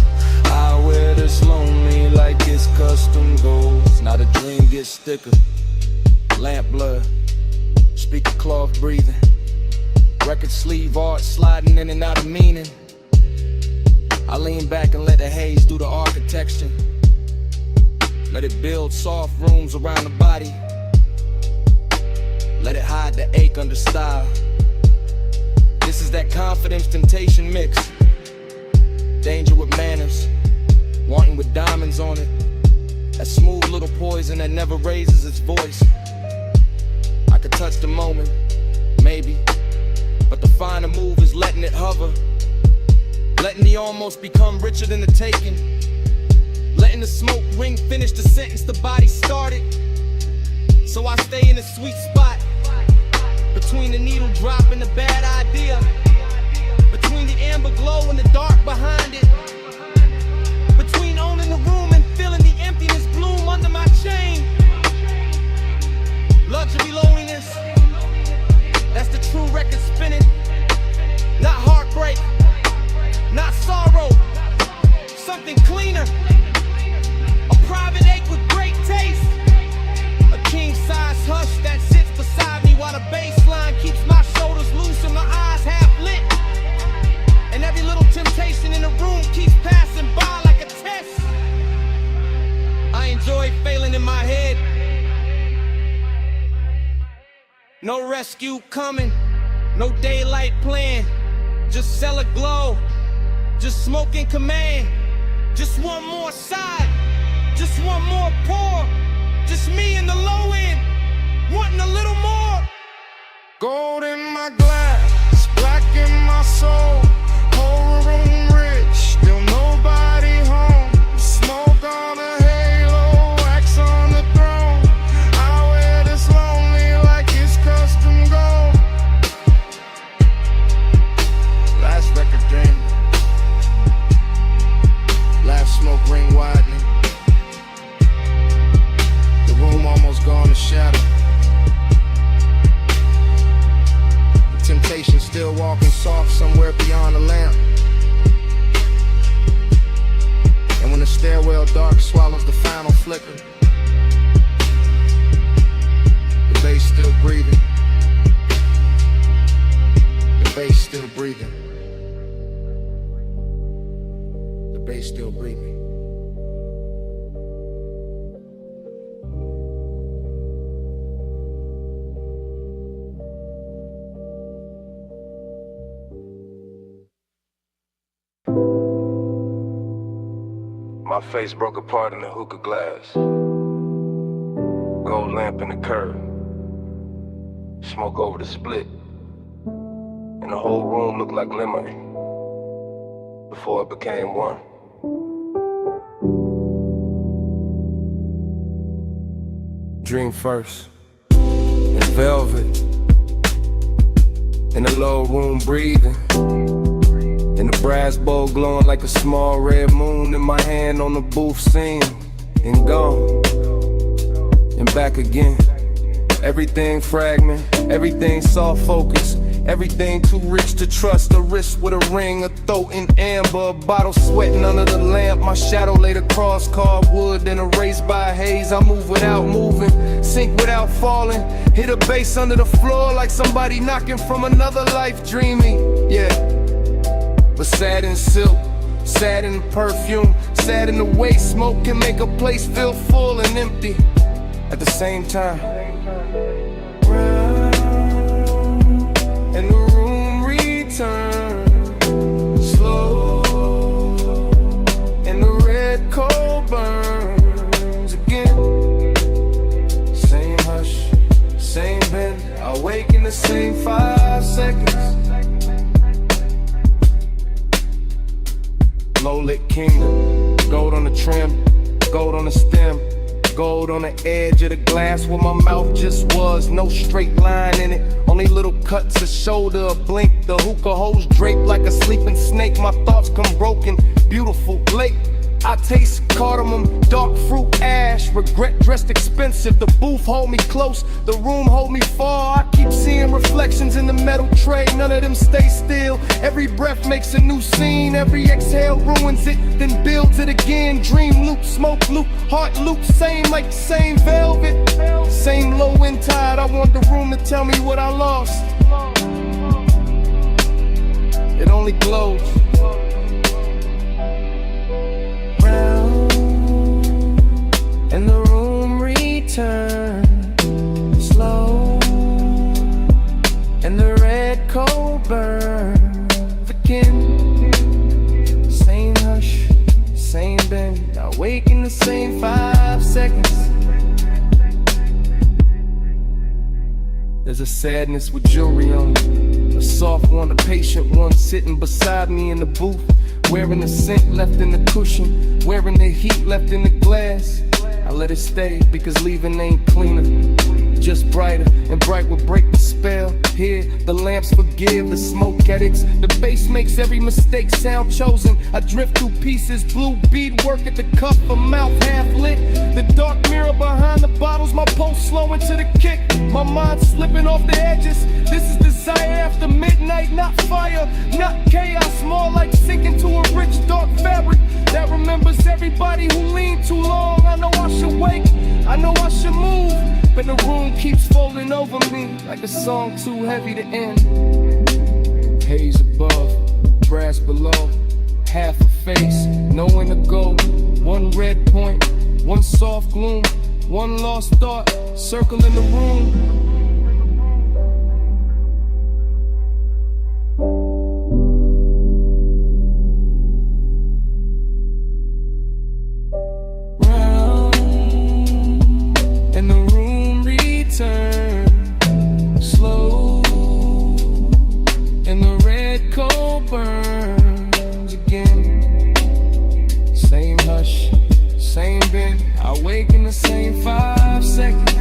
I wear this lonely like it's custom gold. Now the dream gets thicker, lamp blood, speaker cloth breathing, record sleeve art sliding in and out of meaning. I lean back and let the haze do the architecture. Let it build soft rooms around the body. Let it hide the ache under style. This is that confidence temptation mix. Danger with manners, wanting with diamonds on it. That smooth little poison that never raises its voice. I could touch the moment, maybe, but the finer move is letting it hover. Letting the almost become richer than the taking. Letting the smoke ring finish the sentence the body started. So I stay in a sweet spot, between the needle drop and the bad idea, between the amber glow and the dark behind it, between owning the room and feeling the emptiness bloom under my chain. Luxury loneliness, that's the true record spinning. Not heartbreak, not sorrow, something cleaner. A private ache with great taste. A king-size hush that sits beside me while the bass line keeps my shoulders loose and my eyes half lit. And every little temptation in the room keeps passing by like a test. I enjoy failing in my head. No rescue coming, no daylight plan. Just cellar glow, just smoke in command. Just one more side, just one more pour. Just me in the low end, wanting a little more. Gold in my glass, black in my soul. Whole room rich, still nobody home. Smoke on a halo, wax on the throne. I wear this lonely like it's custom gold. Last record dream, last smoke ring widening. The room almost gone to shadow. The temptation still walking soft somewhere beyond the lamp. And when the stairwell dark swallows the final flicker, the bass still breathing. The bass still breathing. The bass still breathing. My face broke apart in the hookah glass. Gold lamp in the curb. Smoke over the split. And the whole room looked like lemon before it became one. Dream first. In velvet. In the low room breathing. In the brass bowl glowing like a small red moon in my hand on the booth scene and gone. and back again. Everything fragment, everything soft focus, everything too rich to trust. A wrist with a ring, a throat in amber, a bottle sweating under the lamp. My shadow laid across cardwood, then erased by haze. I move without moving, sink without falling. Hit a bass under the floor like somebody knocking from another life. Dreamy, yeah, but sad in silk, sad in perfume, sad in the way smoke can make a place feel full and empty at the same time. And the room returns slow, and the red coal burns again. Same hush, same bend, I wake in the same 5 seconds. Low-lit kingdom, gold on the trim, gold on the stem, gold on the edge of the glass where my mouth just was. No straight line in it, only little cuts, a shoulder, a blink. The hookah hose draped like a sleeping snake. My thoughts come broken, beautiful lake. I taste cardamom, dark fruit, ash. Regret dressed expensive. The booth hold me close, the room hold me far. I keep seeing reflections in the metal tray, none of them stay still. Every breath makes a new scene, every exhale ruins it, then builds it again. Dream loop, smoke loop, heart loop, same like the same velvet, same low wind tide. I want the room to tell me what I lost. It only glows. And the room returns slow, and the red coal burns again. Same hush, same bend, I wake in the same 5 seconds. There's a sadness with jewelry on it, a soft one, a patient one, sitting beside me in the booth, wearing the scent left in the cushion, wearing the heat left in the glass. I let it stay because leaving ain't cleaner, just brighter, and bright will break the spell. Here, the lamps forgive the smoke addicts. The bass makes every mistake sound chosen. I drift through pieces, blue beadwork at the cuff, a mouth half lit. The dark mirror behind the bottles, my pulse slowing to the kick. My mind slipping off the edges. This is desire after midnight, not fire, not chaos. More like sinking to a rich dark fabric that remembers everybody who leaned too long. I know I should wake, I know I should move, but the room keeps folding over me like a song too heavy to end. Haze above, brass below, half a face, nowhere to go. One red point, one soft gloom, one lost thought, circling the room. Slow, and the red coal burns again. Same hush, same bend, I wake in the same 5 seconds.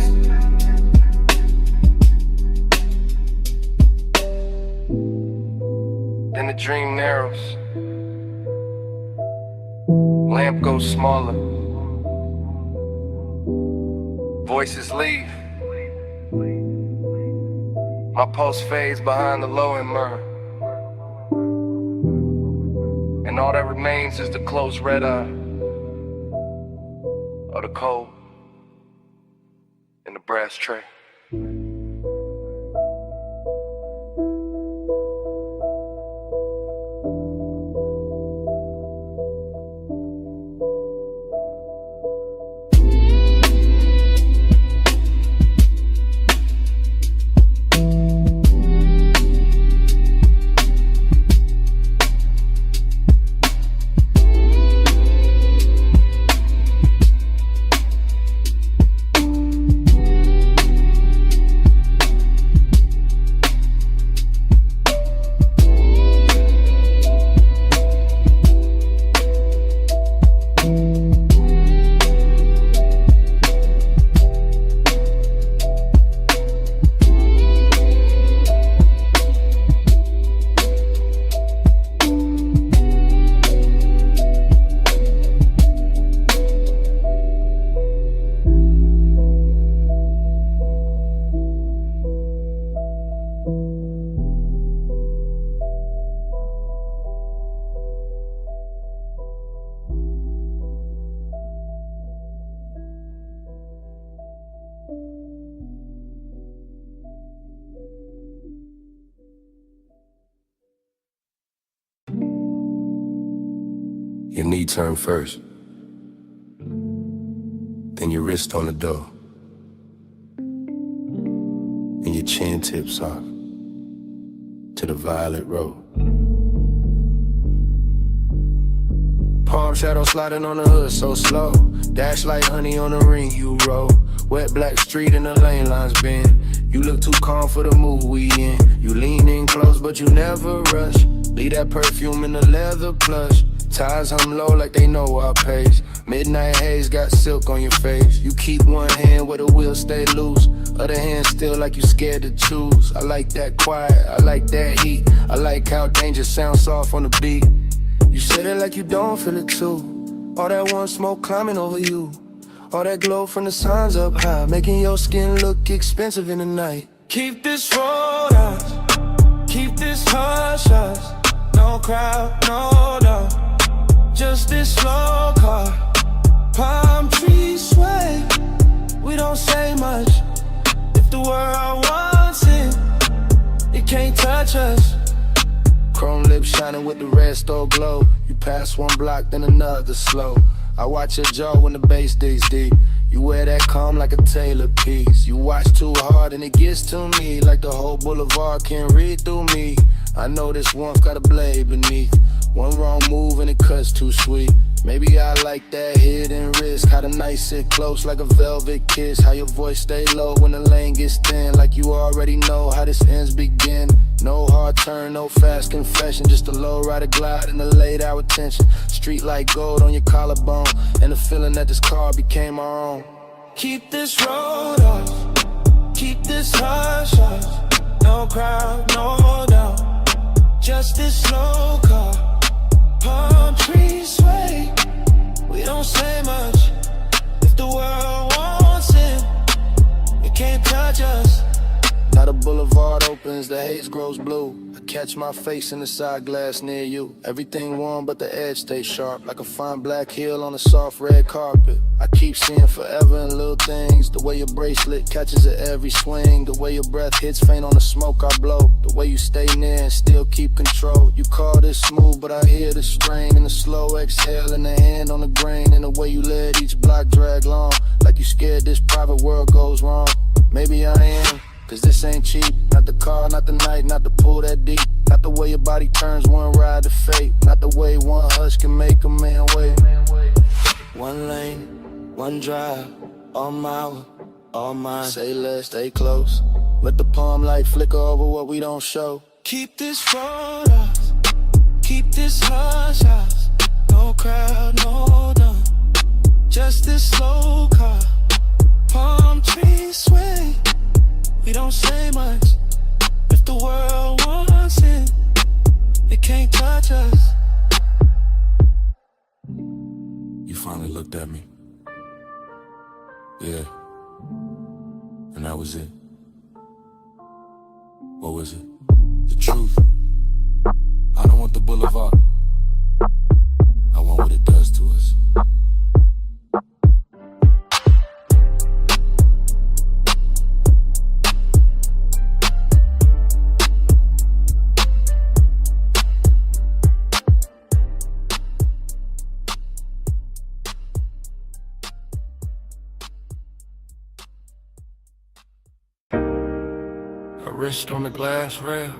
Then the dream narrows, lamp goes smaller, voices leave. My pulse fades behind the low and myrrh, and all that remains is the closed red eye of the cold in the brass tray. Your knee turn first, then your wrist on the door, and your chin tips off to the violet road. Palm shadow sliding on the hood so slow. Dash like honey on the ring you roll. Wet black street and the lane lines bend. You look too calm for the mood we in. You lean in close but you never rush. Leave that perfume in the leather plush. Ties hum low like they know our pace. Midnight haze got silk on your face. You keep one hand where the wheels stay loose. Other hand still like you scared to choose. I like that quiet, I like that heat. I like how danger sounds soft on the beat. You said it like you don't feel it too. All that one smoke climbing over you. All that glow from the suns up high, making your skin look expensive in the night. Keep this road out, keep this hush hush. No crowd, no doubt, just this slow car. Palm trees sway, we don't say much. If the world wants it, it can't touch us. Chrome lips shining with the red stove glow. You pass one block, then another slow. I watch your jaw when the bass digs deep. You wear that calm like a tailored piece. You watch too hard and it gets to me, like the whole boulevard can read through me. I know this warmth got a blade beneath. One wrong move and it cuts too sweet. Maybe I like that hidden risk. How the night sit close like a velvet kiss. How your voice stay low when the lane gets thin. Like you already know how this ends begin. No hard turn, no fast confession. Just a low rider glide and a late hour tension. Street like gold on your collarbone. And the feeling that this car became our own. Keep this road off, keep this hush hush. No crowd, no doubt, just this slow car. Palm trees sway, we don't say much. If the world wants it, it can't touch us. Now the boulevard opens, the haze grows blue. I catch my face in the side glass near you. Everything warm but the edge stays sharp, like a fine black heel on a soft red carpet. I keep seeing forever in little things. The way your bracelet catches at every swing. The way your breath hits faint on the smoke I blow. The way you stay near and still keep control. You call this smooth but I hear the strain. And the slow exhale and the hand on the grain. And the way you let each block drag long, like you scared this private world goes wrong. Maybe I am, cause this ain't cheap. Not the car, not the night, not the pool that deep. Not the way your body turns one ride to fate. Not the way one hush can make a man wait. One lane, one drive, all mine, all mine. Say less, stay close. Let the palm light flicker over what we don't show. Keep this road off, keep this hush hush. No crowd, no doubt, just this slow car. Palm trees sway, we don't say much. If the world wants it, it can't touch us. You finally looked at me. Yeah. And that was it. What was it? The truth. I don't want the boulevard. I want what it does to us. Wrist on the glass rail,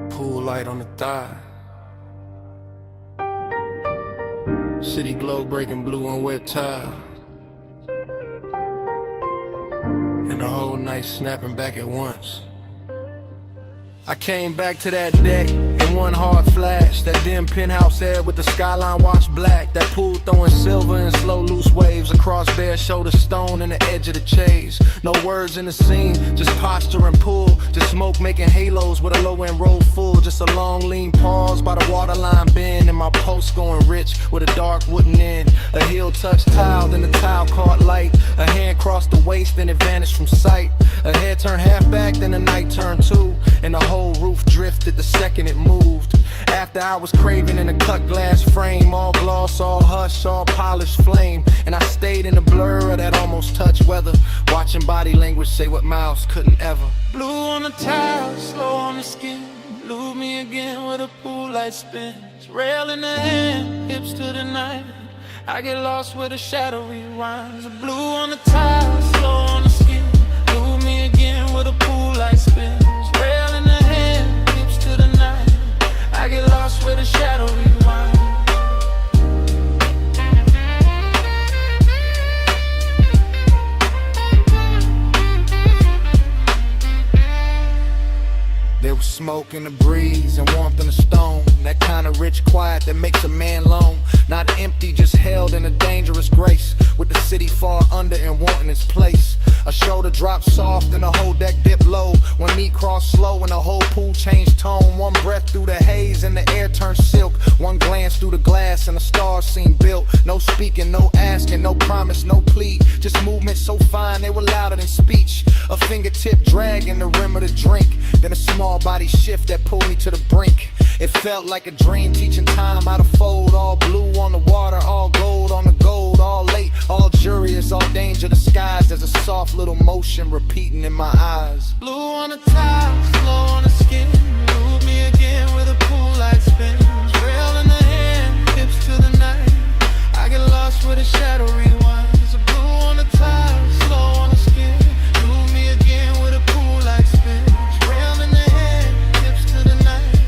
pool light on the thigh, city glow breaking blue on wet tile, and the whole night snapping back at once. I came back to that deck in one hard flash. That dim penthouse air with the skyline washed black. That pool throwing silver and slow loose waves across bare shoulder stone and the edge of the chase. No words in the scene, just posture and pull. Just smoke making halos with a low end roll full. Just a long lean pause by the waterline bend. And my post going rich with a dark wooden end. A heel touched tile, then the tile caught light. A hand crossed the waist, then it vanished from sight. A head turned half back, then the night turned two. And the whole roof drifted the second it moved. After I was craving in a cut glass frame, all gloss, all hush, all polished flame. And I stayed in the blur of that almost touch weather, watching body language say what mouths couldn't ever. Blue on the tile, slow on the skin. Lose me again where the pool light spins. Rail in the hand, hips to the night. I get lost where the shadow rewinds. The blue on the tile, slow on the skin. Lose me again where the pool light spins. Rail in the hand, hips to the night. I get lost where the shadow rewinds. There was smoke in the breeze and warmth in the stone. That kind of rich quiet that makes a man lone. Not empty, just held in a dangerous grace. With the city far under and wanting its place. A shoulder dropped soft and the whole deck dipped low. One knee crossed slow and the whole pool changed tone. One breath through the haze and the air turned silk. One glance through the glass and the stars seemed built. No speaking, no asking, no promise, no plea. Just movement so fine they were louder than speech. A fingertip dragging the rim of the drink. Then a small body shift that pulled me to the brink. It felt like a dream, teaching time how to fold. All blue on the water, all gold on the gold. All late, all curious, all danger disguised. There's a soft little motion repeating in my eyes. Blue on the tile, slow on the skin. Move me again where the pool light spins. Rail in the hand, hips to the night. I get lost where the shadow rewinds. The blue on the tile, slow on the skin. Move me again where the pool light spins. Rail in the hand, hips to the night.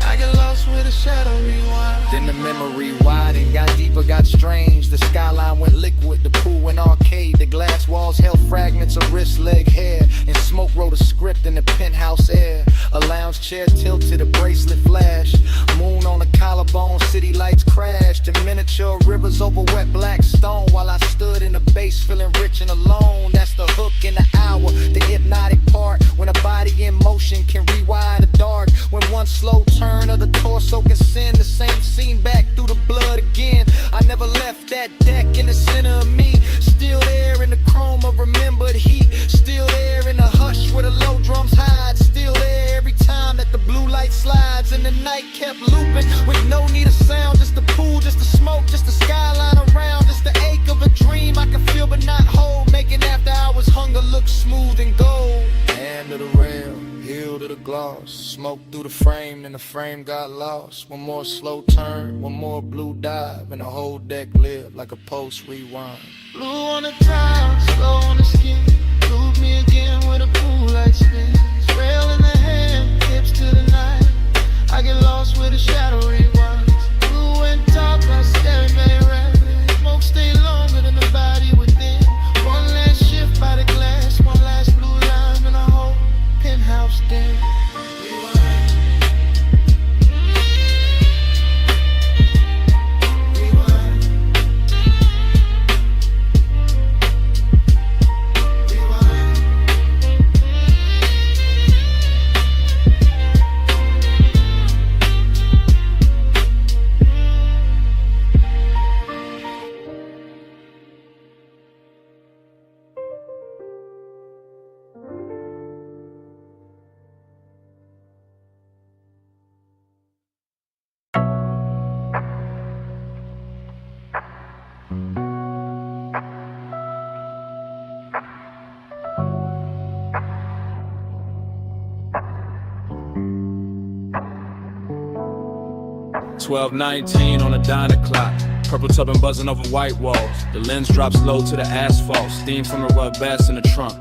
I get lost where the shadow rewinds. Then the memory widened, got deeper, got strange. The skyline went liquid, the pool went arcade. The glass walls held fragments of wrist, leg, hair. And smoke wrote a script in the penthouse air. A lounge chair tilted, a bracelet flash. Moon on the collarbone, city lights crashed. And miniature rivers over wet black stone. While I stood in the base feeling rich and alone. That's the hook in the hour, the hypnotic part. When a body in motion can rewire the dark. When one slow turn of the torso can send the same scene back through the blood again. I never left that deck in the center of me. Still there in the chrome of remembered heat. Still there in the hush where the low drums hide. Still there every time that the blue light slides. And the night kept looping with no need of sound. Just the pool, just the smoke, just the skyline around. Just the ache of a dream I can feel but not hold. Making after hours hunger look smooth and gold. Hand to the rail, heel to the gloss. Smoke through the frame and the frame got lost. One more slow turn, one more blue dive. And the whole deck lived like a post rewind. Blue on the tile, slow on the skin. Move me again where the pool light spins. Rail in the hand, hips to the night. I get lost where the shadow rewinds. Blue and top, I staring very rapid. Smoke stay longer than the body within. One last shift by the glass, one last blue line in a whole penthouse den. $12:19 on a diner clock. Purple tubbing buzzing over white walls. The lens drops low to the asphalt. Steam from the rug bass in the trunk.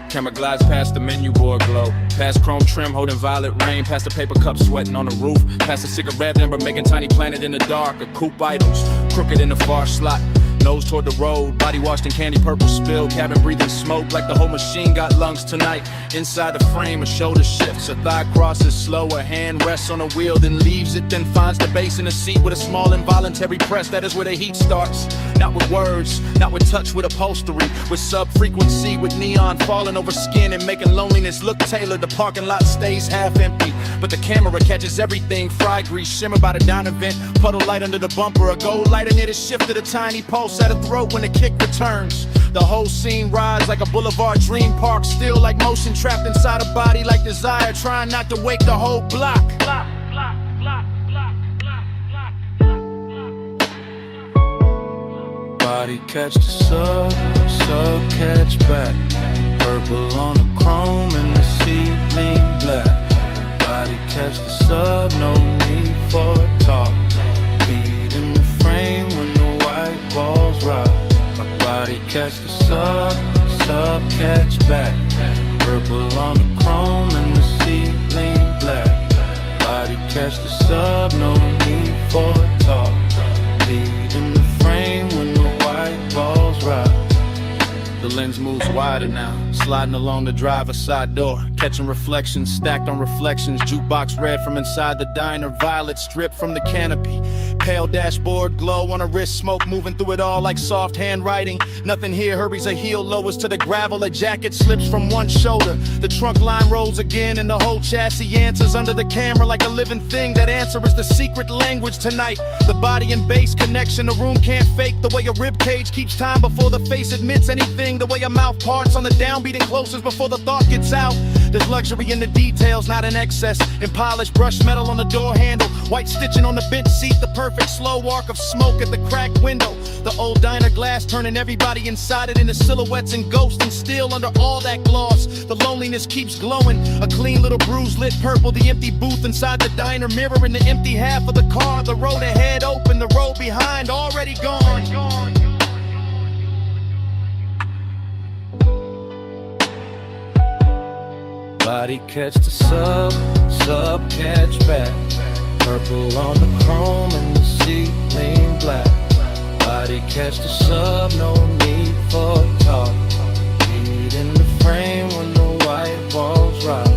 Camera glides past the menu board glow. Past chrome trim holding violet rain. Past the paper cup sweating on the roof. Past a cigarette ember making tiny planet in the dark. A coupe idols crooked in the far slot. Nose toward the road, body washed in candy purple spill. Cabin breathing smoke like the whole machine got lungs tonight. Inside the frame, a shoulder shifts, a thigh crosses slow. A hand rests on a wheel, then leaves it, then finds the base in the seat with a small involuntary press. That is where the heat starts. Not with words, not with touch, with upholstery. With sub-frequency, with neon falling over skin and making loneliness look tailored. The parking lot stays half empty, but the camera catches everything. Fry grease, shimmer by the down event. Puddle light under the bumper, a gold light in it is shifted. A tiny pulse at a throat when the kick returns. The whole scene rides like a boulevard dream park. Still like motion trapped inside a body like desire. Trying not to wake the whole block. Body catch the sub, sub catch back. Purple on the chrome and the ceiling black. Body catch the Purple on the chrome and the ceiling black. Body catch the sub, no need for talk. Lead in the frame when the white balls rock. The lens moves wider now, sliding along the driver's side door, catching reflections stacked on reflections. Jukebox red from inside the diner, violet stripped from the canopy. Pale dashboard glow on a wrist, smoke moving through it all like soft handwriting. Nothing here hurries a heel, lowers to the gravel. A jacket slips from one shoulder. The trunk line rolls again and the whole chassis answers under the camera like a living thing. That answer is the secret language tonight. The body and bass connection, the room can't fake. The way a rib cage keeps time before the face admits anything. The way a mouth parts on the downbeat and closes before the thought gets out. There's luxury in the details, not in excess. In polished brush metal on the door handle, white stitching on the bench seat, the perfect slow arc of smoke at the cracked window. The old diner glass turning everybody inside it into silhouettes and ghosts, and still under all that gloss, the loneliness keeps glowing. A clean little bruise lit purple, the empty booth inside the diner mirroring the empty half of the car. The road ahead open, the road behind already gone. Body catch the sub catch back. Purple on the chrome and the ceiling black. Body catch the sub, no need for talk. Lead in the frame when the white walls rock.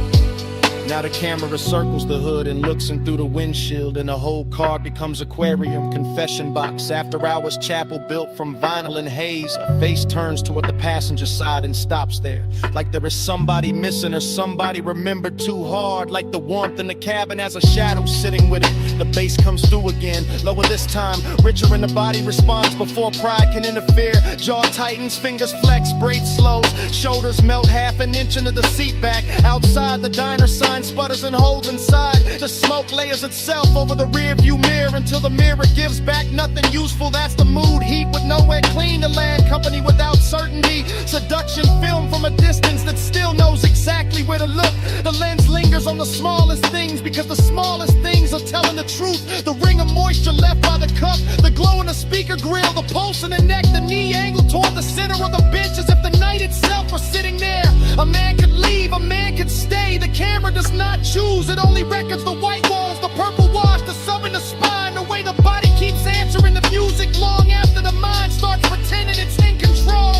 Now the camera circles the hood and looks in through the windshield, and the whole car becomes aquarium, confession box, after hours chapel built from vinyl and haze. A face turns toward the passenger side and stops there, like there is somebody missing or somebody remembered too hard. Like the warmth in the cabin has a shadow sitting with it. The bass comes through again, lower this time, richer in the body responds before pride can interfere. Jaw tightens, fingers flex, braids slows, shoulders melt half an inch into the seat back. Outside the diner sign sputters and holds inside. The smoke layers itself over the rear view mirror until the mirror gives back nothing useful. That's the mood, heat with nowhere clean to land, company without certainty. Seduction film from a distance that still knows exactly where to look. The lens lingers on the smallest things because the smallest things are telling the truth. The ring of moisture left by the cup, the glow in the speaker grill, the pulse in the neck, the knee angle toward the center of the bench as if the night itself were sitting there. A man could leave, a man could stay. The camera does not choose, it only records the white walls, the purple wash, the sub in the spine. The way the body keeps answering the music long after the mind starts pretending it's in control.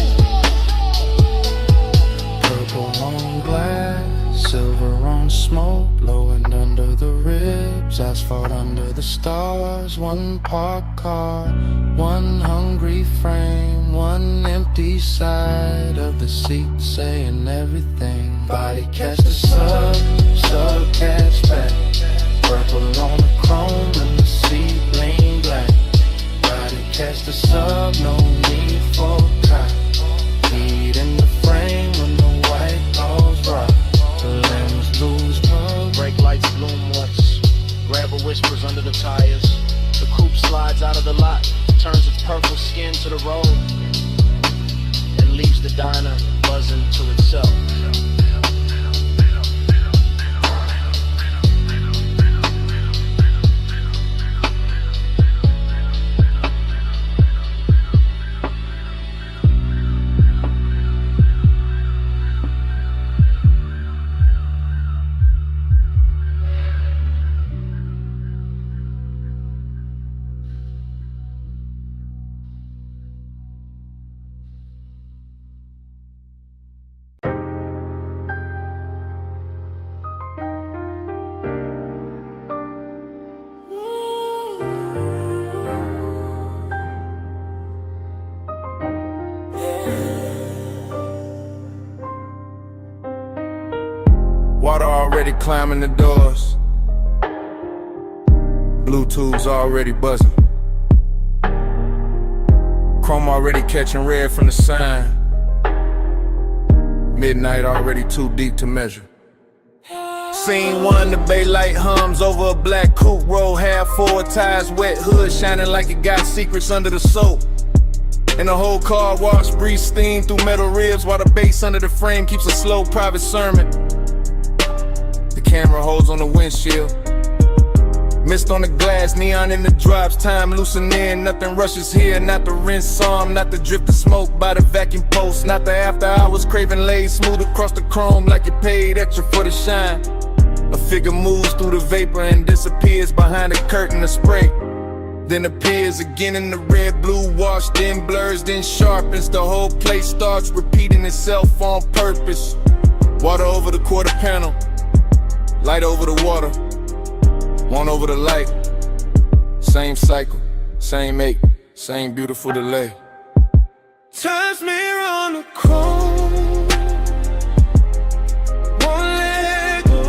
Purple on glass, silver on smoke, blowing under the ribs, asphalt under the stars. One parked car, one hungry frame, one empty side of the seat saying everything. Body catch the sub catch back. Purple on the chrome and the ceiling black. Body catch the sub, no need for cop. Lead in the frame when the white balls rock. The lens lose pug. Brake lights bloom once, gravel whispers under the tires. The coupe slides out of the lot, turns its purple skin to the road, and leaves the diner buzzing to itself. Water already climbing the doors, Bluetooth's already buzzing, chrome already catching red from the sign, midnight already too deep to measure. Scene one, the bay light hums over a black coupe, roll half forward, tires wet, hood shining like it got secrets under the soap. And the whole car wash, breeze steam through metal ribs while the bass under the frame keeps a slow private sermon. The camera holds on the windshield, Mist on the glass, neon in the drops, time loosening, nothing rushes here, not the rinse arm, not the drift of smoke by the vacuum post, not the after hours craving laid smooth across the chrome like you paid extra for the shine. A figure moves through the vapor and disappears behind a curtain of spray, then appears again in the red, blue wash, then blurs, then sharpens. The whole place starts repeating itself on purpose. Water over the quarter panel, light over the water, one over the light. Same cycle, same ache, same beautiful delay. Time's mirror on the chrome, won't let go.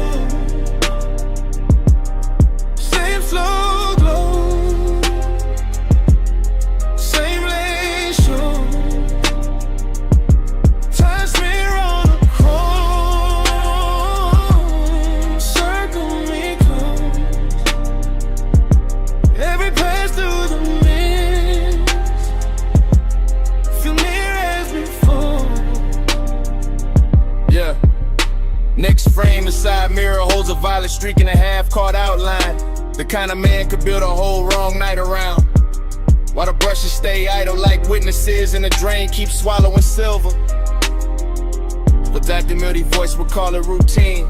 Same slow glow, same lane show. Time's mirror on the chrome, circle me close. Every pass through the mist, feel near as before. Yeah. Next frame, the side mirror holds a violet streak and a half-caught outline. The kind of man could build a whole wrong night around. While the brushes stay idle like witnesses and the drain keeps swallowing silver. But Dr. Mildy's voice would call it routine.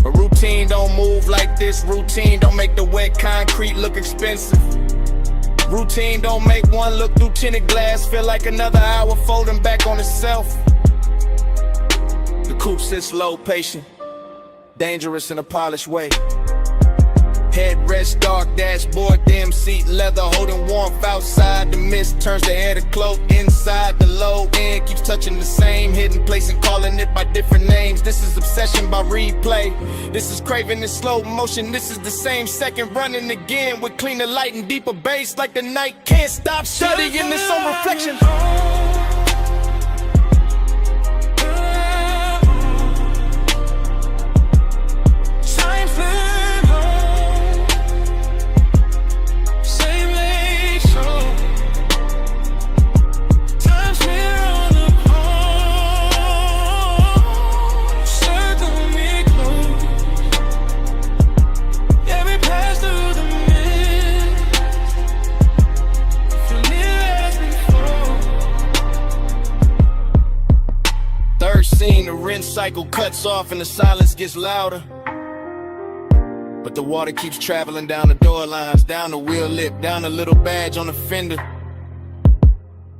But routine don't move like this. Routine don't make the wet concrete look expensive. Routine don't make one look through tinted glass feel like another hour folding back on itself. The coupe sits low, patient, dangerous in a polished way. Headrest dark, dashboard dim, seat leather, holding warmth outside. The mist turns the air to cloak inside. The low end keeps touching the same hidden place and calling it by different names. This is obsession by replay. This is craving in slow motion. This is the same second running again with cleaner light and deeper bass like the night can't stop studying its own reflection. The rinse cycle cuts off and the silence gets louder. But the water keeps traveling down the door lines, down the wheel lip, down the little badge on the fender.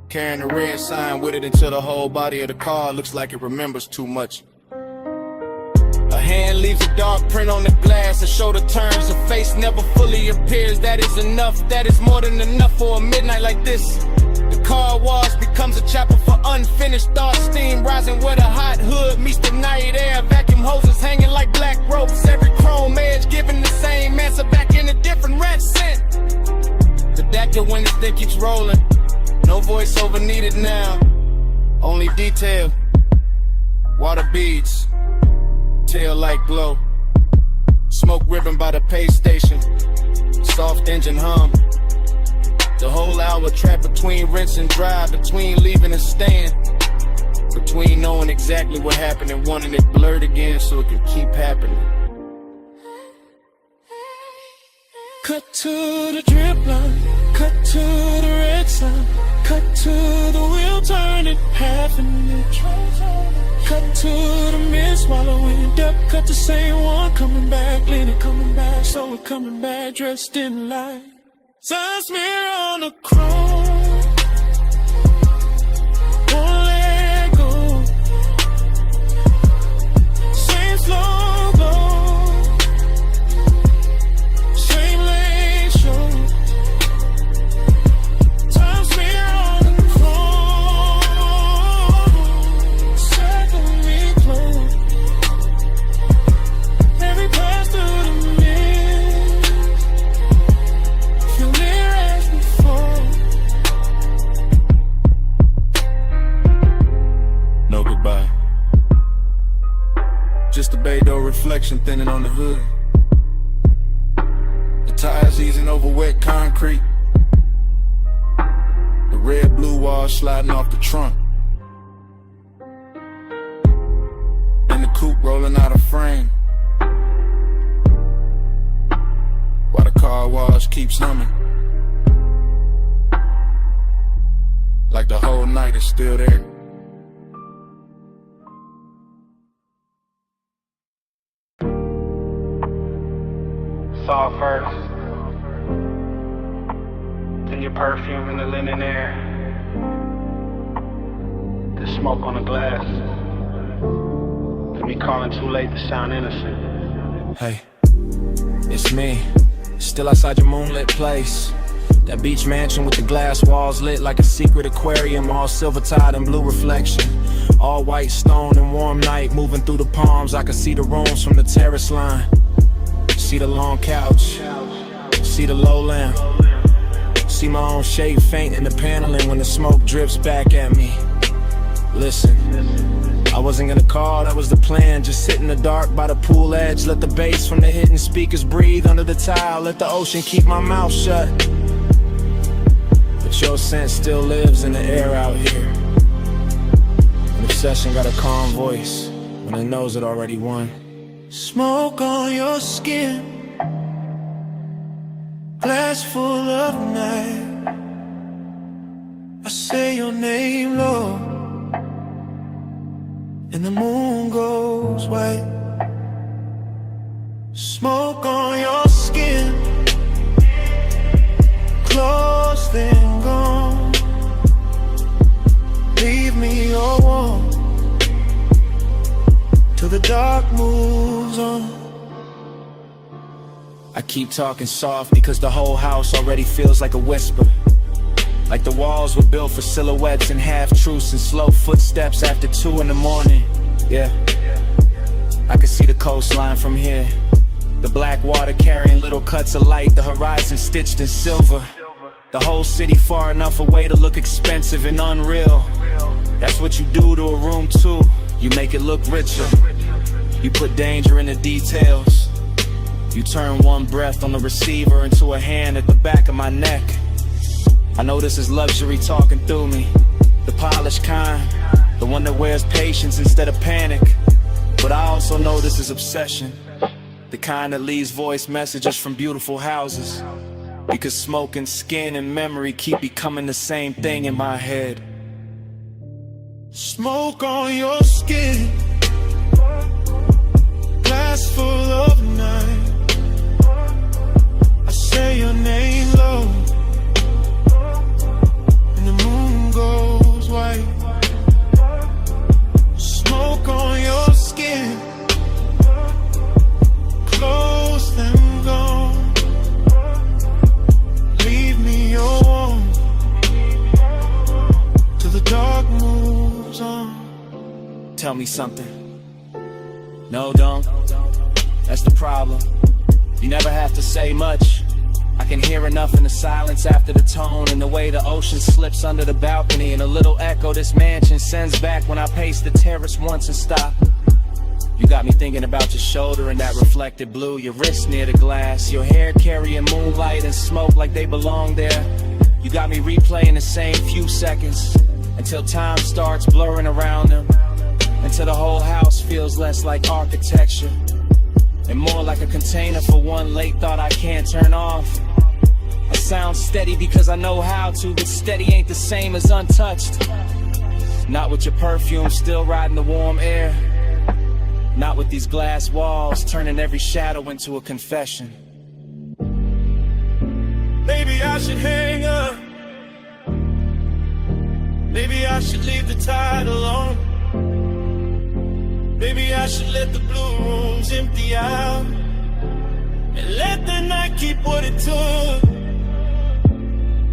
Carrying the red sign with it until the whole body of the car looks like it remembers too much. A hand leaves a dark print on the glass, a shoulder turns, a face never fully appears. That is enough, that is more than enough for a midnight like this. The car wash becomes a chapel for unfinished thoughts. Steam rising where the hot hood meets the night air. Vacuum hoses hanging like black ropes. Every chrome edge giving the same answer back in a different red scent. The Dactyl when this thing keeps rolling. No voiceover needed now. Only detail. Water beads. Tail light glow. Smoke ribbon by the pay station. Soft engine hum. The whole hour trapped between rinse and dry, between leaving and staying, between knowing exactly what happened and wanting it blurred again so it can keep happening. Cut to the drip line, cut to the red sign, cut to the wheel turning half an inch. Cut to the mist swallowing up, cut the same one coming back, leaning coming back, so we're coming back dressed in light. Time's mirror on the chrome, won't let go. Same slow glow, same lane show. Time's mirror on the chrome, circle me close. Every pass through the mist, feel near as before. No goodbye. Just a bay door reflection thinning on the hood. The tires easing over wet concrete. The red blue wall sliding off the trunk. And the coupe rolling out of frame. garage keeps humming. Like the whole night is still there. Saw first, then your perfume in the linen air, the smoke on the glass, then me calling too late to sound innocent. Hey, it's me, still outside your moonlit place. That beach mansion with the glass walls lit like a secret aquarium, all silver tide and blue reflection. All white stone and warm night moving through the palms. I can see the rooms from the terrace line. See the long couch, see the low lamp, see my own shape faint in the paneling when the smoke drips back at me. Listen, I wasn't gonna call, that was the plan. Just sit in the dark by the pool edge, let the bass from the hidden speakers breathe under the tile, let the ocean keep my mouth shut. But your scent still lives in the air out here. An obsession got a calm voice when it knows it already won. Smoke on your skin, glass full of night. I say your name, Lord, and the moon goes white. Smoke on your skin, close then gone. Leave me all warm till the dark moves on. I keep talking soft because the whole house already feels like a whisper. Like the walls were built for silhouettes and half-truths and slow footsteps after 2 in the morning. Yeah, I can see the coastline from here. The black water carrying little cuts of light, the horizon stitched in silver. The whole city far enough away to look expensive and unreal. That's what you do to a room too. You make it look richer. You put danger in the details. You turn one breath on the receiver into a hand at the back of my neck. I know this is luxury talking through me. The polished kind, the one that wears patience instead of panic. But I also know this is obsession, the kind that leaves voice messages from beautiful houses. Because smoke and skin and memory keep becoming the same thing in my head. Smoke on your skin, glass full of night. I say your name low, and the moon goes white. Smoke on your skin, close then gone. Leave me all warm till the dark moves on. Tell me something. No, don't. That's the problem. You never have to say much. I can hear enough in the silence after the tone, and the way the ocean slips under the balcony, and a little echo this mansion sends back when I pace the terrace once and stop. You got me thinking about your shoulder and that reflected blue, your wrist near the glass, your hair carrying moonlight and smoke like they belong there. You got me replaying the same few seconds until time starts blurring around them, until the whole house feels less like architecture and more like a container for one late thought I can't turn off. I sound steady because I know how to, but steady ain't the same as untouched. Not with your perfume still riding the warm air. Not with these glass walls turning every shadow into a confession. Maybe I should hang up. Maybe I should leave the tide alone. Maybe I should let the blue rooms empty out and let the night keep what it took.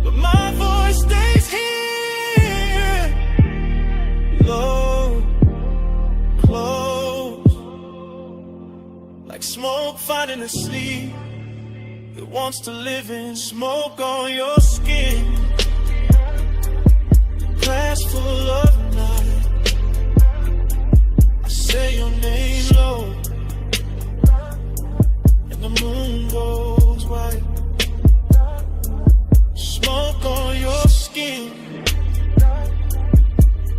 But my voice stays here, low, close, like smoke finding a sleep that wants to live in. Smoke on your skin, glass full of night. Say your name low, and the moon goes white. Smoke on your skin,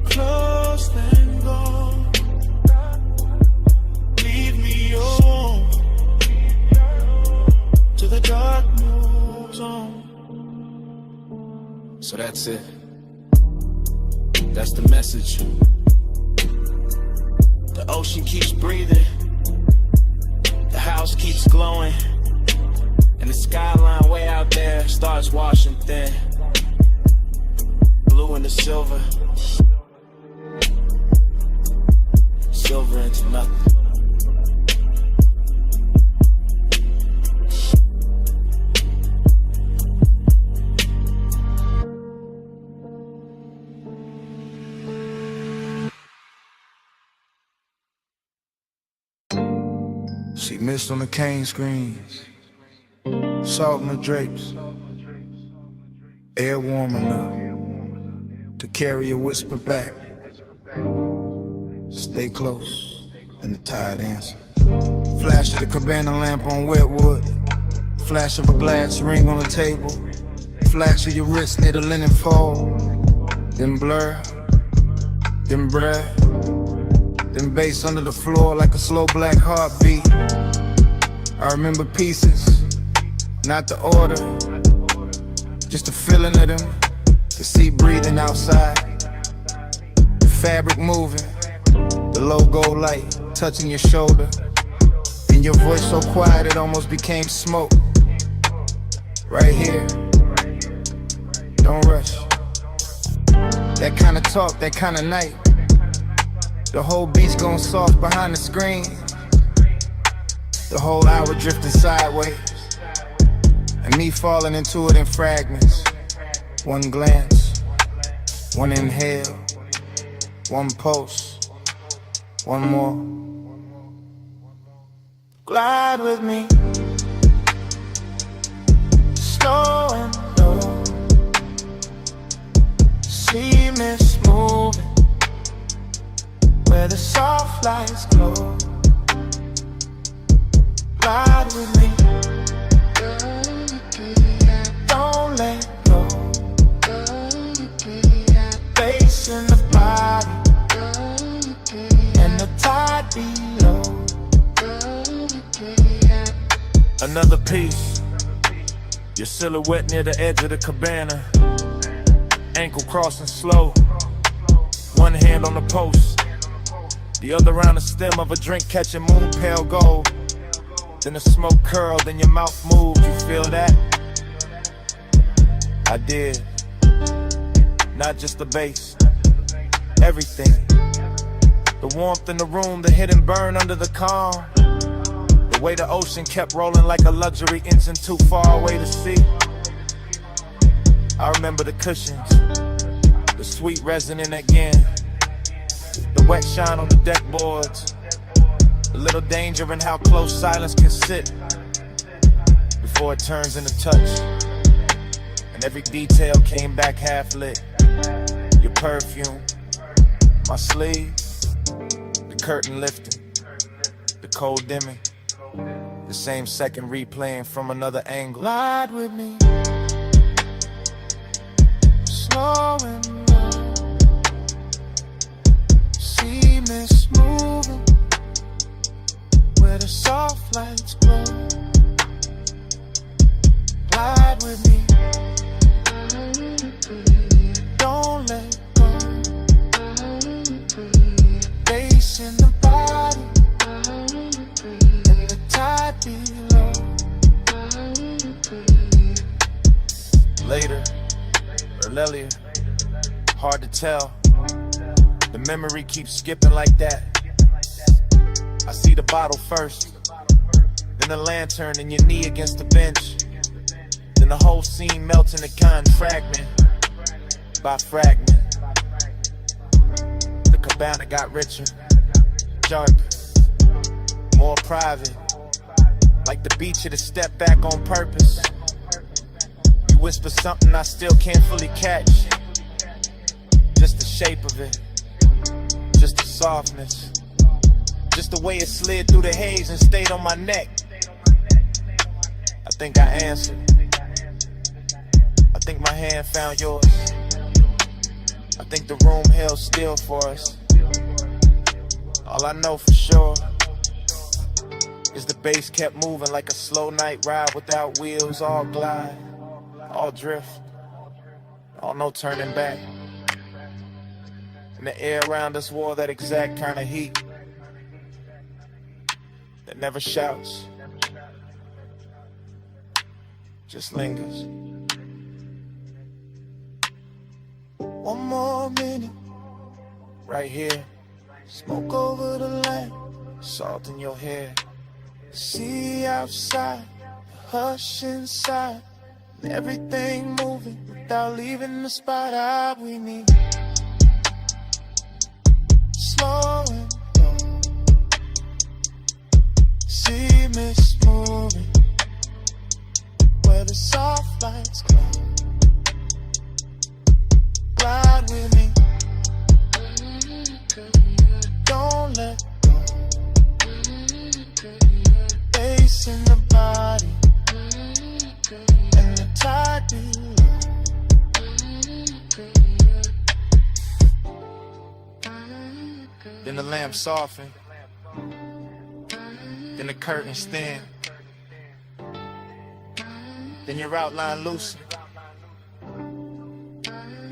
close then gone. Leave me alone till the dark moves. That's it. That's the message. The ocean keeps breathing, the house keeps glowing, and the skyline way out there starts washing thin. Blue into silver, silver into nothing. She missed on the cane screens, salt in the drapes, air warm enough to carry a whisper back. Stay close, and the tide answer. Flash of the cabana lamp on wet wood, flash of a glass ring on the table, flash of your wrist near the linen fold, then blur, then breath, then bass under the floor like a slow black heartbeat. I remember pieces, not the order, just the feeling of them, the sea breathing outside, the fabric moving, the logo light touching your shoulder, and your voice so quiet it almost became smoke. Right here, don't rush. That kind of talk, that kind of night. The whole beat's going soft behind the screen. The whole hour drifting sideways, and me falling into it in fragments. One glance, one inhale, one pulse, one more. Glide with me, slow and low. See mist moving where the soft lights glow. Ride with me, don't let go. Bass in the body, and the tide below. Another piece, your silhouette near the edge of the cabana, ankle crossing slow, one hand on the post, the other around the stem of a drink catching moon pale gold. Then the smoke curled, then your mouth moved, you feel that? I did. Not just the bass, everything. The warmth in the room, the hidden burn under the calm. The way the ocean kept rolling like a luxury engine too far away to see. I remember the cushions, the sweet resonant again, the wet shine on the deck boards. A little danger in how close silence can sit before it turns into touch. And every detail came back half lit. Your perfume, my sleeve, the curtain lifting, the cold dimming, the same second replaying from another angle. Glide with me, slow and low. See mist moving where the soft lights glow. Glide with me, don't let go. Bass in the body, and the tide below. Later, or earlier, hard to tell. The memory keeps skipping like that. I see the bottle first, then the lantern and your knee against the bench. Then the whole scene melts into kind fragment by fragment. The cabana got richer, darker, more private. Like the beach at a step back on purpose. You whisper something I still can't fully catch. Just the shape of it, just the softness, just the way it slid through the haze and stayed on my neck. I think I answered. I think my hand found yours. I think the room held still for us. All I know for sure is the bass kept moving like a slow night ride without wheels. All glide, all drift, Oh, no turning back. And the air around us wore that exact kind of heat that never shouts, just lingers. One more minute, right here. Smoke over the land, salt in your hair. See outside, hush inside, and everything moving without leaving the spot. We need slowing down. See mist moving where the soft lights glow. Glide with me, don't let go. Bass in the body and the tide below. Then the lamp soften, then the curtains thin, then your outline loosen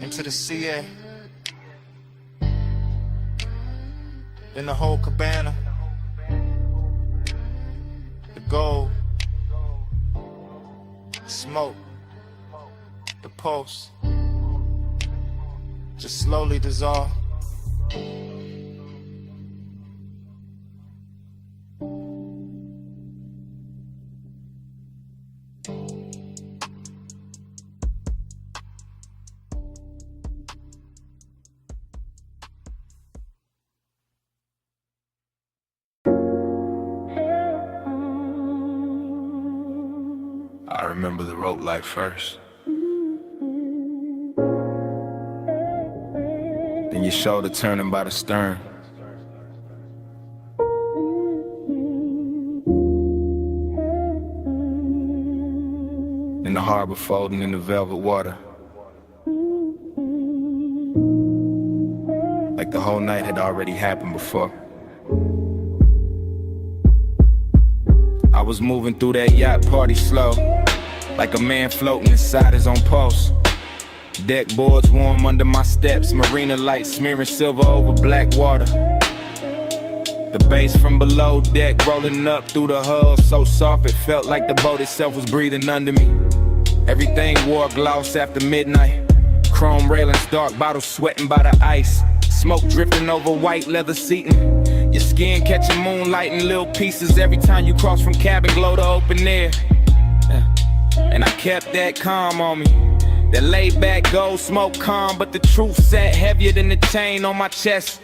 into the CA. Then the whole cabana, the gold, smoke, the pulse, just slowly dissolve. I remember the rope light first. Then your shoulder turning by the stern. Then the harbor folding in the velvet water. Like the whole night had already happened before. I was moving through that yacht party slow, like a man floating inside his own pulse. Deck boards warm under my steps, marina lights smearing silver over black water. The bass from below deck rolling up through the hull, so soft it felt like the boat itself was breathing under me. Everything wore gloss after midnight, chrome railings, dark bottles sweating by the ice, smoke drifting over white leather seating. Your skin catching moonlight in little pieces every time you cross from cabin glow to open air. And I kept that calm on me, that laid back gold smoke calm, but the truth sat heavier than the chain on my chest.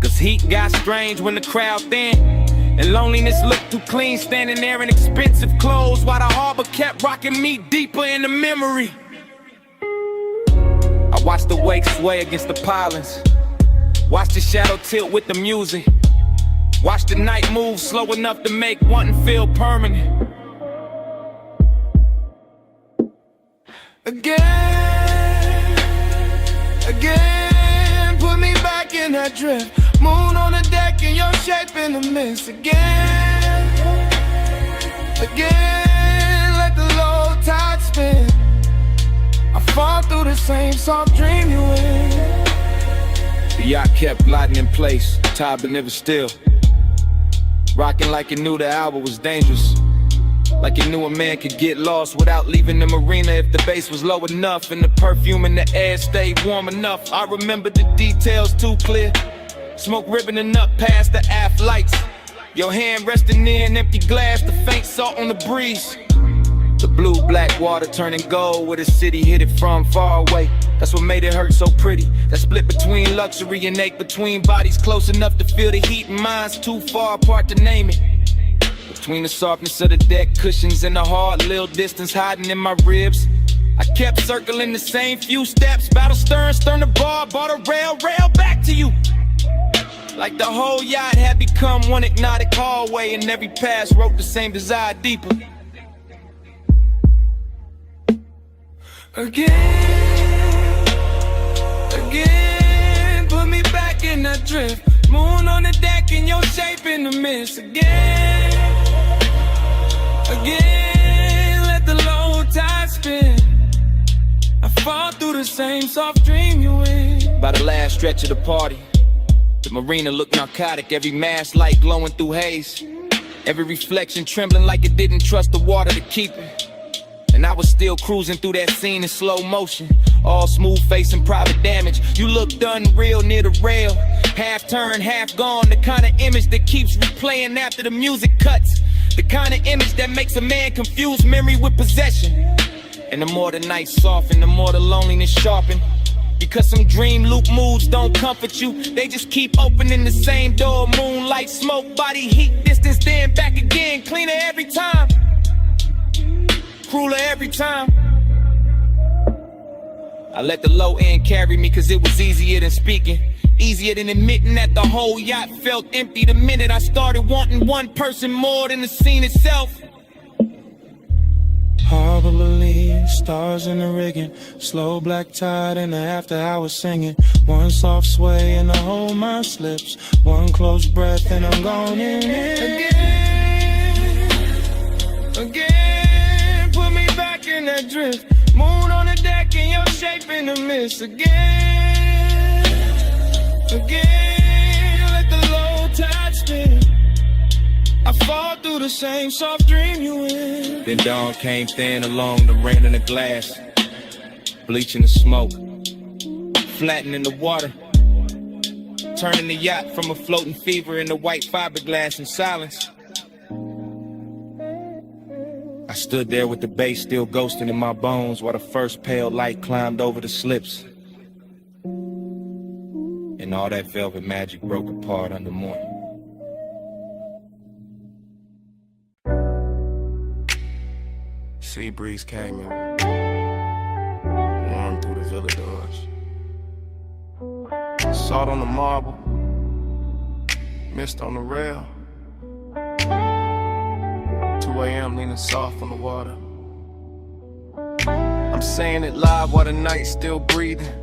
Cause heat got strange when the crowd thin, and loneliness looked too clean standing there in expensive clothes, while the harbor kept rocking me deeper in the memory. I watched the wake sway against the pilings, watch the shadow tilt with the music, watch the night move slow enough to make wanting feel permanent. Again, put me back in that drift. Moon on the deck and your shape in the mist. Again, let the low tide spin. I fall through the same soft dream you in. The yacht kept gliding in place, tide but never still, rocking like it knew the hour was dangerous, like it knew a man could get lost without leaving the marina if the bass was low enough and the perfume in the air stayed warm enough. I remember the details too clear, smoke ribboning up past the aft lights, your hand resting near an empty glass, the faint salt on the breeze. The blue-black water turning gold where the city hit it from far away. That's what made it hurt so pretty. That split between luxury and ache between bodies close enough to feel the heat and minds too far apart to name it. Between the softness of the deck cushions and the hard little distance hiding in my ribs, I kept circling the same few steps. Battle stern, stern to bar, bar to rail, rail back to you. Like the whole yacht had become one hypnotic hallway, and every pass wrote the same desire deeper. Again, put me back in that drift. Moon on the deck and your shape in the mist. Again, let the low tide spin. I fall through the same soft dream you in. By the last stretch of the party, the marina looked narcotic, every mask light glowing through haze, every reflection trembling like it didn't trust the water to keep it. And I was still cruising through that scene in slow motion, all smooth face and private damage. You looked unreal near the rail, half turned, half gone, the kind of image that keeps replaying after the music cuts, the kind of image that makes a man confuse memory with possession. And the more the night soften, the more the loneliness sharpen, because some dream loop moods don't comfort you, they just keep opening the same door. Moonlight, smoke, body heat, distance, then back again. Cleaner every time, crueler every time. I let the low end carry me cause it was easier than speaking, easier than admitting that the whole yacht felt empty the minute I started wanting one person more than the scene itself. Harbor believe, stars in the rigging, slow black tide in the after hours singing. One soft sway and the whole mind slips, one close breath and I'm gone in. Again, put me back in that drift. Moon on the deck and your shape in the mist. Again, let the low tide spin. I fall through the same soft dream you in. Then dawn came thin along the rain in the glass, bleaching the smoke, flattening the water, turning the yacht from a floating fever into white fiberglass in silence. I stood there with the bass still ghosting in my bones while the first pale light climbed over the slips, and all that velvet magic broke apart under morning. Sea breeze came in, warm through the villa doors. Salt on the marble, mist on the rail. 2 a.m. leaning soft on the water. I'm saying it live while the night's still breathing,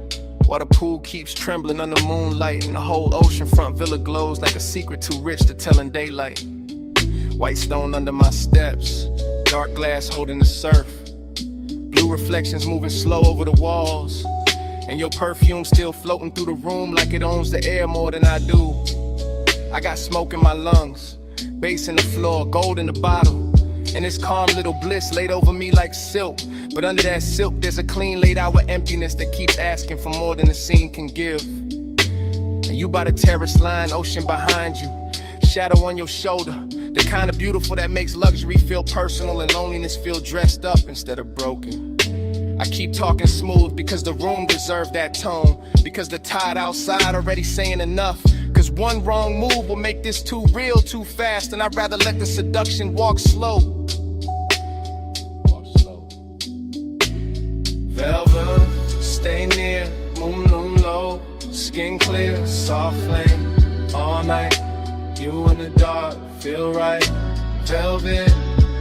while the pool keeps trembling under moonlight, and the whole oceanfront villa glows like a secret too rich to tell in daylight. White stone under my steps, dark glass holding the surf, blue reflections moving slow over the walls, and your perfume still floating through the room like it owns the air more than I do. I got smoke in my lungs, bass in the floor, gold in the bottle, and this calm little bliss laid over me like silk. But under that silk there's a clean laid out emptiness that keeps asking for more than the scene can give. And you by the terrace line, ocean behind you, shadow on your shoulder, the kind of beautiful that makes luxury feel personal and loneliness feel dressed up instead of broken. I keep talking smooth because the room deserved that tone, because the tide outside already saying enough, cause one wrong move will make this too real too fast, and I'd rather let the seduction walk slow. Velvet, stay near, moon low, skin clear, soft flame, all night, you in the dark, feel right. Velvet,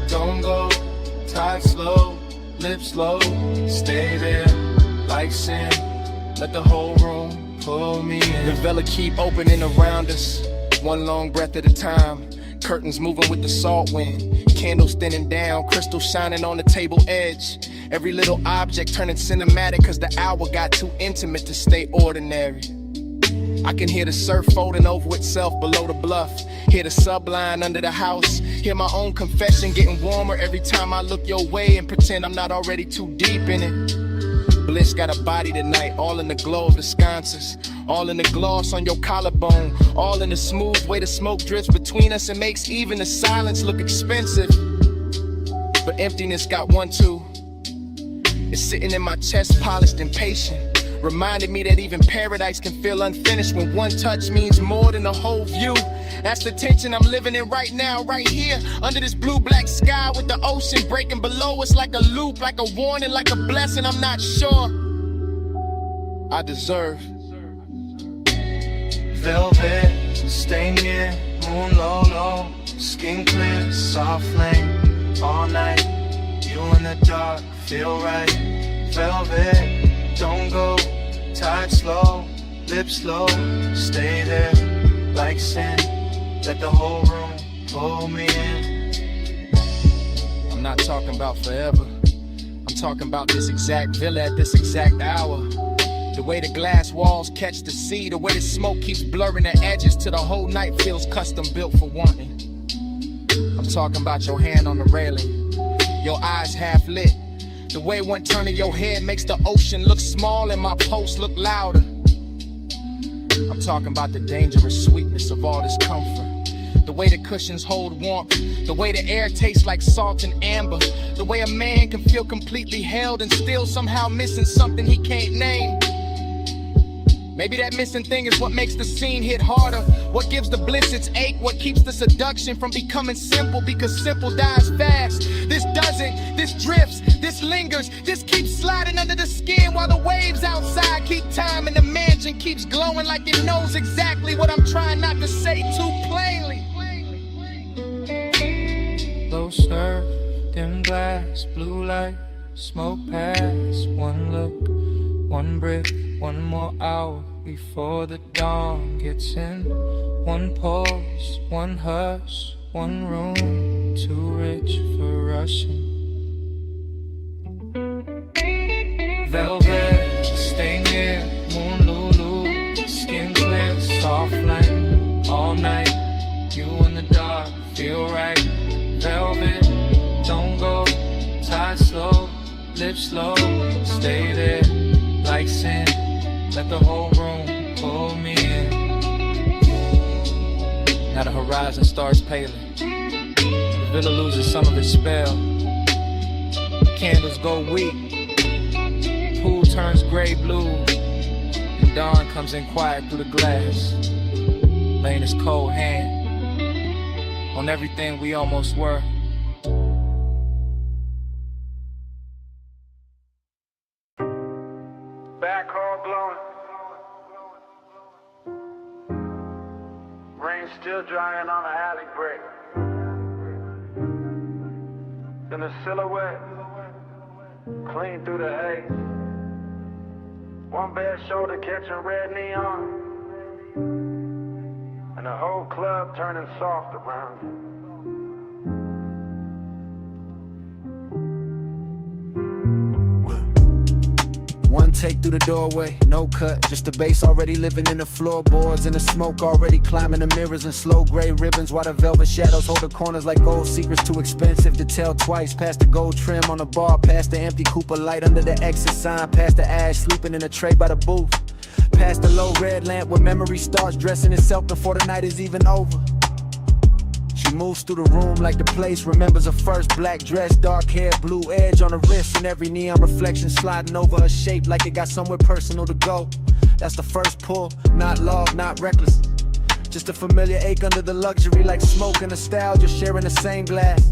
don't go, tide slow, lips low, stay there, like sin, let the whole room pull me in. The villa keep opening around us, one long breath at a time, curtains moving with the salt wind, candles thinning down, crystal shining on the table edge, every little object turning cinematic cause the hour got too intimate to stay ordinary. I can hear the surf folding over itself below the bluff, hear the subline under the house, hear my own confession getting warmer every time I look your way and pretend I'm not already too deep in it. Bliss got a body tonight, all in the glow of the sconces, all in the gloss on your collarbone, all in the smooth way the smoke drifts between us and makes even the silence look expensive. But emptiness got one too, it's sitting in my chest polished and patient, reminded me that even paradise can feel unfinished when one touch means more than the whole view. That's the tension I'm living in right now, right here, under this blue-black sky with the ocean breaking below us like a loop, like a warning, like a blessing I'm not sure I deserve. Velvet, stay near, moon low, skin clear, soft flame, all night, you in the dark, feel right. Velvet, don't go, tide slow, lips low, stay there, like sin, let the whole room pull me in. I'm not talking about forever, I'm talking about this exact villa at this exact hour. The way the glass walls catch the sea, the way the smoke keeps blurring the edges till the whole night feels custom built for wanting. I'm talking about your hand on the railing, your eyes half lit. The way one turn of your head makes the ocean look small and my pulse look louder. I'm talking about the dangerous sweetness of all this comfort. The way the cushions hold warmth, the way the air tastes like salt and amber, the way a man can feel completely held and still somehow missing something he can't name. Maybe that missing thing is what makes the scene hit harder, what gives the bliss its ache, what keeps the seduction from becoming simple, because simple dies fast. This doesn't, this drifts, this lingers, this keeps sliding under the skin while the waves outside keep time and the mansion keeps glowing like it knows exactly what I'm trying not to say too plainly. Low surf, dim glass, blue light, smoke pass. One look, one breath, one more hour before the dawn gets in. One pulse, one hush, one room, too rich for rushing. Velvet, stay near, moon lulu, skin clear, soft flame, all night. You in the dark, feel right. Velvet, don't go, tie slow, lips slow, stay there, like sin. Let the whole room pull me in. Now the horizon starts paling. The villa loses some of its spell. Candles go weak. Pool turns gray blue. And dawn comes in quiet through the glass, laying his cold hand on everything we almost were. Backhoe blowing. Rain still drying on the alley brick. Then the silhouette clean through the haze. One bare shoulder catching red neon. And the whole club turning soft around you. One take through the doorway, no cut, just the bass already living in the floorboards, and the smoke already climbing the mirrors in slow gray ribbons, while the velvet shadows hold the corners like gold secrets too expensive to tell twice. Past the gold trim on the bar, past the empty Cooper light under the exit sign, past the ash sleeping in a tray by the booth, past the low red lamp where memory starts dressing itself before the night is even over. She moves through the room like the place remembers her first black dress, dark hair, blue edge on her wrist, and every neon reflection sliding over her shape like it got somewhere personal to go. That's the first pull, not love, not reckless, just a familiar ache under the luxury, like smoke and nostalgia sharing the same glass.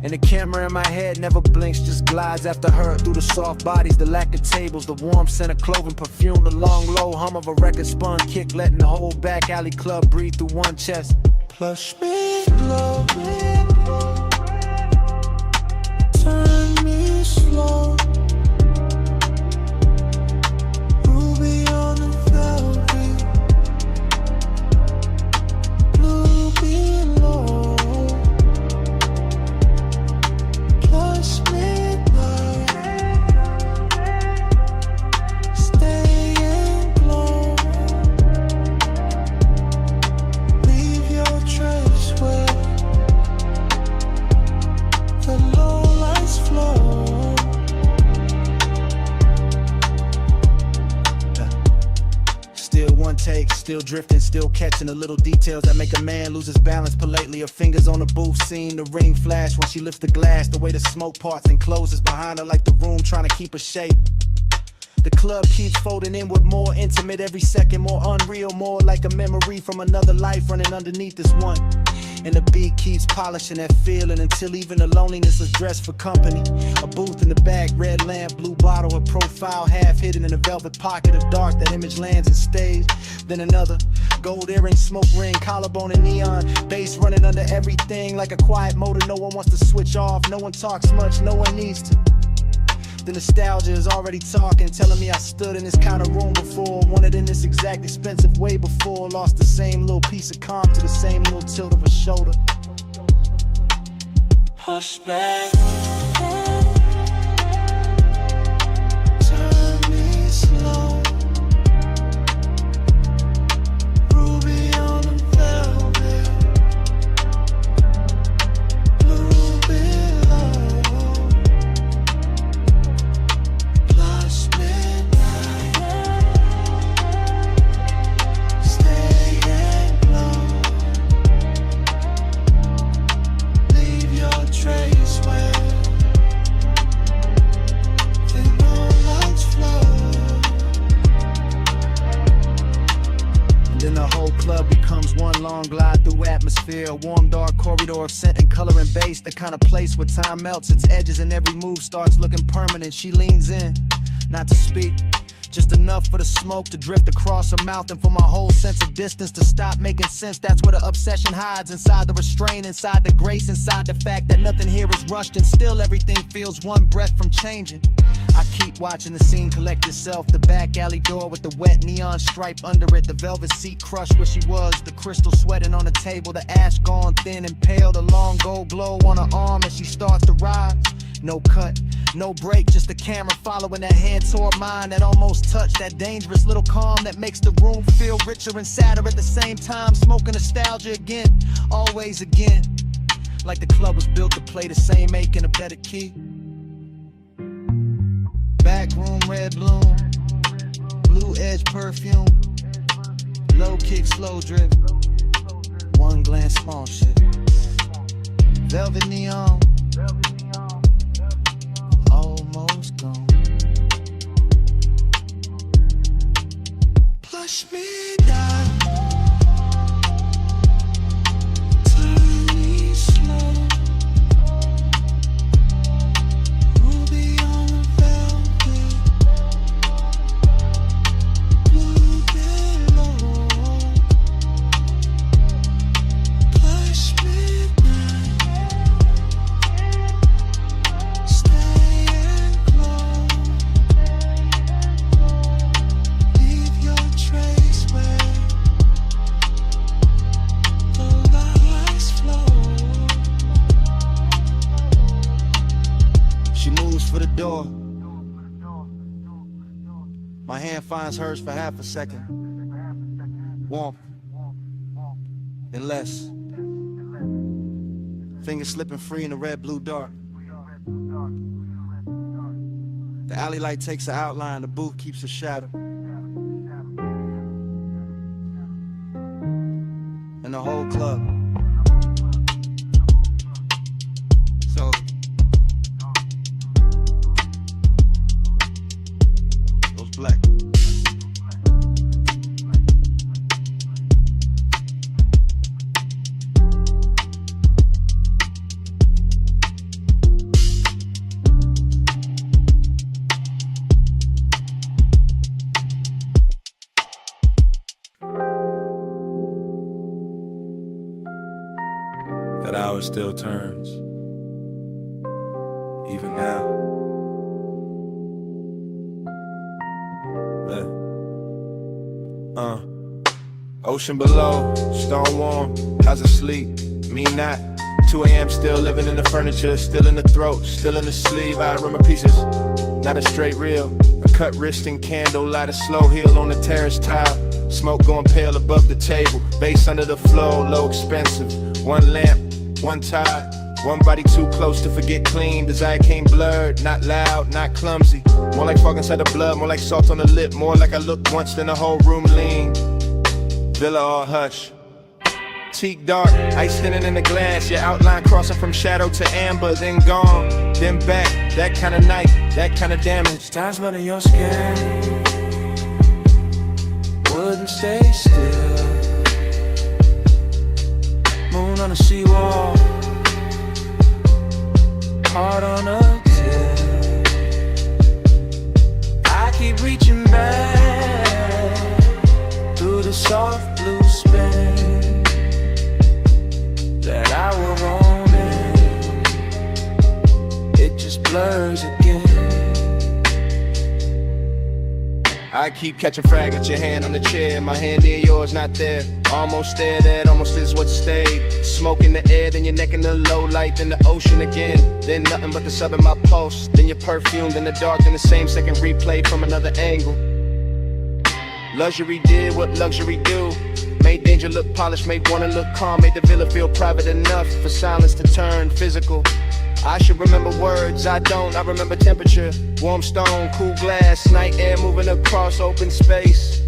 And the camera in my head never blinks, just glides after her through the soft bodies, the lack of tables, the warm scent of clothing, perfume, the long low hum of a record spun kick, letting the whole back alley club breathe through one chest. Plush me glow, turn me slow, ruby on the velvet, blue below, plush midnight, stay and glow, leave your trace where the low lights flow. Still one take, still drifting, still catching the little details that make a man lose his balance politely. Her fingers on the booth, seeing the ring flash when she lifts the glass, the way the smoke parts and closes behind her like the room trying to keep her shape. The club keeps folding inward, more intimate every second, more unreal, more like a memory from another life running underneath this one. And the beat keeps polishing that feeling until even the loneliness is dressed for company. A booth in the back, red lamp, blue bottle, her profile half hidden in a velvet pocket of dark. That image lands and stays. Then another gold earring, smoke ring, collarbone and neon, bass running under everything like a quiet motor. No one wants to switch off, no one talks much, no one needs to. The nostalgia is already talking, telling me I stood in this kind of room before, wanted in this exact expensive way before, lost the same little piece of calm to the same little tilt of a shoulder. Hush back, dark corridor of scent and color and bass, the kind of place where time melts its edges and every move starts looking permanent. She leans in, not to speak, just enough for the smoke to drift across her mouth and for my whole sense of distance to stop making sense. That's where the obsession hides, inside the restraint, inside the grace, inside the fact that nothing here is rushed and still everything feels one breath from changing. I keep watching the scene collect itself, the back alley door with the wet neon stripe under it, the velvet seat crushed where she was, the crystal sweating on the table, the ash gone thin and pale, the long gold glow on her arm as she starts to rise. No cut, no break, just the camera following that hand toward mine that almost touched, that dangerous little calm that makes the room feel richer and sadder at the same time. Smoking nostalgia again, always again, like the club was built to play the same ache in a better key. Back room, red bloom, blue edge perfume, low kick, slow drip, one glance, small shit, velvet neon, almost gone. Push me down, turn me slow. Ruby on the velvet, blue pillow. Push midnight, staying close. Leave your trace where the lights flow. She moves for the door. My hand finds hers for half a second. Warmth, then less. Fingers slipping free in the red-blue dark. The alley light takes an outline, the booth keeps a shadow. And the whole club. So goes black. That hour still turns, even now. Ocean below, stone warm, how's it sleep? Me not. 2 a.m. still living in the furniture, still in the throat, still in the sleeve. I remember pieces, not a straight reel. A cut wrist and candle, light a slow heel on the terrace tile. Smoke going pale above the table, bass under the floor, low expensive. One lamp, one tie, one body too close to forget clean. Desire came blurred, not loud, not clumsy. More like fog inside the blood, more like salt on the lip. More like I looked once, then the whole room leaned. Villa all hush. Teak dark, ice thinning in the glass. Your outline crossing from shadow to amber, then gone, then back. That kind of night, that kind of damage. Stars under your skin wouldn't stay still. Moon on the seawall, heart on a till. I keep reaching back through the soft blue spin that I will roam in. It just blurs again. I keep catching frag at your hand on the chair. My hand near yours, not there. Almost there, that almost is what stayed. Smoke in the air, then your neck in the low light, then the ocean again. Then nothing but the sub in my pulse. Then your perfume, then the dark, then the same second replay from another angle. Luxury did what luxury do. Made danger look polished, made wanna look calm. Made the villa feel private enough for silence to turn physical. I should remember words, I don't. I remember temperature, warm stone, cool glass, night air moving across open space.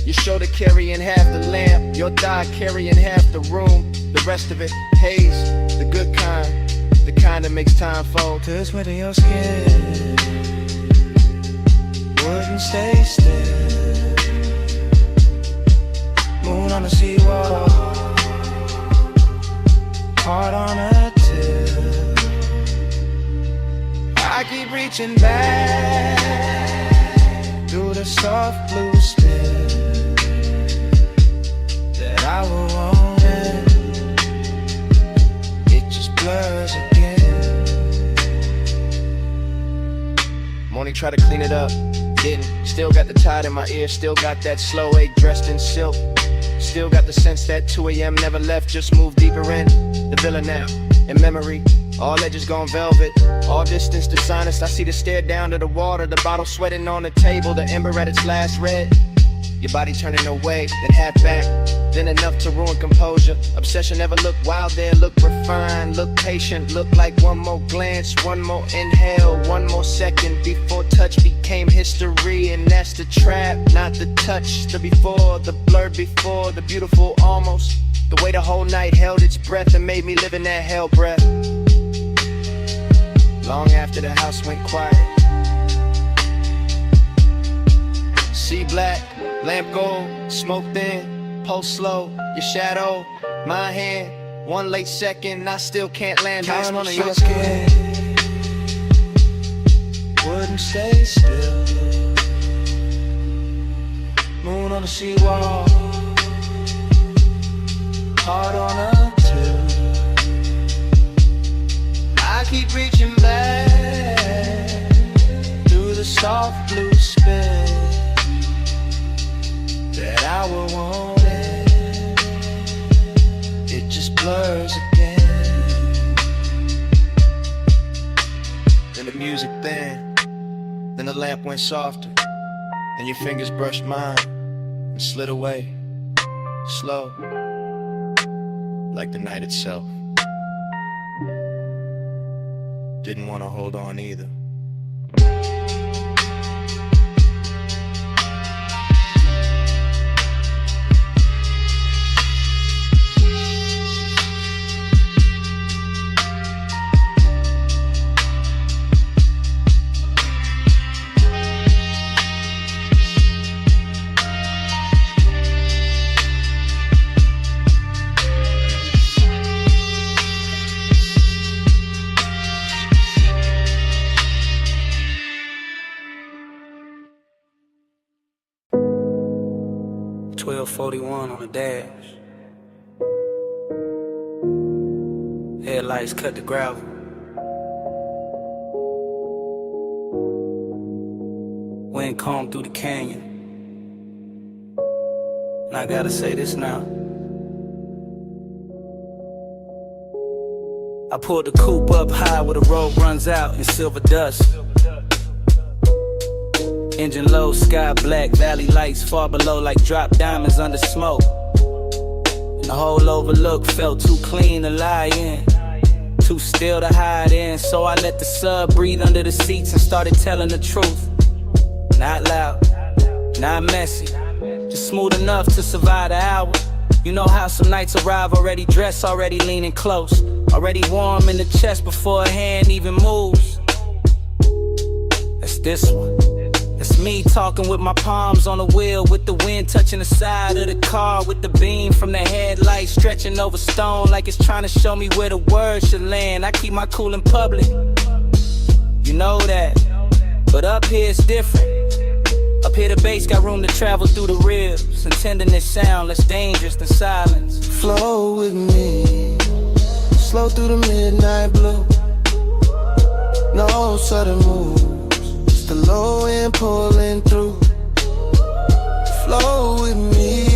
Your shoulder carrying half the lamp, your thigh carrying half the room. The rest of it, haze, the good kind, the kind that makes time fold. Touch with your skin wouldn't stay still. Moon on the seawall, heart on a tilt. I keep reaching back through the soft blue spill that I will want it. It just blurs again. Money try to clean it up, didn't. Still got the tide in my ear, still got that slow 8 dressed in silk. Still got the sense that 2 a.m. never left, just moved deeper in. The villa now, in memory, all edges gone velvet. All distance to sinus, I see the stare down to the water. The bottle sweating on the table, the ember at its last red. Your body turning away, then half back, then enough to ruin composure. Obsession never looked wild there, look refined, look patient. Look like one more glance, one more inhale, one more second before touch became history. And that's the trap, not the touch. The before, the blur before, the beautiful almost. The way the whole night held its breath and made me live in that hell breath. Long after the house went quiet. See black, lamp gold, smoke thin, pulse slow, your shadow, my hand. One late second, I still can't land. Counting on your skin, wouldn't stay still. Moon on the seawall, heart on a tilt. I keep reaching back through the soft blue spill that I will want it. It just blurs again. Then the music thin, then the lamp went softer, and your fingers brushed mine and slid away, slow, like the night itself. Didn't want to hold on either. 1241 on the dash. Headlights cut the gravel. Wind combed through the canyon. And I gotta say this now. I pulled the coupe up high where the road runs out in silver dust. Engine low, sky black, valley lights far below like drop diamonds under smoke. And the whole overlook felt too clean to lie in, too still to hide in. So I let the sub breathe under the seats and started telling the truth. Not loud, not messy, just smooth enough to survive the hour. You know how some nights arrive already dressed, already leaning close, already warm in the chest before a hand even moves. That's this one. It's me talking with my palms on the wheel, with the wind touching the side of the car, with the beam from the headlight stretching over stone like it's trying to show me where the words should land. I keep my cool in public, you know that, but up here it's different. Up here the bass got room to travel through the ribs, and tenderness sound less dangerous than silence. Flow with me, slow through the midnight blue. No sudden moves, just the low end pulling through. Flow with me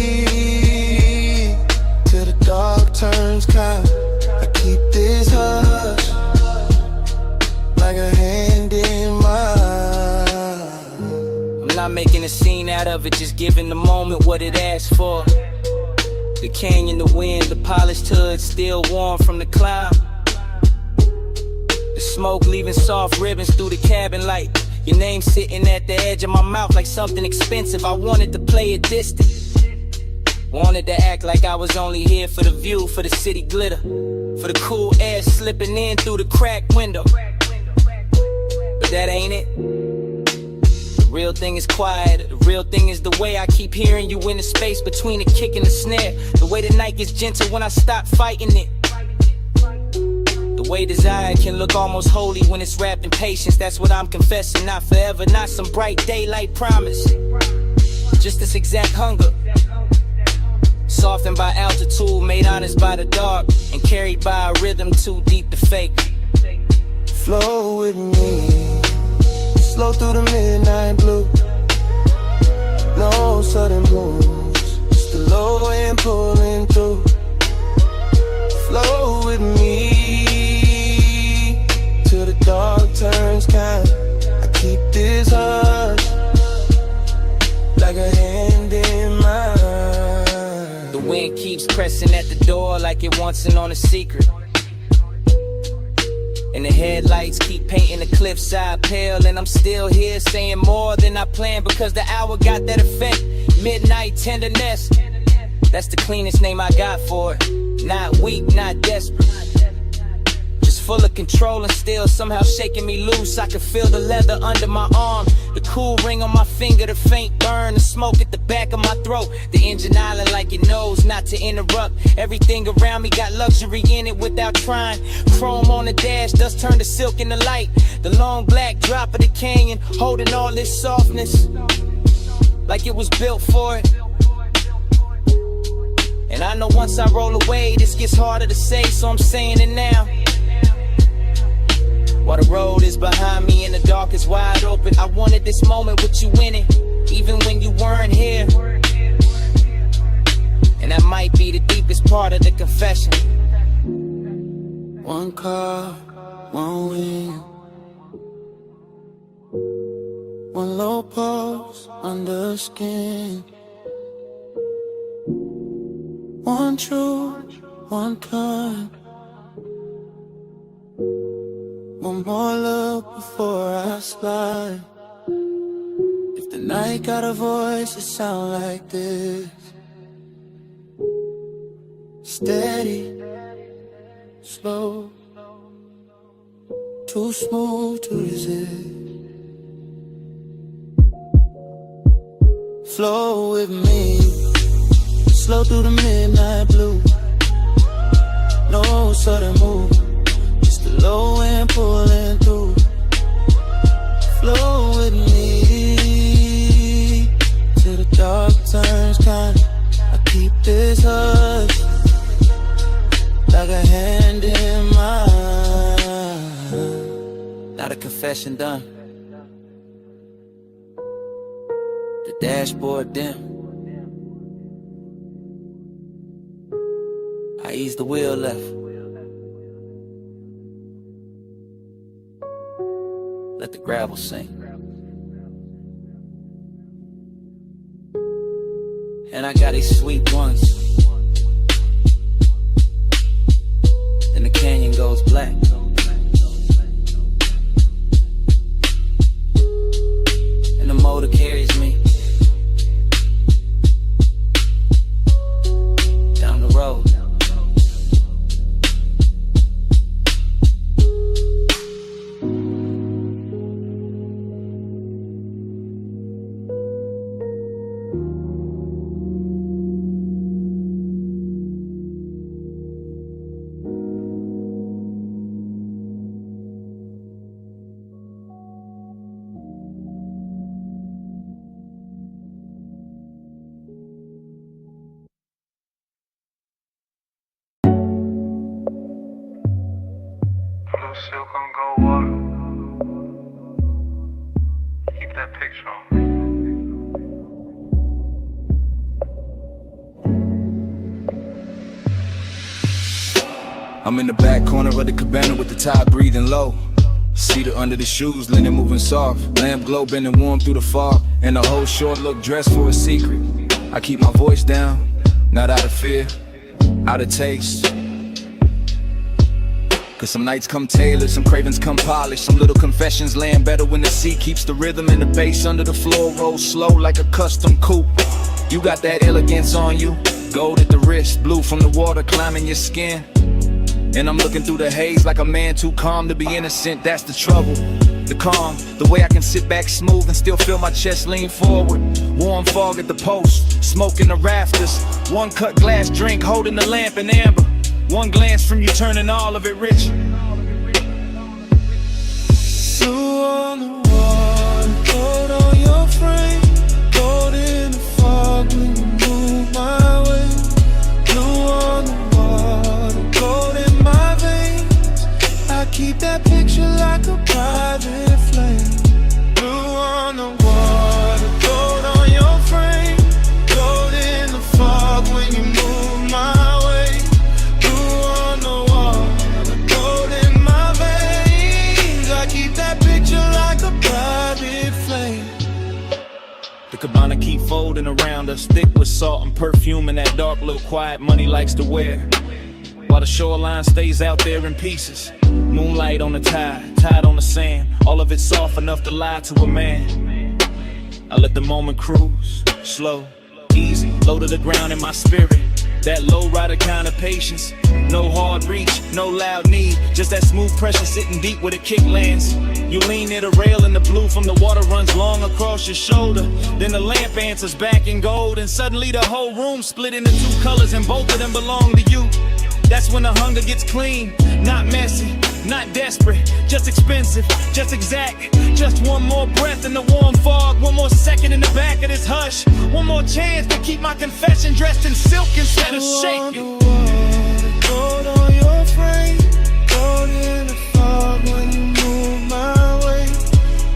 till the dark turns kind. I keep this hush like a hand in mine. I'm not making a scene out of it, just giving the moment what it asks for. The canyon, the wind, the polished hood still warm from the cloud. The smoke leaving soft ribbons through the cabin light. Your name sitting at the edge of my mouth like something expensive. I wanted to play it distant, wanted to act like I was only here for the view, for the city glitter, for the cool air slipping in through the cracked window. But that ain't it. The real thing is quiet. The real thing is the way I keep hearing you in the space between the kick and the snare. The way the night gets gentle when I stop fighting it. way desire can look almost holy when it's wrapped in patience. That's what I'm confessing, not forever, not some bright daylight promise. Just this exact hunger, softened by altitude, made honest by the dark, and carried by a rhythm too deep to fake. Flow with me, slow through the midnight blue. No sudden moves, just the low end pulling through. Flow with me till the dark turns kind. I keep this hush like a hand in mine. The wind keeps pressing at the door like it wants in on a secret. And the headlights keep painting the cliffside pale. And I'm still here saying more than I planned, because the hour got that effect. Midnight tenderness, that's the cleanest name I got for it. Not weak, not desperate, just full of control and still somehow shaking me loose. I can feel the leather under my arm, the cool ring on my finger, the faint burn, the smoke at the back of my throat. The engine island like it knows not to interrupt. Everything around me got luxury in it without trying. Chrome on the dash, dust turned to silk in the light. The long black drop of the canyon, holding all this softness like it was built for it. And I know once I roll away, this gets harder to say, so I'm saying it now. While the road is behind me and the dark is wide open, I wanted this moment with you in it, even when you weren't here. And that might be the deepest part of the confession. One car, one wing, one low pulse under skin. One true, one kind. One more look before I slide. If the night got a voice, it sound like this. Steady, slow, too smooth to resist. Flow with me, slow through the midnight blue. No sudden move, just the low end pulling through. Flow with me till the dark turns kind. I keep this hush like a hand in mine. Now the confession done, the dashboard dim. I ease the wheel left, let the gravel sink. And I got these sweet ones. Then the canyon goes black. And the motor carries me down the road. Silk on gold water. Keep that picture on me. I'm in the back corner of the cabana with the tide breathing low. Cedar under the shoes, linen moving soft. Lamp glow bending warm through the fog. And the whole short look dressed for a secret. I keep my voice down, not out of fear, out of taste. Cause some nights come tailored, some cravings come polished. Some little confessions land better when the sea keeps the rhythm. And the bass under the floor rolls slow like a custom coupe. You got that elegance on you, gold at the wrist, blue from the water climbing your skin. And I'm looking through the haze like a man too calm to be innocent. That's the trouble, the calm, the way I can sit back smooth and still feel my chest lean forward. Warm fog at the post, smoke in the rafters. One cut glass drink holding the lamp in amber. One glance from you turning all of it rich. Blue on the water, gold on your frame, gold in the fog when you move my way. Blue on the water, gold in my veins, I keep that picture like a private flame. Blue on the water, gold on your frame, gold in the fog when you move my way. Blue on the water, gold in my veins, I keep that picture like a private flame. The cabana keep folding around us, thick with salt and perfume and that dark little quiet money likes to wear. While the shoreline stays out there in pieces, moonlight on the tide, tide on the sand, all of it soft enough to lie to a man. I let the moment cruise, slow, easy, low to the ground in my spirit. That low rider kind of patience, no hard reach, no loud need, just that smooth pressure sitting deep where the kick lands. You lean near the rail and the blue from the water runs long across your shoulder. Then the lamp answers back in gold, and suddenly the whole room split into two colors, and both of them belong to you. That's when the hunger gets clean, not messy, not desperate, just expensive, just exact. Just one more breath in the warm fog, one more second in the back of this hush, one more chance to keep my confession dressed in silk instead of shaking. Gold on your frame, gold in the fog when you move my way.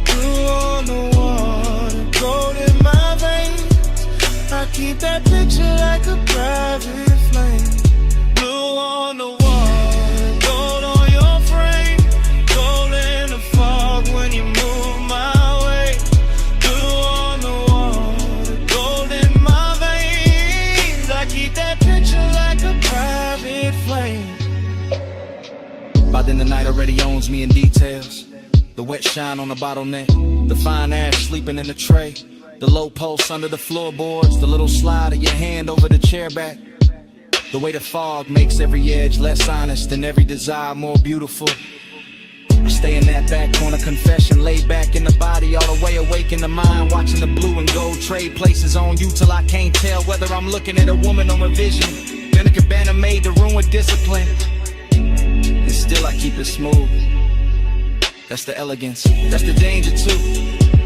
Blue on the water, gold in my veins, I keep that picture like a private flame. Blue on the water, gold on your frame, gold in the fog when you move my way. Blue on the water, gold in my veins, I keep that picture like a private flame. By then the night already owns me in details. The wet shine on the bottleneck, the fine ash sleeping in the tray, the low pulse under the floorboards, the little slide of your hand over the chair back. The way the fog makes every edge less honest and every desire more beautiful. I stay in that back corner confession, laid back in the body, all the way awake in the mind, watching the blue and gold trade places on you till I can't tell whether I'm looking at a woman or a vision. Then a cabana made to ruin discipline, and still I keep it smooth. That's the elegance, that's the danger too.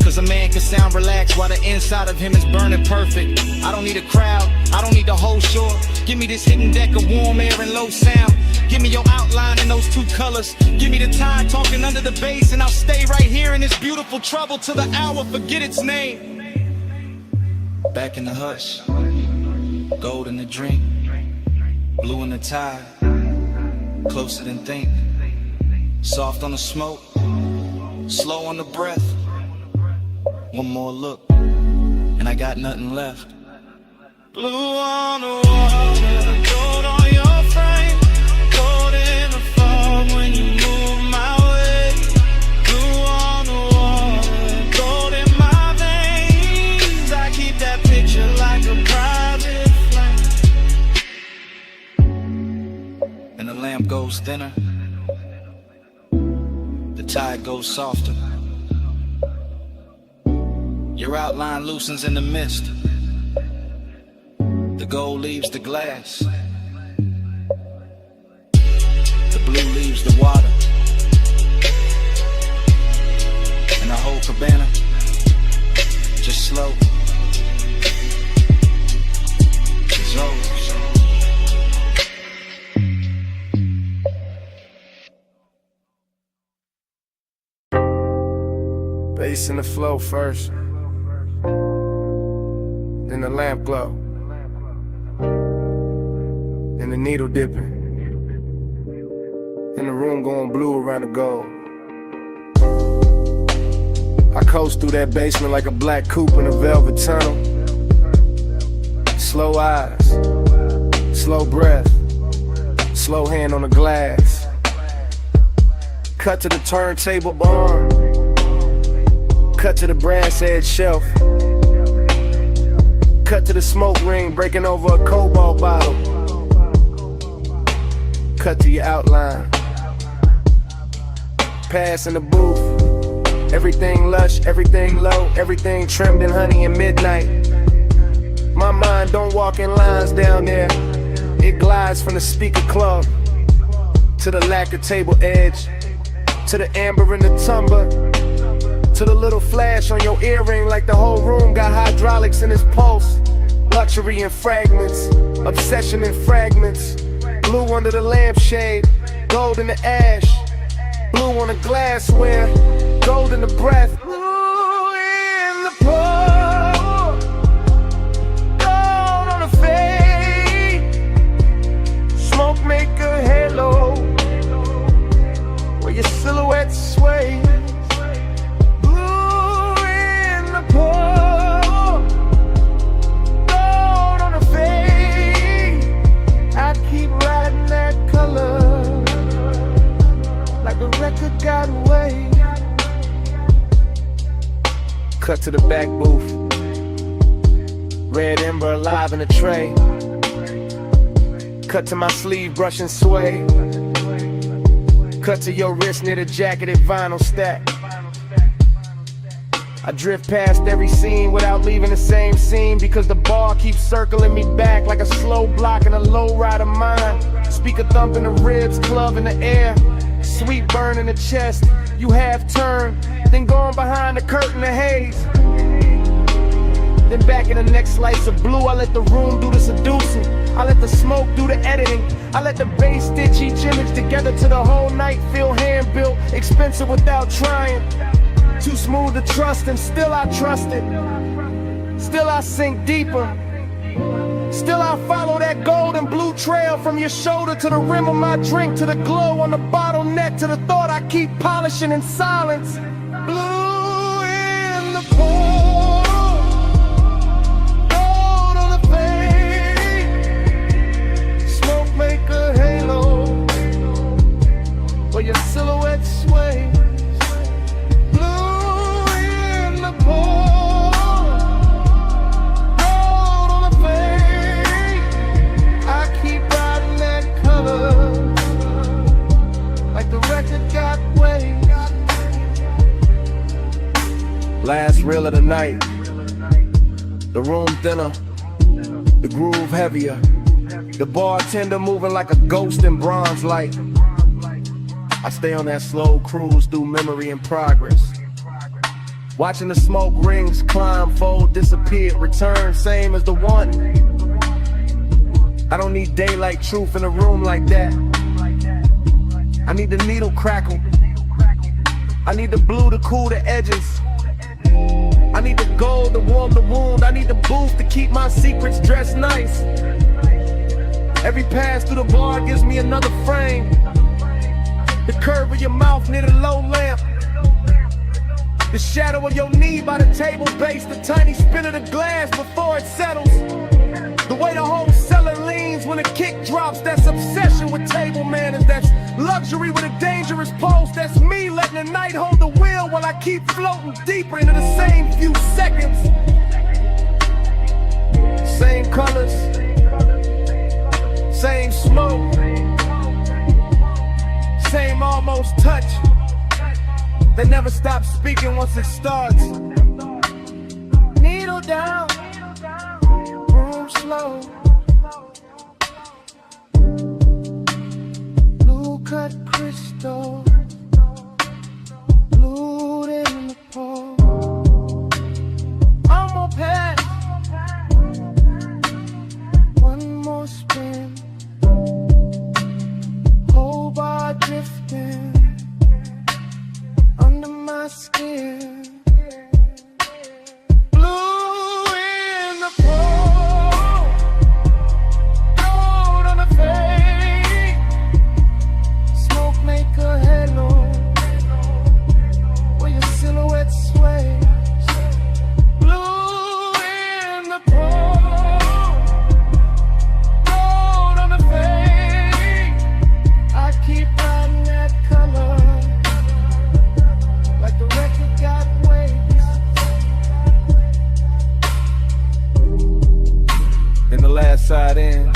Cause a man can sound relaxed while the inside of him is burning perfect. I don't need a crowd, I don't need the whole shore. Give me this hidden deck of warm air and low sound. Give me your outline in those two colors. Give me the tide talking under the bass, and I'll stay right here in this beautiful trouble till the hour forget its name. Back in the hush, gold in the drink, blue in the tide, closer than think. Soft on the smoke, slow on the breath. One more look, and I got nothing left. Blue on the water, gold on your frame, gold in the fog when you move my way. Blue on the water, gold in my veins, I keep that picture like a private flame. And the lamp goes thinner, the tide goes softer. Your outline loosens in the mist. The gold leaves the glass. The blue leaves the water. And the whole cabana just slow dissolves. Bass in the flow first, then the lamp glow, and the needle dipping, and the room going blue around the gold. I coast through that basement like a black coupe in a velvet tunnel. Slow eyes, slow breath, slow hand on the glass. Cut to the turntable barn, cut to the brass edge shelf, cut to the smoke ring breaking over a cobalt bottle, cut to your outline, pass in the booth. Everything lush, everything low, everything trimmed in honey and midnight. My mind don't walk in lines down there, it glides from the speaker club. to the lacquer table edge, to the amber in the tumbler, to the little flash on your earring like the whole room got hydraulics in its pulse. Luxury in fragments, obsession in fragments. Blue under the lampshade, gold in the ash, blue on the glassware, gold in the breath. Blue in the pour, gold on the fade. Smoke make a halo where your silhouette sways. Blue in the pour, gold on the fade. I keep riding that color like a record got away. Cut to the back booth, red ember alive in a tray. Cut to my sleeve, brush and sway. Cut to your wrist near the jacketed vinyl stack. I drift past every scene without leaving the same scene, because the bar keeps circling me back like a slow block in a low ride of mine. Speaker thump in the ribs, club in the air, sweet burn in the chest. You half turn, then going behind the curtain of haze. Then back in the next slice of blue, I let the room do the seducing. I let the smoke do the editing. I let the bass stitch each image together to the whole night feel hand-built, expensive without trying. Too smooth to trust, and still I trust it. Still I sink deeper. Still I follow that gold and blue trail from your shoulder to the rim of my drink, to the glow on the bottleneck, to the thought I keep polishing in silence. Blue in the pour, gold on the fade. Smoke make a halo where your silhouette sways. Blue in the pour, gold on the fade. I keep riding that color like the record got waves. Last reel of the night, the room thinner, the groove heavier, the bartender moving like a ghost in bronze light. I stay on that slow cruise through memory and progress, watching the smoke rings climb, fold, disappear, return, same as the one. I don't need daylight truth in a room like that. I need the needle crackle, I need the blue to cool the edges, I need the gold to warm the wound, I need the booth to keep my secrets dressed nice. Every pass through the bar gives me another frame. The curve of your mouth near the low lamp, the shadow of your knee by the table base, the tiny spin of the glass before it settles, the way the whole cellar leans when the kick drops. That's obsession with table manners, that's luxury with a dangerous pulse. That's me letting the night hold the wheel while I keep floating deeper into the same few seconds. Same colors, same smoke, same almost touch. They never stop speaking once it starts. Needle down, room slow. Blue cut crystal, blue in the pour. I'm gonna pass, one more spin. Whole bar drifting under my skin. Blue in the pour, gold on the fade. Smoke make a halo where your silhouette sways. Blue in the pour, gold on the fade. I keep riding that color like the record got waves. In the last side in,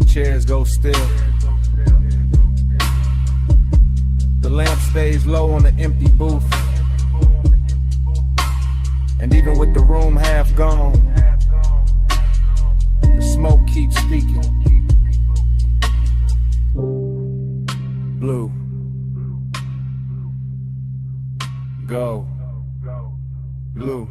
chairs go still. The lamp stays low on the empty booth, and even with the room half gone, the smoke keeps speaking. Blue. Go. Blue.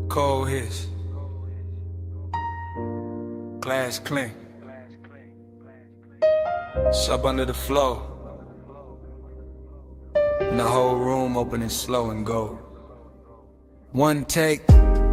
Cold hits. Glass clink. Up under the floor. And the whole room opening slow and go. One take,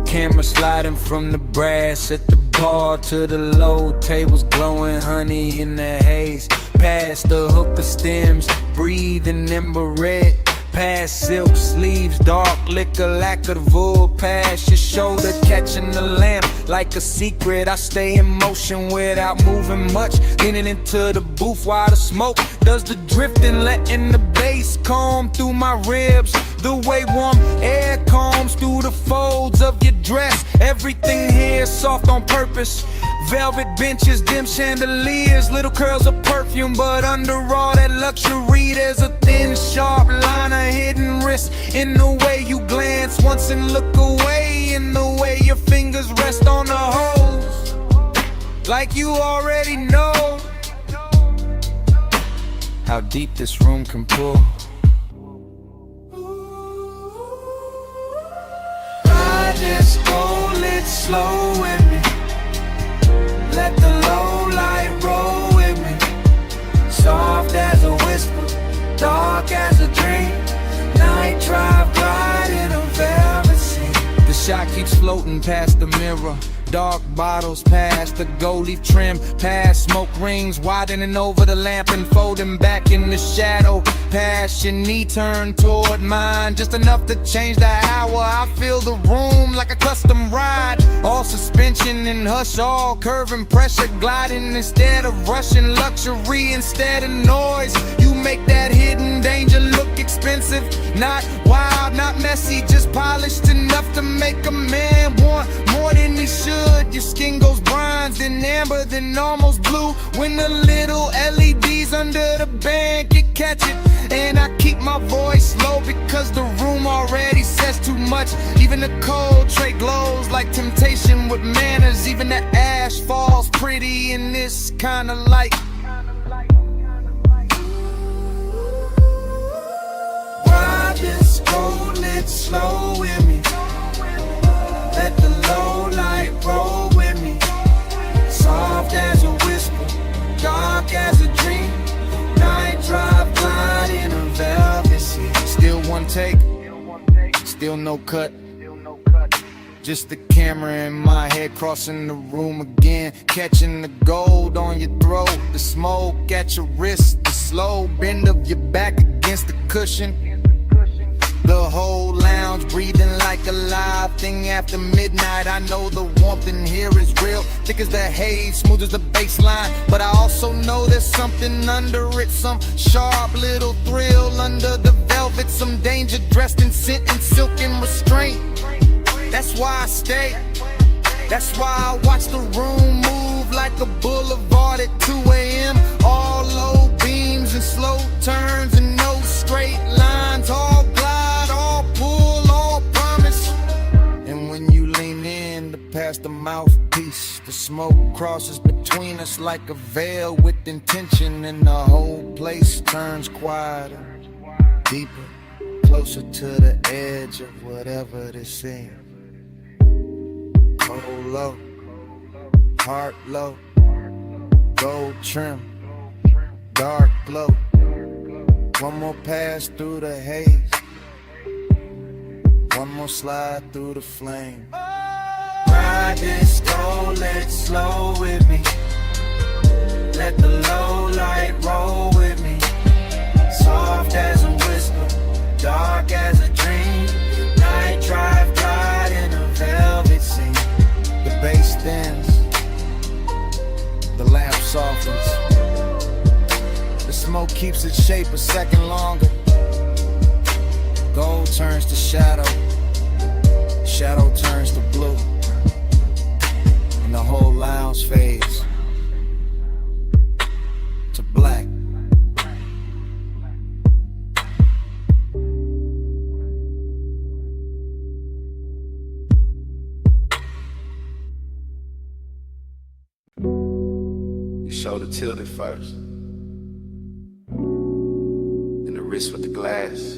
camera sliding from the brass at the bar to the low, tables glowing, honey in the haze. Past the hookah stems, breathing ember red. Past silk sleeves, dark liquor, lack of the wool. Past your shoulder, catching the lamp like a secret. I stay in motion without moving much, leaning into the booth while the smoke does the drifting, letting the bass comb through my ribs. The way warm air combs through the folds of your dress. Everything here is soft on purpose. Velvet benches, dim chandeliers, little curls of perfume, but under all that luxury there's a thin, sharp line of hidden wrist. In the way you glance once and look away, in the way your fingers rest on the hose, like you already know how deep this room can pull. I just roll it slow with me. Let the low light roll with me. Soft as a whisper, dark as a dream. Night drive ride in a velvet scene. The shot keeps floating past the mirror. Dark bottles past the gold leaf trim, past smoke rings widening over the lamp and folding back in the shadow. Past your knee turned toward mine, just enough to change the hour. I feel the room like a custom ride, all suspension and hush, all curve and pressure gliding instead of rushing. Luxury instead of noise, you make that hidden danger look expensive. Not wild, not messy, just polished enough to make a man want more than he should. Your skin goes bronze, then amber, then almost blue. When the little LEDs under the band can catch it. And I keep my voice low because the room already says too much. Even the cold tray glows like temptation with manners. Even the ash falls pretty in this kind of light. Ride this roll it slow with me. Let the low light roll with me. Soft as a whisper, dark as a dream. Night drive glide in a velvet sea. Still one take, still no cut. Just the camera in my head crossing the room again. Catching the gold on your throat, the smoke at your wrist, the slow bend of your back against the cushion. The whole lounge breathing like a live thing after midnight. I know the warmth in here is real, thick as the haze, smooth as the baseline. But I also know there's something under it, some sharp little thrill under the velvet, some danger dressed in scent and silk and restraint. That's why I stay, that's why I watch the room move like a boulevard at 2 a.m. All low beams and slow turns and no straight lines. All glide, all pull, all promise. And when you lean in to pass the mouthpiece, the smoke crosses between us like a veil with intention. And the whole place turns quieter, deeper, closer to the edge of whatever this is. Cold low, heart low, gold trim, dark glow. One more pass through the haze, one more slide through the flame. Ride this roll it slow with me. Let the low light roll with me. Soft as a whisper, dark as a dream. Night drive glide in a velvet scene. The bass stands, the lamp softens, Smoke keeps its shape a second longer. Gold turns to shadow, shadow turns to blue, and the whole lounge fades to black. Your shoulder tilted first, then the wrist with the glass,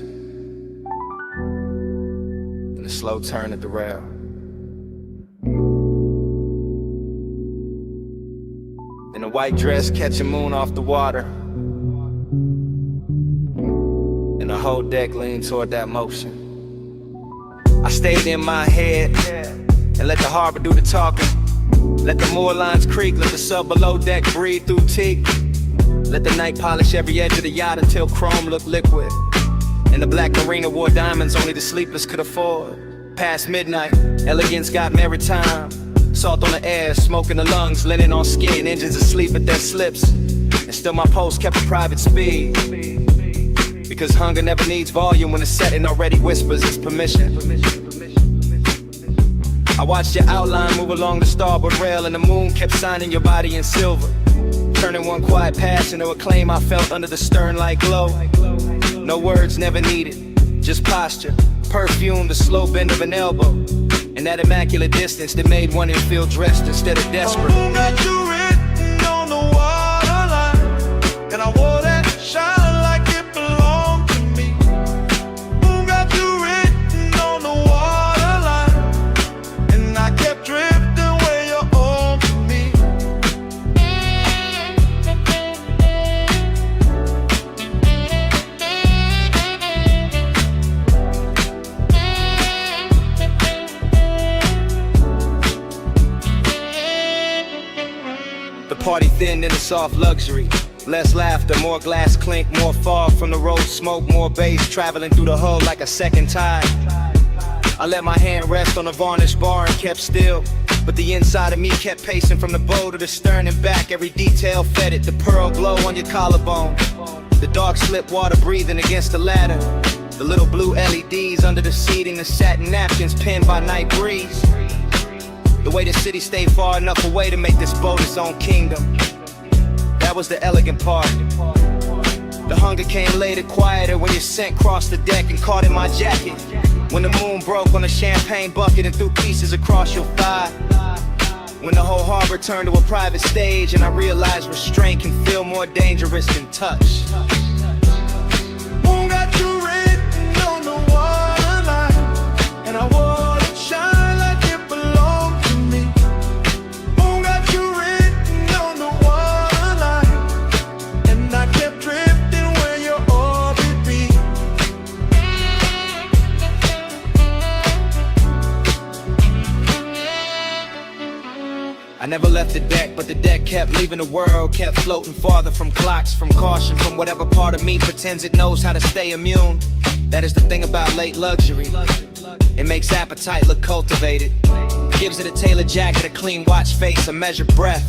and a slow turn at the rail. In a white dress catching moon off the water, and the whole deck leaned toward that motion. I stayed in my head and let the harbor do the talking. Let the moor lines creak, let the sub below deck breathe through teak. Let the night polish every edge of the yacht until chrome looked liquid. And the black marina wore diamonds only the sleepless could afford. Past midnight, elegance got maritime. Salt on the air, smoke in the lungs, linen on skin, engines asleep at their slips. And still my pulse kept a private speed. Because hunger never needs volume when the setting already whispers its permission. I watched your outline move along the starboard rail, and the moon kept signing your body in silver, turning one quiet passion to a claim I felt under the stern like glow. No words never needed, just posture, perfume, the slow bend of an elbow, and that immaculate distance that made one feel dressed instead of desperate. Moon got you written on the waterline, and I wore that shining like it belonged to me. Moon got you written on the waterline, and I kept drifting where you're on to me. The party thinned into soft luxury. Less laughter, more glass clink, more fog from the road smoke, more bass traveling through the hull like a second tide. I let my hand rest on a varnished bar and kept still, but the inside of me kept pacing from the bow to the stern and back. Every detail fed it, the pearl glow on your collarbone, the dark slip water breathing against the ladder, the little blue LEDs under the seating, the satin napkins pinned by night breeze. The way the city stayed far enough away to make this boat its own kingdom. That was the elegant part. The hunger came later, quieter, when your scent crossed the deck and caught in my jacket. When the moon broke on a champagne bucket and threw pieces across your thigh. When the whole harbor turned to a private stage and I realized restraint can feel more dangerous than touch. Moon got you written on the waterline, and I wore it shine like it belonged to me. Moon got you written on the waterline, and I kept drifting where your orbit be. I never left the deck, but the deck kept leaving the world, kept floating farther from clocks, from caution, from whatever part of me pretends it knows how to stay immune. That is the thing about late luxury. It makes appetite look cultivated, gives it a tailored jacket, a clean watch face, a measured breath,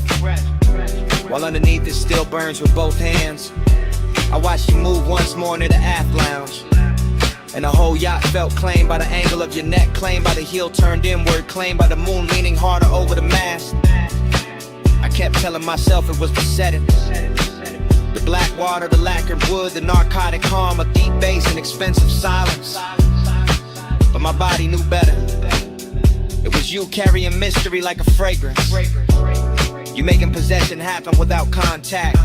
while underneath it still burns with both hands. I watched you move once more near the aft lounge, and the whole yacht felt claimed by the angle of your neck, claimed by the heel turned inward, claimed by the moon leaning harder over the mast. I kept telling myself it was the setting, the black water, the lacquered wood, the narcotic calm, a deep bass and expensive silence. But my body knew better. It was you carrying mystery like a fragrance. You making possession happen without contact.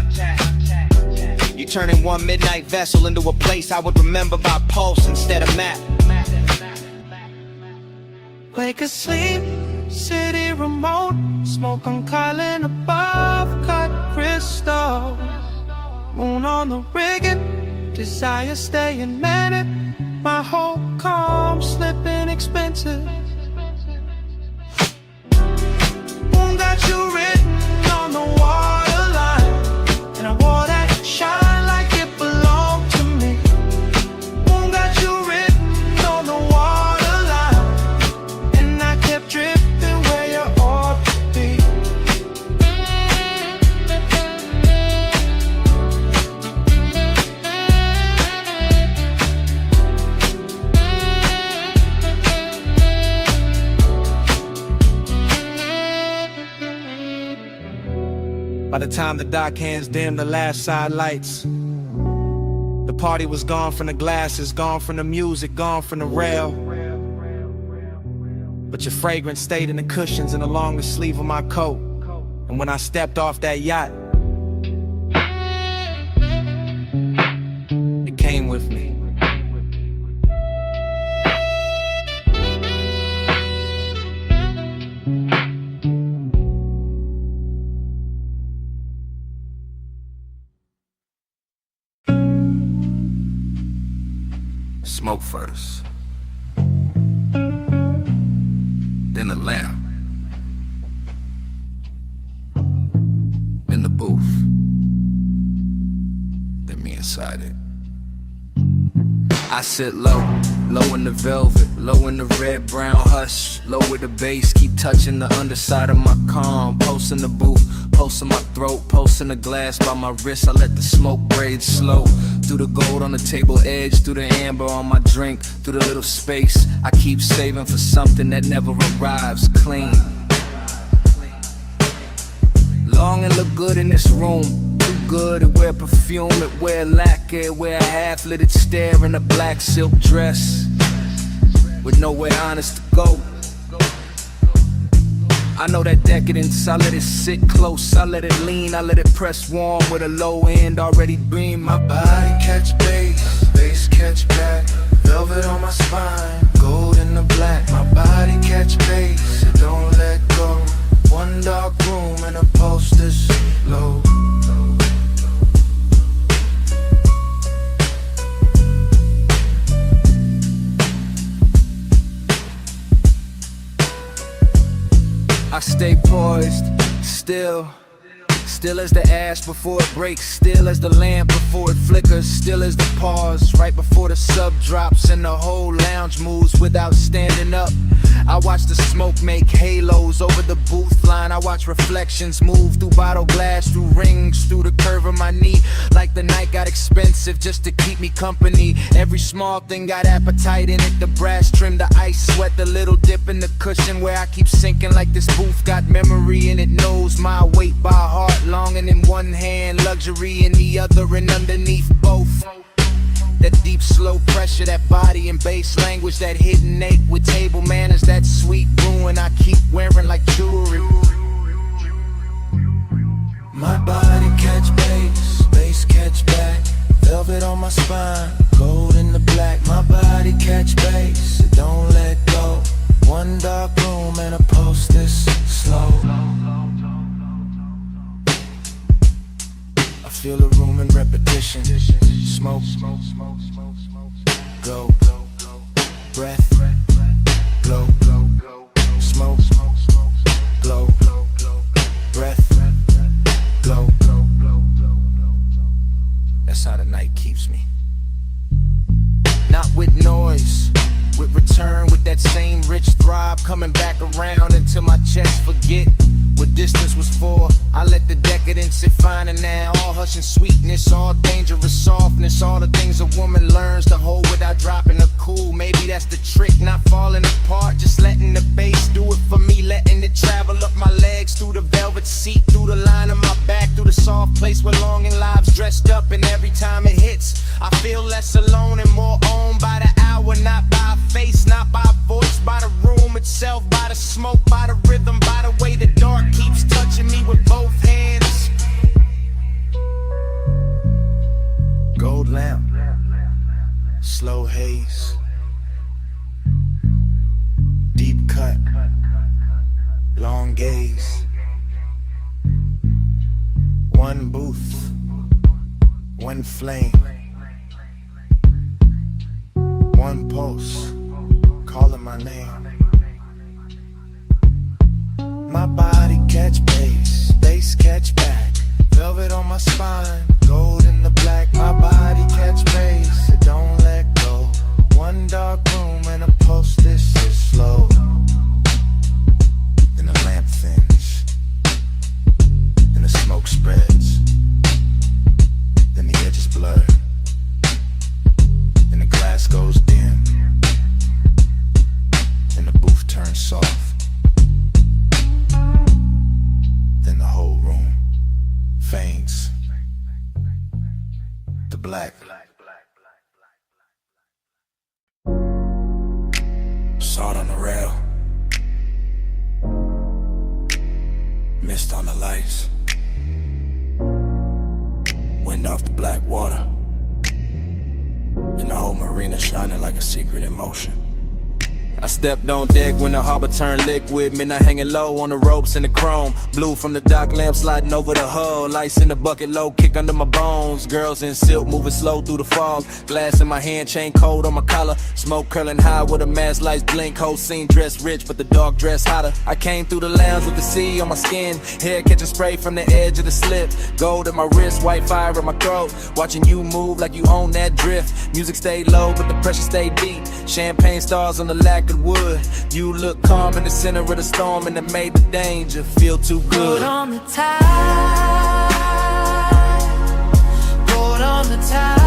You turning one midnight vessel into a place I would remember by pulse instead of map. Wake asleep, city remote, smoke on Carlin above, cut crystal. Moon on the rigging, desire staying manic. My whole calm slipping expensive. Moon got you written on the waterline, and I wore that shine like it belonged to me. Moon got you written on the waterline, and I kept drifting where you ought to be. By the time the dock hands dimmed the last side lights, the party was gone from the glasses, gone from the music, gone from the rail. But your fragrance stayed in the cushions and along the sleeve of my coat. And when I stepped off that yacht, it came with me. Smoke first, then the lamp, in the booth, then me inside it. I sit low, low in the velvet, low in the red, brown hush, low with the bass, keep touching the underside of my calm, post in the booth, post in my throat, post in the glass by my wrist, I let the smoke braid slow, through the gold on the table edge, through the amber on my drink, through the little space, I keep saving for something that never arrives, clean. Long and look good in this room, too good to wear perfume, it wear lacquer, wear a half-lit stare in a black silk dress, with nowhere honest to go. I know that decadence, I let it sit close, I let it lean, I let it press warm with a low end already beam. My body catch bass, bass catch back, velvet on my spine, gold in the black. My body catch bass, it don't let go. One dark room and a poster's low. I stay poised, still as the ash before it breaks, still as the lamp before it flickers, still as the pause right before the sub drops and the whole lounge moves without standing up. I watch the smoke make halos over the booth line, I watch reflections move through bottle glass, through rings, through the curve of my knee, like the night got expensive just to keep me company. Every small thing got appetite in it, the brass trim, the ice sweat, the little dip in the cushion where I keep sinking like this booth got memory and it knows my weight by heart. Longing in one hand, luxury in the other, and underneath both, that deep slow pressure, that body and bass language, that hidden ache with table manners, that sweet ruin I keep wearing like jewelry. My body catch bass, bass catch back, velvet on my spine, gold in the black. My body catch bass, it don't let go. One dark room and a post this slow. Feel the room in repetition. Smoke, go, breath, glow, smoke, glow, breath, glow. That's how the night keeps me. Not with noise, with return, with that same rich throb coming back around until my chest forget what distance was for. I let the decadence sit fine and now all hush and sweetness, all dangerous softness, all the things a woman learns to hold without dropping her cool. Maybe that's the trick, not falling apart, just letting the bass do it for me, letting it travel up my legs, through the velvet seat, through the line of my back, through the soft place where longing lives dressed up. And every time it hits, I feel less alone and more owned by the hour, not by a face, not by a voice, by the room itself, by the smoke, by the rhythm, by the way the dark keeps touching me with both hands. Gold lamp, slow haze, deep cut, long gaze. One booth, one flame, one pulse, calling my name. My body catch bass, bass catch back, velvet on my spine, gold in the black. My body catch bass, it don't let go. One dark room and a post, this is slow. Then the lamp thins, then the smoke spreads, then the edges blur, then the glass goes dim, then the booth turns soft. Then the whole room black. Salt on the rail, mist on the lights, wind off the black water, and the whole marina shining like a secret in motion. I stepped on deck when the harbor turned liquid. Midnight hanging low on the ropes and the chrome. Blue from the dock lamp sliding over the hull. Ice in the bucket low, kick under my bones. Girls in silk moving slow through the fog. Glass in my hand, chain cold on my collar. Smoke curling high with the mask lights blink. Whole scene dressed rich, but the dark dress hotter. I came through the lounge with the sea on my skin. Hair catching spray from the edge of the slip. Gold in my wrist, white fire in my throat. Watching you move like you own that drift. Music stayed low, but the pressure stayed deep. Champagne stars on the lacquered wood. You look calm in the center of the storm, and it made the danger feel too good. Put on the tide, put on the tide.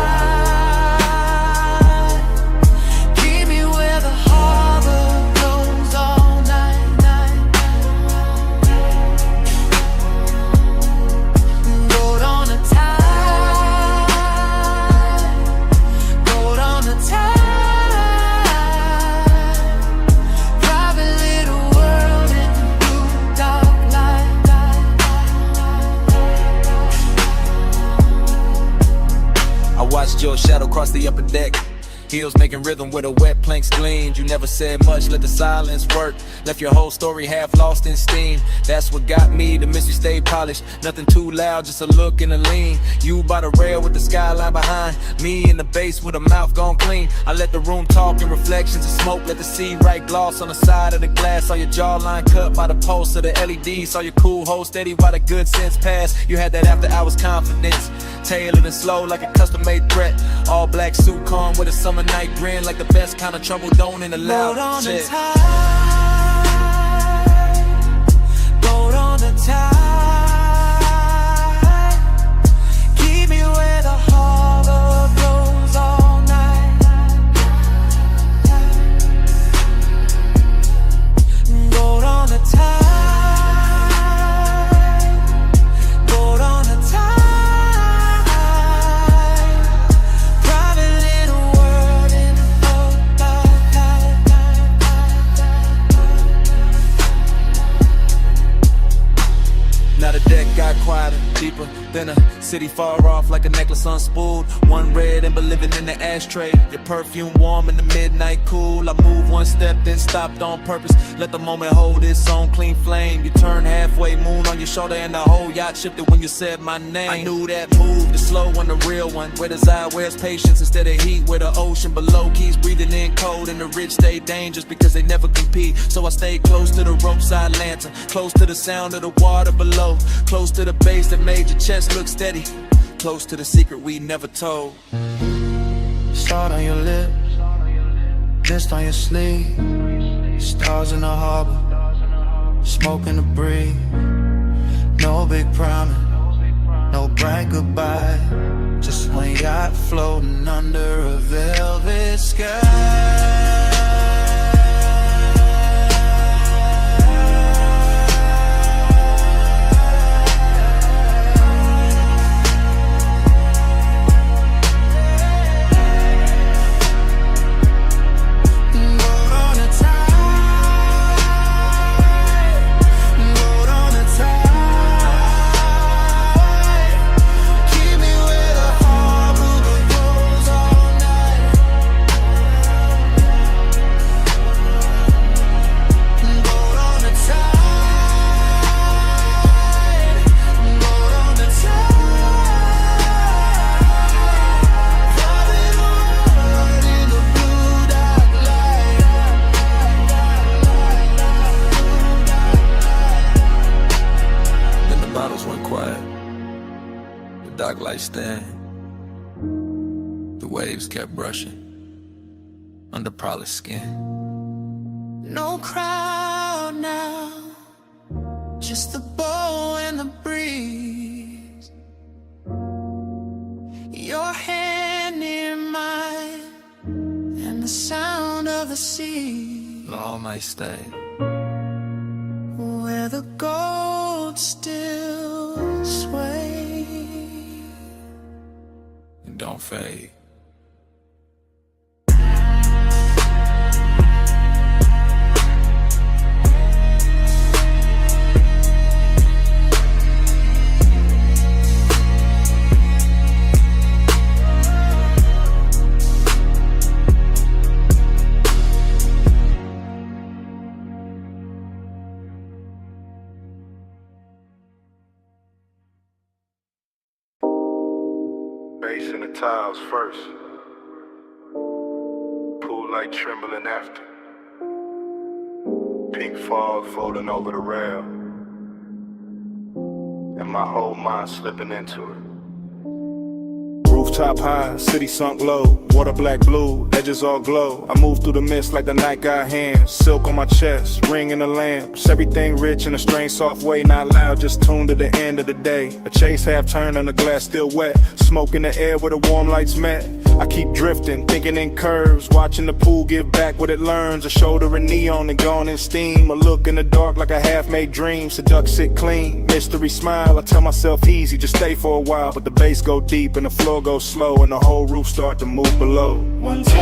Keep me where the harbor goes all night, night. Put on the tide, put on the tide. I watched your shadow cross the upper deck. Heels making rhythm where the wet planks gleamed. You never said much, let the silence work. Left your whole story half lost in steam. That's what got me, the mystery stayed polished. Nothing too loud, just a look and a lean. You by the rail with the skyline behind. Me in the base with a mouth gone clean. I let the room talk in reflections of smoke. Let the sea write gloss on the side of the glass. Saw your jawline cut by the pulse of the LED. Saw your cool hold steady while the good sense passed. You had that after hours confidence. Tailored and slow like a custom-made threat. All black suit calm with a summer night grin. Like the best kind of trouble don't in the loud Boat on shit. the tide, boat on the tide. Keep me where the harbor goes all night. Boat on the tide, boat on the tide. Now the deck got quieter, deeper than a city far off like a necklace unspooled. One red ember living in the ashtray. Your perfume warm in the midnight cool. I moved one step then stopped on purpose. Let the moment hold its own clean flame. You turned halfway, moon on your shoulder, and the whole yacht shifted when you said my name. I knew that move, the slow one, the real one. Where desire wears patience instead of heat. Where the ocean below keeps breathing in cold, and the rich stay dangerous because they never compete. So I stayed close to the roadside lantern, close to the sound of the water below, close to the base that made your chest look steady, close to the secret we never told. Salt on your lip, mist on your sleeve, stars in the harbor, smoke in the breeze. No big promise, no bright goodbye, just one yacht floating under a velvet sky. Stand. The waves kept brushing under polished skin. No crowd now, just the bow and the breeze. Your hand near mine, and the sound of the sea. All might stay where the gold still sways. don't fade. Bass in the tiles first. Pool light trembling after. Pink fog floating over the rail. And my whole mind slipping into it. Rooftop high, city sunk low. Water black blue, edges all glow. I move through the mist like the night got hands. Silk on my chest, ring in the lamps. Everything rich in a strange soft way. Not loud, just tuned to the end of the day. A chase half turned and the glass still wet. Smoke in the air where the warm lights met. I keep drifting, thinking in curves. Watching the pool give back what it learns. A shoulder in neon and gone in steam. A look in the dark like a half-made dream. Seduct sit clean, mystery smile. I tell myself easy, just stay for a while. But the bass go deep and the floor goes slow. And the whole roof start to move below. One take,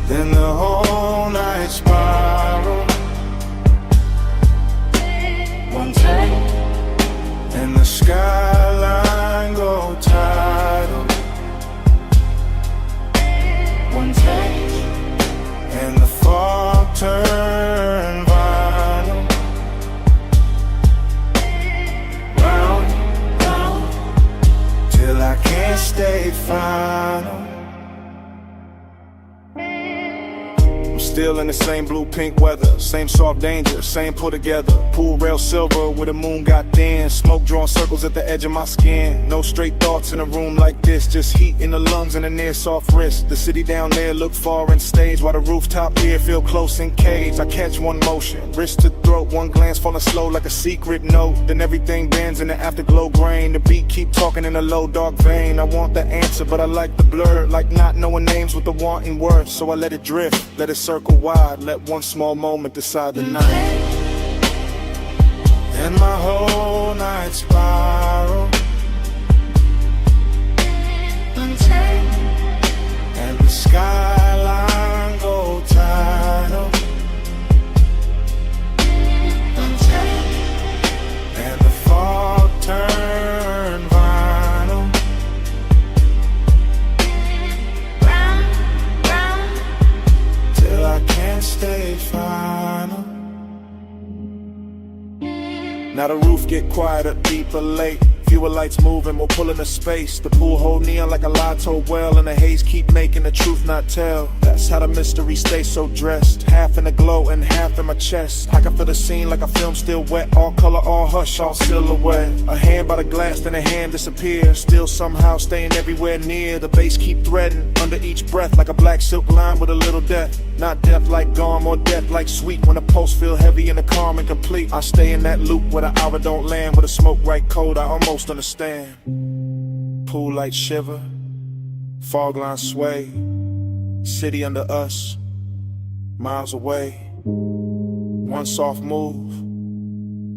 then the whole night spiral. One take, and the skyline go tidal. One take, and the fog turn vinyl. Round, round, till I can't stay final. Still in the same blue-pink weather, same soft danger, same put together. Pool rail silver where the moon got thin. Smoke drawing circles at the edge of my skin. No straight thoughts in a room like this, just heat in the lungs and a near soft wrist. The city down there look far and stage, while the rooftop here feel close and caged. I catch one motion, wrist to throat, one glance falling slow like a secret note. Then everything bends in the afterglow grain. The beat keep talking in a low dark vein. I want the answer but I like the blur, like not knowing names with the wanting words. So I let it drift, let it circle wide, let one small moment decide the night. And my whole night spiral. And the skyline go tidal. And the fog turn vinyl. Till I can't stay final. Now the roof get quieter, deeper, late. Fewer lights moving, more pulling the space. The pool hold neon like a lie told well, and the haze keep making the truth not tell. That's how the mystery stays so dressed. Half in the glow and half in my chest. I can feel the scene like a film still wet. All color, all hush, all silhouette. A hand by the glass, then a hand disappears. Still somehow staying everywhere near. The bass keep threading under each breath like a black silk line with a little death. Not death like gone, more death like sweet. When the pulse feel heavy and the calm and complete, I stay in that loop where the hour don't land. With the smoke right cold, I almost understand. Pool light shiver, fog line sway. City under us, miles away. One soft move,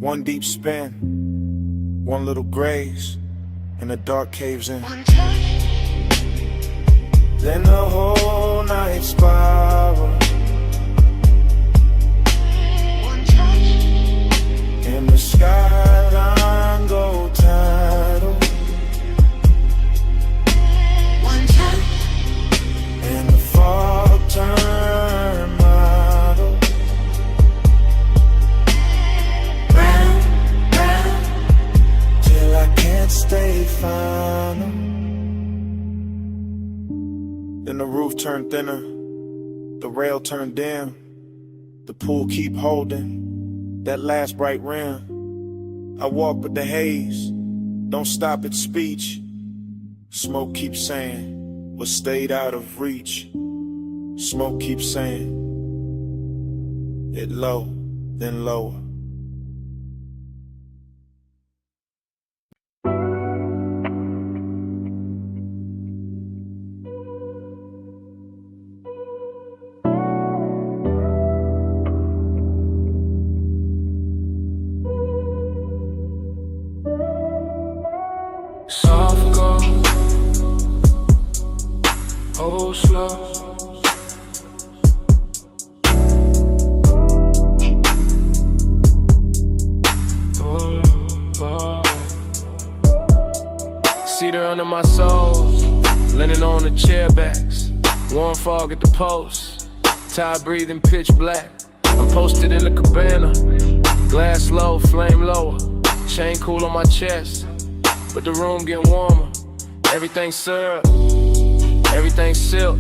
one deep spin, one little graze, and the dark caves in. Then the whole night spiral. And the skyline go tidal. And the fog turn model. Round, round, till I can't stay final. Then the roof turned thinner, the rail turned dim. The pool keep holding that last bright rim. I walk with the haze, don't stop at speech. Smoke keeps saying what stayed out of reach. Smoke keeps saying it low, then lower. Soft gold, Hold slow. Cedar under my soul, linen on the chair backs, warm fog at the post, tired breathing pitch black. I'm posted in the cabana, glass low, flame lower, chain cool on my chest, but the room getting warmer. Everything syrup, everything silk,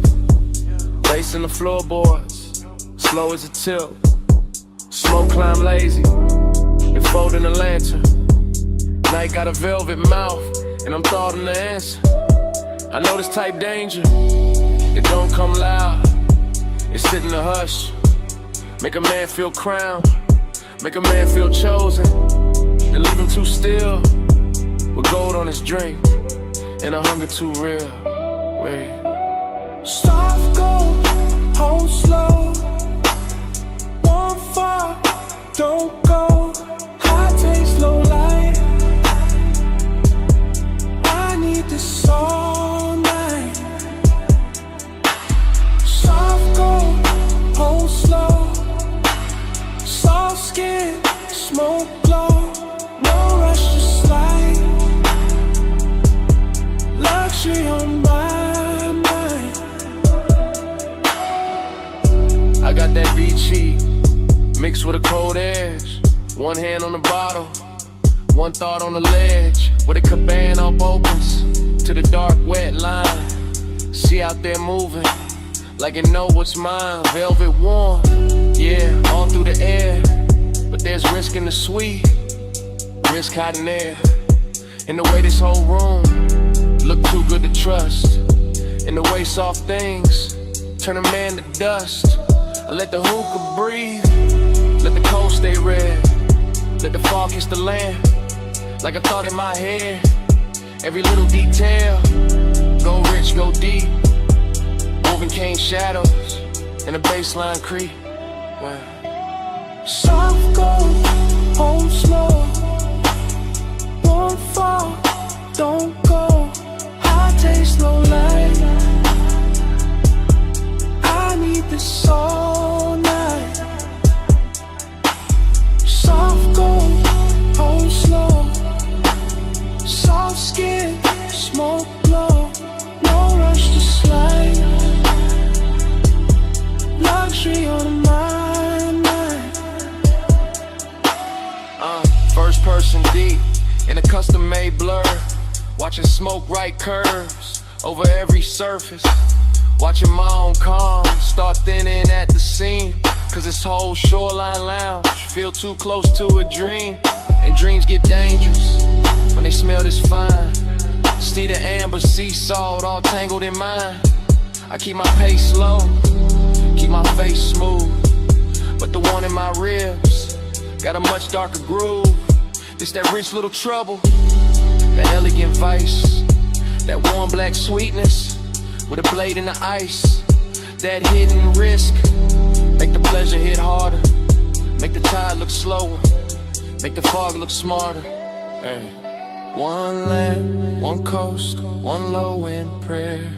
lace in the floorboards, slow as a tilt. Smoke climb lazy, and folding a lantern. Night got a velvet mouth, and I'm thought in the answer. I know this type danger, it don't come loud, it's sit in the hush. Make a man feel crowned, make a man feel chosen, and leave him too still, with gold on his drink, and a hunger too real. Wait. Soft go, hold slow. One far, don't go. High taste, low light. I need this all night. Soft go, hold slow. Soft skin, smoke glow. No rush to slide. Luxury on my mind. I got that Vichy mixed with a cold edge. One hand on the bottle, one thought on the ledge. Where the cabana up opens to the dark wet line. She out there moving like it know what's mine. Velvet warm, yeah, all through the air. But there's risk in the sweet, risk hiding there. In the way this whole room look too good to trust. In the way soft things turn a man to dust. I let the hookah breathe, let the cold stay red, let the fog kiss the land. Like I thought in my head, every little detail. Go rich, go deep, moving cane shadows and a baseline creep. Wow. Soft go, hold slow. One fall, don't go. High taste, low light. I need this all night. Soft go, hold slow. Soft skin, smoke glow. No rush to slide. Luxury on my mind. First person deep in a custom-made blur. Watching smoke right curves over every surface. Watching my own calm start thinning at the seam. Cause this whole shoreline lounge feel too close to a dream. And dreams get dangerous when they smell this fine. See the amber sea salt all tangled in mine. I keep my pace slow, keep my face smooth. But the one in my ribs got a much darker groove. This that rich little trouble, that elegant vice, that warm black sweetness with a blade in the ice. That hidden risk, make the pleasure hit harder, make the tide look slower, make the fog look smarter. Hey. One land, one coast, one low end prayer.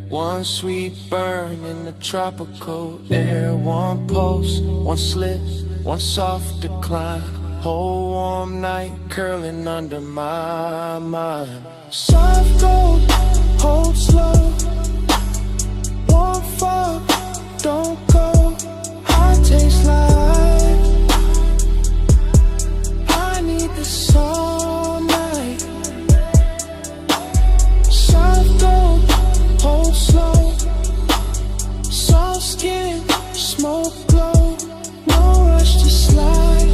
One sweet burn in the tropical air. One pulse, one slip, one soft decline. Whole warm night curling under my mind. Soft gold, hold slow. One fall, don't go. High taste like I need this all night. Soft gold, hold slow. Soft skin, smoke glow. No rush to slide.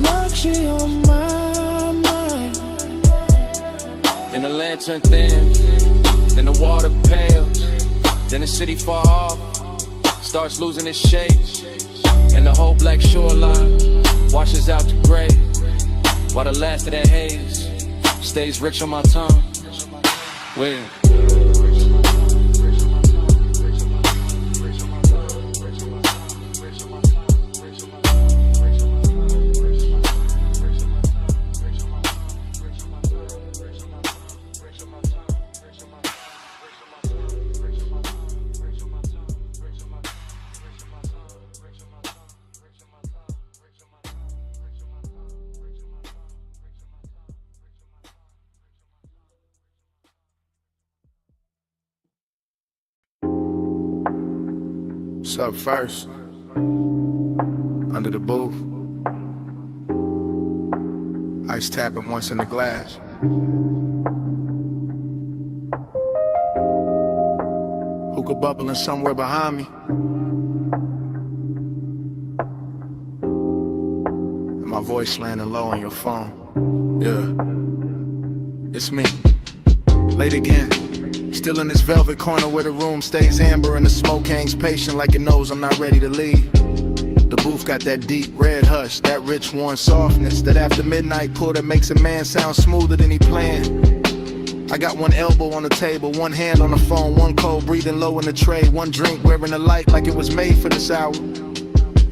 Luxury on my mind. Then the lantern thin, then the water pales, then the city far off starts losing its shape, and the whole black shoreline washes out to gray, while the last of that haze stays rich on my tongue. Wait. What's up first? Under the booth. Ice tapping once in the glass. Hookah bubbling somewhere behind me. And my voice landing low on your phone. Yeah, it's me. Late again. Still in this velvet corner where the room stays amber and the smoke hangs patient like it knows I'm not ready to leave. The booth got that deep red hush, that rich warm softness, that after midnight pull that makes a man sound smoother than he planned. I got one elbow on the table, one hand on the phone, one cold breathing low in the tray, one drink wearing a light like it was made for this hour.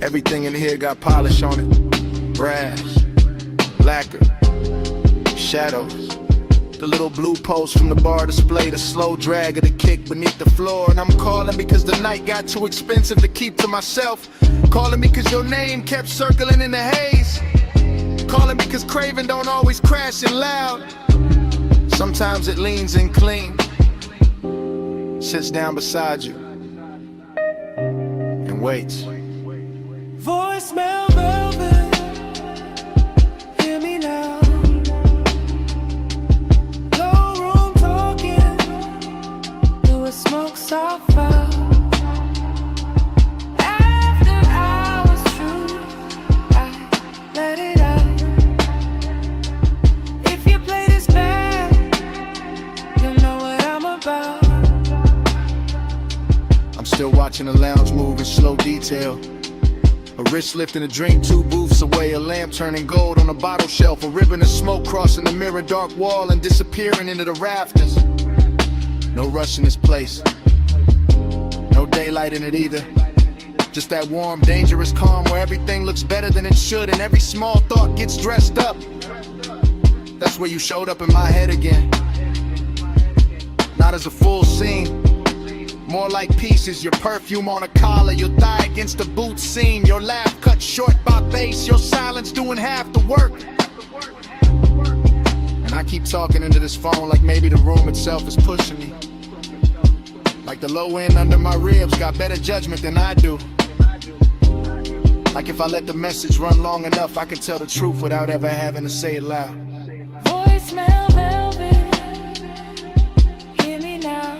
Everything in here got polish on it. Brass, lacquer, shadows. The little blue post from the bar display, the slow drag of the kick beneath the floor. And I'm calling because the night got too expensive to keep to myself. Calling because your name kept circling in the haze. Calling because craving don't always crash and loud. Sometimes it leans in clean, sits down beside you, and waits. Voicemail velvet, hear me now. Smoke so far. After hours true, I let it out. If you play this bad, you'll know what I'm about. I'm still watching the lounge move in slow detail. A wrist lifting a drink 2 booths away, a lamp turning gold on a bottle shelf, a ribbon of smoke crossing the mirror dark wall and disappearing into the rafters. No rush in this place, no daylight in it either. Just that warm, dangerous calm where everything looks better than it should and every small thought gets dressed up. That's where you showed up in my head again. Not as a full scene, more like pieces. Your perfume on a collar, your thigh against the boot seam, your laugh cut short by bass, your silence doing half the work. And I keep talking into this phone like maybe the room itself is pushing me. Like the low end under my ribs got better judgment than I do. Like if I let the message run long enough, I can tell the truth without ever having to say it loud. Voicemail velvet, hear me now.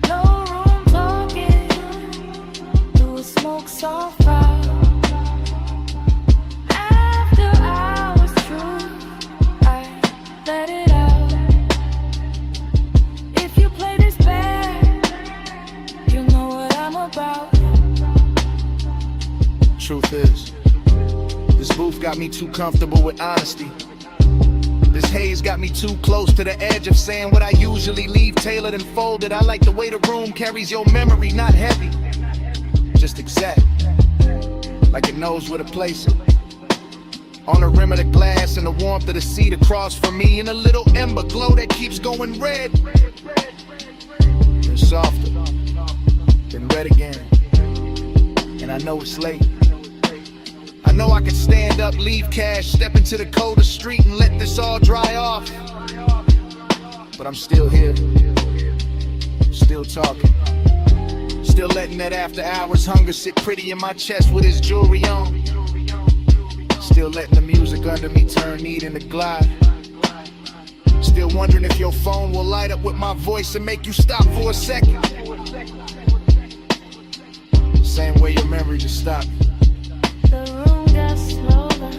No room talking, through a smoke so far. After hours true, I let it out. If you play this bad, you know what I'm about. Truth is, this booth got me too comfortable with honesty. This haze got me too close to the edge of saying what I usually leave tailored and folded. I like the way the room carries your memory, not heavy, just exact, like it knows where to place it. On the rim of the glass and the warmth of the seat across from me, and a little ember glow that keeps going red. Then softer, then red again. And I know it's late. I know I could stand up, leave cash, step into the colder street and let this all dry off. But I'm still here, still talking, still letting that after hours hunger sit pretty in my chest with his jewelry on. Still letting the music under me turn neat into glide. Still wondering if your phone will light up with my voice and make you stop for a second. Same way your memory just stopped. The room got slower,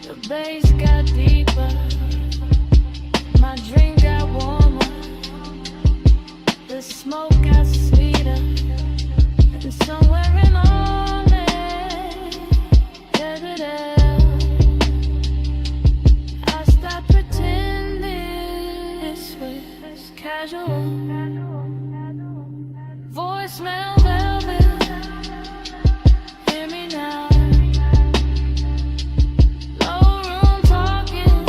the bass got deeper, my drink got warmer, the smoke got sweeter, and somewhere in all it, I stopped pretending this was casual. Voicemail velvet, hear me now. Low room talking,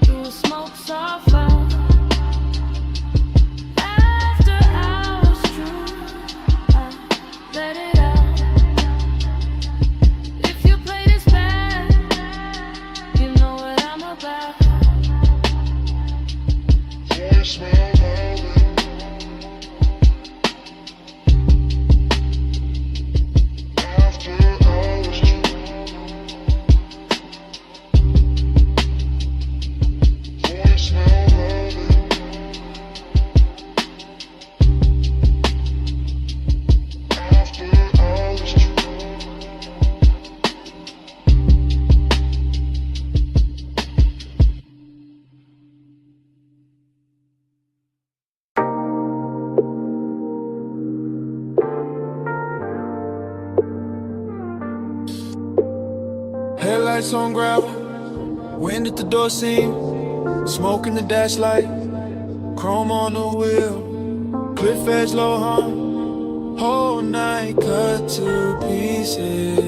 through smoke so far. After hours true, I let it out. If you play this bad, you know what I'm about. Voicemail velvet. Headlights on gravel, wind at the door seam, smoke in the dash light, chrome on the wheel, cliff edge low hum, whole night cut to pieces.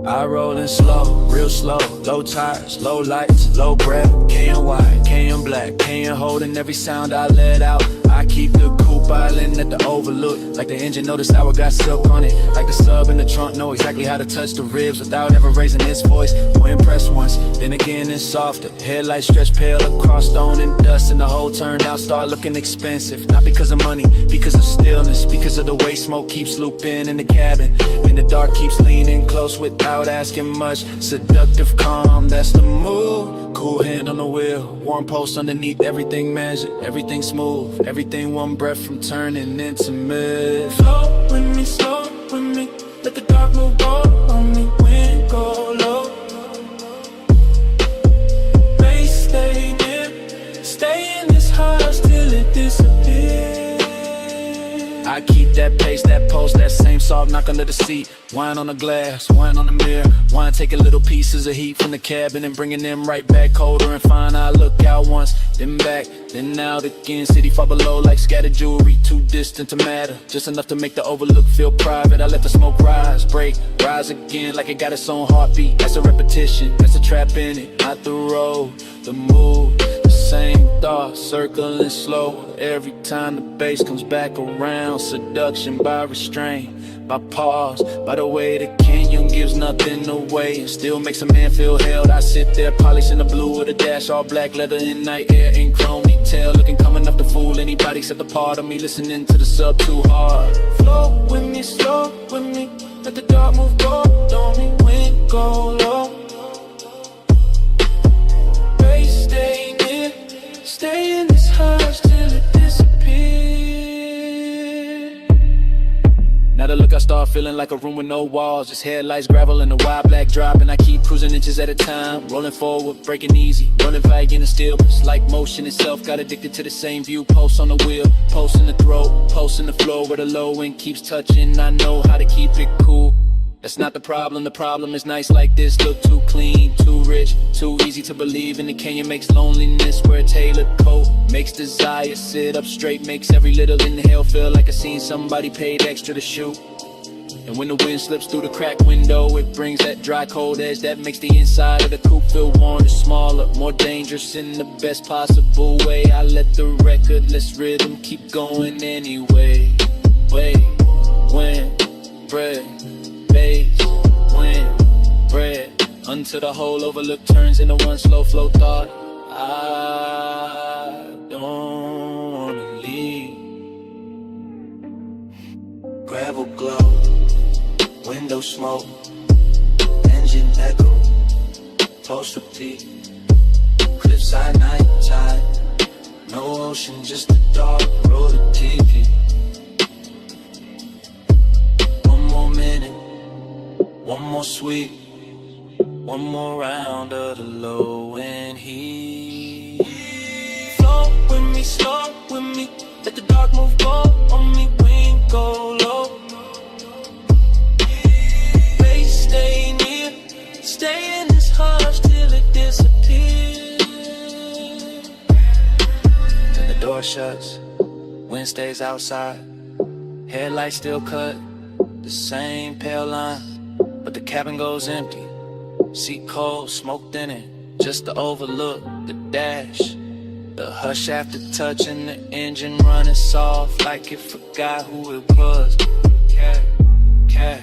I rollin' slow, real slow, low tires, low lights, low breath, KN white, KN black, KN holding every sound I let out. I keep the coupe island at the overlook, like the engine know the sour got silk on it, like the sub in the trunk know exactly how to touch the ribs without ever raising its voice. More impressed once, then again it's softer. Headlights stretch pale across stone and dust, and the whole turned out start looking expensive. Not because of money, because of stillness, because of the way smoke keeps looping in the cabin, and the dark keeps leaning close without asking much. Seductive calm, that's the move. Cool hand on the wheel, warm post underneath, everything measured, everything smooth, everything one breath from turning into mist. Slow with me, let the dark move on me, wind go low. Bass stay near, stay in this house till it disappears. I keep that pace, that post, that same soft knock under the seat. Wine on the glass, wine on the mirror. Wine taking little pieces of heat from the cabin and bringing them right back colder and fine. I look out once, then back, then out again. City far below like scattered jewelry, too distant to matter, just enough to make the overlook feel private. I let the smoke rise, break, rise again like it got its own heartbeat. That's a repetition, that's a trap in it. Not the road, the move, the same thought, circling slow. Every time the bass comes back around, seduction by restraint, by pause, by the way the canyon gives nothing away and still makes a man feel held. I sit there polishing the blue of the dash, all black leather in night air in chrome detail, looking calm enough to fool anybody except the part of me listening to the sub too hard. Flow with me, slow with me, let the dark move go on me, wind go low. Bass stay near, stay in this house till it disappears. Now the look I start feeling like a room with no walls, just headlights, gravel, and a wide black drop. And I keep cruising inches at a time, rolling forward, breaking easy, running vague in the still. It's like motion itself, got addicted to the same view. Post on the wheel, post in the throat, post in the floor where the low end keeps touching. I know how to keep it cool. That's not the problem is nice like this. Look too clean, too rich, too easy to believe in. The canyon makes loneliness wear a tailored coat, makes desire sit up straight, makes every little inhale feel like I seen somebody paid extra to shoot. And when the wind slips through the crack window, it brings that dry cold edge that makes the inside of the coupe feel warm and smaller, more dangerous in the best possible way. I let the recordless rhythm keep going anyway. Wait, when, bread, bass, wind, bread, until the whole overlook turns into one slow flow thought. I don't wanna leave. Gravel glow, window smoke, engine echo, toast with tea, cliffside night tide, no ocean, just a dark road of TV. One more minute, one more sweet, one more round of the low end heat. Flow with me, slow with me, let the dark move go on me, wind go low. Bass stay near, stay in this hush till it disappears. Then the door shuts, wind stays outside, headlights still cut, the same pale line, but the cabin goes empty. Seat cold, smoked in it, just the overlook, the dash, the hush after touching the engine running soft like it forgot who it was. Cat.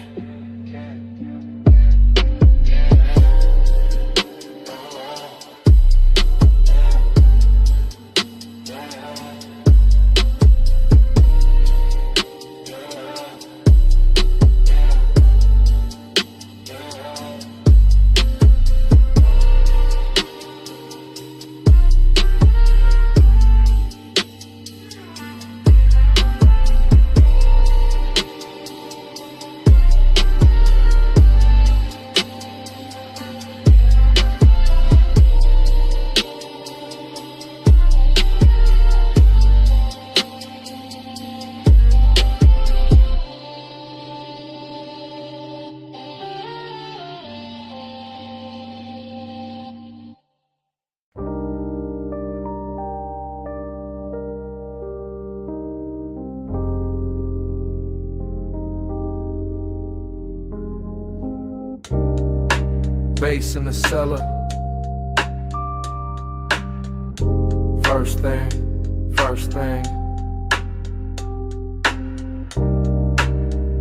bass in the cellar. First thing.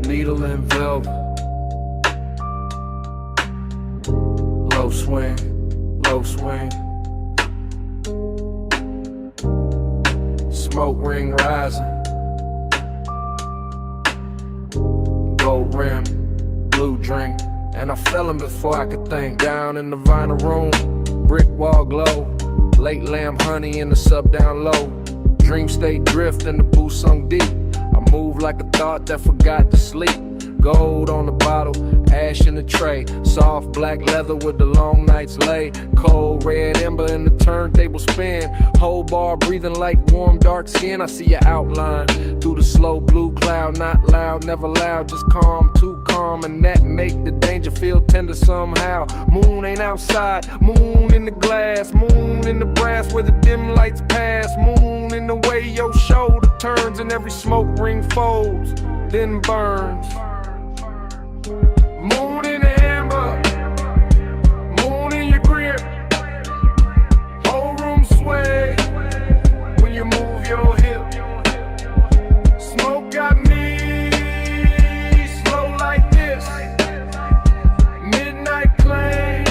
Needle and velvet. Low swing. Smoke ring rising. Gold rim, blue drink. And I fell in before I could think. Down in the vinyl room, brick wall glow. Late lamb honey in the sub down low. Dream state drift in the booth sunk deep. I move like a thought that forgot to sleep. Gold on the bottle, ash in the tray. Soft black leather with the long nights lay. Cold red ember in the turntable spin. Whole bar breathing like warm dark skin. I see your outline through the slow blue cloud. Not loud, never loud, just calm, too calm. And that make the danger feel tender somehow. Moon ain't outside, moon in the glass. Moon in the brass where the dim lights pass. Moon in the way your shoulder turns and every smoke ring folds, then burns. Moon in the amber, moon in your grip. Whole room sway when you move your hip. Smoke got me slow like this. Midnight claim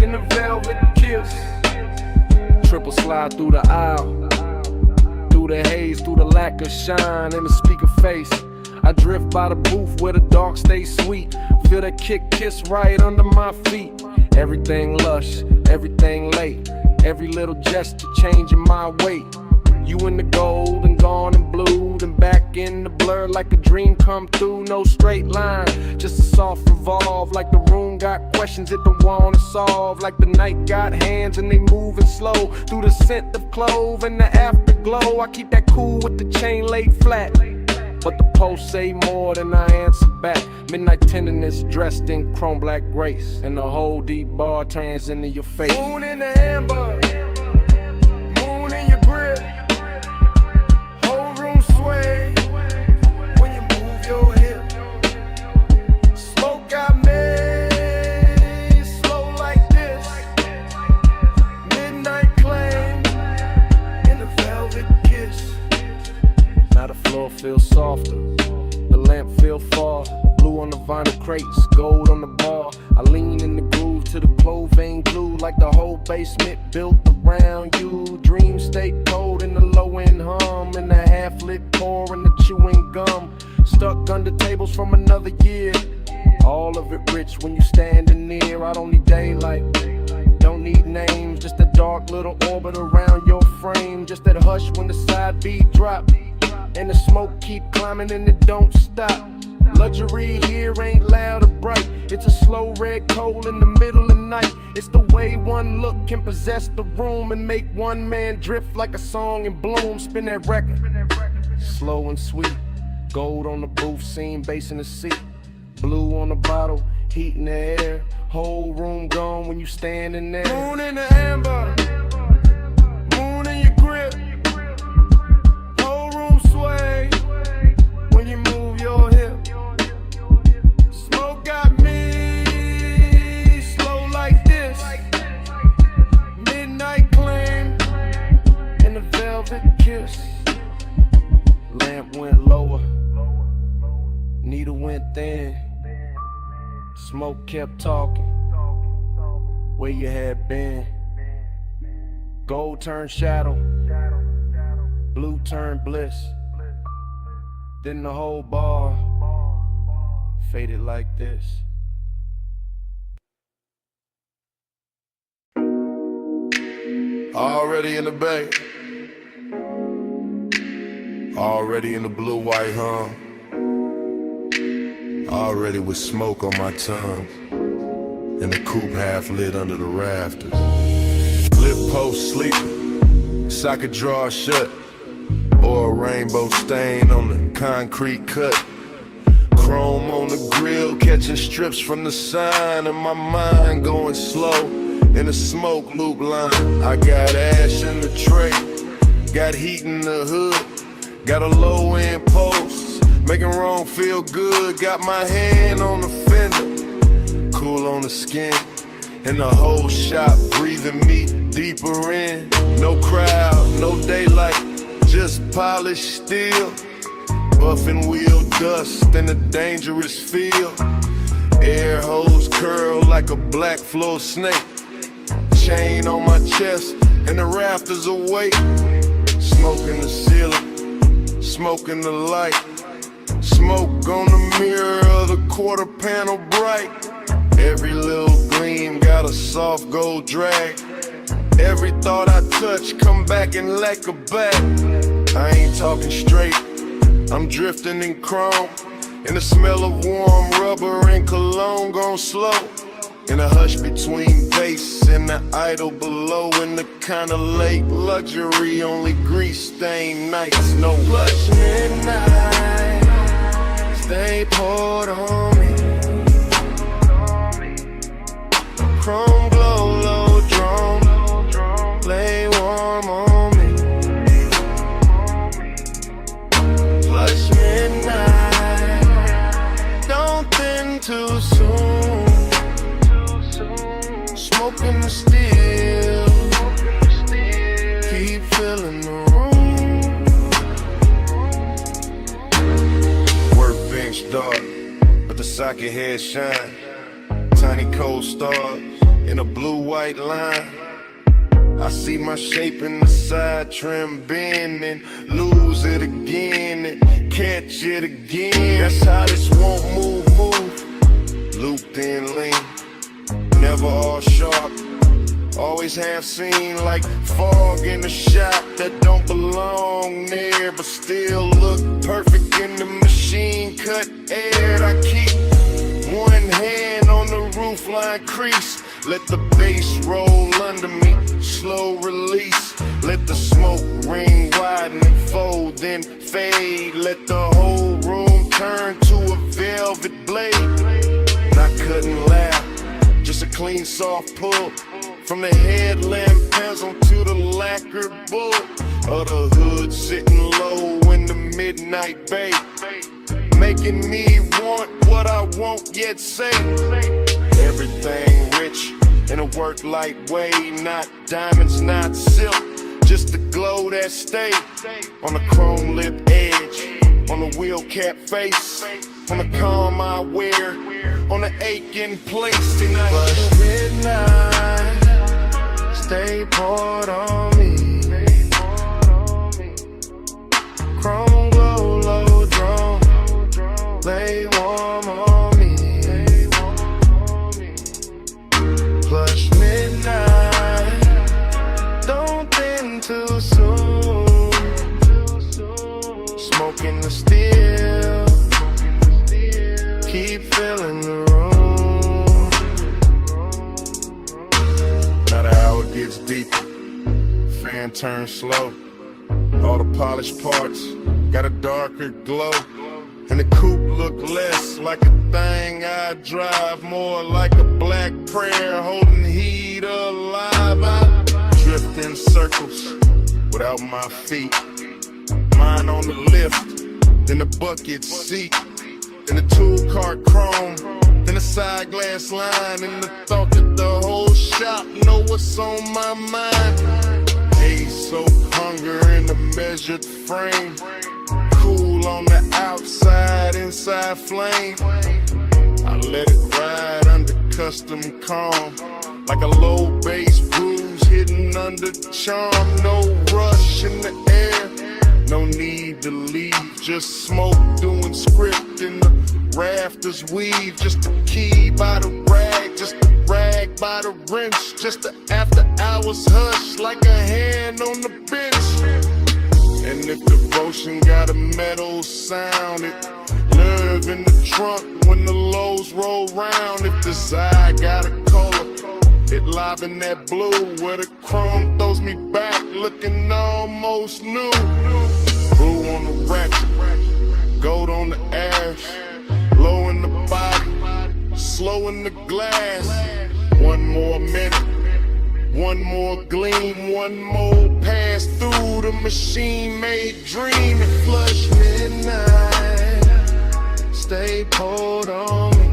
in the velvet kiss. Triple slide through the aisle, through the haze, through the lack of shine in the speaker face. I drift by the booth where the dark stays sweet. Feel that kick kiss right under my feet. Everything lush, everything late. Every little gesture changing my weight. You in the gold and gone and blue, then back in the blur like a dream come through. No straight line, just a soft revolve. Like the room got questions it don't wanna solve. Like the night got hands and they moving slow through the scent of clove and the afterglow. I keep that cool with the chain laid flat, but the post say more than I answer back. Midnight tenderness dressed in chrome black grace, and the whole deep bar turns into your face. Moon in the amber, moon in your grip. Whole room sway when you move your hip. Smoke got me slow like this. Midnight claim in the velvet kiss. Now the floor feels softer, the lamp feel far. Blue on the vinyl crates, gold on the bar. I lean in the groove to the clove vein glue, like the whole basement built around you. Dream stay cold in the low end hum, and the half lit core and the chewing gum. Stuck under tables from another year. All of it rich when you standing near. I don't need daylight, don't need names, just a dark little orbit around your frame. Just that hush when the side beat drop, and the smoke keep climbing and it don't stop. Luxury here ain't loud or bright. It's a slow red coal in the middle of the night. It's the way one look can possess the room and make one man drift like a song in bloom. Spin that record, slow and sweet. Gold on the booth scene, bass in the seat. Blue on the bottle, heat in the air. Whole room gone when you standing there. Moon in the amber, moon in your grip. Whole room sway when you move your hip. Smoke got me slow like this. Midnight claim and the velvet kiss. Lamp went lower, needle went thin. Smoke kept talking, where you had been. Gold turned shadow, blue turned bliss. Then the whole bar faded like this. Already in the bay, already in the blue-white hum, already with smoke on my tongue, and the coupe half lit under the rafters. Lip post sleeping, socket drawer shut, or a rainbow stain on the concrete cut. Chrome on the grill, catching strips from the sign, and my mind going slow in the smoke loop line. I got ash in the tray, got heat in the hood, got a low end post, making wrong feel good. Got my hand on the fender, cool on the skin, and the whole shop breathing me deeper in. No crowd, no daylight, just polished steel. Buffing wheel dust in a dangerous field. Air hose curl like a black floor snake. Chain on my chest and the rafters awake. Smoke in the ceiling, smoke in the light. Smoke on the mirror of the quarter panel bright. Every little gleam got a soft gold drag. Every thought I touch come back and lacquer back. I ain't talking straight, I'm drifting in chrome. In the smell of warm rubber and cologne gone slow. In a hush between bass and the idol below. In the kind of late luxury, only grease stained nights. No plush midnight, stay poured on me. Chrome glow, low drone, lay warm on me. Plush midnight, don't thin too soon. Smoking the steel, keep filling the room. Workbench dark, but the socket head shine. Tiny cold stars in a blue-white line. I see my shape in the side trim bend and lose it again and catch it again. That's how this won't move. Looped in lean, never all sharp. Always half seen like fog in the shop that don't belong there, but still look perfect in the machine cut air. I keep one hand on the roofline crease. Let the bass roll under me, slow release. Let the smoke ring widen and fold, then fade. Let the whole room turn to a velvet blade. And I couldn't laugh, just a clean soft pull. From the headlamp pencil to the lacquer bull. Of the hood sitting low in the midnight bay. Making me want what I won't yet say. Everything rich in a work light way. Not diamonds, not silk, just the glow that stay. On the chrome lip edge, on the wheel cap face. On the calm I wear, on the aching place. But midnight, stay poured on me. Chrome glow, low drone, lay warm on me. Plush midnight, don't thin too soon. Smoking the steel, keep filling the room. Now the hour gets deeper, fan turns slow. All the polished parts got a darker glow. And the coupe look less like a thing I drive, more like a black prayer holding heat alive. I drift in circles without my feet. Mine on the lift, then the bucket seat. Then the tool cart chrome, then the side glass line. And the thought that the whole shop know what's on my mind. Haze soap hunger in a measured frame. Cool on the outside, inside flame. I let it ride under custom calm. Like a low bass bruise hidden under charm. No rush in the air, no need to leave. Just smoke doing script in the rafters weave. Just a key by the rag, just a rag by the wrench. Just the after hours hush like a hand on the bench. And if devotion got a metal sound, it nerve in the trunk when the lows roll round. If desire got a color, it live in that blue where the chrome throws me back looking almost new. Blue on the ratchet, gold on the ash, low in the body, slow in the glass. One more minute, one more gleam, one more pass through the machine-made dream. And flush midnight, stay poured on me.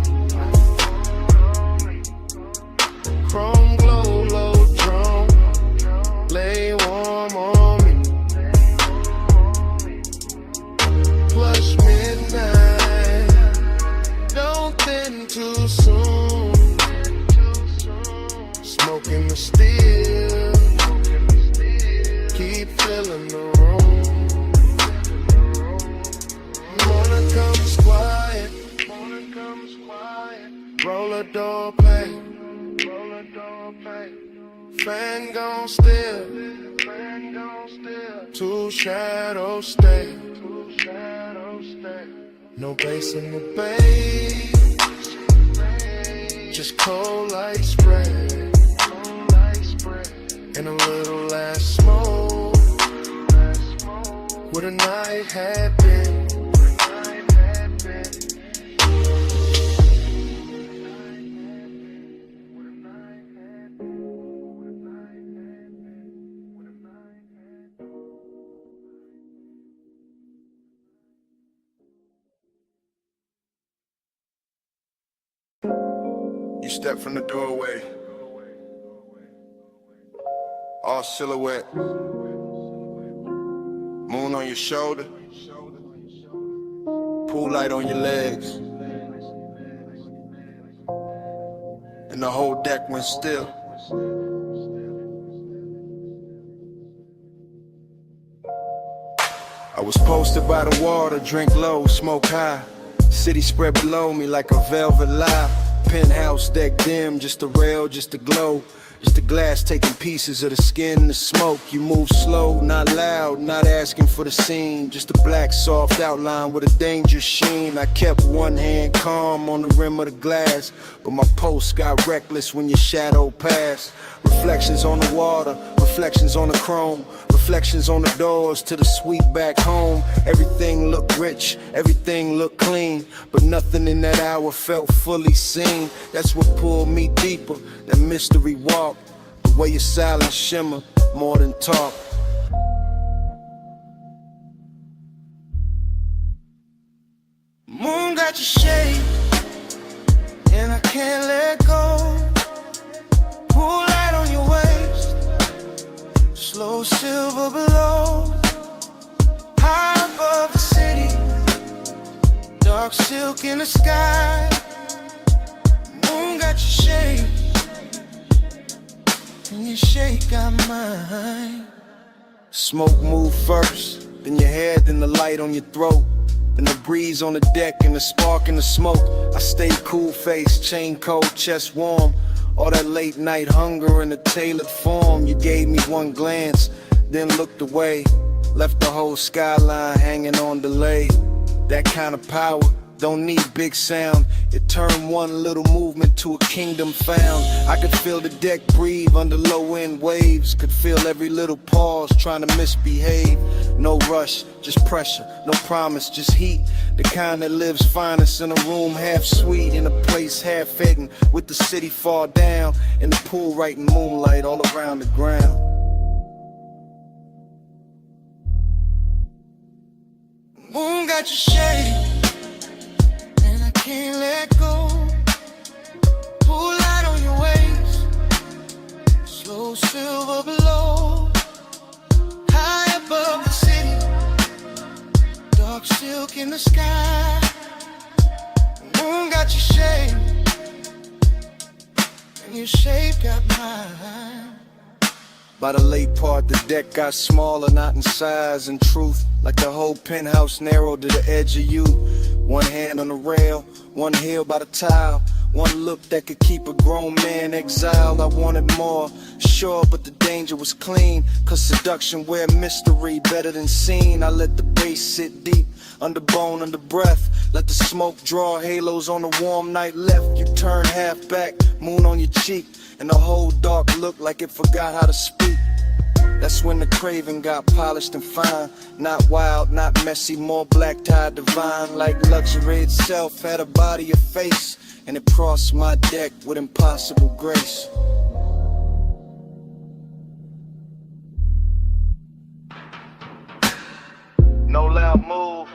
smoking the steel. Keep filling the room. Morning comes quiet. Roll a door play. Fan gon' still. Two shadows stay. No bass in the bay. Just cold light spray. And a little last smoke. What a night had been. You step from the doorway, all silhouette, moon on your shoulder, pool light on your legs, and the whole deck went still. I was posted by the water, drink low, smoke high, city spread below me like a velvet lie. Penthouse deck dim, just a rail, just a glow. Just the glass taking pieces of the skin, the smoke. You move slow, not loud, not asking for the scene. Just a black soft outline with a dangerous sheen. I kept one hand calm on the rim of the glass, but my pulse got reckless when your shadow passed. Reflections on the water, reflections on the chrome, reflections on the doors to the suite back home. Everything looked rich, everything looked clean, but nothing in that hour felt fully seen. That's what pulled me deeper, that mystery walk, the way your silence shimmer more than talk. Moon got your shade, and I can't let go. Pool light on your waist, slow silver below. High above the city, dark silk in the sky. Moon got your shade, and your shade got mine. Smoke move first, then your head, then the light on your throat. And the breeze on the deck and the spark in the smoke. I stay cool face, chain cold, chest warm. All that late night hunger in a tailored form. You gave me one glance, then looked away. Left the whole skyline hanging on delay. That kind of power don't need big sound. It turned one little movement to a kingdom found. I could feel the deck breathe under low end waves. Could feel every little pause trying to misbehave. No rush, just pressure, no promise, just heat. The kind that lives finest in a room half sweet, in a place half hidden, with the city far down, and the pool right in moonlight all around the ground. Moon got your shade, and I can't let go. Pool light on your waist, slow silver below. High above the city, dark silk in the sky. Moon got your shade, and your shade got mine. By the late part, the deck got smaller, not in size and truth. Like the whole penthouse narrowed to the edge of you. One hand on the rail, one heel by the tile. One look that could keep a grown man exiled. I wanted more, sure, but the danger was clean. Cause seduction wear mystery better than seen. I let the bass sit deep, under bone, under breath. Let the smoke draw halos on a warm night left. You turn half back, moon on your cheek, and the whole dark look like it forgot how to speak. That's when the craving got polished and fine. Not wild, not messy, more black tie divine. Like luxury itself had a body, a face, and it crossed my deck with impossible grace. No loud move,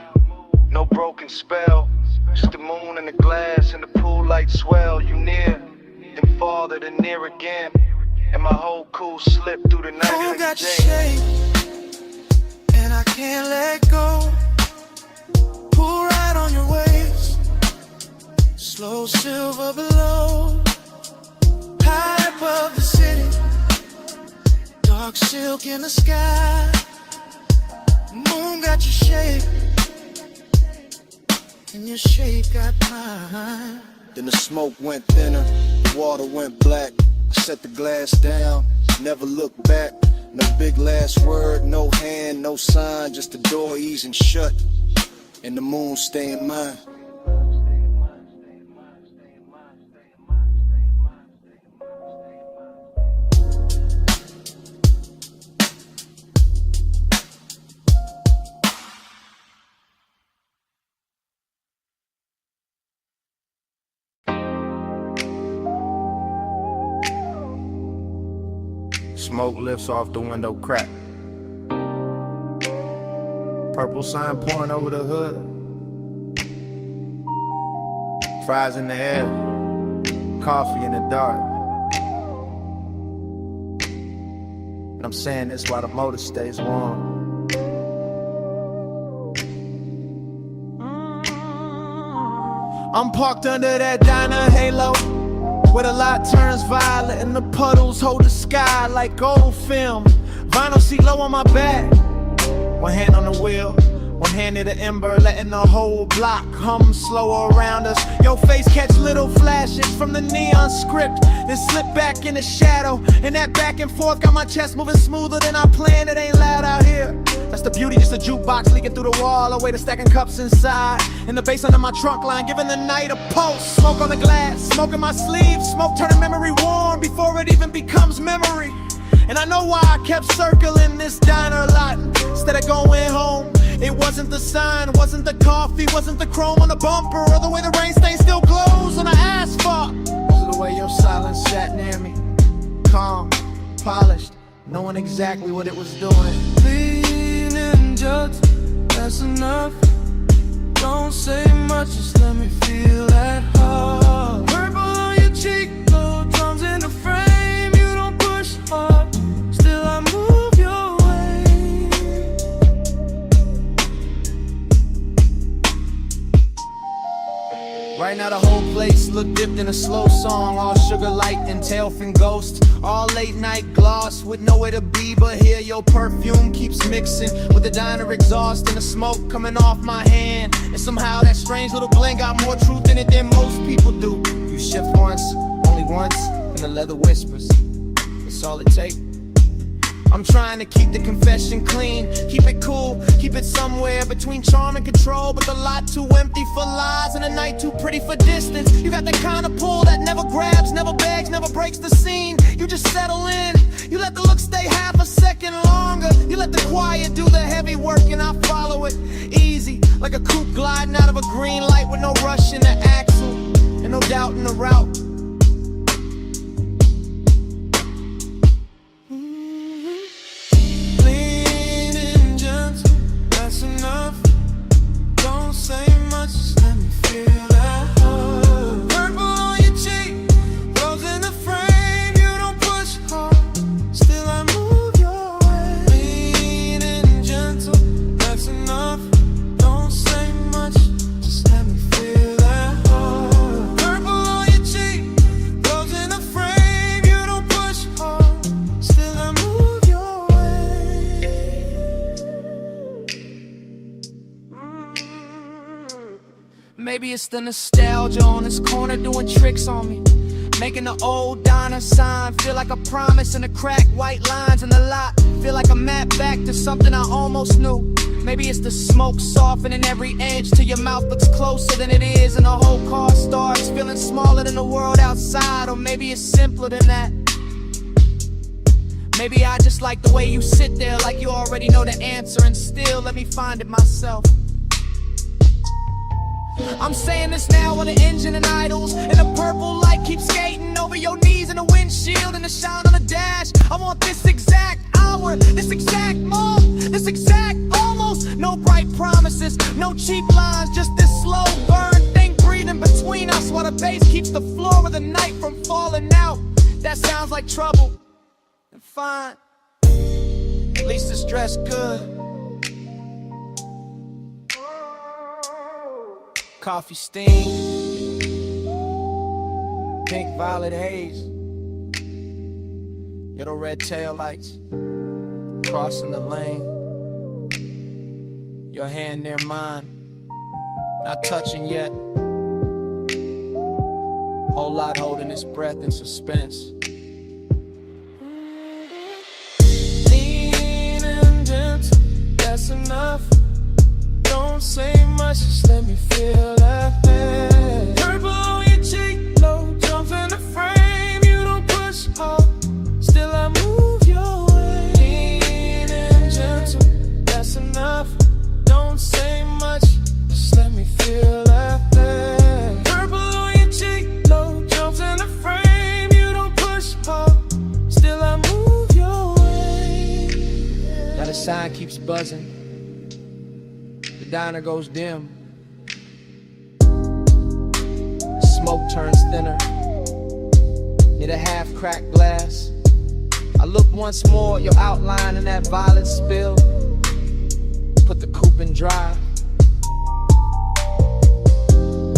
no broken spell. Just the moon and the glass and the pool light swell. You near, then farther, then near again. And my whole cool slipped through the night. Moon got your shade, and I can't let go. Pull right on your waist, slow silver below. High above the city, Dark silk in the sky, moon got your shape, and your shape got mine. Then the smoke went thinner, the water went black. I set the glass down, never looked back. No big last word, no hand, no sign, just the door easing shut, and the moon staying mine. Smoke lifts off the window crack. Purple sign pouring over the hood. Fries in the air, coffee in the dark. And I'm saying this while the motor stays warm. I'm parked under that diner halo, where the light turns violet and the puddles hold the sky like old film. Vinyl seat low on my back, one hand on the wheel, one hand near the ember, letting the whole block hum slower around us. Your face catch little flashes from the neon script, then slip back in the shadow, and that back and forth got my chest moving smoother than I planned. It ain't loud out here. That's the beauty, just a jukebox leaking through the wall, a way to stacking cups inside, and the bass under my trunk line, giving the night a pulse. Smoke on the glass, smoke in my sleeve, smoke turning memory warm before it even becomes memory. And I know why I kept circling this diner lot instead of going home. It wasn't the sign, wasn't the coffee, wasn't the chrome on the bumper, or the way the rain stain still glows on the asphalt. It was the way your silence sat near me, calm, polished, knowing exactly what it was doing. Just, that's enough. Don't say much, just let me feel that heart. Purple on your cheek, low drums in the frame. You don't push hard, still I move your way. Right now the whole place look dipped in a slow song, all sugar light and tailfin ghosts, all late night gloss with nowhere to be but here. Your perfume keeps mixing with the diner exhaust and the smoke coming off my hand, and somehow that strange little blend got more truth in it than most people do. You shift once, only once, and the leather whispers, it's all it takes. I'm trying to keep the confession clean, keep it cool, keep it somewhere between charm and control, but the lot too empty for lies and the night too pretty for distance. You got the kind of pull that never grabs, never begs, never breaks the scene. You just settle in, you let the look stay half a second longer. You let the quiet do the heavy work and I follow it easy, like a coupe gliding out of a green light with no rush in the axle and no doubt in the route. Enough. Don't say much, just let me feel that heart. Purple on your cheek, rose in the frame. You don't push hard, still I move your way. Lean and gentle, that's enough. Don't say much, just let me feel that heart. Purple on your cheek, rose in the frame. You don't push hard, still I move your way. Maybe it's the nostalgia on this corner doing tricks on me, making the old diner sign feel like a promise, and the cracked white lines in the lot feel like a map back to something I almost knew. Maybe it's the smoke softening every edge till your mouth looks closer than it is, and the whole car starts feeling smaller than the world outside. Or maybe it's simpler than that. Maybe I just like the way you sit there like you already know the answer, and still let me find it myself. I'm saying this now when the engine and idles, and the purple light keeps skating over your knees in the windshield and the shine on the dash. I want this exact hour, this exact moment, this exact almost. No bright promises, no cheap lines, just this slow burn thing breathing between us while the bass keeps the floor of the night from falling out. That sounds like trouble, and fine, at least it's dressed good. Coffee steam, pink violet haze, little red tail lights. crossing the lane. Your hand near mine, not touching yet. Whole lot holding its breath in suspense. Lean and gentle, that's enough. Don't say much, just let me feel that pain. Purple on your cheek, low jump in the frame. You don't push hard, still I move your way. Lean and gentle, that's enough. Don't say much, just let me feel that pain. Purple on your cheek, low jumps in the frame. You don't push hard, still I move your way. Now the sign keeps buzzing. The diner goes dim. The smoke turns thinner. Near the half-cracked glass, I look once more at your outline in that violet spill. Put the coupe in drive.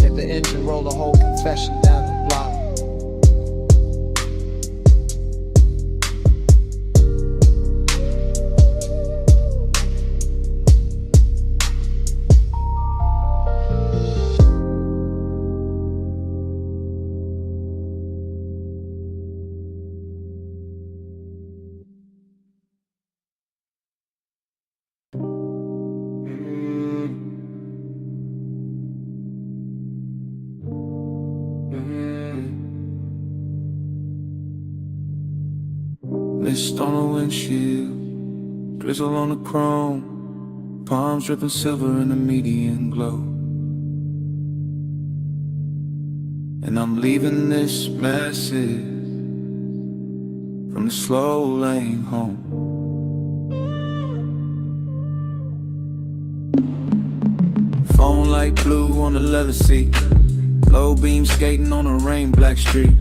Hit the engine, roll the whole confession down the block. Mist on the windshield, drizzle on the chrome, palms dripping silver in the median glow. And I'm leaving this message from the slow lane home. Phone light blue on the leather seat, low beam skating on a rain black street,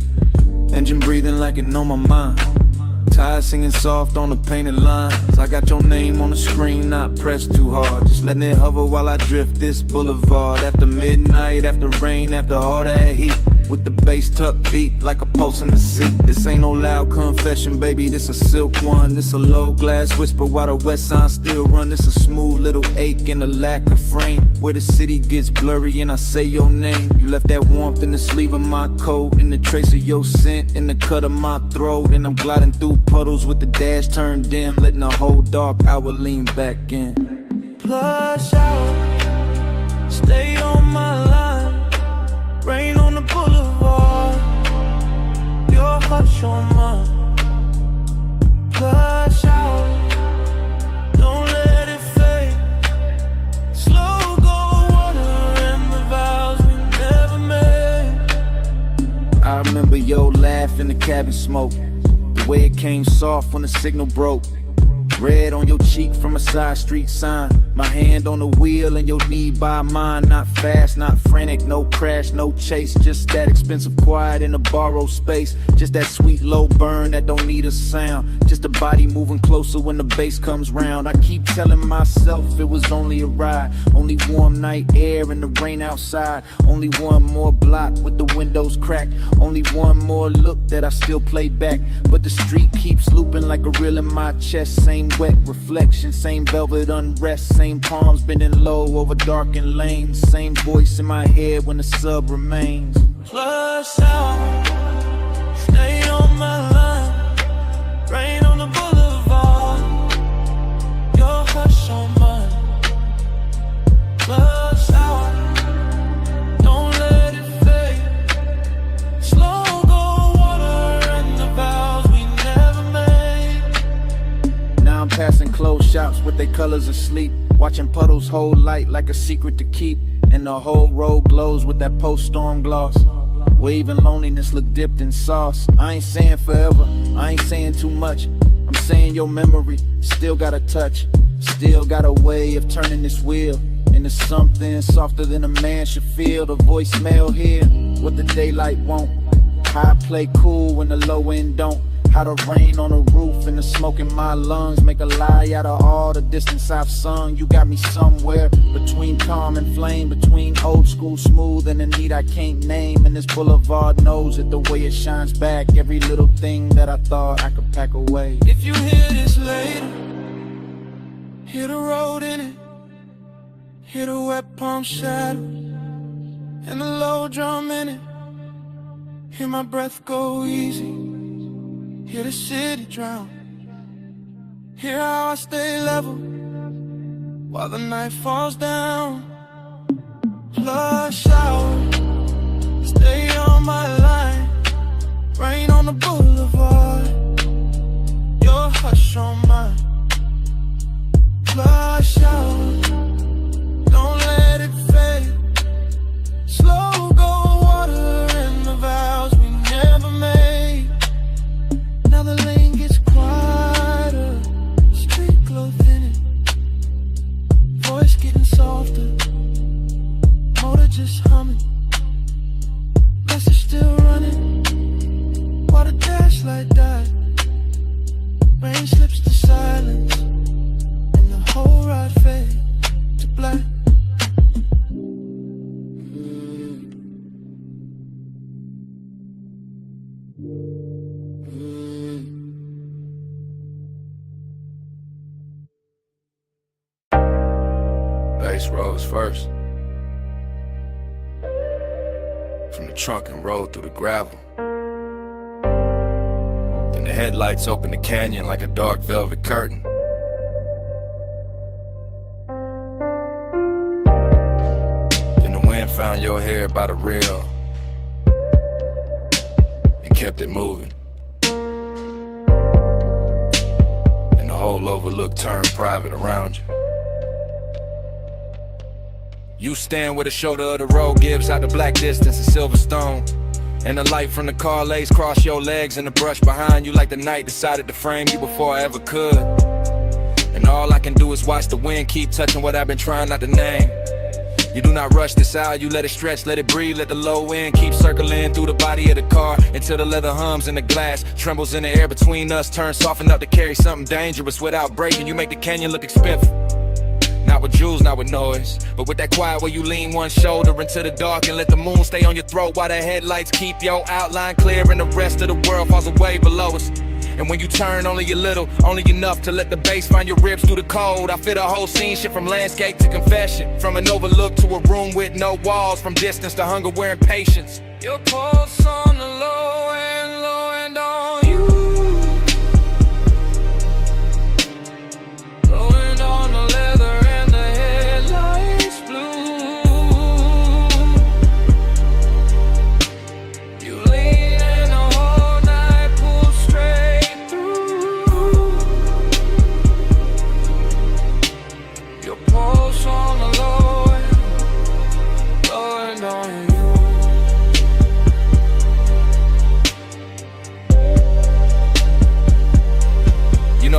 engine breathing like it know my mind. Tires singing soft on the painted lines. I got your name on the screen, not pressed too hard. Just letting it hover while I drift this boulevard. After midnight, after rain, after all that heat, with the bass tuck beat like a pulse in the seat. This ain't no loud confession, baby, this a silk one. This a low glass whisper while the west side still run. This a smooth little ache and a lack of frame, where the city gets blurry and I say your name. You left that warmth in the sleeve of my coat, in the trace of your scent, in the cut of my throat. And I'm gliding through puddles with the dash turned dim, letting the whole dark hour lean back in. Plush out, stay on my line. Rain on the boulevard, your hush on mine. Plush out, don't let it fade. Slow go water and the vows we never made. I remember your laugh in the cabin smoke, the way it came soft when the signal broke. Red on your cheek from a side street sign. My hand on the wheel and your knee by mine. Not fast, not frantic, no crash, no chase. Just that expensive quiet in a borrowed space. Just that sweet low burn that don't need a sound. Just a body moving closer when the bass comes round. I keep telling myself it was only a ride. Only warm night air and the rain outside. Only one more block with the windows cracked. Only one more look that I still play back. But the street keeps looping like a reel in my chest. Same wet reflection, same velvet unrest. Same palms bending low over darkened lanes. Same voice in my head when the sub remains. Plush out, stay on my line. Rain on the boulevard, your hush on mine. Plush out, don't let it fade. Slow go water and the vows we never made. Now I'm passing closed shops with their colors asleep, watching puddles hold light like a secret to keep. And the whole road glows with that post-storm gloss, where even loneliness look dipped in sauce. I ain't saying forever, I ain't saying too much. I'm saying your memory still got a touch, still got a way of turning this wheel into something softer than a man should feel. The voicemail here, what the daylight won't. How I play cool when the low end don't. How the rain on the roof and the smoke in my lungs make a lie out of all the distance I've sung. You got me somewhere between calm and flame, between old school smooth and the need I can't name. And this boulevard knows it the way it shines back. Every little thing that I thought I could pack away. If you hear this later, Hear the road in it, hear the wet palm shadow, and the low drum in it. Hear my breath go easy, hear the city drown. Hear how I stay level while the night falls down. Flush out, stay on my line. Rain on the boulevard, your hush on mine. Flush out, don't let it fade. Slow go water in the vows we never made. Now the lane gets quieter, street glow thinning, voice getting softer, motor just humming. Message still running, while the dash light died. Rain slips to silence, and the whole ride fade to black. Bass rose first. From the trunk and rolled through the gravel. Then the headlights opened the canyon like a dark velvet curtain. Then the wind found your hair by the rail and kept it moving. And the whole overlook turned private around you. You stand where the shoulder of the road gives out the black distance of Silverstone. And the light from the car lays cross your legs and the brush behind you like the night decided to frame you before I ever could. And all I can do is watch the wind keep touching what I've been trying not to name. You do not rush this out, you let it stretch, let it breathe, let the low wind keep circling through the body of the car until the leather hums in the glass, trembles in the air between us, turns soft enough to carry something dangerous without breaking. You make the canyon look expensive. Not with jewels, not with noise, but with that quiet where you lean one shoulder into the dark and let the moon stay on your throat while the headlights keep your outline clear and the rest of the world falls away below us. And when you turn only a little, only enough to let the bass find your ribs through the cold. I feel the whole scene shift from landscape to confession, from an overlook to a room with no walls, from distance to hunger wearing patience. Your pulse on the low end on you. Low end on the leather.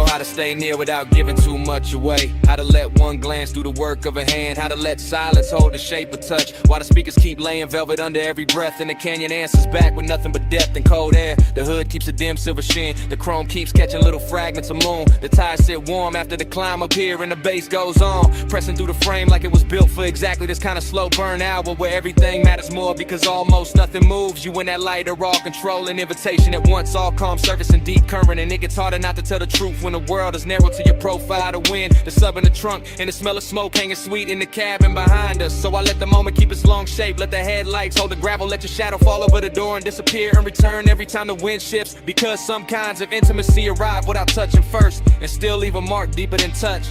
How to stay near without giving too much away. How to let one glance do the work of a hand. How to let silence hold the shape of touch while the speakers keep laying velvet under every breath. And the canyon answers back with nothing but depth and cold air. The hood keeps a dim silver sheen. The chrome keeps catching little fragments of moon. The tires sit warm after the climb up here and the bass goes on, pressing through the frame like it was built for exactly this kind of slow burn hour where everything matters more because almost nothing moves. You in that light are all control and invitation at once, all calm surface and deep current. And it gets harder not to tell the truth when the world is narrow to your profile. The wind, the sub in the trunk, and the smell of smoke hanging sweet in the cabin behind us. So I let the moment keep its long shape, let the headlights hold the gravel, let your shadow fall over the door and disappear and return every time the wind shifts. Because some kinds of intimacy arrive without touching first and still leave a mark deeper than touch.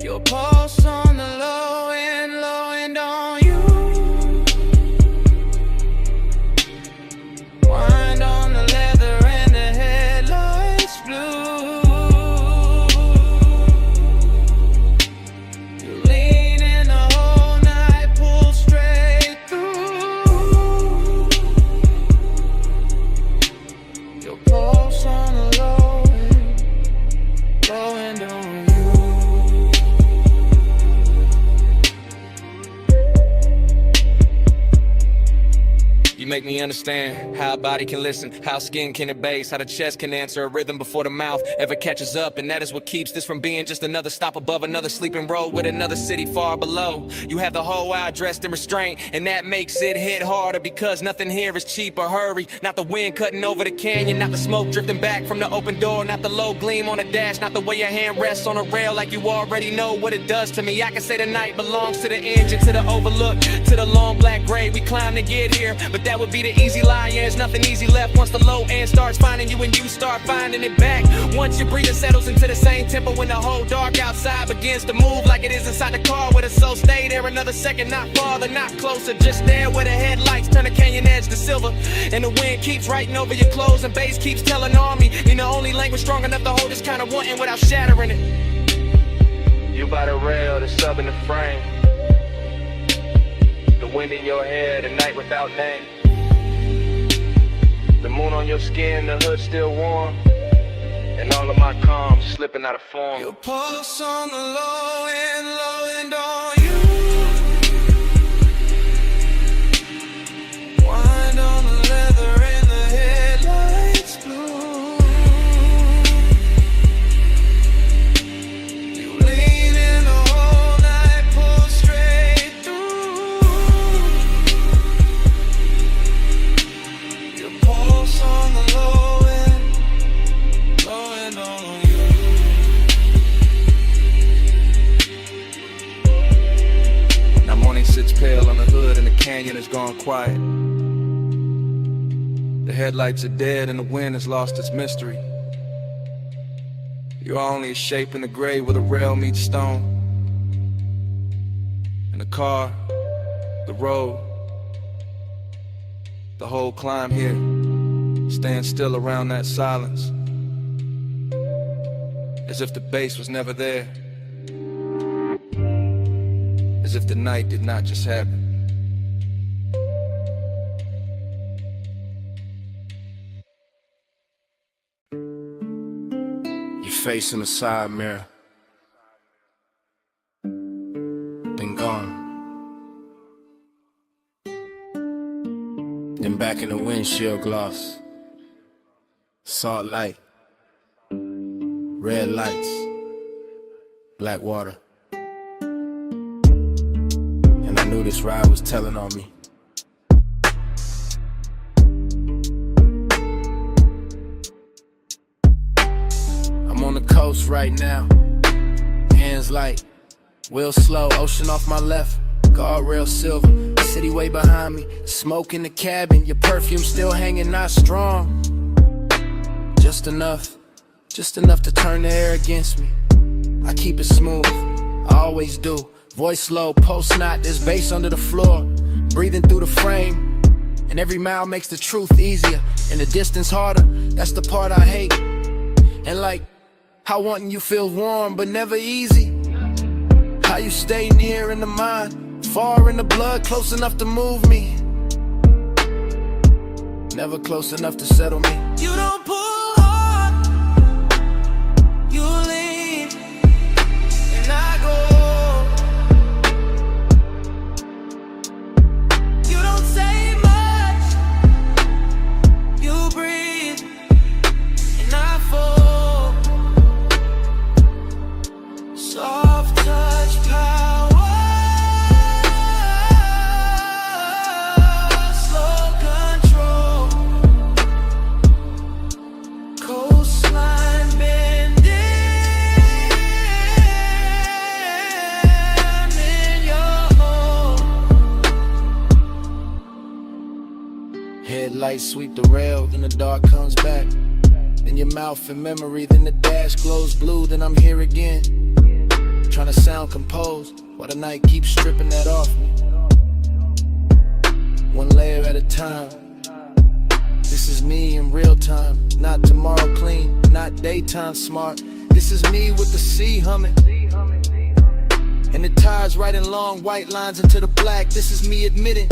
Your pulse on the low end on you. Wind on the leather and the headlights blue. You lean in the whole night, pull straight through. Your pulse on the low end on you. make me understand how a body can listen, how skin can embrace, how the chest can answer a rhythm before the mouth ever catches up. And that is what keeps this from being just another stop above another sleeping road with another city far below. You have the whole eye dressed in restraint, and that makes it hit harder because nothing here is cheap or hurry. Not the wind cutting over the canyon, not the smoke drifting back from the open door, not the low gleam on the dash, not the way your hand rests on a rail like you already know what it does to me. I can say the night belongs to the engine, to the overlook, to the long black grave we climb to get here, but that would be the easy lie. Yeah, there's nothing easy left once the low end starts finding you and you start finding it back. Once your breathing settles into the same tempo when the whole dark outside begins to move like it is inside the car where the soul stay there another second, not farther, not closer, just there where the headlights turn the canyon edge to silver, and the wind keeps writing over your clothes and bass keeps telling on me. Need the only language strong enough to hold this kind of wanting without shattering it. You by the rail, the sub in the frame, the wind in your hair, the night without name, the moon on your skin, the hood still warm, and all of my calm slipping out of form. Your pulse on the low end on you. Wind on the leather and the headlights blue. You lean in the whole night, pull straight through. Your pulse on the low end on you. Now morning sits pale on the hood and the canyon has gone quiet. The headlights are dead and the wind has lost its mystery. You're only a shape in the gray where the rail meets stone. And the car, the road, the whole climb here stands still around that silence, as if the bass was never there, as if the night did not just happen. Face in the side mirror, been gone. Then back in the windshield gloss, salt light, red lights, black water. And I knew this ride was telling on me. On the coast right now, hands light, wheel slow, ocean off my left, guardrail silver, city way behind me, smoke in the cabin, your perfume still hanging, not strong, just enough to turn the air against me. I keep it smooth, I always do, voice low, post knot, there's bass under the floor, breathing through the frame, and every mile makes the truth easier, and the distance harder, that's the part I hate, and like, how wanting you feels warm but never easy. How you stay near in the mind, far in the blood, close enough to move me, never close enough to settle me. You don't pull hard, you lean, and I go. You don't say much, you breathe, and I fall. Soft touch power, slow control, coastline bending in your home. Headlights sweep the rail, then the dark comes back. Then your mouth in memory, then the dash glows blue, then I'm here again. Trying to sound composed while the night keeps stripping that off me. One layer at a time. This is me in real time, not tomorrow clean, not daytime smart. This is me with the sea humming, and the tides writing long white lines into the black. This is me admitting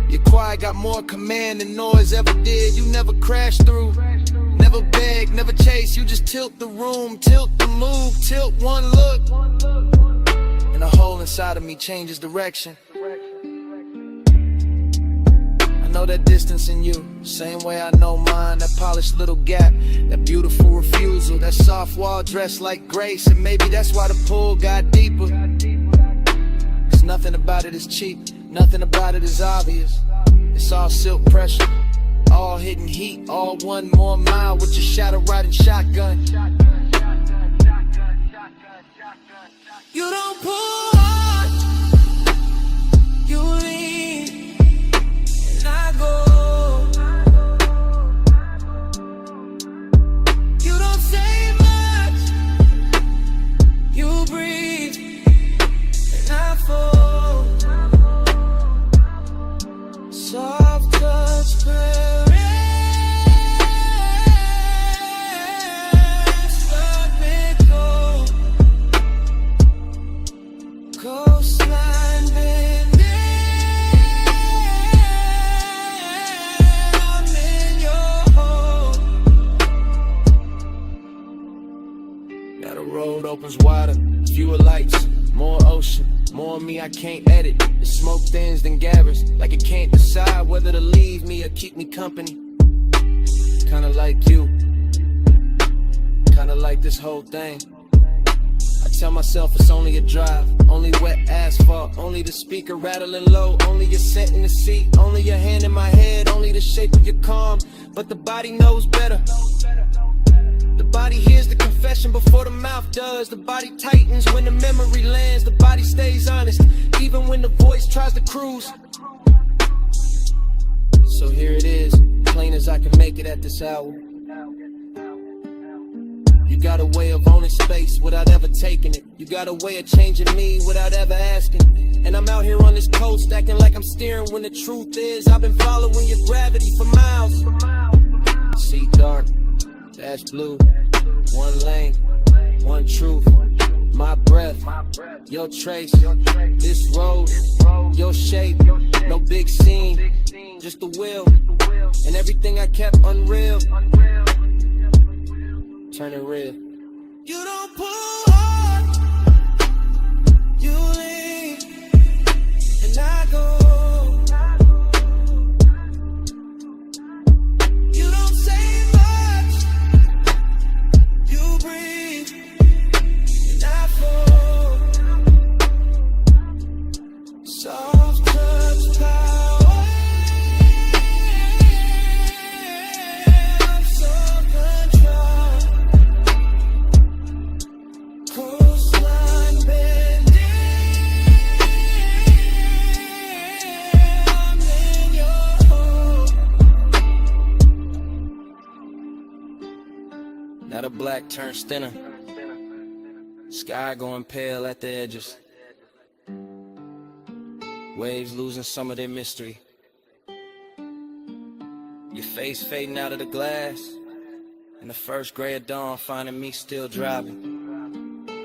your quiet got more command than noise ever did. You never crash through, never beg, never chase. You just tilt the room, tilt the move, tilt one look, and the hole inside of me changes direction. know that distance in you, same way I know mine. That polished little gap, that beautiful refusal, that soft wall dressed like grace. And maybe that's why the pull got deeper. Cause nothing about it is cheap, nothing about it is obvious. It's all silk pressure, all hidden heat, all 1 more mile with your shadow riding shotgun. You don't pull hard, you lean, and I go. You don't say much, you breathe, and I fall. Soft touch, prayer. Coastline bending, I'm in your home. Now the road opens wider, fewer lights, more ocean, more me I can't edit. The smoke thins than gathers, like it can't decide whether to leave me or keep me company. Kinda like you, kinda like this whole thing. I tell myself it's only a drive, only wet asphalt, only the speaker rattling low, only your scent in the seat, only your hand in my head, only the shape of your calm. But the body knows better. The body hears the confession before the mouth does. The body tightens when the memory lands. The body stays honest, even when the voice tries to cruise. So here it is, plain as I can make it at this hour. You got a way of owning space without ever taking it. You got a way of changing me without ever asking. And I'm out here on this coast acting like I'm steering when the truth is I've been following your gravity for miles. See dark, dash blue, 1 lane, 1 truth. My breath, your trace, this road, your shape. No big scene, just the will, and everything I kept unreal. Turn it real. You don't pull hard, you lean, and I go. You don't say much, you breathe, and I fall. Soft touch power, self-control. Coastline bending, I'm in your home. Now the black turns thinner, sky going pale at the edges, waves losing some of their mystery, your face fading out of the glass, and the first gray of dawn finding me still driving,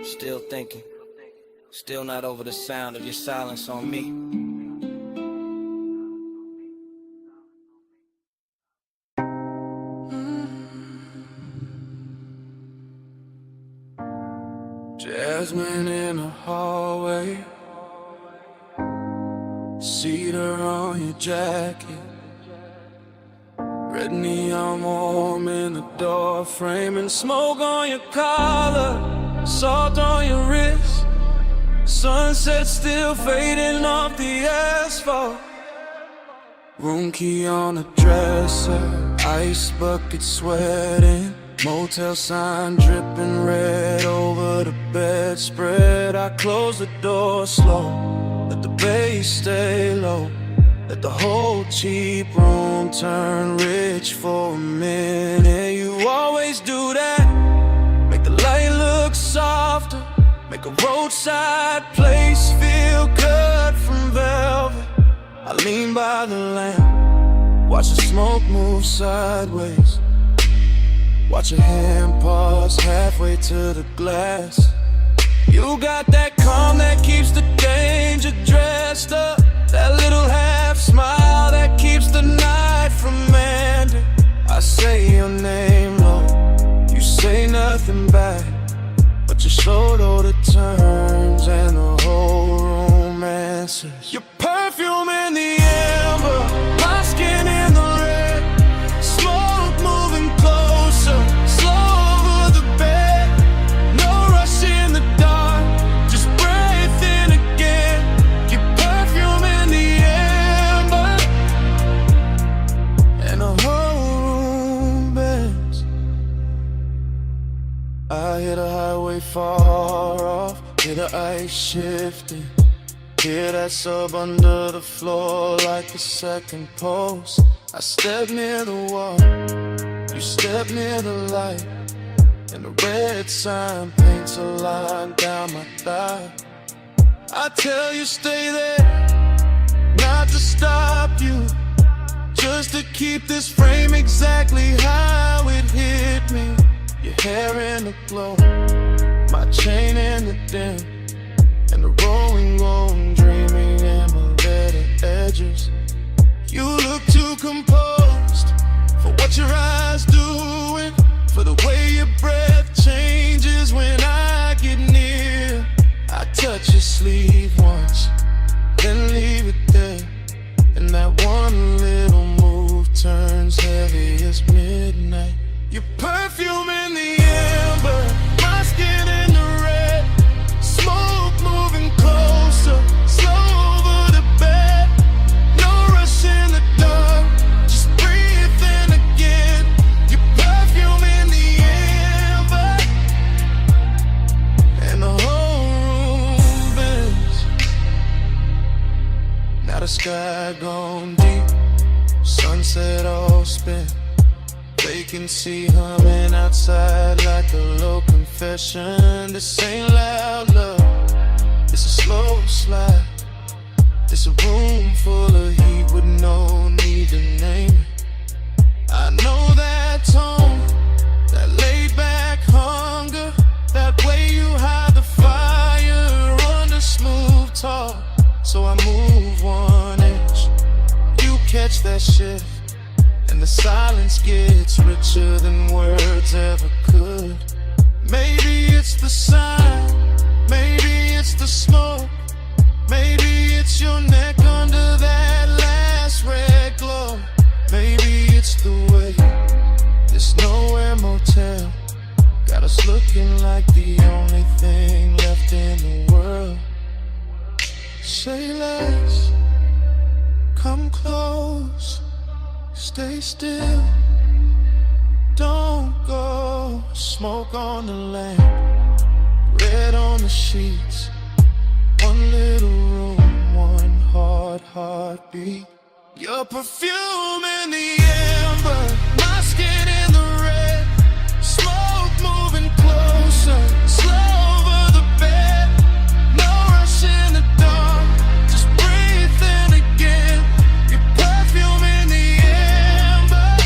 still thinking, still not over the sound of your silence on me. Jasmine in the hallway, cedar on your jacket, red neon warm in the door frame, and smoke on your collar, salt on your wrist, sunset still fading off the asphalt. Room key on the dresser, ice bucket sweating, motel sign dripping red over the bedspread. I close the door slow, let the bass stay low, let the whole cheap room turn rich for a minute. You always do that, make the light look softer, make a roadside place feel cut from velvet. I lean by the lamp, watch the smoke move sideways, watch your hand pause halfway to the glass. You got that calm that keeps the danger dressed up, that little half smile that keeps the night from ending. I say your name low, you say nothing back, but you're slow though the turns and the whole room answers. Your perfume in the amber, my skin I hear the highway far off, hear the ice shifting, hear that sub under the floor like a second pulse. I step near the wall, you step near the light, and the red sign paints a line down my thigh. I tell you stay there, not to stop you, just to keep this frame exactly how it hit me. Your hair in the glow, my chain in the dim, and the rolling on dreaming in my letter edges. You look too composed for what your eyes doing, for the way your breath changes when I get near. I touch your sleeve once, then leave it there, and that one little move turns heavy as midnight. Your perfume in the amber, my skin in the red, smoke moving closer, slow over the bed. No rush in the dark, just breathe in again. Your perfume in the amber, and the whole room bends. Now the sky gone deep, sunset all spent. Vacancy humming outside like a low confession. This ain't loud love, it's a slow slide. It's a room full of heat with no need to name it. I know that tone, that laid back hunger, that way you hide the fire under smooth talk. So I move one inch, you catch that shift, and the silence gets richer than words ever could. Maybe it's the sign, maybe it's the smoke, maybe it's your neck under that last red glow. Maybe it's the way this nowhere motel got us looking like the only thing left in the world. Say less, come close, stay still, don't go. Smoke on the lamp, red on the sheets, one little room, one hard heartbeat. Your perfume in the amber, my skin in the red, smoke moving closer, slow over the bed. No rush in the dark, just breathe in again. Your perfume in the amber,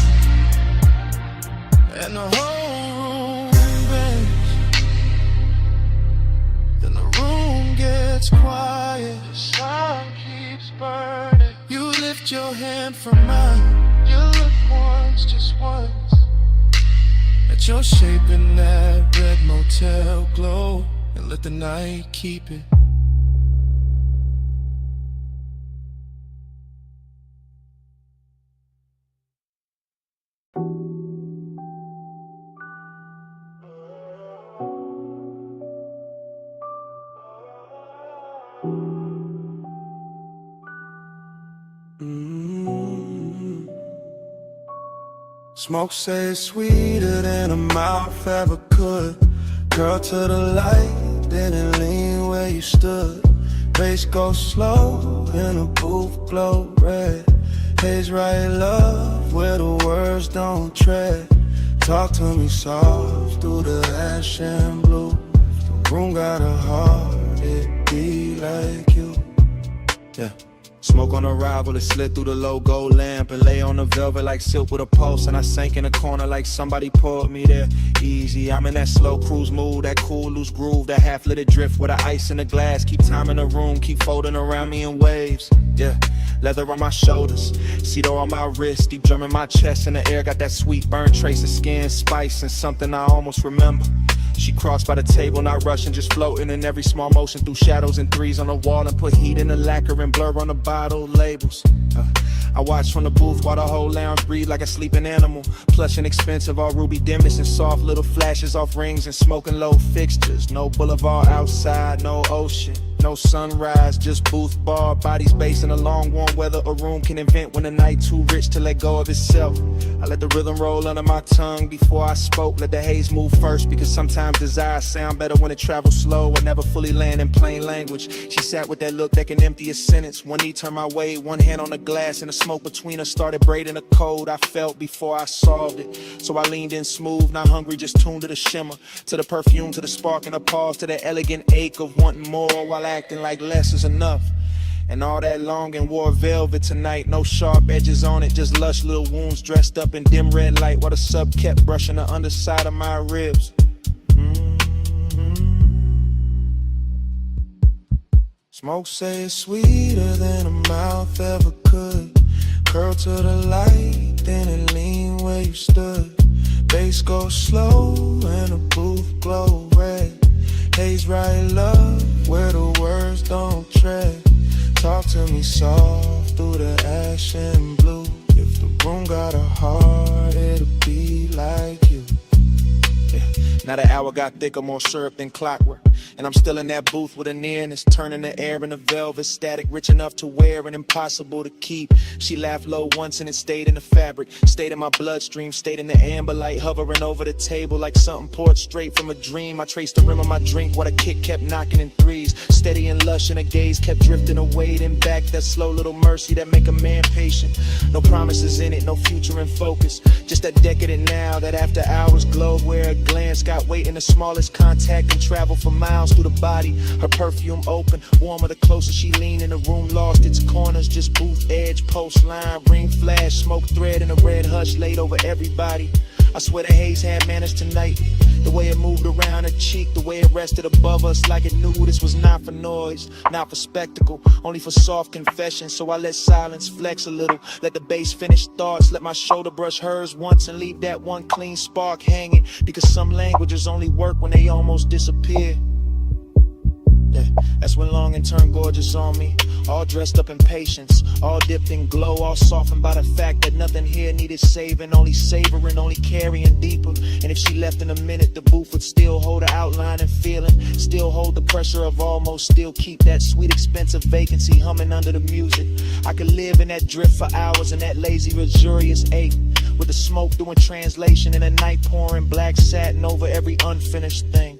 and the whole room bends. Then the room gets quiet, the sun keeps burning. You lift your hand from mine, you look once, just once, at your shape in that red motel glow, and let the night keep it. Smoke says sweeter than a mouth ever could. Girl to the light, didn't lean where you stood. Bass goes slow in a booth, glow red. Haze right love where the words don't tread. Talk to me soft through the ash and blue. The room got a heart, it be like you. Yeah. Smoke on arrival, it slid through the low gold lamp and lay on the velvet like silk with a pulse. And I sank in a corner like somebody pulled me there. Easy, I'm in that slow cruise mood, that cool loose groove, that half-lit drift with the ice in the glass. Keep time in the room, keep folding around me in waves. Yeah, leather on my shoulders, cedar on my wrist, deep drum in my chest. In the air, got that sweet burnt trace of skin, spice, and something I almost remember. She crossed by the table, not rushing, just floating in every small motion through shadows and threes on the wall, and put heat in the lacquer and blur on the bottle labels. I watch from the booth while the whole lounge breathe like a sleeping animal. Plush and expensive, all ruby dimmest and soft little flashes off rings and smoking low fixtures. No boulevard outside, no ocean. No sunrise, just booth bar, bodies based in a long warm weather. A room can invent when the night too rich to let go of itself. I let the rhythm roll under my tongue before I spoke. Let the haze move first, because sometimes desire sound better when it travels slow or never fully land in plain language. She sat with that look that can empty a sentence. One knee turned my way, one hand on the glass, and the smoke between us started braiding a code I felt before I solved it. So I leaned in smooth, not hungry, just tuned to the shimmer, to the perfume, to the spark and the pause, to the elegant ache of wanting more while acting like less is enough. And all that long and wore velvet tonight, no sharp edges on it, just lush little wounds dressed up in dim red light, while the sub kept brushing the underside of my ribs. Smoke say it's sweeter than a mouth ever could. Curl to the light, then it lean where you stood. Bass go slow and the booth glow red. Haze right love where the words don't tread. Talk to me soft through the ash and blue. If the room got a heart, it'll be like you. Yeah. Now the hour got thicker, more syrup than clockwork, and I'm still in that booth with a nearness, turning the air into velvet, static rich enough to wear and impossible to keep. She laughed low once and it stayed in the fabric, stayed in my bloodstream, stayed in the amber light, hovering over the table like something poured straight from a dream. I traced the rim of my drink while the kick kept knocking in threes, steady and lush, and the gaze kept drifting away, then back. That slow little mercy that make a man patient. No promises in it, no future in focus, just that decadent now, that after hours glow where a glance got weight in the smallest contact and travel for miles through the body. Her perfume open, warmer the closer she leaned, in the room lost its corners, just booth edge, post line, ring flash, smoke thread in a red hush laid over everybody. I swear the haze had manners tonight. The way it moved around her cheek, the way it rested above us, like it knew this was not for noise, not for spectacle, only for soft confession. So I let silence flex a little, let the bass finish thoughts, let my shoulder brush hers once and leave that one clean spark hanging, because some languages only work when they almost disappear. Yeah, that's when longing turned gorgeous on me, all dressed up in patience, all dipped in glow, all softened by the fact that nothing here needed saving, only savoring, only carrying deeper. And if she left in a minute, the booth would still hold her outline and feeling, still hold the pressure of almost, still keep that sweet expensive vacancy humming under the music. I could live in that drift for hours, in that lazy luxurious ache, with the smoke doing translation and the night pouring black satin over every unfinished thing.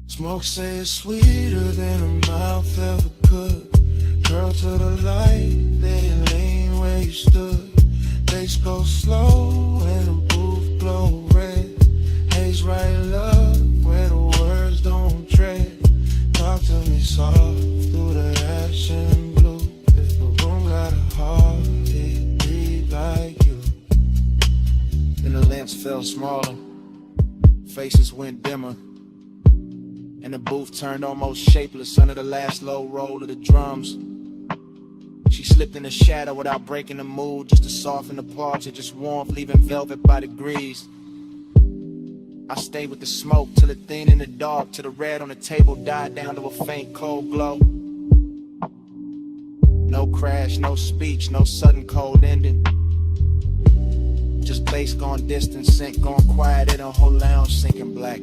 Smoke say it's sweeter than a mouth ever could. Curl to the light, then lean where you stood. Bass go slow and the booth glow red. Haze right love where the words don't tread. Talk to me soft through the ash and blue. If the room got a heart, it breathe like you. Then the lamps fell smaller, faces went dimmer, and the booth turned almost shapeless under the last low roll of the drums. She slipped in the shadow without breaking the mood, just to soften the parts of just warmth, leaving velvet by degrees. I stayed with the smoke till it thinned in the dark, till the red on the table died down to a faint cold glow. No crash, no speech, no sudden cold ending, just bass gone distant, sync gone quiet in a whole lounge sinking black.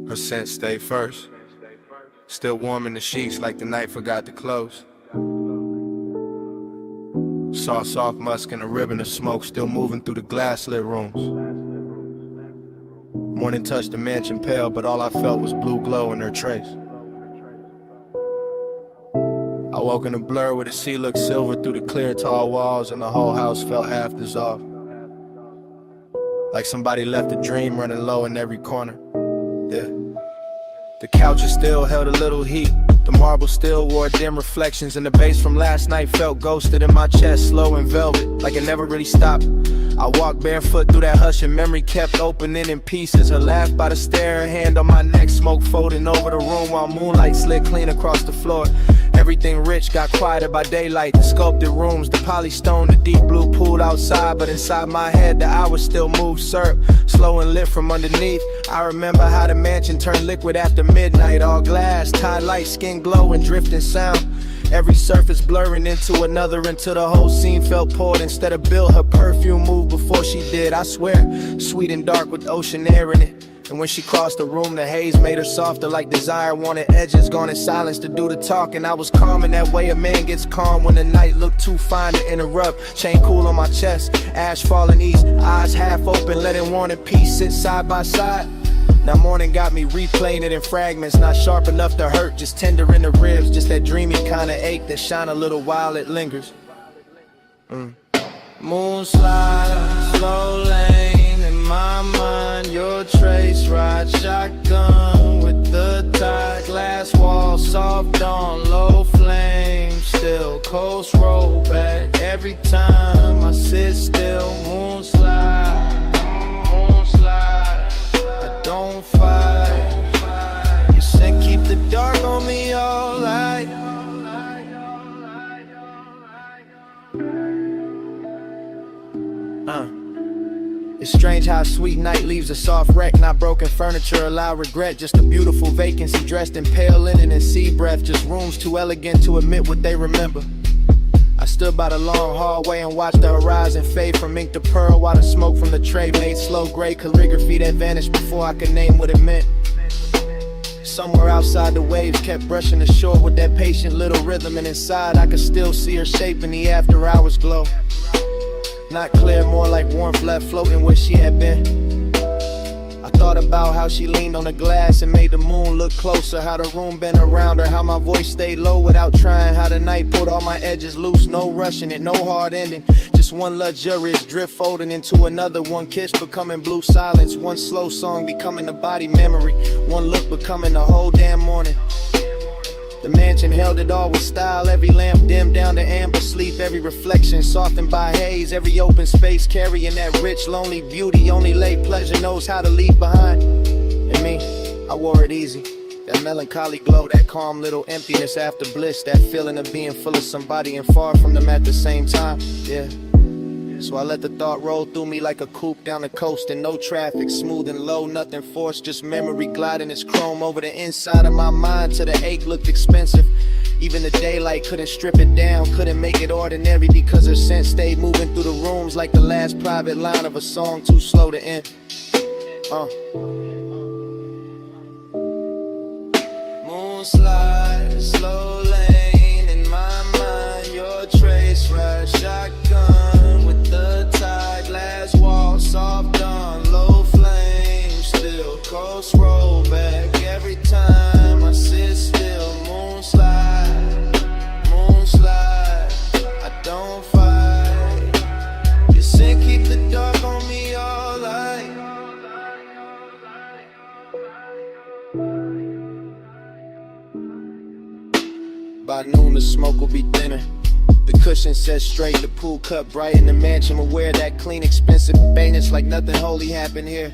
Her scent stayed first, still warm in the sheets like the night forgot to close. Saw soft musk and a ribbon of smoke still moving through the glass-lit rooms. Morning touched the mansion pale, but all I felt was blue glow in her trace. I woke in a blur where the sea looked silver through the clear tall walls, and the whole house felt half dissolved. Like somebody left a dream running low in every corner. Yeah. The couches still held a little heat. The marble still wore dim reflections, and the bass from last night felt ghosted in my chest, slow and velvet, like it never really stopped. I walked barefoot through that hush, and memory kept opening in pieces. Her laugh by the stair, her hand on my neck, smoke folding over the room while moonlight slid clean across the floor. Everything rich got quieter by daylight. The sculpted rooms, the polystone, the deep blue pool outside, but inside my head the hours still moved syrup, slow and lit from underneath. I remember how the mansion turned liquid after midnight, all glass, tie light, skin glow and drifting sound. Every surface blurring into another until the whole scene felt poured instead of built. Her perfume moved before she did, I swear, sweet and dark with ocean air in it. And when she crossed the room, the haze made her softer, like desire wanted edges, gone in silence to do the talking. I was calm in that way a man gets calm when the night looked too fine to interrupt. Chain cool on my chest, ash falling east, eyes half open, letting wanted peace sit side by side. Now morning got me replaying it in fragments, not sharp enough to hurt, just tender in the ribs, just that dreamy kind of ache that shine a little while it lingers. Moonslide, slow lane in my mind, your trace ride shotgun with the tide, glass wall, soft dawn, low flame, still coast roll back every time I sit still. Moonslide, moonslide, I don't fight. You said keep the dark on me all night. It's strange how a sweet night leaves a soft wreck, not broken furniture, allow regret, just a beautiful vacancy dressed in pale linen and sea breath, just rooms too elegant to admit what they remember. I stood by the long hallway and watched the horizon fade from ink to pearl, while the smoke from the tray made slow gray calligraphy that vanished before I could name what it meant. Somewhere outside the waves kept brushing the shore with that patient little rhythm, and inside I could still see her shape in the after hours glow. Not clear, more like warmth left floating where she had been. I thought about how she leaned on the glass and made the moon look closer, how the room bent around her, how my voice stayed low without trying, how the night pulled all my edges loose, no rushing it, no hard ending, just one luxurious drift folding into another, one kiss becoming blue silence, one slow song becoming a body memory, one look becoming the whole damn morning. The mansion held it all with style, every lamp dimmed down to amber sleep, every reflection softened by haze, every open space carrying that rich, lonely beauty only late pleasure knows how to leave behind. And me, I wore it easy, that melancholy glow, that calm little emptiness after bliss, that feeling of being full of somebody and far from them at the same time, yeah. So I let the thought roll through me like a coupe down the coast, and no traffic, smooth and low, nothing forced, just memory gliding its chrome over the inside of my mind till the ache looked expensive. Even the daylight couldn't strip it down, couldn't make it ordinary, because her scent stayed moving through the rooms like the last private line of a song too slow to end. Moonslide, slow lane in my mind, your trace ride shotgun with the tide, glass wall, soft dawn, low flame, still coast roll back every time I sit still. Moonslide, moonslide, I don't fight. You said keep the dark on me all night. By noon the smoke will be thinner, the cushion set straight, the pool cut bright, in the mansion will wear that clean, expensive maintenance like nothing holy happened here.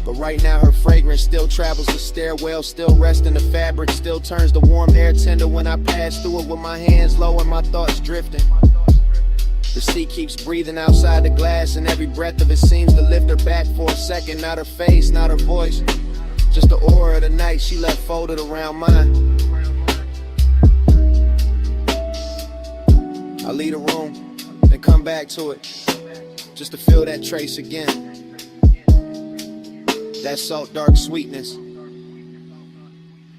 But right now her fragrance still travels the stairwell, still rests in the fabric, still turns the warm air tender when I pass through it with my hands low and my thoughts drifting. The sea keeps breathing outside the glass, and every breath of it seems to lift her back for a second. Not her face, not her voice, just the aura of the night she left folded around mine. I leave the room, then come back to it, just to feel that trace again. That salt dark sweetness,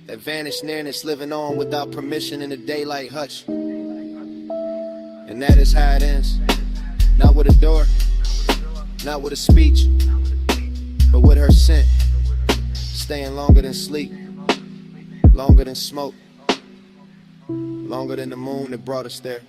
that vanished nearness living on without permission in the daylight hush. And that is how it ends, not with a door, not with a speech, but with her scent, staying longer than sleep, longer than smoke, longer than the moon that brought us there.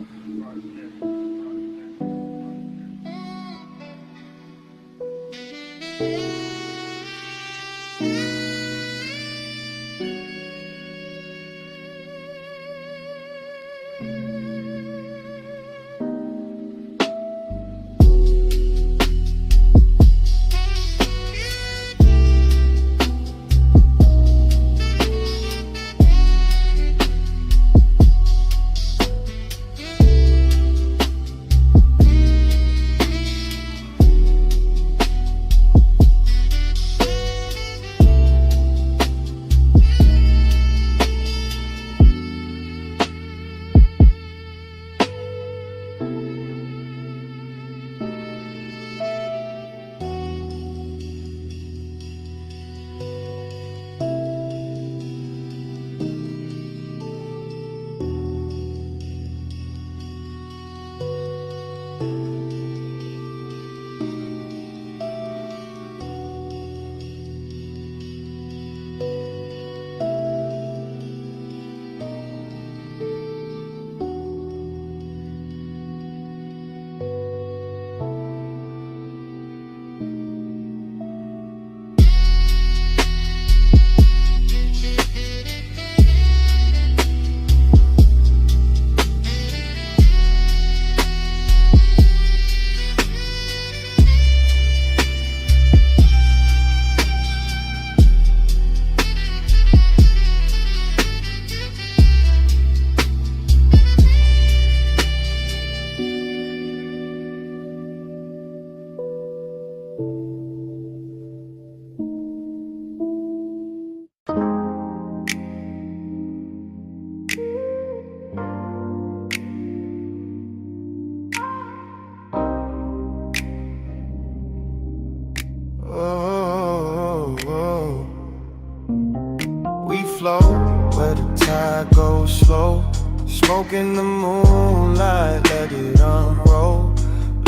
Where the tide goes slow, smoke in the moonlight, let it unroll.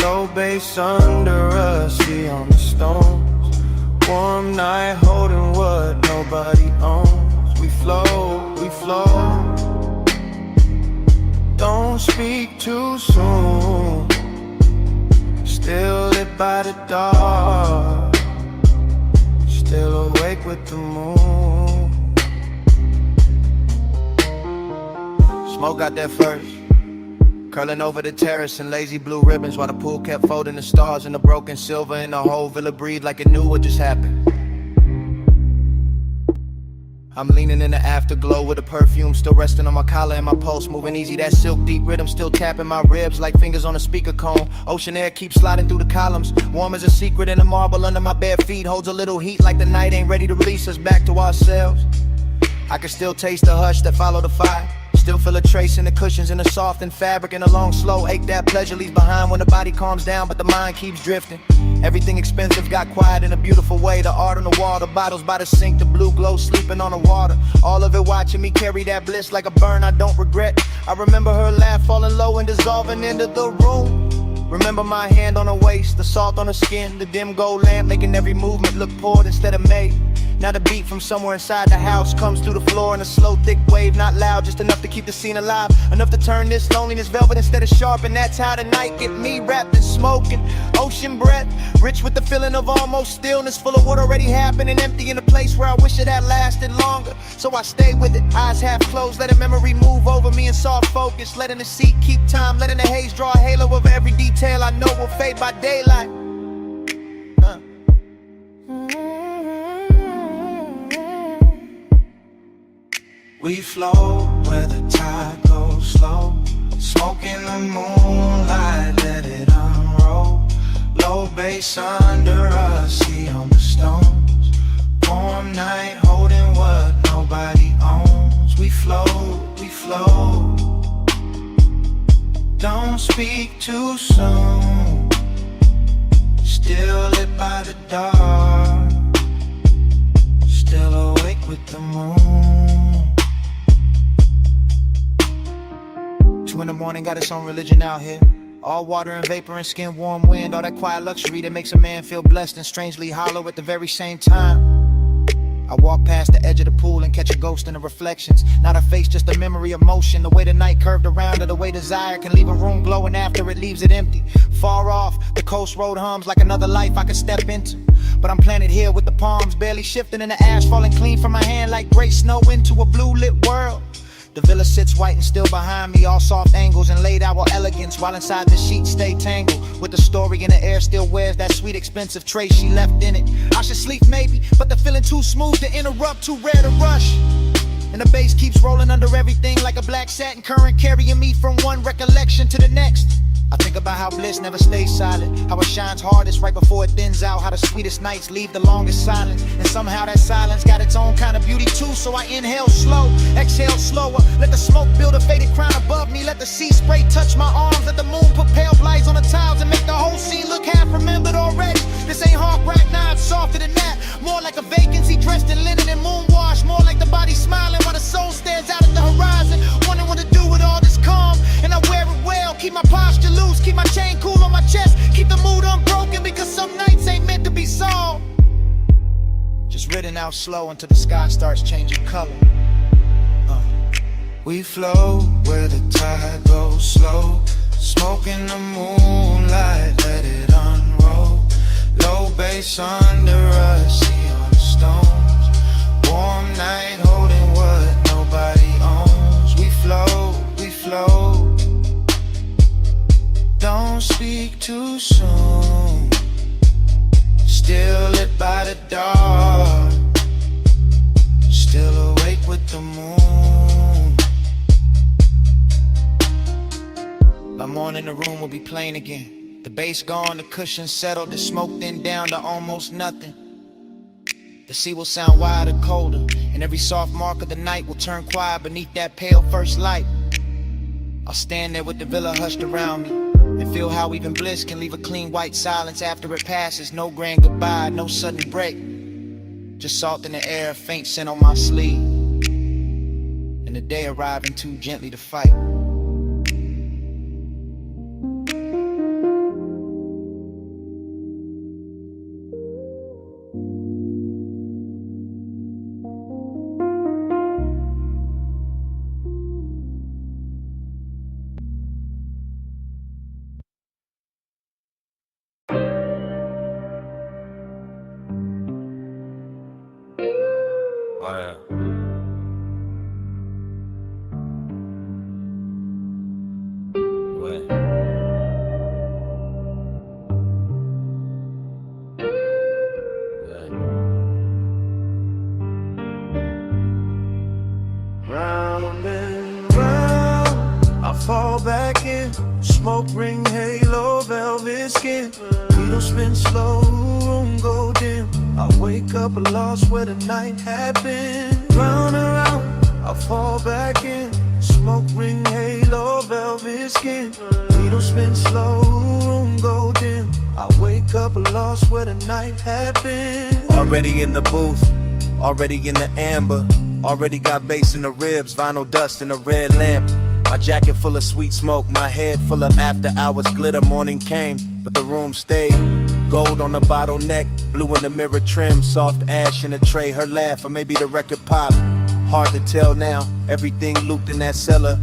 Low bass under us, see on the stones. Warm night holding what nobody owns. We flow, we flow. Don't speak too soon. Still lit by the dark, still awake with the moon. Smoke got there first, curling over the terrace in lazy blue ribbons, while the pool kept folding the stars and the broken silver, and the whole villa breathed like it knew what just happened. I'm leaning in the afterglow with the perfume still resting on my collar and my pulse moving easy. That silk deep rhythm still tapping my ribs like fingers on a speaker cone. Ocean air keeps sliding through the columns, warm as a secret, and the marble under my bare feet holds a little heat like the night ain't ready to release us back to ourselves. I can still taste the hush that followed the fire, still feel a trace in the cushions, in the softened fabric, and a long slow ache that pleasure leaves behind when the body calms down but the mind keeps drifting. Everything expensive got quiet in a beautiful way. The art on the wall, the bottles by the sink, the blue glow sleeping on the water. All of it watching me carry that bliss like a burn I don't regret. I remember her laugh falling low and dissolving into the room. Remember my hand on her waist, the salt on her skin, the dim gold lamp making every movement look poured instead of made. Now the beat from somewhere inside the house comes through the floor in a slow, thick wave, not loud, just enough to keep the scene alive, enough to turn this loneliness velvet instead of sharp. And that's how the night get me, wrapped in smoke and ocean breath, rich with the feeling of almost stillness, full of what already happened and empty in a place where I wish it had lasted longer. So I stay with it, eyes half closed, letting memory move over me in soft focus, letting the seat keep time, letting the haze draw a halo over every detail I know will fade by daylight. We flow where the tide goes slow, smoke in the moonlight, let it unroll. Low bass under us, see on the stones. Warm night holding what nobody owns. We flow, we flow. Don't speak too soon. Still lit by the dark, still awake with the moon. 2 in the morning, got its own religion out here. All water and vapor and skin, warm wind, all that quiet luxury that makes a man feel blessed and strangely hollow at the very same time. I walk past the edge of the pool and catch a ghost in the reflections. Not a face, just a memory of motion. The way the night curved around, or the way desire can leave a room glowing after it leaves it empty. Far off, the coast road hums like another life I could step into. But I'm planted here with the palms barely shifting and the ash falling clean from my hand like gray snow into a blue lit world. The villa sits white and still behind me, all soft angles and laid out with elegance, while inside the sheets stay tangled with the story in the air still wears that sweet expensive trace she left in it. I should sleep maybe, but the feeling too smooth to interrupt, too rare to rush. And the bass keeps rolling under everything like a black satin current, carrying me from one recollection to the next. I think about how bliss never stays silent, how it shines hardest right before it thins out, how the sweetest nights leave the longest silence, and somehow that silence got its own kind of beauty too. So I inhale slow, exhale slower, let the smoke build a faded crown above me, let the sea spray touch my arms, let the moon put pale lights on the tiles and make the whole scene look half remembered already. This ain't hard rap, nah, it's softer than that, more like a vacancy dressed in linen and moon wash, more like the body smiling while the soul stares out at the horizon, wondering what to do with all this calm. And I wear it well, keep my posture loose, keep my chain cool on my chest, keep the mood unbroken, because some nights ain't meant to be solved. Just ridden out slow until the sky starts changing color. We flow where the tide goes slow, smoke in the moonlight, let it unroll. Low bass under us, see on the stones. Warm night holding what nobody owns. We flow, we flow. Don't speak too soon. Still lit by the dark, still awake with the moon. By morning the room will be plain again. The bass gone, the cushion settled, the smoke then down to almost nothing. The sea will sound wilder, colder, and every soft mark of the night will turn quiet beneath that pale first light. I'll stand there with the villa hushed around me and feel how even bliss can leave a clean white silence after it passes. No grand goodbye, no sudden break, just salt in the air, faint scent on my sleeve, and the day arriving too gently to fight. Round and round, I fall back in. Smoke ring, halo, velvet skin. Needle spin slow, room go dim. I wake up lost where the night had been. Round and round, I fall back in. Smoke ring, halo, velvet skin. Needle spin slow, room go dim. I wake up lost where the night had been. Already in the booth, already in the amber. Already got bass in the ribs, vinyl dust in a red lamp. My jacket full of sweet smoke, my head full of after hours glitter. Morning came, but the room stayed. Gold on the bottleneck, blue in the mirror trim, soft ash in the tray, her laugh, or maybe the record pop. Hard to tell now, everything looped in that cellar.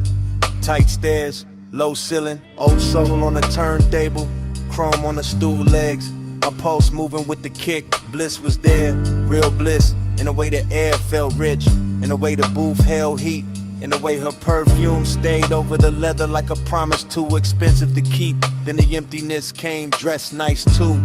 Tight stairs, low ceiling, old soul on the turntable, chrome on the stool legs. My pulse moving with the kick, bliss was there, real bliss. In the way the air felt rich, in the way the booth held heat, in the way her perfume stayed over the leather like a promise too expensive to keep. Then the emptiness came, dressed nice too,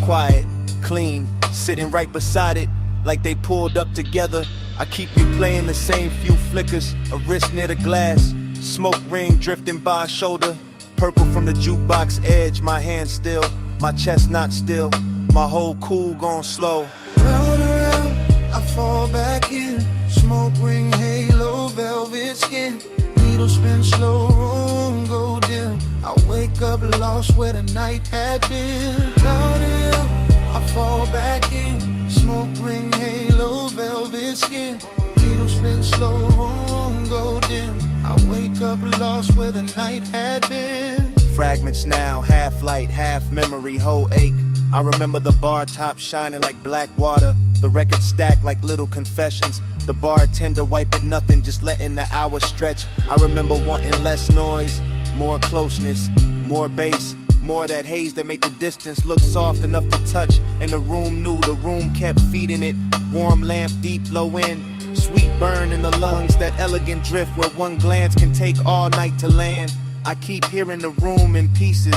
quiet, clean, sitting right beside it like they pulled up together. I keep replaying the same few flickers, a wrist near the glass, smoke ring drifting by a shoulder, purple from the jukebox edge, my hand still, my chest not still, my whole cool gone slow. Round around, I fall back in. Smoke ring, halo, velvet skin. Needle spin slow, room go dim. I wake up lost where the night had been. Round and round, I fall back in. Smoke ring, halo, velvet skin. Needle spin slow, room go dim. I wake up lost where the night had been. Fragments now, half light, half memory, whole ache. I remember the bar top shining like black water, the record stacked like little confessions. The bartender wiping nothing, just letting the hours stretch. I remember wanting less noise, more closeness, more bass, more of that haze that made the distance look soft enough to touch. And the room knew, the room kept feeding it. Warm lamp, deep low end, sweet burn in the lungs, that elegant drift where one glance can take all night to land. I keep hearing the room in pieces.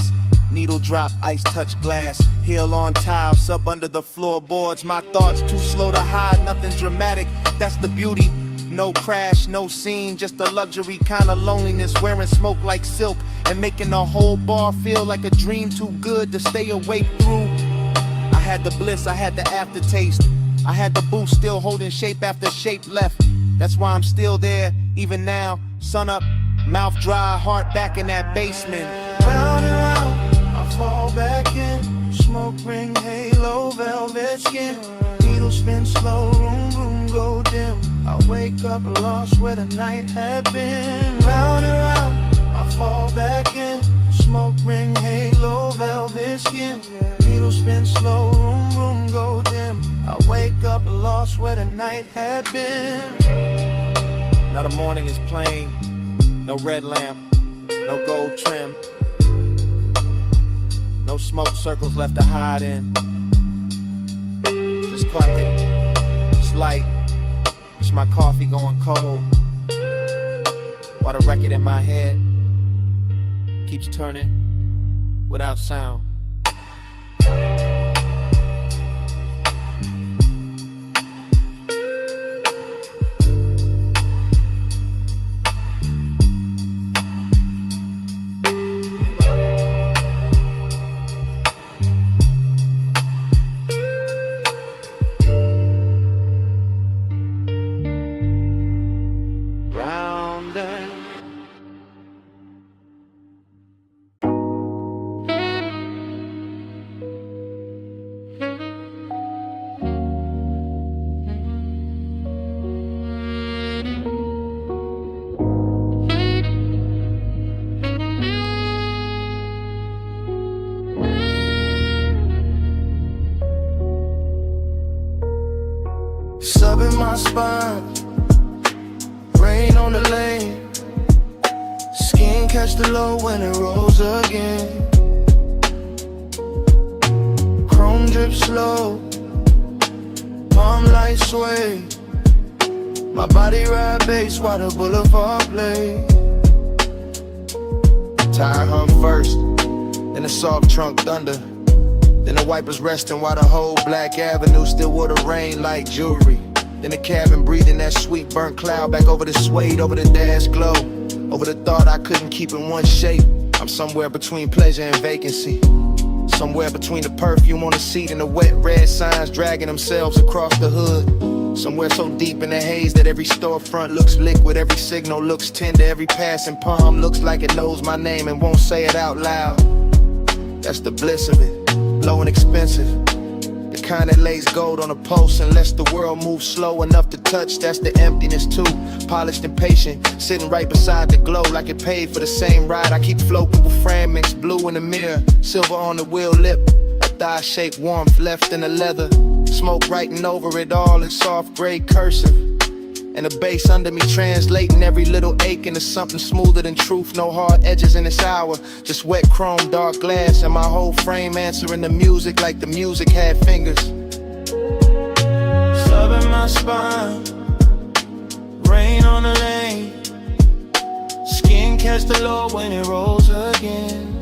Needle drop, ice touch glass, heel on tile, sub under the floorboards. My thoughts too slow to hide, nothing dramatic, that's the beauty. No crash, no scene, just a luxury kind of loneliness. Wearing smoke like silk and making the whole bar feel like a dream too good to stay awake through. I had the bliss, I had the aftertaste, I had the boost still holding shape after shape left. That's why I'm still there, even now. Sun up, mouth dry, heart back in that basement. Round and round, I fall back in. Smoke ring, halo, velvet skin. Needle spin slow, room, room go dim. I wake up lost where the night had been. Round and round, I fall back in. Smoke ring, halo, velvet skin. Needle spin slow, room, room go dim. I wake up lost where the night had been. Now the morning is plain, no red lamp, no gold trim, no smoke circles left to hide in. Just quiet, it's light, it's my coffee going cold, while the record in my head keeps turning without sound. Sub in my spine, rain on the lane. Skin catch the low when it rolls again. Chrome drip slow, palm light sway. My body ride bass while the boulevard play. Tire hum first, then the soft trunk thunder. Then the wipers resting while the whole Black Avenue still wore the rain like jewelry. Then the cabin breathing that sweet burnt cloud back over the suede, over the dash glow, over the thought I couldn't keep in one shape. I'm somewhere between pleasure and vacancy, somewhere between the perfume on the seat and the wet red signs dragging themselves across the hood. Somewhere so deep in the haze that every storefront looks liquid, every signal looks tender, every passing palm looks like it knows my name and won't say it out loud. That's the bliss of it. Low and expensive, the kind that lays gold on a pulse and lets the world move slow enough to touch. That's the emptiness too, polished and patient, sitting right beside the glow like it paid for the same ride. I keep floating with fragments, blue in the mirror, silver on the wheel lip, a thigh-shaped warmth left in the leather, smoke writing over it all in soft gray cursive, and the bass under me translating every little ache into something smoother than truth. No hard edges in this hour, just wet chrome, dark glass, and my whole frame answering the music like the music had fingers. Sub in my spine, rain on the lane. Skin catch the low when it rolls again.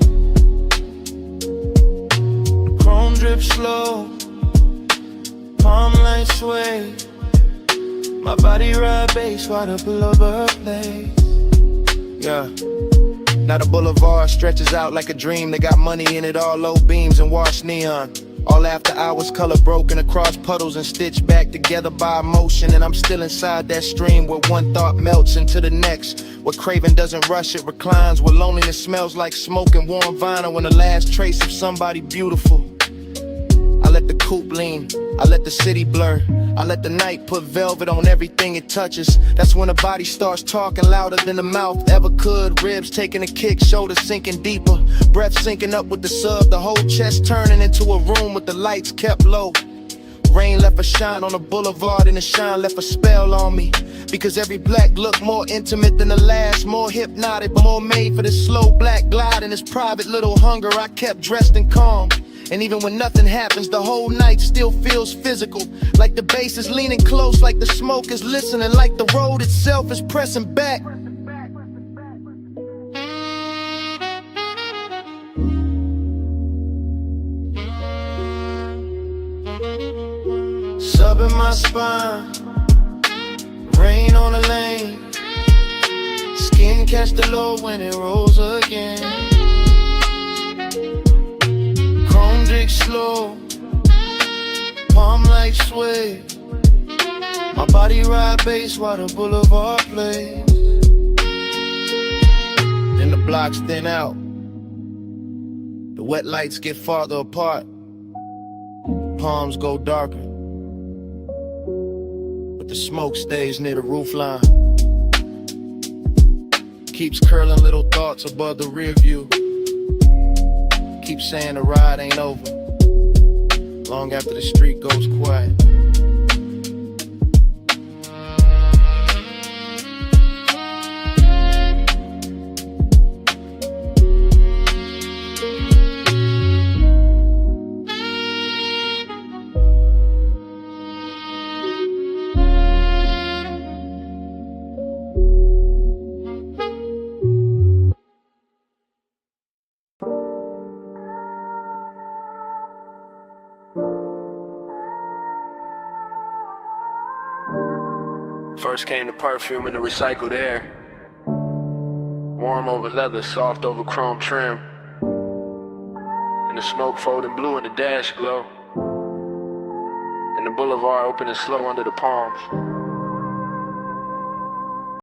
Chrome drip slow, palm light sway. My body ride bass while the boulevard plays. Yeah. Now the boulevard stretches out like a dream. They got money in it, all low beams and washed neon. All after hours, color broken across puddles and stitched back together by emotion. And I'm still inside that stream where one thought melts into the next. Where craving doesn't rush, it reclines. Where loneliness smells like smoke and warm vinyl. When the last trace of somebody beautiful, I let the coupe lean. I let the city blur. I let the night put velvet on everything it touches. That's when the body starts talking louder than the mouth ever could. Ribs taking a kick, shoulders sinking deeper. Breath syncing up with the sub, the whole chest turning into a room with the lights kept low. Rain left a shine on the boulevard and the shine left a spell on me. Because every black look more intimate than the last, more hypnotic, but more made for this slow black glide and this private little hunger. I kept dressed and calm. And even when nothing happens, the whole night still feels physical. Like the bass is leaning close, like the smoke is listening, like the road itself is pressing back. Sub in my spine, rain on the lane. Skin catch the low when it rolls again. Chrome drink slow, palm like sway. My body ride bass while the boulevard plays. Then the blocks thin out, the wet lights get farther apart. Palms go darker, but the smoke stays near the roofline. Keeps curling little thoughts above the rear view. Keeps saying the ride ain't over, long after the street goes quiet. First came the perfume and the recycled air. Warm over leather, soft over chrome trim. And the smoke folding blue in the dash glow. And the boulevard opening slow under the palms.